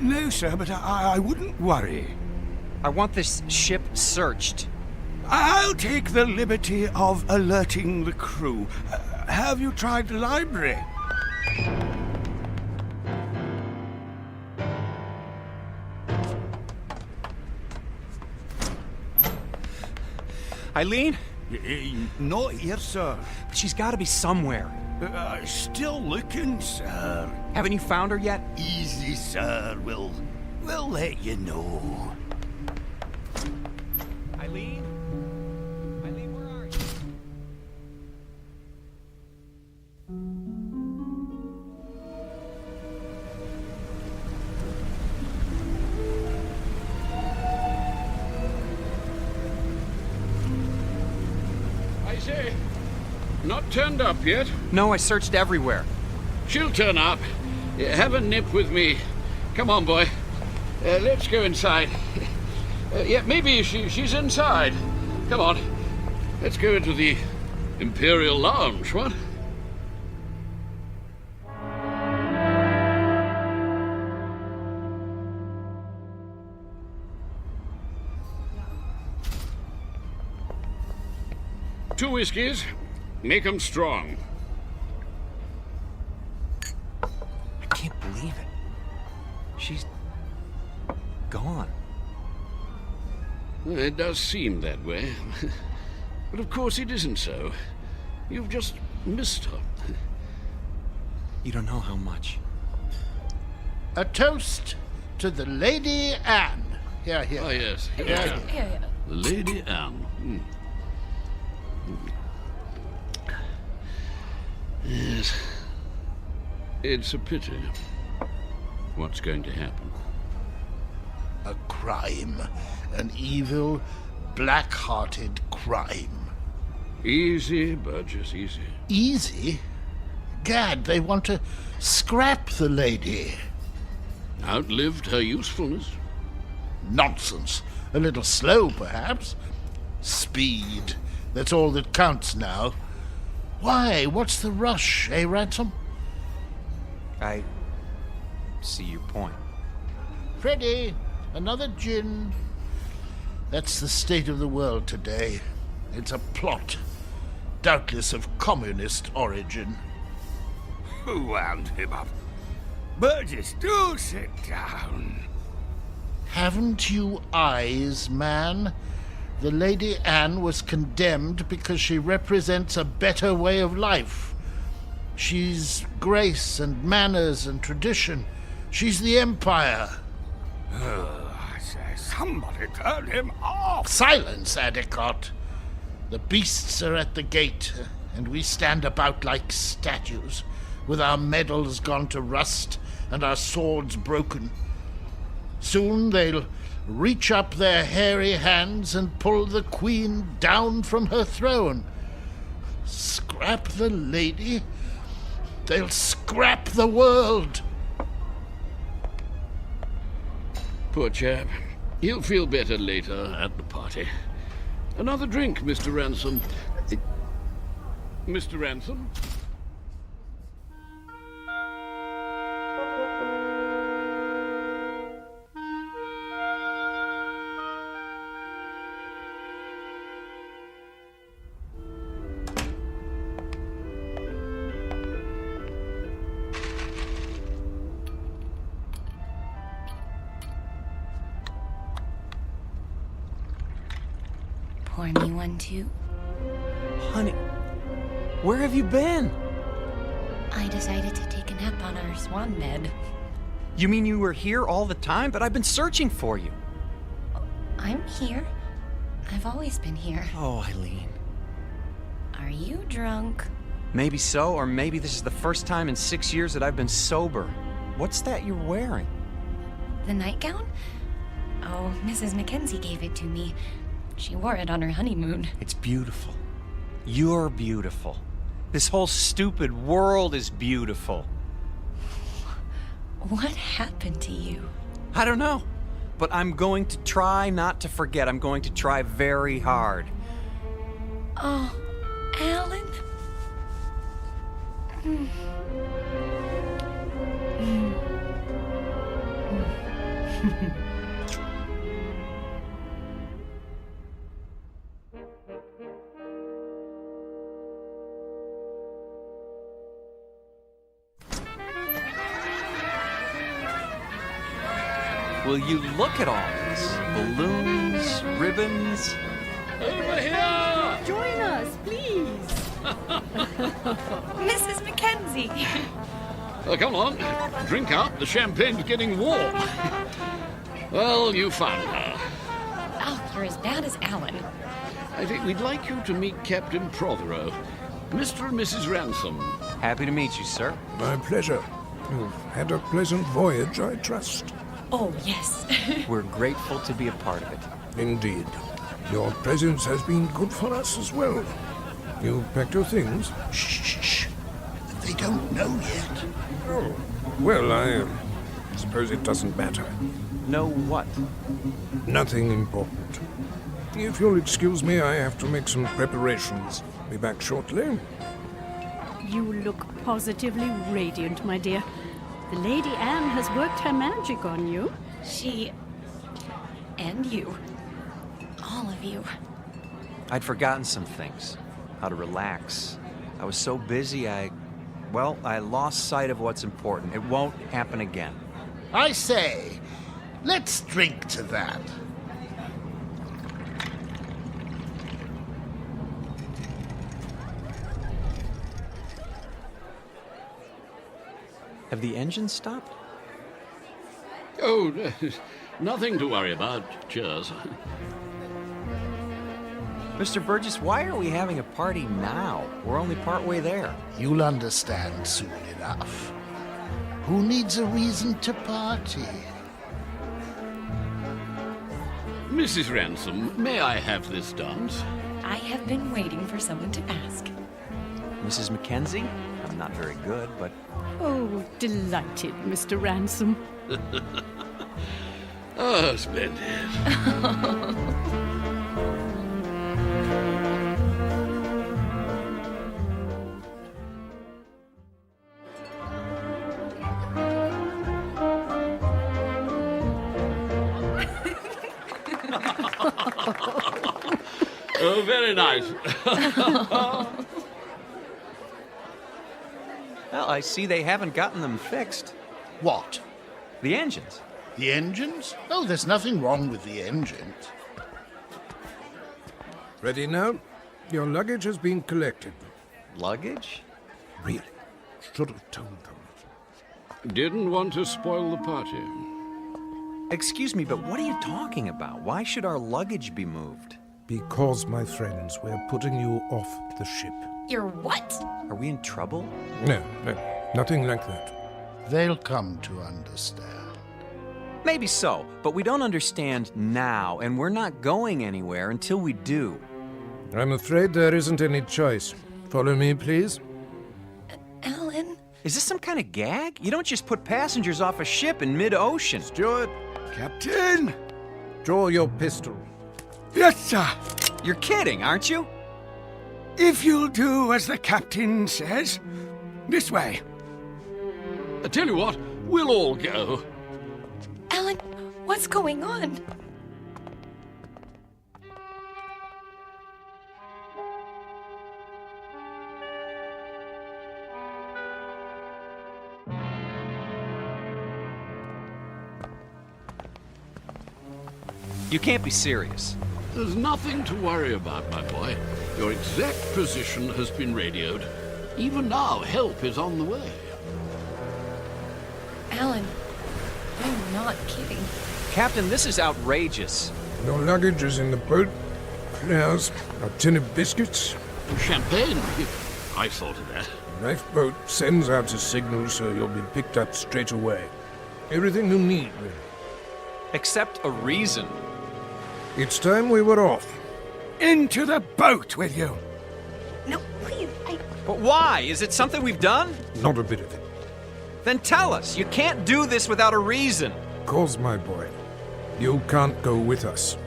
No, sir, but I wouldn't worry. I want this ship searched. I'll take the liberty of alerting the crew. Have you tried the library? Eileen? Not here, sir. She's got to be somewhere. Still looking, sir. Haven't you found her yet? Easy, sir. We'll let you know. Eileen? Eileen, where are you? I say, not turned up yet? No, I searched everywhere. She'll turn up. Have a nip with me. Come on, boy. Let's go inside. Yeah, maybe she's inside. Come on. Let's go into the Imperial Lounge, what? Two whiskeys. Make 'em strong. I can't believe it. She's gone. It does seem that way. But of course it isn't so. You've just missed her. You don't know how much. A toast to the Lady Anne. Here, here. Oh, yes. Here, here. Here. Lady Anne. Yes. It's a pity. What's going to happen? A crime. An evil, black-hearted crime. Easy, Burgess, easy. Easy? Gad, they want to scrap the lady. Outlived her usefulness. Nonsense. A little slow, perhaps. Speed. That's all that counts now. Why? What's the rush, eh, Ransom? I see your point. Freddie, another gin. That's the state of the world today. It's a plot, doubtless of communist origin. Who wound him up? Burgess, do sit down. Haven't you eyes, man? The Lady Anne was condemned because she represents a better way of life. She's grace and manners and tradition. She's the Empire. I say, somebody turn him off. Silence, Adicott. The beasts are at the gate, and we stand about like statues, with our medals gone to rust and our swords broken. Soon they'll reach up their hairy hands and pull the Queen down from her throne. Scrap the lady? They'll scrap the world. Poor chap. He'll feel better later at the party. Another drink, Mr. Ransom. Mr. Ransom? Pour me one, too. Honey, where have you been? I decided to take a nap on our swan bed. You mean you were here all the time? But I've been searching for you. I'm here. I've always been here. Oh, Eileen. Are you drunk? Maybe so, or maybe this is the first time in 6 years that I've been sober. What's that you're wearing? The nightgown? Oh, Mrs. Mackenzie gave it to me. She wore it on her honeymoon. It's beautiful. You're beautiful. This whole stupid world is beautiful. What happened to you? I don't know. But I'm going to try not to forget. I'm going to try very hard. Oh, Alan? Will you look at all this? Balloons, ribbons. Over here! Join us, please. Mrs. Mackenzie. Come on, drink up. The champagne's getting warm. Well, you found her. Oh, you're as bad as Alan. I think we'd like you to meet Captain Prothero, Mr. and Mrs. Ransom. Happy to meet you, sir. My pleasure. You've had a pleasant voyage, I trust. Oh, yes. We're grateful to be a part of it. Indeed. Your presence has been good for us as well. You packed your things? Shh. They don't know yet. Oh, well, I suppose it doesn't matter. Know what? Nothing important. If you'll excuse me, I have to make some preparations. Be back shortly. You look positively radiant, my dear. The Lady Anne has worked her magic on you. She... and you. All of you. I'd forgotten some things. How to relax. I was so busy, I lost sight of what's important. It won't happen again. I say, let's drink to that. Have the engines stopped? Oh, nothing to worry about. Cheers. Mr. Burgess, why are we having a party now? We're only partway there. You'll understand soon enough. Who needs a reason to party? Mrs. Ransom, may I have this dance? I have been waiting for someone to ask. Mrs. Mackenzie? I'm not very good, but... Oh, delighted, Mr. Ransom. Oh, splendid. Oh, very nice. Well, I see they haven't gotten them fixed. What? The engines. The engines? Oh, there's nothing wrong with the engines. Ready now? Your luggage has been collected. Luggage? Really? Should have told them. Didn't want to spoil the party. Excuse me, but what are you talking about? Why should our luggage be moved? Because, my friends, we're putting you off the ship. You're what? Are we in trouble? No, nothing like that. They'll come to understand. Maybe so, but we don't understand now, and we're not going anywhere until we do. I'm afraid there isn't any choice. Follow me, please. Alan? Is this some kind of gag? You don't just put passengers off a ship in mid-ocean. Steward! Captain! Draw your pistol. Yes, sir. You're kidding, aren't you? If you'll do as the captain says. This way. I tell you what, we'll all go. Alan, what's going on? You can't be serious. There's nothing to worry about, my boy. Your exact position has been radioed. Even now, help is on the way. Alan, I'm not kidding. Captain, this is outrageous. Your luggage is in the boat. There's a tin of biscuits. Champagne? I thought of that. The lifeboat sends out a signal so you'll be picked up straight away. Everything you need, really. Except a reason. It's time we were off. Into the boat with you! No, please, But why? Is it something we've done? Not a bit of it. Then tell us. You can't do this without a reason. Cause, my boy, you can't go with us.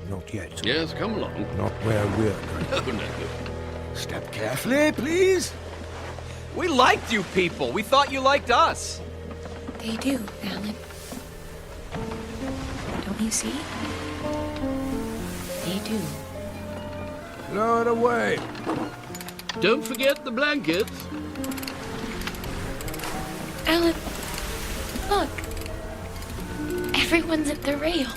Not yet. Yes, come along. Not where we're going. No, no. Step carefully, please. We liked you people. We thought you liked us. They do, Alan. Don't you see? They do. Lower away. Don't forget the blankets. Alan, look. Everyone's at the rail.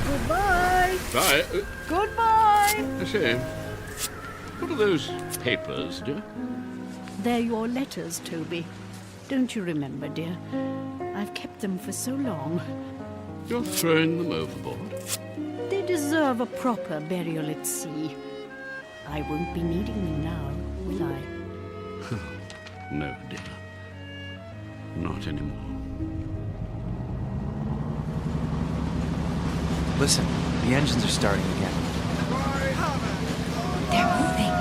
Goodbye. Bye. Goodbye. I say, what are those papers, dear? They're your letters, Toby. Don't you remember, dear? I've kept them for so long. You're throwing them overboard. They deserve a proper burial at sea. I won't be needing them now, will I? No, dear. Not anymore. Listen, the engines are starting again. They're moving.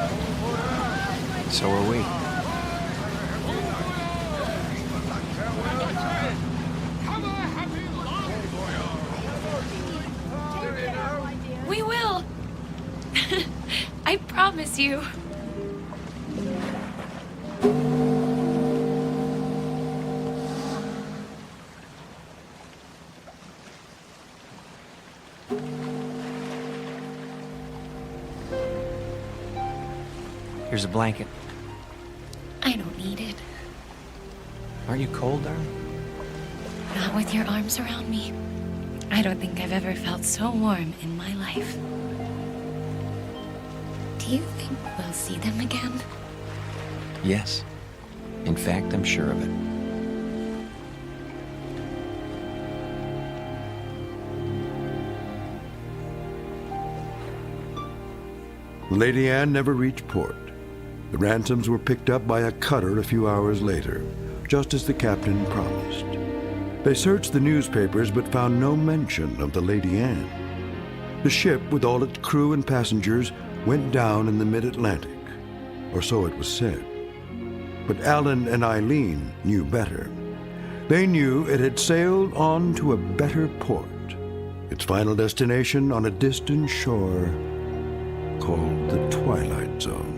So are we. We will. I promise you. Here's a blanket. I don't need it. Aren't you cold, darling? Not with your arms around me. I don't think I've ever felt so warm in my life. Do you think we'll see them again? Yes. In fact, I'm sure of it. Lady Anne never reached port. The ransoms were picked up by a cutter a few hours later, just as the captain promised. They searched the newspapers but found no mention of the Lady Anne. The ship, with all its crew and passengers, went down in the mid-Atlantic, or so it was said. But Alan and Eileen knew better. They knew it had sailed on to a better port, its final destination on a distant shore called the Twilight Zone.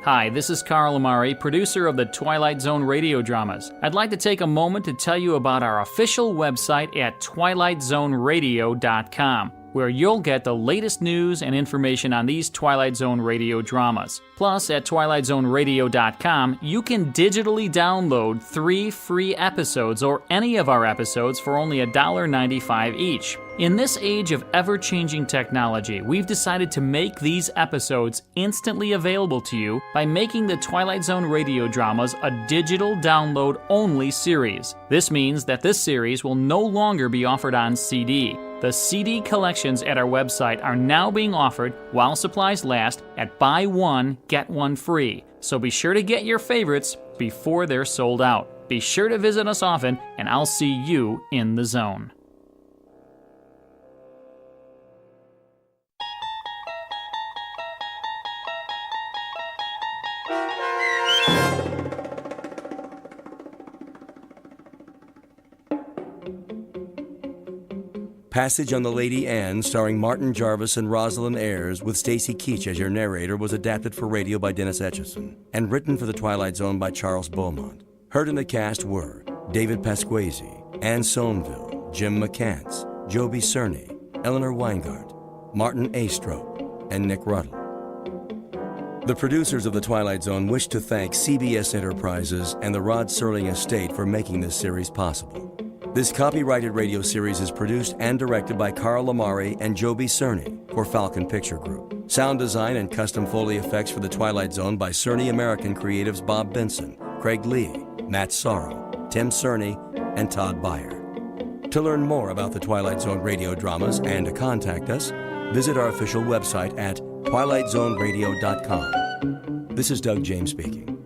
Hi, this is Carl Amari, producer of the Twilight Zone radio dramas. I'd like to take a moment to tell you about our official website at twilightzoneradio.com, where you'll get the latest news and information on these Twilight Zone radio dramas. Plus, at twilightzoneradio.com, you can digitally download 3 free episodes or any of our episodes for only $1.95 each. In this age of ever-changing technology, we've decided to make these episodes instantly available to you by making the Twilight Zone radio dramas a digital download-only series. This means that this series will no longer be offered on CD. The CD collections at our website are now being offered while supplies last at buy one, get one free. So be sure to get your favorites before they're sold out. Be sure to visit us often, and I'll see you in the zone. Passage on the Lady Anne, starring Martin Jarvis and Rosalind Ayres, with Stacy Keach as your narrator, was adapted for radio by Dennis Etchison and written for The Twilight Zone by Charles Beaumont. Heard in the cast were David Pasquesi, Anne Somerville, Jim McCants, Joby Cerny, Eleanor Weingart, Martin Astrop, and Nick Ruddle. The producers of The Twilight Zone wish to thank CBS Enterprises and the Rod Serling Estate for making this series possible. This copyrighted radio series is produced and directed by Carl Lamari and Joby Cerny for Falcon Picture Group. Sound design and custom Foley effects for The Twilight Zone by Cerny American creatives Bob Benson, Craig Lee, Matt Sorrow, Tim Cerny, and Todd Beyer. To learn more about the Twilight Zone radio dramas and to contact us, visit our official website at twilightzoneradio.com. This is Doug James speaking.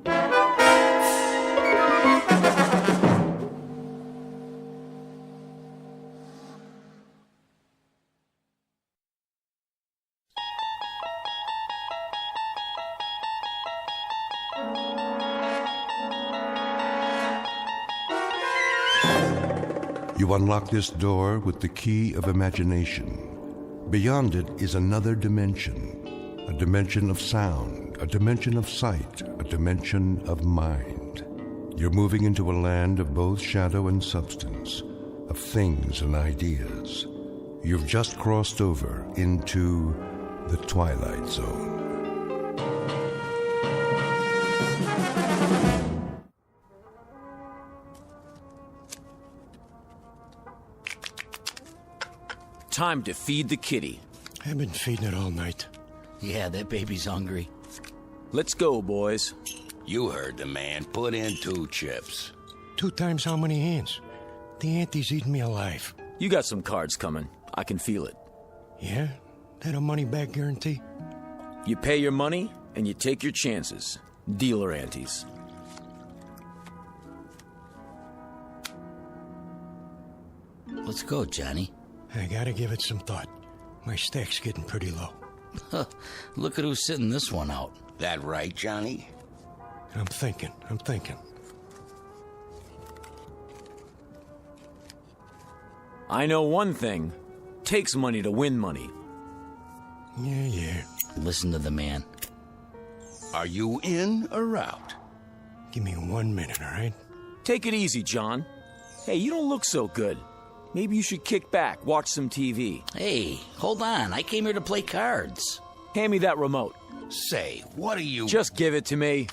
You unlock this door with the key of imagination. Beyond it is another dimension, a dimension of sound, a dimension of sight, a dimension of mind. You're moving into a land of both shadow and substance, of things and ideas. You've just crossed over into the Twilight Zone. Time to feed the kitty. I've been feeding it all night. Yeah, that baby's hungry. Let's go, boys. You heard the man. Put in 2 chips. 2 times how many hands? The auntie's eating me alive. You got some cards coming. I can feel it. Yeah? That a money-back guarantee? You pay your money, and you take your chances. Dealer antes. Let's go, Johnny. I gotta give it some thought. My stack's getting pretty low. Look at who's sitting this one out. That right, Johnny? I'm thinking. I know one thing. Takes money to win money. Yeah. Listen to the man. Are you in or out? Give me 1 minute, all right? Take it easy, John. Hey, you don't look so good. Maybe you should kick back, watch some TV. Hey, hold on. I came here to play cards. Hand me that remote. Say, what are you... Just give it to me.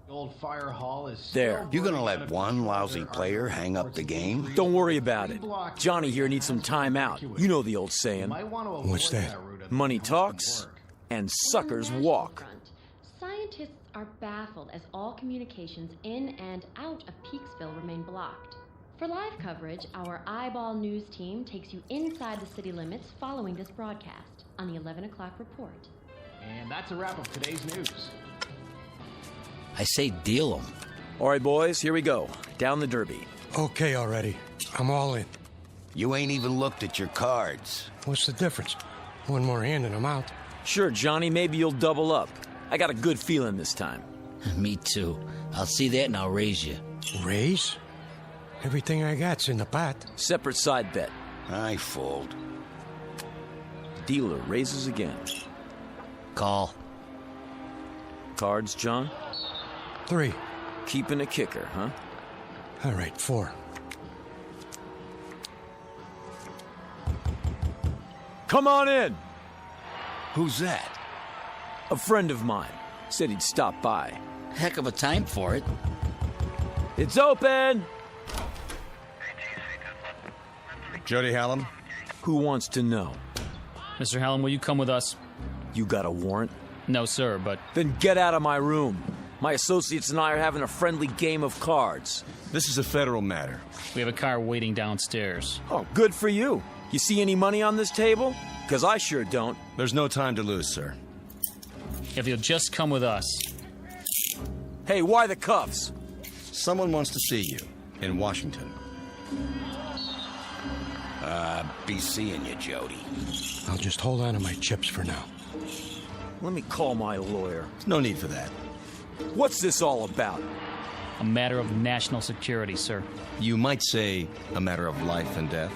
The old fire hall is... There. You gonna let one lousy player hang up the game? Don't worry about it. Johnny here needs some time out. You know the old saying. What's that? Money talks, and suckers walk. Scientists are baffled as all communications in and out of Peaksville remain blocked. For live coverage, our Eyeball News team takes you inside the city limits following this broadcast on the 11 o'clock report. And that's a wrap of today's news. I say deal them. All right, boys, here we go. Down the derby. Okay already. I'm all in. You ain't even looked at your cards. What's the difference? 1 more hand and I'm out. Sure, Johnny, maybe you'll double up. I got a good feeling this time. Me too. I'll see that and I'll raise you. Raise? Everything I got's in the pot. Separate side bet. I fold. Dealer raises again. Call. Cards, John? 3. Keeping a kicker, huh? All right, 4. Come on in! Who's that? A friend of mine. Said he'd stop by. Heck of a time for it. It's open! Jody Hallam? Who wants to know? Mr. Hallam, will you come with us? You got a warrant? No, sir, but... Then get out of my room. My associates and I are having a friendly game of cards. This is a federal matter. We have a car waiting downstairs. Oh, good for you. You see any money on this table? Because I sure don't. There's no time to lose, sir. If you'll just come with us. Hey, why the cuffs? Someone wants to see you in Washington. Be seeing you, Jody. I'll just hold on to my chips for now. Let me call my lawyer. No need for that. What's this all about? A matter of national security, sir. You might say a matter of life and death.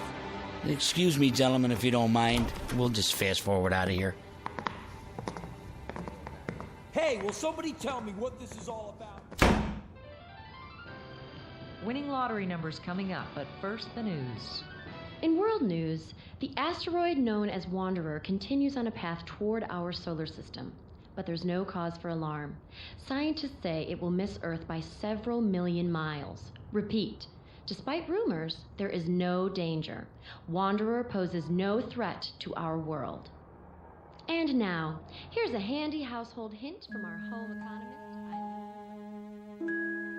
Excuse me, gentlemen, if you don't mind. We'll just fast forward out of here. Hey, will somebody tell me what this is all about? Winning lottery numbers coming up, but first the news. In world news, the asteroid known as Wanderer continues on a path toward our solar system, but there's no cause for alarm. Scientists say it will miss Earth by several million miles. Repeat, Despite rumors, there is no danger. Wanderer poses no threat to our world. And now, here's a handy household hint from our home economist.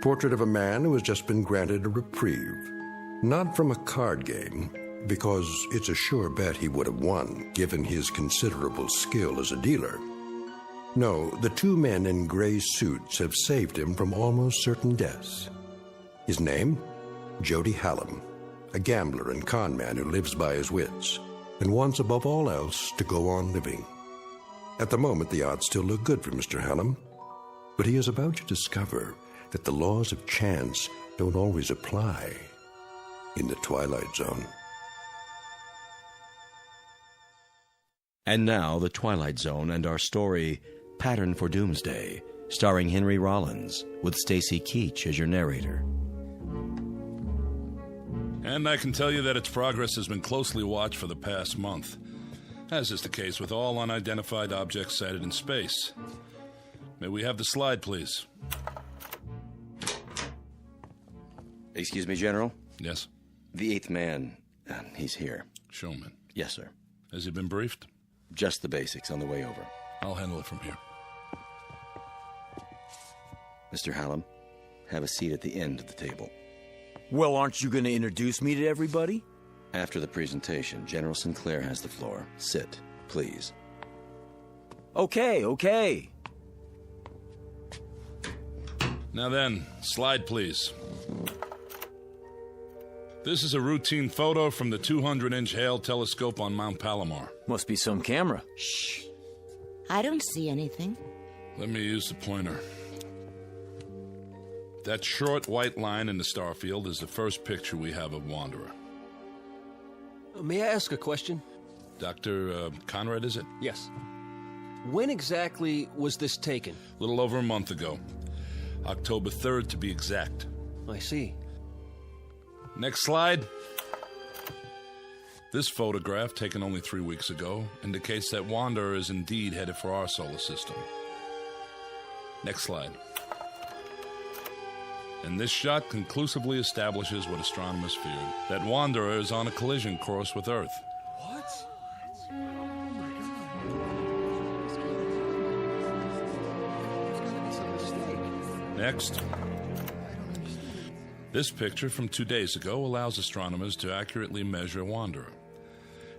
Portrait of a man who has just been granted a reprieve. Not from a card game, because it's a sure bet he would have won, given his considerable skill as a dealer. No, the two men in gray suits have saved him from almost certain deaths. His name? Jody Hallam, a gambler and con man who lives by his wits, and wants above all else to go on living. At the moment, the odds still look good for Mr. Hallam, but he is about to discover that the laws of chance don't always apply in the Twilight Zone. And now, The Twilight Zone and our story, Pattern for Doomsday, starring Henry Rollins, with Stacy Keach as your narrator. And I can tell you that its progress has been closely watched for the past month, as is the case with all unidentified objects sighted in space. May we have the slide, please? Excuse me, General? Yes? The eighth man, he's here. Showman? Yes, sir. Has he been briefed? Just the basics on the way over. I'll handle it from here. Mr. Hallam, have a seat at the end of the table. Well, aren't you going to introduce me to everybody? After the presentation, General Sinclair has the floor. Sit, please. Okay. Now then, slide, please. This is a routine photo from the 200-inch Hale telescope on Mount Palomar. Must be some camera. Shh. I don't see anything. Let me use the pointer. That short white line in the star field is the first picture we have of Wanderer. May I ask a question? Dr. Conrad, is it? Yes. When exactly was this taken? A little over a month ago. October 3rd, to be exact. I see. Next slide. This photograph, taken only 3 weeks ago, indicates that Wanderer is indeed headed for our solar system. Next slide. And this shot conclusively establishes what astronomers feared, that Wanderer is on a collision course with Earth. What? Next. This picture from 2 days ago allows astronomers to accurately measure Wanderer.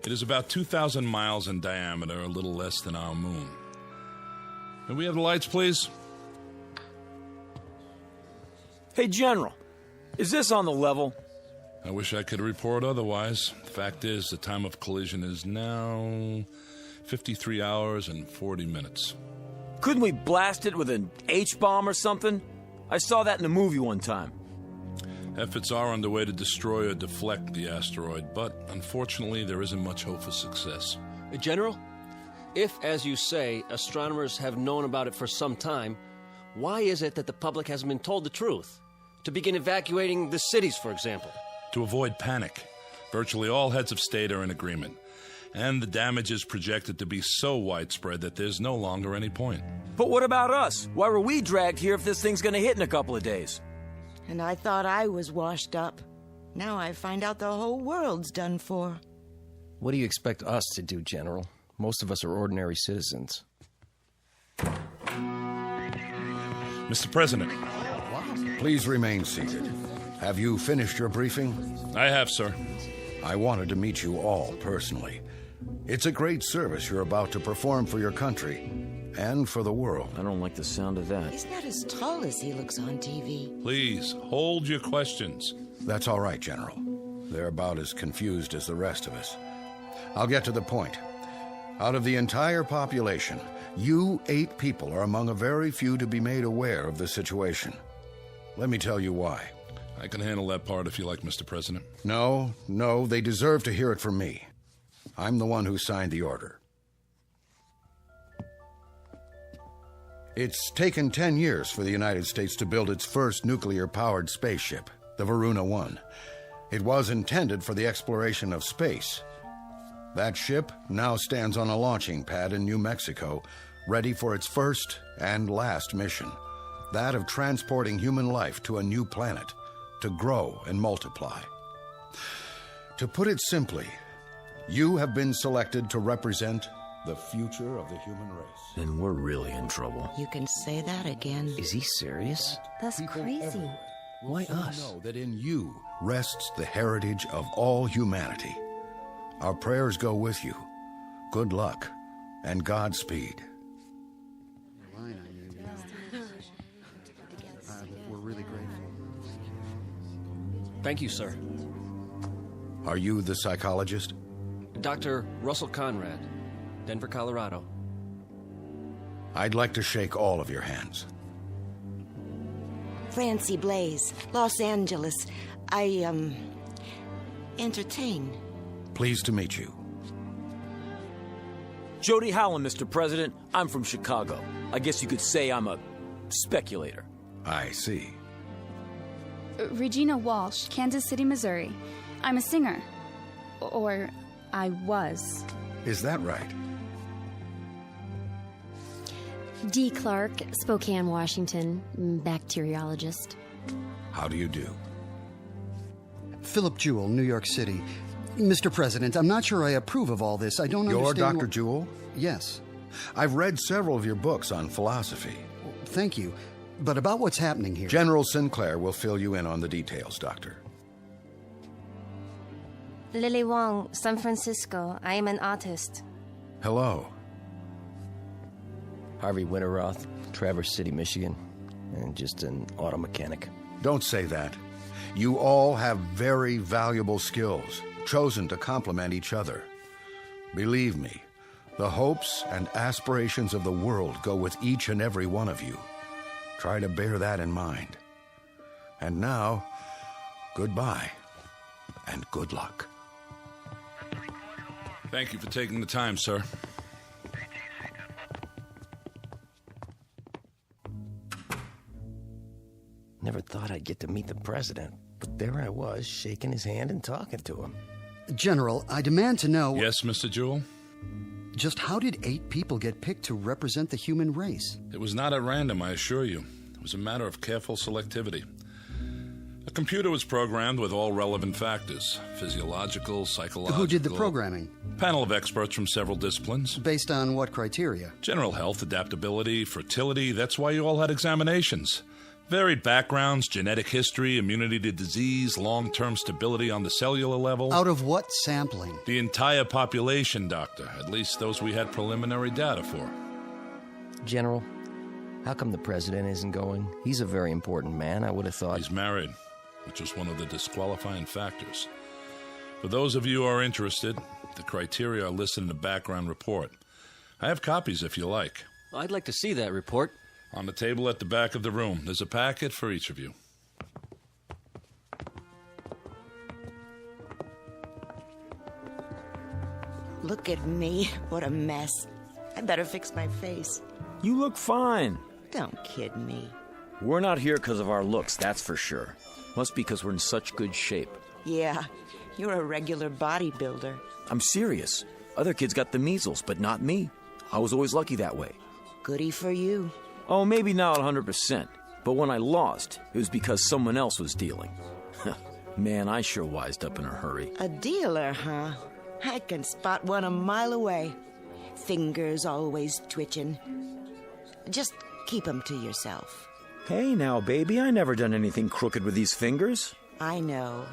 It is about 2,000 miles in diameter, a little less than our moon. May we have the lights, please? Hey, General, is this on the level? I wish I could report otherwise. The fact is, the time of collision is now 53 hours and 40 minutes. Couldn't we blast it with an H-bomb or something? I saw that in a movie one time. Efforts are underway to destroy or deflect the asteroid, but unfortunately there isn't much hope for success. General, if, as you say, astronomers have known about it for some time, why is it that the public hasn't been told the truth? To begin evacuating the cities, for example. To avoid panic. Virtually all heads of state are in agreement. And the damage is projected to be so widespread that there's no longer any point. But what about us? Why were we dragged here if this thing's gonna hit in a couple of days? And I thought I was washed up. Now I find out the whole world's done for. What do you expect us to do, General? Most of us are ordinary citizens. Mr. President. Please remain seated. Have you finished your briefing? I have, sir. I wanted to meet you all personally. It's a great service you're about to perform for your country and for the world. I don't like the sound of that. He's not as tall as he looks on TV. Please, hold your questions. That's all right, General. They're about as confused as the rest of us. I'll get to the point. Out of the entire population, you 8 people are among a very few to be made aware of the situation. Let me tell you why. I can handle that part if you like, Mr. President. No, they deserve to hear it from me. I'm the one who signed the order. It's taken 10 years for the United States to build its first nuclear-powered spaceship, the Varuna 1. It was intended for the exploration of space. That ship now stands on a launching pad in New Mexico, ready for its first and last mission, that of transporting human life to a new planet, to grow and multiply. To put it simply, you have been selected to represent the future of the human race. Then we're really in trouble. You can say that again. Is he serious? That's crazy. Why us? Know that in you rests the heritage of all humanity. Our prayers go with you. Good luck and Godspeed. We're really grateful. Thank you, sir. Are you the psychologist? Dr. Russell Conrad, Denver, Colorado. I'd like to shake all of your hands. Francie Blaze, Los Angeles. I, entertain. Pleased to meet you. Jody Hallam, Mr. President. I'm from Chicago. I guess you could say I'm a speculator. I see. Regina Walsh, Kansas City, Missouri. I'm a singer. Or I was. Is that right? D. Clark, Spokane, Washington, bacteriologist. How do you do? Philip Jewell, New York City. Mr. President, I'm not sure I approve of all this. I don't understand. You're Dr. Jewell? Yes. I've read several of your books on philosophy. Thank you. But about what's happening here... General Sinclair will fill you in on the details, Doctor. Lily Wong, San Francisco. I am an artist. Hello. Harvey Winterroth, Traverse City, Michigan, and just an auto mechanic. Don't say that. You all have very valuable skills, chosen to complement each other. Believe me, the hopes and aspirations of the world go with each and every one of you. Try to bear that in mind. And now, goodbye, and good luck. Thank you for taking the time, sir. Never thought I'd get to meet the president, but there I was, shaking his hand and talking to him. General, I demand to know... Yes, Mr. Jewell? Just how did 8 people get picked to represent the human race? It was not at random, I assure you. It was a matter of careful selectivity. A computer was programmed with all relevant factors, physiological, psychological... Who did the programming? Panel of experts from several disciplines. Based on what criteria? General health, adaptability, fertility. That's why you all had examinations. Varied backgrounds, genetic history, immunity to disease, long-term stability on the cellular level. Out of what sampling? The entire population, Doctor. At least those we had preliminary data for. General, how come the president isn't going? He's a very important man. I would have thought... He's married, which was one of the disqualifying factors. For those of you who are interested, the criteria are listed in the background report. I have copies if you like. I'd like to see that report. On the table at the back of the room. There's a packet for each of you. Look at me. What a mess. I better fix my face. You look fine. Don't kid me. We're not here because of our looks, that's for sure. Must be because we're in such good shape. Yeah, you're a regular bodybuilder. I'm serious. Other kids got the measles, but not me. I was always lucky that way. Goody for you. Oh, maybe not 100%. But when I lost, it was because someone else was dealing. Man, I sure wised up in a hurry. A dealer, huh? I can spot one a mile away. Fingers always twitching. Just keep them to yourself. Hey now, baby, I never done anything crooked with these fingers. I know.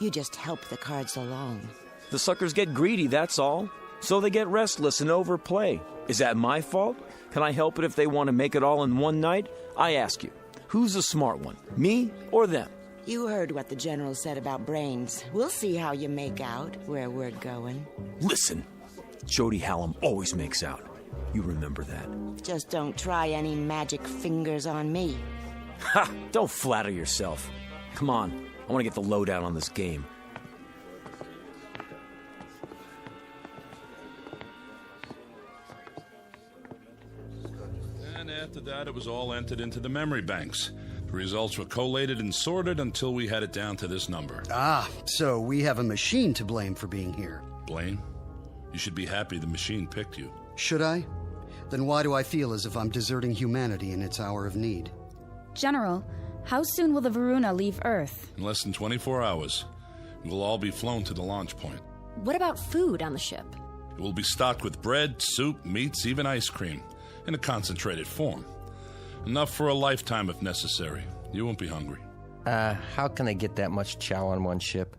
You just help the cards along. The suckers get greedy, that's all. So they get restless and overplay. Is that my fault? Can I help it if they want to make it all in one night? I ask you, who's the smart one, me or them? You heard what the general said about brains. We'll see how you make out where we're going. Listen, Jody Hallam always makes out. You remember that. Just don't try any magic fingers on me. Ha! Don't flatter yourself. Come on, I want to get the lowdown on this game. After that, it was all entered into the memory banks. The results were collated and sorted until we had it down to this number. Ah, so we have a machine to blame for being here. Blame? You should be happy the machine picked you. Should I? Then why do I feel as if I'm deserting humanity in its hour of need? General, How soon will the Varuna leave Earth? In less than 24 hours, we will all be flown to the launch point. What about food on the ship? It will be stocked with bread, soup, meats, even ice cream, in a concentrated form. Enough for a lifetime if necessary. You won't be hungry. How can they get that much chow on one ship?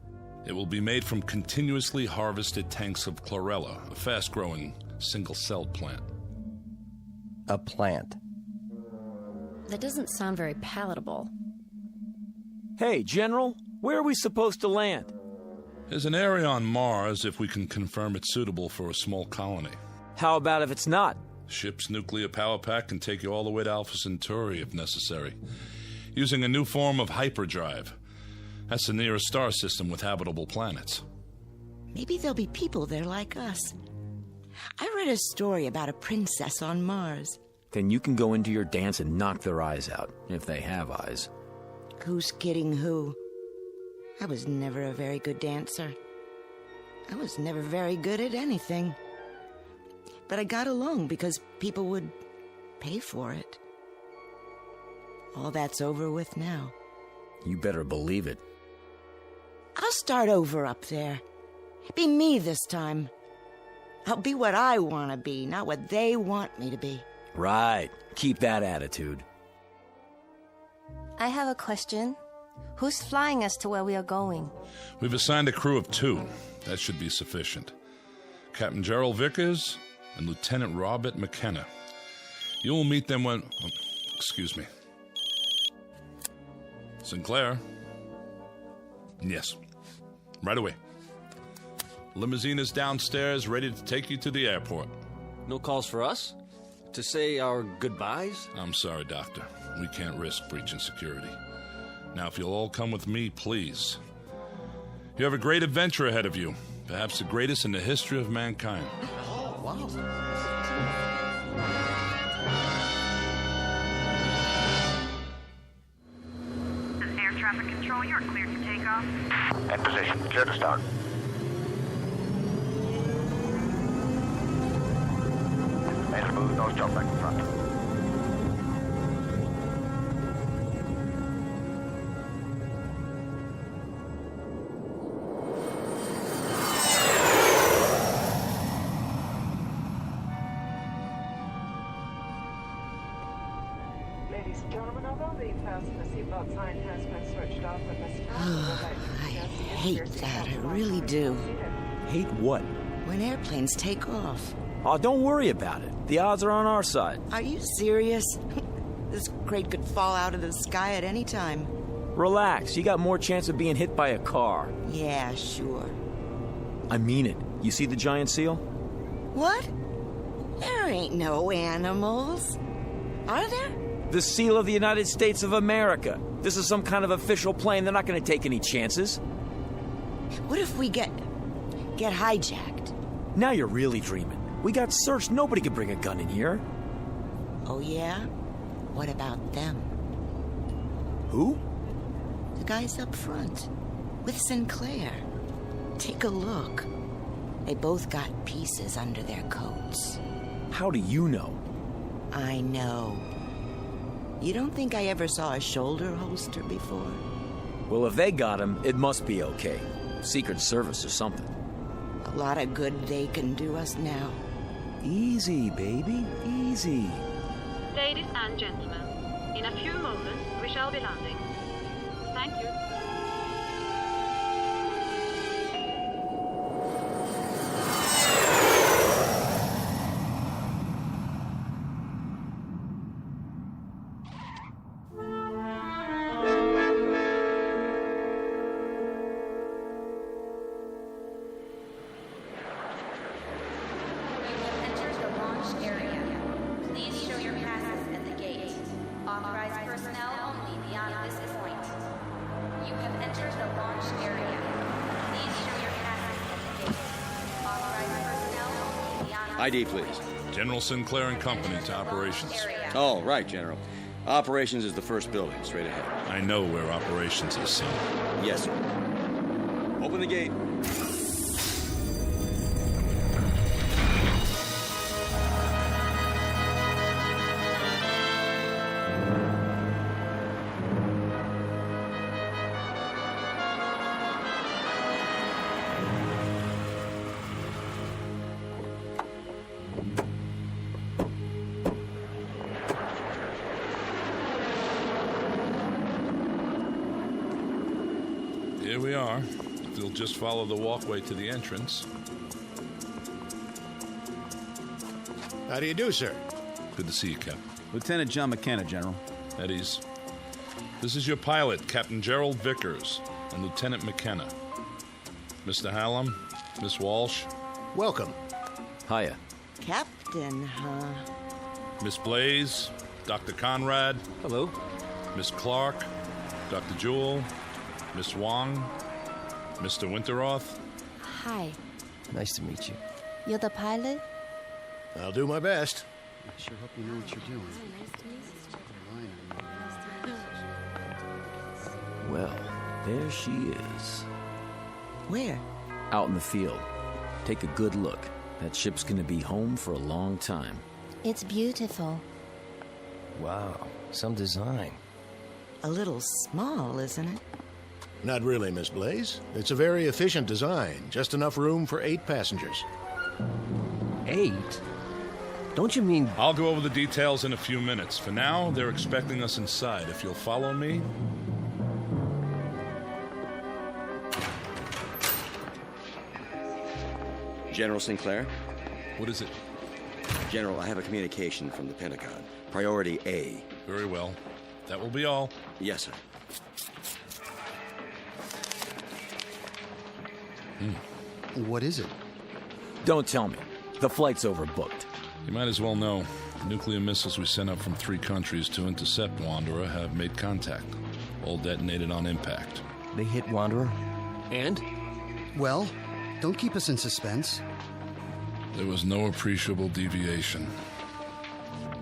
It will be made from continuously harvested tanks of chlorella, a fast-growing, single-celled plant. A plant? That doesn't sound very palatable. Hey, General, where are we supposed to land? There's an area on Mars if we can confirm it's suitable for a small colony. How about if it's not? Ship's nuclear power pack can take you all the way to Alpha Centauri if necessary, using a new form of hyperdrive. That's the nearest star system with habitable planets. Maybe there'll be people there like us. I read a story about a princess on Mars. Then you can go into your dance and knock their eyes out, if they have eyes. Who's kidding who? I was never a very good dancer. I was never very good at anything. But I got along because people would pay for it. All that's over with now. You better believe it. I'll start over up there. Be me this time. I'll be what I want to be, not what they want me to be. Right. Keep that attitude. I have a question. Who's flying us to where we are going? We've assigned a crew of 2. That should be sufficient. Captain Gerald Vickers and Lieutenant Robert McKenna. You will meet them when... excuse me. Sinclair? Yes. Right away. Limousine is downstairs, ready to take you to the airport. No calls for us? To say our goodbyes? I'm sorry, Doctor. We can't risk breaching security. Now, if you'll all come with me, please. You have a great adventure ahead of you. Perhaps the greatest in the history of mankind. Oh, wow. This is air traffic control. You're cleared for takeoff. In position. Clear to start. Main smooth, nose job back in front. Ladies and gentlemen, although the fasten the seatbelt sign has been switched off at this time, I hate that. I really do. Hate what? When airplanes take off. Oh, don't worry about it. The odds are on our side. Are you serious? This crate could fall out of the sky at any time. Relax. You got more chance of being hit by a car. Yeah, sure. I mean it. You see the giant seal? What? There ain't no animals. Are there? The seal of the United States of America. This is some kind of official plane. They're not going to take any chances. What if we get hijacked? Now you're really dreaming. We got searched. Nobody could bring a gun in here. Oh, yeah? What about them? Who? The guys up front. With Sinclair. Take a look. They both got pieces under their coats. How do you know? I know. You don't think I ever saw a shoulder holster before? Well, if they got him, it must be okay. Secret Service or something. A lot of good they can do us now. Easy, baby. Easy. Ladies and gentlemen, in a few moments we shall be landing. Thank you. ID, please. General Sinclair and Company to operations. Oh, right, General. Operations is the first building, straight ahead. I know where operations is, son. Yes, sir. Open the gate. Here we are. If you'll just follow the walkway to the entrance. How do you do, sir? Good to see you, Captain. Lieutenant John McKenna, General. At ease. This is your pilot, Captain Gerald Vickers, and Lieutenant McKenna. Mr. Hallam, Miss Walsh. Welcome. Hiya. Captain, huh? Miss Blaze, Dr. Conrad. Hello. Miss Clark, Dr. Jewell, Miss Wong, Mr. Winteroth. Hi. Nice to meet you. You're the pilot? I'll do my best. I sure hope you know what you're doing. Well, there she is. Where? Out in the field. Take a good look. That ship's gonna be home for a long time. It's beautiful. Wow, some design. A little small, isn't it? Not really, Miss Blaze. It's a very efficient design. Just enough room for 8 passengers. 8? Don't you mean... I'll go over the details in a few minutes. For now, they're expecting us inside. If you'll follow me... General Sinclair? What is it? General, I have a communication from the Pentagon. Priority A. Very well. That will be all. Yes, sir. What is it? Don't tell me. The flight's overbooked. You might as well know. The nuclear missiles we sent up from 3 countries to intercept Wanderer have made contact. All detonated on impact. They hit Wanderer? And? Well, don't keep us in suspense. There was no appreciable deviation.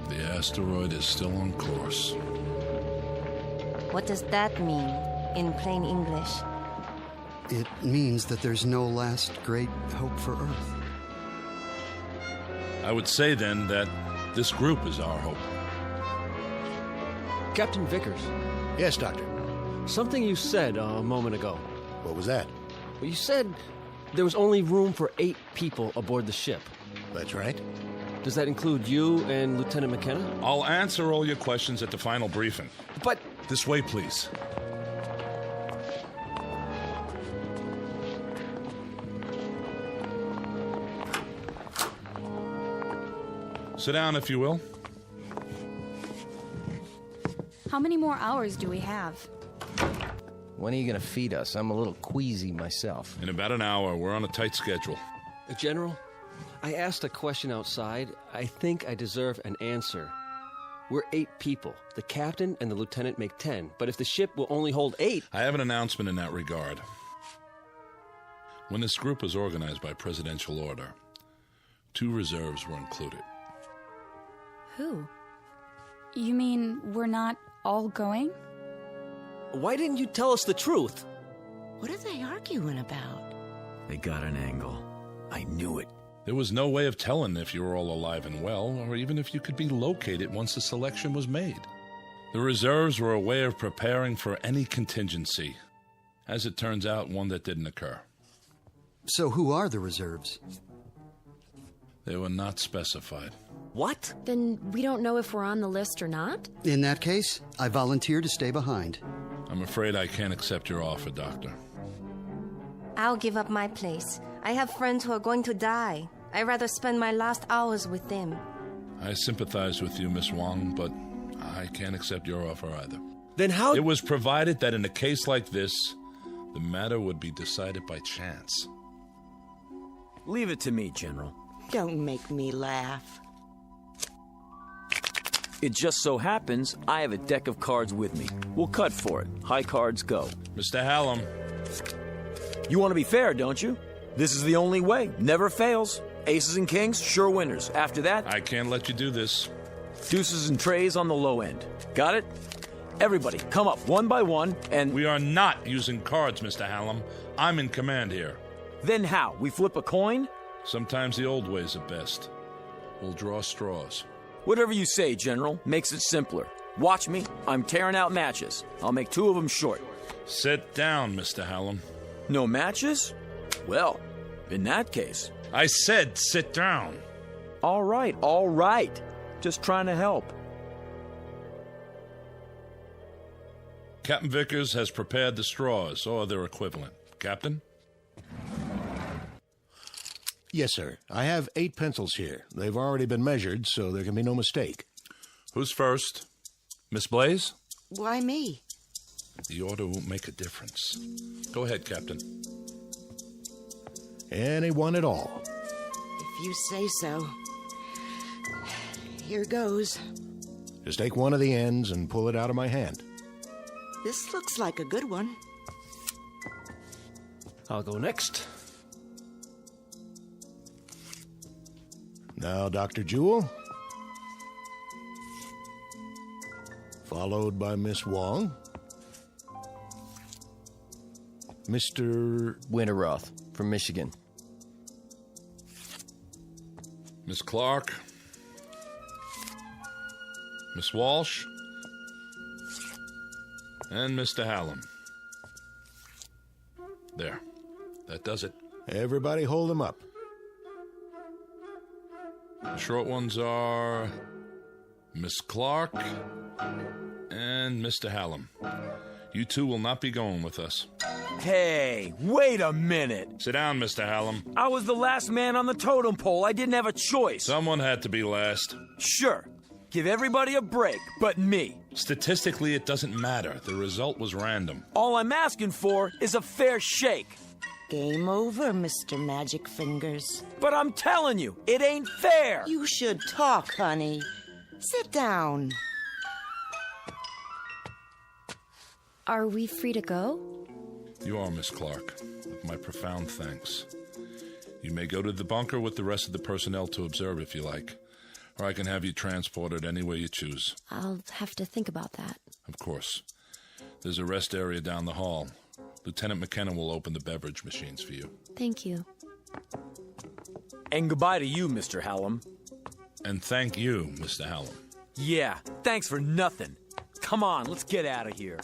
The asteroid is still on course. What does that mean in plain English? It means that there's no last great hope for Earth. I would say then that this group is our hope. Captain Vickers. Yes, Doctor. Something you said a moment ago. What was that? Well, you said there was only room for 8 people aboard the ship. That's right. Does that include you and Lieutenant McKenna? I'll answer all your questions at the final briefing. But... This way, please. Sit down, if you will. How many more hours do we have? When are you going to feed us? I'm a little queasy myself. In about an hour. We're on a tight schedule. General, I asked a question outside. I think I deserve an answer. We're 8 people. The captain and the lieutenant make 10. But if the ship will only hold 8... I have an announcement in that regard. When this group was organized by presidential order, 2 reserves were included. Who? You mean we're not all going? Why didn't you tell us the truth? What are they arguing about? They got an angle. I knew it. There was no way of telling if you were all alive and well, or even if you could be located once the selection was made. The reserves were a way of preparing for any contingency. As it turns out, one that didn't occur. So who are the reserves? They were not specified. What? Then we don't know if we're on the list or not? In that case, I volunteer to stay behind. I'm afraid I can't accept your offer, Doctor. I'll give up my place. I have friends who are going to die. I'd rather spend my last hours with them. I sympathize with you, Miss Wong, but I can't accept your offer either. Then how... It was provided that in a case like this, the matter would be decided by chance. Leave it to me, General. Don't make me laugh. It just so happens I have a deck of cards with me. We'll cut for it. High cards go. Mr. Hallam. You want to be fair, don't you? This is the only way. Never fails. Aces and kings, sure winners. After that... I can't let you do this. Deuces and trays on the low end. Got it? Everybody, come up one by one and... We are not using cards, Mr. Hallam. I'm in command here. Then how? We flip a coin? Sometimes the old ways are best. We'll draw straws. Whatever you say, General. Makes it simpler. Watch me. I'm tearing out matches. I'll make 2 of them short. Sit down, Mr. Hallam. No matches? Well, in that case... I said sit down. All right. Just trying to help. Captain Vickers has prepared the straws, or their equivalent. Captain? Yes, sir. I have 8 pencils here. They've already been measured, so there can be no mistake. Who's first? Miss Blaze? Why me? The order won't make a difference. Go ahead, Captain. Anyone at all. If you say so. Here goes. Just take one of the ends and pull it out of my hand. This looks like a good one. I'll go next. Now, Dr. Jewell. Followed by Miss Wong. Mr. Winterroth from Michigan. Miss Clark. Miss Walsh. And Mr. Hallam. There. That does it. Everybody hold them up. The short ones are Miss Clark and Mr. Hallam. You two will not be going with us. Hey, wait a minute. Sit down, Mr. Hallam. I was the last man on the totem pole. I didn't have a choice. Someone had to be last. Sure. Give everybody a break, but me. Statistically, it doesn't matter. The result was random. All I'm asking for is a fair shake. Game over, Mr. Magic Fingers. But I'm telling you, it ain't fair. You should talk, honey. Sit down. Are we free to go? You are, Miss Clark, with my profound thanks. You may go to the bunker with the rest of the personnel to observe if you like, or I can have you transported any way you choose. I'll have to think about that. Of course. There's a rest area down the hall. Lieutenant McKenna will open the beverage machines for you. Thank you. And goodbye to you, Mr. Hallam. And thank you, Mr. Hallam. Yeah, thanks for nothing. Come on, let's get out of here.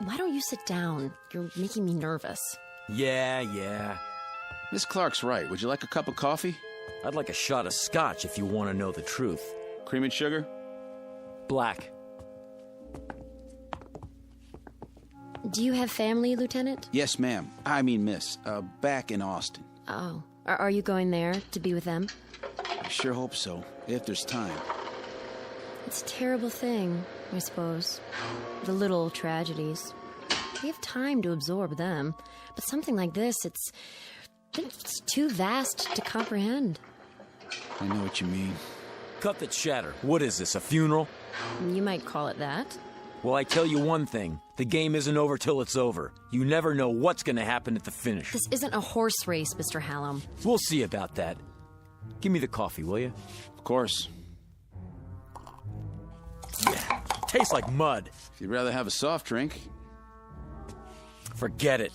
Why don't you sit down? You're making me nervous. Yeah. Miss Clark's right. Would you like a cup of coffee? I'd like a shot of scotch if you want to know the truth. Cream and sugar? Black. Do you have family, Lieutenant? Yes, ma'am. I mean, miss. Back in Austin. Oh. Are you going there to be with them? I sure hope so, if there's time. It's a terrible thing, I suppose. The little tragedies. We have time to absorb them. But something like this, it's too vast to comprehend. I know what you mean. Cut the chatter. What is this, a funeral? You might call it that. Well, I tell you one thing. The game isn't over till it's over. You never know what's going to happen at the finish. This isn't a horse race, Mr. Hallam. We'll see about that. Give me the coffee, will you? Of course. Yeah, tastes like mud. If you'd rather have a soft drink. Forget it.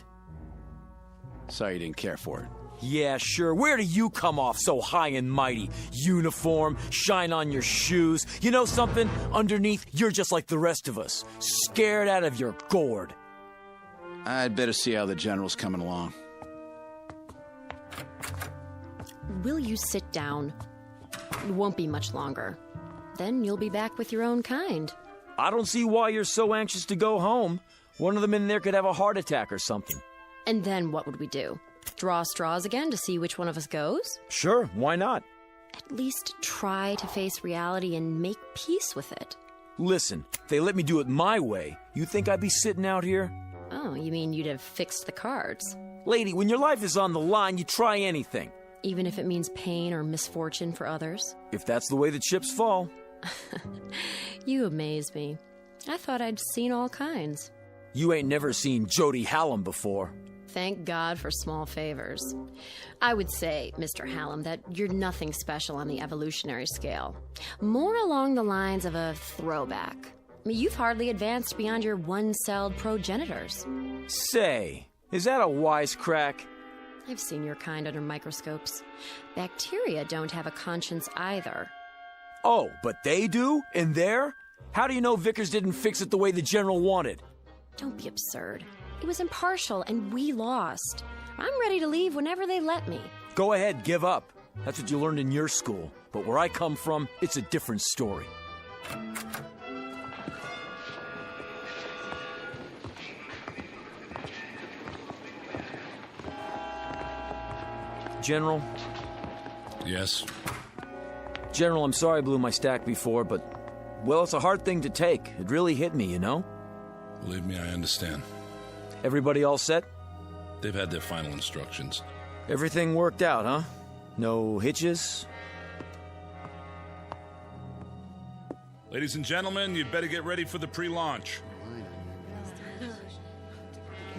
Sorry you didn't care for it. Yeah, sure. Where do you come off so high and mighty? Uniform, shine on your shoes. You know something? Underneath, you're just like the rest of us. Scared out of your gourd. I'd better see how the general's coming along. Will you sit down? It won't be much longer. Then you'll be back with your own kind. I don't see why you're so anxious to go home. One of them in there could have a heart attack or something. And then what would we do? Draw straws again to see which one of us goes? Sure, why not? At least try to face reality and make peace with it. Listen, if they let me do it my way, you think I'd be sitting out here? Oh, you mean you'd have fixed the cards? Lady, when your life is on the line, you try anything. Even if it means pain or misfortune for others? If that's the way the chips fall. You amaze me. I thought I'd seen all kinds. You ain't never seen Jody Hallam before. Thank God for small favors. I would say, Mr. Hallam, that you're nothing special on the evolutionary scale. More along the lines of a throwback. I mean, you've hardly advanced beyond your one-celled progenitors. Say, is that a wisecrack? I've seen your kind under microscopes. Bacteria don't have a conscience either. Oh, but they do? In there? How do you know Vickers didn't fix it the way the General wanted? Don't be absurd. It was impartial, and we lost. I'm ready to leave whenever they let me. Go ahead, give up. That's what you learned in your school. But where I come from, it's a different story. General? Yes? General, I'm sorry I blew my stack before, but, well, it's a hard thing to take. It really hit me, you know? Believe me, I understand. Everybody all set? They've had their final instructions. Everything worked out, huh? No hitches? Ladies and gentlemen, you'd better get ready for the pre-launch.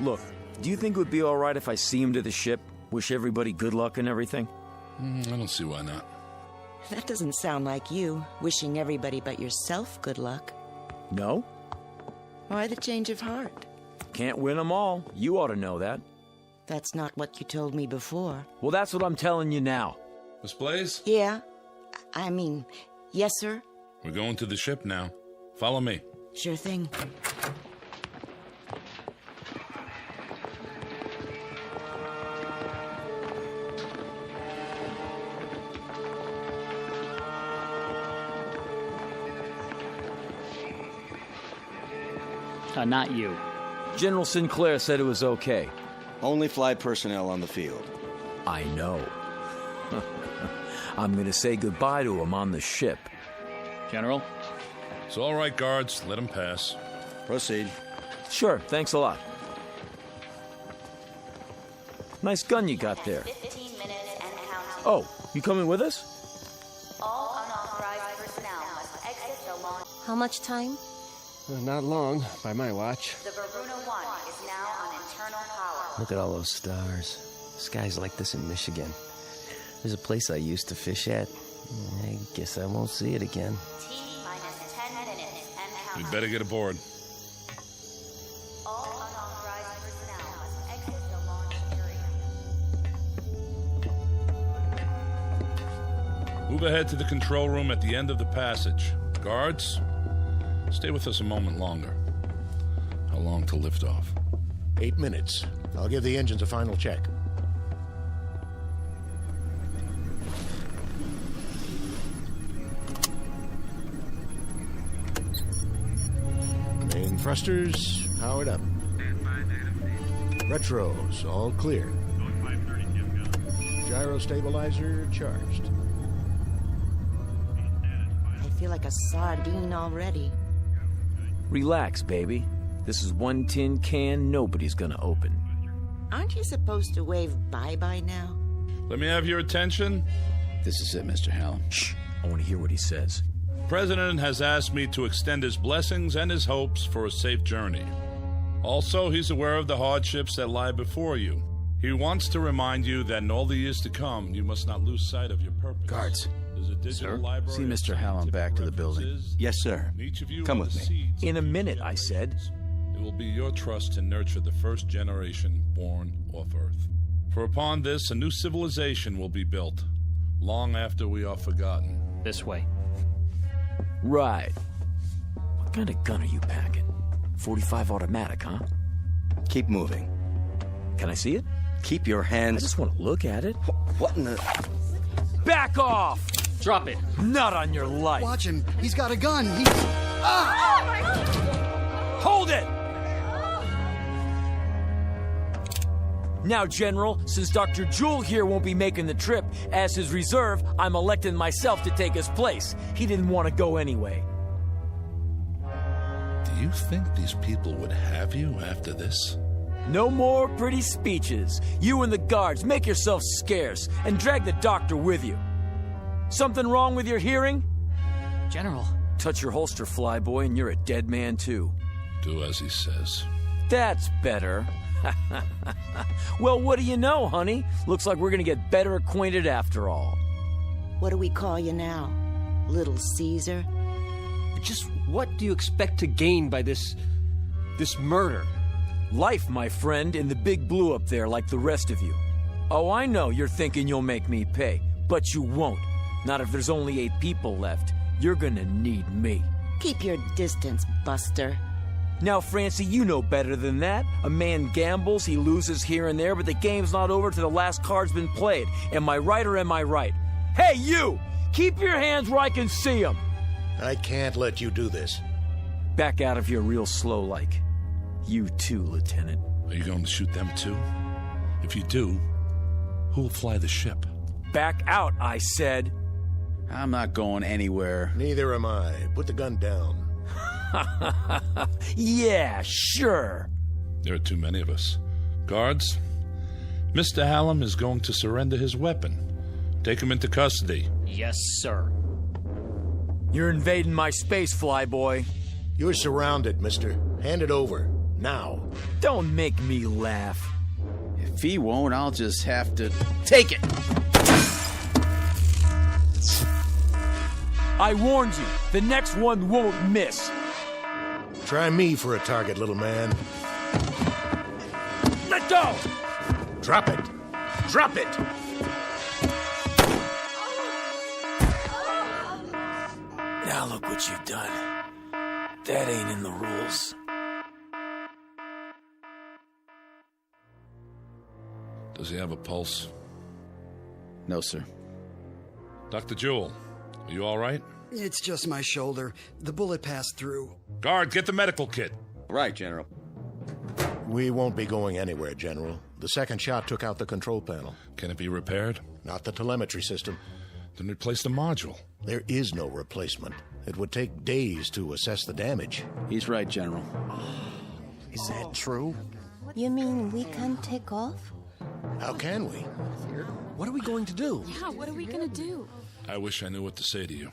Look, do you think it would be all right if I see him to the ship? Wish everybody good luck and everything? I don't see why not. That doesn't sound like you, wishing everybody but yourself good luck. No? Why the change of heart? Can't win them all. You ought to know that. That's not what you told me before. Well, that's what I'm telling you now. Miss Blaze? Yeah? Yes, sir? We're going to the ship now. Follow me. Sure thing. Not you. General Sinclair said it was okay. Only flight personnel on the field. I know. I'm going to say goodbye to him on the ship. General? It's all right, guards. Let him pass. Proceed. Sure, thanks a lot. Nice gun you got there. 15 minutes and counting. Oh, you coming with us? All unauthorized personnel must exit the launch. How much time? Not long, by my watch. The Varuna 1 is now on internal power. Look at all those stars. Skies like this in Michigan. There's a place I used to fish at. I guess I won't see it again. T-minus 10 minutes and counting. We'd better get aboard. All unauthorized personnel must exit the launch area. Move ahead to the control room at the end of the passage. Guards, stay with us a moment longer. How long to lift off? 8 minutes. I'll give the engines a final check. Main thrusters powered up. Retros all clear. Gyro stabilizer charged. I feel like a sardine already. Relax, baby. This is one tin can nobody's gonna open. Aren't you supposed to wave bye-bye now? Let me have your attention. This is it, Mr. Hallam. Shh. I want to hear what he says. The President has asked me to extend his blessings and his hopes for a safe journey. Also, he's aware of the hardships that lie before you. He wants to remind you that in all the years to come, you must not lose sight of your purpose. Guards. There's a digital library. See Mr. Hallam back to the building. Yes, sir. Each of you Come are with the me. seeds In a of minute, future I said. generations. It will be your trust to nurture the first generation born off Earth. For upon this, a new civilization will be built, long after we are forgotten. This way. Right. What kind of gun are you packing? 45 automatic, huh? Keep moving. Can I see it? Keep your hands... I just want to look at it. What in the... Back off! Drop it. Not on your life. Watch him. He's got a gun. He's... Ah! Hold it! Now, General, since Dr. Jewell here won't be making the trip, as his reserve, I'm electing myself to take his place. He didn't want to go anyway. Do you think these people would have you after this? No more pretty speeches. You and the guards, make yourselves scarce, and drag the doctor with you. Something wrong with your hearing? General. Touch your holster, flyboy, and you're a dead man, too. Do as he says. That's better. Well, what do you know, honey? Looks like we're gonna get better acquainted after all. What do we call you now? Little Caesar? Just what do you expect to gain by this murder? Life, my friend, in the big blue up there like the rest of you. Oh, I know you're thinking you'll make me pay, but you won't. Not if there's only 8 people left. You're gonna need me. Keep your distance, Buster. Now, Francie, you know better than that. A man gambles, he loses here and there, but the game's not over till the last card's been played. Am I right or am I right? Hey, you! Keep your hands where I can see them! I can't let you do this. Back out of here real slow like. You too, Lieutenant. Are you going to shoot them too? If you do, who'll fly the ship? Back out, I said. I'm not going anywhere. Neither am I. Put the gun down. Yeah, sure. There are too many of us. Guards, Mr. Hallam is going to surrender his weapon. Take him into custody. Yes, sir. You're invading my space, flyboy. You're surrounded, mister. Hand it over. Now. Don't make me laugh. If he won't, I'll just have to take it. I warned you. The next one won't miss. Try me for a target, little man. Let go! Drop it. Drop it! Now look what you've done. That ain't in the rules. Does he have a pulse? No, sir. Dr. Jewell, are you all right? It's just my shoulder. The bullet passed through. Guard, get the medical kit. Right, General. We won't be going anywhere, General. The second shot took out the control panel. Can it be repaired? Not the telemetry system. Then replace the module. There is no replacement. It would take days to assess the damage. He's right, General. Is that true? You mean we can't take off? How can we? What are we going to do? Yeah, what are we gonna do? I wish I knew what to say to you.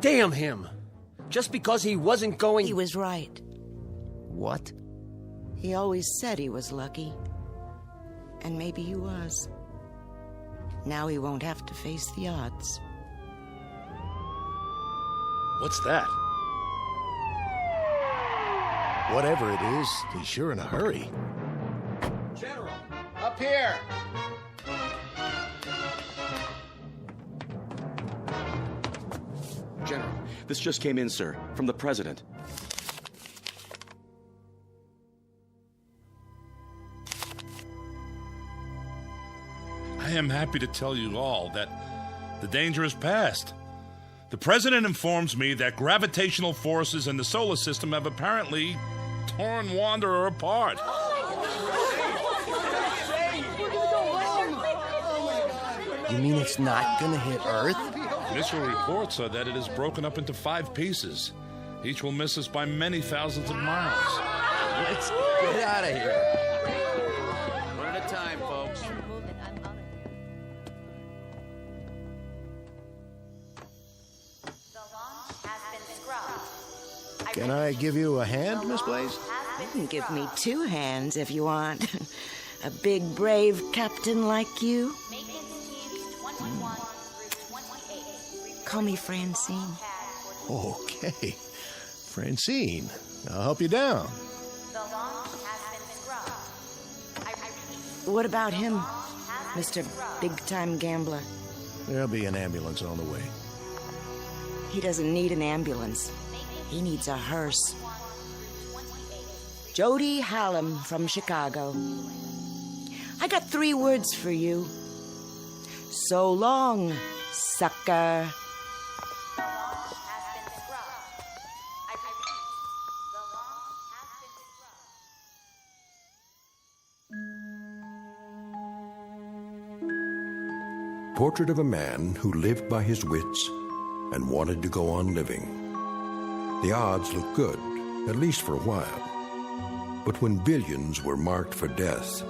Damn him! Just because he wasn't going... He was right. What? He always said he was lucky. And maybe he was. Now he won't have to face the odds. What's that? Whatever it is, he's sure in a hurry. General, up here! General, this just came in, sir, from the President. I am happy to tell you all that the danger is past. The President informs me that gravitational forces in the solar system have apparently torn Wanderer apart. You mean it's not gonna hit Earth? Initial reports are that it is broken up into 5 pieces. Each will miss us by many thousands of miles. Let's get out of here. One at a time, folks. Can I give you a hand, Miss Blaze? You can give me 2 hands if you want. A big, brave captain like you. Call me Francine. Okay. Francine, I'll help you down. What about him, Mr. Big-Time Gambler? There'll be an ambulance on the way. He doesn't need an ambulance. He needs a hearse. Jody Hallam from Chicago. I got 3 words for you. So long, sucker. Portrait of a man who lived by his wits and wanted to go on living. The odds looked good, at least for a while. But when billions were marked for death,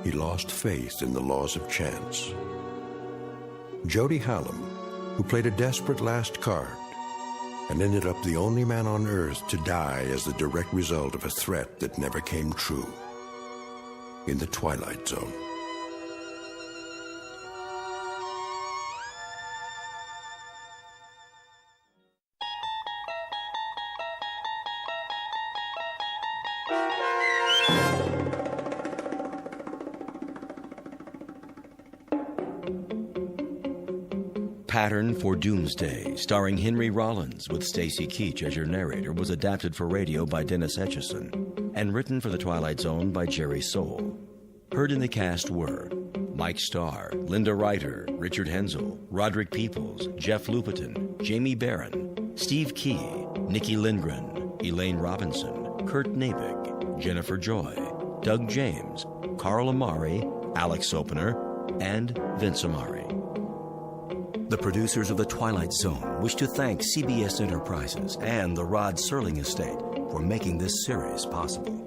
he lost faith in the laws of chance. Jody Hallam, who played a desperate last card and ended up the only man on Earth to die as the direct result of a threat that never came true. In the Twilight Zone. Pattern for Doomsday, starring Henry Rollins with Stacy Keach as your narrator, was adapted for radio by Dennis Etchison and written for The Twilight Zone by Jerry Soule. Heard in the cast were Mike Starr, Linda Ryder, Richard Hensel, Roderick Peoples, Jeff Lupetin, Jamie Barron, Steve Key, Nikki Lindgren, Elaine Robinson, Kurt Nabig, Jennifer Joy, Doug James, Carl Amari, Alex Sopener, and Vince Amari. The producers of The Twilight Zone wish to thank CBS Enterprises and the Rod Serling Estate for making this series possible.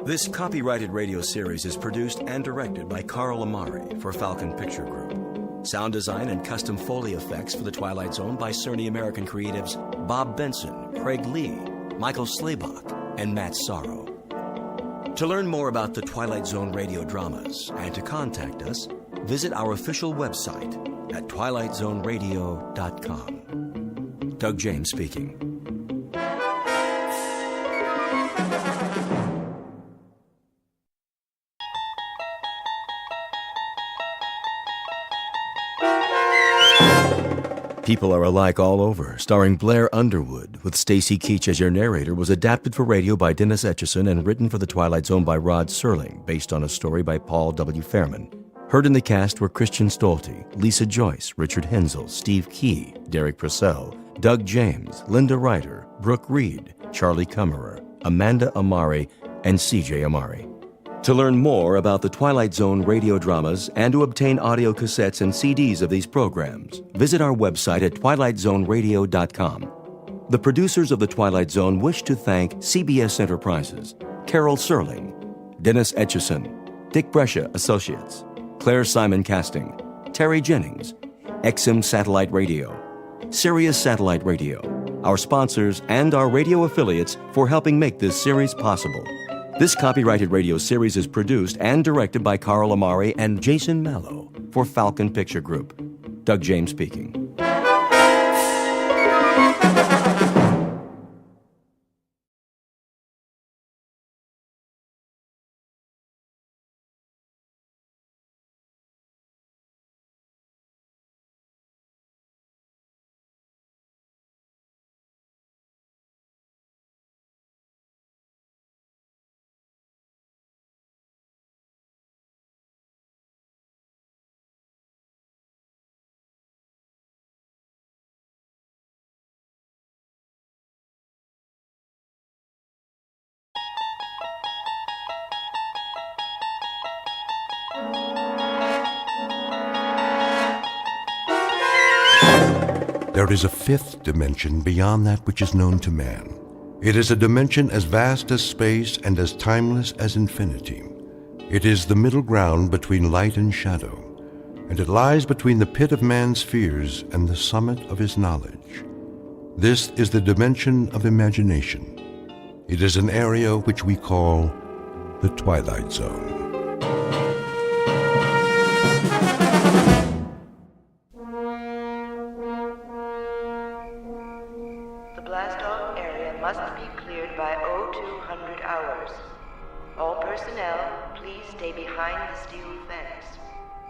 This copyrighted radio series is produced and directed by Carl Amari for Falcon Picture Group. Sound design and custom Foley effects for The Twilight Zone by Cerny American creatives Bob Benson, Craig Lee, Michael Slaybach, and Matt Sorrow. To learn more about the Twilight Zone radio dramas and to contact us, visit our official website at twilightzoneradio.com. Doug James speaking. People Are Alike All Over, starring Blair Underwood, with Stacy Keach as your narrator, was adapted for radio by Dennis Etchison and written for The Twilight Zone by Rod Serling, based on a story by Paul W. Fairman. Heard in the cast were Christian Stolte, Lisa Joyce, Richard Hensel, Steve Key, Derek Purcell, Doug James, Linda Ryder, Brooke Reed, Charlie Kummerer, Amanda Amari, and C.J. Amari. To learn more about the Twilight Zone radio dramas and to obtain audio cassettes and CDs of these programs, visit our website at twilightzoneradio.com. The producers of The Twilight Zone wish to thank CBS Enterprises, Carol Serling, Dennis Etchison, Dick Brescia Associates, Claire Simon Casting, Terry Jennings, XM Satellite Radio, Sirius Satellite Radio, our sponsors, and our radio affiliates for helping make this series possible. This copyrighted radio series is produced and directed by Carl Amari and Jason Mallow for Falcon Picture Group. Doug James speaking. There is a fifth dimension beyond that which is known to man. It is a dimension as vast as space and as timeless as infinity. It is the middle ground between light and shadow, and it lies between the pit of man's fears and the summit of his knowledge. This is the dimension of imagination. It is an area which we call the Twilight Zone. Must be cleared by 0200 hours. All personnel, please stay behind the steel fence.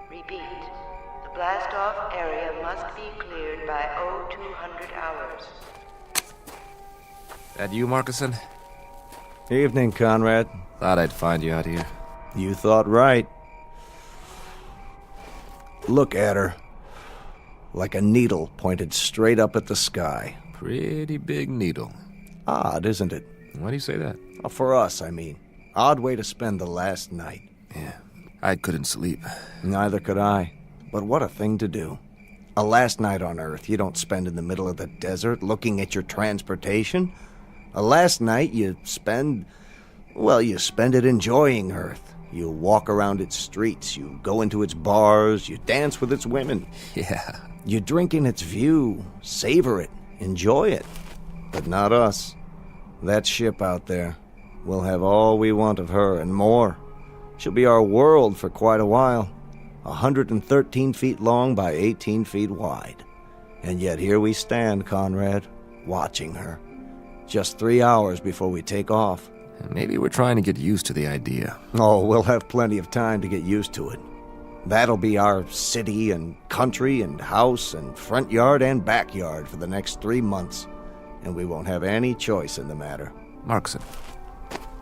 Repeat, the blast-off area must be cleared by 0200 hours. That you, Markison? Evening, Conrad. Thought I'd find you out here. You thought right. Look at her. Like a needle pointed straight up at the sky. Pretty big needle. Odd, isn't it? Why do you say that? For us, I mean. Odd way to spend the last night. Yeah, I couldn't sleep. Neither could I. But what a thing to do. A last night on Earth you don't spend in the middle of the desert looking at your transportation. A last night you spend it enjoying Earth. You walk around its streets, you go into its bars, you dance with its women. Yeah. You drink in its view, savor it, enjoy it. But not us. That ship out there. We'll have all we want of her and more. She'll be our world for quite a while. 113 feet long by 18 feet wide. And yet here we stand, Conrad, watching her. Just 3 hours before we take off. Maybe we're trying to get used to the idea. Oh, we'll have plenty of time to get used to it. That'll be our city and country and house and front yard and backyard for the next 3 months. And we won't have any choice in the matter. Markson,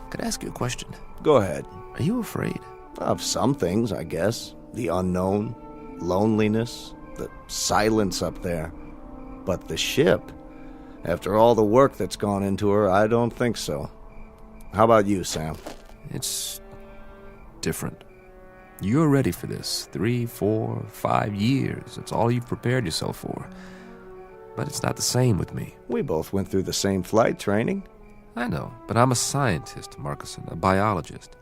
could I ask you a question? Go ahead. Are you afraid? Of some things, I guess. The unknown, loneliness, the silence up there. But the ship, after all the work that's gone into her, I don't think so. How about you, Sam? It's different. You're ready for this. 3, 4, 5 years. It's all you've prepared yourself for. But it's not the same with me. We both went through the same flight training. I know, but I'm a scientist, Markison, a biologist.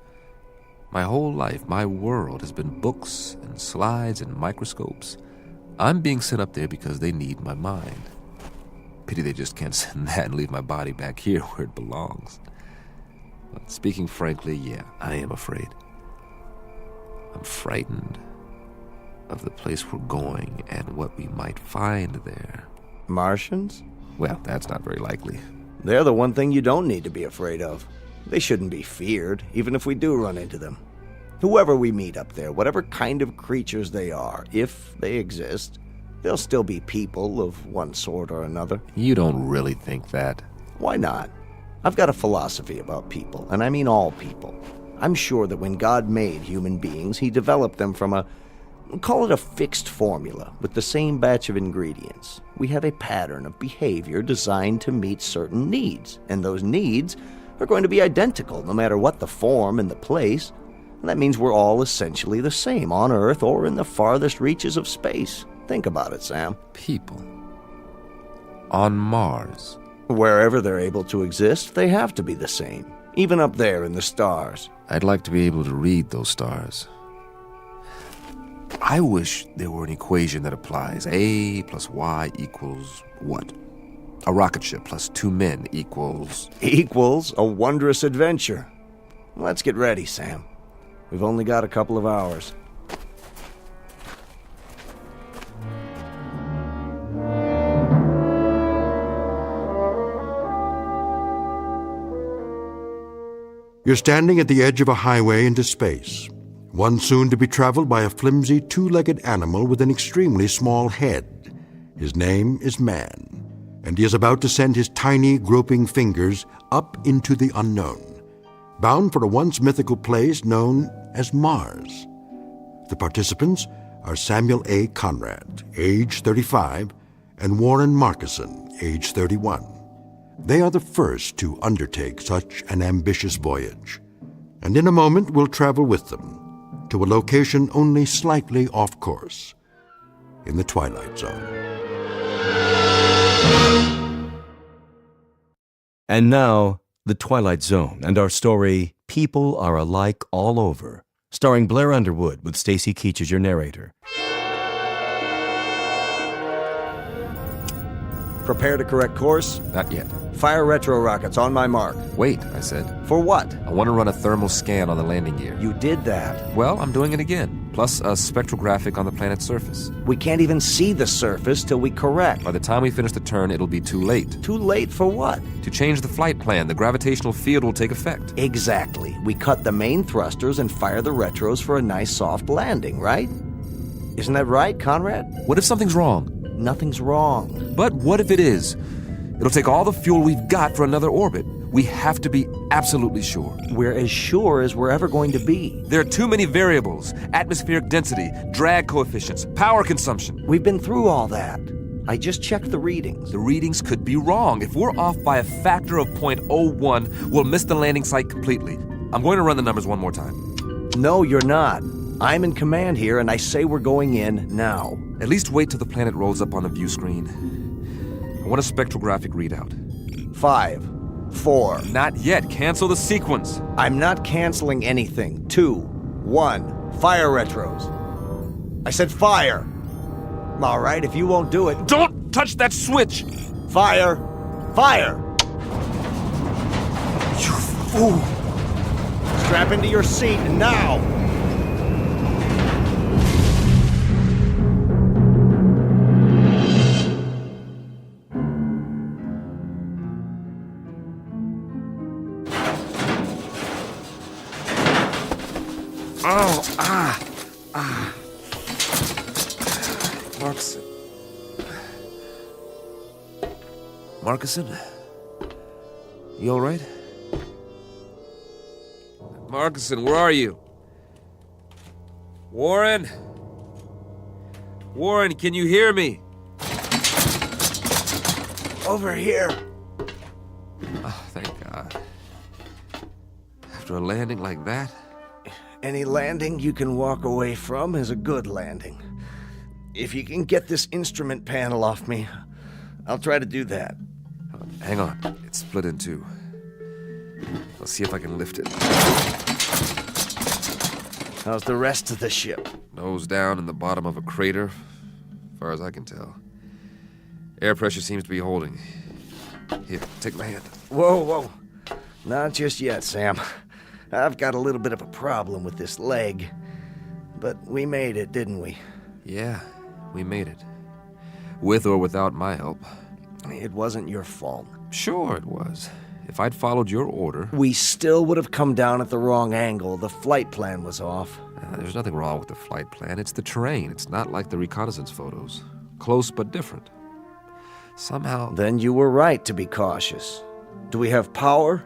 My whole life, my world has been books and slides and microscopes. I'm being sent up there because they need my mind. Pity they just can't send that and leave my body back here where it belongs. But speaking frankly, yeah, I am afraid. I'm frightened of the place we're going and what we might find there. Martians? Well, that's not very likely. They're the one thing you don't need to be afraid of. They shouldn't be feared, even if we do run into them. Whoever we meet up there, whatever kind of creatures they are, if they exist, they'll still be people of one sort or another. You don't really think that? Why not? I've got a philosophy about people, and I mean all people. I'm sure that when God made human beings, he developed them from call it a fixed formula, with the same batch of ingredients. We have a pattern of behavior designed to meet certain needs, and those needs are going to be identical no matter what the form and the place. And that means we're all essentially the same on Earth or in the farthest reaches of space. Think about it, Sam. People. On Mars. Wherever they're able to exist, they have to be the same. Even up there in the stars. I'd like to be able to read those stars. I wish there were an equation that applies. A plus Y equals what? A rocket ship plus 2 men equals... Equals a wondrous adventure. Let's get ready, Sam. We've only got a couple of hours. You're standing at the edge of a highway into space, one soon to be traveled by a flimsy, two-legged animal with an extremely small head. His name is Man, and he is about to send his tiny, groping fingers up into the unknown, bound for a once mythical place known as Mars. The participants are Samuel A. Conrad, age 35, and Warren Markison, age 31. They are the first to undertake such an ambitious voyage, and in a moment we'll travel with them to a location only slightly off course, in the Twilight Zone. And now, the Twilight Zone and our story, People Are Alike All Over, starring Blair Underwood with Stacy Keach as your narrator. Prepare to correct course? Not yet. Fire retro rockets on my mark. Wait, I said. For what? I want to run a thermal scan on the landing gear. You did that. Well, I'm doing it again. Plus a spectrographic on the planet's surface. We can't even see the surface till we correct. By the time we finish the turn, it'll be too late. Too late for what? To change the flight plan. The gravitational field will take effect. Exactly. We cut the main thrusters and fire the retros for a nice soft landing, right? Isn't that right, Conrad? What if something's wrong? Nothing's wrong. But what if it is? It'll take all the fuel we've got for another orbit. We have to be absolutely sure. We're as sure as we're ever going to be. There are too many variables. Atmospheric density, drag coefficients, power consumption. We've been through all that. I just checked the readings. The readings could be wrong. If we're off by a factor of 0.01, we'll miss the landing site completely. I'm going to run the numbers one more time. No, you're not. I'm in command here, and I say we're going in now. At least wait till the planet rolls up on the view screen. I want a spectrographic readout. 5, 4. Not yet. Cancel the sequence. I'm not canceling anything. 2, 1. Fire retros. I said fire. All right, if you won't do it... Don't touch that switch! Fire! Fire! You fool! Strap into your seat now! Marcusson. Marcusson? You alright? Marcusson, where are you? Warren? Warren, can you hear me? Over here. Oh, thank God. After a landing like that? Any landing you can walk away from is a good landing. If you can get this instrument panel off me, I'll try to do that. Hang on. It's split in two. I'll see if I can lift it. How's the rest of the ship? Nose down in the bottom of a crater, as far as I can tell. Air pressure seems to be holding. Here, take my hand. Whoa. Not just yet, Sam. I've got a little bit of a problem with this leg. But we made it, didn't we? Yeah, we made it. With or without my help. It wasn't your fault. Sure it was. If I'd followed your order... We still would have come down at the wrong angle. The flight plan was off. There's nothing wrong with the flight plan. It's the terrain. It's not like the reconnaissance photos. Close but different. Somehow... Then you were right to be cautious. Do we have power?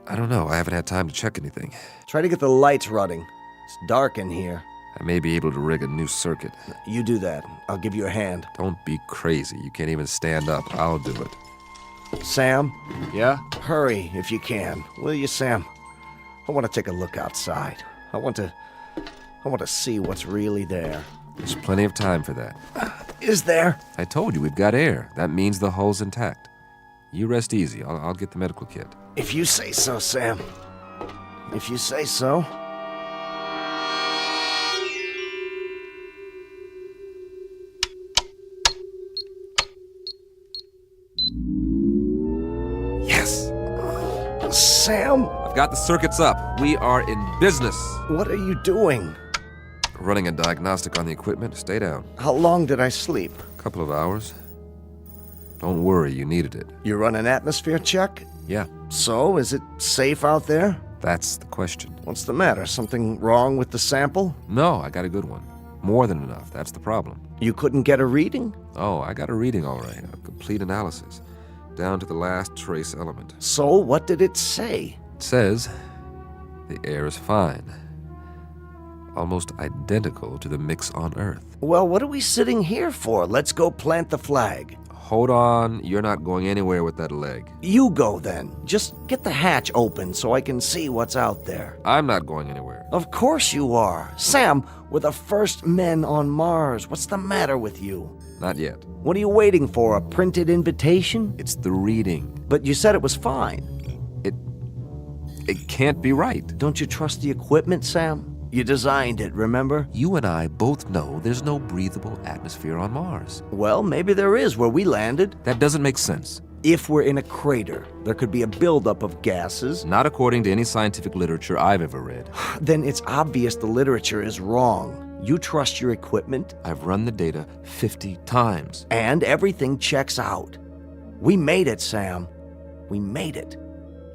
I don't know. I haven't had time to check anything. Try to get the lights running. It's dark in here. I may be able to rig a new circuit. You do that. I'll give you a hand. Don't be crazy. You can't even stand up. I'll do it. Sam? Yeah? Hurry if you can. Will you, Sam? I want to take a look outside. I want to see what's really there. There's plenty of time for that. Is there? I told you, we've got air. That means the hull's intact. You rest easy. I'll get the medical kit. If you say so, Sam. If you say so. Yes! Sam? I've got the circuits up. We are in business. What are you doing? Running a diagnostic on the equipment. Stay down. How long did I sleep? A couple of hours. Don't worry, you needed it. You run an atmosphere check? Yeah. So, is it safe out there? That's the question. What's the matter? Something wrong with the sample? No, I got a good one. More than enough. That's the problem. You couldn't get a reading? Oh, I got a reading all right. A complete analysis. Down to the last trace element. So, what did it say? It says the air is fine. Almost identical to the mix on Earth. Well, what are we sitting here for? Let's go plant the flag. Hold on. You're not going anywhere with that leg. You go then. Just get the hatch open so I can see what's out there. I'm not going anywhere. Of course you are. Sam, we're the first men on Mars. What's the matter with you? Not yet. What are you waiting for? A printed invitation? It's the reading. But you said it was fine. It can't be right. Don't you trust the equipment, Sam? You designed it, remember? You and I both know there's no breathable atmosphere on Mars. Well, maybe there is where we landed. That doesn't make sense. If we're in a crater, there could be a buildup of gases. Not according to any scientific literature I've ever read. Then it's obvious the literature is wrong. You trust your equipment? I've run the data 50 times. And everything checks out. We made it, Sam. We made it.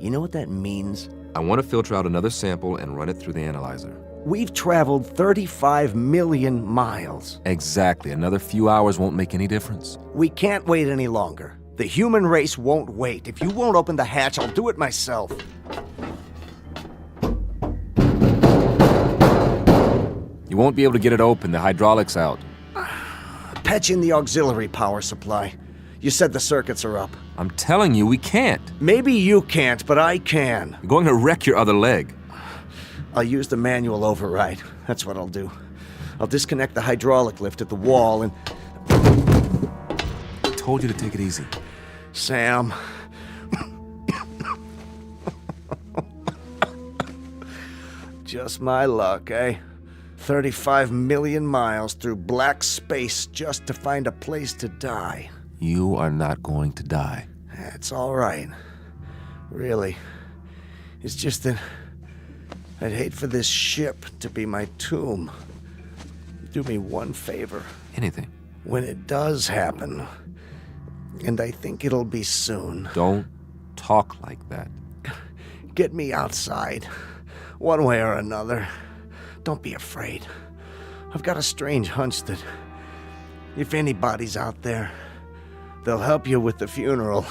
You know what that means? I want to filter out another sample and run it through the analyzer. We've traveled 35 million miles. Exactly. Another few hours won't make any difference. We can't wait any longer. The human race won't wait. If you won't open the hatch, I'll do it myself. You won't be able to get it open. The hydraulics out. Patch in the auxiliary power supply. You said the circuits are up. I'm telling you, we can't. Maybe you can't, but I can. You're going to wreck your other leg. I'll use the manual override. That's what I'll do. I'll disconnect the hydraulic lift at the wall and... I told you to take it easy. Sam. Just my luck, eh? 35 million miles through black space just to find a place to die. You are not going to die. It's all right. Really. It's just that I'd hate for this ship to be my tomb. Do me one favor. Anything. When it does happen, and I think it'll be soon. Don't talk like that. Get me outside, one way or another. Don't be afraid. I've got a strange hunch that If anybody's out there, they'll help you with the funeral.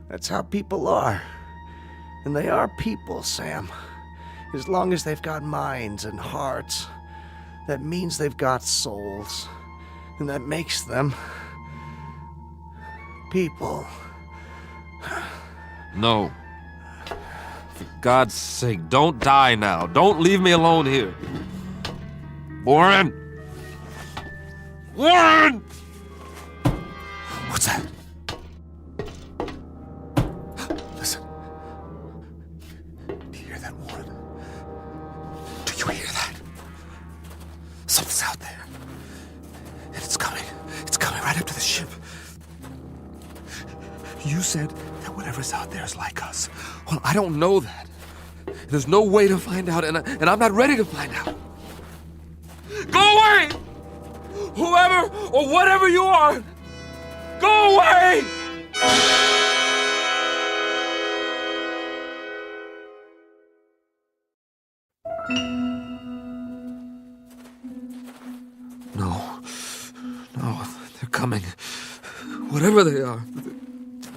That's how people are. And they are people, Sam. As long as they've got minds and hearts, that means they've got souls. And that makes them people. No. For God's sake, don't die now. Don't leave me alone here. Warren! Warren! What's that? Listen. Do you hear that, Warren? Do you hear that? Something's out there. And it's coming. It's coming right up to the ship. You said that whatever's out there is like us. Well, I don't know that. There's no way to find out, and I'm not ready to find out. Go away! Whoever or whatever you are, go away! No, they're coming. Whatever they are,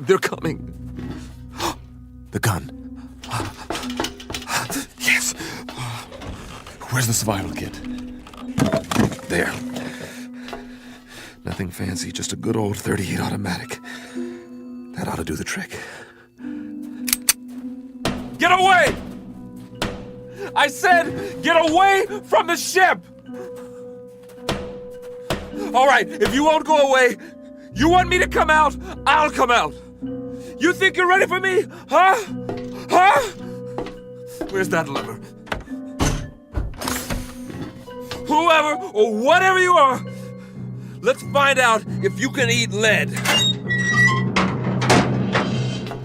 they're coming. The gun. Yes. Where's the survival kit? There. Nothing fancy, just a good old .38 automatic. That ought to do the trick. Get away! I said, get away from the ship! All right, if you won't go away, you want me to come out, I'll come out. You think you're ready for me? Huh? Huh? Where's that lever? Whoever or whatever you are, let's find out if you can eat lead.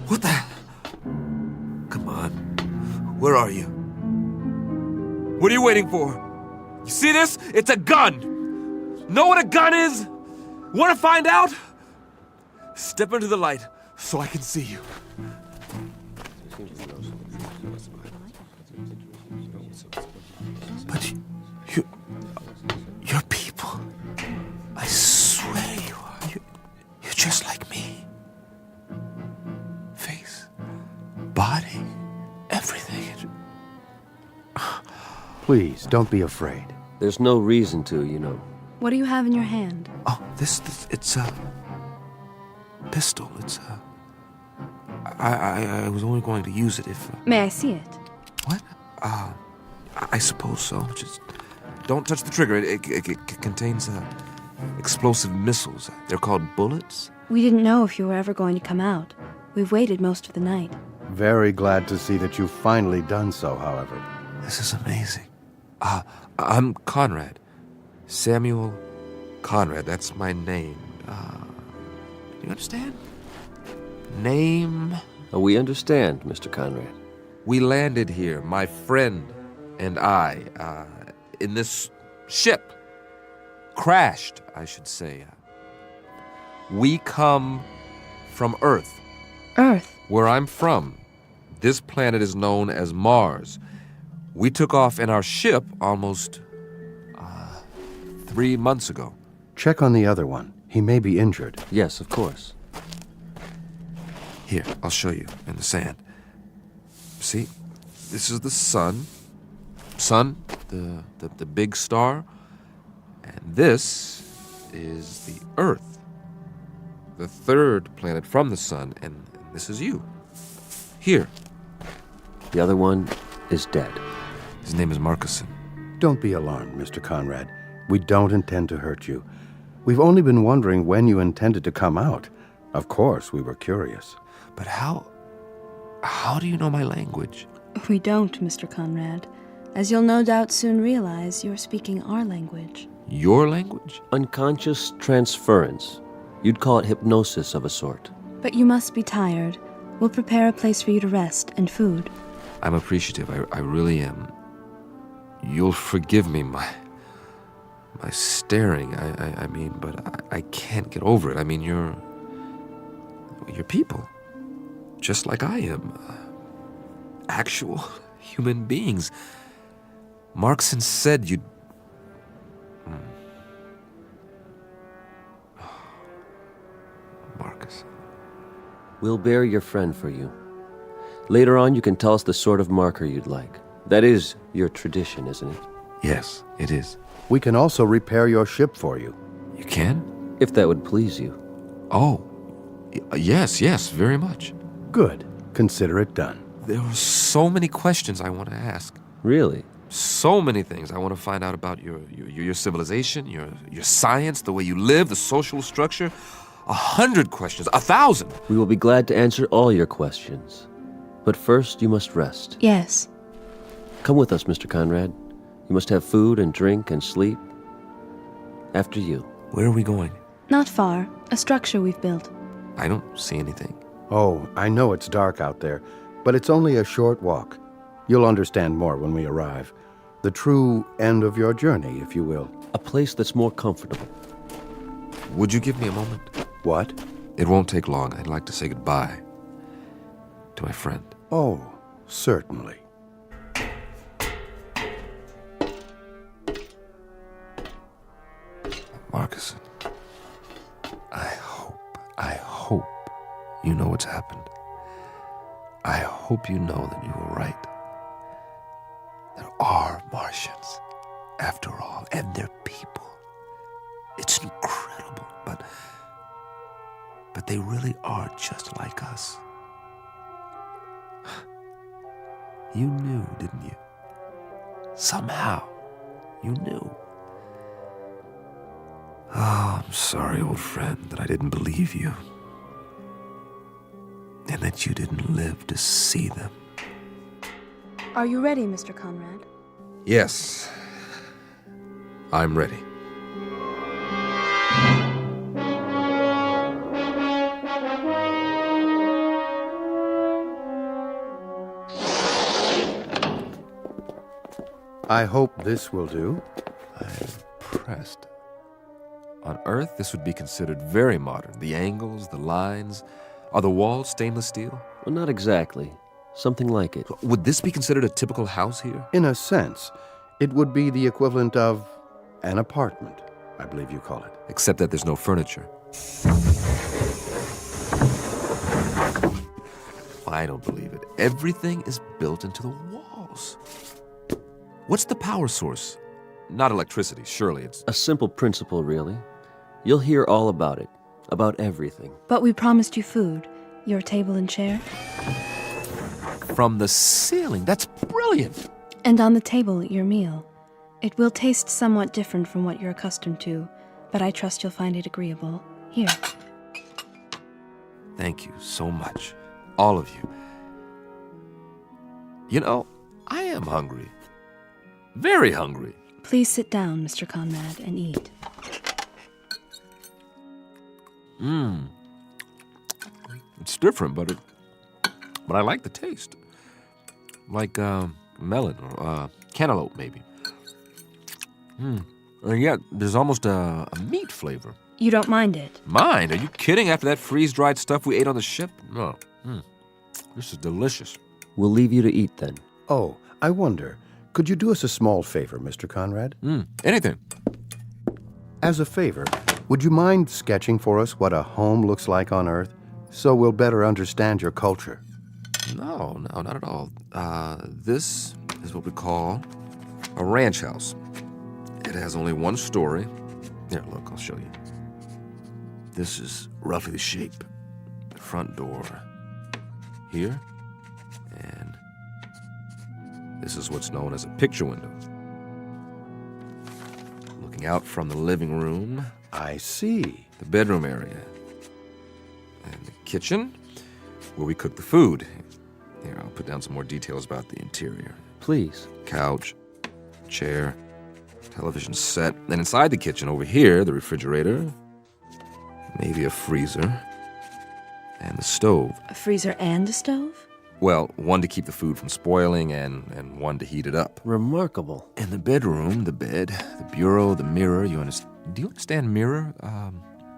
What the? Come on. Where are you? What are you waiting for? You see this? It's a gun. Know what a gun is? Want to find out? Step into the light so I can see you. But you're people. I swear you are. You're just like me. Face, body, everything. Please, don't be afraid. There's no reason to, you know. What do you have in your hand? Oh, this it's a pistol. It's I was only going to use it if... May I see it? What? I suppose so. Just don't touch the trigger. It contains explosive missiles. They're called bullets. We didn't know if you were ever going to come out. We've waited most of the night. Very glad to see that you've finally done so, however. This is amazing. I'm Conrad. Samuel Conrad. That's my name. Do you understand? Name? We understand, Mr. Conrad. We landed here, my friend and I, in this ship. Crashed, I should say. We come from Earth. Earth? Where I'm from. This planet is known as Mars. We took off in our ship almost 3 months ago. Check on the other one. He may be injured. Yes, of course. Here, I'll show you in the sand. See, this is the sun. Sun, the big star. And this is the Earth, the third planet from the sun, and this is you. Here. The other one is dead. His name is Marcuson. Don't be alarmed, Mr. Conrad. We don't intend to hurt you. We've only been wondering when you intended to come out. Of course, we were curious. But how do you know my language? We don't, Mr. Conrad. As you'll no doubt soon realize, you're speaking our language. Your language? Unconscious transference. You'd call it hypnosis of a sort. But you must be tired. We'll prepare a place for you to rest and food. I'm appreciative. I really am. You'll forgive me my staring. I mean, but I can't get over it. I mean, you're people. Just like I am. Actual human beings. Marcuson said you'd... Yes. We'll bury your friend for you. Later on, you can tell us the sort of marker you'd like. That is your tradition, isn't it? Yes, it is. We can also repair your ship for you. You can? If that would please you. Oh, yes, very much. Good. Consider it done. There are so many questions I want to ask. Really? So many things I want to find out about your civilization, your science, the way you live, the social structure. 100 questions, 1,000. We will be glad to answer all your questions. But first, you must rest. Yes. Come with us, Mr. Conrad. You must have food and drink and sleep. After you. Where are we going? Not far. A structure we've built. I don't see anything. Oh, I know it's dark out there, but it's only a short walk. You'll understand more when we arrive. The true end of your journey, if you will. A place that's more comfortable. Would you give me a moment? What? It won't take long. I'd like to say goodbye to my friend. Oh, certainly. Marcus, I hope you know what's happened. I hope you know that you were right. There are Martians, after all, and they're people. It's incredible, but they really are just like us. You knew, didn't you? Somehow, you knew. Oh, I'm sorry, old friend, that I didn't believe you. And that you didn't live to see them. Are you ready, Mr. Conrad? Yes, I'm ready. I hope this will do. I'm impressed. On Earth, this would be considered very modern. The angles, the lines. Are the walls stainless steel? Well, not exactly. Something like it. Would this be considered a typical house here? In a sense, it would be the equivalent of an apartment, I believe you call it. Except that there's no furniture. I don't believe it. Everything is built into the walls. What's the power source? Not electricity, surely it's... A simple principle, really. You'll hear all about it. About everything. But we promised you food. Your table and chair. From the ceiling. That's brilliant. And on the table, your meal. It will taste somewhat different from what you're accustomed to, but I trust you'll find it agreeable. Here. Thank you so much. All of you. You know, I am hungry. Very hungry. Please sit down, Mr. Conrad, and eat. It's different, but I like the taste. Like melon or cantaloupe, maybe. And yet, there's almost a meat flavor. You don't mind it? Mind? Are you kidding? After that freeze-dried stuff we ate on the ship? No. This is delicious. We'll leave you to eat then. Oh, I wonder, could you do us a small favor, Mr. Conrad? Anything. As a favor, would you mind sketching for us what a home looks like on Earth, so we'll better understand your culture? No, not at all. This is what we call a ranch house. It has only one story. Here, look, I'll show you. This is roughly the shape. The front door here, and this is what's known as a picture window. Looking out from the living room. I see. The bedroom area. And the kitchen, where we cook the food. Here, I'll put down some more details about the interior. Please. Couch, chair, television set. Then inside the kitchen, over here, the refrigerator, maybe a freezer, and the stove. A freezer and a stove? Well, one to keep the food from spoiling and one to heat it up. Remarkable. In the bedroom, the bed, the bureau, the mirror, do you understand mirror?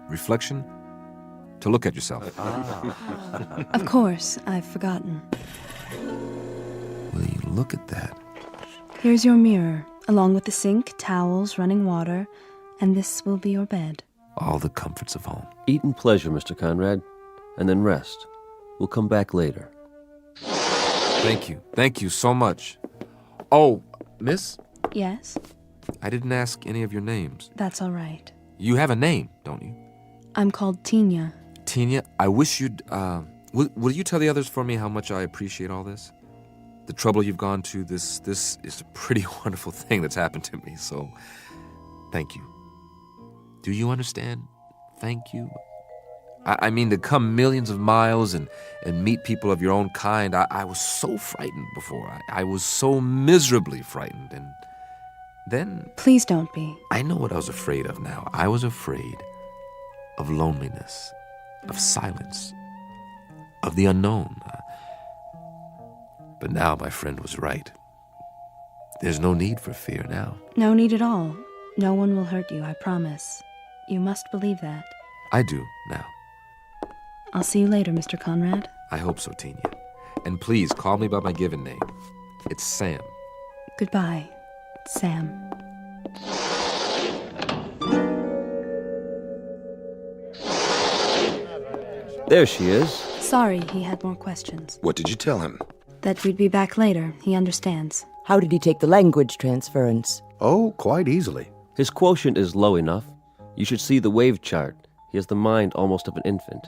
Reflection? To look at yourself. Of course, I've forgotten. Will you look at that? Here's your mirror, along with the sink, towels, running water, and this will be your bed. All the comforts of home. Eat in pleasure, Mr. Conrad. and then rest. We'll come back later. Thank you. Thank you so much. Oh, miss? Yes? I didn't ask any of your names. That's all right. You have a name, don't you? I'm called Tina. Tina, I wish you'd, will you tell the others for me how much I appreciate all this? The trouble you've gone to, this is a pretty wonderful thing that's happened to me, so thank you. Do you understand? Thank you. I mean, to come millions of miles and meet people of your own kind, I was so frightened before. I was so miserably frightened, and then... Please don't be. I know what I was afraid of now. I was afraid of loneliness, of silence, of the unknown. But now my friend was right. There's no need for fear now. No need at all. No one will hurt you, I promise. You must believe that. I do now. I'll see you later, Mr. Conrad. I hope so, Tina. And please call me by my given name. It's Sam. Goodbye, Sam. There she is. Sorry, he had more questions. What did you tell him? That we'd be back later. He understands. How did he take the language transference? Oh, quite easily. His quotient is low enough. You should see the wave chart. He has the mind almost of an infant.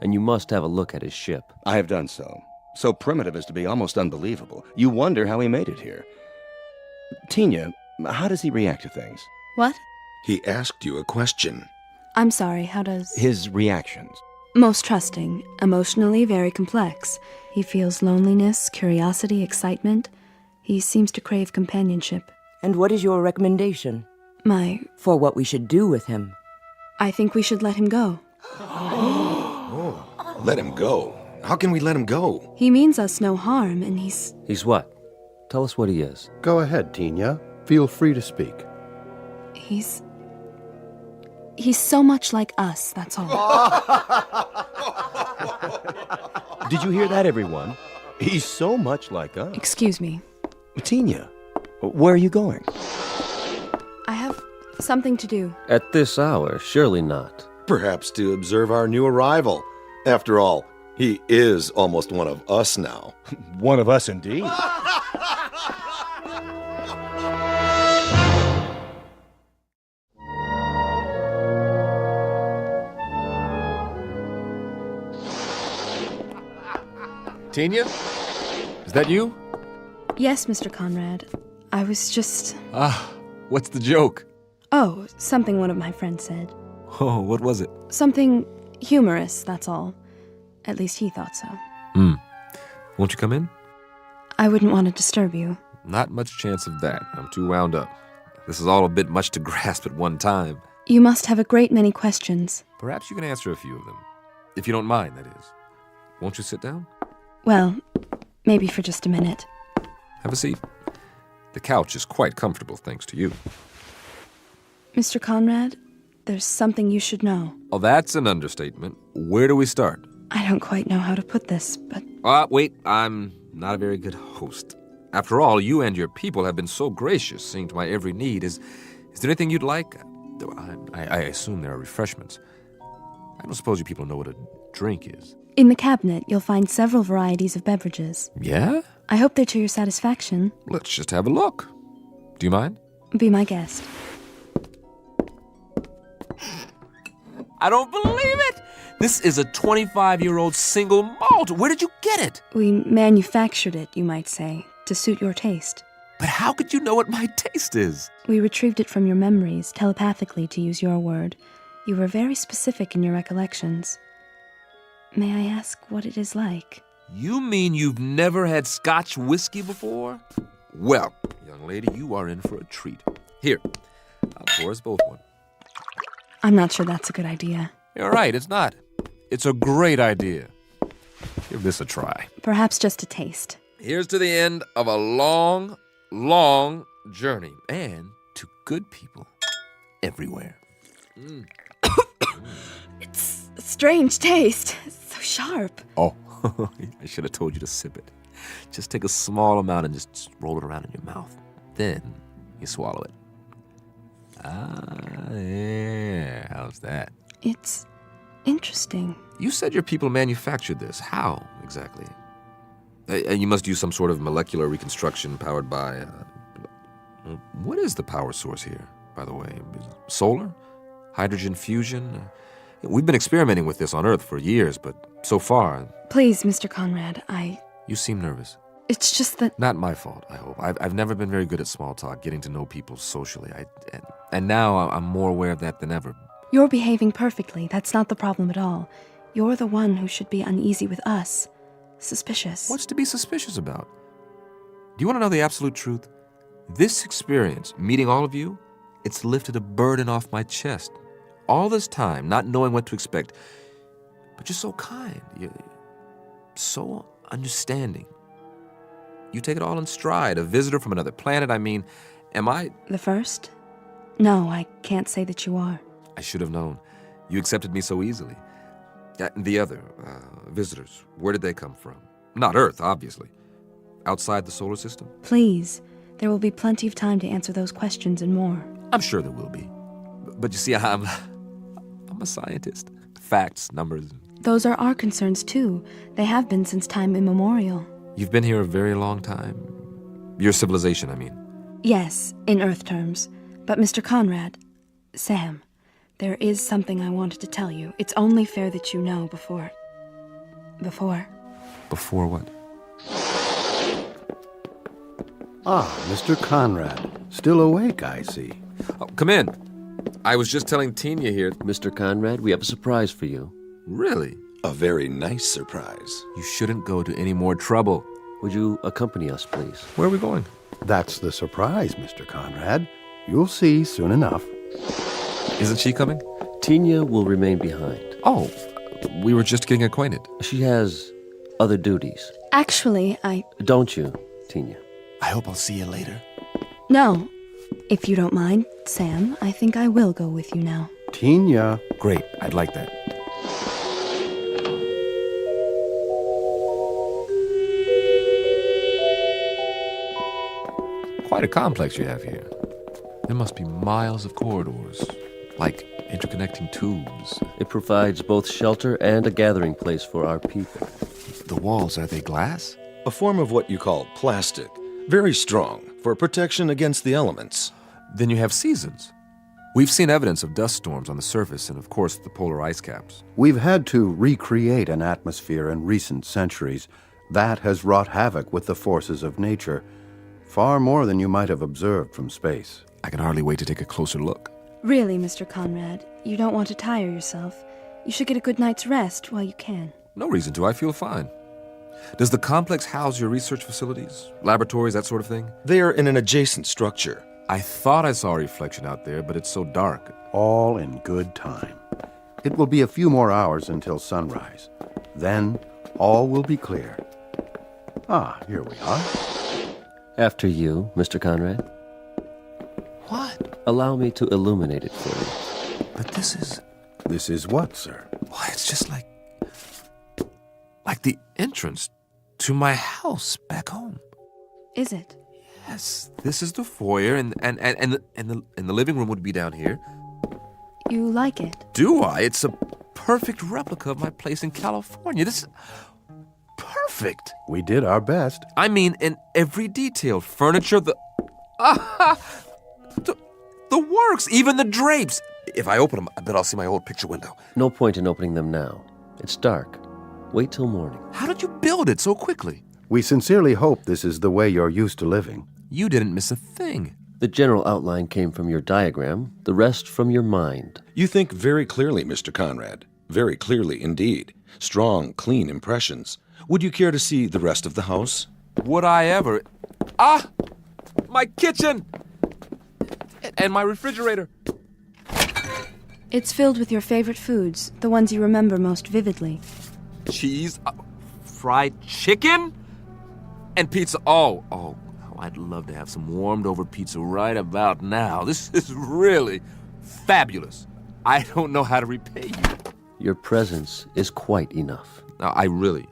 And you must have a look at his ship. I have done so. So primitive as to be almost unbelievable. You wonder how he made it here. Tina, how does he react to things? What? He asked you a question. I'm sorry, how does... His reactions. Most trusting, emotionally very complex. He feels loneliness, curiosity, excitement. He seems to crave companionship. And what is your recommendation? For what we should do with him. I think we should let him go. Let him go? How can we let him go? He means us no harm, and he's... He's what? Tell us what he is. Go ahead, Tina. Feel free to speak. He's so much like us, that's all. Did you hear that, everyone? He's so much like us. Excuse me. Tina, where are you going? I have something to do. At this hour, surely not. Perhaps to observe our new arrival. After all, he is almost one of us now. One of us indeed. Tina? Is that you? Yes, Mr. Conrad. I was just... What's the joke? Oh, something one of my friends said. Oh, what was it? Something humorous, that's all. At least he thought so. Won't you come in? I wouldn't want to disturb you. Not much chance of that. I'm too wound up. This is all a bit much to grasp at one time. You must have a great many questions. Perhaps you can answer a few of them. If you don't mind, that is. Won't you sit down? Well, maybe for just a minute. Have a seat. The couch is quite comfortable, thanks to you. Mr. Conrad, there's something you should know. Oh, that's an understatement. Where do we start? I don't quite know how to put this, but... Wait, I'm not a very good host. After all, you and your people have been so gracious, seeing to my every need. Is there anything you'd like? I assume there are refreshments. I don't suppose you people know what a drink is. In the cabinet, you'll find several varieties of beverages. Yeah? I hope they're to your satisfaction. Let's just have a look. Do you mind? Be my guest. I don't believe it! This is a 25-year-old single malt. Where did you get it? We manufactured it, you might say, to suit your taste. But how could you know what my taste is? We retrieved it from your memories, telepathically, to use your word. You were very specific in your recollections. May I ask what it is like? You mean you've never had Scotch whiskey before? Well, young lady, you are in for a treat. Here, I'll pour us both one. I'm not sure that's a good idea. You're right, it's not. It's a great idea. Give this a try. Perhaps just a taste. Here's to the end of a long, long journey. And to good people everywhere. It's a strange taste. It's so sharp. Oh, I should have told you to sip it. Just take a small amount and just roll it around in your mouth. Then you swallow it. Yeah. How's that? It's Interesting. You said your people manufactured this. How, exactly? And you must use some sort of molecular reconstruction powered by... what is the power source here, by the way? Solar? Hydrogen fusion? We've been experimenting with this on Earth for years, but so far... Please, Mr. Conrad, You seem nervous. It's just that... Not my fault, I hope. I've never been very good at small talk, getting to know people socially. And now I'm more aware of that than ever. You're behaving perfectly. That's not the problem at all. You're the one who should be uneasy with us. Suspicious. What's to be suspicious about? Do you want to know the absolute truth? This experience, meeting all of you, it's lifted a burden off my chest. All this time, not knowing what to expect. But you're so kind. You're so understanding. You take it all in stride. A visitor from another planet, I mean, am I... The first? No, I can't say that you are. I should have known. You accepted me so easily. The other, visitors, where did they come from? Not Earth, obviously. Outside the solar system? Please. There will be plenty of time to answer those questions and more. I'm sure there will be. But you see, I'm a scientist. Facts, numbers. Those are our concerns, too. They have been since time immemorial. You've been here a very long time. Your civilization, I mean. Yes, in Earth terms. But Mr. Conrad, Sam, there is something I wanted to tell you. It's only fair that you know before... Before what? Ah, Mr. Conrad. Still awake, I see. Oh, come in. I was just telling Tina here... Mr. Conrad, we have a surprise for you. Really? A very nice surprise. You shouldn't go to any more trouble. Would you accompany us, please? Where are we going? That's the surprise, Mr. Conrad. You'll see soon enough. Isn't she coming? Tina will remain behind. Oh, we were just getting acquainted. She has other duties. Actually, Don't you, Tina? I hope I'll see you later. No. If you don't mind, Sam, I think I will go with you now. Tina. Great, I'd like that. Quite a complex you have here. There must be miles of corridors, like interconnecting tubes. It provides both shelter and a gathering place for our people. The walls, are they glass? A form of what you call plastic. Very strong, for protection against the elements. Then you have seasons. We've seen evidence of dust storms on the surface and, of course, the polar ice caps. We've had to recreate an atmosphere in recent centuries. That has wrought havoc with the forces of nature. Far more than you might have observed from space. I can hardly wait to take a closer look. Really, Mr. Conrad, you don't want to tire yourself. You should get a good night's rest while you can. No reason to. I feel fine. Does the complex house your research facilities, laboratories, that sort of thing? They are in an adjacent structure. I thought I saw a reflection out there, but it's so dark. All in good time. It will be a few more hours until sunrise. Then, all will be clear. Ah, here we are. After you, Mr. Conrad. What? Allow me to illuminate it for you. But this is... This is what, sir? Why, it's just like the entrance to my house back home. Is it? Yes, this is the foyer, and the living room would be down here. You like it? Do I? It's a perfect replica of my place in California. This is perfect. We did our best. I mean, in every detail. Furniture, the works, even the drapes. If I open them, I bet I'll see my old picture window. No point in opening them now. It's dark. Wait till morning. How did you build it so quickly? We sincerely hope this is the way you're used to living. You didn't miss a thing. The general outline came from your diagram, the rest from your mind. You think very clearly, Mr. Conrad. Very clearly indeed. Strong, clean impressions. Would you care to see the rest of the house? Would I ever? Ah! My kitchen! And my refrigerator. It's filled with your favorite foods, the ones you remember most vividly. Cheese, fried chicken, and pizza. Oh, I'd love to have some warmed over pizza right about now. This is really fabulous. I don't know how to repay you. Your presence is quite enough. Now, I really,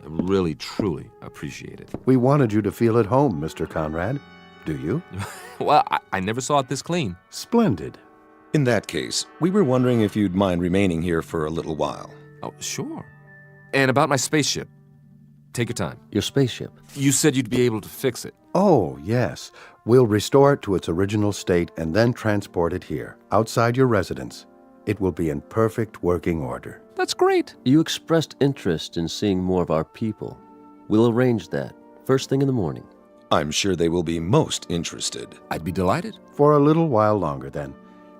truly appreciate it. We wanted you to feel at home, Mr. Conrad. Do you? Well, I never saw it this clean. Splendid. In that case, we were wondering if you'd mind remaining here for a little while. Oh, sure. And about my spaceship. Take your time. Your spaceship? You said you'd be able to fix it. Oh, yes. We'll restore it to its original state and then transport it here, outside your residence. It will be in perfect working order. That's great. You expressed interest in seeing more of our people. We'll arrange that, first thing in the morning. I'm sure they will be most interested. I'd be delighted. For a little while longer, then.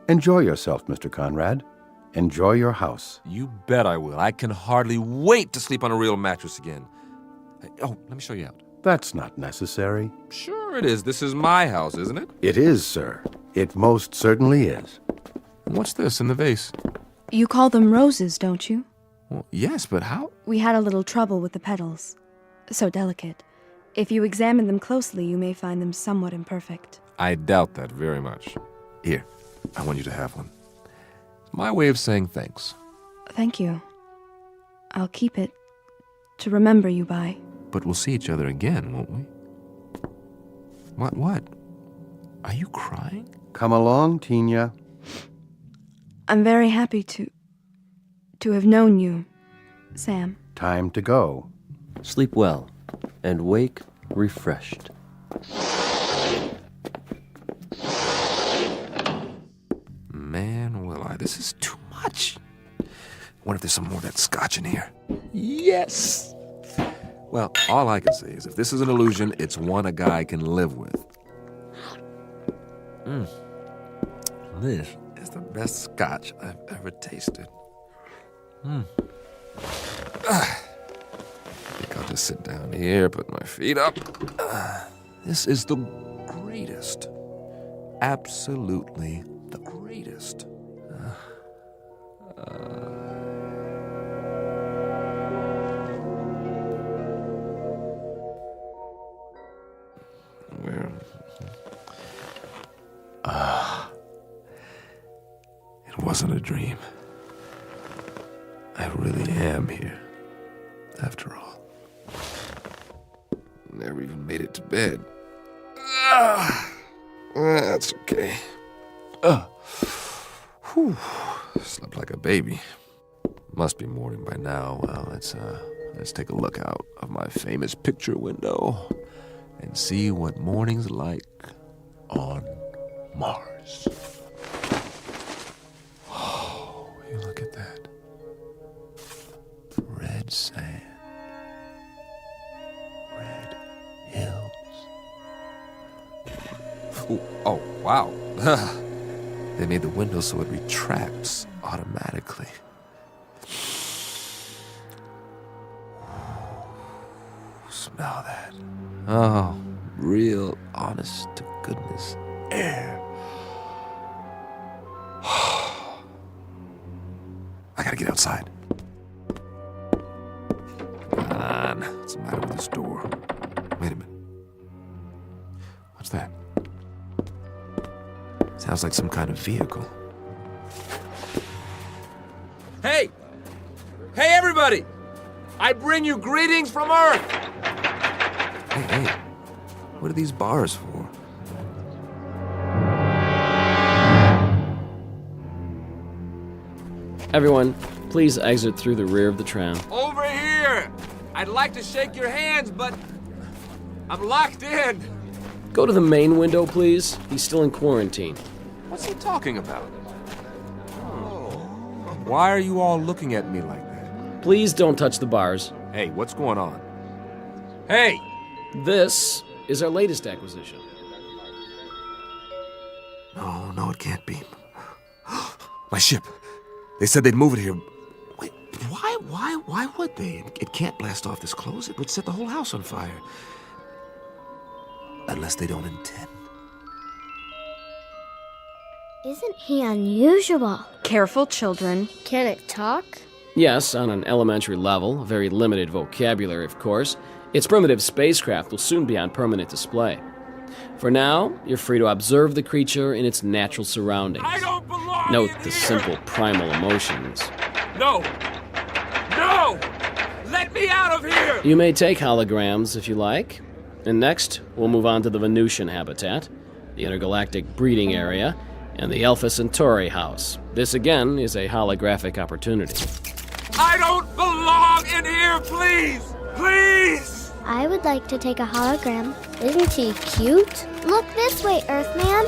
Enjoy yourself, Mr. Conrad. Enjoy your house. You bet I will. I can hardly wait to sleep on a real mattress again. Oh, let me show you out. That's not necessary. Sure it is. This is my house, isn't it? It is, sir. It most certainly is. What's this in the vase? You call them roses, don't you? Well, yes, but how? We had a little trouble with the petals. So delicate. If you examine them closely, you may find them somewhat imperfect. I doubt that very much. Here, I want you to have one. It's my way of saying thanks. Thank you. I'll keep it to remember you by. But we'll see each other again, won't we? What? Are you crying? Come along, Tina. I'm very happy to have known you, Sam. Time to go. Sleep well, and wake refreshed. Man, will I. This is too much. I wonder if there's some more of that scotch in here. Yes! Well, all I can say is if this is an illusion, it's one a guy can live with. This is the best scotch I've ever tasted. I think I'll just sit down here, put my feet up. This is the greatest. Absolutely the greatest. It wasn't a dream. I really am here, after all. Never even made it to bed. That's okay. Slept like a baby. Must be morning by now. Well, let's take a look out of my famous picture window and see what morning's like on Mars. Oh, you look at that. Red sand. Red hills. Ooh, oh, wow. They made the window so it retracts automatically. Smell that. Oh, real honest to goodness air. I gotta get outside. Come on. What's the matter with this door? Wait a minute. What's that? Sounds like some kind of vehicle. Hey! Hey, everybody! I bring you greetings from Earth! Hey, what are these bars for? Everyone, please exit through the rear of the tram. Over here! I'd like to shake your hands, but I'm locked in. Go to the main window, please. He's still in quarantine. What's he talking about? Why are you all looking at me like that? Please don't touch the bars. Hey, what's going on? Hey! This is our latest acquisition. No, it can't be. My ship. They said they'd move it here. Wait, why would they? It can't blast off this close. It would set the whole house on fire. Unless they don't intend. Isn't he unusual? Careful, children. Can it talk? Yes, on an elementary level, a very limited vocabulary, of course. Its primitive spacecraft will soon be on permanent display. For now, you're free to observe the creature in its natural surroundings. I don't belong Note in the here. simple primal emotions. No! Let me out of here! You may take holograms if you like. And next, we'll move on to the Venusian habitat, the intergalactic breeding area, and the Alpha Centauri house. This, again, is a holographic opportunity. I don't belong in here, please! Please! I would like to take a hologram. Isn't he cute? Look this way, Earthman.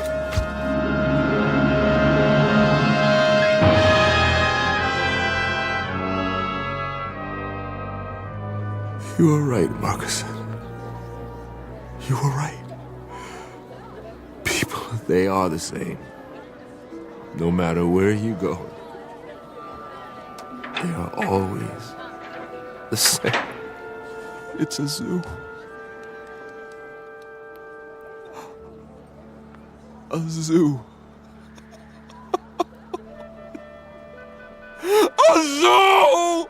You were right, Marcus. You were right. People, they are the same. No matter where you go, they are always the same. It's a zoo. A zoo. A zoo!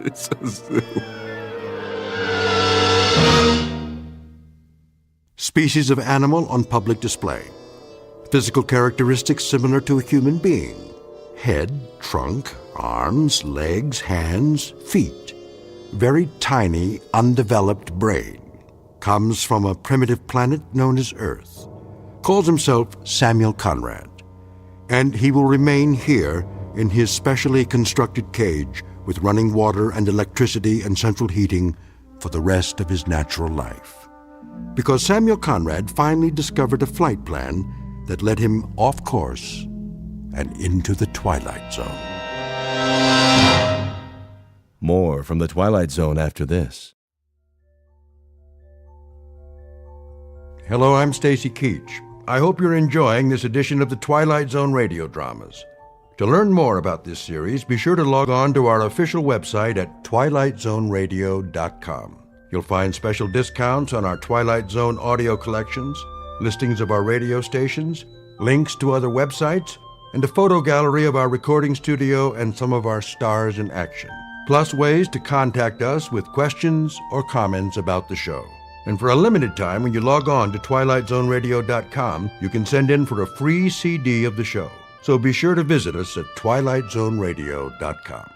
It's a zoo. Species of animal on public display. Physical characteristics similar to a human being. Head, trunk, arms, legs, hands, feet. Very tiny, undeveloped brain. Comes from a primitive planet known as Earth. Calls himself Samuel Conrad. And he will remain here in his specially constructed cage with running water and electricity and central heating for the rest of his natural life. Because Samuel Conrad finally discovered a flight plan that led him off course and into the Twilight Zone. More from the Twilight Zone after this. Hello, I'm Stacy Keach. I hope you're enjoying this edition of the Twilight Zone radio dramas. To learn more about this series, be sure to log on to our official website at twilightzoneradio.com. You'll find special discounts on our Twilight Zone audio collections, listings of our radio stations, links to other websites, and a photo gallery of our recording studio and some of our stars in action. Plus ways to contact us with questions or comments about the show. And for a limited time, when you log on to twilightzoneradio.com, you can send in for a free CD of the show. So be sure to visit us at twilightzoneradio.com.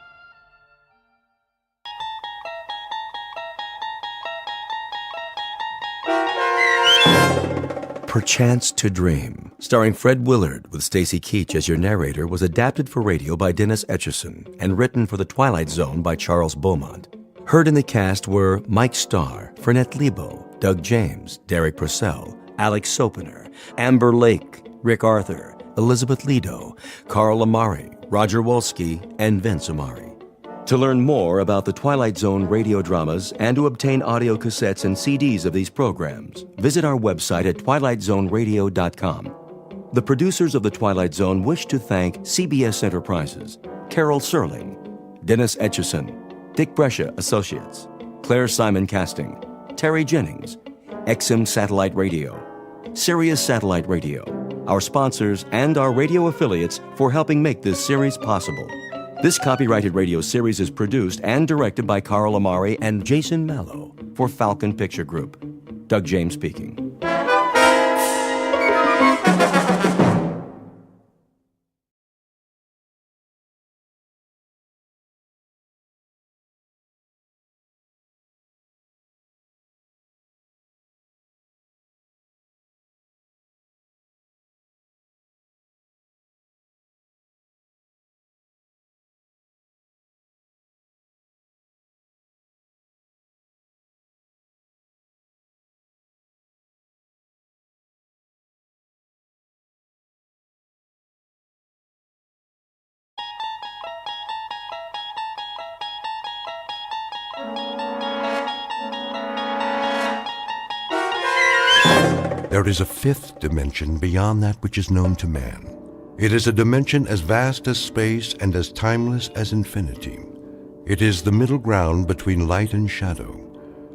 Perchance to Dream, starring Fred Willard with Stacy Keach as your narrator, was adapted for radio by Dennis Etchison and written for The Twilight Zone by Charles Beaumont. Heard in the cast were Mike Starr, Fernette Lebo, Doug James, Derek Purcell, Alex Sopener, Amber Lake, Rick Arthur, Elizabeth Lido, Carl Amari, Roger Wolski, and Vince Amari. To learn more about the Twilight Zone radio dramas and to obtain audio cassettes and CDs of these programs, visit our website at twilightzoneradio.com. The producers of The Twilight Zone wish to thank CBS Enterprises, Carol Serling, Dennis Etchison, Dick Brescia Associates, Claire Simon Casting, Terry Jennings, XM Satellite Radio, Sirius Satellite Radio, our sponsors, and our radio affiliates for helping make this series possible. This copyrighted radio series is produced and directed by Carl Amari and Jason Mallow for Falcon Picture Group. Doug James speaking. There is a fifth dimension beyond that which is known to man. It is a dimension as vast as space and as timeless as infinity. It is the middle ground between light and shadow,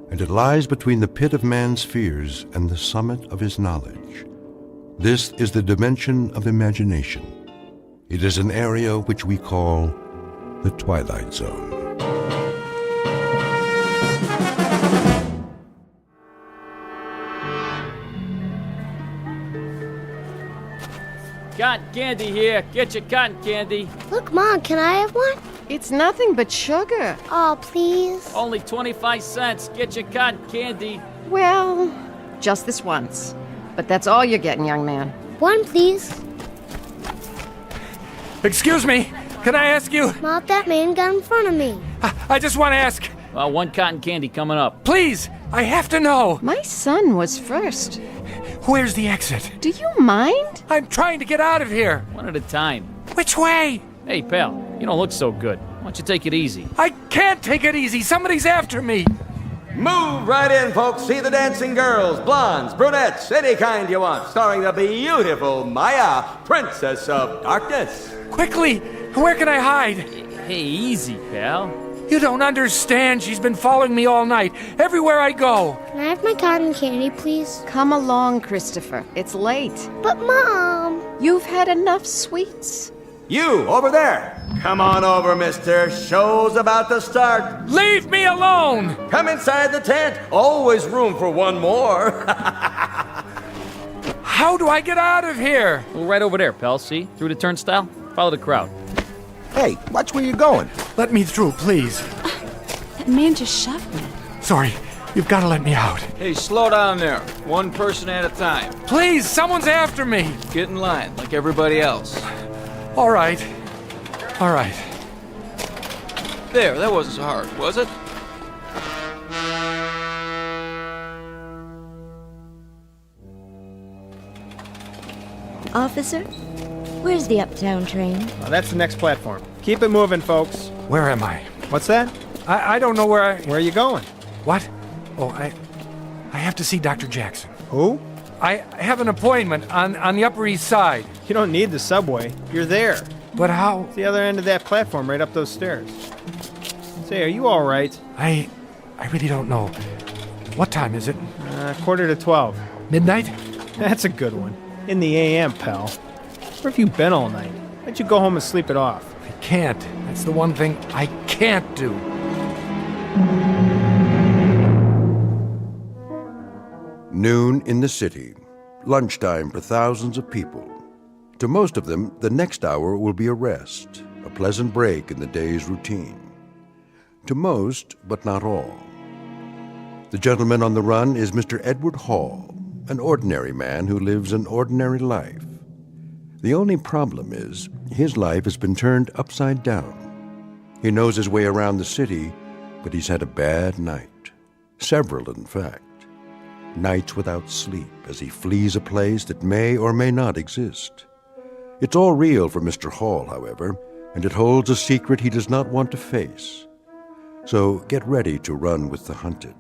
and it lies between the pit of man's fears and the summit of his knowledge. This is the dimension of imagination. It is an area which we call the Twilight Zone. Cotton candy here. Get your cotton candy. Look, Mom, can I have one? It's nothing but sugar. Oh, please. Only 25 cents. Get your cotton candy. Well, just this once. But that's all you're getting, young man. One, please. Excuse me. Can I ask you? Mom, that man got in front of me. I just want to ask. One cotton candy coming up. Please, I have to know. My son was first. Where's the exit? Do you mind? I'm trying to get out of here. One at a time. Which way? Hey, pal, you don't look so good. Why don't you take it easy? I can't take it easy. Somebody's after me. Move right in, folks. See the dancing girls, blondes, brunettes, any kind you want. Starring the beautiful Maya, Princess of Darkness. Quickly, where can I hide? Hey, easy, pal. You don't understand. She's been following me all night, everywhere I go. Can I have my cotton candy, please? Come along, Christopher. It's late. But, Mom... You've had enough sweets. You, over there. Come on over, mister. Show's about to start. Leave me alone! Come inside the tent. Always room for one more. How do I get out of here? Well, right over there, pal. See? Through the turnstile? Follow the crowd. Hey, watch where you're going. Let me through, please. That man just shoved me. Sorry, you've got to let me out. Hey, slow down there. One person at a time. Please, someone's after me. Get in line, like everybody else. All right. All right. There, that wasn't so hard, was it? Officer, where's the uptown train? That's the next platform. Keep it moving, folks. Where am I? What's that? I don't know where Where are you going? What? Oh, I have to see Dr. Jackson. Who? I have an appointment on the Upper East Side. You don't need the subway. You're there. But how? It's the other end of that platform, right up those stairs. Say, are you all right? I really don't know. What time is it? 11:45. Midnight? That's a good one. In the AM, pal. Where have you been all night? Why'd you go home and sleep it off? I can't. That's the one thing I can't do. Noon in the city. Lunchtime for thousands of people. To most of them, the next hour will be a rest, a pleasant break in the day's routine. To most, but not all. The gentleman on the run is Mr. Edward Hall, an ordinary man who lives an ordinary life. The only problem is, his life has been turned upside down. He knows his way around the city, but he's had a bad night. Several, in fact. Nights without sleep as he flees a place that may or may not exist. It's all real for Mr. Hall, however, and it holds a secret he does not want to face. So get ready to run with the hunted,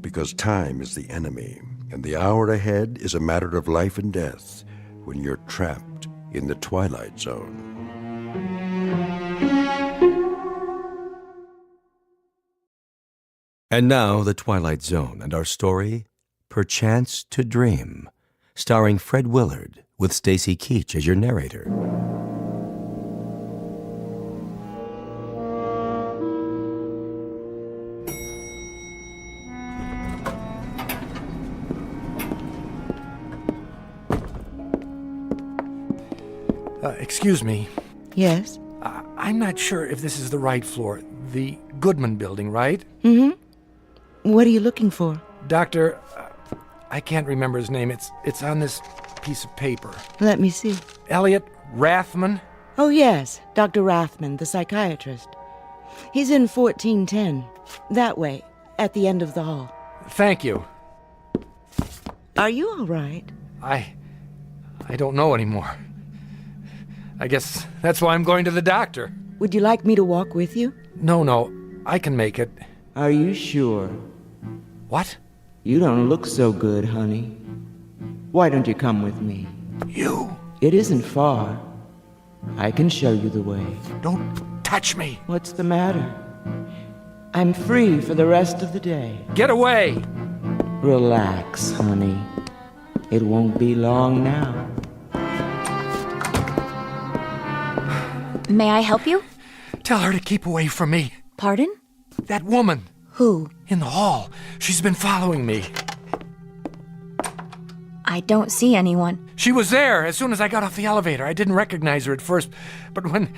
because time is the enemy, and the hour ahead is a matter of life and death when you're trapped in the Twilight Zone. And now, The Twilight Zone and our story, Perchance to Dream, starring Fred Willard, with Stacy Keach as your narrator. Excuse me. Yes? I'm not sure if this is the right floor. The Goodman building, right? Mm-hmm. What are you looking for? Doctor, I can't remember his name. It's on this piece of paper. Let me see. Elliot Rathman? Oh, yes. Dr. Rathman, the psychiatrist. He's in 1410. That way, at the end of the hall. Thank you. Are you all right? I don't know anymore. I guess that's why I'm going to the doctor. Would you like me to walk with you? No, I can make it. Are you sure? What? You don't look so good, honey. Why don't you come with me? You? It isn't far. I can show you the way. Don't touch me. What's the matter? I'm free for the rest of the day. Get away! Relax, honey. It won't be long now. May I help you? Tell her to keep away from me. Pardon? That woman. Who? In the hall. She's been following me. I don't see anyone. She was there as soon as I got off the elevator. I didn't recognize her at first, but when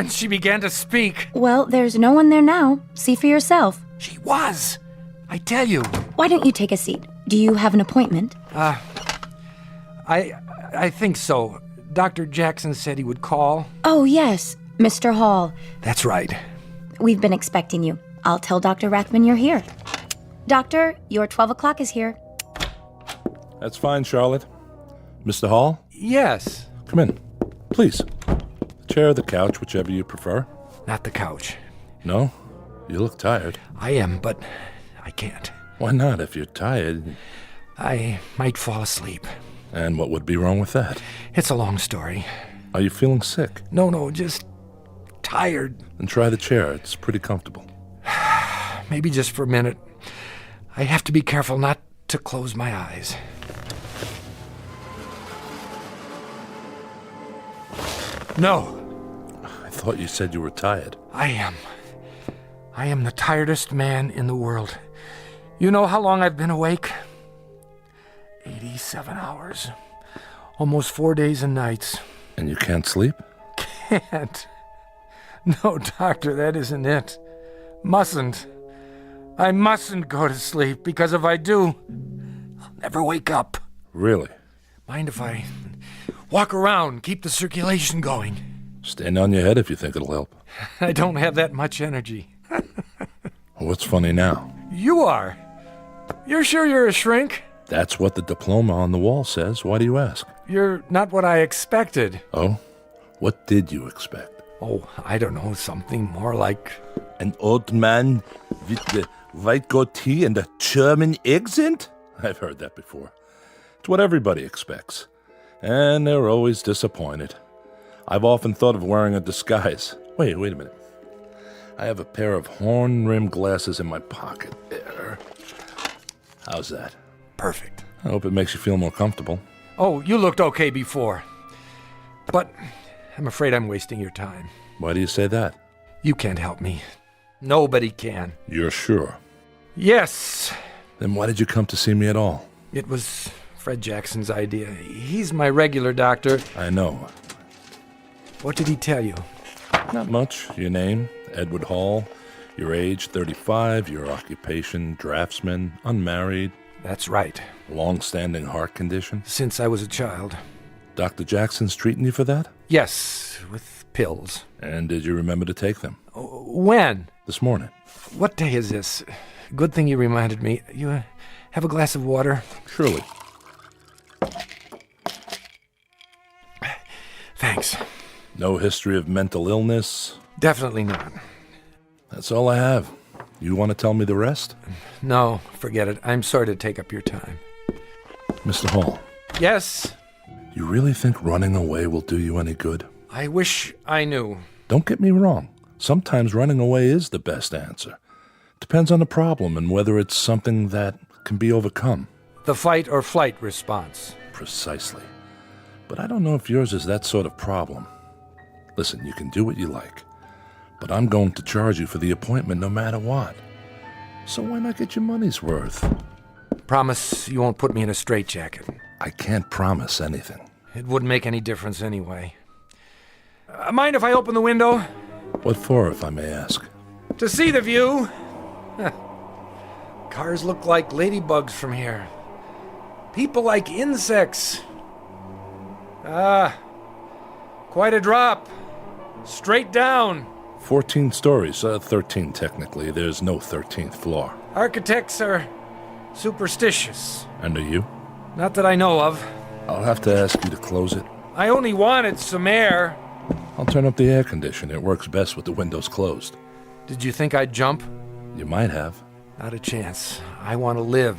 she began to speak... Well, there's no one there now. See for yourself. She was. I tell you. Why don't you take a seat? Do you have an appointment? I think so. Dr. Jackson said he would call. Oh, yes. Mr. Hall. That's right. We've been expecting you. I'll tell Dr. Rathman you're here. Doctor, your 12 o'clock is here. That's fine, Charlotte. Mr. Hall? Yes. Come in. Please. The chair or the couch, whichever you prefer. Not the couch. No? You look tired. I am, but I can't. Why not? If you're tired... I might fall asleep. And what would be wrong with that? It's a long story. Are you feeling sick? No, just tired. Then try the chair. It's pretty comfortable. Maybe just for a minute. I have to be careful not to close my eyes. No. I thought you said you were tired. I am. I am the tiredest man in the world. You know how long I've been awake? 87 hours. Almost 4 days and nights. And you can't sleep? Can't. No, doctor, that isn't it. Mustn't. I mustn't go to sleep, because if I do, I'll never wake up. Really? Mind if I walk around, keep the circulation going? Stand on your head if you think it'll help. I don't have that much energy. What's funny now? You are. You're sure you're a shrink? That's what the diploma on the wall says. Why do you ask? You're not what I expected. Oh? What did you expect? Oh, I don't know, something more like... An old man with the white goatee and a German accent? I've heard that before. It's what everybody expects. And they're always disappointed. I've often thought of wearing a disguise. Wait a minute. I have a pair of horn-rimmed glasses in my pocket there. How's that? Perfect. I hope it makes you feel more comfortable. Oh, you looked okay before. But I'm afraid I'm wasting your time. Why do you say that? You can't help me. Nobody can. You're sure? Yes. Then why did you come to see me at all? It was Fred Jackson's idea. He's my regular doctor. I know. What did he tell you? Not much. Your name, Edward Hall. Your age, 35. Your occupation, draftsman. Unmarried. That's right. Long-standing heart condition? Since I was a child. Dr. Jackson's treating you for that? Yes, with pills. And did you remember to take them? When? This morning. What day is this? Good thing you reminded me. You have a glass of water? Surely. Thanks. No history of mental illness? Definitely not. That's all I have. You want to tell me the rest? No, forget it. I'm sorry to take up your time. Mr. Hall. Yes? You really think running away will do you any good? I wish I knew. Don't get me wrong. Sometimes running away is the best answer. Depends on the problem and whether it's something that can be overcome. The fight or flight response. Precisely. But I don't know if yours is that sort of problem. Listen, you can do what you like, but I'm going to charge you for the appointment no matter what. So why not get your money's worth? Promise you won't put me in a straitjacket. I can't promise anything. It wouldn't make any difference anyway. Mind if I open the window? What for, if I may ask? To see the view. Cars look like ladybugs from here. People like insects. Quite a drop. Straight down. 14 stories, 13 technically. There's no 13th floor. Architects are superstitious. And are you? Not that I know of. I'll have to ask you to close it. I only wanted some air. I'll turn up the air conditioner. It works best with the windows closed. Did you think I'd jump? You might have. Not a chance. I want to live.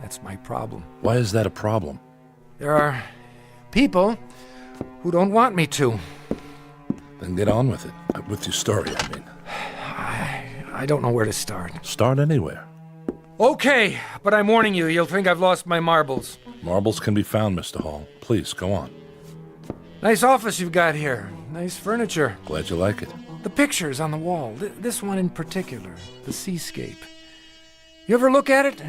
That's my problem. Why is that a problem? There are people who don't want me to. Then get on with it. With your story, I mean. I don't know where to start. Start anywhere. Okay, but I'm warning you, you'll think I've lost my marbles. Marbles can be found, Mr. Hall. Please, go on. Nice office you've got here. Nice furniture. Glad you like it. The pictures on the wall. This one in particular. The seascape. You ever look at it?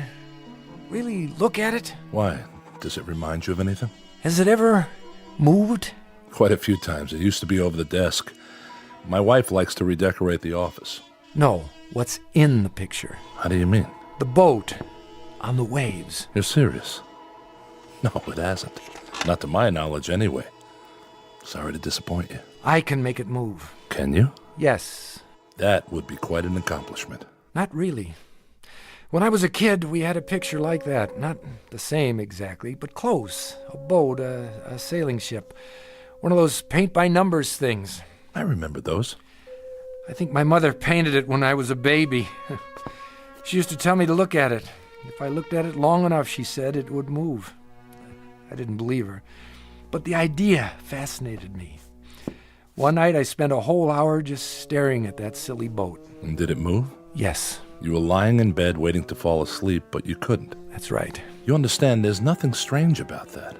Really look at it? Why? Does it remind you of anything? Has it ever moved? Quite a few times. It used to be over the desk. My wife likes to redecorate the office. No, what's in the picture? How do you mean? The boat on the waves. You're serious? No, it hasn't. Not to my knowledge, anyway. Sorry to disappoint you. I can make it move. Can you? Yes. That would be quite an accomplishment. Not really. When I was a kid, we had a picture like that. Not the same exactly, but close. A boat, a sailing ship. One of those paint-by-numbers things. I remember those. I think my mother painted it when I was a baby. She used to tell me to look at it. If I looked at it long enough, she said, it would move. I didn't believe her. But the idea fascinated me. One night I spent a whole hour just staring at that silly boat. And did it move? Yes. You were lying in bed waiting to fall asleep, but you couldn't. That's right. You understand there's nothing strange about that.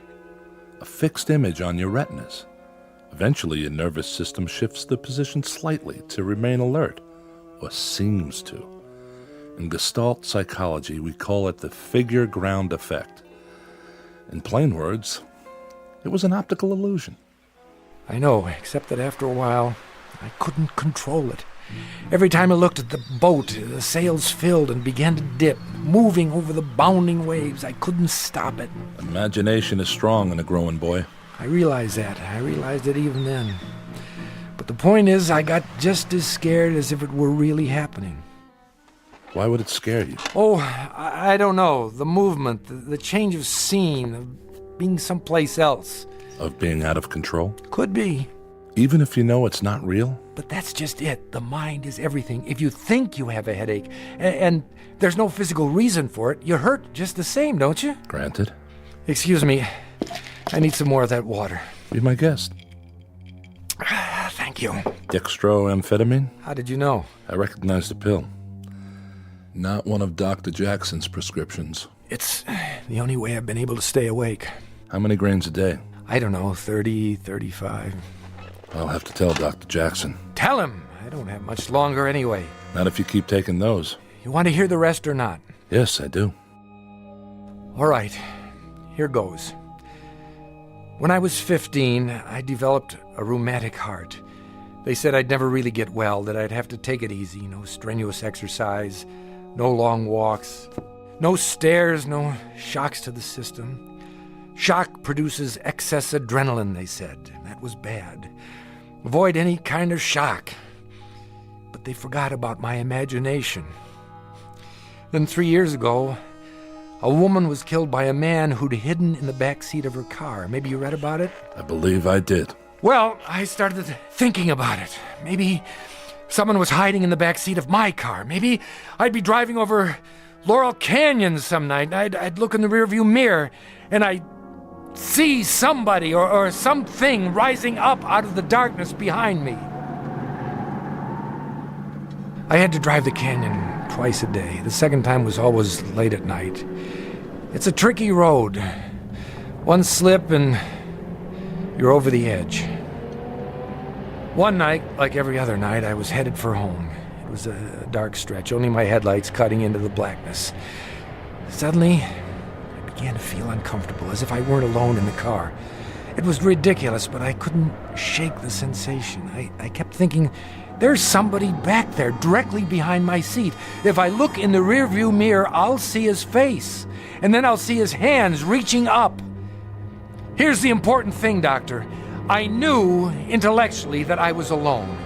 A fixed image on your retinas. Eventually, your nervous system shifts the position slightly to remain alert, or seems to. In Gestalt psychology, we call it the figure ground effect. In plain words, it was an optical illusion. I know, except that after a while, I couldn't control it. Every time I looked at the boat, the sails filled and began to dip, moving over the bounding waves. I couldn't stop it. Imagination is strong in a growing boy. I realized that. I realized it even then. But the point is, I got just as scared as if it were really happening. Why would it scare you? Oh, I don't know. The movement, the change of scene, of being someplace else. Of being out of control? Could be. Even if you know it's not real? But that's just it. The mind is everything. If you think you have a headache, and there's no physical reason for it, you hurt just the same, don't you? Granted. Excuse me. I need some more of that water. Be my guest. Thank you. Dextroamphetamine? How did you know? I recognize the pill. Not one of Dr. Jackson's prescriptions. It's the only way I've been able to stay awake. How many grains a day? I don't know, 30, 35. I'll have to tell Dr. Jackson. Tell him! I don't have much longer anyway. Not if you keep taking those. You want to hear the rest or not? Yes, I do. All right. Here goes. When I was 15, I developed a rheumatic heart. They said I'd never really get well, that I'd have to take it easy. No strenuous exercise, no long walks, no stairs, no shocks to the system. Shock produces excess adrenaline, they said. That was bad. Avoid any kind of shock. But they forgot about my imagination. Then 3 years ago, a woman was killed by a man who'd hidden in the back seat of her car. Maybe you read about it? I believe I did. Well, I started thinking about it. Maybe someone was hiding in the back seat of my car. Maybe I'd be driving over Laurel Canyon some night. I'd look in the rearview mirror, and I'd see somebody or something rising up out of the darkness behind me. I had to drive the canyon twice a day. The second time was always late at night. It's a tricky road. One slip and you're over the edge. One night, like every other night, I was headed for home. It was a dark stretch, only my headlights cutting into the blackness. Suddenly, I began to feel uncomfortable, as if I weren't alone in the car. It was ridiculous, but I couldn't shake the sensation. I kept thinking, there's somebody back there, directly behind my seat. If I look in the rearview mirror, I'll see his face, and then I'll see his hands reaching up. Here's the important thing, Doctor. I knew intellectually that I was alone,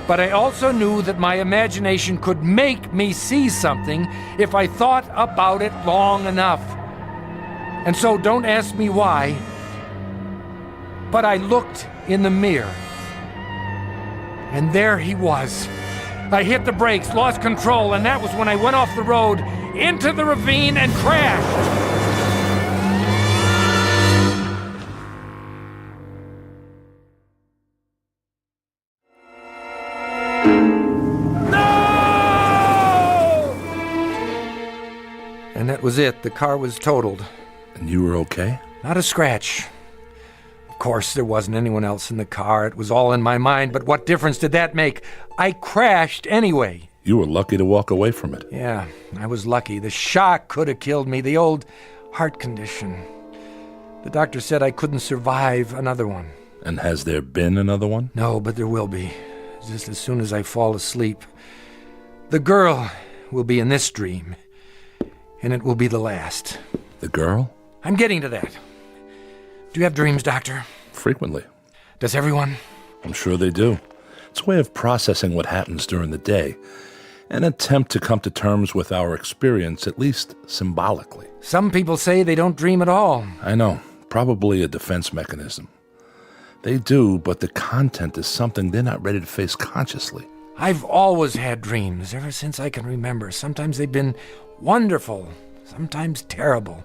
but I also knew that my imagination could make me see something if I thought about it long enough. And so don't ask me why, but I looked in the mirror. And there he was. I hit the brakes, lost control, and that was when I went off the road into the ravine and crashed. And that was it. The car was totaled. And you were okay? Not a scratch. Of course, there wasn't anyone else in the car. It was all in my mind, but what difference did that make? I crashed anyway. You were lucky to walk away from it. Yeah, I was lucky. The shock could have killed me, the old heart condition. The doctor said I couldn't survive another one. And has there been another one? No, but there will be. Just as soon as I fall asleep. The girl will be in this dream, and it will be the last. The girl? I'm getting to that. Do you have dreams, Doctor? Frequently. Does everyone? I'm sure they do. It's a way of processing what happens during the day, an attempt to come to terms with our experience, at least symbolically. Some people say they don't dream at all. I know. Probably a defense mechanism. They do, but the content is something they're not ready to face consciously. I've always had dreams, ever since I can remember. Sometimes they've been wonderful, sometimes terrible,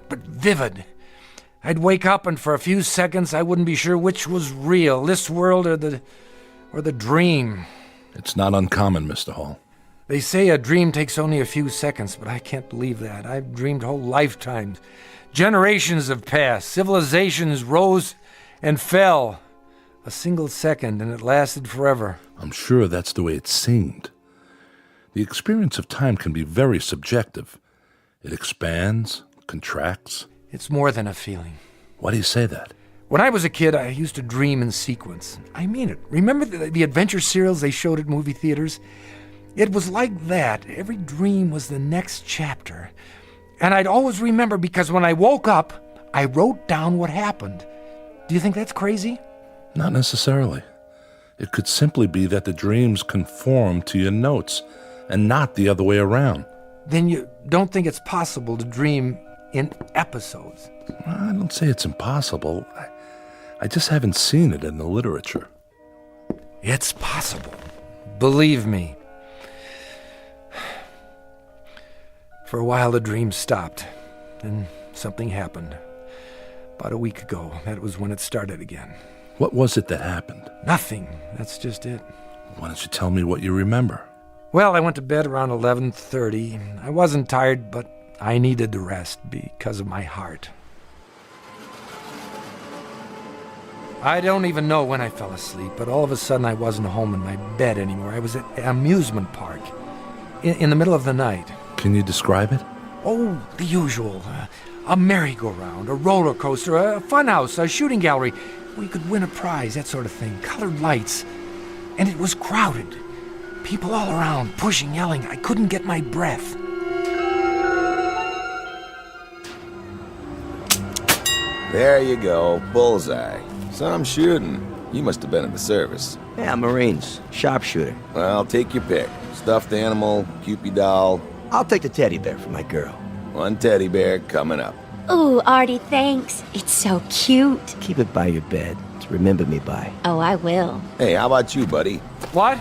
but vivid. I'd wake up and for a few seconds I wouldn't be sure which was real, this world or the dream. It's not uncommon, Mr. Hall. They say a dream takes only a few seconds, but I can't believe that. I've dreamed whole lifetimes. Generations have passed. Civilizations rose and fell. A single second, and it lasted forever. I'm sure that's the way it seemed. The experience of time can be very subjective. It expands, contracts. It's more than a feeling. Why do you say that? When I was a kid, I used to dream in sequence. I mean it. Remember the adventure serials they showed at movie theaters? It was like that. Every dream was the next chapter. And I'd always remember because when I woke up, I wrote down what happened. Do you think that's crazy? Not necessarily. It could simply be that the dreams conform to your notes and not the other way around. Then you don't think it's possible to dream in episodes? I don't say it's impossible. I just haven't seen it in the literature. It's possible. Believe me. For a while, the dream stopped. Then something happened. About a week ago, that was when it started again. What was it that happened? Nothing. That's just it. Why don't you tell me what you remember? Well, I went to bed around 11:30. I wasn't tired, but I needed the rest because of my heart. I don't even know when I fell asleep, but all of a sudden I wasn't home in my bed anymore. I was at an amusement park in the middle of the night. Can you describe it? Oh, the usual. A merry-go-round, a roller coaster, a funhouse, a shooting gallery. We could win a prize, that sort of thing. Colored lights. And it was crowded. People all around, pushing, yelling. I couldn't get my breath. There you go, bullseye. Some shooting. You must have been in the service. Yeah, Marines. Sharpshooter. Well, take your pick. Stuffed animal, Cupid doll. I'll take the teddy bear for my girl. One teddy bear coming up. Ooh, Artie, thanks. It's so cute. Keep it by your bed to remember me by. Oh, I will. Hey, how about you, buddy? What?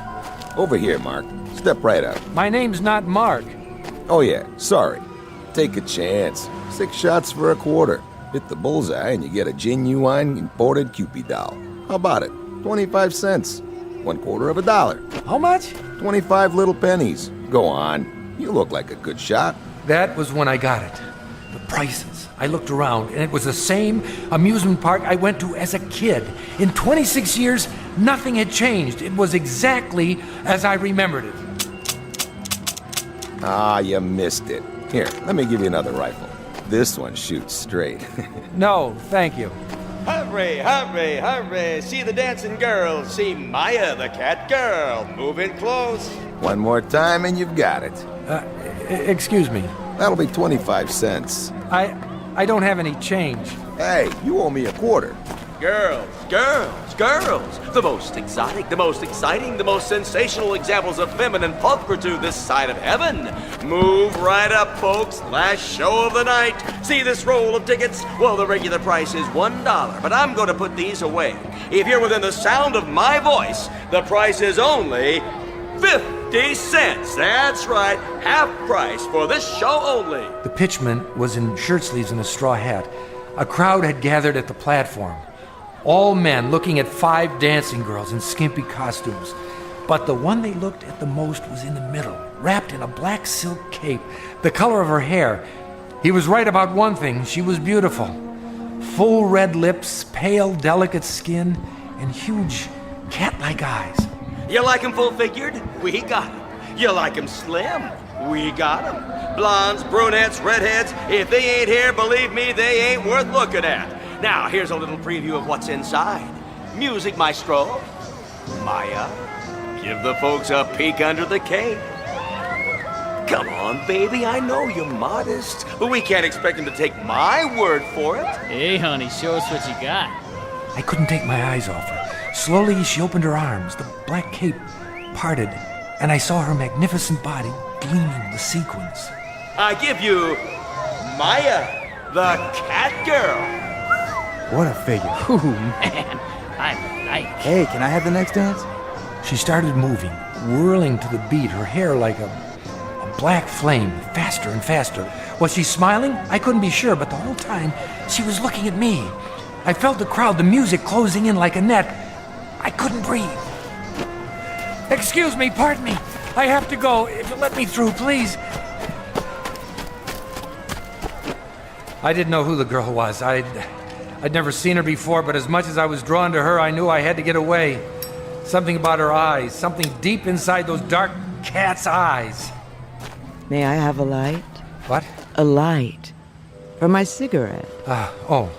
Over here, Mark. Step right up. My name's not Mark. Oh, yeah, sorry. Take a chance. 6 shots for a quarter. Hit the bullseye and you get a genuine imported Cupid doll. How about it? 25 cents. 1/4 of a dollar. How much? 25 little pennies. Go on. You look like a good shot. That was when I got it. The prices. I looked around, and it was the same amusement park I went to as a kid. In 26 years, nothing had changed. It was exactly as I remembered it. Ah, you missed it. Here, let me give you another rifle. This one shoots straight. No, thank you. Hurry, hurry, hurry. See the dancing girls. See Maya, the cat girl. Move in close. One more time and you've got it. Excuse me. That'll be 25 cents. I don't have any change. Hey, you owe me a quarter. Girls, girls, girls. The most exotic, the most exciting, the most sensational examples of feminine pulchritude this side of heaven. Move right up, folks. Last show of the night. See this roll of tickets? Well, the regular price is $1, but I'm going to put these away. If you're within the sound of my voice, the price is only 50 cents. That's right, half price for this show only. The pitchman was in shirt sleeves and a straw hat. A crowd had gathered at the platform. All men looking at 5 dancing girls in skimpy costumes. But the one they looked at the most was in the middle, wrapped in a black silk cape, the color of her hair. He was right about one thing. She was beautiful. Full red lips, pale, delicate skin, and huge, cat-like eyes. You like 'em full-figured? We got 'em. You like 'em slim? We got 'em. Blondes, brunettes, redheads, if they ain't here, believe me, they ain't worth looking at. Now, here's a little preview of what's inside. Music maestro, Maya, give the folks a peek under the cape. Come on, baby, I know you're modest, but we can't expect them to take my word for it. Hey, honey, show us what you got. I couldn't take my eyes off her. Slowly, she opened her arms. The black cape parted, and I saw her magnificent body gleaming with sequins. I give you Maya, the cat girl. What a figure. Ooh, man, I like. Hey, can I have the next dance? She started moving, whirling to the beat, her hair like a black flame, faster and faster. Was she smiling? I couldn't be sure, but the whole time she was looking at me. I felt the crowd, the music closing in like a net. I couldn't breathe. Excuse me, pardon me. I have to go. If you'll let me through, please. I didn't know who the girl was. I'd never seen her before, but as much as I was drawn to her, I knew I had to get away. Something about her eyes, something deep inside those dark cat's eyes. May I have a light? What? A light. For my cigarette. Oh,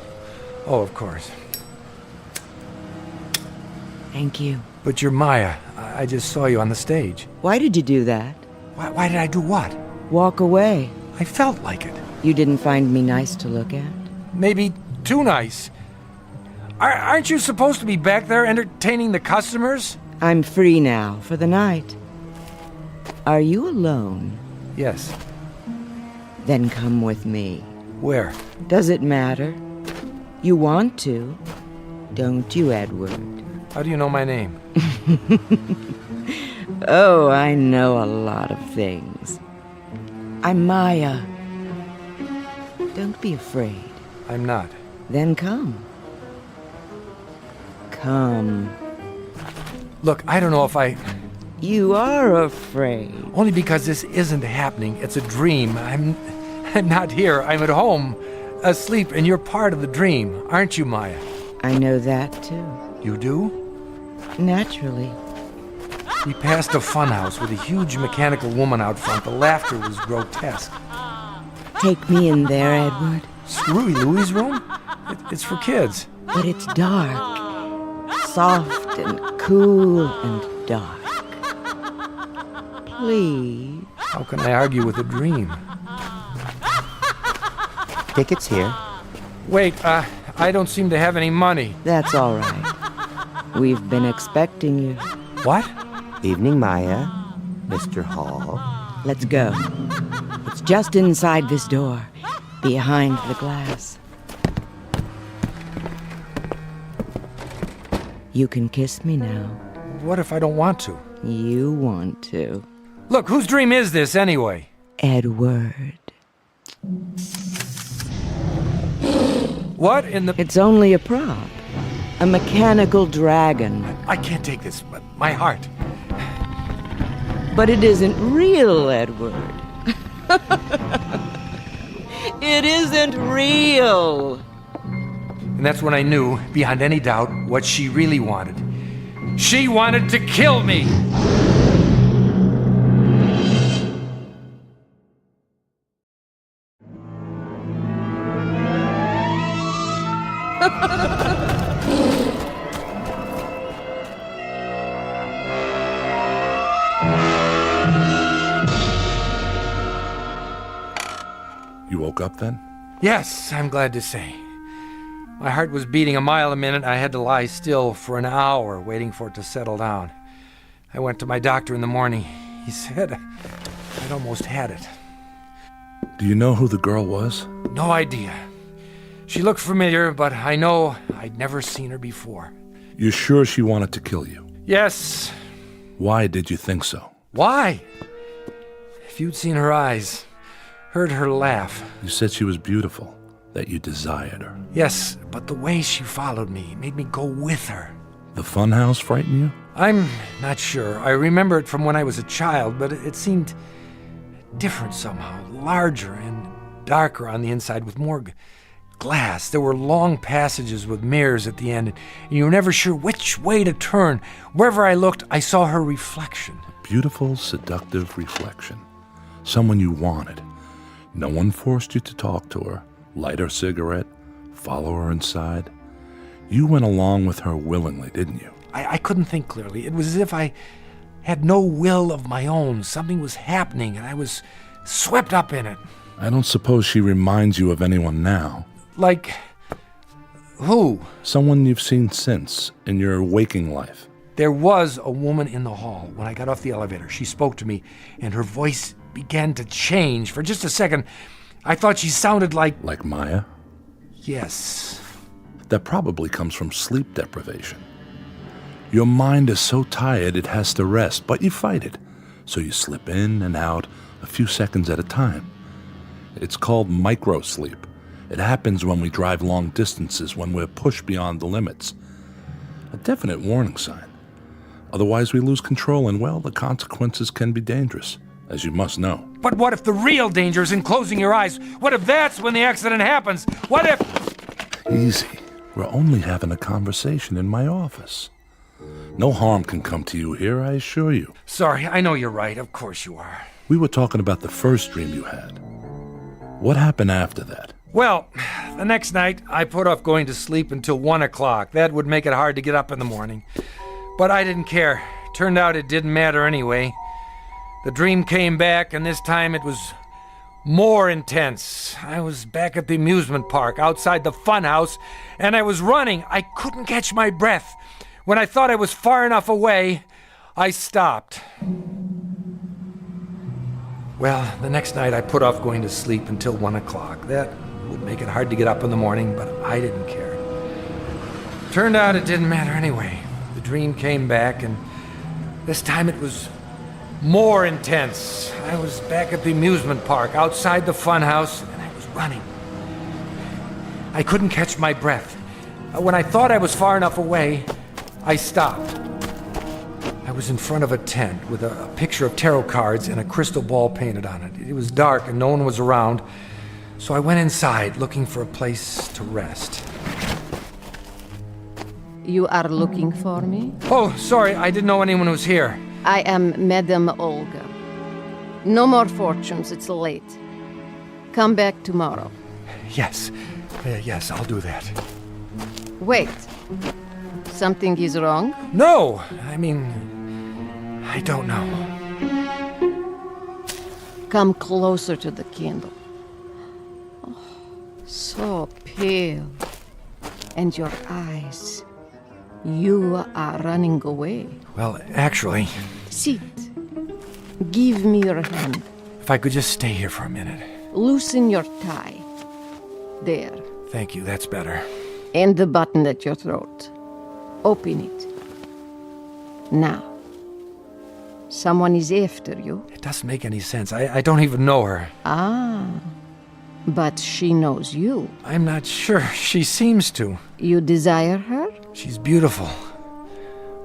of course. Thank you. But you're Maya. I just saw you on the stage. Why did you do that? Why did I do what? Walk away. I felt like it. You didn't find me nice to look at? Maybe too nice. Aren't you supposed to be back there entertaining the customers? I'm free now for the night. Are you alone? Yes. Then come with me. Where? Does it matter? You want to, don't you, Edward? How do you know my name? Oh, I know a lot of things. I'm Maya. Don't be afraid. I'm not. Then come. Come. Look, I don't know if I... You are afraid. Only because this isn't happening. It's a dream. I'm not here. I'm at home, asleep, and you're part of the dream, aren't you, Maya? I know that, too. You do? Naturally. We passed a funhouse with a huge mechanical woman out front. The laughter was grotesque. Take me in there, Edward. Screwy Louie's room? It's for kids. But it's dark. Soft and cool and dark. Please. How can I argue with a dream? Tickets here. Wait, I don't seem to have any money. That's all right. We've been expecting you. What? Evening, Maya. Mr. Hall. Let's go. It's just inside this door, behind the glass. You can kiss me now. What if I don't want to? You want to. Look, whose dream is this, anyway? Edward. What in the... It's only a prop. A mechanical dragon. I can't take this, but my heart. But it isn't real, Edward. It isn't real. And that's when I knew, beyond any doubt, what she really wanted. She wanted to kill me! You woke up then? Yes, I'm glad to say. My heart was beating a mile a minute. I had to lie still for an hour, waiting for it to settle down. I went to my doctor in the morning. He said I'd almost had it. Do you know who the girl was? No idea. She looked familiar, but I know I'd never seen her before. You're sure she wanted to kill you? Yes. Why did you think so? Why? If you'd seen her eyes, heard her laugh. You said she was beautiful, that you desired her. Yes, but the way she followed me made me go with her. The funhouse frightened you? I'm not sure. I remember it from when I was a child, but it seemed different somehow, larger and darker on the inside with more glass. There were long passages with mirrors at the end, and you were never sure which way to turn. Wherever I looked, I saw her reflection. A beautiful, seductive reflection. Someone you wanted. No one forced you to talk to her, light her cigarette, follow her inside. You went along with her willingly, didn't you? I couldn't think clearly. It was as if I had no will of my own. Something was happening, and I was swept up in it. I don't suppose she reminds you of anyone now. Like Who? Someone you've seen since in your waking life. There was a woman in the hall when I got off the elevator. She spoke to me, and her voice began to change. For just a second, I thought she sounded like... Like Maya? Yes. That probably comes from sleep deprivation. Your mind is so tired it has to rest, but you fight it. So you slip in and out a few seconds at a time. It's called microsleep. It happens when we drive long distances, when we're pushed beyond the limits. A definite warning sign. Otherwise we lose control and, well, the consequences can be dangerous, as you must know. But what if the real danger is in closing your eyes? What if that's when the accident happens? What if... Easy. We're only having a conversation in my office. No harm can come to you here, I assure you. Sorry, I know you're right. Of course you are. We were talking about the first dream you had. What happened after that? Well, the next night, I put off going to sleep until 1 o'clock. That would make it hard to get up in the morning. But I didn't care. Turned out it didn't matter anyway. The dream came back, and this time it was more intense. I was back at the amusement park outside the fun house, and I was running. I couldn't catch my breath. When I thought I was far enough away, I stopped. Well, the next night I put off going to sleep until 1 o'clock. That would make it hard to get up in the morning, but I didn't care. Turned out it didn't matter anyway. The dream came back, and this time it was more intense. I was back at the amusement park outside the fun house, and I was running. I couldn't catch my breath. When I thought I was far enough away, I stopped. I was in front of a tent with a picture of tarot cards and a crystal ball painted on it. It was dark and no one was around, so I went inside looking for a place to rest. You are looking for me? Oh, sorry, I didn't know anyone was here. I am Madame Olga. No more fortunes, it's late. Come back tomorrow. Yes, yes, I'll do that. Wait. Something is wrong? No, I mean, I don't know. Come closer to the candle. Oh, so pale. And your eyes. You are running away. Well, actually... Sit. Give me your hand. If I could just stay here for a minute. Loosen your tie. There. Thank you, that's better. And the button at your throat. Open it. Now. Someone is after you. It doesn't make any sense. I don't even know her. Ah. But she knows you. I'm not sure. She seems to. You desire her? She's beautiful.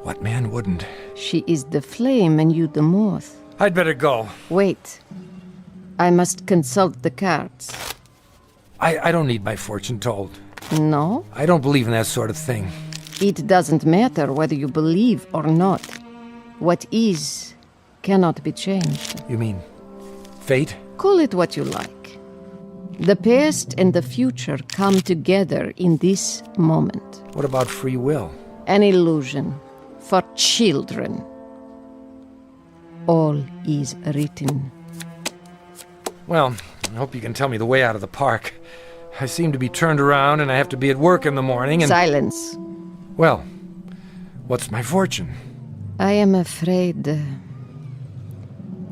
What man wouldn't? She is the flame and you the moth. I'd better go. Wait. I must consult the cards. I don't need my fortune told. No? I don't believe in that sort of thing. It doesn't matter whether you believe or not. What is cannot be changed. You mean fate? Call it what you like. The past and the future come together in this moment. What about free will? An illusion for children. All is written. Well, I hope you can tell me the way out of the park. I seem to be turned around and I have to be at work in the morning and... Silence. Well, what's my fortune? I am afraid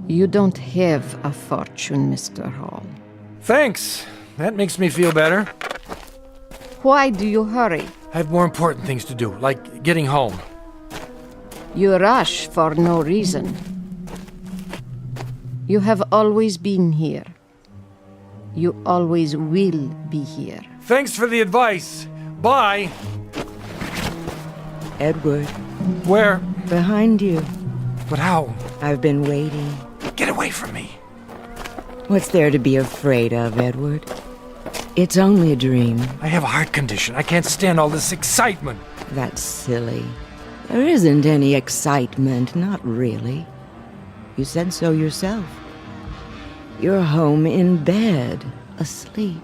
you don't have a fortune, Mr. Hall. Thanks. That makes me feel better. Why do you hurry? I have more important things to do, like getting home. You rush for no reason. You have always been here. You always will be here. Thanks for the advice. Bye. Edward. Where? Behind you. But how? I've been waiting. Get away from me. What's there to be afraid of, Edward? It's only a dream. I have a heart condition. I can't stand all this excitement. That's silly. There isn't any excitement, not really. You said so yourself. You're home in bed, asleep.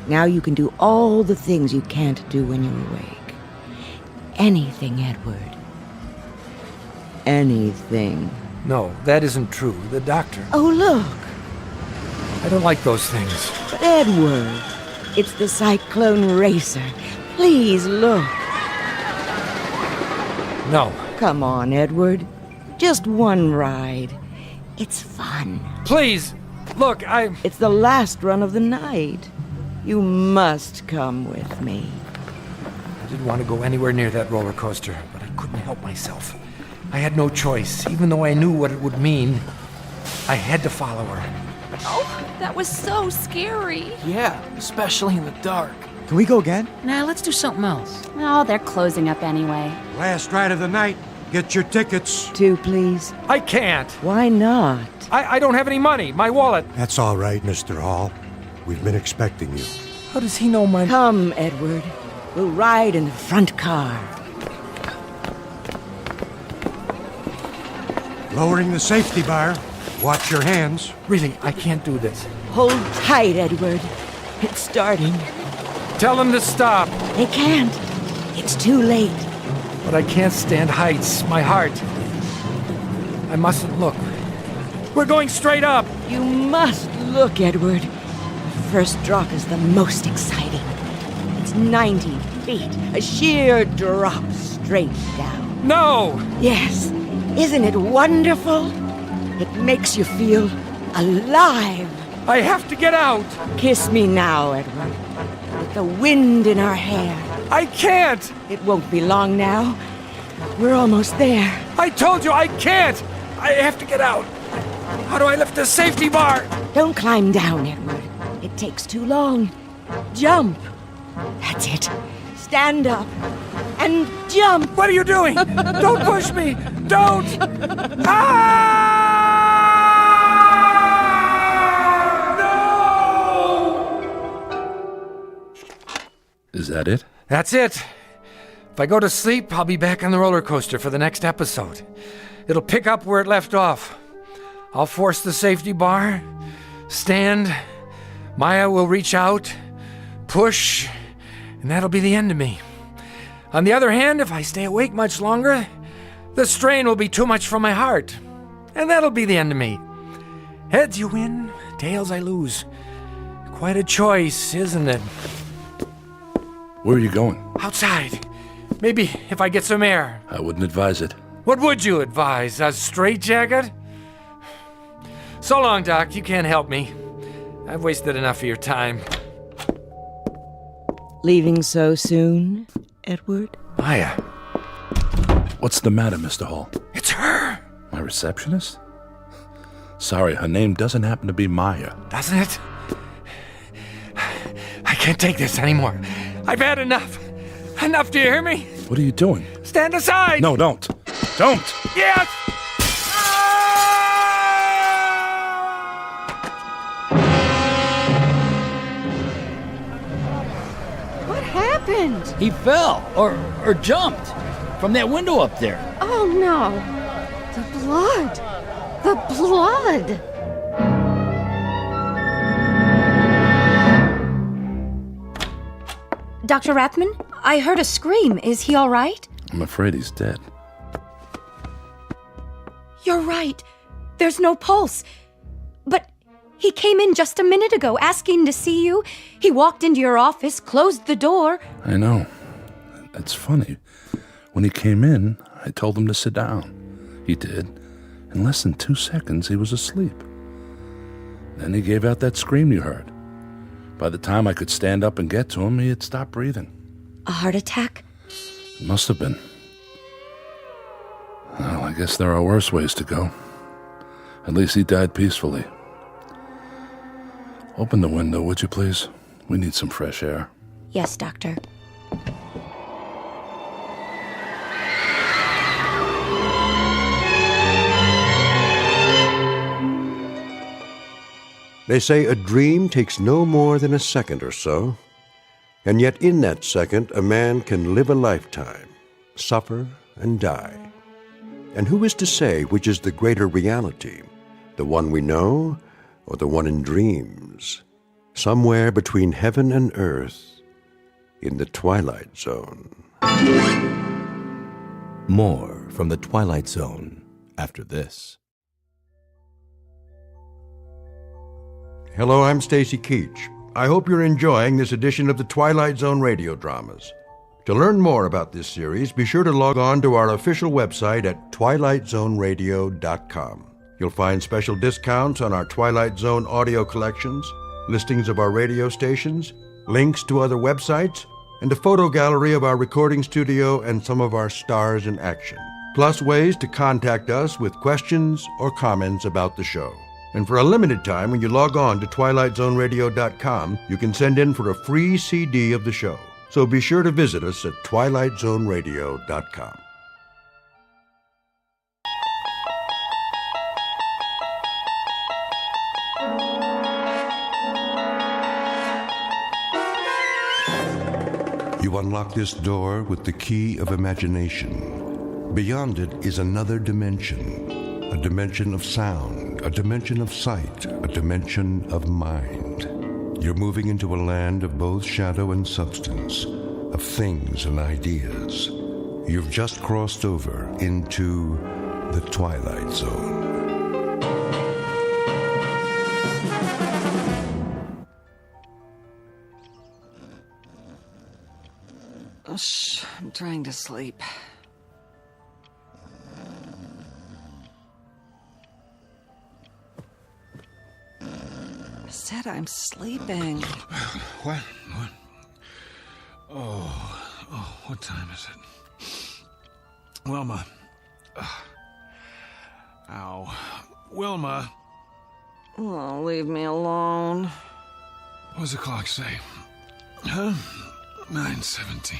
Now you can do all the things you can't do when you're awake. Anything, Edward. Anything. No, that isn't true. The doctor... Oh, look! I don't like those things. But Edward, It's the Cyclone Racer. Please look. No. Come on, Edward. Just one ride. It's fun. Please! Look, It's the last run of the night. You must come with me. I didn't want to go anywhere near that roller coaster, but I couldn't help myself. I had no choice, even though I knew what it would mean. I had to follow her. Oh, that was so scary. Yeah, especially in the dark. Can we go again? Nah, let's do something else. Oh, they're closing up anyway. Last ride of the night. Get your tickets. 2, please. I can't. Why not? I don't have any money. My wallet. That's all right, Mr. Hall. We've been expecting you. How does he know my... Come, Edward. We'll ride in the front car. Lowering the safety bar. Watch your hands. Really, I can't do this. Hold tight, Edward. It's starting. Tell them to stop. They can't. It's too late. But I can't stand heights. My heart. I mustn't look. We're going straight up. You must look, Edward. First drop is the most exciting. It's 90 feet. A sheer drop straight down. No! Yes. Isn't it wonderful? It makes you feel alive. I have to get out. Kiss me now, Edward. With the wind in our hair. I can't. It won't be long now. We're almost there. I told you I can't. I have to get out. How do I lift the safety bar? Don't climb down, Edward. It takes too long. Jump. That's it. Stand up and jump. What are you doing? Don't push me. Don't. Is that it? That's it. If I go to sleep, I'll be back on the roller coaster for the next episode. It'll pick up where it left off. I'll force the safety bar, stand, Maya will reach out, push, and that'll be the end of me. On the other hand, if I stay awake much longer, the strain will be too much for my heart, and that'll be the end of me. Heads you win, tails I lose. Quite a choice, isn't it? Where are you going? Outside. Maybe if I get some air. I wouldn't advise it. What would you advise? A straitjacket? So long, Doc. You can't help me. I've wasted enough of your time. Leaving so soon, Edward? Maya. What's the matter, Mr. Hall? It's her. My receptionist? Sorry, her name doesn't happen to be Maya. Doesn't it? I can't take this anymore. I've had enough. Enough, do you hear me? What are you doing? Stand aside! No, don't. Don't! Yes! What happened? He fell, or jumped, from that window up there. Oh no! The blood! The blood! Dr. Rathman, I heard a scream. Is he all right? I'm afraid he's dead. You're right. There's no pulse. But he came in just a minute ago asking to see you. He walked into your office, closed the door. I know. It's funny. When he came in, I told him to sit down. He did. In less than 2 seconds, he was asleep. Then he gave out that scream you heard. By the time I could stand up and get to him, he had stopped breathing. A heart attack? It must have been. Well, I guess there are worse ways to go. At least he died peacefully. Open the window, would you please? We need some fresh air. Yes, Doctor. They say a dream takes no more than a second or so, and yet in that second a man can live a lifetime, suffer and die. And who is to say which is the greater reality, the one we know or the one in dreams, somewhere between heaven and earth, in the Twilight Zone? More from the Twilight Zone after this. Hello, I'm Stacy Keach. I hope you're enjoying this edition of the Twilight Zone radio dramas. To learn more about this series, be sure to log on to our official website at twilightzoneradio.com. You'll find special discounts on our Twilight Zone audio collections, listings of our radio stations, links to other websites, and a photo gallery of our recording studio and some of our stars in action. Plus ways to contact us with questions or comments about the show. And for a limited time, when you log on to twilightzoneradio.com, you can send in for a free CD of the show. So be sure to visit us at twilightzoneradio.com. You unlock this door with the key of imagination. Beyond it is another dimension, a dimension of sound, a dimension of sight, a dimension of mind. You're moving into a land of both shadow and substance, of things and ideas. You've just crossed over into the Twilight Zone. Shh, I'm trying to sleep. I said I'm sleeping. What? Oh, what time is it? Wilma. Ow. Wilma. Oh, leave me alone. What does the clock say? Huh? 9:17.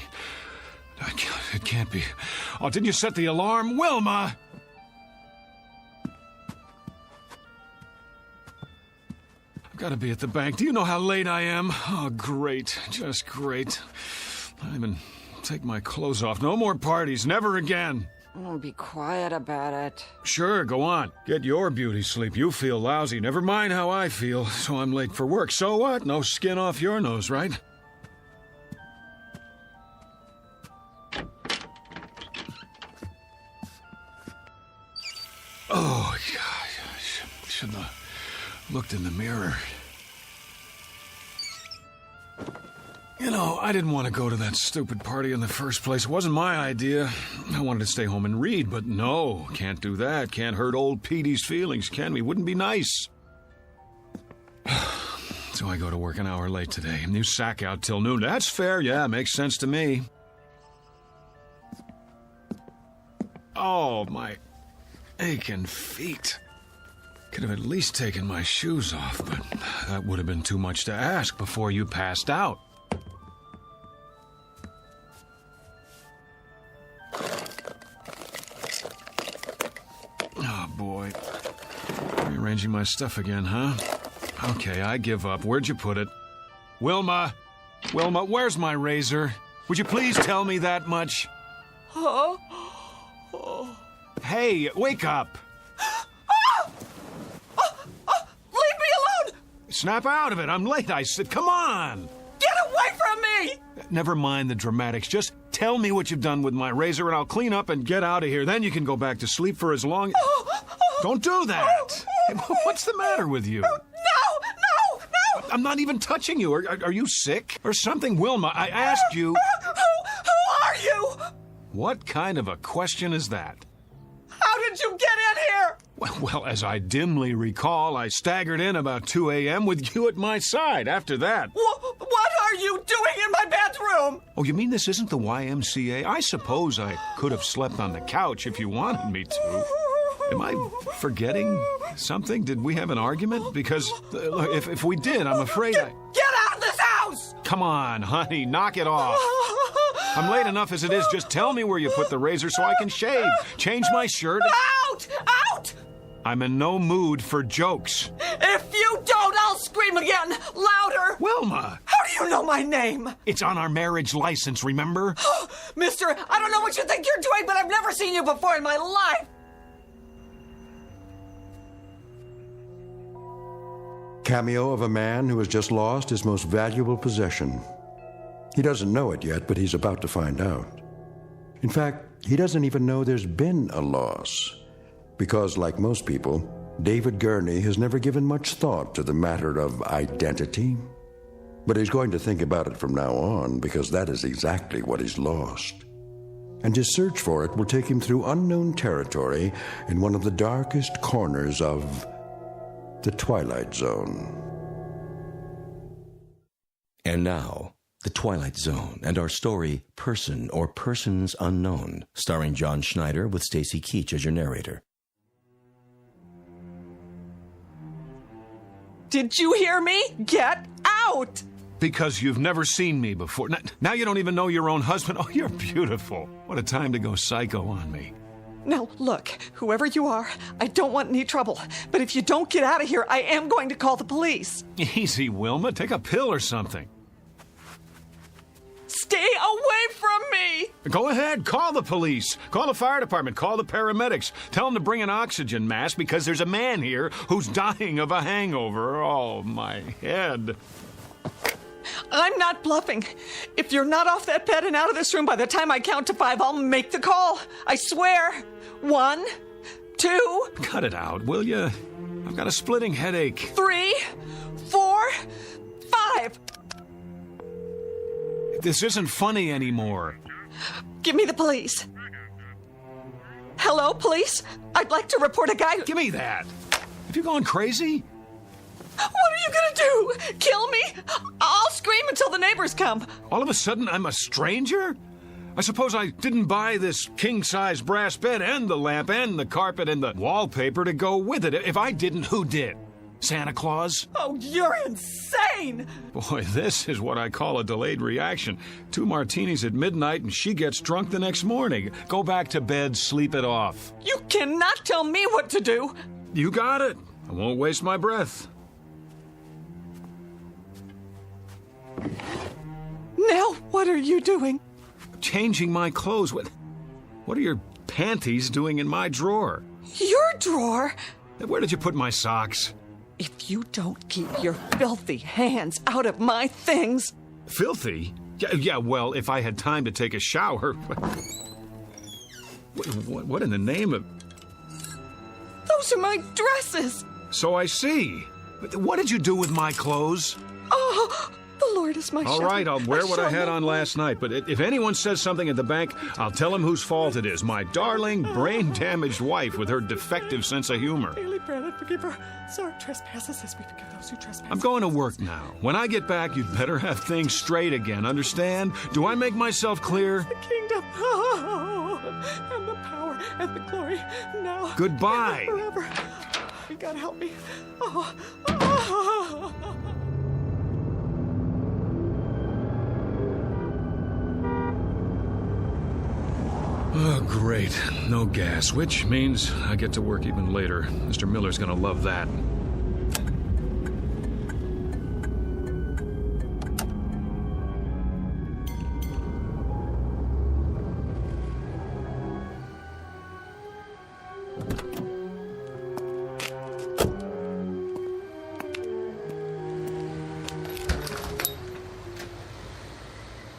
It can't be. Oh, didn't you set the alarm? Wilma! I've got to be at the bank. Do you know how late I am? Oh, great. Just great. I didn't even take my clothes off. No more parties. Never again. Oh, be quiet about it. Sure, go on. Get your beauty sleep. You feel lousy. Never mind how I feel. So I'm late for work. So what? No skin off your nose, right? Oh, yeah, I shouldn't have looked in the mirror. You know, I didn't want to go to that stupid party in the first place. It wasn't my idea. I wanted to stay home and read, but no, can't do that. Can't hurt old Petey's feelings, can we? Wouldn't be nice. So I go to work an hour late today, and you sack out till noon. That's fair, yeah, makes sense to me. Oh, my aching feet. Could have at least taken my shoes off, but that would have been too much to ask before you passed out. Oh, boy. Rearranging my stuff again, huh? Okay, I give up. Where'd you put it? Wilma! Wilma, where's my razor? Would you please tell me that much? Oh. Hey, wake up! Leave me alone! Snap out of it. I'm late, I said. Come on! Get away from me! Never mind the dramatics. Just tell me what you've done with my razor, and I'll clean up and get out of here. Then you can go back to sleep for as long... Don't do that! What's the matter with you? No! I'm not even touching you. Are you sick or something? Wilma, I asked you... Who are you? What kind of a question is that? How did you get in here? Well, as I dimly recall, I staggered in about 2 a.m. with you at my side. After that... What are you doing in my bedroom? Oh, you mean this isn't the YMCA? I suppose I could have slept on the couch if you wanted me to. Am I forgetting something? Did we have an argument? Because if we did, I'm afraid I... Get out of this house! Come on, honey, knock it off. I'm late enough as it is. Just tell me where you put the razor so I can shave, change my shirt. Out! Out! I'm in no mood for jokes. If you don't, I'll scream again, louder. Wilma! How do you know my name? It's on our marriage license, remember? Mister, I don't know what you think you're doing, but I've never seen you before in my life. Cameo of a man who has just lost his most valuable possession. He doesn't know it yet, but he's about to find out. In fact, he doesn't even know there's been a loss. Because, like most people, David Gurney has never given much thought to the matter of identity. But he's going to think about it from now on because that is exactly what he's lost. And his search for it will take him through unknown territory in one of the darkest corners of the Twilight Zone. And now, The Twilight Zone and our story, Person or Persons Unknown, starring John Schneider with Stacy Keach as your narrator. Did you hear me? Get out! Because you've never seen me before. Now you don't even know your own husband. Oh, you're beautiful. What a time to go psycho on me. Now, look, whoever you are, I don't want any trouble. But if you don't get out of here, I am going to call the police. Easy, Wilma. Take a pill or something. Stay away from me! Go ahead. Call the police. Call the fire department. Call the paramedics. Tell them to bring an oxygen mask because there's a man here who's dying of a hangover. Oh, my head. I'm not bluffing. If you're not off that bed and out of this room by the time I count to 5, I'll make the call. I swear. 1, 2... Cut it out, will you? I've got a splitting headache. 3, 4, 5. This isn't funny anymore. Give me the police. Hello, police? I'd like to report a guy who... Give me that. Have you gone crazy? What are you gonna do? Kill me? I'll scream until the neighbors come. All of a sudden, I'm a stranger? I suppose I didn't buy this king-size brass bed and the lamp and the carpet and the wallpaper to go with it. If I didn't, who did? Santa Claus? Oh, you're insane! Boy, this is what I call a delayed reaction. 2 martinis at midnight and she gets drunk the next morning. Go back to bed, sleep it off. You cannot tell me what to do! You got it. I won't waste my breath. Now, what are you doing? Changing my clothes. What are your panties doing in my drawer? Your drawer? Where did you put my socks? If you don't keep your filthy hands out of my things... Filthy? Yeah, well, if I had time to take a shower... What in the name of... Those are my dresses! So I see. What did you do with my clothes? Oh... The Lord is my shepherd. All right, I'll wear what I had on last night, but if anyone says something at the bank, I'll tell them whose fault it is. My darling, brain-damaged wife with her defective sense of humor. Daily bread and forgive her. Sorry, trespasses as we forgive those who trespass. I'm going to work now. When I get back, you'd better have things straight again, understand? Do I make myself clear? The kingdom, and the power, and the glory, now Goodbye. and forever. You gotta help me. Oh, great. No gas, which means I get to work even later. Mr. Miller's gonna love that.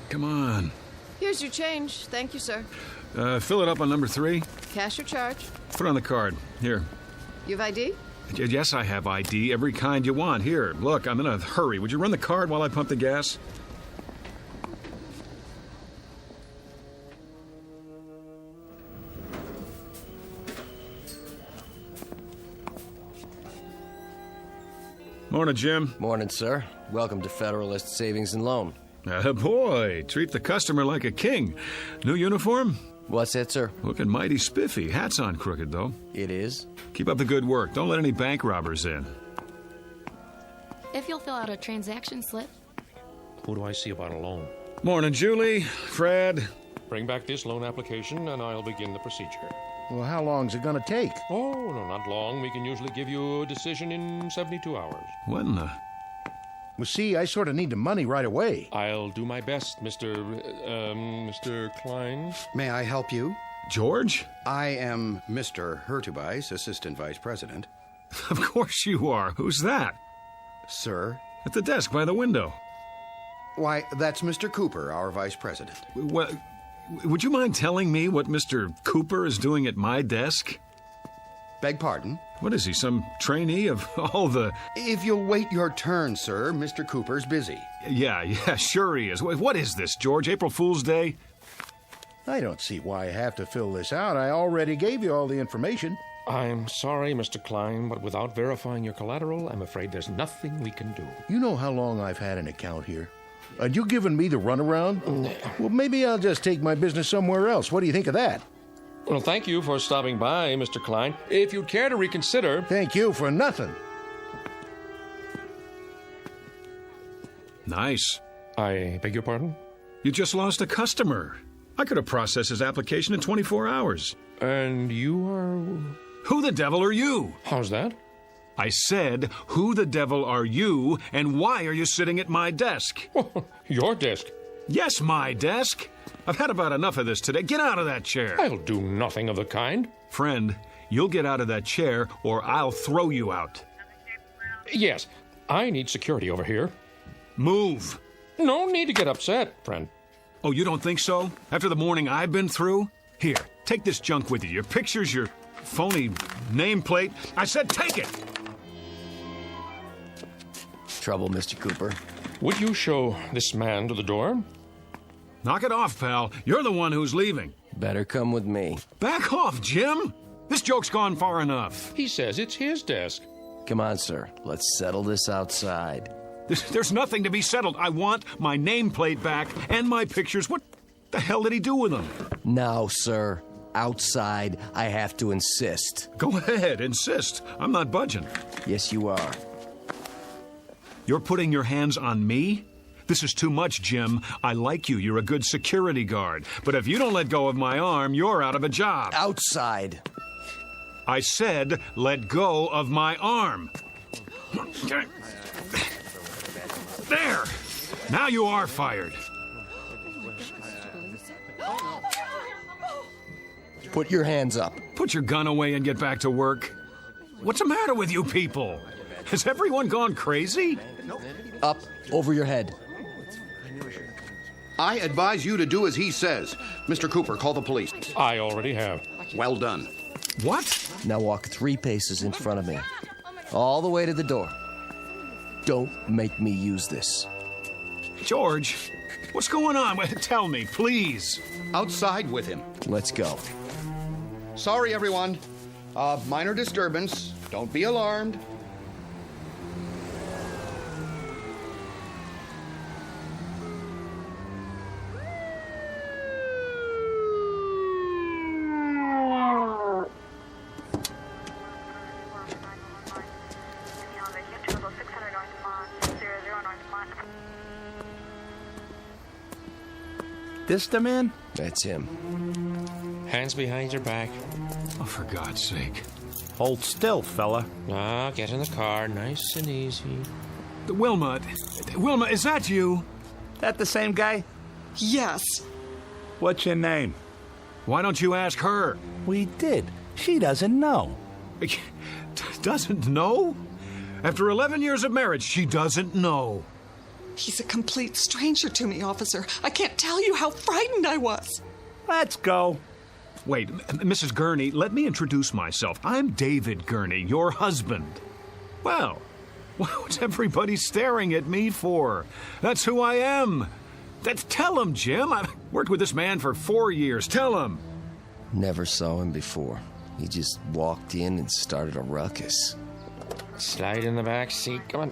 Come on. Here's your change. Thank you, sir. Fill it up on number 3. Cash or charge? Put it on the card. Here. You have ID? Yes, I have ID. Every kind you want. Here, look, I'm in a hurry. Would you run the card while I pump the gas? Morning, Jim. Morning, sir. Welcome to Federalist Savings and Loan. Boy, treat the customer like a king. New uniform? What's that, sir? Looking mighty spiffy. Hat's on crooked, though. It is. Keep up the good work. Don't let any bank robbers in. If you'll fill out a transaction slip. Who do I see about a loan? Morning, Julie. Fred. Bring back this loan application and I'll begin the procedure. Well, how long's it gonna take? Oh, no, not long. We can usually give you a decision in 72 hours. What in the... Well, see, I sort of need the money right away. I'll do my best, Mr. Klein. May I help you? George? I am Mr. Hurtubise, Assistant Vice President. Of course you are. Who's that? Sir? At the desk by the window. Why, that's Mr. Cooper, our Vice President. Well, would you mind telling me what Mr. Cooper is doing at my desk? Beg pardon? What is he, some trainee of all the... If you'll wait your turn, sir, Mr. Cooper's busy. Yeah, sure he is. What is this, George? April Fool's Day? I don't see why I have to fill this out. I already gave you all the information. I'm sorry, Mr. Klein, but without verifying your collateral, I'm afraid there's nothing we can do. You know how long I've had an account here? And you giving me the runaround? Well, maybe I'll just take my business somewhere else. What do you think of that? Well, thank you for stopping by, Mr. Klein. If you'd care to reconsider... Thank you for nothing. Nice. I beg your pardon? You just lost a customer. I could have processed his application in 24 hours. And you are... Who the devil are you? How's that? I said, who the devil are you, and why are you sitting at my desk? Your desk? Yes, my desk. I've had about enough of this today. Get out of that chair. I'll do nothing of the kind. Friend, you'll get out of that chair, or I'll throw you out. Yes, I need security over here. Move. No need to get upset, friend. Oh, you don't think so? After the morning I've been through? Here, take this junk with you. Your pictures, your phony nameplate. I said take it! Trouble, Mr. Cooper. Would you show this man to the door? Knock it off, pal. You're the one who's leaving. Better come with me. Back off, Jim! This joke's gone far enough. He says it's his desk. Come on, sir. Let's settle this outside. There's nothing to be settled. I want my nameplate back and my pictures. What the hell did he do with them? Now, sir. Outside, I have to insist. Go ahead, insist. I'm not budging. Yes, you are. You're putting your hands on me? This is too much, Jim. I like you. You're a good security guard. But if you don't let go of my arm, you're out of a job. Outside. I said, let go of my arm. There! Now you are fired. Put your hands up. Put your gun away and get back to work. What's the matter with you people? Has everyone gone crazy? Up, over your head. I advise you to do as he says. Mr. Cooper, call the police. I already have. Well done. What? Now walk 3 paces in front of me. All the way to the door. Don't make me use this. George, what's going on? Tell me, please. Outside with him. Let's go. Sorry, everyone. Minor disturbance. Don't be alarmed. This the man? That's him. Hands behind your back. Oh, for God's sake. Hold still, fella. Ah, get in the car, nice and easy. Wilma, is that you? That the same guy? Yes. What's your name? Why don't you ask her? We did. She doesn't know. Doesn't know? After 11 years of marriage, she doesn't know. He's a complete stranger to me, officer. I can't tell you how frightened I was. Let's go. Wait, Mrs. Gurney, let me introduce myself. I'm David Gurney, your husband. Well, what's everybody staring at me for? That's who I am. Tell him, Jim. I've worked with this man for 4 years. Tell him. Never saw him before. He just walked in and started a ruckus. Slide in the back seat. Come on.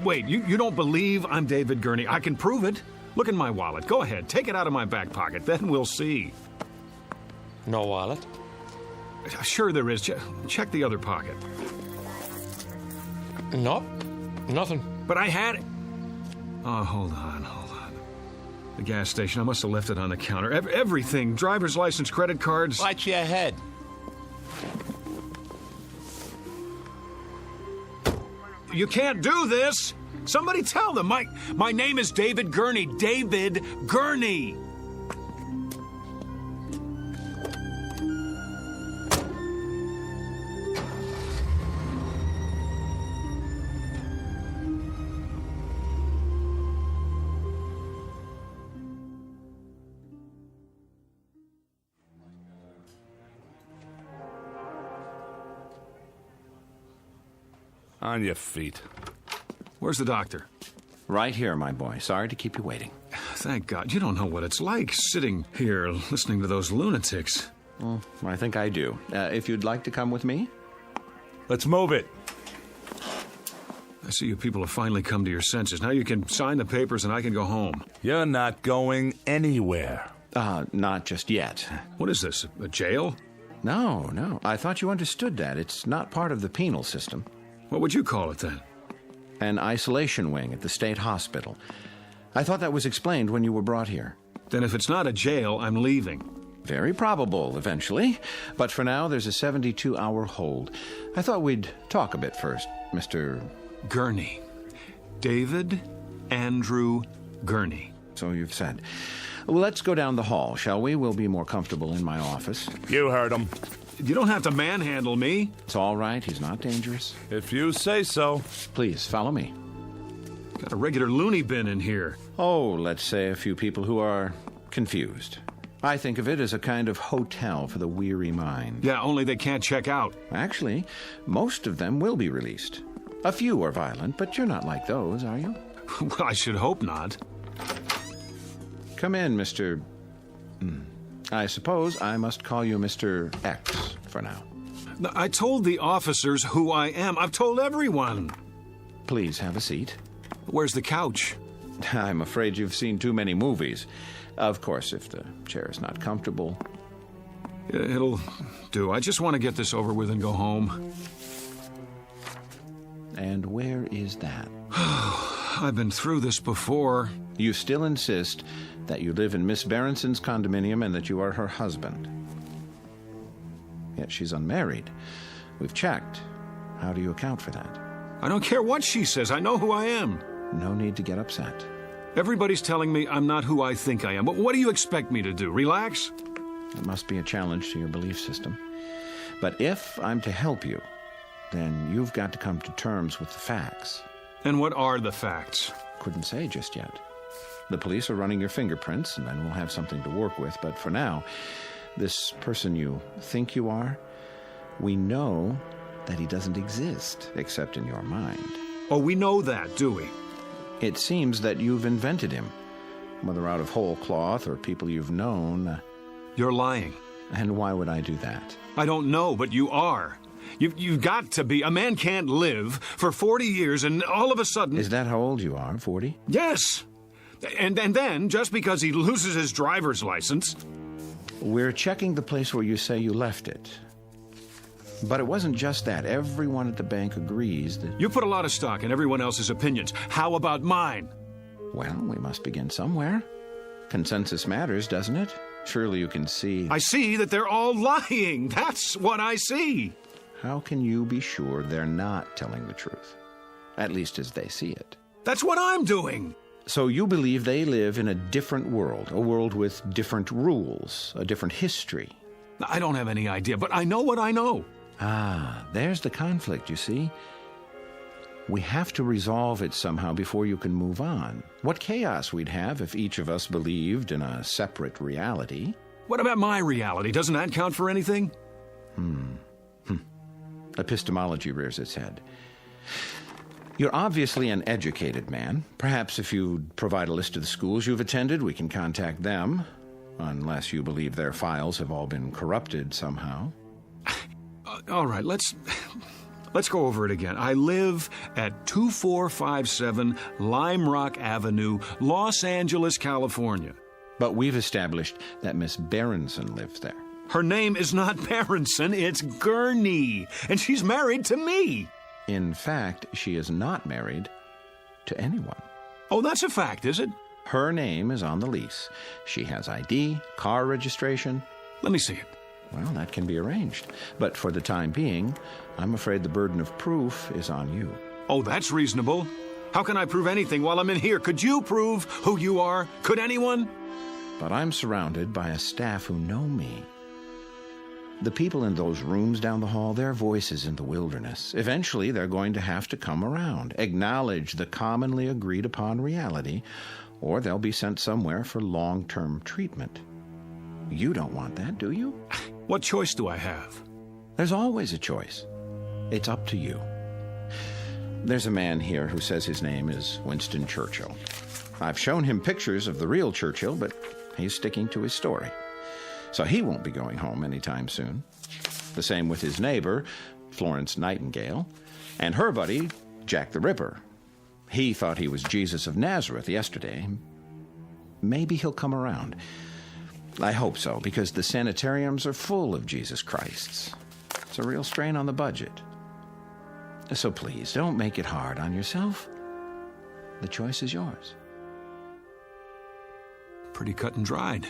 Wait, you don't believe I'm David Gurney? I can prove it. Look in my wallet. Go ahead. Take it out of my back pocket. Then we'll see. No wallet? Sure there is. Check the other pocket. Nope. Nothing. But I had it. Oh, hold on. The gas station. I must have left it on the counter. Everything. Driver's license, credit cards. Watch your head. You can't do this. Somebody tell them. My name is David Gurney. David Gurney. On your feet. Where's the doctor? Right here, my boy. Sorry to keep you waiting. Thank God. You don't know what it's like sitting here listening to those lunatics. Well, I think I do. If you'd like to come with me? Let's move it. I see you people have finally come to your senses. Now you can sign the papers and I can go home. You're not going anywhere. Not just yet. What is this, a jail? No. I thought you understood that. It's not part of the penal system. What would you call it then? An isolation wing at the state hospital. I thought that was explained when you were brought here. Then if it's not a jail, I'm leaving. Very probable, eventually. But for now, there's a 72-hour hold. I thought we'd talk a bit first, Mr. Gurney. David Andrew Gurney. So you've said. Well, let's go down the hall, shall we? We'll be more comfortable in my office. You heard him. You don't have to manhandle me. It's all right. He's not dangerous. If you say so. Please, follow me. Got a regular loony bin in here. Oh, let's say a few people who are confused. I think of it as a kind of hotel for the weary mind. Yeah, only they can't check out. Actually, most of them will be released. A few are violent, but you're not like those, are you? Well, I should hope not. Come in, Mr. I suppose I must call you Mr. X for now. I told the officers who I am. I've told everyone. Please have a seat. Where's the couch? I'm afraid you've seen too many movies. Of course, if the chair is not comfortable. It'll do. I just want to get this over with and go home. And where is that? I've been through this before. You still insist that you live in Miss Berenson's condominium and that you are her husband. Yet she's unmarried. We've checked. How do you account for that? I don't care what she says. I know who I am. No need to get upset. Everybody's telling me I'm not who I think I am. But what do you expect me to do? Relax? It must be a challenge to your belief system. But if I'm to help you, then you've got to come to terms with the facts. And what are the facts? Couldn't say just yet. The police are running your fingerprints, and then we'll have something to work with. But for now, this person you think you are, we know that he doesn't exist, except in your mind. Oh, we know that, do we? It seems that you've invented him, whether out of whole cloth or people you've known. You're lying. And why would I do that? I don't know, but you are. You've got to be. A man can't live for 40 years and all of a sudden... Is that how old you are, 40? Yes. And then, just because he loses his driver's license... We're checking the place where you say you left it. But it wasn't just that. Everyone at the bank agrees that... You put a lot of stock in everyone else's opinions. How about mine? Well, we must begin somewhere. Consensus matters, doesn't it? Surely you can see... I see that they're all lying. That's what I see. How can you be sure they're not telling the truth? At least as they see it. That's what I'm doing. So you believe they live in a different world, a world with different rules, a different history. I don't have any idea, but I know what I know. Ah, there's the conflict, you see. We have to resolve it somehow before you can move on. What chaos we'd have if each of us believed in a separate reality. What about my reality? Doesn't that count for anything? Epistemology rears its head. You're obviously an educated man. Perhaps if you'd provide a list of the schools you've attended, we can contact them. Unless you believe their files have all been corrupted somehow. All right, let's go over it again. I live at 2457 Lime Rock Avenue, Los Angeles, California. But we've established that Miss Berenson lives there. Her name is not Berenson, it's Gurney, and she's married to me. In fact, she is not married to anyone. Oh, that's a fact, is it? Her name is on the lease. She has ID, car registration. Let me see it. Well, that can be arranged. But for the time being, I'm afraid the burden of proof is on you. Oh, that's reasonable. How can I prove anything while I'm in here? Could you prove who you are? Could anyone? But I'm surrounded by a staff who know me. The people in those rooms down the hall, their voices in the wilderness. Eventually, they're going to have to come around, acknowledge the commonly agreed upon reality, or they'll be sent somewhere for long-term treatment. You don't want that, do you? What choice do I have? There's always a choice. It's up to you. There's a man here who says his name is Winston Churchill. I've shown him pictures of the real Churchill, but he's sticking to his story. So he won't be going home anytime soon. The same with his neighbor, Florence Nightingale, and her buddy, Jack the Ripper. He thought he was Jesus of Nazareth yesterday. Maybe he'll come around. I hope so, because the sanitariums are full of Jesus Christs. It's a real strain on the budget. So please, don't make it hard on yourself. The choice is yours. Pretty cut and dried.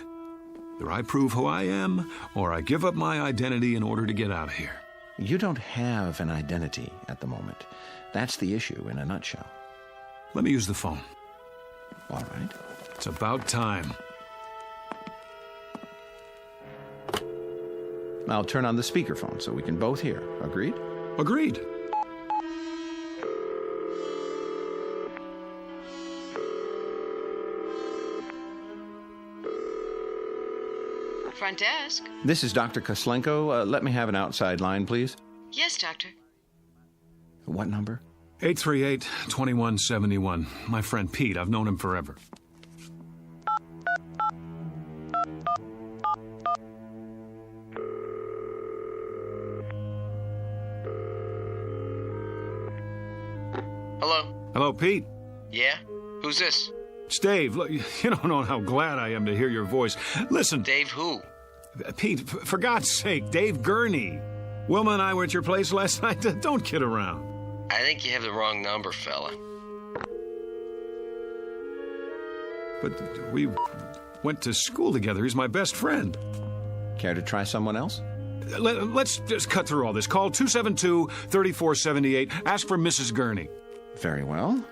Either I prove who I am, or I give up my identity in order to get out of here. You don't have an identity at the moment. That's the issue in a nutshell. Let me use the phone. All right. It's about time. I'll turn on the speakerphone so we can both hear. Agreed? Agreed. Front desk. This is Dr. Koslenko. Let me have an outside line, please. Yes, doctor. What number? 838-2171. My friend Pete. I've known him forever. Hello? Hello, Pete. Yeah? Who's this? It's Dave. Look, you don't know how glad I am to hear your voice. Listen. Dave who? Pete, for God's sake, Dave Gurney. Wilma and I were at your place last night. Don't kid around. I think you have the wrong number, fella. But we went to school together. He's my best friend. Care to try someone else? Let's just cut through all this. Call 272-3478. Ask for Mrs. Gurney. Very well.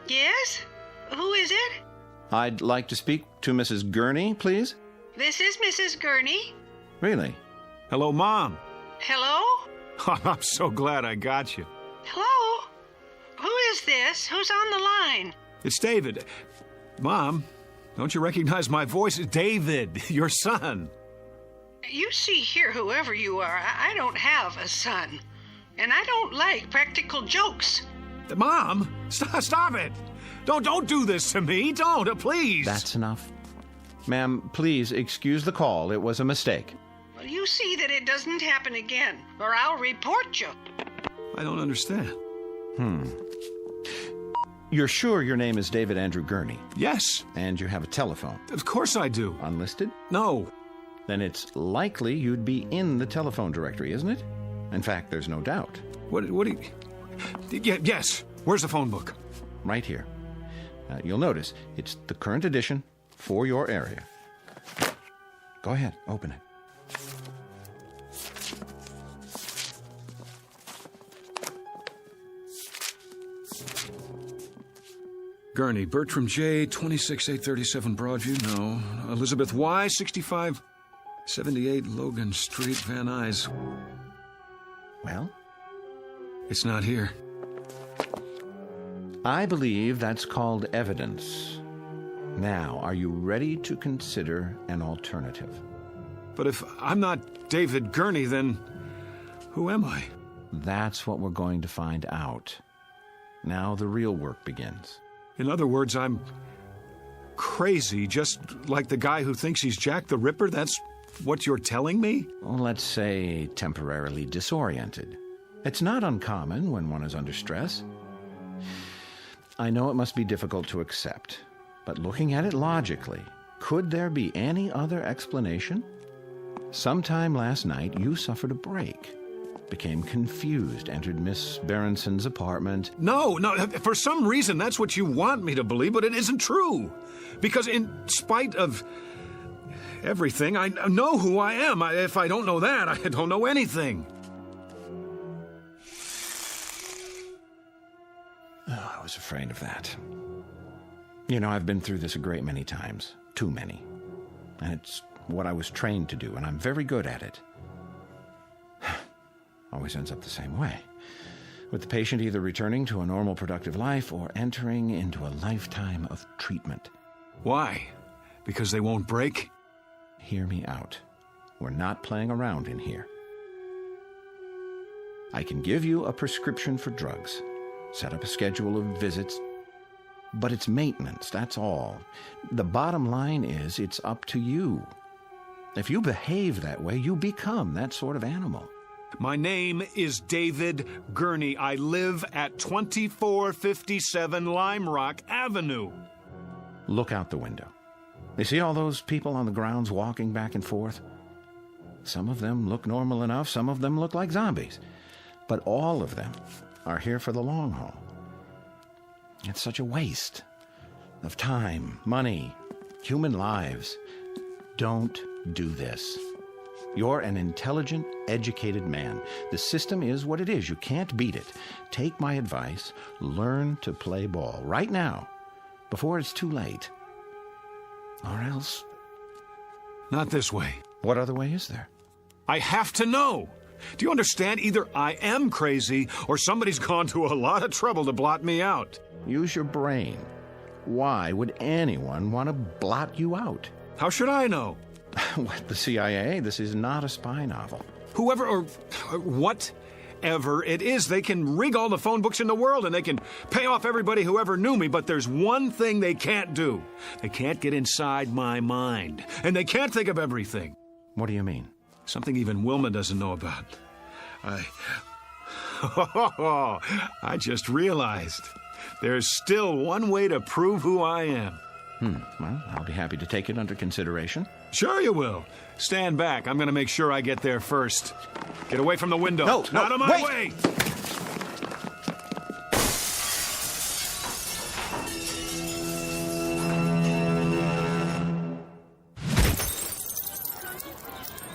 Yes? Who is it? I'd like to speak to Mrs. Gurney, please. This is Mrs. Gurney. Really? Hello, Mom. Hello? Oh, I'm so glad I got you. Hello? Who is this? Who's on the line? It's David. Mom, don't you recognize my voice? David, your son. You see here, whoever you are, I don't have a son. And I don't like practical jokes. Mom, stop it. Don't do this to me. Don't, please. That's enough. Ma'am, please excuse the call. It was a mistake. Well, you see that it doesn't happen again, or I'll report you. I don't understand. You're sure your name is David Andrew Gurney? Yes. And you have a telephone? Of course I do. Unlisted? No. Then it's likely you'd be in the telephone directory, isn't it? In fact, there's no doubt. What do you... Yes. Where's the phone book? Right here. You'll notice it's the current edition for your area. Go ahead, open it. Gurney, Bertram J, 26837 Broadview, no. Elizabeth Y, 6578 Logan Street, Van Nuys. Well? It's not here. I believe that's called evidence. Now, are you ready to consider an alternative? But if I'm not David Gurney, then who am I? That's what we're going to find out. Now the real work begins. In other words, I'm crazy, just like the guy who thinks he's Jack the Ripper? That's what you're telling me? Well, let's say temporarily disoriented. It's not uncommon when one is under stress. I know it must be difficult to accept, but looking at it logically, could there be any other explanation? Sometime last night, you suffered a break, became confused, entered Miss Berenson's apartment. No, for some reason that's what you want me to believe, but it isn't true. Because in spite of everything, I know who I am. If I don't know that, I don't know anything. Oh, I was afraid of that. You know, I've been through this a great many times. Too many. And it's what I was trained to do, and I'm very good at it. Always ends up the same way. with the patient either returning to a normal productive life or entering into a lifetime of treatment. Why? Because they won't break? Hear me out. We're not playing around in here. I can give you a prescription for drugs, set up a schedule of visits, but it's maintenance, that's all. The bottom line is it's up to you. If you behave that way, you become that sort of animal. My name is David Gurney. I live at 2457 Lime Rock Avenue. Look out the window. You see all those people on the grounds walking back and forth? Some of them look normal enough, some of them look like zombies. But all of them are here for the long haul. It's such a waste of time, money, human lives. Don't do this. You're an intelligent, educated man. The system is what it is. You can't beat it. Take my advice. Learn to play ball right now, before it's too late. Or else... Not this way. What other way is there? I have to know. Do you understand? Either I am crazy, or somebody's gone to a lot of trouble to blot me out. Use your brain. Why would anyone want to blot you out? How should I know? What, the CIA? This is not a spy novel. Whoever or whatever it is, they can rig all the phone books in the world and they can pay off everybody who ever knew me, but there's one thing they can't do. They can't get inside my mind, and they can't think of everything. What do you mean? Something even Wilma doesn't know about. I just realized there's still one way to prove who I am. Well, I'll be happy to take it under consideration. Sure you will. Stand back. I'm going to make sure I get there first. Get away from the window. No, out of my wait. way!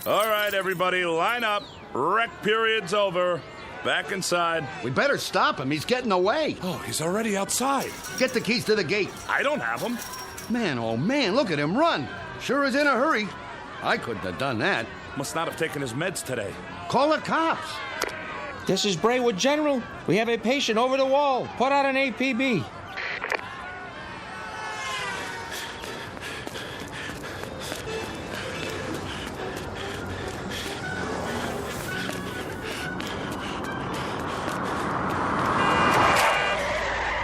All right, everybody, line up. Rec period's over. Back inside. We better stop him. He's getting away. Oh, he's already outside. Get the keys to the gate. I don't have them. Man, oh man, look at him run. Sure is in a hurry. I couldn't have done that. Must not have taken his meds today. Call the cops. This is Braywood General. We have a patient over the wall. Put out an APB.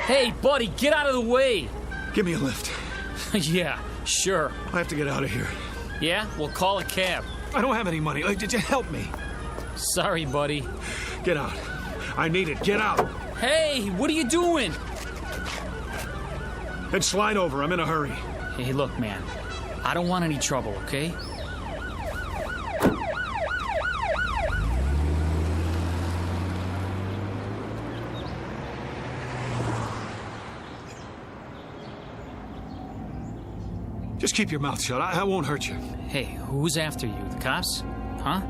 Hey, buddy, get out of the way. Give me a lift. Yeah, sure. I have to get out of here. Yeah? We'll call a cab. I don't have any money. Did you help me? Sorry, buddy. Get out. I need it. Get out. Hey, what are you doing? Then slide over. I'm in a hurry. Hey, look, man. I don't want any trouble, okay? Just keep your mouth shut. I won't hurt you. Hey, who's after you? The cops? Huh?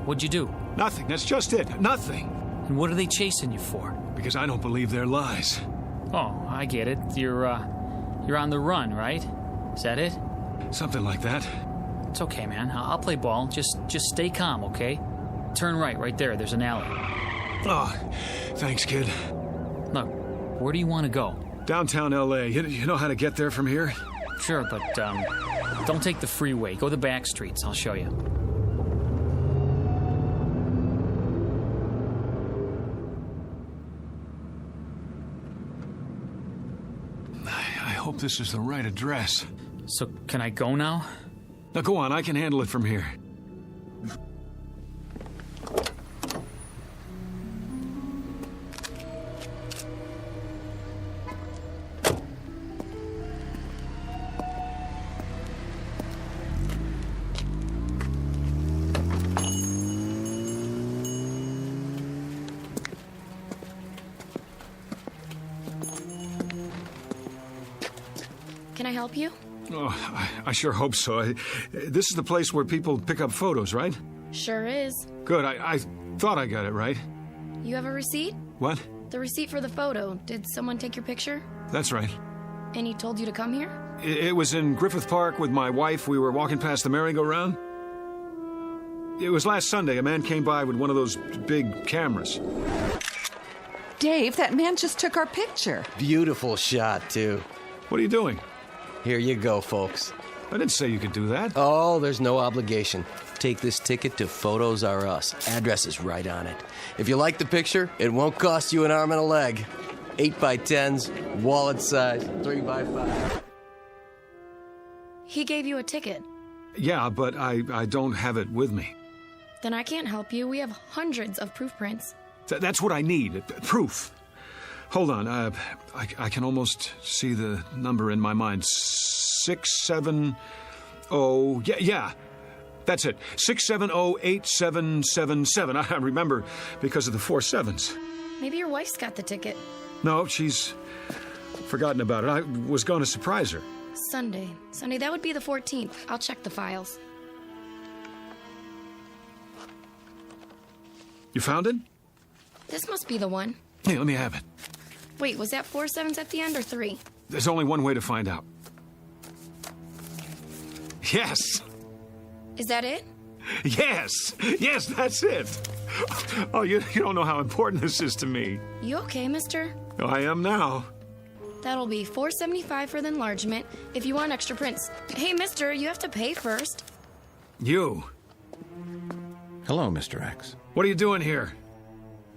What'd you do? Nothing. That's just it. Nothing. And what are they chasing you for? Because I don't believe their lies. Oh, I get it. You're on the run, right? Is that it? Something like that. It's okay, man. I'll play ball. Just stay calm, okay? Turn right there. There's an alley. Oh, thanks, kid. Look, where do you want to go? Downtown L.A. You know how to get there from here? Sure, but don't take the freeway. Go the back streets. I'll show you. I hope this is the right address. So, can I go now? Now, go on. I can handle it from here. Can I help you? Oh, I sure hope so. This is the place where people pick up photos, right? Sure is. Good. I thought I got it right. You have a receipt? What? The receipt for the photo. Did someone take your picture? That's right. And he told you to come here? It was in Griffith Park with my wife. We were walking past the merry-go-round. It was last Sunday. A man came by with one of those big cameras. Dave, that man just took our picture. Beautiful shot, too. What are you doing? Here you go, folks. I didn't say you could do that. Oh, there's no obligation. Take this ticket to Photos R Us. Address is right on it. If you like the picture, it won't cost you an arm and a leg. 8x10s, wallet size, 3x5. He gave you a ticket. Yeah, but I don't have it with me. Then I can't help you. We have hundreds of proof prints. That's what I need. Proof. Hold on. I can almost see the number in my mind. 670. Yeah. That's it. 6708777. I remember because of the 4 sevens. Maybe your wife's got the ticket. No, she's forgotten about it. I was going to surprise her. Sunday, that would be the 14th. I'll check the files. You found it? This must be the one. Hey, let me have it. Wait, was that 4 sevens at the end or 3? There's only one way to find out. Yes! Is that it? Yes! Yes, that's it! Oh, you don't know how important this is to me. You okay, mister? Oh, I am now. That'll be $4.75 for the enlargement if you want extra prints. Hey, mister, you have to pay first. You. Hello, Mr. X. What are you doing here?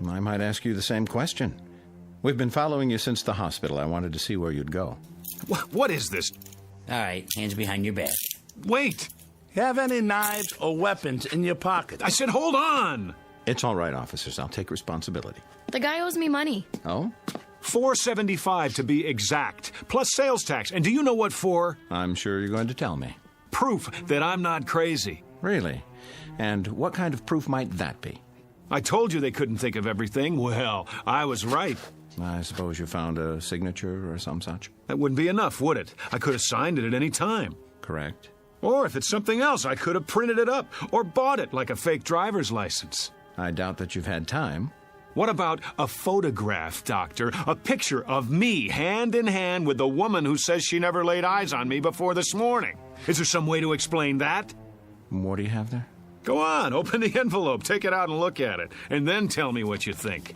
I might ask you the same question. We've been following you since the hospital. I wanted to see where you'd go. What is this? All right, hands behind your back. Wait! You have any knives or weapons in your pocket? I said hold on! It's all right, officers. I'll take responsibility. The guy owes me money. Oh? $4.75 to be exact, plus sales tax. And do you know what for? I'm sure you're going to tell me. Proof that I'm not crazy. Really? And what kind of proof might that be? I told you they couldn't think of everything. Well, I was right. I suppose you found a signature or some such? That wouldn't be enough, would it? I could have signed it at any time. Correct. Or if it's something else, I could have printed it up or bought it like a fake driver's license. I doubt that you've had time. What about a photograph, Doctor? A picture of me, hand in hand with the woman who says she never laid eyes on me before this morning. Is there some way to explain that? What do you have there? Go on, open the envelope, take it out and look at it, and then tell me what you think.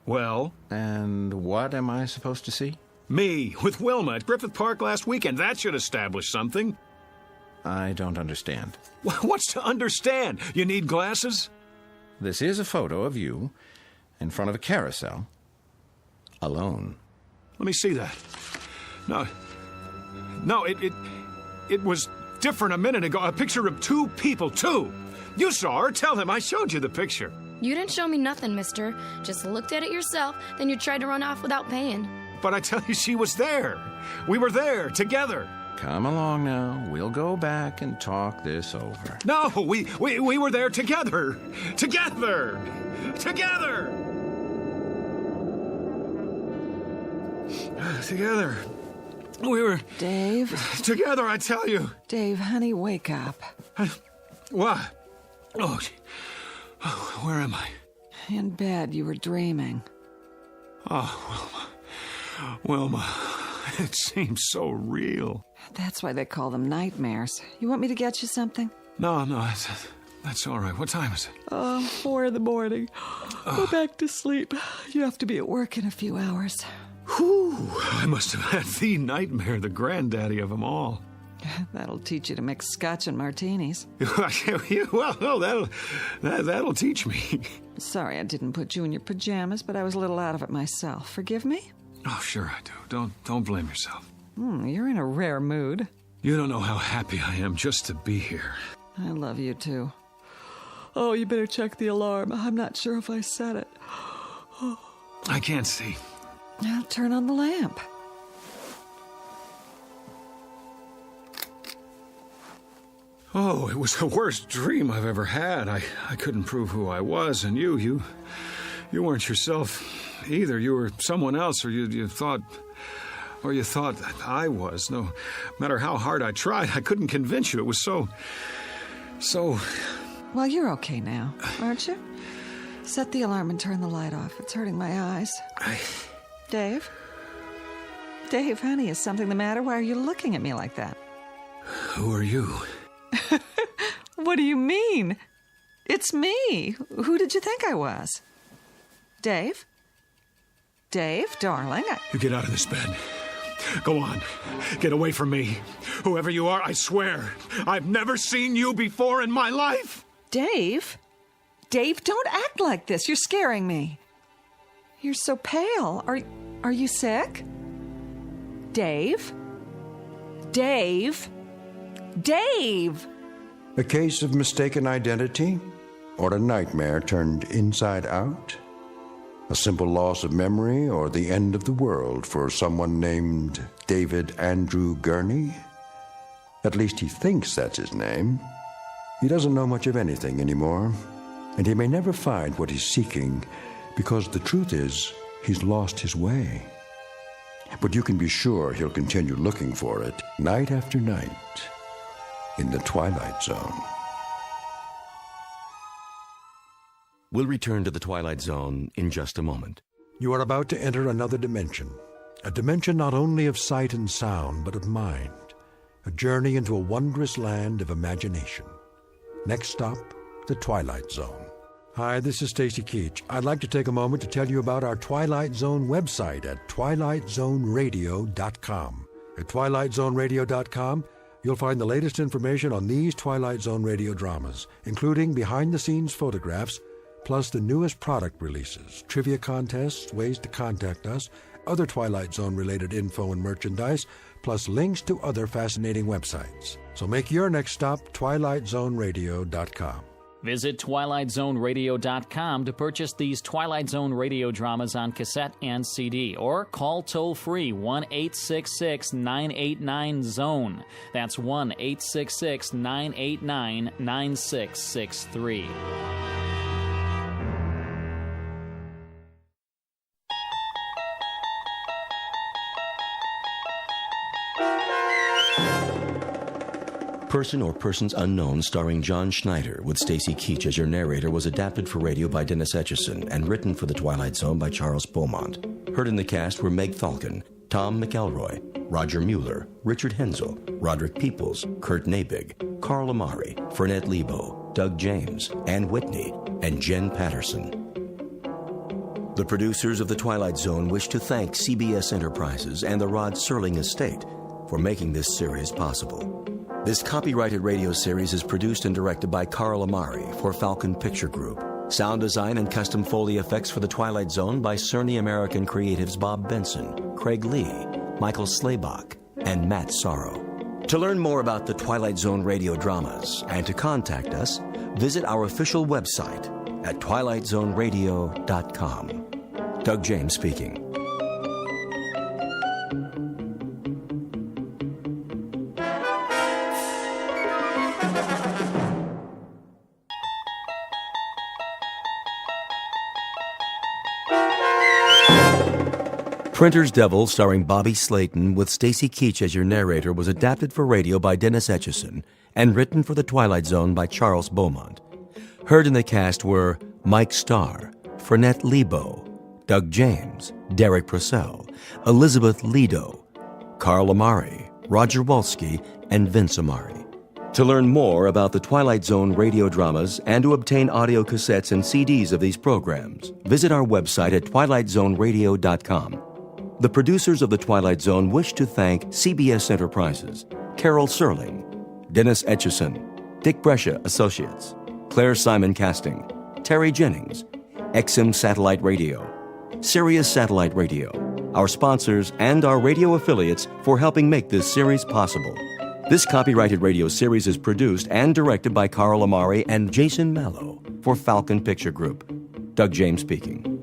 Well? And what am I supposed to see? Me, with Wilma at Griffith Park last weekend. That should establish something. I don't understand. What's to understand? You need glasses? This is a photo of you in front of a carousel, alone. Let me see that. No, it was different a minute ago. A picture of 2 people, 2. You saw her. Tell them I showed you the picture. You didn't show me nothing, mister. Just looked at it yourself, then you tried to run off without paying. But I tell you, she was there. We were there, together. Come along now. We'll go back and talk this over. No, we were there together. Together. Together. Together. We were... Dave? Together, I tell you. Dave, honey, wake up. What? Oh, where am I? In bed, you were dreaming. Oh, Wilma, it seems so real. That's why they call them nightmares. You want me to get you something? No, that's all right. What time is it? 4 in the morning. Go back to sleep. You have to be at work in a few hours. Whew, I must have had the nightmare, the granddaddy of them all. That'll teach you to mix scotch and martinis. Well, no, that'll teach me. Sorry I didn't put you in your pajamas, but I was a little out of it myself. Forgive me? Oh, sure I do. Don't blame yourself. You're in a rare mood. You don't know how happy I am just to be here. I love you, too. Oh, you better check the alarm. I'm not sure if I set it. I can't see. Now turn on the lamp. Oh, it was the worst dream I've ever had. I couldn't prove who I was, and you weren't yourself either. You were someone else, or you thought that I was. No matter how hard I tried, I couldn't convince you. It was so... Well, you're okay now, aren't you? Set the alarm and turn the light off. It's hurting my eyes. Dave? Dave, honey, is something the matter? Why are you looking at me like that? Who are you? What do you mean? It's me. Who did you think I was? Dave? Dave, darling, You get out of this bed. Go on. Get away from me. Whoever you are, I swear, I've never seen you before in my life. Dave? Dave, don't act like this. You're scaring me. You're so pale. Are you sick? Dave? Dave? Dave! A case of mistaken identity? Or a nightmare turned inside out? A simple loss of memory or the end of the world for someone named David Andrew Gurney? At least he thinks that's his name. He doesn't know much of anything anymore, and he may never find what he's seeking because the truth is he's lost his way. But you can be sure he'll continue looking for it night after night in the Twilight Zone. We'll return to the Twilight Zone in just a moment. You are about to enter another dimension. A dimension not only of sight and sound, but of mind. A journey into a wondrous land of imagination. Next stop, the Twilight Zone. Hi, this is Stacy Keach. I'd like to take a moment to tell you about our Twilight Zone website at twilightzoneradio.com. At twilightzoneradio.com, you'll find the latest information on these Twilight Zone radio dramas, including behind-the-scenes photographs, plus the newest product releases, trivia contests, ways to contact us, other Twilight Zone-related info and merchandise, plus links to other fascinating websites. So make your next stop twilightzoneradio.com. Visit twilightzoneradio.com to purchase these Twilight Zone radio dramas on cassette and CD, or call toll-free 1-866-989-ZONE. That's 1-866-989-9663. Person or Persons Unknown, starring John Schneider, with Stacy Keach as your narrator, was adapted for radio by Dennis Etchison and written for The Twilight Zone by Charles Beaumont. Heard in the cast were Meg Falcon, Tom McElroy, Roger Mueller, Richard Hensel, Roderick Peoples, Kurt Nabig, Carl Amari, Fernette Lebo, Doug James, Ann Whitney, and Jen Patterson. The producers of The Twilight Zone wish to thank CBS Enterprises and the Rod Serling Estate for making this series possible. This copyrighted radio series is produced and directed by Carl Amari for Falcon Picture Group. Sound design and custom Foley effects for The Twilight Zone by Cerny American Creatives Bob Benson, Craig Lee, Michael Slaybach, and Matt Sorrow. To learn more about the Twilight Zone radio dramas and to contact us, visit our official website at twilightzoneradio.com. Doug James speaking. Printer's Devil, starring Bobby Slayton, with Stacy Keach as your narrator, was adapted for radio by Dennis Etchison and written for The Twilight Zone by Charles Beaumont. Heard in the cast were Mike Starr, Fernette Lebo, Doug James, Derek Purcell, Elizabeth Lido, Carl Amari, Roger Wolski, and Vince Amari. To learn more about the Twilight Zone radio dramas and to obtain audio cassettes and CDs of these programs, visit our website at twilightzoneradio.com. The producers of The Twilight Zone wish to thank CBS Enterprises, Carol Serling, Dennis Etchison, Dick Brescia Associates, Claire Simon Casting, Terry Jennings, XM Satellite Radio, Sirius Satellite Radio, our sponsors, and our radio affiliates for helping make this series possible. This copyrighted radio series is produced and directed by Carl Amari and Jason Mallow for Falcon Picture Group. Doug James speaking.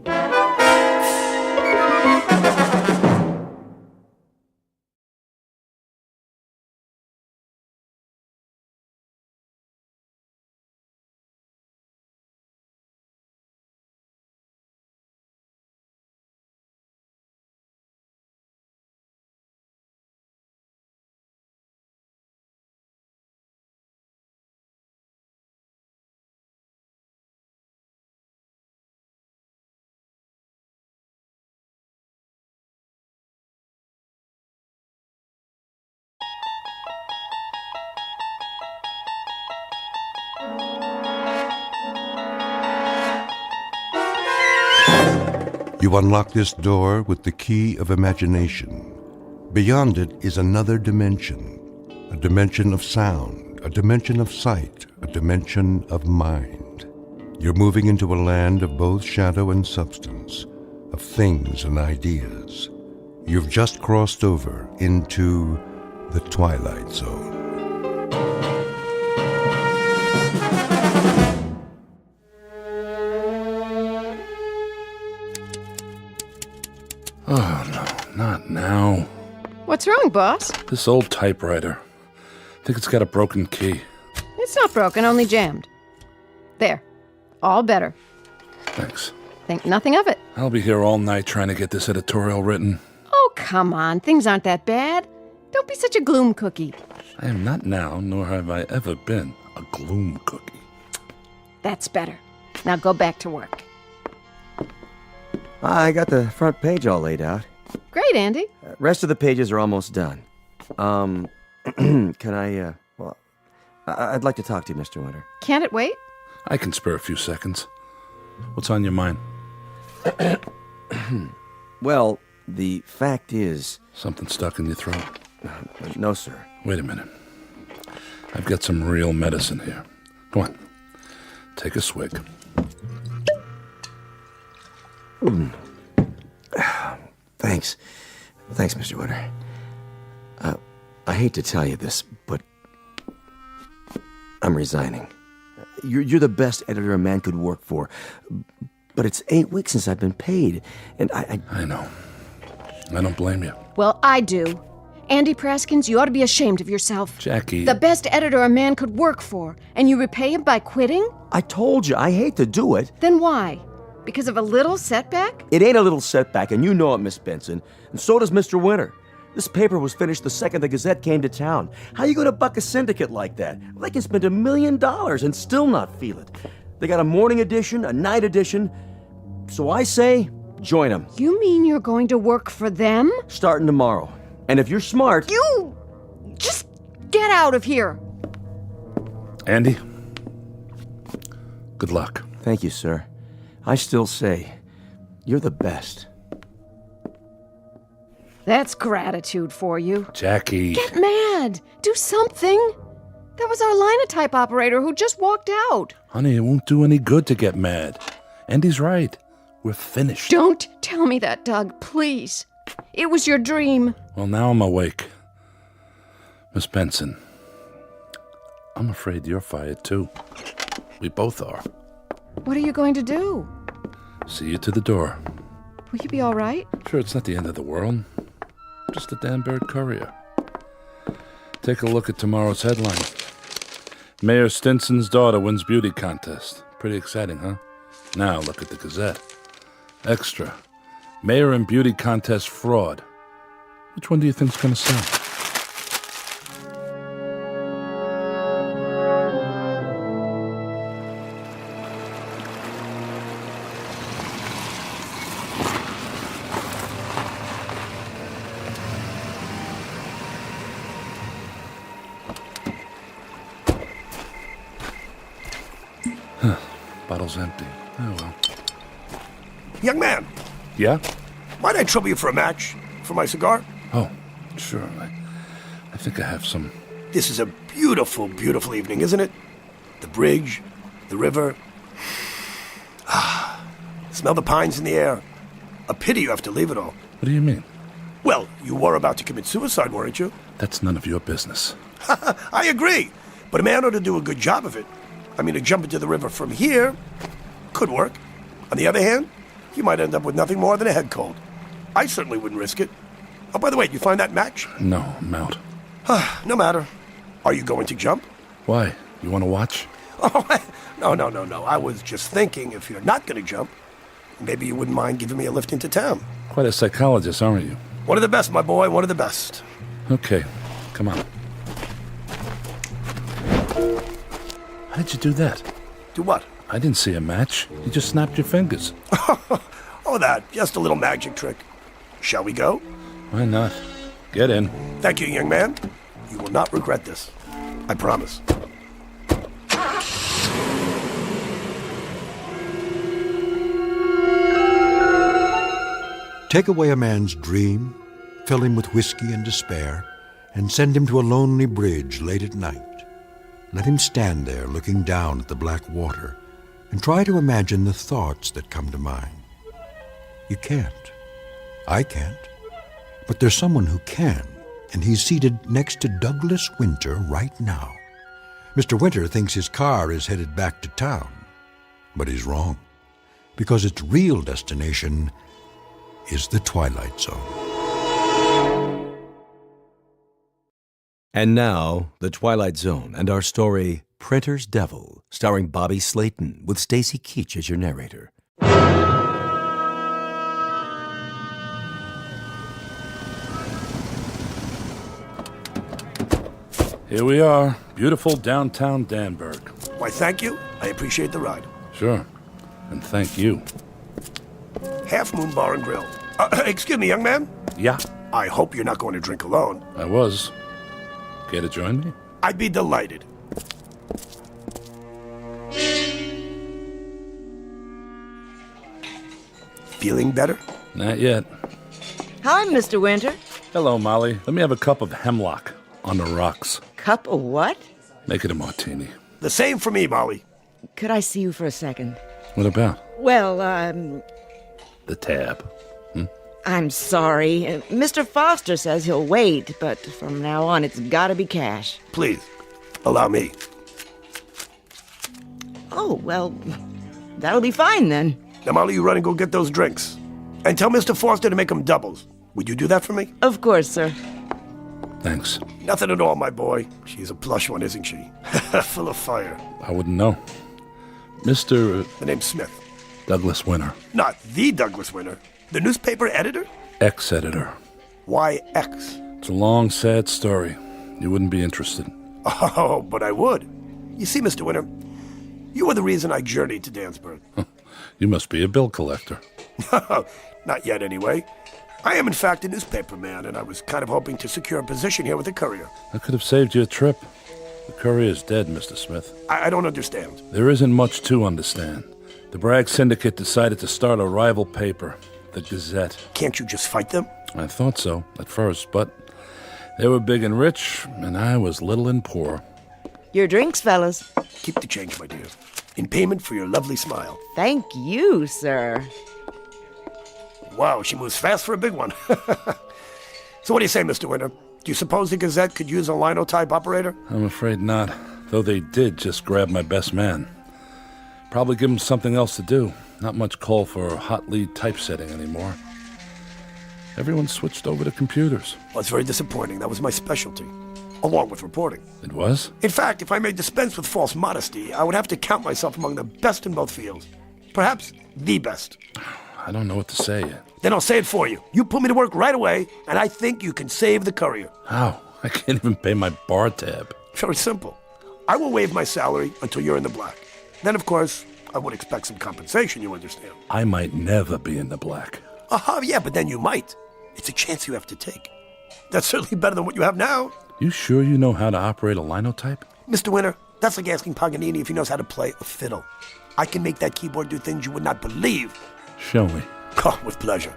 You unlock this door with the key of imagination. Beyond it is another dimension, a dimension of sound, a dimension of sight, a dimension of mind. You're moving into a land of both shadow and substance, of things and ideas. You've just crossed over into the Twilight Zone. Oh, no, not now. What's wrong, boss? This old typewriter. I think it's got a broken key. It's not broken, only jammed. There. All better. Thanks. Think nothing of it. I'll be here all night trying to get this editorial written. Oh, come on. Things aren't that bad. Don't be such a gloom cookie. I am not now, nor have I ever been, a gloom cookie. That's better. Now go back to work. I got the front page all laid out. Great, Andy. Rest of the pages are almost done. Can I, I'd like to talk to you, Mr. Winter. Can't it wait? I can spare a few seconds. What's on your mind? Well, the fact is... Something stuck in your throat? No, sir. Wait a minute. I've got some real medicine here. Come on. Take a swig. Thanks. Thanks, Mr. Winter. I hate to tell you this, but I'm resigning. You're the best editor a man could work for, but it's 8 weeks since I've been paid, and I know. I don't blame you. Well, I do. Andy Praskins, you ought to be ashamed of yourself. Jackie... The best editor a man could work for, and you repay him by quitting? I told you, I hate to do it. Then why? Because of a little setback? It ain't a little setback, and you know it, Miss Benson. And so does Mr. Winter. This paper was finished the second the Gazette came to town. How you gonna buck a syndicate like that? They can spend $1 million and still not feel it. They got a morning edition, a night edition. So I say, join them. You mean you're going to work for them? Starting tomorrow. And if you're smart... You... just get out of here. Andy, good luck. Thank you, sir. I still say, you're the best. That's gratitude for you. Jackie. Get mad. Do something. That was our linotype operator who just walked out. Honey, it won't do any good to get mad. Andy's right. We're finished. Don't tell me that, Doug, please. It was your dream. Well, now I'm awake. Miss Benson, I'm afraid you're fired too. We both are. What are you going to do? See you to the door. Will you be all right? Sure, it's not the end of the world. Just a Danbury Courier. Take a look at tomorrow's headline. Mayor Stinson's daughter wins beauty contest. Pretty exciting, huh? Now look at the Gazette. Extra. Mayor and beauty contest fraud. Which one do you think's gonna sell? Bottle's empty. Oh, well. Young man. Yeah? Might I trouble you for a match? For my cigar? Oh, sure. I think I have some. This is a beautiful, beautiful evening, isn't it? The bridge, the river. Smell the pines in the air. A pity you have to leave it all. What do you mean? Well, you were about to commit suicide, weren't you? That's none of your business. I agree. But a man ought to do a good job of it. I mean, to jump into the river from here could work. On the other hand, you might end up with nothing more than a head cold. I certainly wouldn't risk it. Oh, by the way, did you find that match? No, I'm out. No matter. Are you going to jump? Why? You want to watch? Oh, no. I was just thinking if you're not going to jump, maybe you wouldn't mind giving me a lift into town. Quite a psychologist, aren't you? One of the best, my boy, one of the best. Okay, come on. How did you do that? Do what? I didn't see a match. You just snapped your fingers. Oh, that. Just a little magic trick. Shall we go? Why not? Get in. Thank you, young man. You will not regret this. I promise. Take away a man's dream, fill him with whiskey and despair, and send him to a lonely bridge late at night. Let him stand there looking down at the black water and try to imagine the thoughts that come to mind. You can't. I can't. But there's someone who can, and he's seated next to Douglas Winter right now. Mr. Winter thinks his car is headed back to town, but he's wrong, because its real destination is the Twilight Zone. And now, The Twilight Zone and our story, Printer's Devil, starring Bobby Slayton, with Stacy Keach as your narrator. Here we are, beautiful downtown Danburg. Why, thank you. I appreciate the ride. Sure, and thank you. Half Moon Bar and Grill. Excuse me, young man? Yeah? I hope you're not going to drink alone. I was. Care to join me? I'd be delighted. Feeling better? Not yet. Hi, Mr. Winter. Hello, Molly. Let me have a cup of hemlock on the rocks. Cup of what? Make it a martini. The same for me, Molly. Could I see you for a second? What about? Well, The tab. I'm sorry. Mr. Foster says he'll wait, but from now on it's gotta be cash. Please, allow me. Oh, well, that'll be fine then. Now, Molly, you run and go get those drinks. And tell Mr. Foster to make them doubles. Would you do that for me? Of course, sir. Thanks. Nothing at all, my boy. She's a plush one, isn't she? Full of fire. I wouldn't know. Mr. The name's Smith. Douglas Winter. Not the Douglas Winter. The newspaper editor? Ex-editor. Why X? It's a long, sad story. You wouldn't be interested. Oh, but I would. You see, Mr. Winter, you were the reason I journeyed to Danburg. You must be a bill collector. Not yet, anyway. I am, in fact, a newspaper man, and I was kind of hoping to secure a position here with the Courier. I could have saved you a trip. The Courier is dead, Mr. Smith. I don't understand. There isn't much to understand. The Bragg Syndicate decided to start a rival paper, the Gazette. Can't you just fight them? I thought so, at first, but they were big and rich, and I was little and poor. Your drinks, fellas. Keep the change, my dear. In payment for your lovely smile. Thank you, sir. Wow, she moves fast for a big one. So what do you say, Mr. Winter? Do you suppose the Gazette could use a linotype operator? I'm afraid not, though they did just grab my best man. Probably give him something else to do. Not much call for hot lead typesetting anymore. Everyone switched over to computers. Well, it's very disappointing. That was my specialty, along with reporting. It was? In fact, if I may dispense with false modesty, I would have to count myself among the best in both fields. Perhaps the best. I don't know what to say yet. Then I'll say it for you. You put me to work right away, and I think you can save the Courier. How? I can't even pay my bar tab. Very simple. I will waive my salary until you're in the black. Then, of course, I would expect some compensation, you understand. I might never be in the black. Yeah, but then you might. It's a chance you have to take. That's certainly better than what you have now. You sure you know how to operate a linotype? Mr. Winter, that's like asking Paganini if he knows how to play a fiddle. I can make that keyboard do things you would not believe. Show me. Oh, with pleasure.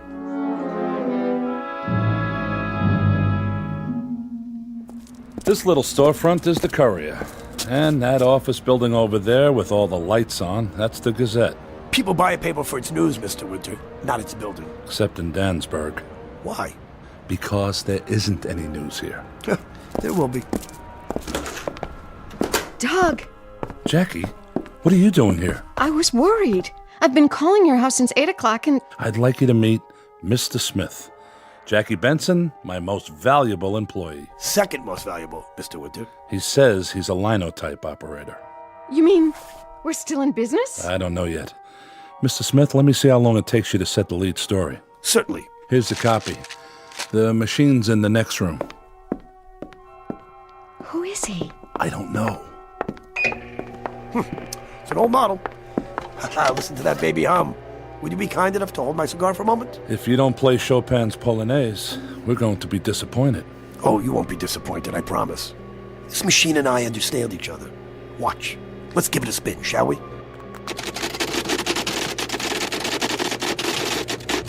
This little storefront is the Courier. And that office building over there with all the lights on, that's the Gazette. People buy a paper for its news, Mr. Winter, not its building. Except in Danburg. Why? Because there isn't any news here. There will be. Doug! Jackie, what are you doing here? I was worried. I've been calling your house since 8 o'clock and... I'd like you to meet Mr. Smith. Jackie Benson, my most valuable employee. Second most valuable, Mr. Winter. He says he's a linotype operator. You mean we're still in business? I don't know yet. Mr. Smith, let me see how long it takes you to set the lead story. Certainly. Here's the copy. The machine's in the next room. Who is he? I don't know. It's an old model. Listen to that baby hum. Would you be kind enough to hold my cigar for a moment? If you don't play Chopin's Polonaise, we're going to be disappointed. Oh, you won't be disappointed, I promise. This machine and I understand each other. Watch. Let's give it a spin, shall we?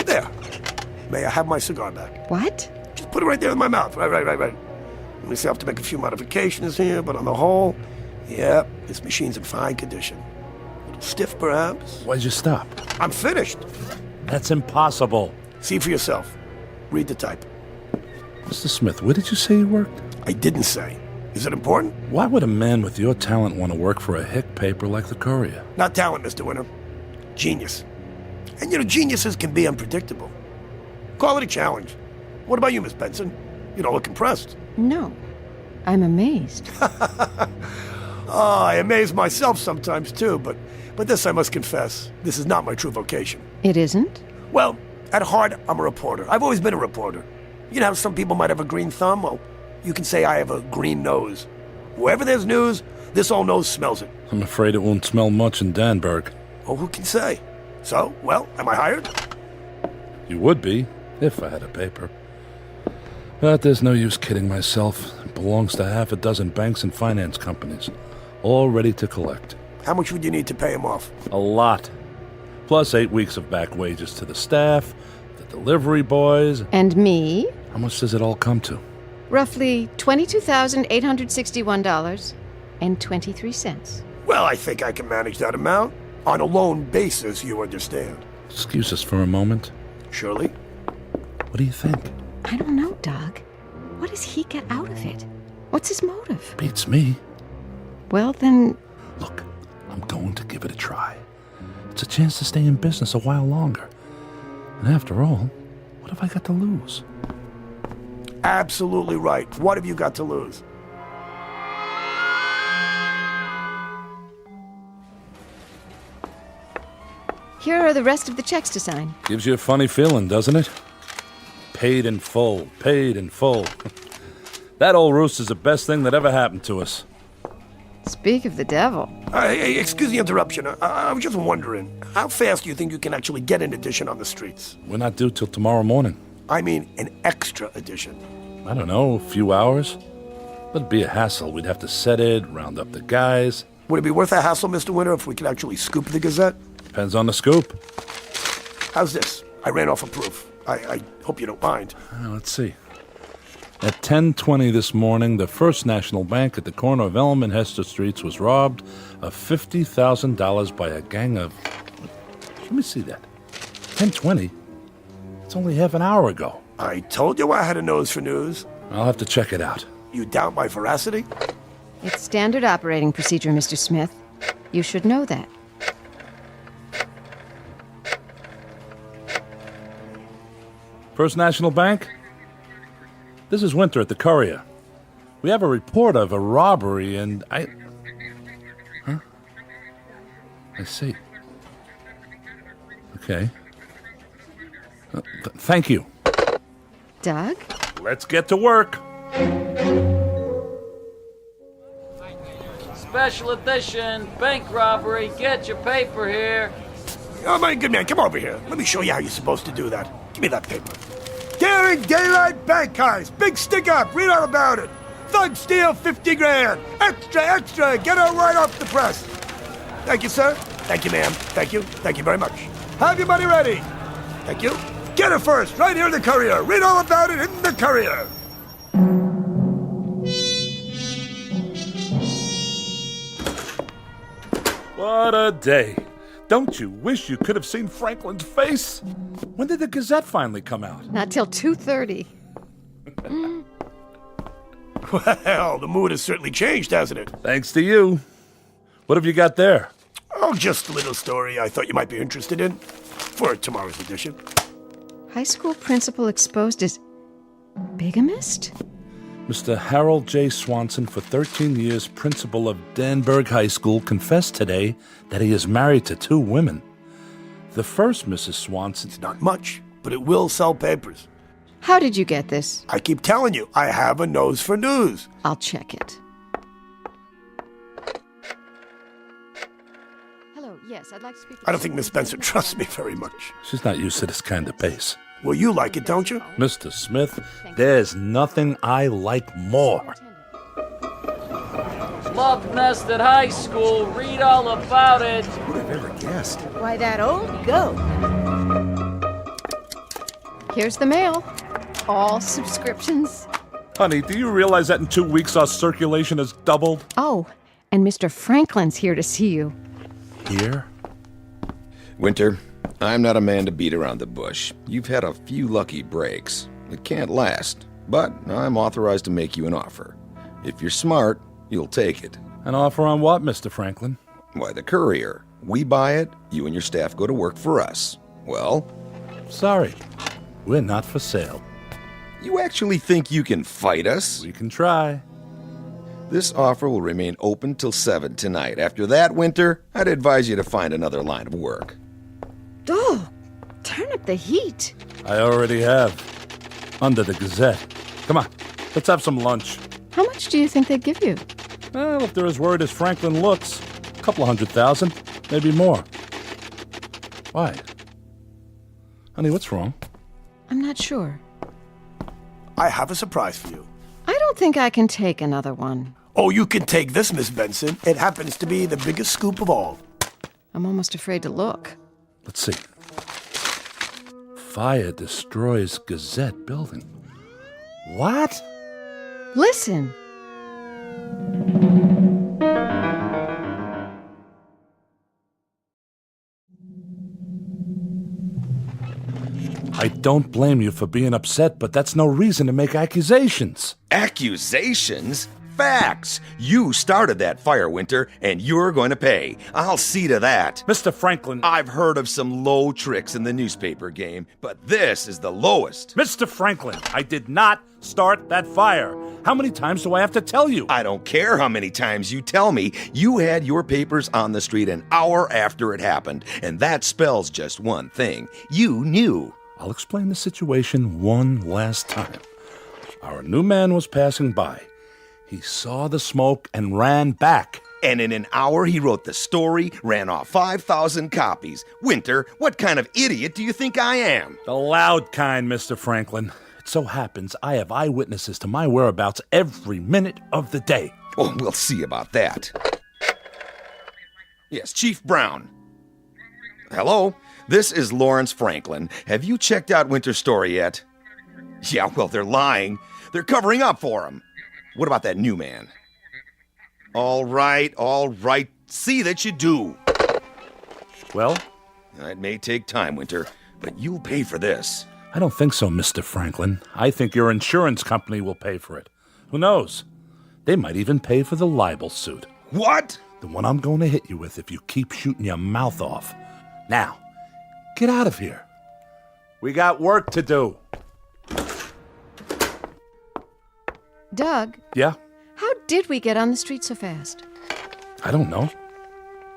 There. May I have my cigar back? What? Just put it right there in my mouth. Right. Let me see, I have to make a few modifications here, but on the whole, yeah, this machine's in fine condition. A little stiff, perhaps. Why'd you stop? I'm finished. That's impossible. See for yourself. Read the type. Mr. Smith, where did you say you worked? I didn't say. Is it important? Why would a man with your talent want to work for a hick paper like the Courier? Not talent, Mr. Winter. Genius. And geniuses can be unpredictable. Call it a challenge. What about you, Miss Benson? You don't look impressed. No. I'm amazed. I amaze myself sometimes, too, but this I must confess, this is not my true vocation. It isn't? Well, at heart, I'm a reporter. I've always been a reporter. You know how some people might have a green thumb? Well, you can say I have a green nose. Wherever there's news, this old nose smells it. I'm afraid it won't smell much in Danburg. Oh, who can say? So, well, am I hired? You would be, if I had a paper. But there's no use kidding myself. It belongs to half a dozen banks and finance companies, all ready to collect. How much would you need to pay him off? A lot. Plus 8 weeks of back wages to the staff, the delivery boys. And me? How much does it all come to? Roughly $22,861.23. Well, I think I can manage that amount. On a loan basis, you understand. Excuse us for a moment. Surely. What do you think? I don't know, Doug. What does he get out of it? What's his motive? Beats me. Well, then... Look, I'm going to give it a try. It's a chance to stay in business a while longer. And after all, what have I got to lose? Absolutely right. What have you got to lose? Here are the rest of the checks to sign. Gives you a funny feeling, doesn't it? Paid in full, paid in full. That old rooster's the best thing that ever happened to us. Speak of the devil. Excuse the interruption. I was just wondering, how fast do you think you can actually get an edition on the streets? We're not due till tomorrow morning. I mean, an extra edition. I don't know, a few hours. But it'd be a hassle. We'd have to set it, round up the guys. Would it be worth a hassle, Mr. Winter, if we could actually scoop the Gazette? Depends on the scoop. How's this? I ran off a proof. I hope you don't mind. Let's see. At 10:20 this morning, the First National Bank at the corner of Elm and Hester Streets was robbed of $50,000 by a gang of... Let me see that. 10:20? It's only half an hour ago. I told you I had a nose for news. I'll have to check it out. You doubt my veracity? It's standard operating procedure, Mr. Smith. You should know that. First National Bank? This is Winter at the Courier. We have a report of a robbery and Huh? I see. Okay. Thank you. Doug? Let's get to work. Special edition, bank robbery, get your paper here. Oh, my good man, come over here. Let me show you how you're supposed to do that. Give me that paper. Daring Daylight Bank Heist. Big stick up. Read all about it. Thug steal 50 grand. Extra, extra. Get her right off the press. Thank you, sir. Thank you, ma'am. Thank you. Thank you very much. Have your money ready. Thank you. Get her first. Right here in the Courier. Read all about it in the Courier. What a day. Don't you wish you could have seen Franklin's face? When did the Gazette finally come out? Not till 2:30. Well, the mood has certainly changed, hasn't it? Thanks to you. What have you got there? Oh, just a little story I thought you might be interested in for tomorrow's edition. High school principal exposed as bigamist? Mr. Harold J. Swanson, for 13 years principal of Danburg High School, confessed today that he is married to 2 women. The first Mrs. Swanson... It's not much, but it will sell papers. How did you get this? I keep telling you, I have a nose for news. I'll check it. Hello, yes, I'd like to speak... I don't think Miss Benson trusts me very much. She's not used to this kind of pace. Well, you like it, don't you? Mr. Smith, there's nothing I like more. Love Nest at high school. Read all about it. Who would have ever guessed? Why, that old goat. Here's the mail. All subscriptions. Honey, do you realize that in 2 weeks our circulation has doubled? Oh, and Mr. Franklin's here to see you. Here? Winter, I'm not a man to beat around the bush. You've had a few lucky breaks. It can't last, but I'm authorized to make you an offer. If you're smart, you'll take it. An offer on what, Mr. Franklin? Why, the courier. We buy it, you and your staff go to work for us. Well? Sorry, we're not for sale. You actually think you can fight us? We can try. This offer will remain open till 7 tonight. After that, Winter, I'd advise you to find another line of work. Oh, turn up the heat. I already have. Under the Gazette. Come on, let's have some lunch. How much do you think they'd give you? Well, if they're as worried as Franklin looks, a couple of $100,000, maybe more. Why? Honey, what's wrong? I'm not sure. I have a surprise for you. I don't think I can take another one. Oh, you can take this, Miss Benson. It happens to be the biggest scoop of all. I'm almost afraid to look. Let's see. Fire destroys Gazette building. What? Listen. I don't blame you for being upset, but that's no reason to make accusations. Accusations? Facts! You started that fire, Winter, and you're going to pay. I'll see to that. Mr. Franklin. I've heard of some low tricks in the newspaper game, but this is the lowest. Mr. Franklin, I did not start that fire. How many times do I have to tell you? I don't care how many times you tell me. You had your papers on the street an hour after it happened, and that spells just one thing. You knew. I'll explain the situation one last time. Our new man was passing by. He saw the smoke and ran back. And in an hour, he wrote the story, ran off 5,000 copies. Winter, what kind of idiot do you think I am? The loud kind, Mr. Franklin. It so happens I have eyewitnesses to my whereabouts every minute of the day. Oh, we'll see about that. Yes, Chief Brown. Hello? This is Lawrence Franklin. Have you checked out Winter's story yet? Yeah, well, they're lying. They're covering up for him. What about that new man? All right. See that you do. Well? It may take time, Winter, but you'll pay for this. I don't think so, Mr. Franklin. I think your insurance company will pay for it. Who knows? They might even pay for the libel suit. What? The one I'm going to hit you with if you keep shooting your mouth off. Now, get out of here. We got work to do. Doug? Yeah? How did we get on the street so fast? I don't know.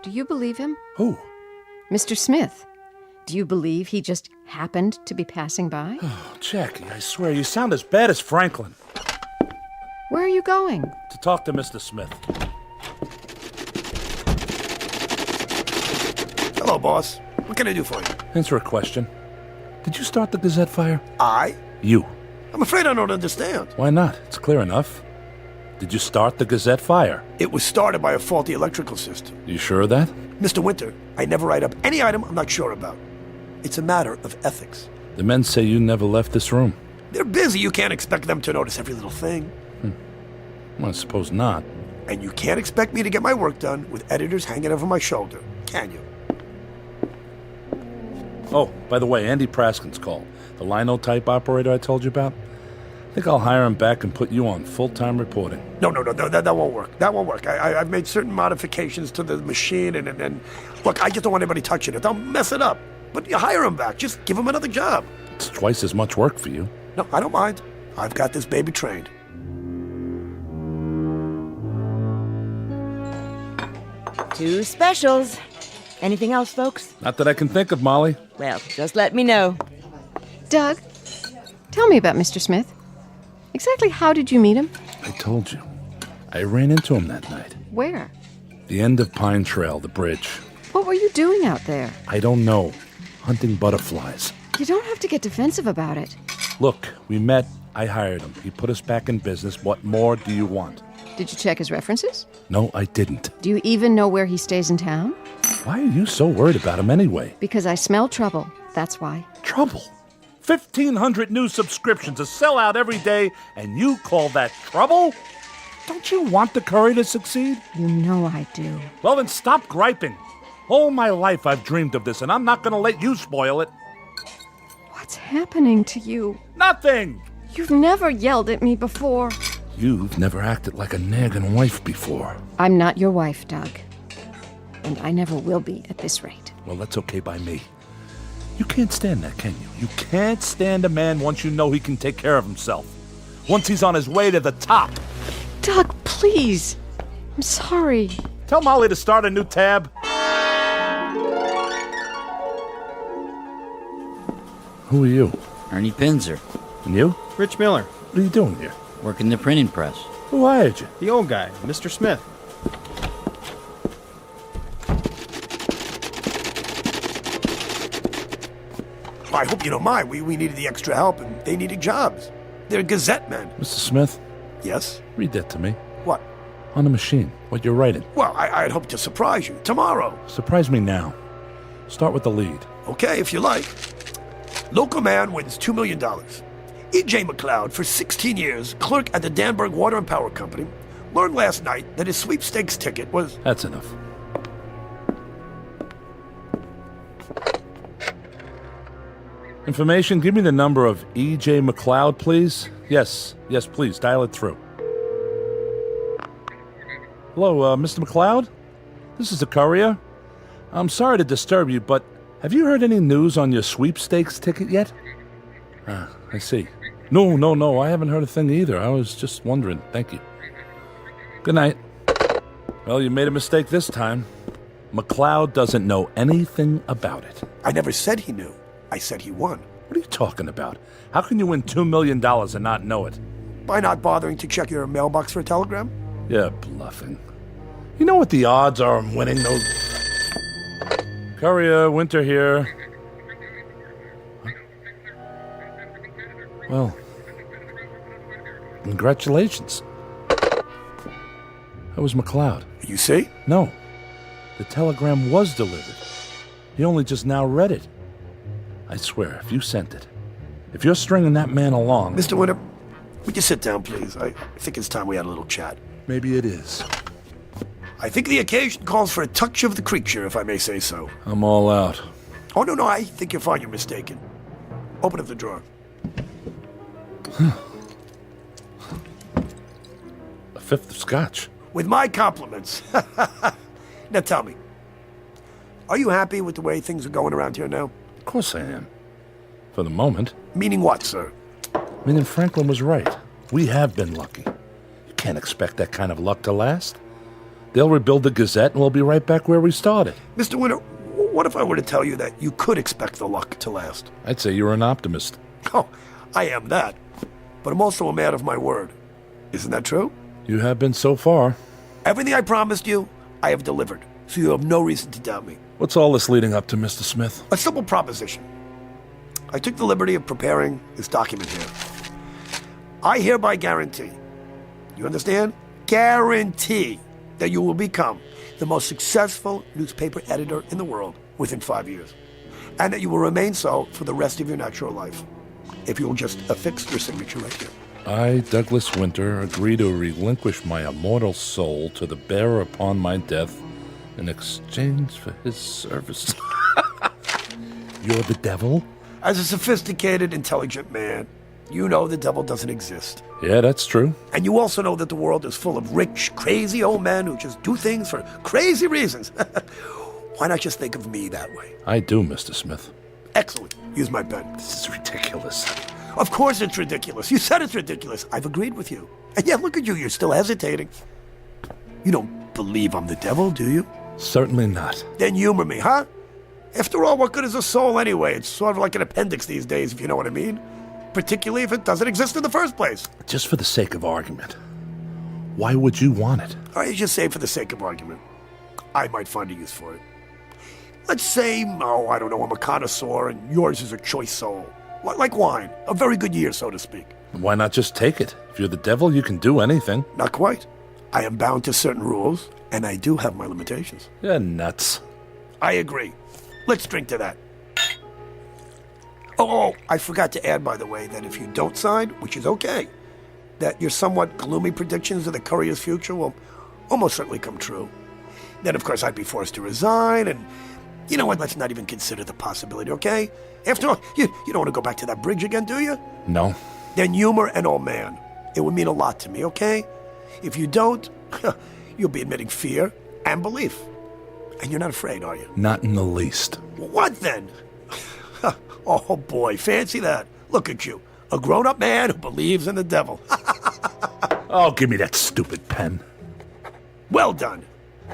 Do you believe him? Who? Mr. Smith. Do you believe he just happened to be passing by? Oh, Jackie, I swear you sound as bad as Franklin. Where are you going? To talk to Mr. Smith. Hello, boss. What can I do for you? Answer a question. Did you start the Gazette fire? I? You. I'm afraid I don't understand. Why not? It's clear enough. Did you start the Gazette fire? It was started by a faulty electrical system. You sure of that? Mr. Winter, I never write up any item I'm not sure about. It's a matter of ethics. The men say you never left this room. They're busy. You can't expect them to notice every little thing. Well, I suppose not. And you can't expect me to get my work done with editors hanging over my shoulder, can you? Oh, by the way, Andy Praskin's called. The linotype operator I told you about. I think I'll hire him back and put you on full-time reporting. No, that won't work. That won't work. I've made certain modifications to the machine, and look, I just don't want anybody touching it. They'll mess it up. But you hire him back. Just give him another job. It's twice as much work for you. No, I don't mind. I've got this baby trained. 2 specials. Anything else, folks? Not that I can think of, Molly. Well, just let me know. Doug, tell me about Mr. Smith. Exactly how did you meet him? I told you. I ran into him that night. Where? The end of Pine Trail, the bridge. What were you doing out there? I don't know. Hunting butterflies. You don't have to get defensive about it. Look, we met. I hired him. He put us back in business. What more do you want? Did you check his references? No, I didn't. Do you even know where he stays in town? Why are you so worried about him anyway? Because I smell trouble. That's why. Trouble? 1,500 new subscriptions, a sellout every day, and you call that trouble? Don't you want the Curry to succeed? You know I do. Well, then stop griping. All my life I've dreamed of this, and I'm not going to let you spoil it. What's happening to you? Nothing! You've never yelled at me before. You've never acted like a nagging wife before. I'm not your wife, Doug. And I never will be at this rate. Well, that's okay by me. You can't stand that, can you? You can't stand a man once you know he can take care of himself. Once he's on his way to the top. Doug, please. I'm sorry. Tell Molly to start a new tab. Who are you? Ernie Pinzer. And you? Rich Miller. What are you doing here? Working the printing press. Who hired you? The old guy, Mr. Smith. Well, I hope you don't mind. We needed the extra help, and they needed jobs. They're Gazette men. Mr. Smith? Yes? Read that to me. What? On the machine. What you're writing. Well, I'd hope to surprise you. Tomorrow. Surprise me now. Start with the lead. Okay, if you like. Local man wins $2 million. E.J. McLeod, for 16 years, clerk at the Danburg Water and Power Company, learned last night that his sweepstakes ticket was... That's enough. Information, give me the number of E.J. McLeod, please. Yes, please, dial it through. Hello, Mr. McLeod? This is the courier. I'm sorry to disturb you, but have you heard any news on your sweepstakes ticket yet? I see. No, I haven't heard a thing either. I was just wondering. Thank you. Good night. Well, you made a mistake this time. McLeod doesn't know anything about it. I never said he knew. I said he won. What are you talking about? How can you win $2 million and not know it? By not bothering to check your mailbox for a telegram? You're bluffing. You know what the odds are of winning those... Courier, Winter here. Well, congratulations. That was McLeod. You see? No. The telegram was delivered. He only just now read it. I swear, if you sent it, if you're stringing that man along... Mr. Winter, would you sit down, please? I think it's time we had a little chat. Maybe it is. I think the occasion calls for a touch of the creature, if I may say so. I'm all out. Oh, no, I think you'll find you're mistaken. Open up the drawer. A fifth of scotch. With my compliments. Now tell me, are you happy with the way things are going around here now? Of course I am. For the moment. Meaning what, sir? Meaning Franklin was right. We have been lucky. You can't expect that kind of luck to last. They'll rebuild the Gazette and we'll be right back where we started. Mr. Winter, what if I were to tell you that you could expect the luck to last? I'd say you're an optimist. Oh, I am that. But I'm also a man of my word. Isn't that true? You have been so far. Everything I promised you, I have delivered. So you have no reason to doubt me. What's all this leading up to, Mr. Smith? A simple proposition. I took the liberty of preparing this document here. I hereby guarantee, you understand? Guarantee that you will become the most successful newspaper editor in the world within 5 years. And that you will remain so for the rest of your natural life. If you will just affix your signature right here. I, Douglas Winter, agree to relinquish my immortal soul to the bearer upon my death in exchange for his service. You're the devil? As a sophisticated, intelligent man, you know the devil doesn't exist. Yeah, that's true. And you also know that the world is full of rich, crazy old men who just do things for crazy reasons. Why not just think of me that way? I do, Mr. Smith. Excellent. Use my pen. This is ridiculous. Of course it's ridiculous. You said it's ridiculous. I've agreed with you. And yet, look at you. You're still hesitating. You don't believe I'm the devil, do you? Certainly not. Then humor me, huh? After all, what good is a soul anyway? It's sort of like an appendix these days, if you know what I mean. Particularly if it doesn't exist in the first place. Just for the sake of argument. Why would you want it? All right, just say for the sake of argument. I might find a use for it. Let's say, I don't know, I'm a connoisseur and yours is a choice soul. Like wine. A very good year, so to speak. Why not just take it? If you're the devil, you can do anything. Not quite. I am bound to certain rules, and I do have my limitations. You're nuts. I agree. Let's drink to that. Oh, I forgot to add, by the way, that if you don't sign, which is okay, that your somewhat gloomy predictions of the courier's future will almost certainly come true. Then, of course, I'd be forced to resign, and you know what? Let's not even consider the possibility, okay? After all, you don't want to go back to that bridge again, do you? No. Then humor an old man. It would mean a lot to me, okay? If you don't, you'll be admitting fear and belief. And you're not afraid, are you? Not in the least. What then? Oh, boy, fancy that. Look at you. A grown-up man who believes in the devil. Oh, give me that stupid pen. Well done.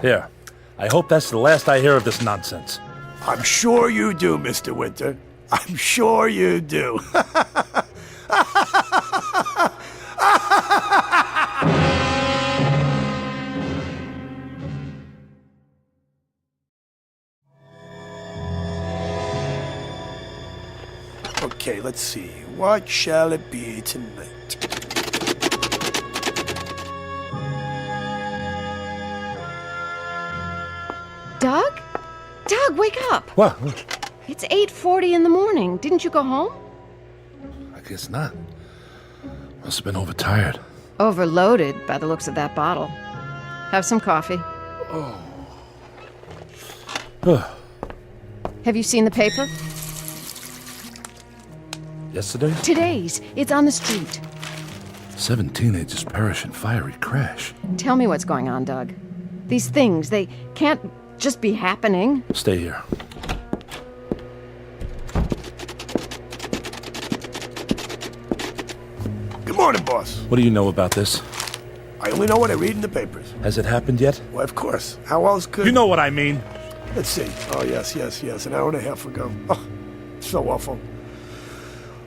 Here. I hope that's the last I hear of this nonsense. I'm sure you do, Mr. Winter. I'm sure you do. Okay, let's see. What shall it be tonight? Doug? Doug, wake up! What? It's 8:40 in the morning. Didn't you go home? I guess not. Must have been overtired. Overloaded by the looks of that bottle. Have some coffee. Have you seen the paper? Yesterday? Today's. It's on the street. 7 teenagers perish in fiery crash. Tell me what's going on, Doug. These things, they can't just be happening. Stay here. Good morning, boss. What do you know about this? I only know what I read in the papers. Has it happened yet? Why, of course. How else could... You know what I mean. Let's see. Oh, yes. An hour and a half ago. Oh, so awful.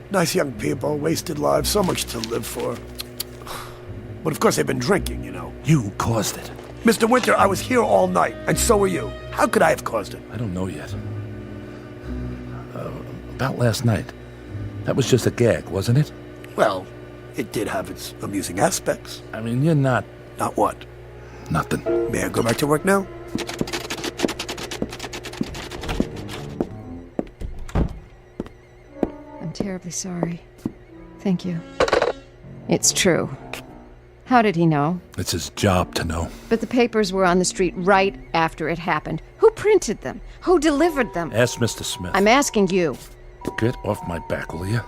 Nice young people, wasted lives, so much to live for. But of course they've been drinking, you know. You caused it. Mr. Winter, I was here all night, and so were you. How could I have caused it? I don't know yet. About last night. That was just a gag, wasn't it? Well, it did have its amusing aspects. I mean, you're not... Not what? Nothing. May I go back to work now? I'm terribly sorry. Thank you. It's true. How did he know? It's his job to know. But the papers were on the street right after it happened. Who printed them? Who delivered them? Ask Mr. Smith. I'm asking you. Get off my back, will you?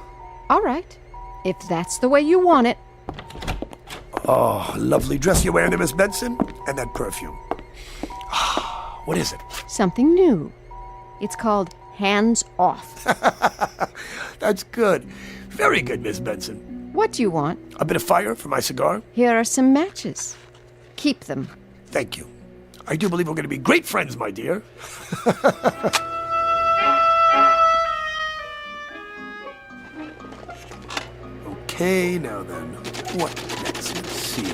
All right. If that's the way you want it. Oh, lovely dress you're wearing there, Miss Benson. And that perfume. What is it? Something new. It's called Hands Off. That's good. Very good, Miss Benson. What do you want? A bit of fire for my cigar? Here are some matches. Keep them. Thank you. I do believe we're going to be great friends, my dear. Okay, now then. What next? Let's see.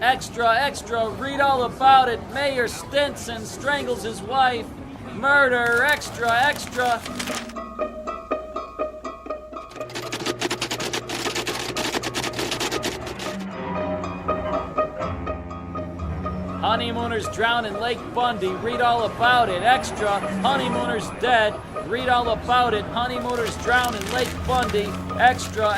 Extra, read all about it. Mayor Stinson strangles his wife. Murder, extra. Honeymooners drowned in Lake Bundy. Read all about it. Extra. Honeymooners dead. Read all about it. Honeymooners drowned in Lake Bundy. Extra.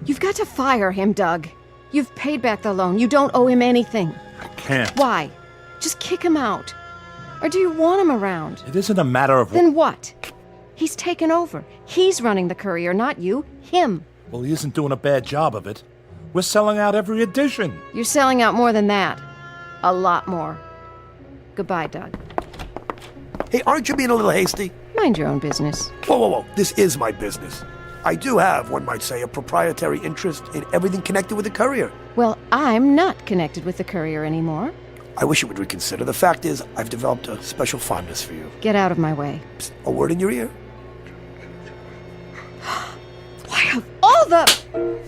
You've got to fire him, Doug. You've paid back the loan. You don't owe him anything. I can't. Why? Just kick him out. Or do you want him around? It isn't a matter of... Then what? He's taken over. He's running the Courier, not you. Him. Well, he isn't doing a bad job of it. We're selling out every edition. You're selling out more than that. A lot more. Goodbye, Doug. Hey, aren't you being a little hasty? Mind your own business. Whoa. This is my business. I do have, one might say, a proprietary interest in everything connected with the Courier. Well, I'm not connected with the Courier anymore. I wish you would reconsider. The fact is, I've developed a special fondness for you. Get out of my way. Psst, a word in your ear. Why, of all the...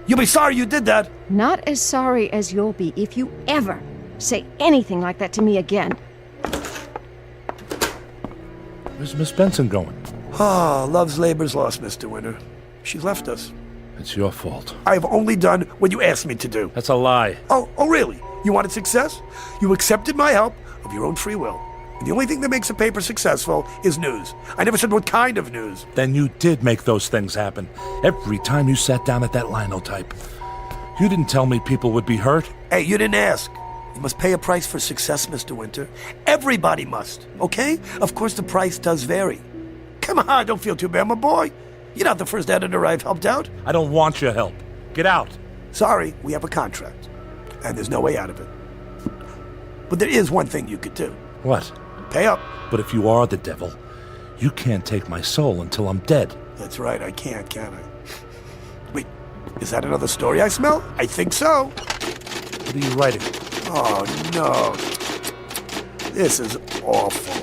You'll be sorry you did that. Not as sorry as you'll be if you ever say anything like that to me again. Where's Miss Benson going? Ah, love's labor's lost, Mr. Winter. She left us. It's your fault. I have only done what you asked me to do. That's a lie. Oh, really? You wanted success? You accepted my help of your own free will. And the only thing that makes a paper successful is news. I never said what kind of news. Then you did make those things happen. Every time you sat down at that linotype. You didn't tell me people would be hurt. Hey, you didn't ask. You must pay a price for success, Mr. Winter. Everybody must, okay? Of course, the price does vary. Come on, don't feel too bad, my boy. You're not the first editor I've helped out. I don't want your help. Get out. Sorry, we have a contract. And there's no way out of it. But there is one thing you could do. What? Pay up. But if you are the devil, you can't take my soul until I'm dead. That's right, I can't, can I? Wait, is that another story I smell? I think so. What are you writing? Oh, no. This is awful.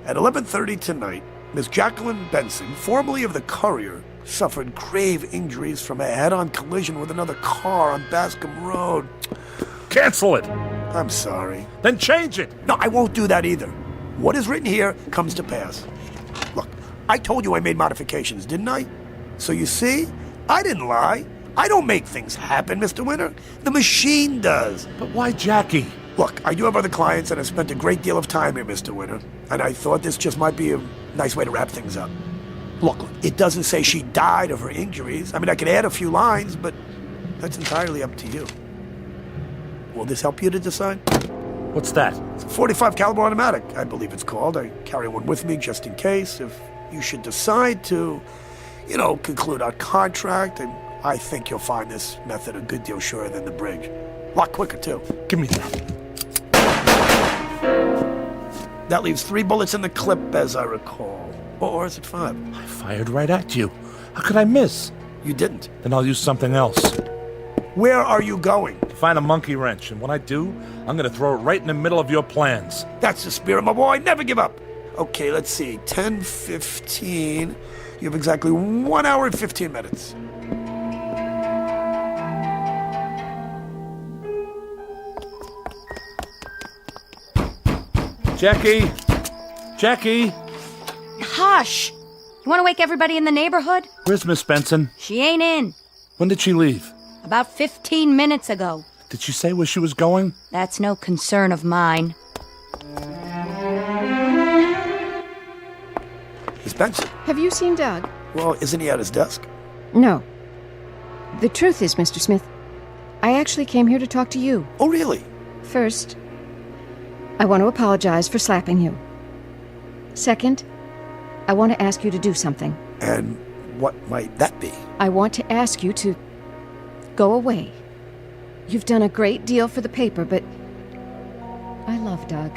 At 11:30 tonight, Miss Jacqueline Benson, formerly of the Courier, suffered grave injuries from a head-on collision with another car on Bascom Road. Cancel it! I'm sorry. Then change it! No, I won't do that either. What is written here comes to pass. Look, I told you I made modifications, didn't I? So you see, I didn't lie. I don't make things happen, Mr. Winter. The machine does. But why Jackie? Look, I do have other clients, and I've spent a great deal of time here, Mr. Winter. And I thought this just might be a nice way to wrap things up. Look, it doesn't say she died of her injuries. I mean, I could add a few lines, but that's entirely up to you. Will this help you to decide? What's that? It's a .45 caliber automatic, I believe it's called. I carry one with me just in case. If you should decide to, conclude our contract, and I think you'll find this method a good deal surer than the bridge. A lot quicker, too. Give me that. That leaves 3 bullets in the clip, as I recall. Or is it 5? I fired right at you. How could I miss? You didn't. Then I'll use something else. Where are you going? Find a monkey wrench, and when I do, I'm going to throw it right in the middle of your plans. That's the spirit, my boy. Never give up. Okay, let's see. 10:15. You have exactly 1 hour and 15 minutes. Jackie! Jackie! Hush! You want to wake everybody in the neighborhood? Where's Miss Benson? She ain't in. When did she leave? About 15 minutes ago. Did she say where she was going? That's no concern of mine. Miss Benson? Have you seen Doug? Well, isn't he at his desk? No. The truth is, Mr. Smith, I actually came here to talk to you. Oh, really? First, I want to apologize for slapping you. Second, I want to ask you to do something. And what might that be? I want to ask you to go away. You've done a great deal for the paper, but I love Doug.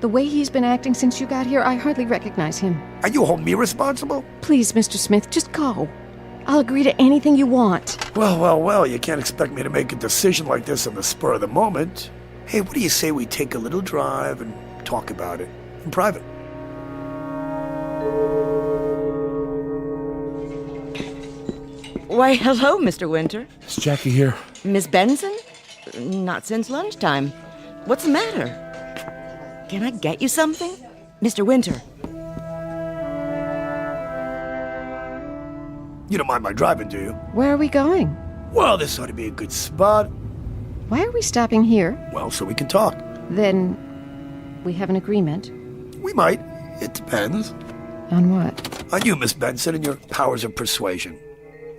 The way he's been acting since you got here, I hardly recognize him. And you hold me responsible? Please, Mr. Smith, just go. I'll agree to anything you want. Well, you can't expect me to make a decision like this on the spur of the moment. Hey, what do you say we take a little drive and talk about it in private? Why, hello, Mr. Winter. Is Jackie here? Miss Benson? Not since lunchtime. What's the matter? Can I get you something? Mr. Winter. You don't mind my driving, do you? Where are we going? Well, this ought to be a good spot. Why are we stopping here? Well, so we can talk. Then we have an agreement. We might. It depends. On what? On you, Miss Benson, and your powers of persuasion.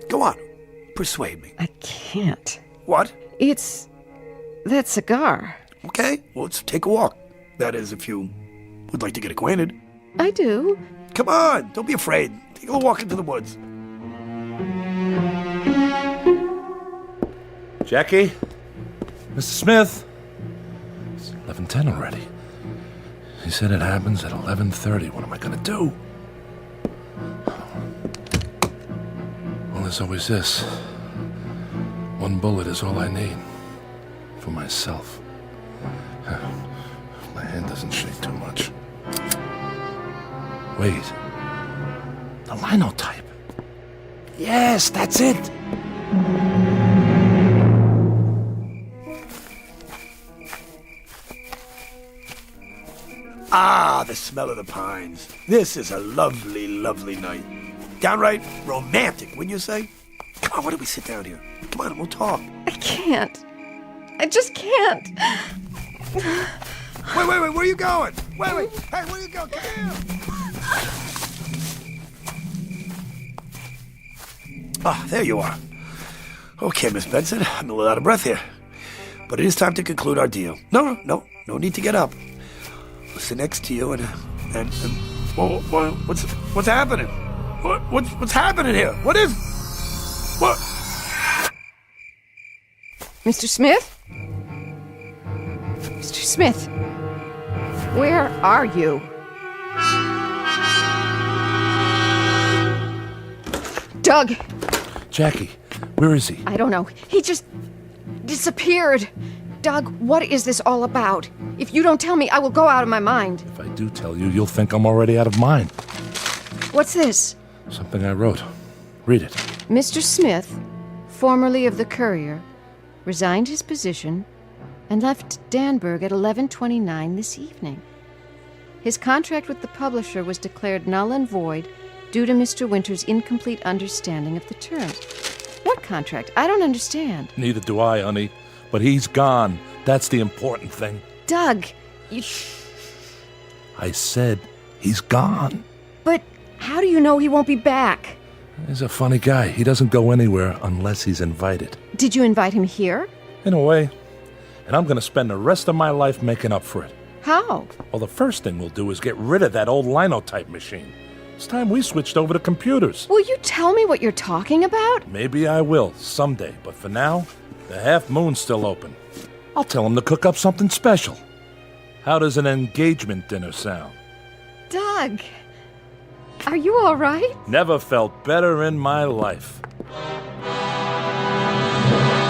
Go on. Persuade me. I can't. What? It's that cigar. Okay, well, let's take a walk. That is, if you would like to get acquainted. I do. Come on, don't be afraid. Take a little walk into the woods. Jackie? Mr. Smith? It's 11:10 already. He said it happens at 11:30. What am I going to do? Well, there's always this. One bullet is all I need. For myself. My hand doesn't shake too much. Wait. The linotype. Yes, that's it. Ah, the smell of the pines. This is a lovely, lovely night. Downright romantic, wouldn't you say? Come on, why don't we sit down here? Come on, we'll talk. I can't. I just can't. Wait, where are you going? Wait. Hey, where are you going? Come here. Ah, there you are. Okay, Miss Benson, I'm a little out of breath here. But it is time to conclude our deal. No need to get up. I'll sit next to you and what's happening? What's happening here? What is... What? Mr. Smith? Mr. Smith, where are you? Doug! Jackie, where is he? I don't know. He just disappeared. Doug, what is this all about? If you don't tell me, I will go out of my mind. If I do tell you, you'll think I'm already out of mine. What's this? Something I wrote. Read it. Mr. Smith, formerly of the Courier, resigned his position and left Danburg at 11:29 this evening. His contract with the publisher was declared null and void due to Mr. Winter's incomplete understanding of the terms. What contract? I don't understand. Neither do I, honey. But he's gone. That's the important thing. Doug, you... I said he's gone. But how do you know he won't be back? He's a funny guy. He doesn't go anywhere unless he's invited. Did you invite him here? In a way. And I'm going to spend the rest of my life making up for it. How? Well, the first thing we'll do is get rid of that old linotype machine. It's time we switched over to computers. Will you tell me what you're talking about? Maybe I will, someday. But for now, the Half Moon's still open. I'll tell him to cook up something special. How does an engagement dinner sound? Doug, are you all right? Never felt better in my life.